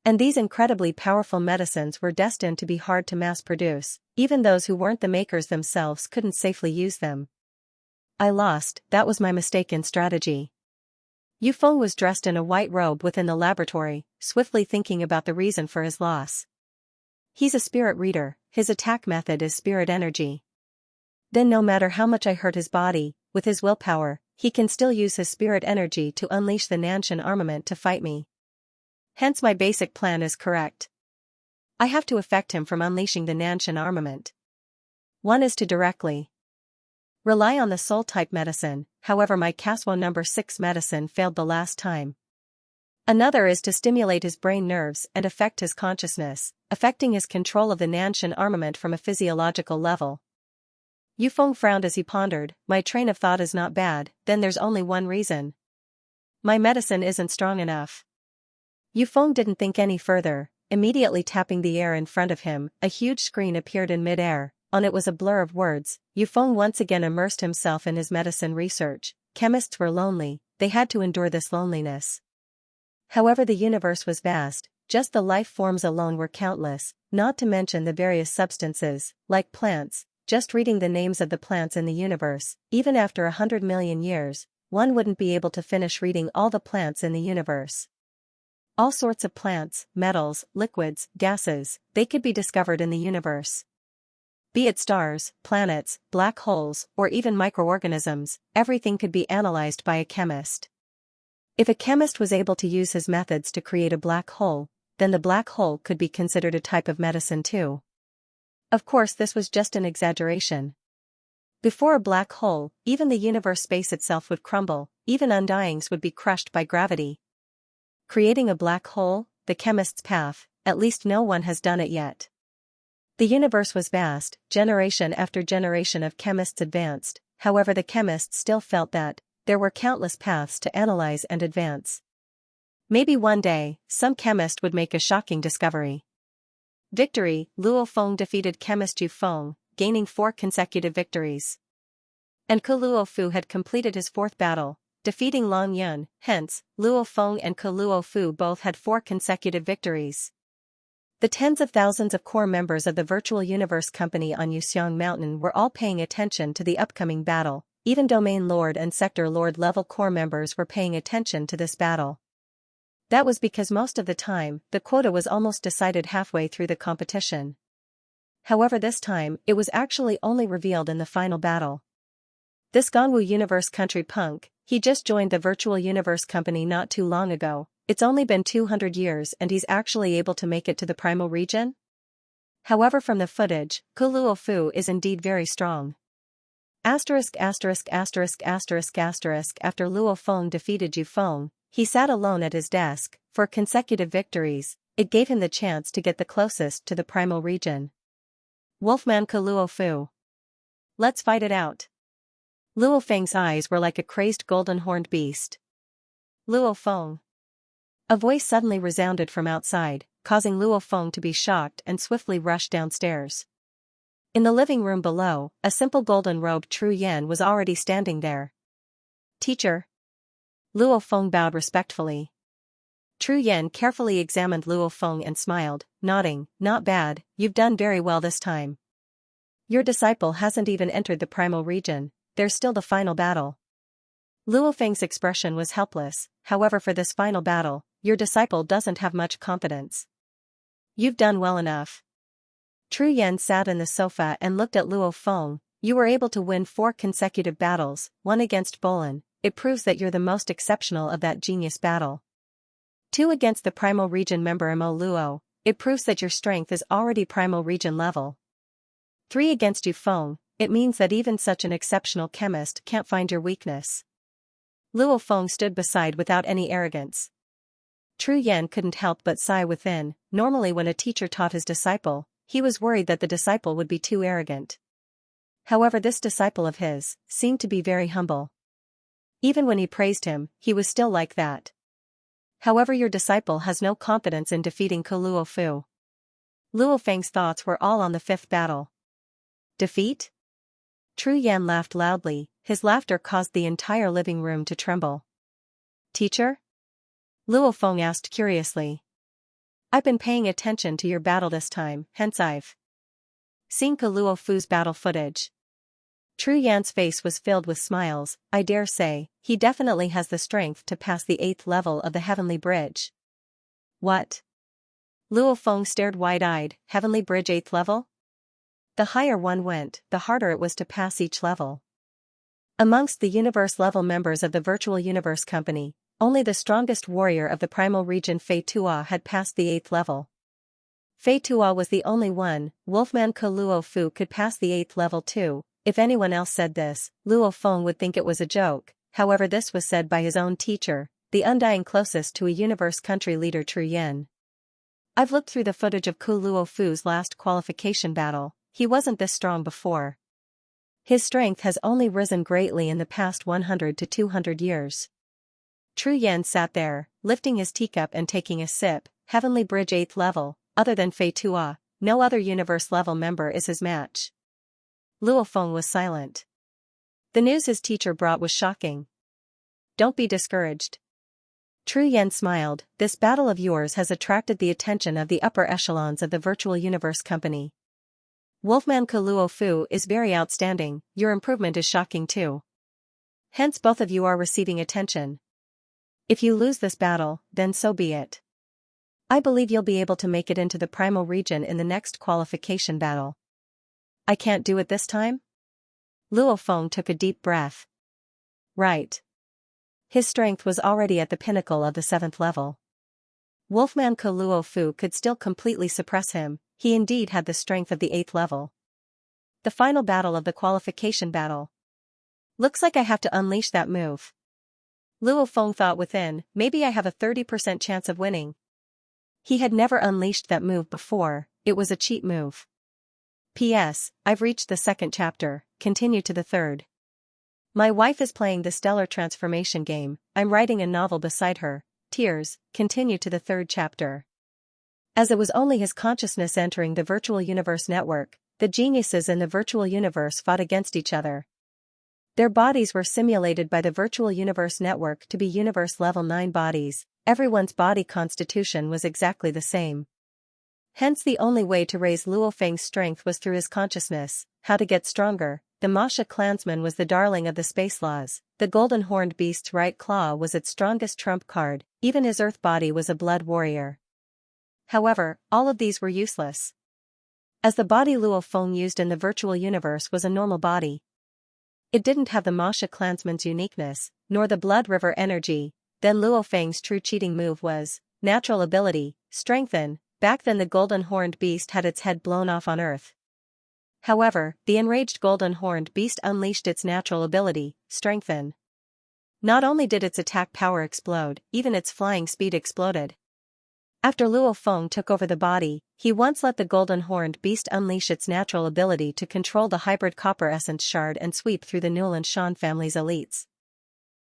And these incredibly powerful medicines were destined to be hard to mass-produce. Even those who weren't the makers themselves couldn't safely use them. I lost. That was my mistaken strategy. Yu Feng was dressed in a white robe within the laboratory, swiftly thinking about the reason for his loss. He's a spirit reader, his attack method is spirit energy. Then no matter how much I hurt his body, with his willpower, he can still use his spirit energy to unleash the Nanshan armament to fight me. Hence my basic plan is correct. I have to affect him from unleashing the Nanshan armament. One is to directly rely on the soul-type medicine, however my Caswo number 6 medicine failed the last time. Another is to stimulate his brain nerves and affect his consciousness, affecting his control of the Nanshan armament from a physiological level. Yu Feng frowned as he pondered, my train of thought is not bad, then there's only one reason. My medicine isn't strong enough. Yu Feng didn't think any further. Immediately tapping the air in front of him, a huge screen appeared in mid-air. On it was a blur of words. Yu Feng once again immersed himself in his medicine research. Chemists were lonely, they had to endure this loneliness. However, the universe was vast, just the life forms alone were countless, not to mention the various substances, like plants. Just reading the names of the plants in the universe, even after 100 million years, one wouldn't be able to finish reading all the plants in the universe. All sorts of plants, metals, liquids, gases, they could be discovered in the universe. Be it stars, planets, black holes, or even microorganisms, everything could be analyzed by a chemist. If a chemist was able to use his methods to create a black hole, then the black hole could be considered a type of medicine too. Of course, this was just an exaggeration. Before a black hole, even the universe space itself would crumble, even undyings would be crushed by gravity. Creating a black hole, the chemist's path, at least no one has done it yet. The universe was vast, generation after generation of chemists advanced, however the chemists still felt that there were countless paths to analyze and advance. Maybe one day, some chemist would make a shocking discovery. Victory: Luo Feng defeated chemist Yu Feng, gaining 4 consecutive victories. And Ke Luo Fu had completed his 4th battle, defeating Long Yun. Hence, Luo Feng and Ke Luo Fu both had 4 consecutive victories. The tens of thousands of core members of the Virtual Universe Company on Yuxiang Mountain were all paying attention to the upcoming battle. Even Domain Lord and Sector Lord level core members were paying attention to this battle. That was because most of the time, the quota was almost decided halfway through the competition. However, this time, it was actually only revealed in the final battle. This Gangwu Universe Country punk, he just joined the Virtual Universe Company not too long ago. It's only been 200 years and he's actually able to make it to the primal region? However, from the footage, Ke Luo Fu is indeed very strong. After Luo Feng defeated Yu Feng, he sat alone at his desk. For consecutive victories, it gave him the chance to get the closest to the primal region. Wolfman Ke Luo Fu. Let's fight it out. Luo Feng's eyes were like a crazed golden-horned beast. Luo Feng. A voice suddenly resounded from outside, causing Luo Feng to be shocked and swiftly rush downstairs. In the living room below, a simple golden-robed Tru Yan was already standing there. Teacher. Luo Feng bowed respectfully. Tru Yan carefully examined Luo Feng and smiled, nodding, not bad, you've done very well this time. Your disciple hasn't even entered the primal region, there's still the final battle. Luo Feng's expression was helpless, however for this final battle, your disciple doesn't have much confidence. You've done well enough. Tru Yan sat in the sofa and looked at Luo Feng. You were able to win 4 consecutive battles, one against Bolin. It proves that you're the most exceptional of that genius battle. 2 against the primal region member Mo Luo. It proves that your strength is already primal region level. 3 against Yu Feng. It means that even such an exceptional chemist can't find your weakness. Luo Feng stood beside without any arrogance. Tru Yan couldn't help but sigh within. Normally when a teacher taught his disciple, he was worried that the disciple would be too arrogant. However, this disciple of his seemed to be very humble. Even when he praised him, he was still like that. However, your disciple has no confidence in defeating Ke Luo Fu. Luo Feng's thoughts were all on the 5th battle. Defeat? Tru Yan laughed loudly, his laughter caused the entire living room to tremble. Teacher? Luo Feng asked curiously. I've been paying attention to your battle this time, hence I've seen Ke Luo Fu's battle footage. Tru Yan's face was filled with smiles. I dare say, he definitely has the strength to pass the 8th level of the Heavenly Bridge. What? Luo Feng stared wide-eyed. Heavenly Bridge 8th level? The higher one went, the harder it was to pass each level. Amongst the universe-level members of the Virtual Universe Company, only the strongest warrior of the primal region Fei Tua had passed the 8th level. Fei Tua was the only one. Wolfman Ke Luo Fu could pass the 8th level too. If anyone else said this, Luo Feng would think it was a joke. However, this was said by his own teacher, the undying closest to a universe country leader Tru Yan. I've looked through the footage of Ke Luo Fu's last qualification battle. He wasn't this strong before. His strength has only risen greatly in the past 100 to 200 years. Tru Yan sat there, lifting his teacup and taking a sip. Heavenly Bridge 8th level, other than Fei Tua, no other universe-level member is his match. Luo Feng was silent. The news his teacher brought was shocking. Don't be discouraged. Tru Yan smiled. This battle of yours has attracted the attention of the upper echelons of the Virtual Universe Company. Wolfman Ke Luo Fu is very outstanding, your improvement is shocking too. Hence both of you are receiving attention. If you lose this battle, then so be it. I believe you'll be able to make it into the primal region in the next qualification battle. I can't do it this time? Luo Feng took a deep breath. Right. His strength was already at the pinnacle of the 7th level. Wolfman Ke Luo Fu could still completely suppress him. He indeed had the strength of the 8th level. The final battle of the qualification battle. Looks like I have to unleash that move. Luo Feng thought within, maybe I have a 30% chance of winning. He had never unleashed that move before, it was a cheat move. P.S. I've reached the second chapter, continue to the third. My wife is playing the Stellar Transformation game, I'm writing a novel beside her, tears, continue to the third chapter. As it was only his consciousness entering the virtual universe network, the geniuses in the virtual universe fought against each other. Their bodies were simulated by the virtual universe network to be universe level 9 bodies, everyone's body constitution was exactly the same. Hence the only way to raise Luo Feng's strength was through his consciousness. How to get stronger? The Masha clansman was the darling of the space laws, the golden-horned beast's right claw was its strongest trump card, even his earth body was a blood warrior. However, all of these were useless. As the body Luo Feng used in the virtual universe was a normal body. It didn't have the Masha clansman's uniqueness, nor the blood river energy. Then Luo Feng's true cheating move was natural ability, strengthen. Back then the golden-horned beast had its head blown off on Earth. However, the enraged golden-horned beast unleashed its natural ability, strengthen. Not only did its attack power explode, even its flying speed exploded. After Luo Feng took over the body, he once let the golden-horned beast unleash its natural ability to control the hybrid copper essence shard and sweep through the Newell and Shan family's elites.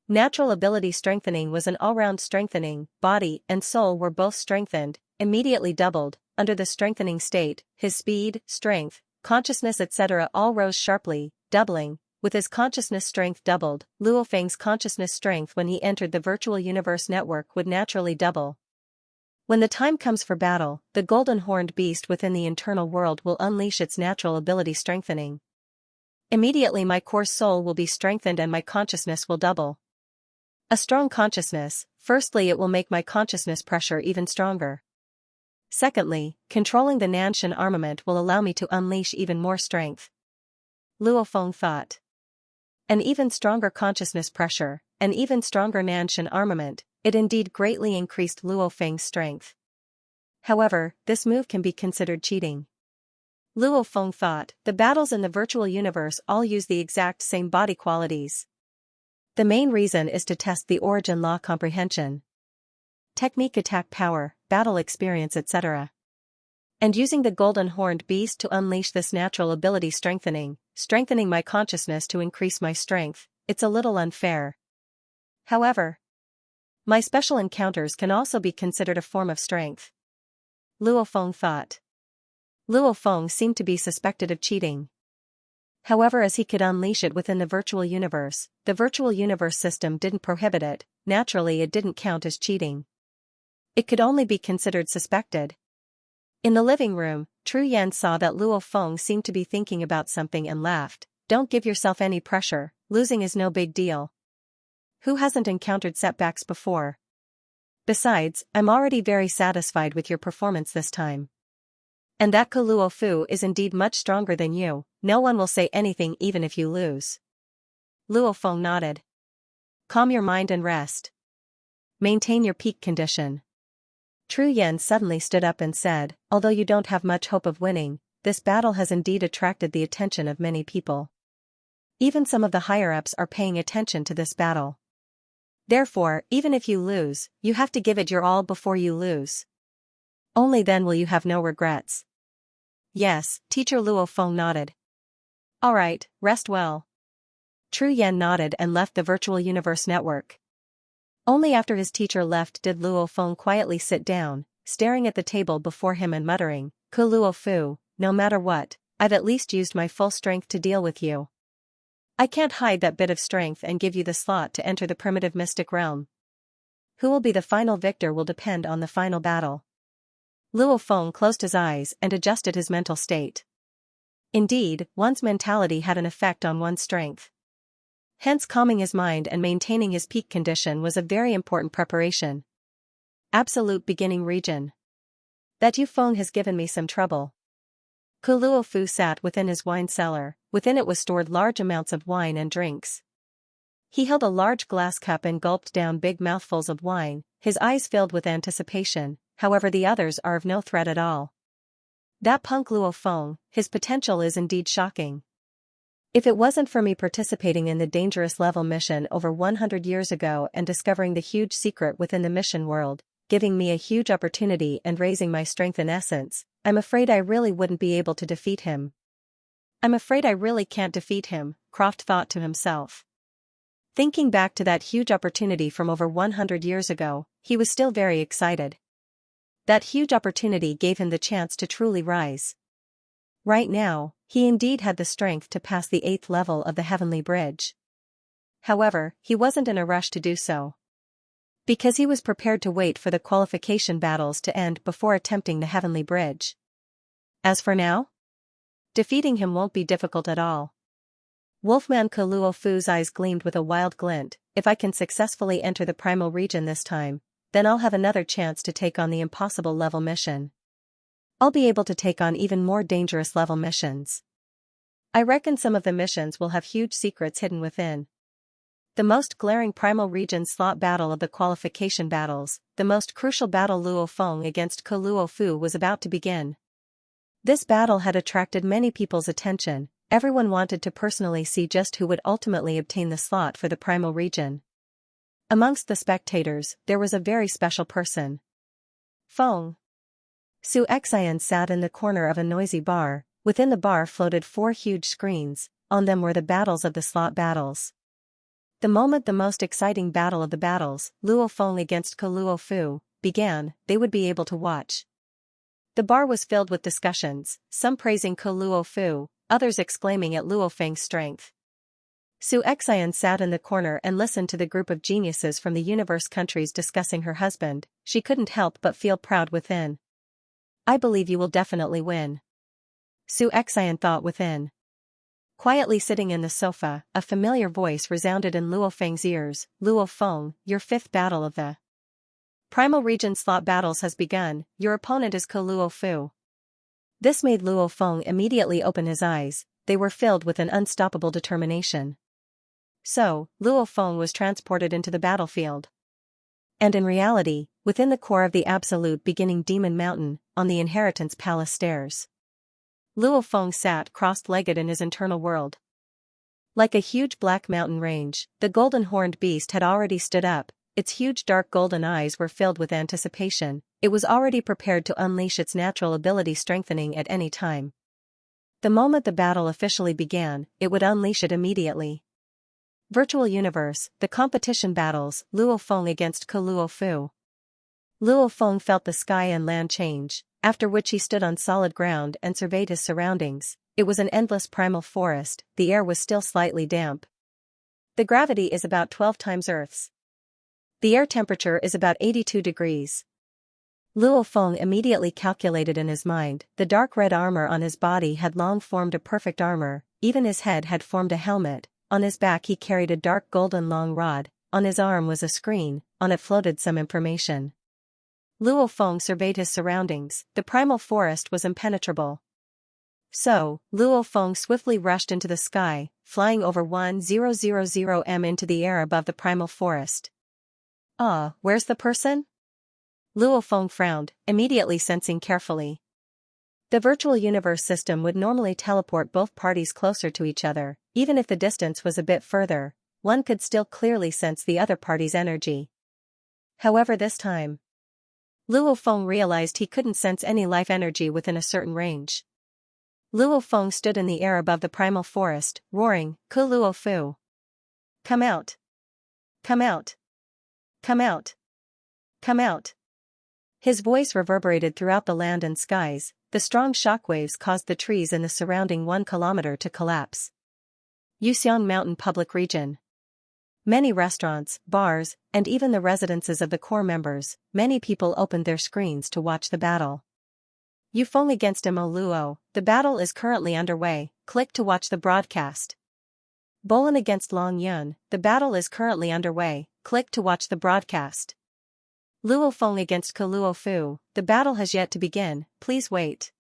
Natural ability strengthening was an all-round strengthening, body and soul were both strengthened, immediately doubled. Under the strengthening state, his speed, strength, consciousness etc. all rose sharply, doubling. With his consciousness strength doubled, Luo Feng's consciousness strength when he entered the virtual universe network would naturally double. When the time comes for battle, the golden-horned beast within the internal world will unleash its natural ability strengthening. Immediately my core soul will be strengthened and my consciousness will double. A strong consciousness, firstly it will make my consciousness pressure even stronger. Secondly, controlling the Nanshan armament will allow me to unleash even more strength. Luo Feng thought. An even stronger consciousness pressure, an even stronger Nanshan armament, it indeed greatly increased Luo Feng's strength. However, this move can be considered cheating. Luo Feng thought, the battles in the virtual universe all use the exact same body qualities. The main reason is to test the origin law comprehension. Technique attack power, battle experience etc. And using the golden-horned beast to unleash this natural ability strengthening my consciousness to increase my strength, it's a little unfair. However, my special encounters can also be considered a form of strength. Luo Feng thought. Luo Feng seemed to be suspected of cheating. However, as he could unleash it within the virtual universe system didn't prohibit it, naturally it didn't count as cheating. It could only be considered suspected. In the living room, Tru Yan saw that Luo Feng seemed to be thinking about something and laughed. Don't give yourself any pressure, losing is no big deal. Who hasn't encountered setbacks before? Besides, I'm already very satisfied with your performance this time. And that Ke Luo Fu is indeed much stronger than you, no one will say anything even if you lose. Luo Feng nodded. Calm your mind and rest. Maintain your peak condition. Tru Yan suddenly stood up and said, although you don't have much hope of winning, this battle has indeed attracted the attention of many people. Even some of the higher-ups are paying attention to this battle. Therefore, even if you lose, you have to give it your all before you lose. Only then will you have no regrets. Yes, Teacher Luo Feng nodded. Alright, rest well. Tru Yan nodded and left the virtual universe network. Only after his teacher left did Luo Feng quietly sit down, staring at the table before him and muttering, Ke Luo Fu, no matter what, I've at least used my full strength to deal with you. I can't hide that bit of strength and give you the slot to enter the primitive mystic realm. Who will be the final victor will depend on the final battle. Luo Feng closed his eyes and adjusted his mental state. Indeed, one's mentality had an effect on one's strength. Hence calming his mind and maintaining his peak condition was a very important preparation. Absolute beginning region. That Yu Feng has given me some trouble. Ke Luo Fu sat within his wine cellar, within it was stored large amounts of wine and drinks. He held a large glass cup and gulped down big mouthfuls of wine, his eyes filled with anticipation, however the others are of no threat at all. That punk Luo Feng, his potential is indeed shocking. If it wasn't for me participating in the dangerous level mission over 100 years ago and discovering the huge secret within the mission world, giving me a huge opportunity and raising my strength in essence, I'm afraid I really wouldn't be able to defeat him. I'm afraid I really can't defeat him, Croft thought to himself. Thinking back to that huge opportunity from over 100 years ago, he was still very excited. That huge opportunity gave him the chance to truly rise. Right now, he indeed had the strength to pass the 8th level of the Heavenly Bridge. However, he wasn't in a rush to do so. Because he was prepared to wait for the qualification battles to end before attempting the Heavenly Bridge. As for now, defeating him won't be difficult at all. Wolfman Kuluo Fu's eyes gleamed with a wild glint. If I can successfully enter the primal region this time, then I'll have another chance to take on the impossible level mission. I'll be able to take on even more dangerous level missions. I reckon some of the missions will have huge secrets hidden within. The most glaring primal region slot battle of the qualification battles, the most crucial battle Luo Feng against Kuluo Fu was about to begin. This battle had attracted many people's attention. Everyone wanted to personally see just who would ultimately obtain the slot for the primal region. Amongst the spectators, there was a very special person. Feng. Xianxia sat in the corner of a noisy bar. Within the bar floated 4 huge screens. On them were the battles of the slot battles. The moment the most exciting battle of the battles, Luo Feng against Kuluo Fu, began, they would be able to watch. The bar was filled with discussions, some praising Kuluo Fu, others exclaiming at Luo Feng's strength. Xianxia sat in the corner and listened to the group of geniuses from the universe countries discussing her husband. She couldn't help but feel proud within. I believe you will definitely win. Xianxia thought within. Quietly sitting in the sofa, a familiar voice resounded in Luo Feng's ears. Luo Feng, your 5th battle of the Primal Region slot battles has begun. Your opponent is Kuluo Fu. This made Luo Feng immediately open his eyes. They were filled with an unstoppable determination. So, Luo Feng was transported into the battlefield. And in reality, within the core of the absolute beginning Demon Mountain, on the Inheritance Palace stairs, Luo Feng sat crossed-legged in his internal world. Like a huge black mountain range, the golden-horned beast had already stood up. Its huge dark golden eyes were filled with anticipation. It was already prepared to unleash its natural ability strengthening at any time. The moment the battle officially began, it would unleash it immediately. Virtual Universe, the competition battles, Luo Feng against Kuluo Fu. Luo Feng felt the sky and land change, after which he stood on solid ground and surveyed his surroundings. It was an endless primal forest. The air was still slightly damp. The gravity is about 12 times Earth's. The air temperature is about 82 degrees. Luo Feng immediately calculated in his mind. The dark red armor on his body had long formed a perfect armor. Even his head had formed a helmet. On his back he carried a dark golden long rod. On his arm was a screen. On it floated some information. Luo Feng surveyed his surroundings. The primal forest was impenetrable. So, Luo Feng swiftly rushed into the sky, flying over 1000 m into the air above the primal forest. Where's the person? Luo Feng frowned, immediately sensing carefully. The virtual universe system would normally teleport both parties closer to each other. Even if the distance was a bit further, one could still clearly sense the other party's energy. However, this time, Luo Feng realized he couldn't sense any life energy within a certain range. Luo Feng stood in the air above the primal forest, roaring, Kuluo Fu. Come out! Come out! Come out! Come out! His voice reverberated throughout the land and skies. The strong shockwaves caused the trees in the surrounding 1 kilometer to collapse. Yuxiang Mountain Public Region. Many restaurants, bars, and even the residences of the core members, many people opened their screens to watch the battle. Yufeng against Mo Luo, the battle is currently underway. Click to watch the broadcast. Bolin against Long Yun, the battle is currently underway. Click to watch the broadcast. Luo Feng against Kuluo Fu, the battle has yet to begin, please wait.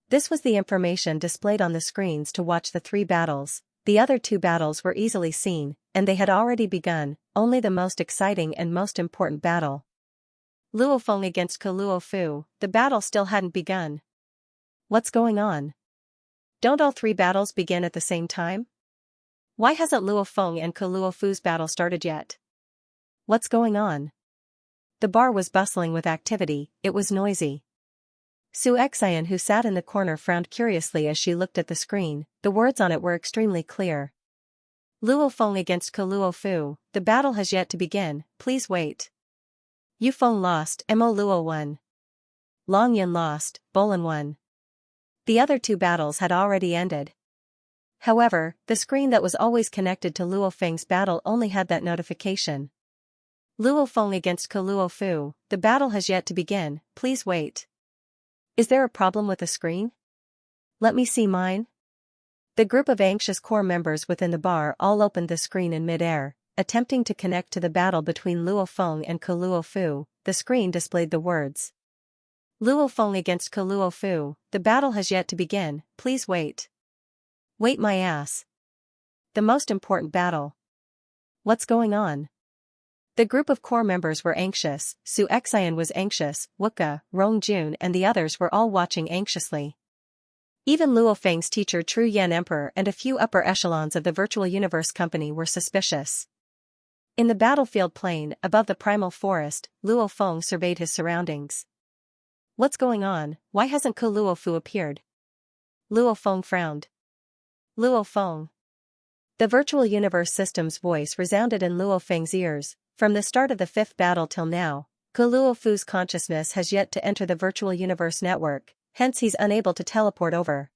This was the information displayed on the screens to watch the 3 battles. The other 2 battles were easily seen, and they had already begun. Only the most exciting and most important battle, Luo Feng against Kuluo Fu, the battle still hadn't begun. What's going on? Don't all 3 battles begin at the same time? Why hasn't Luo Feng and Kuluo Fu's battle started yet? What's going on? The bar was bustling with activity, it was noisy. Xianxia, who sat in the corner, frowned curiously as she looked at the screen. The words on it were extremely clear. Luo Feng against Luo Fu, the battle has yet to begin, please wait. Yu Feng lost, Mo Luo won. Long Yin lost, Bolin won. The other two battles had already ended. However, the screen that was always connected to Luo Feng's battle only had that notification. Luo Feng against Luo Fu, the battle has yet to begin, please wait. Is there a problem with the screen? Let me see mine. The group of anxious core members within the bar all opened the screen in mid-air, attempting to connect to the battle between Luo Feng and Luo Fu. The screen displayed the words. Luo Feng against Luo Fu, the battle has yet to begin, please wait. Wait my ass. The most important battle. What's going on? The group of core members were anxious, Xianxia was anxious, Wuka, Rongjun and the others were all watching anxiously. Even Luo Feng's teacher Tru Yan Emperor and a few upper echelons of the Virtual Universe Company were suspicious. In the battlefield plain, above the primal forest, Luo Feng surveyed his surroundings. What's going on? Why hasn't Luo Fu appeared? Luo Feng frowned. Luo Feng. The Virtual Universe System's voice resounded in Luo Feng's ears. From the start of the fifth battle till now, Luo Fu's consciousness has yet to enter the Virtual Universe network, hence he's unable to teleport over.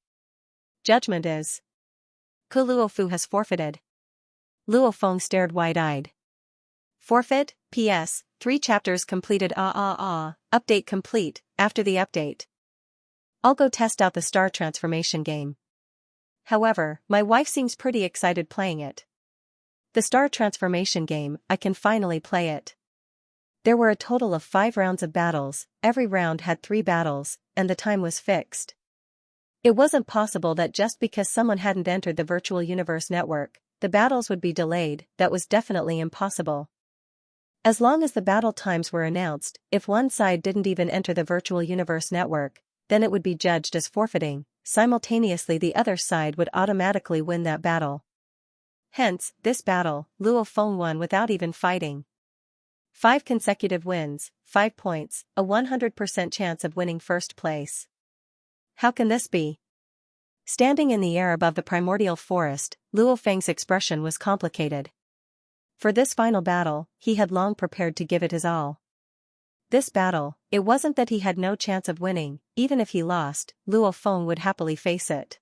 Judgment is. Luo Fu has forfeited. Luo Feng stared wide-eyed. Forfeit, PS, 3 chapters completed update complete, after the update. I'll go test out the star transformation game. However, my wife seems pretty excited playing it. The star transformation game, I can finally play it. There were a total of 5 rounds of battles, every round had 3 battles, and the time was fixed. It wasn't possible that just because someone hadn't entered the Virtual Universe network, the battles would be delayed. That was definitely impossible. As long as the battle times were announced, if one side didn't even enter the Virtual Universe network, then it would be judged as forfeiting. Simultaneously the other side would automatically win that battle. Hence, this battle, Luo Feng won without even fighting. 5 consecutive wins, 5 points, a 100% chance of winning first place. How can this be? Standing in the air above the primordial forest, Luo Feng's expression was complicated. For this final battle, he had long prepared to give it his all. This battle, it wasn't that he had no chance of winning, even if he lost, Luo Feng would happily face it.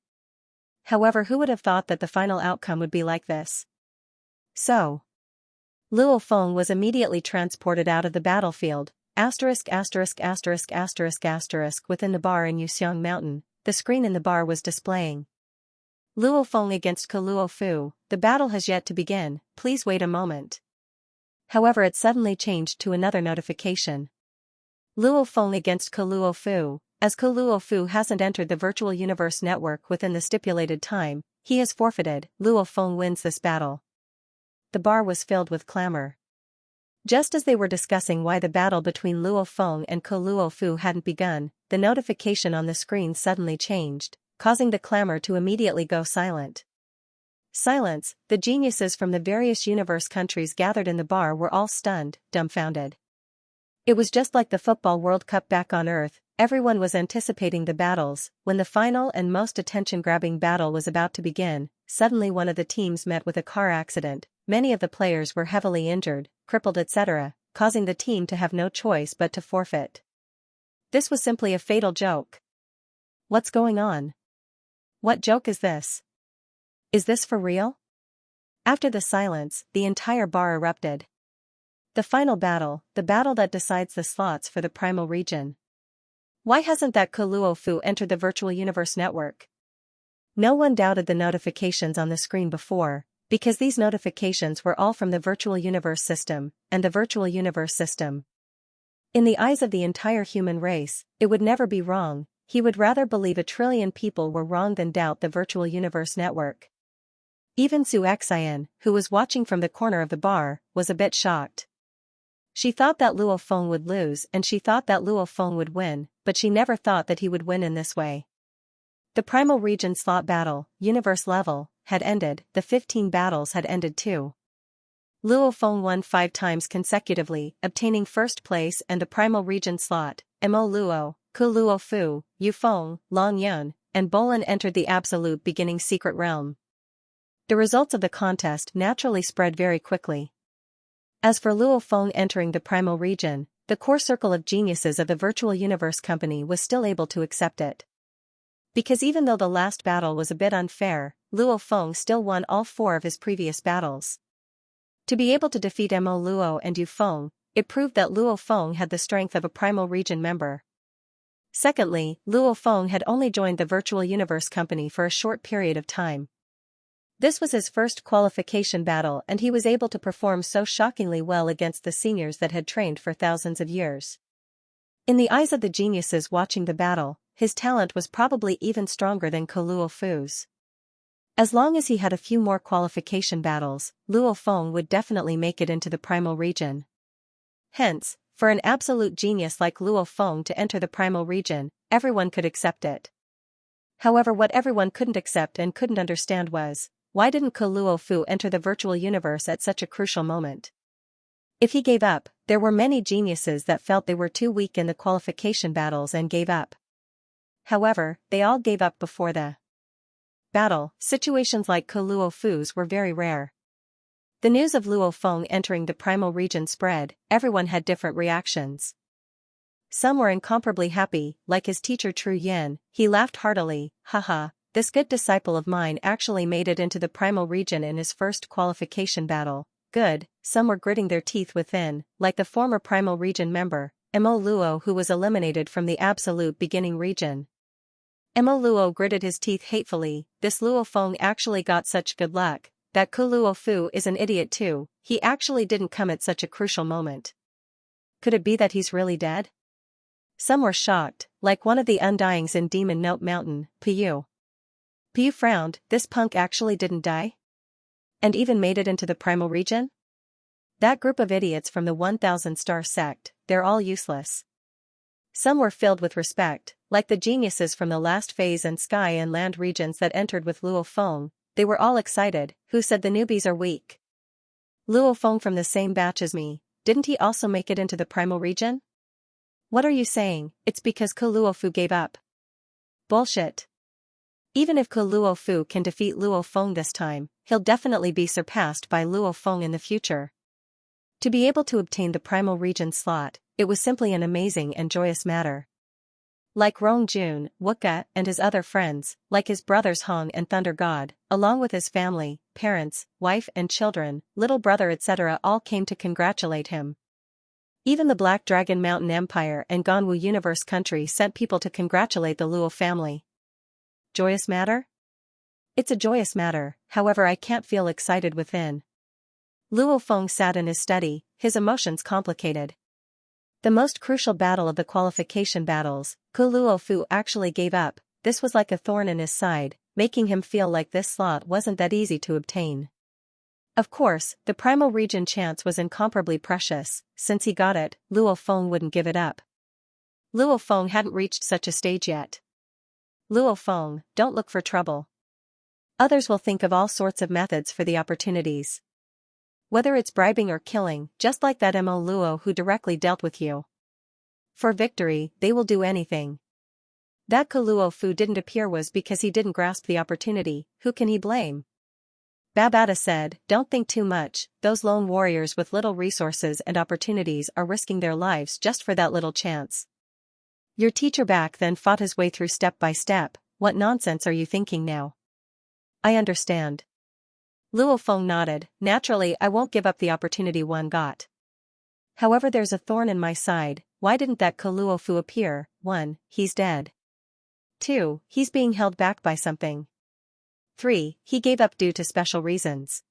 However, who would have thought that the final outcome would be like this? So, Luo Feng was immediately transported out of the battlefield, within the bar in Yuxiang Mountain, the screen in the bar was displaying. Luo Feng against Luo Fu, the battle has yet to begin, please wait a moment. However, it suddenly changed to another notification. Luo Feng against Luo Fu, as Luo Fu hasn't entered the Virtual Universe network within the stipulated time, he has forfeited. Luo Feng wins this battle. The bar was filled with clamor. Just as they were discussing why the battle between Luo Feng and Luo Fu hadn't begun, the notification on the screen suddenly changed, causing the clamor to immediately go silent. Silence, the geniuses from the various universe countries gathered in the bar were all stunned, dumbfounded. It was just like the Football World Cup back on Earth, everyone was anticipating the battles. When the final and most attention-grabbing battle was about to begin, suddenly one of the teams met with a car accident, many of the players were heavily injured, crippled etc., causing the team to have no choice but to forfeit. This was simply a fatal joke. What's going on? What joke is this? Is this for real? After the silence, the entire bar erupted. The final battle, the battle that decides the slots for the primal region. Why hasn't that Luo Fu entered the Virtual Universe network? No one doubted the notifications on the screen before, because these notifications were all from the Virtual Universe System, and the Virtual Universe System. In the eyes of the entire human race, it would never be wrong. He would rather believe 1 trillion people were wrong than doubt the Virtual Universe network. Even Xianxia, who was watching from the corner of the bar, was a bit shocked. She thought that Luo Feng would lose and she thought that Luo Feng would win, but she never thought that he would win in this way. The Primal Region slot battle, universe level, had ended, the 15 battles had ended too. Luo Feng won 5 times consecutively, obtaining first place and the primal region slot. Mo Luo, Ku Luo Fu, Yu Feng, Long Yun, and Bolin entered the absolute beginning secret realm. The results of the contest naturally spread very quickly. As for Luo Feng entering the primal region, the core circle of geniuses of the Virtual Universe Company was still able to accept it. Because even though the last battle was a bit unfair, Luo Feng still won all 4 of his previous battles. To be able to defeat Mo Luo and Yu Feng, it proved that Luo Feng had the strength of a primal region member. Secondly, Luo Feng had only joined the Virtual Universe Company for a short period of time. This was his first qualification battle and he was able to perform so shockingly well against the seniors that had trained for thousands of years. In the eyes of the geniuses watching the battle, his talent was probably even stronger than Ku Luo Fu's. As long as he had a few more qualification battles, Luo Feng would definitely make it into the primal region. Hence, for an absolute genius like Luo Feng to enter the primal region, everyone could accept it. However, what everyone couldn't accept and couldn't understand was, why didn't Ku Luo Fu enter the virtual universe at such a crucial moment? If he gave up, there were many geniuses that felt they were too weak in the qualification battles and gave up. However, they all gave up before the battle. Situations like Ku Luo Fu's were very rare. The news of Luo Feng entering the primal region spread, everyone had different reactions. Some were incomparably happy, like his teacher Tru Yin. He laughed heartily, haha, this good disciple of mine actually made it into the primal region in his first qualification battle. Good. Some were gritting their teeth within, like the former primal region member, Mo Luo, who was eliminated from the absolute beginning region. Mo Luo gritted his teeth hatefully. This Luo Feng actually got such good luck. That Ku Luo Fu is an idiot too, he actually didn't come at such a crucial moment. Could it be that he's really dead? Some were shocked, like one of the Undyings in Demon Note Mountain, Piyu. Piyu frowned, this punk actually didn't die? And even made it into the primal region? That group of idiots from the 1000-star sect, they're all useless. Some were filled with respect, like the geniuses from the last phase and sky and land regions that entered with Luo Feng. They were all excited. Who said the newbies are weak? Luo Feng from the same batch as me, didn't he also make it into the primal region? What are you saying? It's because Ku Luo Fu gave up. Bullshit. Even if Ku Luo Fu can defeat Luo Feng this time, he'll definitely be surpassed by Luo Feng in the future. To be able to obtain the primal region slot, it was simply an amazing and joyous matter. Like Rong Jun, Wuka, and his other friends, like his brothers Hong and Thunder God, along with his family, parents, wife and children, little brother etc. all came to congratulate him. Even the Black Dragon Mountain Empire and Ganwu Universe Country sent people to congratulate the Luo family. Joyous matter? It's a joyous matter, however I can't feel excited within. Luo Feng sat in his study, his emotions complicated. The most crucial battle of the qualification battles, Ku Luo Fu actually gave up. This was like a thorn in his side, making him feel like this slot wasn't that easy to obtain. Of course, the primal region chance was incomparably precious. Since he got it, Luo Feng wouldn't give it up. Luo Feng hadn't reached such a stage yet. Luo Feng, don't look for trouble. Others will think of all sorts of methods for the opportunities. Whether it's bribing or killing, just like that Mo Luo who directly dealt with you. For victory, they will do anything. That Ku Luo Fu didn't appear was because he didn't grasp the opportunity. Who can he blame? Babata said, don't think too much, those lone warriors with little resources and opportunities are risking their lives just for that little chance. Your teacher back then fought his way through step by step. What nonsense are you thinking now? I understand. Luo Feng nodded. Naturally I won't give up the opportunity one got. However, there's a thorn in my side. Why didn't that Ku Luo Fu appear? 1. He's dead. 2. He's being held back by something. 3. He gave up due to special reasons.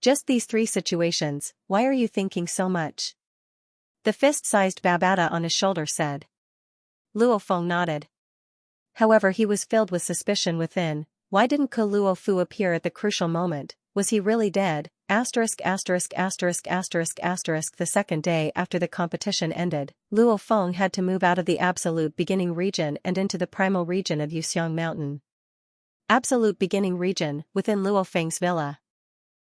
Just these 3 situations, why are you thinking so much? The fist-sized Babata on his shoulder said. Luo Feng nodded. However, he was filled with suspicion within. Why didn't Ku Luo Fu appear at the crucial moment? Was he really dead? The second day after the competition ended, Luo Feng had to move out of the absolute beginning region and into the primal region of Yuxiang Mountain. Absolute beginning region, within Luo Feng's villa.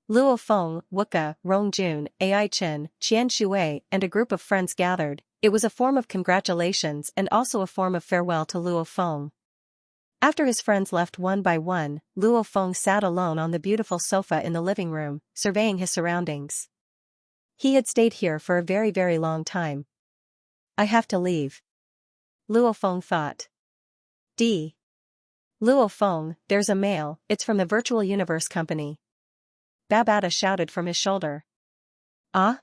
Luo Feng, Wuka, Rongjun, Ai Chen, Qian Shui, and a group of friends gathered. It was a form of congratulations and also a form of farewell to Luo Feng. After his friends left one by one, Luo Feng sat alone on the beautiful sofa in the living room, surveying his surroundings. He had stayed here for a very, very long time. I have to leave. Luo Feng thought. Luo Feng, there's a mail, it's from the Virtual Universe Company. Babata shouted from his shoulder. Ah?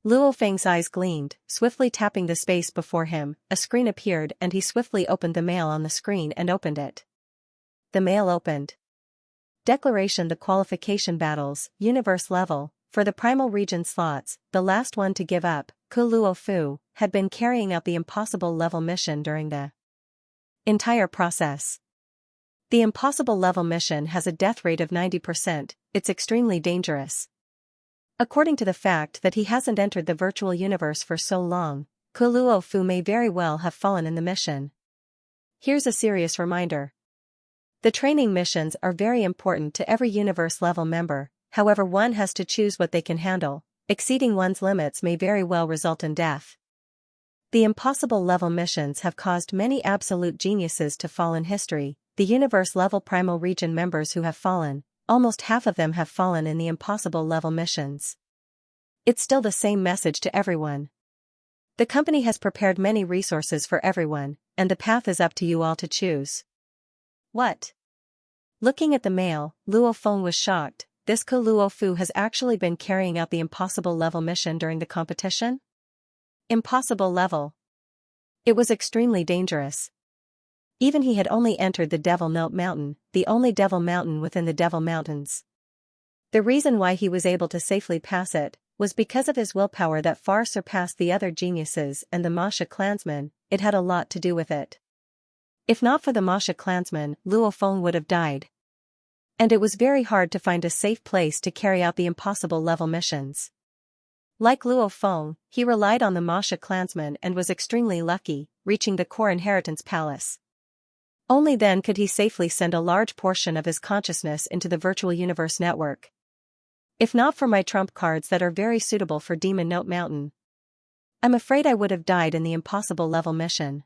Luo Feng's eyes gleamed, swiftly tapping the space before him. A screen appeared and he swiftly opened the mail on the screen and opened it. The mail opened. Declaration: the qualification battles, universe level, for the primal region slots, the last one to give up, Ku Luo Fu, had been carrying out the impossible level mission during the entire process. The impossible level mission has a death rate of 90%, it's extremely dangerous. According to the fact that he hasn't entered the virtual universe for so long, Ku Luo Fu may very well have fallen in the mission. Here's a serious reminder. The training missions are very important to every universe level member, however one has to choose what they can handle. Exceeding one's limits may very well result in death. The impossible level missions have caused many absolute geniuses to fall in history. The universe level primal region members who have fallen, almost half of them have fallen in the impossible level missions. It's still the same message to everyone. The company has prepared many resources for everyone, and the path is up to you all to choose. What? Looking at the mail, Luo Feng was shocked. This Ku Luo Fu has actually been carrying out the impossible level mission during the competition? Impossible level. It was extremely dangerous. Even he had only entered the Devil Note Mountain, the only Devil Mountain within the Devil Mountains. The reason why he was able to safely pass it was because of his willpower that far surpassed the other geniuses and the Masha clansmen. It had a lot to do with it. If not for the Masha clansmen, Luo Feng would have died. And it was very hard to find a safe place to carry out the impossible level missions. Like Luo Feng, he relied on the Masha clansmen and was extremely lucky, reaching the core inheritance palace. Only then could he safely send a large portion of his consciousness into the virtual universe network. If not for my trump cards that are very suitable for Demon Note Mountain, I'm afraid I would have died in the impossible level mission.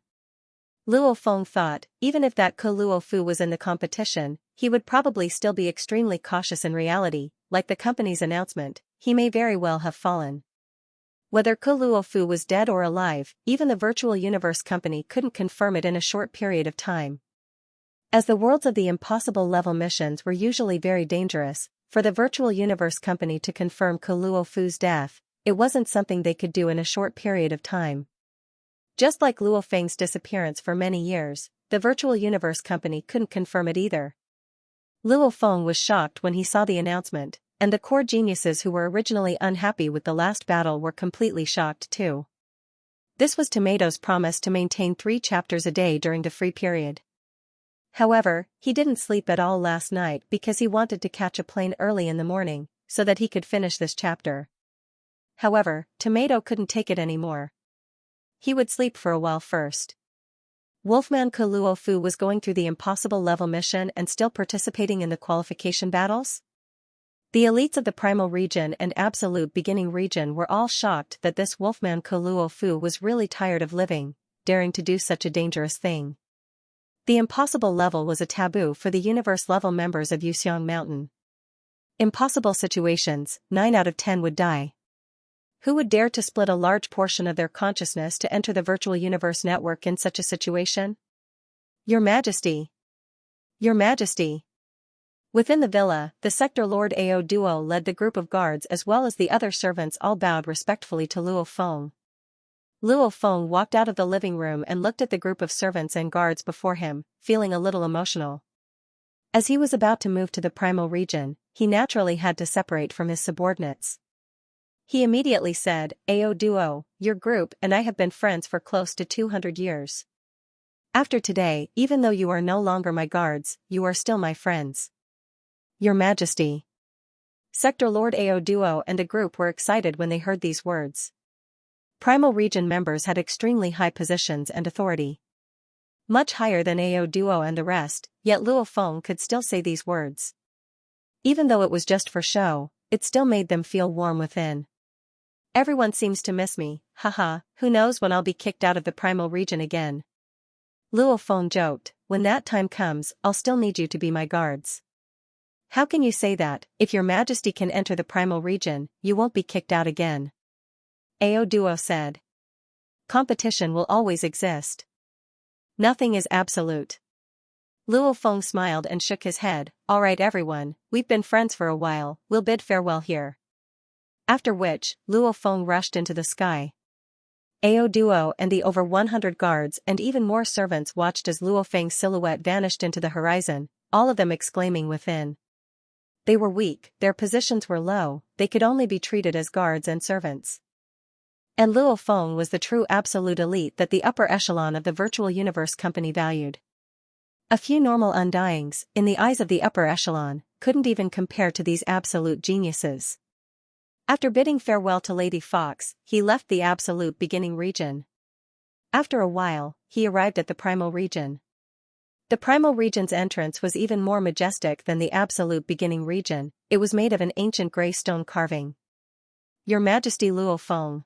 Luo Feng thought, even if that Ku Luo Fu was in the competition, he would probably still be extremely cautious in reality. Like the company's announcement, he may very well have fallen. Whether Ku Luo Fu was dead or alive, even the Virtual Universe Company couldn't confirm it in a short period of time. As the worlds of the impossible level missions were usually very dangerous, for the Virtual Universe Company to confirm Ku Luo Fu's death, it wasn't something they could do in a short period of time. Just like Luo Feng's disappearance for many years, the Virtual Universe Company couldn't confirm it either. Luo Feng was shocked when he saw the announcement, and the core geniuses who were originally unhappy with the last battle were completely shocked too. This was Tomato's promise to maintain 3 chapters a day during the free period. However, he didn't sleep at all last night because he wanted to catch a plane early in the morning, so that he could finish this chapter. However, Tomato couldn't take it anymore. He would sleep for a while first. Wolfman Ku Luo Fu was going through the impossible level mission and still participating in the qualification battles? The elites of the primal region and absolute beginning region were all shocked that this Wolfman Ku Luo Fu was really tired of living, daring to do such a dangerous thing. The impossible level was a taboo for the universe level members of Yuxiang Mountain. Impossible situations, 9 out of 10 would die. Who would dare to split a large portion of their consciousness to enter the virtual universe network in such a situation? Your Majesty! Your Majesty! Within the villa, the Sector Lord Ao Duo led the group of guards as well as the other servants all bowed respectfully to Luo Feng. Luo Feng walked out of the living room and looked at the group of servants and guards before him, feeling a little emotional. As he was about to move to the primal region, he naturally had to separate from his subordinates. He immediately said, Ao Duo, your group and I have been friends for close to 200 years. After today, even though you are no longer my guards, you are still my friends. Your Majesty. Sector Lord Ao Duo and the group were excited when they heard these words. Primal region members had extremely high positions and authority. Much higher than Ao Duo and the rest, yet Luo Feng could still say these words. Even though it was just for show, it still made them feel warm within. Everyone seems to miss me, haha, who knows when I'll be kicked out of the primal region again. Luo Feng joked, when that time comes, I'll still need you to be my guards. How can you say that? If your majesty can enter the primal region, you won't be kicked out again. Ao Duo said. Competition will always exist. Nothing is absolute. Luo Feng smiled and shook his head. Alright everyone, we've been friends for a while, we'll bid farewell here. After which, Luo Feng rushed into the sky. Ao Duo and the over 100 guards and even more servants watched as Luo Feng's silhouette vanished into the horizon, all of them exclaiming within. They were weak, their positions were low, they could only be treated as guards and servants. And Luo Feng was the true absolute elite that the upper echelon of the virtual universe company valued. A few normal undyings, in the eyes of the upper echelon, couldn't even compare to these absolute geniuses. After bidding farewell to Lady Fox, he left the absolute beginning region. After a while, he arrived at the primal region. The primal region's entrance was even more majestic than the absolute beginning region. It was made of an ancient grey stone carving. Your Majesty Luo Feng.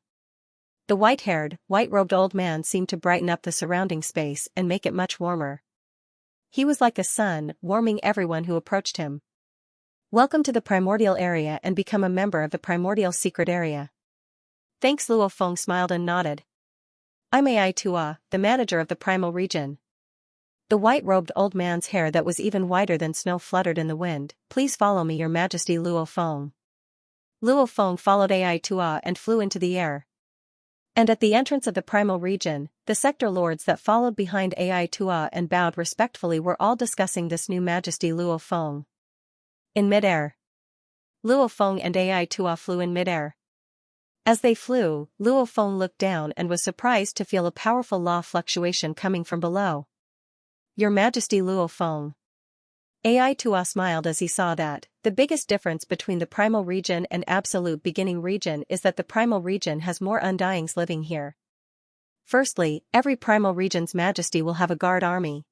The white-haired, white-robed old man seemed to brighten up the surrounding space and make it much warmer. He was like a sun, warming everyone who approached him. Welcome to the primordial area and become a member of the primordial secret area. Thanks. Luo Feng smiled and nodded. I'm Ai Tua, the manager of the primal region. The white-robed old man's hair that was even whiter than snow fluttered in the wind. Please follow me, Your Majesty Luo Feng. Luo Feng followed Ai Tua and flew into the air. And at the entrance of the primal region, the sector lords that followed behind Ai Tua and bowed respectfully were all discussing this new Majesty Luo Feng. In midair, Luo Feng and Ai Tua flew in midair. As they flew, Luo Feng looked down and was surprised to feel a powerful law fluctuation coming from below. Your Majesty Luo Feng. Ai Tua smiled as he saw that. The biggest difference between the primal region and absolute beginning region is that the primal region has more undyings living here. Firstly, every primal region's majesty will have a guard army.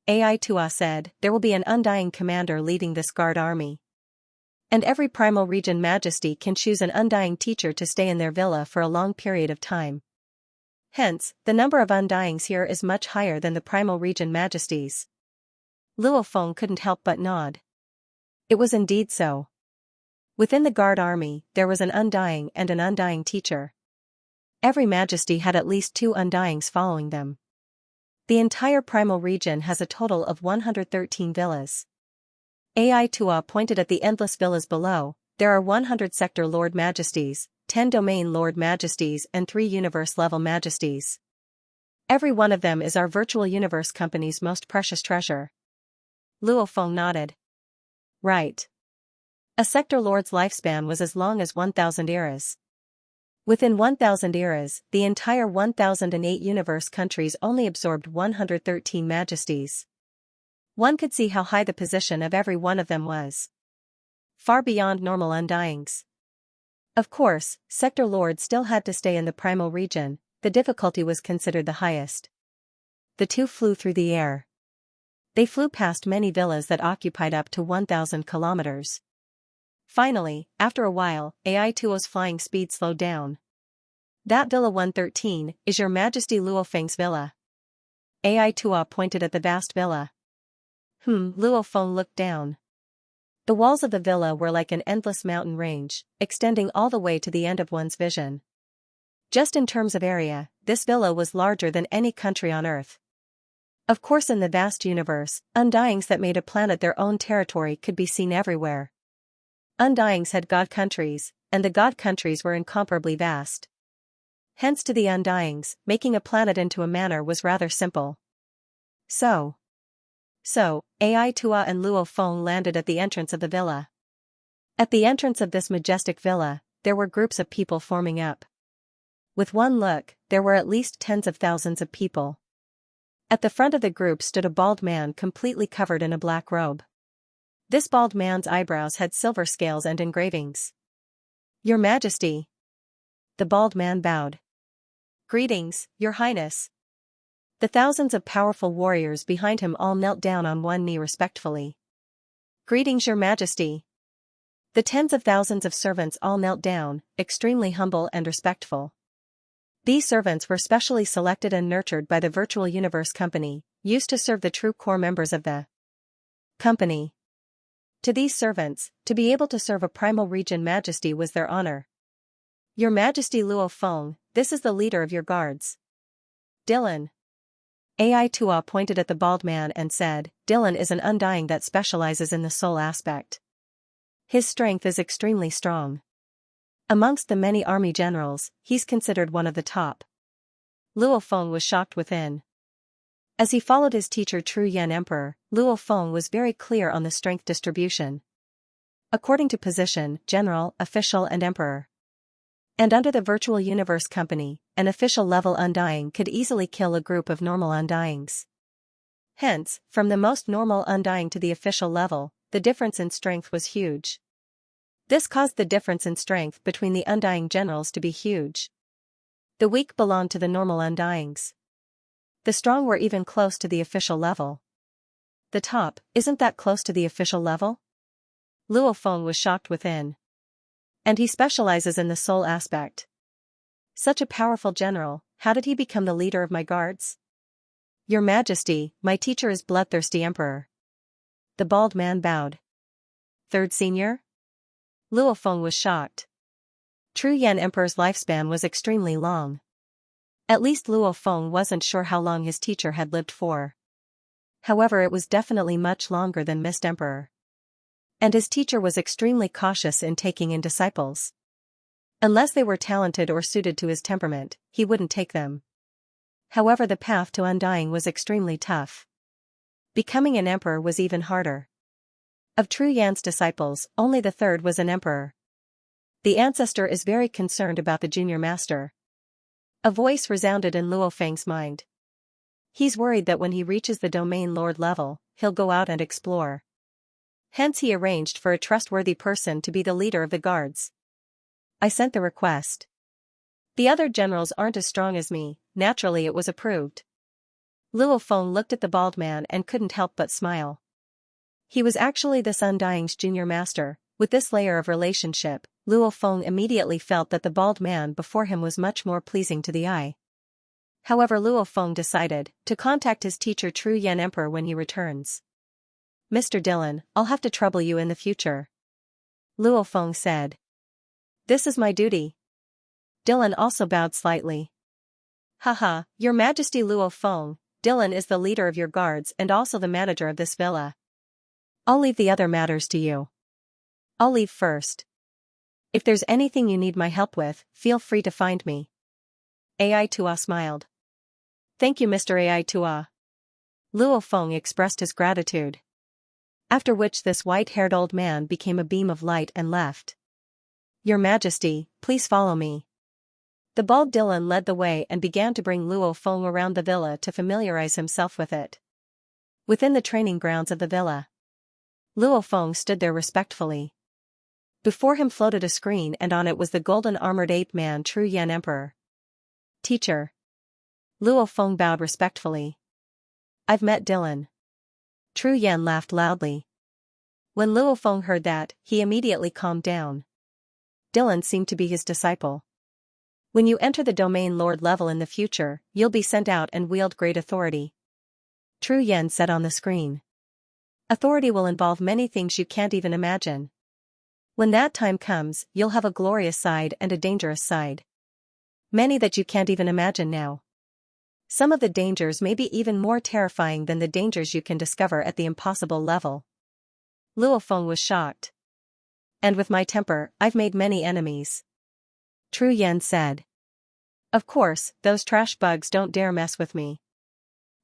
Ai Tua said, there will be an undying commander leading this guard army. And every primal region majesty can choose an undying teacher to stay in their villa for a long period of time. Hence, the number of undyings here is much higher than the primal region majesties. Luo Feng couldn't help but nod. It was indeed so. Within the guard army, there was an undying and an undying teacher. Every majesty had at least 2 undyings following them. The entire primal region has a total of 113 villas. Ai Tua pointed at the endless villas below. There are 100 sector lord majesties, 10 domain lord majesties and 3 universe-level majesties. Every one of them is our virtual universe company's most precious treasure. Luo Feng nodded. Right. A sector lord's lifespan was as long as 1,000 eras. Within 1,000 eras, the entire 1,008 universe countries only absorbed 113 majesties. One could see how high the position of every one of them was. Far beyond normal undyings. Of course, sector lords still had to stay in the primal region. The difficulty was considered the highest. The two flew through the air. They flew past many villas that occupied up to 1,000 kilometers. Finally, after a while, Ai Tuo's flying speed slowed down. That Villa 113 is Your Majesty Luo Feng's villa. Ai Tua pointed at the vast villa. Luo Feng looked down. The walls of the villa were like an endless mountain range, extending all the way to the end of one's vision. Just in terms of area, this villa was larger than any country on Earth. Of course, in the vast universe, undyings that made a planet their own territory could be seen everywhere. Undyings had god countries, and the god countries were incomparably vast. Hence to the undyings, making a planet into a manor was rather simple. So, Ai Tua and Luo Feng landed at the entrance of the villa. At the entrance of this majestic villa, there were groups of people forming up. With one look, there were at least tens of thousands of people. At the front of the group stood a bald man completely covered in a black robe. This bald man's eyebrows had silver scales and engravings. Your Majesty. The bald man bowed. Greetings, Your Highness. The thousands of powerful warriors behind him all knelt down on one knee respectfully. Greetings, Your Majesty. The tens of thousands of servants all knelt down, extremely humble and respectful. These servants were specially selected and nurtured by the Virtual Universe Company, used to serve the true core members of the company. To these servants, to be able to serve a primal region majesty was their honor. Your Majesty Luo Feng, this is the leader of your guards. Dylan. Ai Tua pointed at the bald man and said, Dylan is an undying that specializes in the soul aspect. His strength is extremely strong. Amongst the many army generals, he's considered one of the top. Luo Feng was shocked within. As he followed his teacher True Yan Emperor, Luo Feng was very clear on the strength distribution. According to position, general, official and emperor. And under the Virtual Universe Company, an official level undying could easily kill a group of normal undyings. Hence, from the most normal undying to the official level, the difference in strength was huge. This caused the difference in strength between the undying generals to be huge. The weak belonged to the normal undyings. The strong were even close to the official level. The top, isn't that close to the official level? Luo Feng was shocked within. And he specializes in the soul aspect. Such a powerful general, how did he become the leader of my guards? Your Majesty, my teacher is Bloodthirsty Emperor. The bald man bowed. Third senior? Luo Feng was shocked. True Yan Emperor's lifespan was extremely long. At least Luo Feng wasn't sure how long his teacher had lived for. However, it was definitely much longer than Mist Emperor. And his teacher was extremely cautious in taking in disciples. Unless they were talented or suited to his temperament, he wouldn't take them. However, the path to undying was extremely tough. Becoming an emperor was even harder. Of True Yan's disciples, only the third was an emperor. The ancestor is very concerned about the junior master. A voice resounded in Luo Feng's mind. He's worried that when he reaches the domain lord level, he'll go out and explore. Hence he arranged for a trustworthy person to be the leader of the guards. I sent the request. The other generals aren't as strong as me, naturally it was approved. Luo Feng looked at the bald man and couldn't help but smile. He was actually this undying's junior master. With this layer of relationship, Luo Feng immediately felt that the bald man before him was much more pleasing to the eye. However, Luo Feng decided to contact his teacher True Yan Emperor when he returns. Mr. Dylan, I'll have to trouble you in the future. Luo Feng said. This is my duty. Dylan also bowed slightly. Haha, Your Majesty Luo Feng, Dylan is the leader of your guards and also the manager of this villa. I'll leave the other matters to you. I'll leave first. If there's anything you need my help with, feel free to find me. Ai Tua smiled. Thank you, Mr. Ai Tua. Luo Feng expressed his gratitude. After which this white-haired old man became a beam of light and left. Your Majesty, please follow me. The bald Dylan led the way and began to bring Luo Feng around the villa to familiarize himself with it. Within the training grounds of the villa, Luo Feng stood there respectfully. Before him floated a screen and on it was the golden armored ape man True Yan Emperor. Teacher. Luo Feng bowed respectfully. I've met Dylan. True Yan laughed loudly. When Luo Feng heard that, he immediately calmed down. Dylan seemed to be his disciple. When you enter the domain lord level in the future, you'll be sent out and wield great authority. True Yan said on the screen. Authority will involve many things you can't even imagine. When that time comes, you'll have a glorious side and a dangerous side. Many that you can't even imagine now. Some of the dangers may be even more terrifying than the dangers you can discover at the impossible level. Luo Feng was shocked. And with my temper, I've made many enemies. True Yan said. Of course, those trash bugs don't dare mess with me.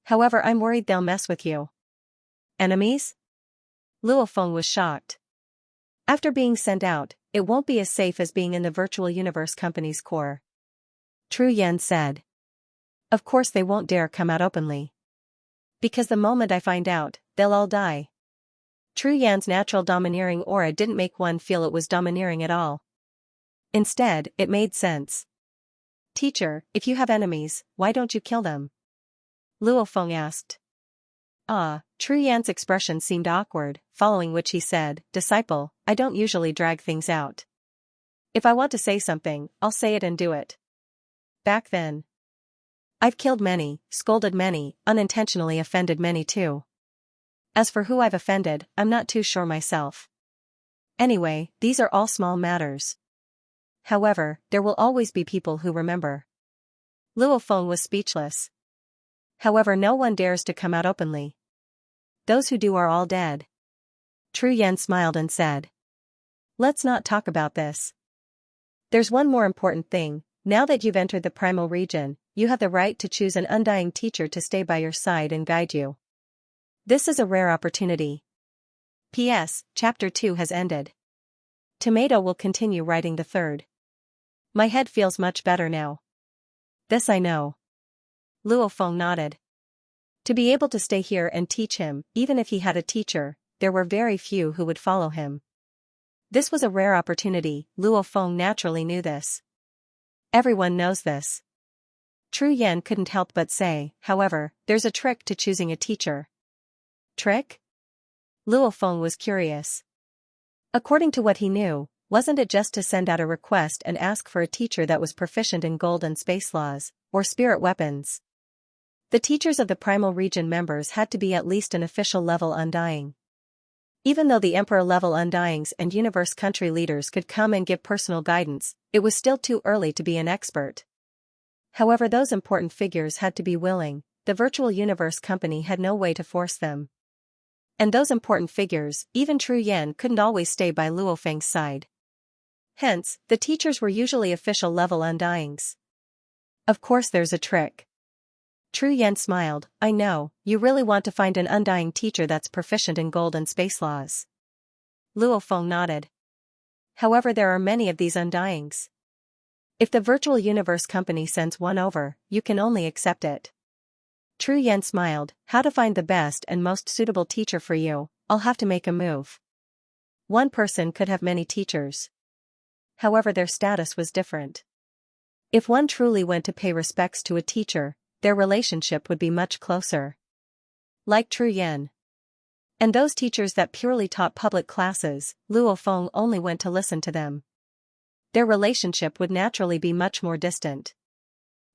However, I'm worried they'll mess with you. Enemies? Luo Feng was shocked. After being sent out, it won't be as safe as being in the Virtual Universe Company's core. True Yan said. Of course they won't dare come out openly. Because the moment I find out, they'll all die. True Yan's natural domineering aura didn't make one feel it was domineering at all. Instead, it made sense. Teacher, if you have enemies, why don't you kill them? Luo Feng asked. Tru Yan's expression seemed awkward, following which he said, "Disciple, I don't usually drag things out. If I want to say something, I'll say it and do it. Back then, I've killed many, scolded many, unintentionally offended many too. As for who I've offended, I'm not too sure myself. Anyway, these are all small matters. However, there will always be people who remember." Luo Feng was speechless. However, no one dares to come out openly. Those who do are all dead. Tru Yan smiled and said, "Let's not talk about this. There's one more important thing. Now that you've entered the primal region, you have the right to choose an undying teacher to stay by your side and guide you. This is a rare opportunity. P.S. Chapter 2 has ended. Tomato will continue writing the third. My head feels much better now. This I know." Luo Feng nodded. To be able to stay here and teach him, even if he had a teacher, there were very few who would follow him. This was a rare opportunity. Luo Feng naturally knew this. Everyone knows this. Tru Yan couldn't help but say, however, there's a trick to choosing a teacher. Trick? Luo Feng was curious. According to what he knew, wasn't it just to send out a request and ask for a teacher that was proficient in gold and space laws, or spirit weapons? The teachers of the primal region members had to be at least an official level undying. Even though the emperor level undyings and universe country leaders could come and give personal guidance, it was still too early to be an expert. However, those important figures had to be willing. The virtual universe company had no way to force them. And those important figures, even Tru Yan, couldn't always stay by Luo Feng's side. Hence, the teachers were usually official level undyings. Of course there's a trick. Tru Yan smiled. I know, you really want to find an undying teacher that's proficient in gold and space laws. Luo Feng nodded. However, there are many of these undyings. If the virtual universe company sends one over, you can only accept it. Tru Yan smiled. How to find the best and most suitable teacher for you? I'll have to make a move. One person could have many teachers. However, their status was different. If one truly went to pay respects to a teacher, their relationship would be much closer. Like Tru Yan. And those teachers that purely taught public classes, Luo Feng only went to listen to them. Their relationship would naturally be much more distant.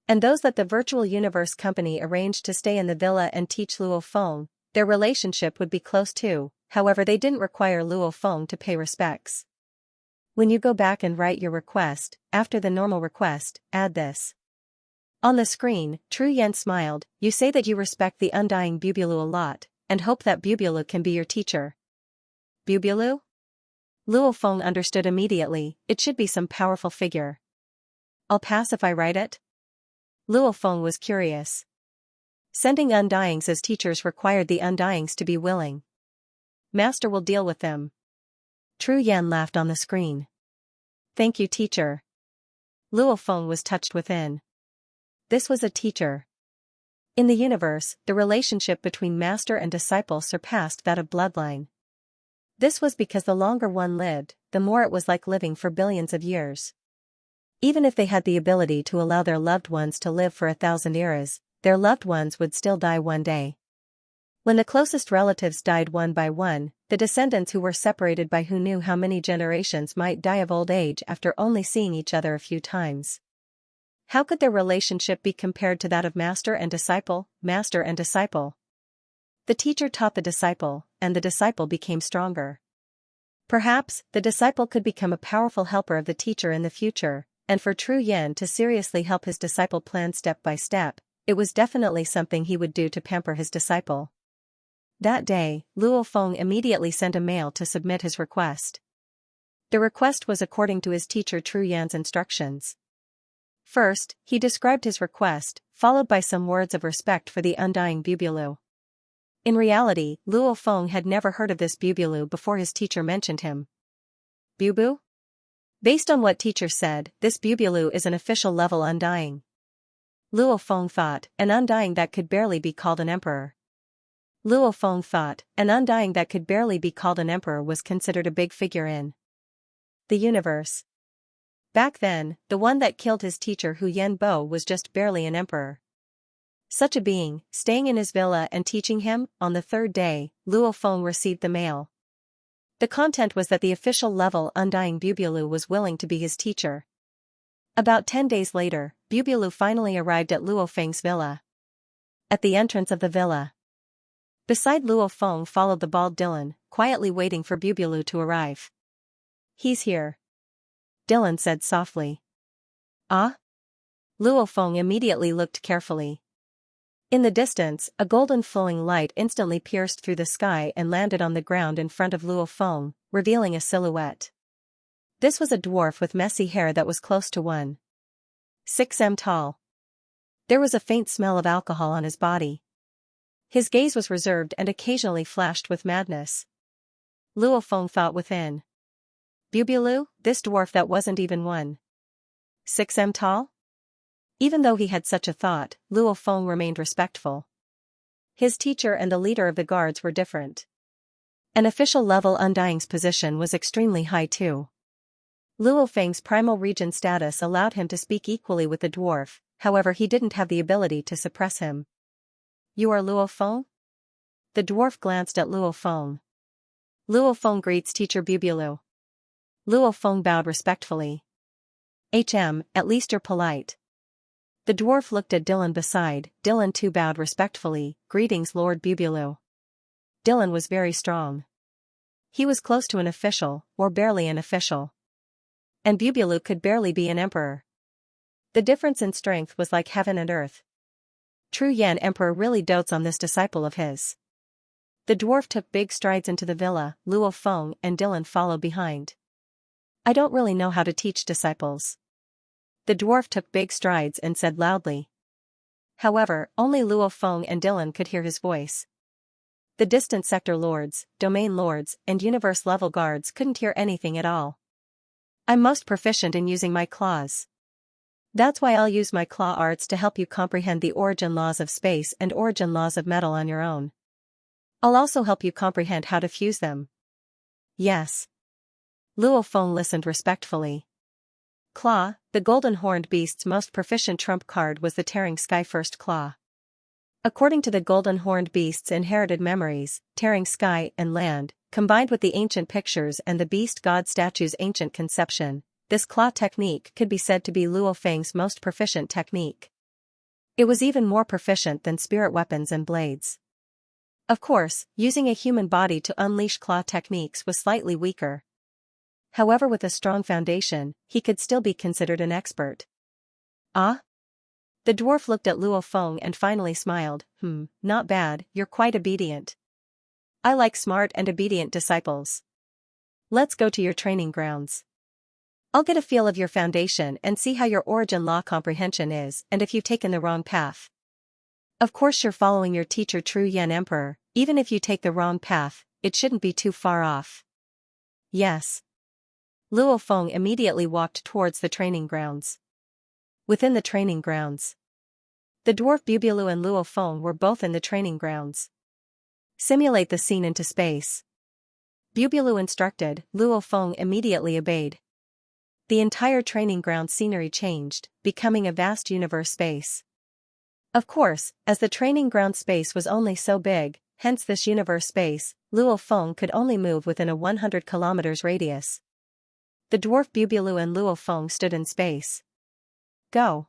And those that the virtual universe company arranged to stay in the villa and teach Luo Feng, their relationship would be close too. However, they didn't require Luo Feng to pay respects. When you go back and write your request, after the normal request, add this. On the screen, Tru Yan smiled. You say that you respect the undying Bubulu a lot, and hope that Bubulu can be your teacher. Bubulu? Luo Feng understood immediately. It should be some powerful figure. I'll pass if I write it? Luo Feng was curious. Sending undyings as teachers required the undyings to be willing. Master will deal with them. Tru Yan laughed on the screen. Thank you, teacher. Luo Feng was touched within. This was a teacher. In the universe, the relationship between master and disciple surpassed that of bloodline. This was because the longer one lived, the more it was like living for billions of years. Even if they had the ability to allow their loved ones to live for 1,000 eras, their loved ones would still die one day. When the closest relatives died one by one, the descendants who were separated by who knew how many generations might die of old age after only seeing each other a few times. How could their relationship be compared to that of master and disciple, master and disciple? The teacher taught the disciple, and the disciple became stronger. Perhaps, the disciple could become a powerful helper of the teacher in the future, and for Tru Yan to seriously help his disciple plan step by step, it was definitely something he would do to pamper his disciple. That day, Luo Feng immediately sent a mail to submit his request. The request was according to his teacher Tru Yan's instructions. First, he described his request, followed by some words of respect for the undying Bubulu. In reality, Luo Feng had never heard of this Bubulu before his teacher mentioned him. Bubu? Based on what teacher said, this Bubulu is an official level undying. Luo Feng thought, an undying that could barely be called an emperor. Luo Feng thought, an undying that could barely be called an emperor was considered a big figure in the universe. Back then, the one that killed his teacher Hu Yan Bo was just barely an emperor. Such a being, staying in his villa and teaching him. On the third day, Luo Feng received the mail. The content was that the official level Undying Bubulu was willing to be his teacher. About 10 days later, Bubulu finally arrived at Luo Feng's villa. At the entrance of the villa, beside Luo Feng followed the bald Dylan, quietly waiting for Bubulu to arrive. "He's here," Dylan said softly. "Ah?" Luo Feng immediately looked carefully. In the distance, a golden flowing light instantly pierced through the sky and landed on the ground in front of Luo Feng, revealing a silhouette. This was a dwarf with messy hair that was close to 1.6 m tall. There was a faint smell of alcohol on his body. His gaze was reserved and occasionally flashed with madness. Luo Feng thought within. Bubulu, this dwarf that wasn't even 1.6 m tall? Even though he had such a thought, Luo Feng remained respectful. His teacher and the leader of the guards were different. An official level Undying's position was extremely high too. Luo Feng's primal region status allowed him to speak equally with the dwarf, however he didn't have the ability to suppress him. "You are Luo Feng?" The dwarf glanced at Luo Feng. "Luo Feng greets teacher Bubulu." Luo Feng bowed respectfully. At least you're polite." The dwarf looked at Dylan beside. Dylan too bowed respectfully. "Greetings Lord Bubulu." Dylan was very strong. He was close to an official, or barely an official. And Bubulu could barely be an emperor. The difference in strength was like heaven and earth. True Yan Emperor really dotes on this disciple of his. The dwarf took big strides into the villa. Luo Feng and Dylan followed behind. "I don't really know how to teach disciples." The dwarf took big strides and said loudly. However, only Luo Feng and Dylan could hear his voice. The distant sector lords, domain lords, and universe-level guards couldn't hear anything at all. "I'm most proficient in using my claws. That's why I'll use my claw arts to help you comprehend the origin laws of space and origin laws of metal on your own. I'll also help you comprehend how to fuse them." "Yes." Luo Feng listened respectfully. Claw, the golden horned beast's most proficient trump card was the tearing sky first claw. According to the golden horned beast's inherited memories, tearing sky and land, combined with the ancient pictures and the beast god statue's ancient conception, this claw technique could be said to be Luo Feng's most proficient technique. It was even more proficient than spirit weapons and blades. Of course, using a human body to unleash claw techniques was slightly weaker. However, with a strong foundation, he could still be considered an expert. "Ah?" The dwarf looked at Luo Feng and finally smiled. Not bad, you're quite obedient. I like smart and obedient disciples. Let's go to your training grounds. I'll get a feel of your foundation and see how your origin law comprehension is and if you've taken the wrong path. Of course you're following your teacher True Yan Emperor, even if you take the wrong path, it shouldn't be too far off." "Yes." Luo Feng immediately walked towards the training grounds. Within the training grounds, the dwarf Bubulu and Luo Feng were both in the training grounds. "Simulate the scene into space." Bubulu instructed. Luo Feng immediately obeyed. The entire training ground scenery changed, becoming a vast universe space. Of course, as the training ground space was only so big, hence this universe space, Luo Feng could only move within a 100 kilometers radius. The dwarf Bubulu and Luo Feng stood in space. "Go."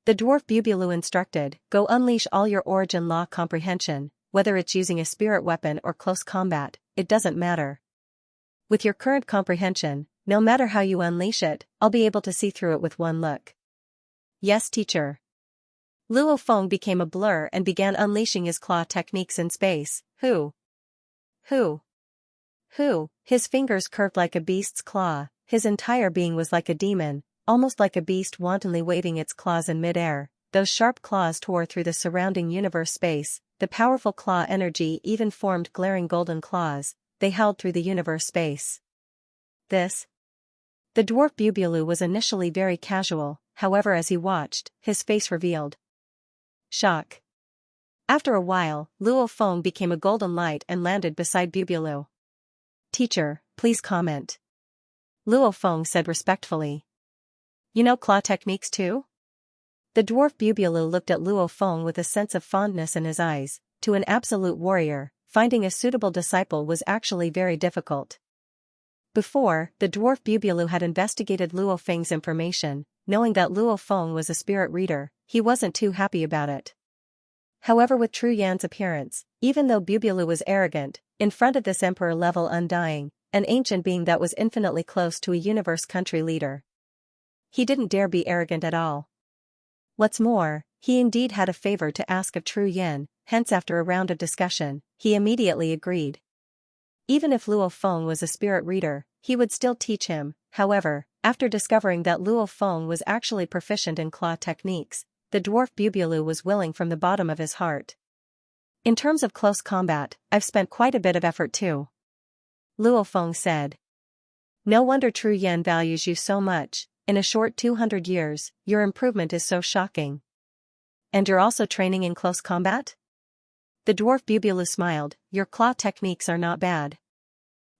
The dwarf Bubulu instructed. "Go unleash all your origin law comprehension, whether it's using a spirit weapon or close combat, it doesn't matter. With your current comprehension, no matter how you unleash it, I'll be able to see through it with one look." "Yes, teacher." Luo Feng became a blur and began unleashing his claw techniques in space. Who? His fingers curved like a beast's claw, his entire being was like a demon, almost like a beast wantonly waving its claws in mid-air. Those sharp claws tore through the surrounding universe space, the powerful claw energy even formed glaring golden claws, they howled through the universe space. The dwarf Bubulu was initially very casual, however as he watched, his face revealed shock. After a while, Luo Feng became a golden light and landed beside Bubulu. "Teacher, please comment." Luo Feng said respectfully. "You know claw techniques too?" The dwarf Bubulu looked at Luo Feng with a sense of fondness in his eyes. To an absolute warrior, finding a suitable disciple was actually very difficult. Before, the dwarf Bubulu had investigated Luo Feng's information, knowing that Luo Feng was a spirit reader, he wasn't too happy about it. However, with Tru Yan's appearance, even though Bubulu was arrogant, in front of this emperor-level undying, an ancient being that was infinitely close to a universe country leader, he didn't dare be arrogant at all. What's more, he indeed had a favor to ask of Tru Yan, hence after a round of discussion, he immediately agreed. Even if Luo Feng was a spirit reader, he would still teach him. However, after discovering that Luo Feng was actually proficient in claw techniques, the dwarf Bubulu was willing from the bottom of his heart. In terms of close combat, I've spent quite a bit of effort too, Luo Feng said. No wonder Tru Yan values you so much. In a short 200 years, your improvement is so shocking. And you're also training in close combat? The dwarf Bubulu smiled. Your claw techniques are not bad.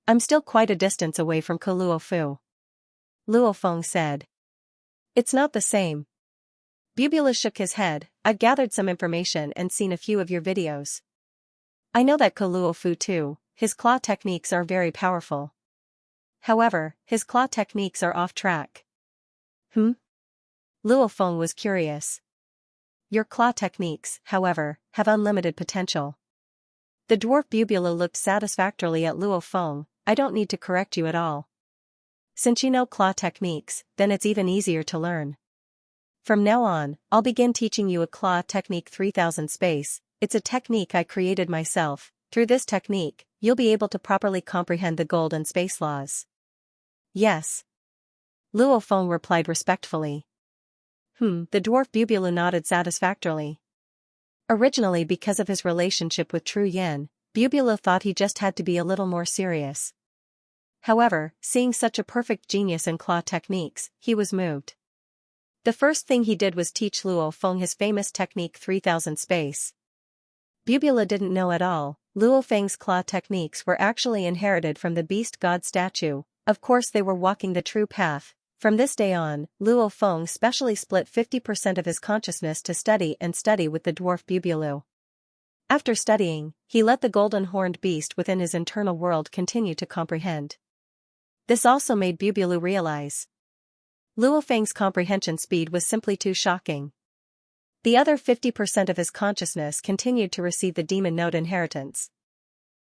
I'm still quite a distance away from Luo Fu, Luo Feng said. It's not the same. Bubulu shook his head. I've gathered some information and seen a few of your videos. I know that Luo Fu too, his claw techniques are very powerful. However, his claw techniques are off track. Luo Feng was curious. Your claw techniques, however, have unlimited potential. The dwarf Bubulu looked satisfactorily at Luo Feng. I don't need to correct you at all. Since you know claw techniques, then it's even easier to learn. From now on, I'll begin teaching you a claw technique 3000 space. It's a technique I created myself. Through this technique, you'll be able to properly comprehend the gold and space laws. Yes. Luo Feng replied respectfully. The dwarf Bubulu nodded satisfactorily. Originally, because of his relationship with Tru Yan, Bubulu thought he just had to be a little more serious. However, seeing such a perfect genius in claw techniques, he was moved. The first thing he did was teach Luo Feng his famous technique 3000 space. Bubulu didn't know at all, Luo Feng's claw techniques were actually inherited from the beast god statue. Of course they were walking the true path. From this day on, Luo Feng specially split 50% of his consciousness to study with the dwarf Bubulu. After studying, he let the golden horned beast within his internal world continue to comprehend. This also made Bubulu realize Luo Feng's comprehension speed was simply too shocking. The other 50% of his consciousness continued to receive the demon note inheritance.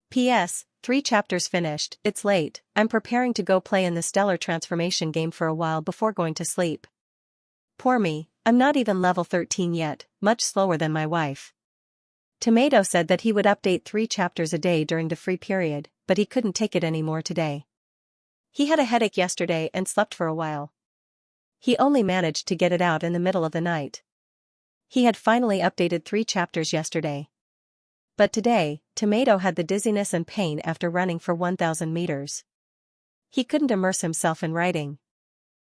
P.S. 3 chapters finished. It's late. I'm preparing to go play in the stellar transformation game for a while before going to sleep. Poor me, I'm not even level 13 yet, much slower than my wife. Tomato said that he would update 3 chapters a day during the free period, but he couldn't take it anymore today. He had a headache yesterday and slept for a while. He only managed to get it out in the middle of the night. He had finally updated 3 chapters yesterday. But today, Tomato had the dizziness and pain after running for 1,000 meters. He couldn't immerse himself in writing.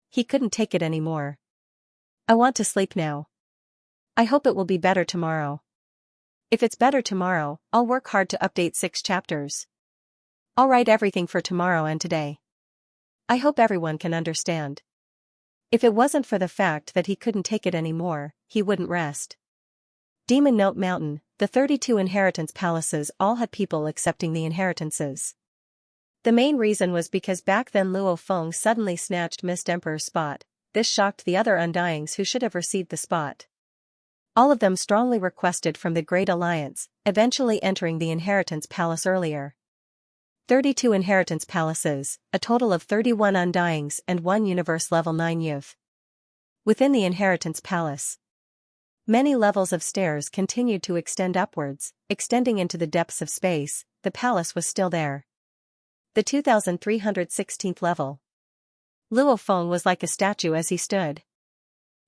He couldn't take it anymore. I want to sleep now. I hope it will be better tomorrow. If it's better tomorrow, I'll work hard to update 6 chapters. I'll write everything for tomorrow and today. I hope everyone can understand. If it wasn't for the fact that he couldn't take it anymore, he wouldn't rest. Demon Note Mountain, the 32 inheritance palaces all had people accepting the inheritances. The main reason was because back then Luo Feng suddenly snatched Mist Emperor's spot. This shocked the other Undyings who should have received the spot. All of them strongly requested from the Great Alliance, eventually entering the inheritance palace earlier. 32 inheritance palaces, a total of 31 Undyings and 1 universe level 9 youth. Within the inheritance palace, many levels of stairs continued to extend upwards, extending into the depths of space. The palace was still there. The 2316th level. Luo Feng was like a statue as he stood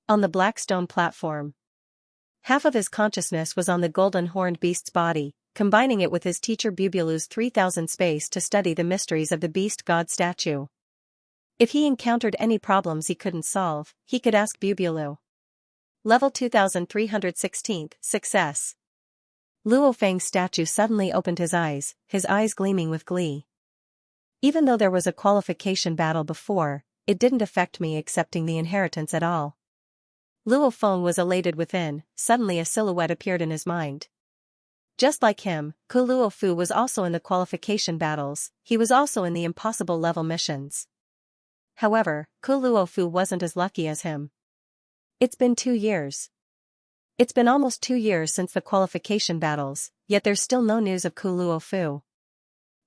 on the black stone platform. Half of his consciousness was on the golden horned beast's body, combining it with his teacher Bubulu's 3000 space to study the mysteries of the beast god statue. If he encountered any problems he couldn't solve, he could ask Bubulu. Level 2316th, success. Luo Feng's statue suddenly opened his eyes gleaming with glee. Even though there was a qualification battle before, it didn't affect me accepting the inheritance at all. Luo Feng was elated within, suddenly a silhouette appeared in his mind. Just like him, Ku Luofu was also in the qualification battles, he was also in the impossible level missions. However, Ku Luofu wasn't as lucky as him. It's been 2 years. It's been almost 2 years since the qualification battles, yet there's still no news of Ku Luofu.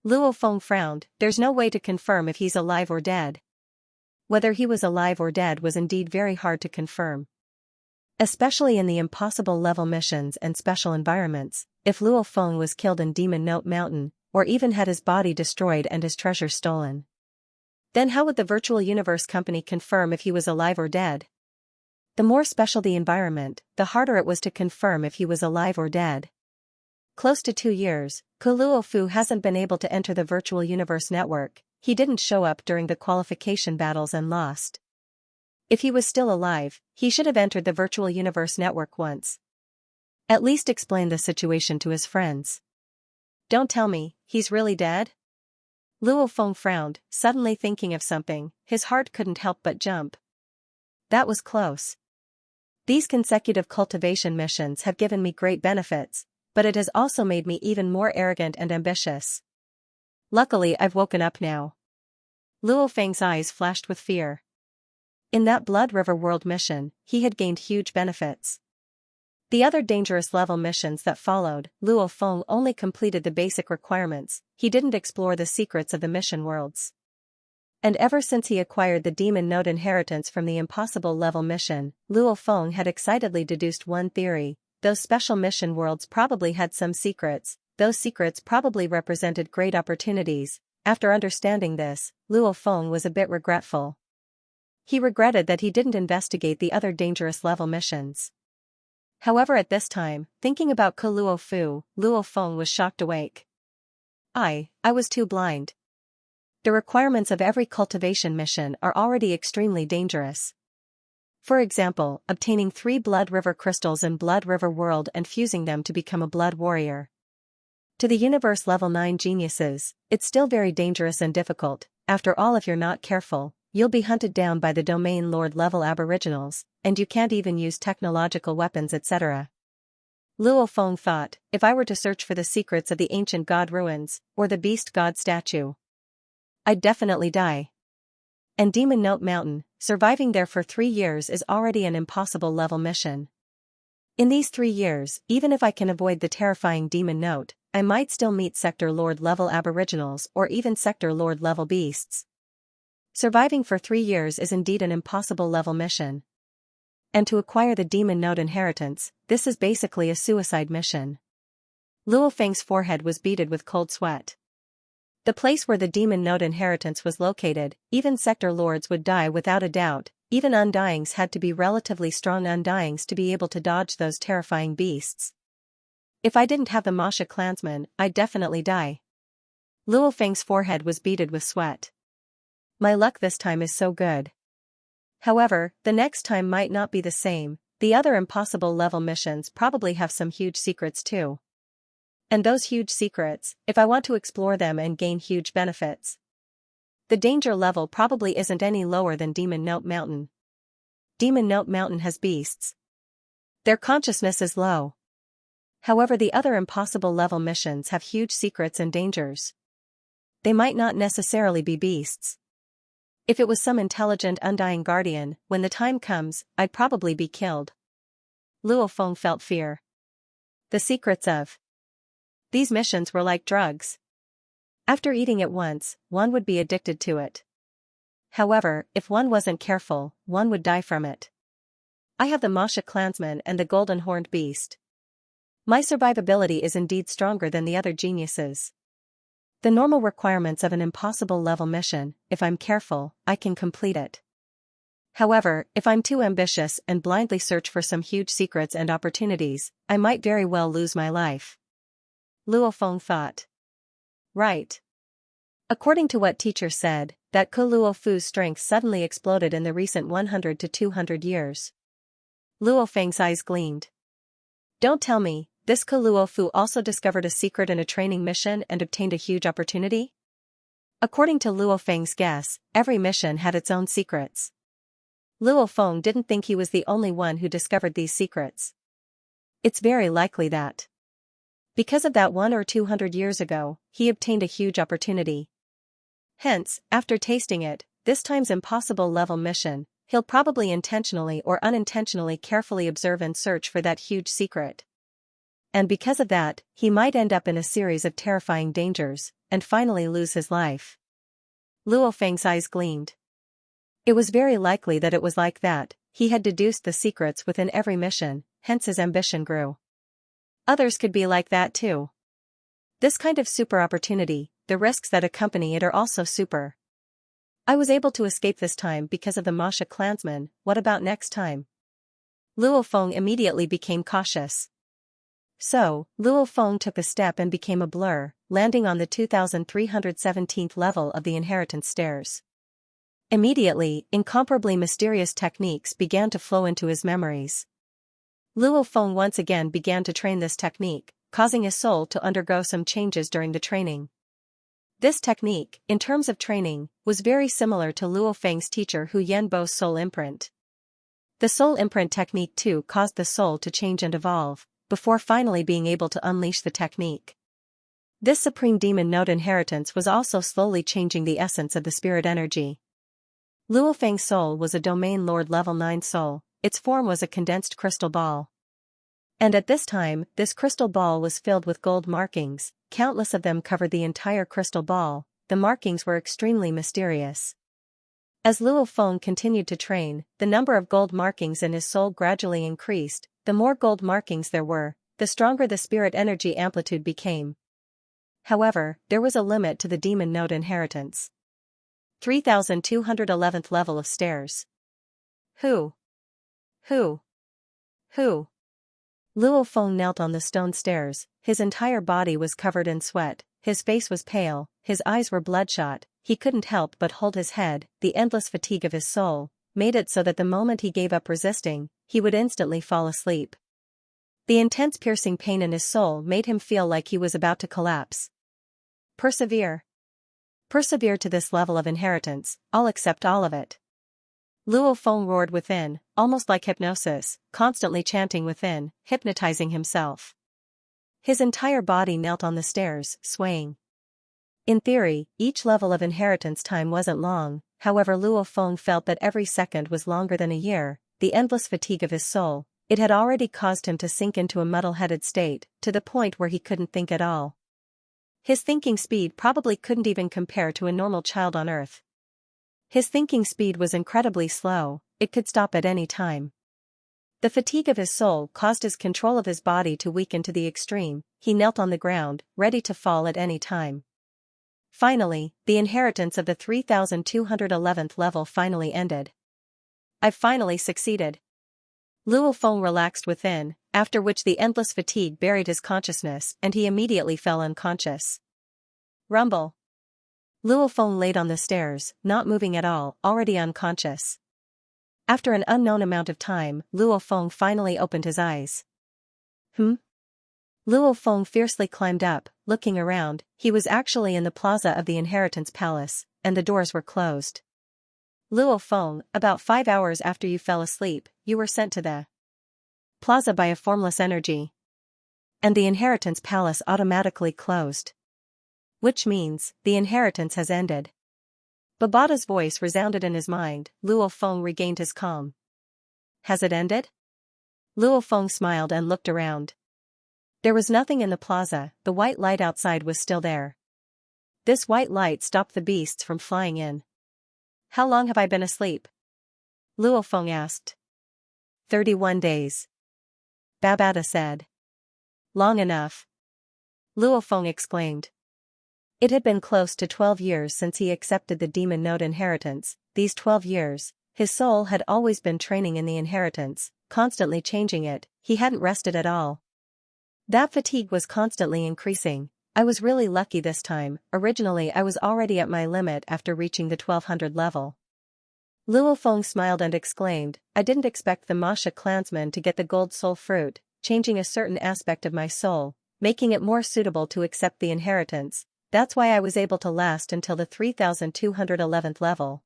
Luo Feng frowned, there's no way to confirm if he's alive or dead. Whether he was alive or dead was indeed very hard to confirm. Especially in the impossible level missions and special environments, if Luo Feng was killed in Demon Note Mountain, or even had his body destroyed and his treasure stolen. Then how would the Virtual Universe Company confirm if he was alive or dead? The more special the environment, the harder it was to confirm if he was alive or dead. Close to 2 years, Ku Luofu hasn't been able to enter the Virtual Universe Network, he didn't show up during the qualification battles and lost. If he was still alive, he should have entered the Virtual Universe Network once. At least explain the situation to his friends. Don't tell me, he's really dead? Luo Feng frowned, suddenly thinking of something, his heart couldn't help but jump. That was close. These consecutive cultivation missions have given me great benefits, but it has also made me even more arrogant and ambitious. Luckily I've woken up now. Luo Feng's eyes flashed with fear. In that Blood River World mission, he had gained huge benefits. The other dangerous level missions that followed, Luo Feng only completed the basic requirements, he didn't explore the secrets of the mission worlds. And ever since he acquired the Demon Note inheritance from the impossible level mission, Luo Feng had excitedly deduced one theory: those special mission worlds probably had some secrets, those secrets probably represented great opportunities. After understanding this, Luo Feng was a bit regretful. He regretted that he didn't investigate the other dangerous level missions. However, at this time, thinking about Ku Luofu, Luo Feng was shocked awake. I was too blind. The requirements of every cultivation mission are already extremely dangerous. For example, obtaining 3 Blood River crystals in Blood River World and fusing them to become a Blood Warrior. To the Universe Level 9 geniuses, it's still very dangerous and difficult. After all, if you're not careful, you'll be hunted down by the Domain Lord level aboriginals, and you can't even use technological weapons, etc. Luo Feng thought, if I were to search for the secrets of the ancient god ruins, or the beast god statue, I'd definitely die. And Demon Note Mountain, surviving there for 3 years is already an impossible level mission. In these 3 years, even if I can avoid the terrifying Demon Note, I might still meet Sector Lord level aboriginals or even Sector Lord level beasts. Surviving for 3 years is indeed an impossible level mission. And to acquire the Demon Note inheritance, this is basically a suicide mission. Luo Feng's forehead was beaded with cold sweat. The place where the Demon Note inheritance was located, even Sector Lords would die without a doubt, even Undyings had to be relatively strong Undyings to be able to dodge those terrifying beasts. If I didn't have the Masha clansmen, I'd definitely die. Luo Feng's forehead was beaded with sweat. My luck this time is so good. However, the next time might not be the same, the other impossible level missions probably have some huge secrets too. And those huge secrets, if I want to explore them and gain huge benefits. The danger level probably isn't any lower than Demon Note Mountain. Demon Note Mountain has beasts. Their consciousness is low. However, the other impossible level missions have huge secrets and dangers. They might not necessarily be beasts. If it was some intelligent undying guardian, when the time comes, I'd probably be killed. Luo Feng felt fear. The secrets of these missions were like drugs. After eating it once, one would be addicted to it. However, if one wasn't careful, one would die from it. I have the Masha clansman and the golden horned beast. My survivability is indeed stronger than the other geniuses. The normal requirements of an impossible level mission, if I'm careful, I can complete it. However, if I'm too ambitious and blindly search for some huge secrets and opportunities, I might very well lose my life. Luo Feng thought. Right. According to what teacher said, that Ku Luofu's strength suddenly exploded in the recent 100 to 200 years. Luo Feng's eyes gleamed. Don't tell me, this Ku Luofu also discovered a secret in a training mission and obtained a huge opportunity? According to Luo Feng's guess, every mission had its own secrets. Luo Feng didn't think he was the only one who discovered these secrets. It's very likely that, because of that 100 or 200 years ago, he obtained a huge opportunity. Hence, after tasting it, this time's impossible level mission, he'll probably intentionally or unintentionally carefully observe and search for that huge secret. And because of that, he might end up in a series of terrifying dangers, and finally lose his life. Luo Feng's eyes gleamed. It was very likely that it was like that. He had deduced the secrets within every mission, hence his ambition grew. Others could be like that too. This kind of super opportunity, the risks that accompany it are also super. I was able to escape this time because of the Masha clansmen. What about next time? Luo Feng immediately became cautious. So, Luo Feng took a step and became a blur, landing on the 2317th level of the inheritance stairs. Immediately, incomparably mysterious techniques began to flow into his memories. Luo Feng once again began to train this technique, causing his soul to undergo some changes during the training. This technique, in terms of training, was very similar to Luo Feng's teacher Hu Yanbo's soul imprint. The soul imprint technique too caused the soul to change and evolve, before finally being able to unleash the technique. This supreme demon node inheritance was also slowly changing the essence of the spirit energy. Luo Feng's soul was a domain lord level 9 soul, its form was a condensed crystal ball. And at this time, this crystal ball was filled with gold markings, countless of them covered the entire crystal ball. The markings were extremely mysterious. As Luo Feng continued to train, the number of gold markings in his soul gradually increased. The more gold markings there were, the stronger the spirit energy amplitude became. However, there was a limit to the demon node inheritance. 3211th level of stairs. Who? Luo Feng knelt on the stone stairs, his entire body was covered in sweat, his face was pale, his eyes were bloodshot, he couldn't help but hold his head. The endless fatigue of his soul made it so that the moment he gave up resisting, he would instantly fall asleep. The intense piercing pain in his soul made him feel like he was about to collapse. Persevere. Persevere to this level of inheritance, I'll accept all of it. Luo Feng roared within, almost like hypnosis, constantly chanting within, hypnotizing himself. His entire body knelt on the stairs, swaying. In theory, each level of inheritance time wasn't long, however Luo Feng felt that every second was longer than a year. The endless fatigue of his soul, it had already caused him to sink into a muddle-headed state, to the point where he couldn't think at all. His thinking speed probably couldn't even compare to a normal child on Earth. His thinking speed was incredibly slow, it could stop at any time. The fatigue of his soul caused his control of his body to weaken to the extreme. He knelt on the ground, ready to fall at any time. Finally, the inheritance of the 3211th level finally ended. I've finally succeeded. Luo Feng relaxed within, after which the endless fatigue buried his consciousness and he immediately fell unconscious. Rumble. Luo Feng laid on the stairs, not moving at all, already unconscious. After an unknown amount of time, Luo Feng finally opened his eyes. Luo Feng fiercely climbed up, looking around. He was actually in the plaza of the Inheritance Palace, and the doors were closed. Luo Feng, about 5 hours after you fell asleep, you were sent to the plaza by a formless energy. And the Inheritance Palace automatically closed. Which means, the inheritance has ended. Babata's voice resounded in his mind. Luo Feng regained his calm. Has it ended? Luo Feng smiled and looked around. There was nothing in the plaza, the white light outside was still there. This white light stopped the beasts from flying in. How long have I been asleep? Luo Feng asked. 31 days. Babata said. Long enough. Luo Feng exclaimed. It had been close to 12 years since he accepted the demon node inheritance. These 12 years, his soul had always been training in the inheritance, constantly changing it. He hadn't rested at all. That fatigue was constantly increasing. I was really lucky this time. Originally I was already at my limit after reaching the 1200 level. Luo Feng smiled and exclaimed, I didn't expect the Masha clansmen to get the gold soul fruit, changing a certain aspect of my soul, making it more suitable to accept the inheritance. That's why I was able to last until the 3211th level.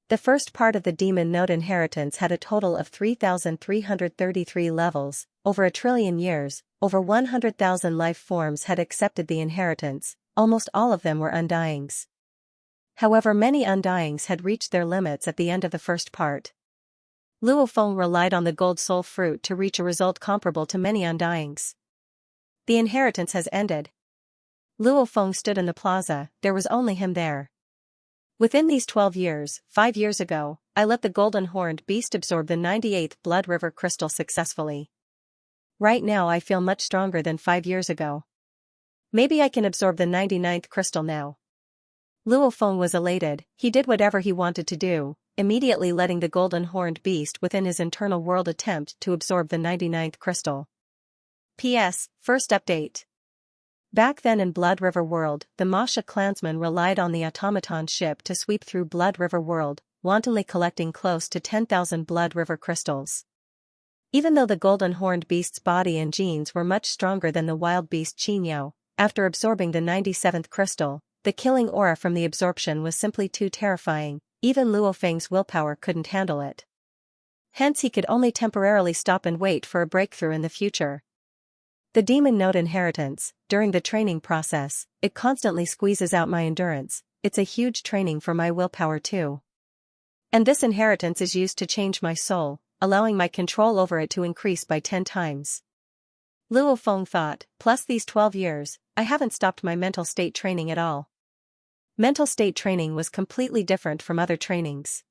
The first part of the demon node inheritance had a total of 3,333 levels. Over a trillion years, over 100,000 life forms had accepted the inheritance, almost all of them were undyings. However, many undyings had reached their limits at the end of the first part. Luo Feng relied on the gold soul fruit to reach a result comparable to many undyings. The inheritance has ended. Luo Feng stood in the plaza, there was only him there. Within these 12 years, 5 years ago, I let the golden horned beast absorb the 98th blood river crystal successfully. Right now I feel much stronger than 5 years ago. Maybe I can absorb the 99th crystal now. Luo Feng was elated. He did whatever he wanted to do, immediately letting the golden horned beast within his internal world attempt to absorb the 99th crystal. P.S. First update. Back then in Blood River World, the Masha clansmen relied on the automaton ship to sweep through Blood River World, wantonly collecting close to 10,000 Blood River crystals. Even though the golden horned beast's body and genes were much stronger than the wild beast Xianxia, after absorbing the 97th crystal, the killing aura from the absorption was simply too terrifying. Even Luo Feng's willpower couldn't handle it. Hence he could only temporarily stop and wait for a breakthrough in the future. The demon node inheritance, during the training process, it constantly squeezes out my endurance. It's a huge training for my willpower too. And this inheritance is used to change my soul, allowing my control over it to increase by 10 times. Luo Feng thought, plus these 12 years, I haven't stopped my mental state training at all. Mental state training was completely different from other trainings.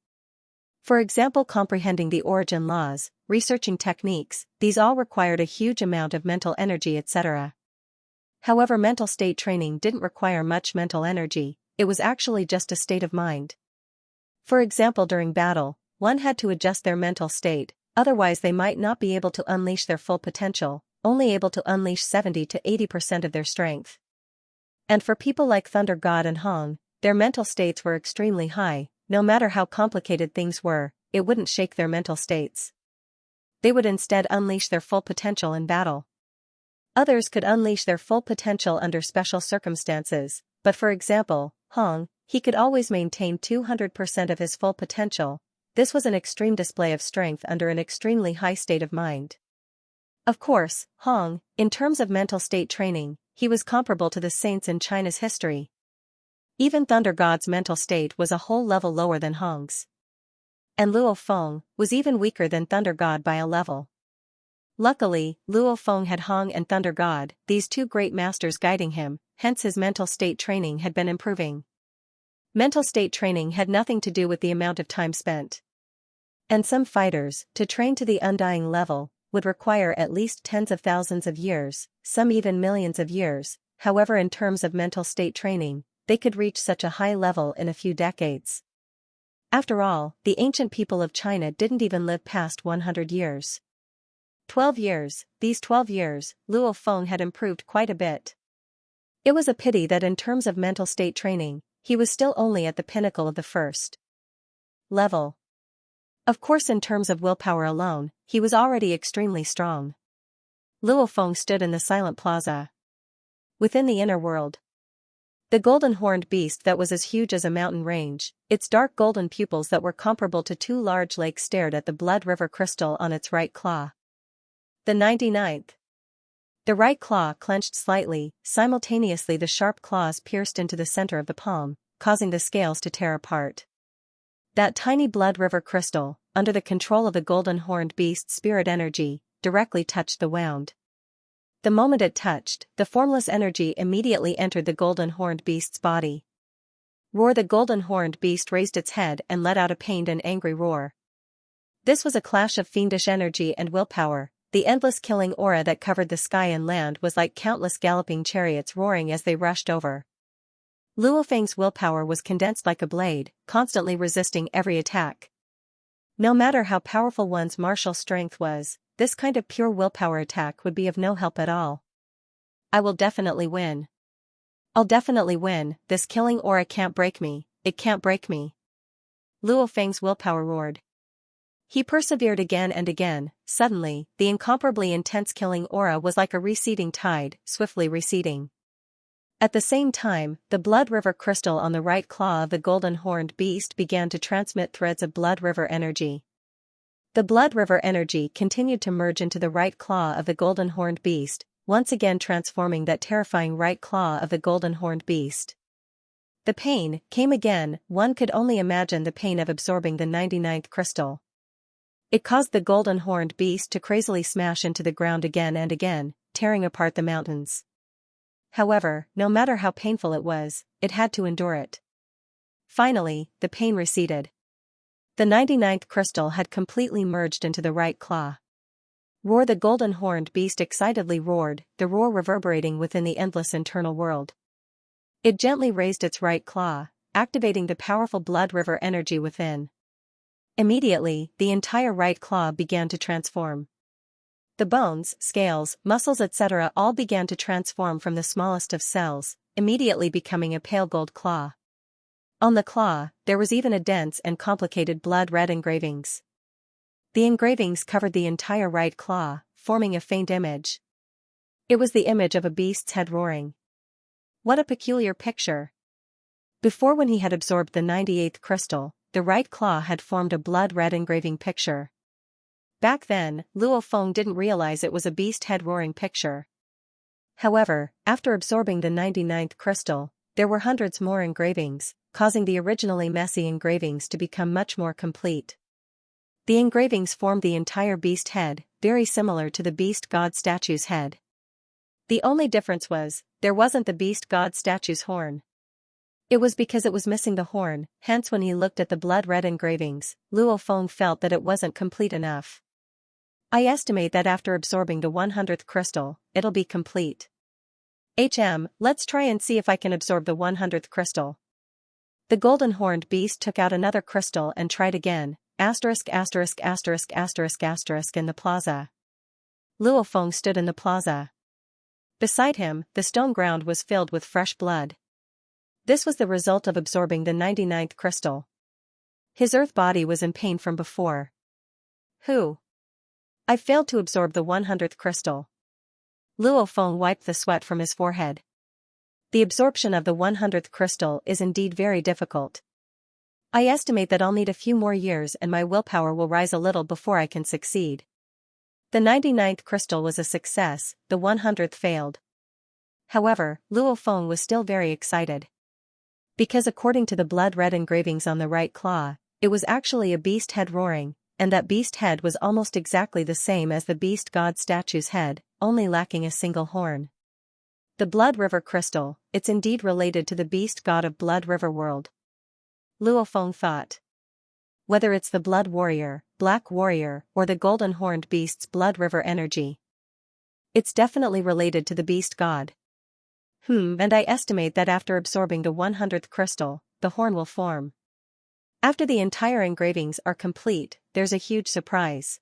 For example, comprehending the origin laws, researching techniques, these all required a huge amount of mental energy, etc. However, mental state training didn't require much mental energy, it was actually just a state of mind. For example, during battle, one had to adjust their mental state, otherwise they might not be able to unleash their full potential, only able to unleash 70 to 80% of their strength. And for people like Thunder God and Hong, their mental states were extremely high. No matter how complicated things were, it wouldn't shake their mental states. They would instead unleash their full potential in battle. Others could unleash their full potential under special circumstances, but for example, Hong, he could always maintain 200% of his full potential. This was an extreme display of strength under an extremely high state of mind. Of course, Hong, in terms of mental state training, he was comparable to the saints in China's history. Even Thunder God's mental state was a whole level lower than Hong's. And Luo Feng was even weaker than Thunder God by a level. Luckily, Luo Feng had Hong and Thunder God, these two great masters guiding him, hence his mental state training had been improving. Mental state training had nothing to do with the amount of time spent. And some fighters, to train to the undying level, would require at least tens of thousands of years, some even millions of years. However, in terms of mental state training, they could reach such a high level in a few decades. After all, the ancient people of China didn't even live past 100 years. 12 years, these 12 years, Luo Feng had improved quite a bit. It was a pity that in terms of mental state training, he was still only at the pinnacle of the first level. Of course, in terms of willpower alone, he was already extremely strong. Luo Feng stood in the silent plaza. Within the inner world, the golden horned beast that was as huge as a mountain range, its dark golden pupils that were comparable to 2 large lakes stared at the blood river crystal on its right claw. The 99th. The right claw clenched slightly, simultaneously the sharp claws pierced into the center of the palm, causing the scales to tear apart. That tiny blood river crystal, under the control of the golden horned beast's spirit energy, directly touched the wound. The moment it touched, the formless energy immediately entered the golden horned beast's body. Roar! The golden horned beast raised its head and let out a pained and angry roar. This was a clash of fiendish energy and willpower. The endless killing aura that covered the sky and land was like countless galloping chariots roaring as they rushed over. Luo Feng's willpower was condensed like a blade, constantly resisting every attack. No matter how powerful one's martial strength was, this kind of pure willpower attack would be of no help at all. I will definitely win. I'll definitely win, this killing aura can't break me, it can't break me. Luo Feng's willpower roared. He persevered again and again. Suddenly, the incomparably intense killing aura was like a receding tide, swiftly receding. At the same time, the blood river crystal on the right claw of the golden horned beast began to transmit threads of blood river energy. The blood river energy continued to merge into the right claw of the golden horned beast, once again transforming that terrifying right claw of the golden horned beast. The pain came again. One could only imagine the pain of absorbing the 99th crystal. It caused the golden horned beast to crazily smash into the ground again and again, tearing apart the mountains. However, no matter how painful it was, it had to endure it. Finally, the pain receded. The 99th crystal had completely merged into the right claw. Roar! The golden horned beast excitedly roared, the roar reverberating within the endless internal world. It gently raised its right claw, activating the powerful blood river energy within. Immediately, the entire right claw began to transform. The bones, scales, muscles etc. all began to transform from the smallest of cells, immediately becoming a pale gold claw. On the claw, there was even a dense and complicated blood-red engravings. The engravings covered the entire right claw, forming a faint image. It was the image of a beast's head roaring. What a peculiar picture! Before, when he had absorbed the 98th crystal, the right claw had formed a blood-red engraving picture. Back then, Luo Feng didn't realize it was a beast head roaring picture. However, after absorbing the 99th crystal, there were hundreds more engravings, causing the originally messy engravings to become much more complete. The engravings formed the entire beast head, very similar to the beast god statue's head. The only difference was, there wasn't the beast god statue's horn. It was because it was missing the horn, hence when he looked at the blood-red engravings, Luo Feng felt that it wasn't complete enough. I estimate that after absorbing the 100th crystal, it'll be complete. Let's try and see if I can absorb the 100th crystal. The golden horned beast took out another crystal and tried again, ********* in the plaza. Luo Feng stood in the plaza. Beside him, the stone ground was filled with fresh blood. This was the result of absorbing the 99th crystal. His earth body was in pain from before. I failed to absorb the 100th crystal. Luo Feng wiped the sweat from his forehead. The absorption of the 100th crystal is indeed very difficult. I estimate that I'll need a few more years and my willpower will rise a little before I can succeed. The 99th crystal was a success, the 100th failed. However, Luo Feng was still very excited. Because according to the blood-red engravings on the right claw, it was actually a beast head roaring, and that beast head was almost exactly the same as the beast god statue's head, only lacking a single horn. The blood river crystal, it's indeed related to the beast god of blood river world. Luo Feng thought. Whether it's the blood warrior, black warrior, or the golden horned beast's blood river energy, it's definitely related to the beast god. And I estimate that after absorbing the 100th crystal, the horn will form. After the entire engravings are complete, there's a huge surprise.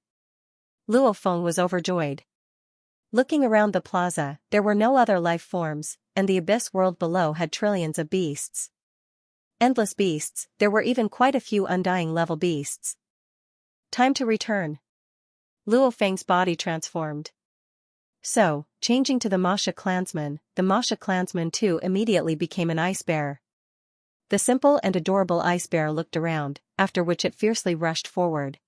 Luo Feng was overjoyed. Looking around the plaza, there were no other life forms, and the abyss world below had trillions of beasts. Endless beasts, there were even quite a few undying level beasts. Time to return. Luo Feng's body transformed. So, changing to the Masha clansman too immediately became an ice bear. The simple and adorable ice bear looked around, after which it fiercely rushed forward.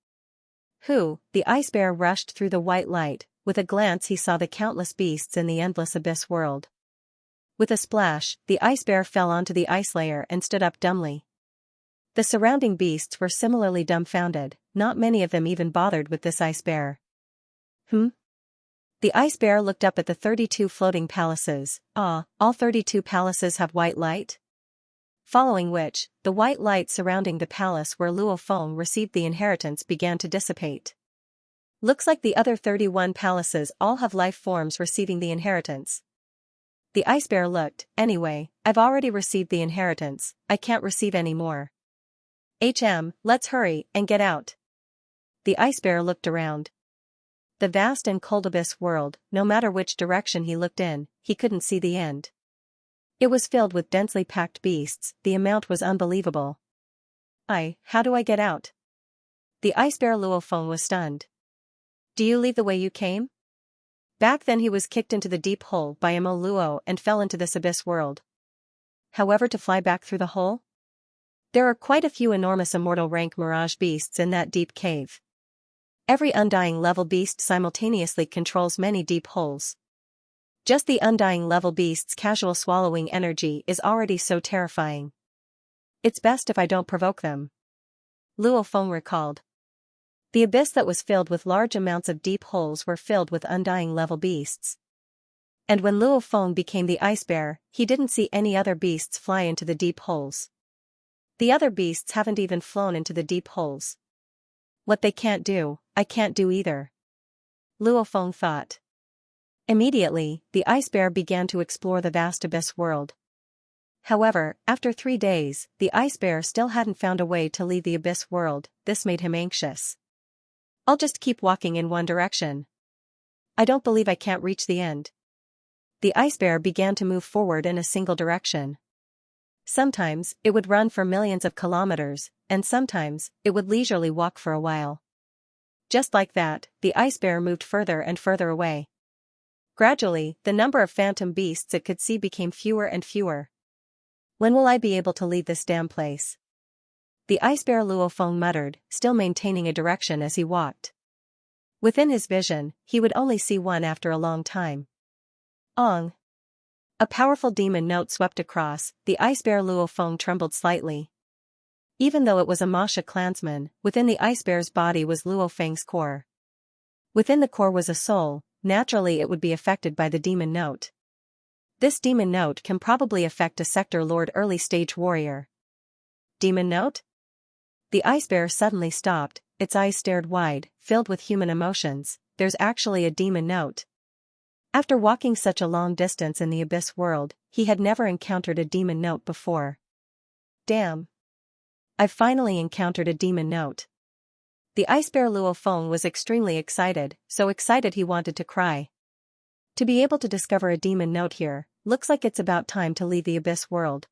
The ice bear rushed through the white light. With a glance he saw the countless beasts in the endless abyss world. With a splash, the ice bear fell onto the ice layer and stood up dumbly. The surrounding beasts were similarly dumbfounded, not many of them even bothered with this ice bear. The ice bear looked up at the 32 floating palaces. All 32 palaces have white light? Following which, the white light surrounding the palace where Luo Feng received the inheritance began to dissipate. Looks like the other 31 palaces all have life forms receiving the inheritance. The ice bear looked, anyway, I've already received the inheritance, I can't receive any more. Let's hurry and get out. The ice bear looked around. The vast and cold abyss world, no matter which direction he looked in, he couldn't see the end. It was filled with densely packed beasts, the amount was unbelievable. How do I get out? The ice bear Luo Feng was stunned. Do you leave the way you came? Back then he was kicked into the deep hole by a Luo and fell into this abyss world. However, to fly back through the hole? There are quite a few enormous immortal rank mirage beasts in that deep cave. Every undying level beast simultaneously controls many deep holes. Just the undying level beast's casual swallowing energy is already so terrifying. It's best if I don't provoke them. Luo Feng recalled. The abyss that was filled with large amounts of deep holes were filled with undying level beasts. And when Luo Feng became the ice bear, he didn't see any other beasts fly into the deep holes. The other beasts haven't even flown into the deep holes. What they can't do, I can't do either. Luo Feng thought. Immediately, the ice bear began to explore the vast abyss world. However, after 3 days, the ice bear still hadn't found a way to leave the abyss world. This made him anxious. I'll just keep walking in one direction. I don't believe I can't reach the end. The ice bear began to move forward in a single direction. Sometimes, it would run for millions of kilometers, and sometimes, it would leisurely walk for a while. Just like that, the ice bear moved further and further away. Gradually, the number of phantom beasts it could see became fewer and fewer. When will I be able to leave this damn place? The ice bear Luo Feng muttered, still maintaining a direction as he walked. Within his vision, he would only see one after a long time. Ong. A powerful demon note swept across. The ice bear Luo Feng trembled slightly. Even though it was a Masha clansman, within the ice bear's body was Luo Feng's core. Within the core was a soul. Naturally it would be affected by the demon note. This demon note can probably affect a sector lord early stage warrior. Demon note? The ice bear suddenly stopped, its eyes stared wide, filled with human emotions. There's actually a demon note. After walking such a long distance in the abyss world, he had never encountered a demon note before. Damn. I've finally encountered a demon note. The ice bear Luo Feng was extremely excited, so excited he wanted to cry. To be able to discover a demon note here, looks like it's about time to leave the abyss world.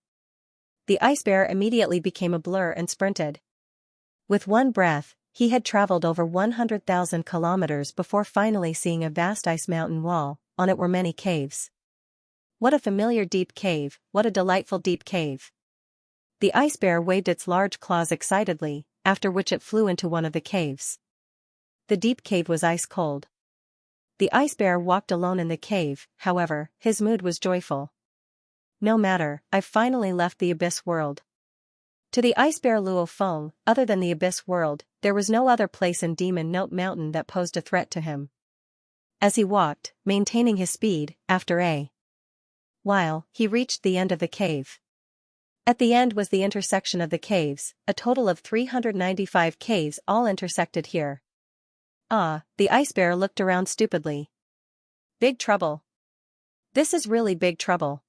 The ice bear immediately became a blur and sprinted. With one breath, he had traveled over 100,000 kilometers before finally seeing a vast ice mountain wall. On it were many caves. What a familiar deep cave, what a delightful deep cave. The ice bear waved its large claws excitedly, after which it flew into one of the caves. The deep cave was ice cold. The ice bear walked alone in the cave, however, his mood was joyful. No matter, I've finally left the abyss world. To the ice bear Luo Feng, other than the abyss world, there was no other place in Demon Note Mountain that posed a threat to him. As he walked, maintaining his speed, after a while, he reached the end of the cave. At the end was the intersection of the caves, a total of 395 caves all intersected here. Ah, the ice bear looked around stupidly. Big trouble. This is really big trouble.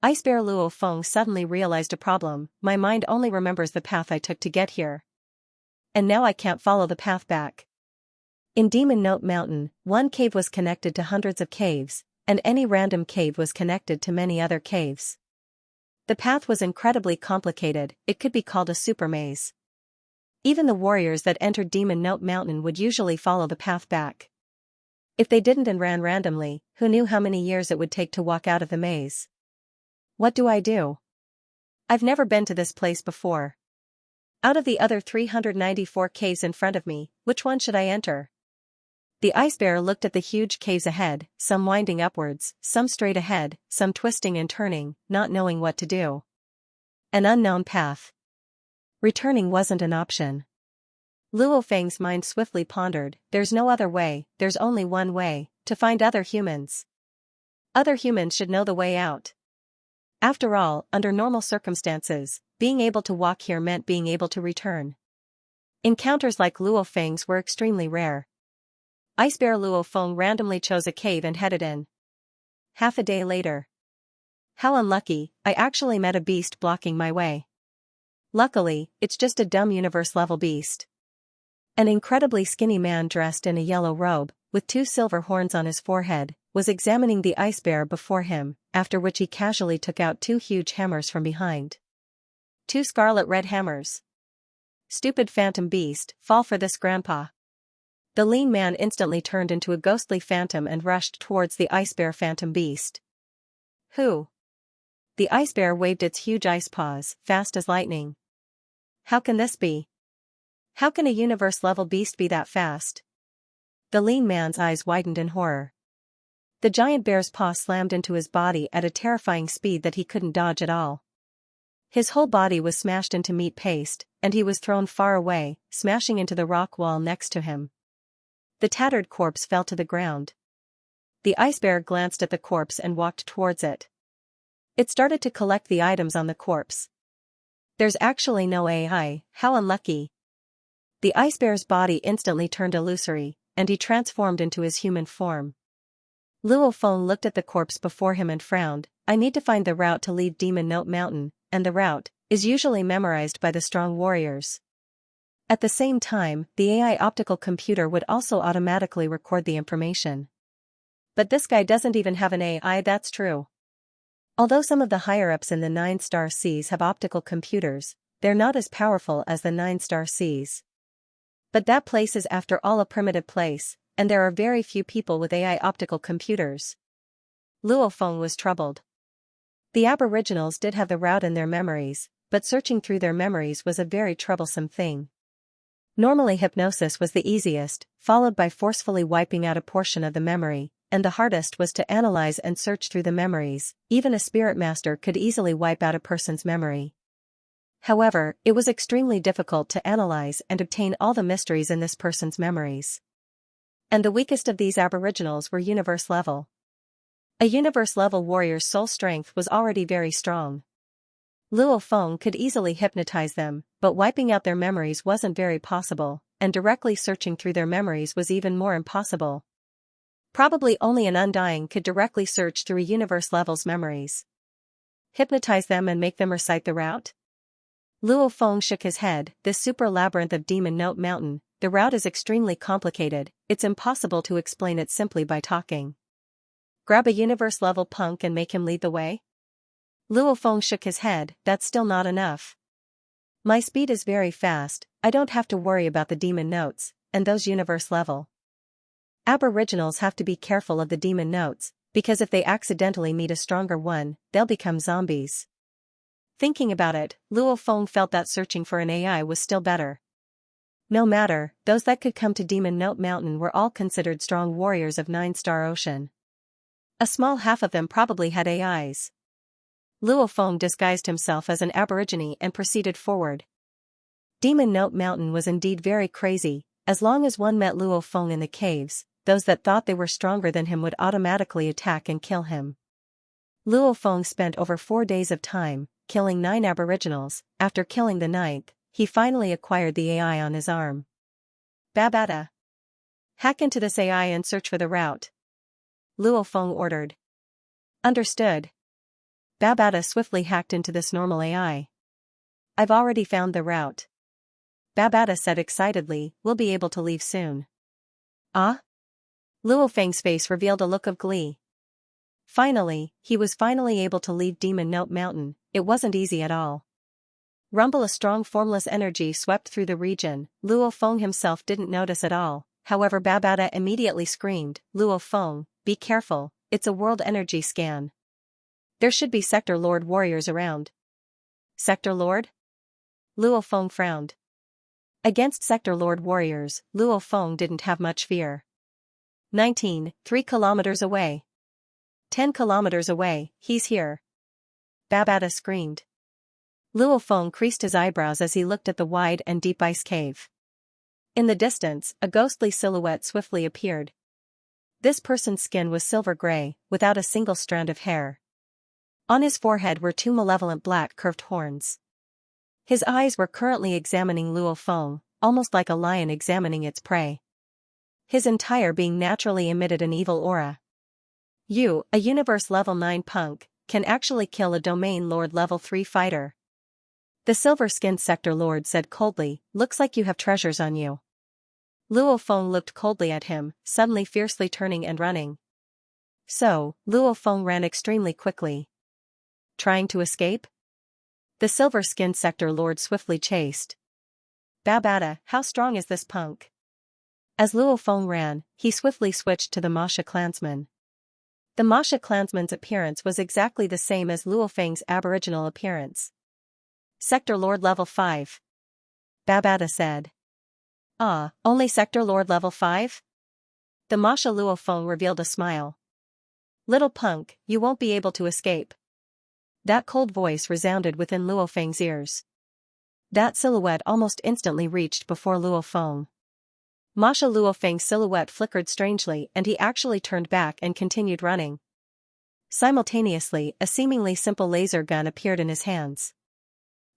Ice bear Luo Feng suddenly realized a problem. My mind only remembers the path I took to get here. And now I can't follow the path back. In Demon Note Mountain, one cave was connected to hundreds of caves, and any random cave was connected to many other caves. The path was incredibly complicated, it could be called a super maze. Even the warriors that entered Demon Note Mountain would usually follow the path back. If they didn't and ran randomly, who knew how many years it would take to walk out of the maze? What do I do? I've never been to this place before. Out of the other 394 caves in front of me, which one should I enter? The ice bear looked at the huge caves ahead, some winding upwards, some straight ahead, some twisting and turning, not knowing what to do. An unknown path. Returning wasn't an option. Luo Feng's mind swiftly pondered, there's no other way, there's only one way, to find other humans. Other humans should know the way out. After all, under normal circumstances, being able to walk here meant being able to return. Encounters like Luo Feng's were extremely rare. Ice bear Luo Feng randomly chose a cave and headed in. Half a day later. How unlucky, I actually met a beast blocking my way. Luckily, it's just a dumb universe-level beast. An incredibly skinny man dressed in a yellow robe, with 2 silver horns on his forehead, was examining the ice bear before him, after which he casually took out 2 huge hammers from behind. 2 scarlet red hammers. Stupid phantom beast, fall for this grandpa. The lean man instantly turned into a ghostly phantom and rushed towards the ice bear phantom beast. Who? The ice bear waved its huge ice paws, fast as lightning. How can this be? How can a universe-level beast be that fast? The lean man's eyes widened in horror. The giant bear's paw slammed into his body at a terrifying speed that he couldn't dodge at all. His whole body was smashed into meat paste, and he was thrown far away, smashing into the rock wall next to him. The tattered corpse fell to the ground. The ice bear glanced at the corpse and walked towards it. It started to collect the items on the corpse. There's actually no AI, how unlucky. The ice bear's body instantly turned illusory, and he transformed into his human form. Luo Feng looked at the corpse before him and frowned. I need to find the route to leave Demon Note Mountain, and the route is usually memorized by the strong warriors. At the same time, the AI optical computer would also automatically record the information. But this guy doesn't even have an AI, that's true. Although some of the higher-ups in the 9-star seas have optical computers, they're not as powerful as the 9-star seas. But that place is after all a primitive place, and there are very few people with AI optical computers. Luo Feng was troubled. The Aboriginals did have the route in their memories, but searching through their memories was a very troublesome thing. Normally hypnosis was the easiest, followed by forcefully wiping out a portion of the memory, and the hardest was to analyze and search through the memories. Even a spirit master could easily wipe out a person's memory. However, it was extremely difficult to analyze and obtain all the mysteries in this person's memories. And the weakest of these Aboriginals were universe level. A universe level warrior's soul strength was already very strong. Luo Feng could easily hypnotize them, but wiping out their memories wasn't very possible, and directly searching through their memories was even more impossible. Probably only an undying could directly search through a universe level's memories. Hypnotize them and make them recite the route? Luo Feng shook his head. This super labyrinth of Demon Note Mountain, the route is extremely complicated, it's impossible to explain it simply by talking. Grab a universe level punk and make him lead the way? Luo Feng shook his head. That's still not enough. My speed is very fast, I don't have to worry about the demon notes, and those universe level. Aboriginals have to be careful of the demon notes, because if they accidentally meet a stronger one, they'll become zombies. Thinking about it, Luo Feng felt that searching for an AI was still better. No matter, those that could come to Demon Note Mountain were all considered strong warriors of 9-star ocean. A small half of them probably had AIs. Luo Feng disguised himself as an aborigine and proceeded forward. Demon Note Mountain was indeed very crazy. As long as one met Luo Feng in the caves, those that thought they were stronger than him would automatically attack and kill him. Luo Feng spent over 4 days of time, killing 9 aboriginals. After killing the 9th, he finally acquired the AI on his arm. Babata. Hack into this AI and search for the route. Luo Feng ordered. Understood. Babata swiftly hacked into this normal AI. I've already found the route. Babata said excitedly, we'll be able to leave soon. Ah? Luo Feng's face revealed a look of glee. Finally, he was finally able to leave Demon Note Mountain. It wasn't easy at all. Rumble, a strong formless energy swept through the region. Luo Feng himself didn't notice at all. However, Babata immediately screamed, Luo Feng, be careful, it's a world energy scan. There should be Sector Lord warriors around. Sector Lord? Luo Feng frowned. Against Sector Lord warriors, Luo Feng didn't have much fear. 3 kilometers away. 10 kilometers away, he's here. Babata screamed. Luo Feng creased his eyebrows as he looked at the wide and deep ice cave. In the distance, a ghostly silhouette swiftly appeared. This person's skin was silver gray, without a single strand of hair. On his forehead were 2 malevolent black curved horns. His eyes were currently examining Luo Feng, almost like a lion examining its prey. His entire being naturally emitted an evil aura. You, a universe level 9 punk, can actually kill a domain lord level 3 fighter. The silver-skinned sector lord said coldly, looks like you have treasures on you. Luo Feng looked coldly at him, suddenly fiercely turning and running. So, Luo Feng ran extremely quickly. Trying to escape? The silver-skinned sector lord swiftly chased. Babata, how strong is this punk? As Luo Feng ran, he swiftly switched to the Masha clansman. The Masha clansman's appearance was exactly the same as Luo Feng's aboriginal appearance. Sector Lord level 5. Babada said. Ah, only Sector Lord level 5? The Masha Luo Feng revealed a smile. Little punk, you won't be able to escape. That cold voice resounded within Luo Feng's ears. That silhouette almost instantly reached before Luo Feng. Masha Luo Feng's silhouette flickered strangely and he actually turned back and continued running. Simultaneously, a seemingly simple laser gun appeared in his hands.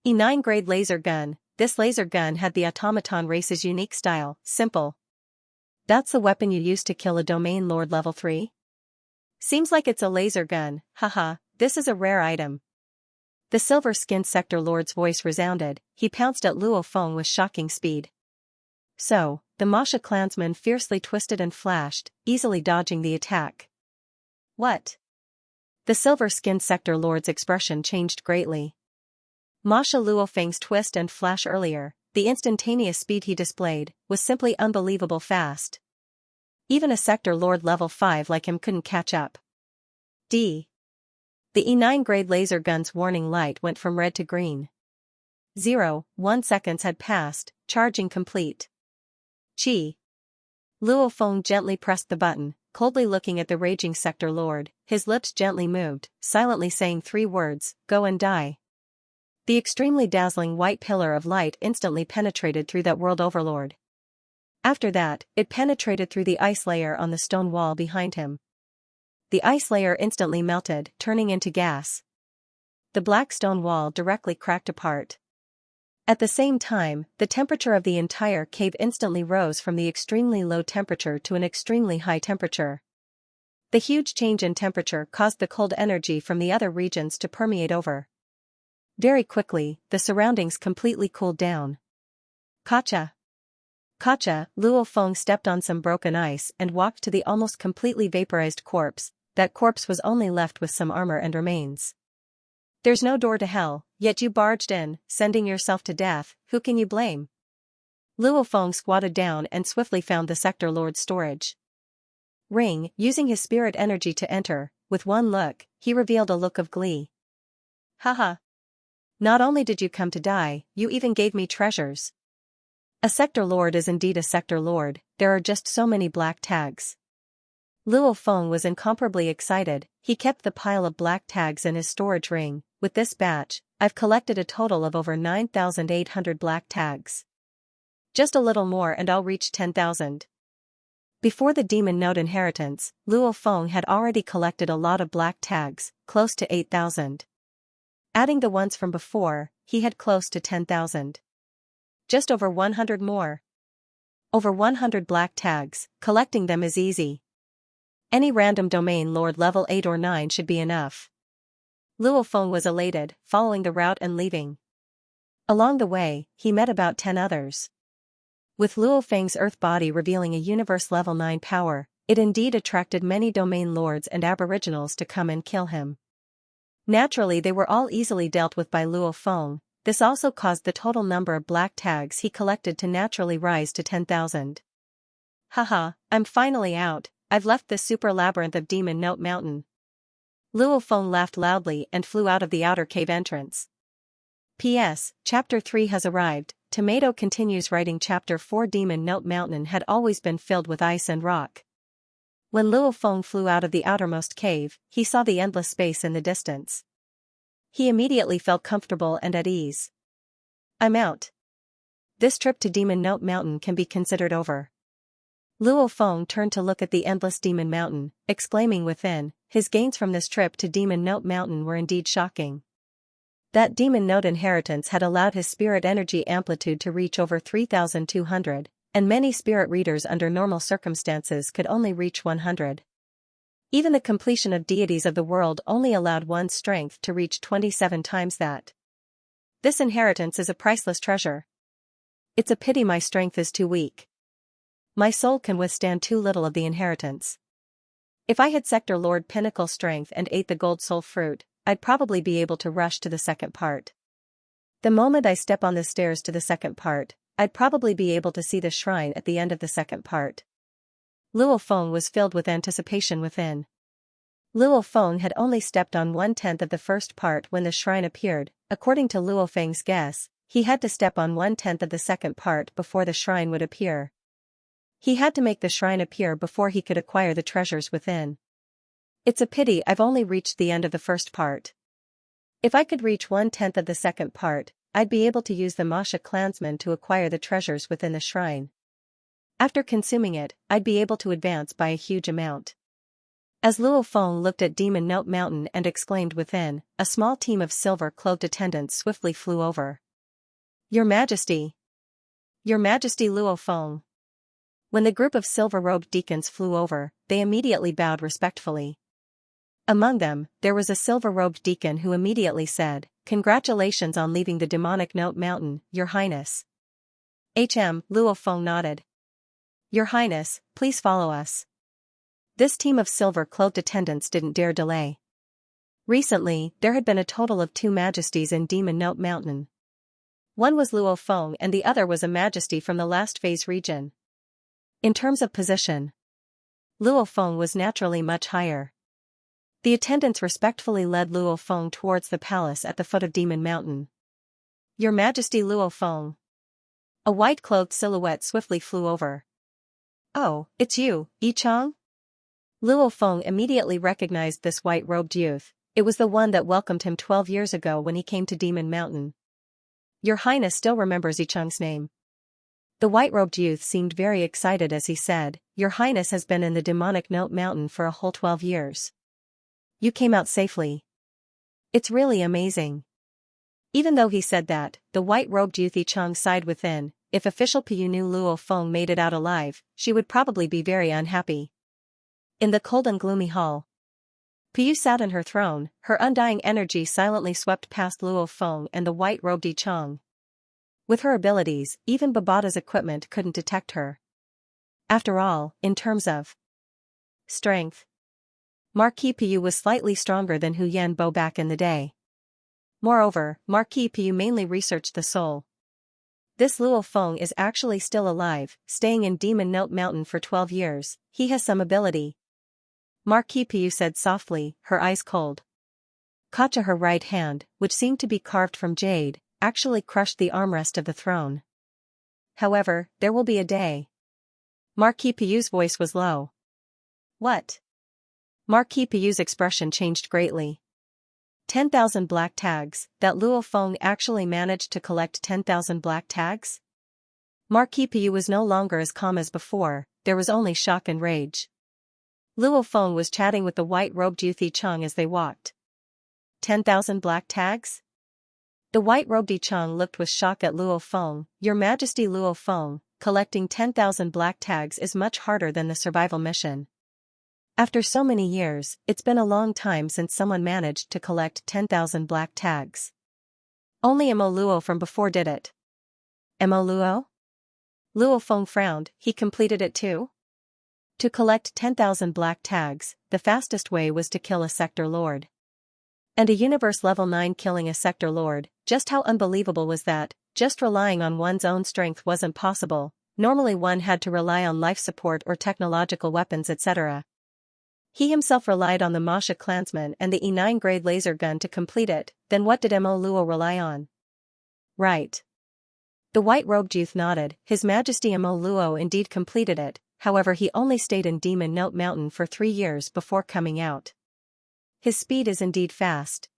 E9 grade laser gun. This laser gun had the automaton race's unique style, simple. That's the weapon you use to kill a domain lord level 3? Seems like it's a laser gun, haha, this is a rare item. The silver-skinned sector lord's voice resounded, he pounced at Luo Feng with shocking speed. So, the Masha clansman fiercely twisted and flashed, easily dodging the attack. What? The silver-skinned sector lord's expression changed greatly. Masha Luo Feng's twist and flash earlier, the instantaneous speed he displayed, was simply unbelievable fast. Even a sector lord level 5 like him couldn't catch up. D. The E9 grade laser gun's warning light went from red to green. 0.1 seconds had passed, charging complete. Chi. Luo Feng gently pressed the button, coldly looking at the raging sector lord, his lips gently moved, silently saying 3 words, go and die. The extremely dazzling white pillar of light instantly penetrated through that world overlord. After that, it penetrated through the ice layer on the stone wall behind him. The ice layer instantly melted, turning into gas. The black stone wall directly cracked apart. At the same time, the temperature of the entire cave instantly rose from the extremely low temperature to an extremely high temperature. The huge change in temperature caused the cold energy from the other regions to permeate over. Very quickly, the surroundings completely cooled down. Kacha! Kacha! Luo Feng stepped on some broken ice and walked to the almost completely vaporized corpse. That corpse was only left with some armor and remains. There's no door to hell, yet you barged in, sending yourself to death, who can you blame? Luo Feng squatted down and swiftly found the sector lord's storage. Ring, using his spirit energy to enter, with one look, he revealed a look of glee. Haha. Not only did you come to die, you even gave me treasures. A sector lord is indeed a sector lord, there are just so many black tags. Luo Feng was incomparably excited, he kept the pile of black tags in his storage ring. With this batch, I've collected a total of over 9,800 black tags. Just a little more and I'll reach 10,000. Before the demon note inheritance, Luo Feng had already collected a lot of black tags, close to 8,000. Adding the ones from before, he had close to 10,000. Just over 100 more. Over 100 black tags, collecting them is easy. Any random domain lord level 8 or 9 should be enough. Luo Feng was elated, following the route and leaving. Along the way, he met about 10 others. With Luo Feng's earth body revealing a universe level 9 power, it indeed attracted many domain lords and aboriginals to come and kill him. Naturally they were all easily dealt with by Luo Feng. This also caused the total number of black tags he collected to naturally rise to 10,000. Haha, I'm finally out. I've left this super labyrinth of Demon Note Mountain. Luo Feng laughed loudly and flew out of the outer cave entrance. P.S. Chapter 3 has arrived. Tomato continues writing Chapter 4. Demon Note Mountain had always been filled with ice and rock. When Luo Feng flew out of the outermost cave, he saw the endless space in the distance. He immediately felt comfortable and at ease. I'm out. This trip to Demon Note Mountain can be considered over. Luo Feng turned to look at the endless Demon Mountain, exclaiming within, his gains from this trip to Demon Note Mountain were indeed shocking. That Demon Note inheritance had allowed his spirit energy amplitude to reach over 3,200, and many spirit readers under normal circumstances could only reach 100. Even the completion of deities of the world only allowed one's strength to reach 27 times that. This inheritance is a priceless treasure. It's a pity my strength is too weak. My soul can withstand too little of the inheritance. If I had Sector Lord Pinnacle strength and ate the gold soul fruit, I'd probably be able to rush to the second part. The moment I step on the stairs to the second part, I'd probably be able to see the shrine at the end of the second part. Luo Feng was filled with anticipation within. Luo Feng had only stepped on 1/10 of the first part when the shrine appeared. According to Luo Feng's guess, he had to step on 1/10 of the second part before the shrine would appear. He had to make the shrine appear before he could acquire the treasures within. It's a pity I've only reached the end of the first part. If I could reach 1/10 of the second part, I'd be able to use the Masha clansmen to acquire the treasures within the shrine. After consuming it, I'd be able to advance by a huge amount. As Luo Feng looked at Demon Note Mountain and exclaimed within, a small team of silver-cloaked attendants swiftly flew over. Your Majesty! Your Majesty Luo Feng! When the group of silver-robed deacons flew over, they immediately bowed respectfully. Among them, there was a silver-robed deacon who immediately said, "Congratulations on leaving the demonic Note Mountain, Your Highness." Luo Feng nodded. "Your Highness, please follow us." This team of silver-cloaked attendants didn't dare delay. Recently, there had been a total of 2 majesties in Demon Note Mountain. One was Luo Feng and the other was a majesty from the last phase region. In terms of position, Luo Feng was naturally much higher. The attendants respectfully led Luo Feng towards the palace at the foot of Demon Mountain. Your Majesty Luo Feng. A white-clothed silhouette swiftly flew over. Oh, it's you, Yi Chang? Luo Feng immediately recognized this white-robed youth. It was the one that welcomed him 12 years ago when he came to Demon Mountain. Your Highness still remembers Yi Chang's name. The white-robed youth seemed very excited as he said, Your Highness has been in the demonic Note Mountain for a whole 12 years. You came out safely. It's really amazing. Even though he said that, the white-robed youth Yi Chang sighed within. If official Pu knew Luo Feng made it out alive, she would probably be very unhappy. In the cold and gloomy hall, Pu sat on her throne, her undying energy silently swept past Luo Feng and the white-robed Yi Chang. With her abilities, even Babada's equipment couldn't detect her. After all, in terms of strength, Marquis Pu was slightly stronger than Hu Yanbo back in the day. Moreover, Marquis Pu mainly researched the soul. This Luo Feng is actually still alive, staying in Demon Note Mountain for 12 years, he has some ability. Marquis Pu said softly, her eyes cold. Kacha, her right hand, which seemed to be carved from jade, actually crushed the armrest of the throne. However, there will be a day. Marquis Pu's voice was low. What? Marquis Pu's expression changed greatly. 10,000 black tags, that Luo Feng actually managed to collect 10,000 black tags? Marquis Pu was no longer as calm as before, there was only shock and rage. Luo Feng was chatting with the white-robed youth Yi Chang as they walked. 10,000 black tags? The white-robed Yi Chang looked with shock at Luo Feng. Your Majesty Luo Feng, collecting 10,000 black tags is much harder than the survival mission. After so many years, it's been a long time since someone managed to collect 10,000 black tags. Only Mo Luo from before did it. Mo Luo? Luo Feng frowned, he completed it too? To collect 10,000 black tags, the fastest way was to kill a sector lord. And a universe level 9 killing a sector lord, just how unbelievable was that? Just relying on one's own strength wasn't possible, normally one had to rely on life support or technological weapons etc. He himself relied on the Masha clansman and the E9 grade laser gun to complete it, then what did Mo Luo rely on? Right. The white-robed youth nodded, His Majesty Mo Luo indeed completed it, however he only stayed in Demon Note Mountain for 3 years before coming out. His speed is indeed fast.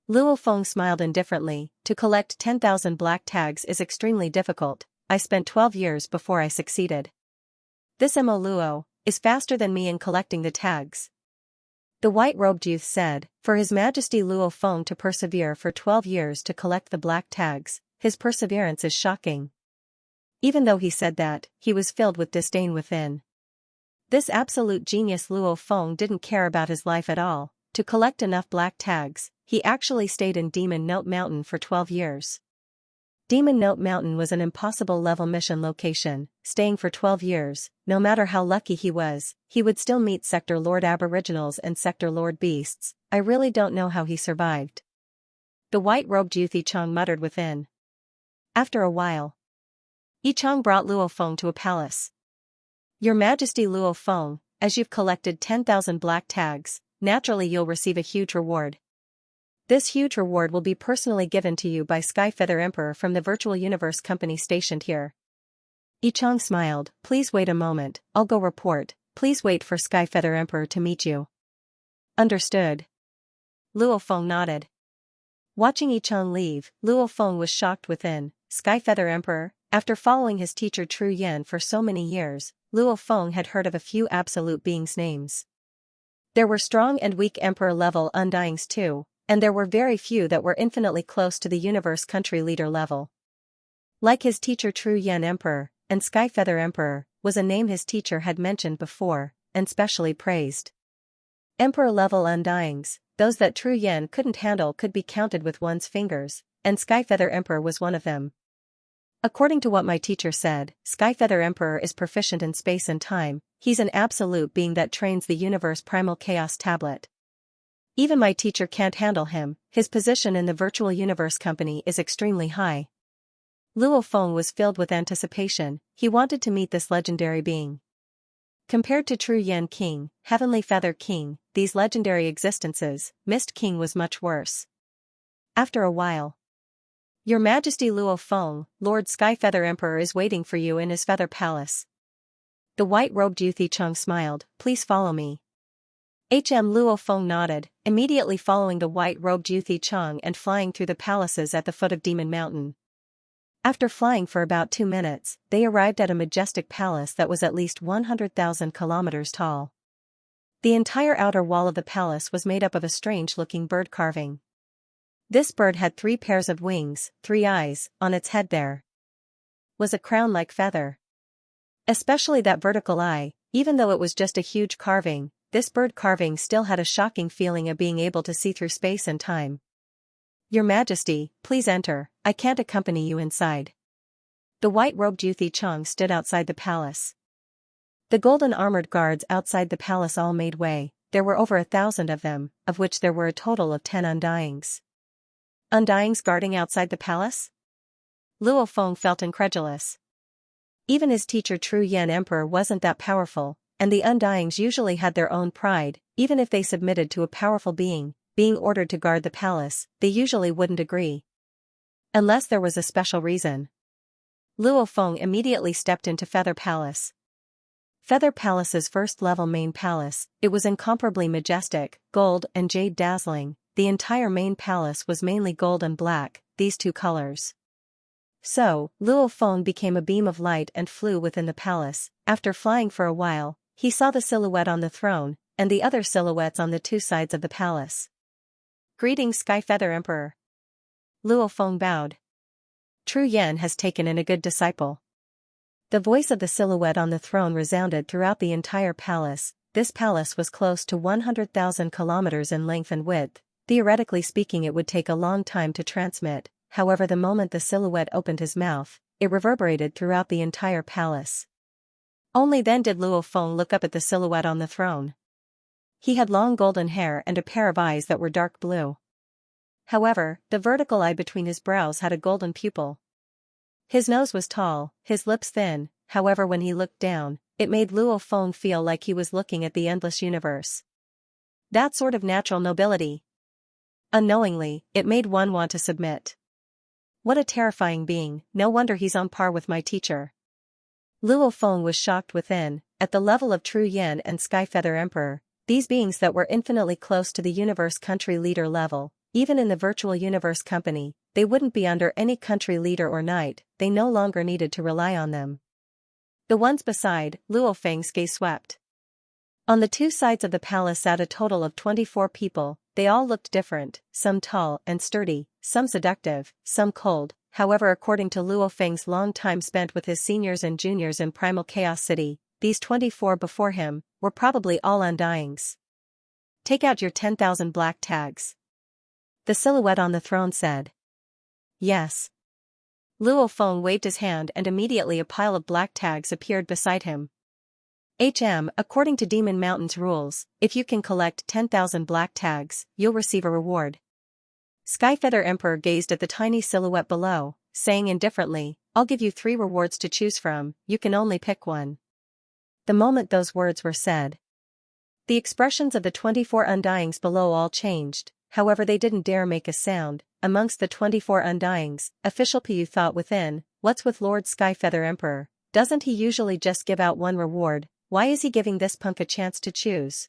Luo Feng smiled indifferently, to collect 10,000 black tags is extremely difficult, I spent 12 years before I succeeded. This Mo Luo is faster than me in collecting the tags. The white-robed youth said, for His Majesty Luo Feng to persevere for 12 years to collect the black tags, his perseverance is shocking. Even though he said that, he was filled with disdain within. This absolute genius Luo Feng didn't care about his life at all. To collect enough black tags, he actually stayed in Demon Note Mountain for 12 years. Demon Note Mountain was an impossible level mission location, staying for 12 years, no matter how lucky he was, he would still meet Sector Lord Aboriginals and Sector Lord Beasts. I really don't know how he survived. The white-robed youth Yi Chang muttered within. After a while, Yichang brought Luo Feng to a palace. Your Majesty Luo Feng, as you've collected 10,000 black tags, naturally you'll receive a huge reward. This huge reward will be personally given to you by Skyfeather Emperor from the Virtual Universe Company stationed here. Yichang smiled. Please wait a moment, I'll go report. Please wait for Skyfeather Emperor to meet you. Understood. Luo Feng nodded. Watching Yichang leave, Luo Feng was shocked within. Skyfeather Emperor, after following his teacher Tru Yan for so many years, Luo Feng had heard of a few absolute beings' names. There were strong and weak Emperor-level Undyings too, and there were very few that were infinitely close to the universe country leader level. Like his teacher Tru Yan Emperor, and Skyfeather Emperor, was a name his teacher had mentioned before, and specially praised. Emperor-level Undyings, those that Tru Yan couldn't handle could be counted with one's fingers, and Skyfeather Emperor was one of them. According to what my teacher said, Skyfeather Emperor is proficient in space and time, he's an absolute being that trains the universe primal chaos tablet. Even my teacher can't handle him, his position in the Virtual Universe Company is extremely high. Luo Feng was filled with anticipation, he wanted to meet this legendary being. Compared to Tru Yan King, Heavenly Feather King, these legendary existences, Mist King was much worse. After a while. Your Majesty Luo Feng, Lord Skyfeather Emperor is waiting for you in his feather palace. The white-robed youth Yichang smiled. Please follow me. Luo Feng nodded, immediately following the white-robed youth Yichang and flying through the palaces at the foot of Demon Mountain. After flying for about 2 minutes, they arrived at a majestic palace that was at least 100,000 kilometers tall. The entire outer wall of the palace was made up of a strange-looking bird carving. This bird had 3 pairs of wings, 3 eyes, on its head there was a crown-like feather. Especially that vertical eye, even though it was just a huge carving, this bird carving still had a shocking feeling of being able to see through space and time. Your Majesty, please enter, I can't accompany you inside. The white-robed youth Yichang stood outside the palace. The golden armored guards outside the palace all made way, there were over 1,000 of them, of which there were a total of 10 Undyings. Undyings guarding outside the palace? Luo Feng felt incredulous. Even his teacher Tru Yan Emperor wasn't that powerful, and the Undyings usually had their own pride, even if they submitted to a powerful being ordered to guard the palace, they usually wouldn't agree. Unless there was a special reason. Luo Feng immediately stepped into Feather Palace. Feather Palace's first-level main palace, it was incomparably majestic, gold and jade dazzling, the entire main palace was mainly gold and black, these 2 colors. So, Luo Feng became a beam of light and flew within the palace. After flying for a while, he saw the silhouette on the throne, and the other silhouettes on the 2 sides of the palace. Greetings Skyfeather Emperor. Luo Feng bowed. Tru Yan has taken in a good disciple. The voice of the silhouette on the throne resounded throughout the entire palace. This palace was close to 100,000 kilometers in length and width. Theoretically speaking, it would take a long time to transmit, however the moment the silhouette opened his mouth, it reverberated throughout the entire palace. Only then did Luo Feng look up at the silhouette on the throne. He had long golden hair and a pair of eyes that were dark blue. However, the vertical eye between his brows had a golden pupil. His nose was tall, his lips thin, however when he looked down, it made Luo Feng feel like he was looking at the endless universe. That sort of natural nobility. Unknowingly, it made one want to submit. What a terrifying being, no wonder he's on par with my teacher. Luo Feng was shocked within, at the level of Tru Yan and Skyfeather Emperor, these beings that were infinitely close to the universe country leader level, even in the Virtual Universe Company, they wouldn't be under any country leader or knight, they no longer needed to rely on them. The ones beside, Luo Feng's gaze swept. On the 2 sides of the palace sat a total of 24 people, they all looked different, some tall and sturdy, some seductive, some cold, however according to Luo Feng's long time spent with his seniors and juniors in Primal Chaos City, these 24 before him, were probably all Undyings. Take out your 10,000 black tags. The silhouette on the throne said. Yes. Luo Feng waved his hand and immediately a pile of black tags appeared beside him. According to Demon Mountain's rules, if you can collect 10,000 black tags, you'll receive a reward. Skyfeather Emperor gazed at the tiny silhouette below, saying indifferently, I'll give you 3 rewards to choose from, you can only pick one. The moment those words were said, the expressions of the 24 undyings below all changed, however they didn't dare make a sound. Amongst the 24 undyings, official Pu thought within, what's with Lord Skyfeather Emperor, doesn't he usually just give out one reward, why is he giving this punk a chance to choose?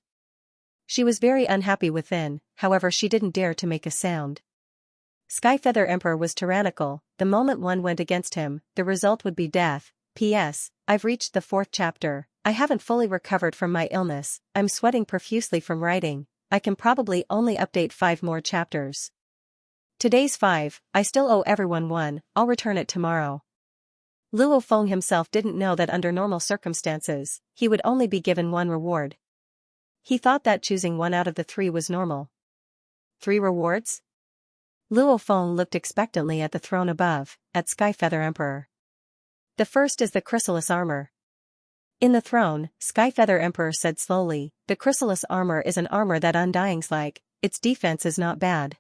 She was very unhappy within, however she didn't dare to make a sound. Skyfeather Emperor was tyrannical, the moment one went against him, the result would be death. P.S. I've reached the 4th chapter, I haven't fully recovered from my illness, I'm sweating profusely from writing, I can probably only update 5 more chapters. Today's 5, I still owe everyone one, I'll return it tomorrow. Luo Feng himself didn't know that under normal circumstances, he would only be given 1 reward. He thought that choosing 1 out of the 3 was normal. 3 rewards? Luo Feng looked expectantly at the throne above, at Skyfeather Emperor. The first is the chrysalis armor. In the throne, Skyfeather Emperor said slowly, the chrysalis armor is an armor that undyings like, its defense is not bad.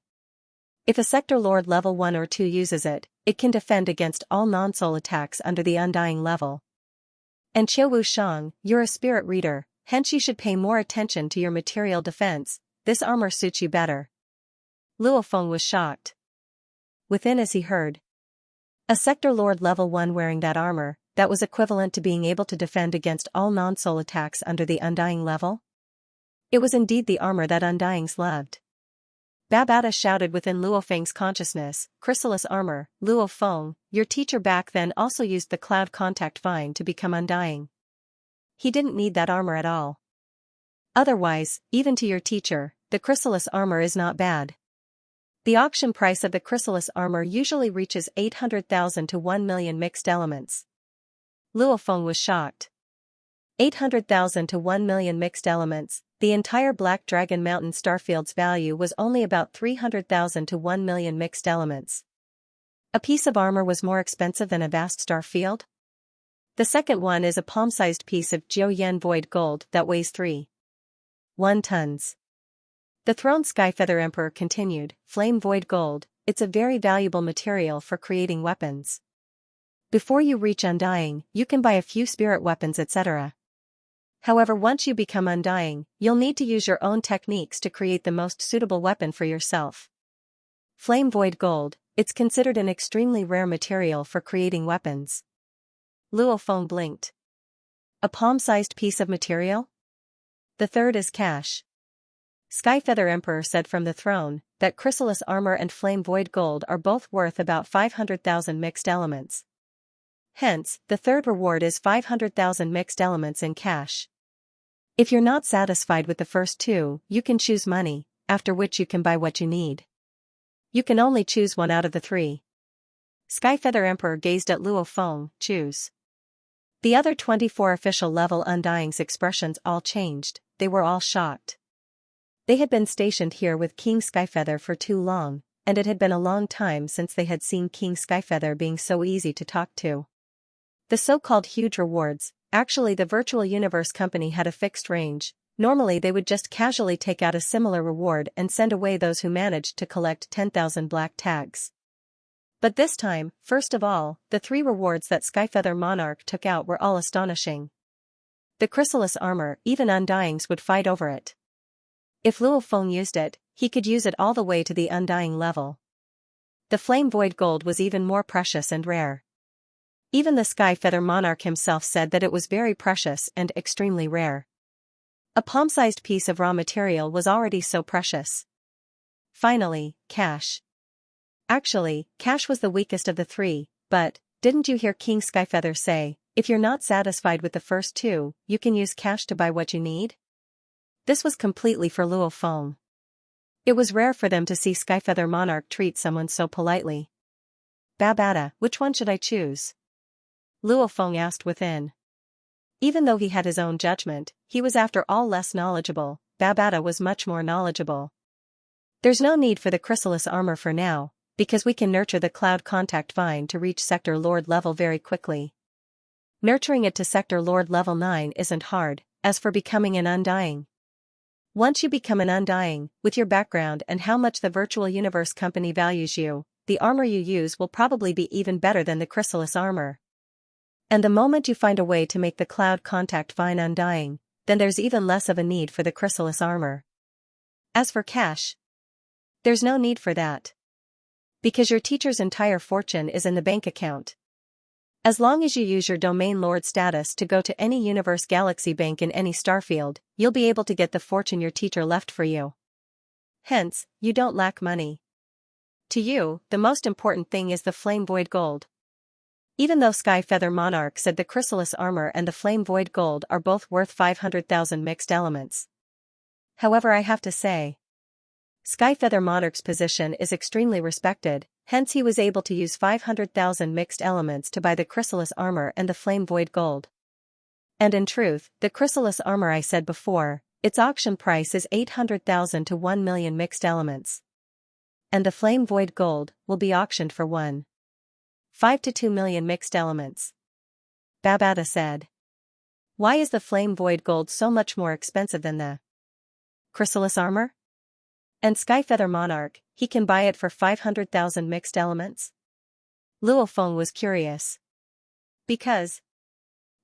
If a Sector Lord level 1 or 2 uses it, it can defend against all non-soul attacks under the undying level. And Qiuwu Shang, you're a spirit reader, hence you should pay more attention to your material defense, this armor suits you better. Luo Feng was shocked within as he heard. A Sector Lord level 1 wearing that armor, that was equivalent to being able to defend against all non-soul attacks under the undying level? It was indeed the armor that undyings loved. Babata shouted within Luo Feng's consciousness, chrysalis armor, Luo Feng, your teacher back then also used the cloud contact vine to become undying. He didn't need that armor at all. Otherwise, even to your teacher, the chrysalis armor is not bad. The auction price of the chrysalis armor usually reaches 800,000 to 1 million mixed elements. Luo Feng was shocked. 800,000 to 1 million mixed elements, the entire Black Dragon Mountain starfield's value was only about 300,000 to 1 million mixed elements. A piece of armor was more expensive than a vast starfield? The second one is a palm-sized piece of Jiuyan void gold that weighs 3.1 tons. The throne Skyfeather Emperor continued, flame void gold, it's a very valuable material for creating weapons. Before you reach undying, you can buy a few spirit weapons etc. However, once you become undying, you'll need to use your own techniques to create the most suitable weapon for yourself. Flame void gold, it's considered an extremely rare material for creating weapons. Luo Feng blinked. A palm-sized piece of material? The third is cash. Skyfeather Emperor said from the throne, that chrysalis armor and flame void gold are both worth about 500,000 mixed elements. Hence, the third reward is 500,000 mixed elements in cash. If you're not satisfied with the first 2, you can choose money, after which you can buy what you need. You can only choose 1 out of the 3. Skyfeather Emperor gazed at Luo Feng, choose. The other 24 official level undyings' expressions all changed, they were all shocked. They had been stationed here with King Skyfeather for too long, and it had been a long time since they had seen King Skyfeather being so easy to talk to. The so-called huge rewards, actually the virtual universe company had a fixed range, normally they would just casually take out a similar reward and send away those who managed to collect 10,000 black tags. But this time, first of all, the 3 rewards that Skyfeather Monarch took out were all astonishing. The chrysalis armor, even undyings would fight over it. If Luo Feng used it, he could use it all the way to the undying level. The flame void gold was even more precious and rare. Even the Skyfeather Monarch himself said that it was very precious and extremely rare. A palm-sized piece of raw material was already so precious. Finally, cash. Actually, cash was the weakest of the 3, but, didn't you hear King Skyfeather say, if you're not satisfied with the first 2, you can use cash to buy what you need? This was completely for Luo Feng. It was rare for them to see Skyfeather Monarch treat someone so politely. Babata, which one should I choose? Luo Feng asked within. Even though he had his own judgment, he was after all less knowledgeable, Babata was much more knowledgeable. There's no need for the chrysalis armor for now, because we can nurture the cloud contact vine to reach Sector Lord level very quickly. Nurturing it to Sector Lord level 9 isn't hard, as for becoming an undying. Once you become an undying, with your background and how much the virtual universe company values you, the armor you use will probably be even better than the chrysalis armor. And the moment you find a way to make the cloud contact vine undying, then there's even less of a need for the chrysalis armor. As for cash, there's no need for that. Because your teacher's entire fortune is in the bank account. As long as you use your domain lord status to go to any universe galaxy bank in any starfield, you'll be able to get the fortune your teacher left for you. Hence, you don't lack money. To you, the most important thing is the flame void gold. Even though Sky Feather Monarch said the chrysalis armor and the flame void gold are both worth 500,000 mixed elements. However, I have to say, Sky Feather Monarch's position is extremely respected, hence he was able to use 500,000 mixed elements to buy the chrysalis armor and the flame void gold. And in truth, the chrysalis armor I said before, its auction price is 800,000 to 1 million mixed elements. And the flame void gold will be auctioned for 1.5 to 2 million mixed elements. Babata said. Why is the flame void gold so much more expensive than the chrysalis armor? And Sky Feather Monarch, he can buy it for 500,000 mixed elements? Luo Feng was curious. Because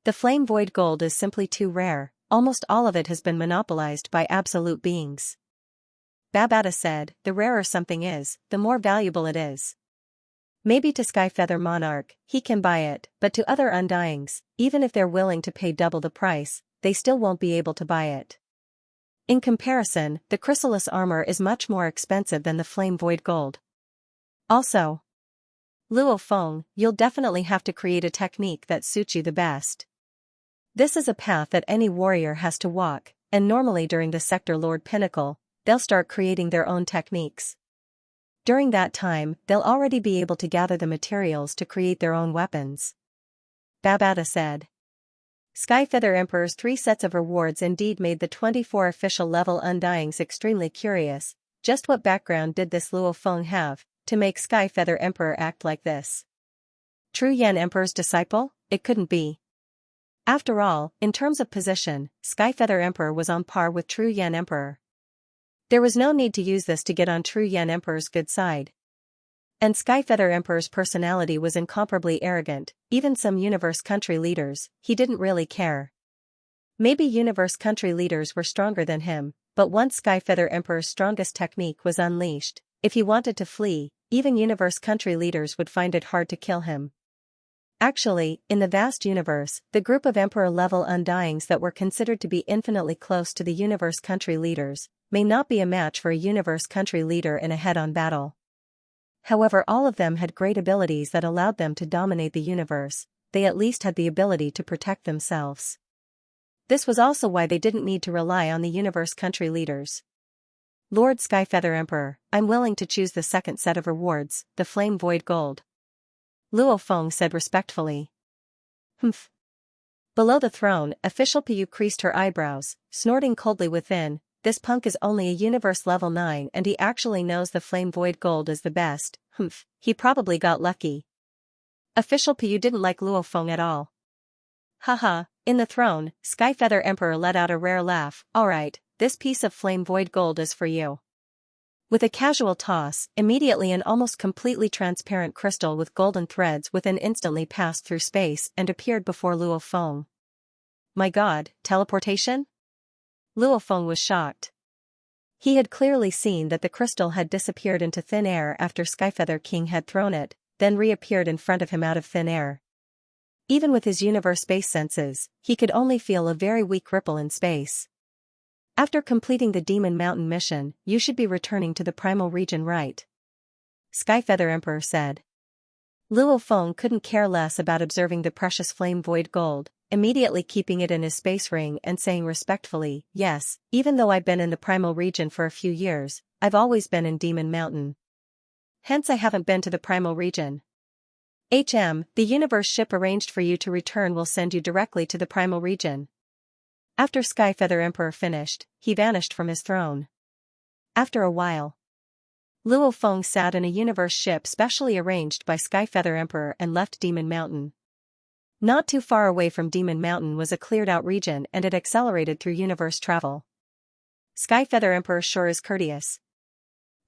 the flame void gold is simply too rare, almost all of it has been monopolized by absolute beings. Babata said, the rarer something is, the more valuable it is. Maybe to Sky Feather Monarch, he can buy it, but to other undyings, even if they're willing to pay double the price, they still won't be able to buy it. In comparison, the chrysalis armor is much more expensive than the flame void gold. Also, Luo Feng, you'll definitely have to create a technique that suits you the best. This is a path that any warrior has to walk, and normally during the Sector Lord Pinnacle, they'll start creating their own techniques. During that time, they'll already be able to gather the materials to create their own weapons. Babata said. Sky Feather Emperor's 3 sets of rewards indeed made the 24 official level undyings extremely curious. Just what background did this Luo Feng have, to make Sky Feather Emperor act like this? True Yan Emperor's disciple? It couldn't be. After all, in terms of position, Sky Feather Emperor was on par with True Yan Emperor. There was no need to use this to get on True Yan Emperor's good side. And Sky Feather Emperor's personality was incomparably arrogant, even some universe country leaders, he didn't really care. Maybe universe country leaders were stronger than him, but once Sky Feather Emperor's strongest technique was unleashed, if he wanted to flee, even universe country leaders would find it hard to kill him. Actually, in the vast universe, the group of Emperor-level undyings that were considered to be infinitely close to the universe country leaders, may not be a match for a universe country leader in a head-on battle. However, all of them had great abilities that allowed them to dominate the universe, they at least had the ability to protect themselves. This was also why they didn't need to rely on the universe country leaders. Lord Sky Feather Emperor, I'm willing to choose the second set of rewards, the flame void gold. Luo Feng said respectfully. Humph. Below the throne, official Pu creased her eyebrows, snorting coldly within. This punk is only a universe level 9 and he actually knows the flame void gold is the best. Humph, he probably got lucky. Official Pu didn't like Luo Feng at all. Haha, in the throne, Sky Feather Emperor let out a rare laugh. Alright, this piece of flame void gold is for you. With a casual toss, immediately an almost completely transparent crystal with golden threads within instantly passed through space and appeared before Luo Feng. My god, teleportation? Luo Feng was shocked. He had clearly seen that the crystal had disappeared into thin air after Skyfeather King had thrown it, then reappeared in front of him out of thin air. Even with his universe space senses, he could only feel a very weak ripple in space. After completing the Demon Mountain mission, you should be returning to the primal region, right? Skyfeather Emperor said. Luo Feng couldn't care less about observing the precious flame void gold, immediately keeping it in his space ring and saying respectfully, yes, even though I've been in the primal region for a few years, I've always been in Demon Mountain. Hence I haven't been to the primal region. The universe ship arranged for you to return will send you directly to the primal region. After Skyfeather Emperor finished, he vanished from his throne. After a while, Luo Feng sat in a universe ship specially arranged by Skyfeather Emperor and left Demon Mountain. Not too far away from Demon Mountain was a cleared-out region and it accelerated through universe travel. Skyfeather Emperor sure is courteous.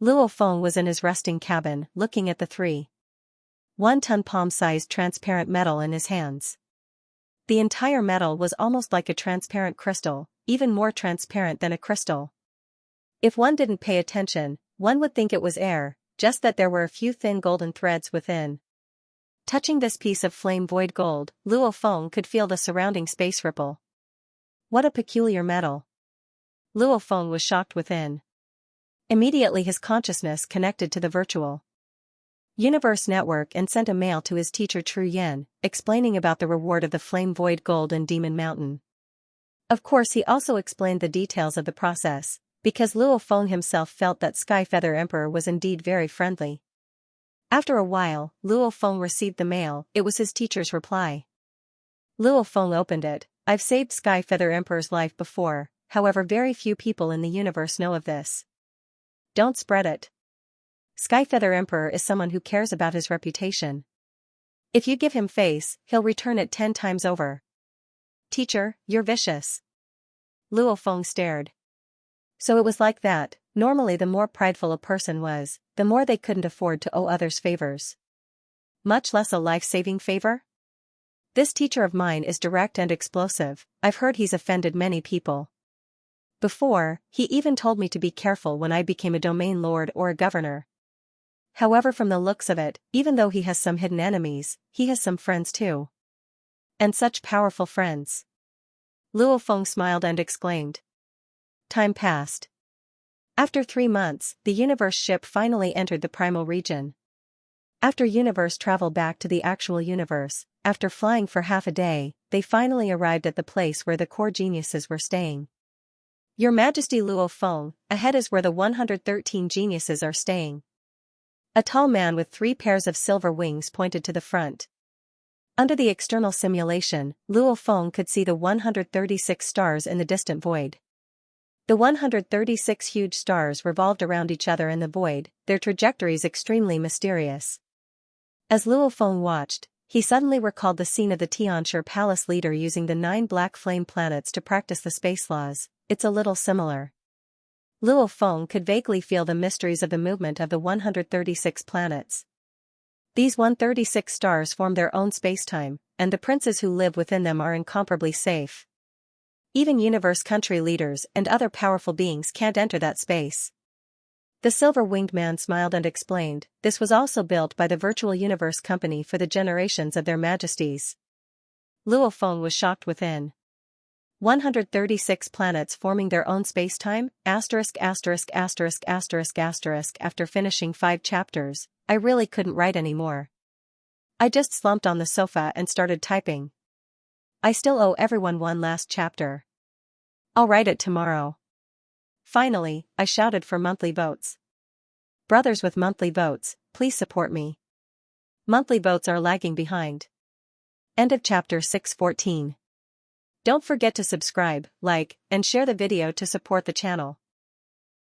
Luo Feng was in his resting cabin, looking at the 3-1-ton palm-sized transparent metal in his hands. The entire metal was almost like a transparent crystal, even more transparent than a crystal. If one didn't pay attention, one would think it was air, just that there were a few thin golden threads within. Touching this piece of flame-void gold, Luo Feng could feel the surrounding space ripple. What a peculiar metal. Luo Feng was shocked within. Immediately his consciousness connected to the virtual universe network and sent a mail to his teacher Tru Yen, explaining about the reward of the flame-void gold and Demon Mountain. Of course he also explained the details of the process, because Luo Feng himself felt that Sky Feather Emperor was indeed very friendly. After a while, Luo Feng received the mail. It was his teacher's reply. Luo Feng opened it. I've saved Sky Feather Emperor's life before, however very few people in the universe know of this. Don't spread it. Sky Feather Emperor is someone who cares about his reputation. If you give him face, he'll return it 10 times over. Teacher, you're vicious. Luo Feng stared. So it was like that. Normally the more prideful a person was, the more they couldn't afford to owe others favors. Much less a life-saving favor? This teacher of mine is direct and explosive. I've heard he's offended many people. Before, he even told me to be careful when I became a domain lord or a governor. However, from the looks of it, even though he has some hidden enemies, he has some friends too. And such powerful friends. Luo Feng smiled and exclaimed. Time passed. After 3 months, the universe ship finally entered the primal region. After universe travel back to the actual universe, after flying for half a day, they finally arrived at the place where the core geniuses were staying. Your Majesty Luo Feng, ahead is where the 113 geniuses are staying. A tall man with 3 pairs of silver wings pointed to the front. Under the external simulation, Luo Feng could see the 136 stars in the distant void. The 136 huge stars revolved around each other in the void, their trajectories extremely mysterious. As Luo Feng watched, he suddenly recalled the scene of the Tianxia Palace leader using the 9 black flame planets to practice the space laws. It's a little similar. Luo Feng could vaguely feel the mysteries of the movement of the 136 planets. These 136 stars form their own spacetime, and the princes who live within them are incomparably safe. Even universe country leaders and other powerful beings can't enter that space. The silver-winged man smiled and explained, this was also built by the Virtual Universe Company for the generations of their majesties. Luo Feng was shocked within. 136 planets forming their own spacetime, **********. After finishing 5 chapters, I really couldn't write anymore. I just slumped on the sofa and started typing. I still owe everyone one last chapter. I'll write it tomorrow. Finally, I shouted for monthly votes. Brothers with monthly votes, please support me. Monthly votes are lagging behind. End of chapter 614. Don't forget to subscribe, like, and share the video to support the channel.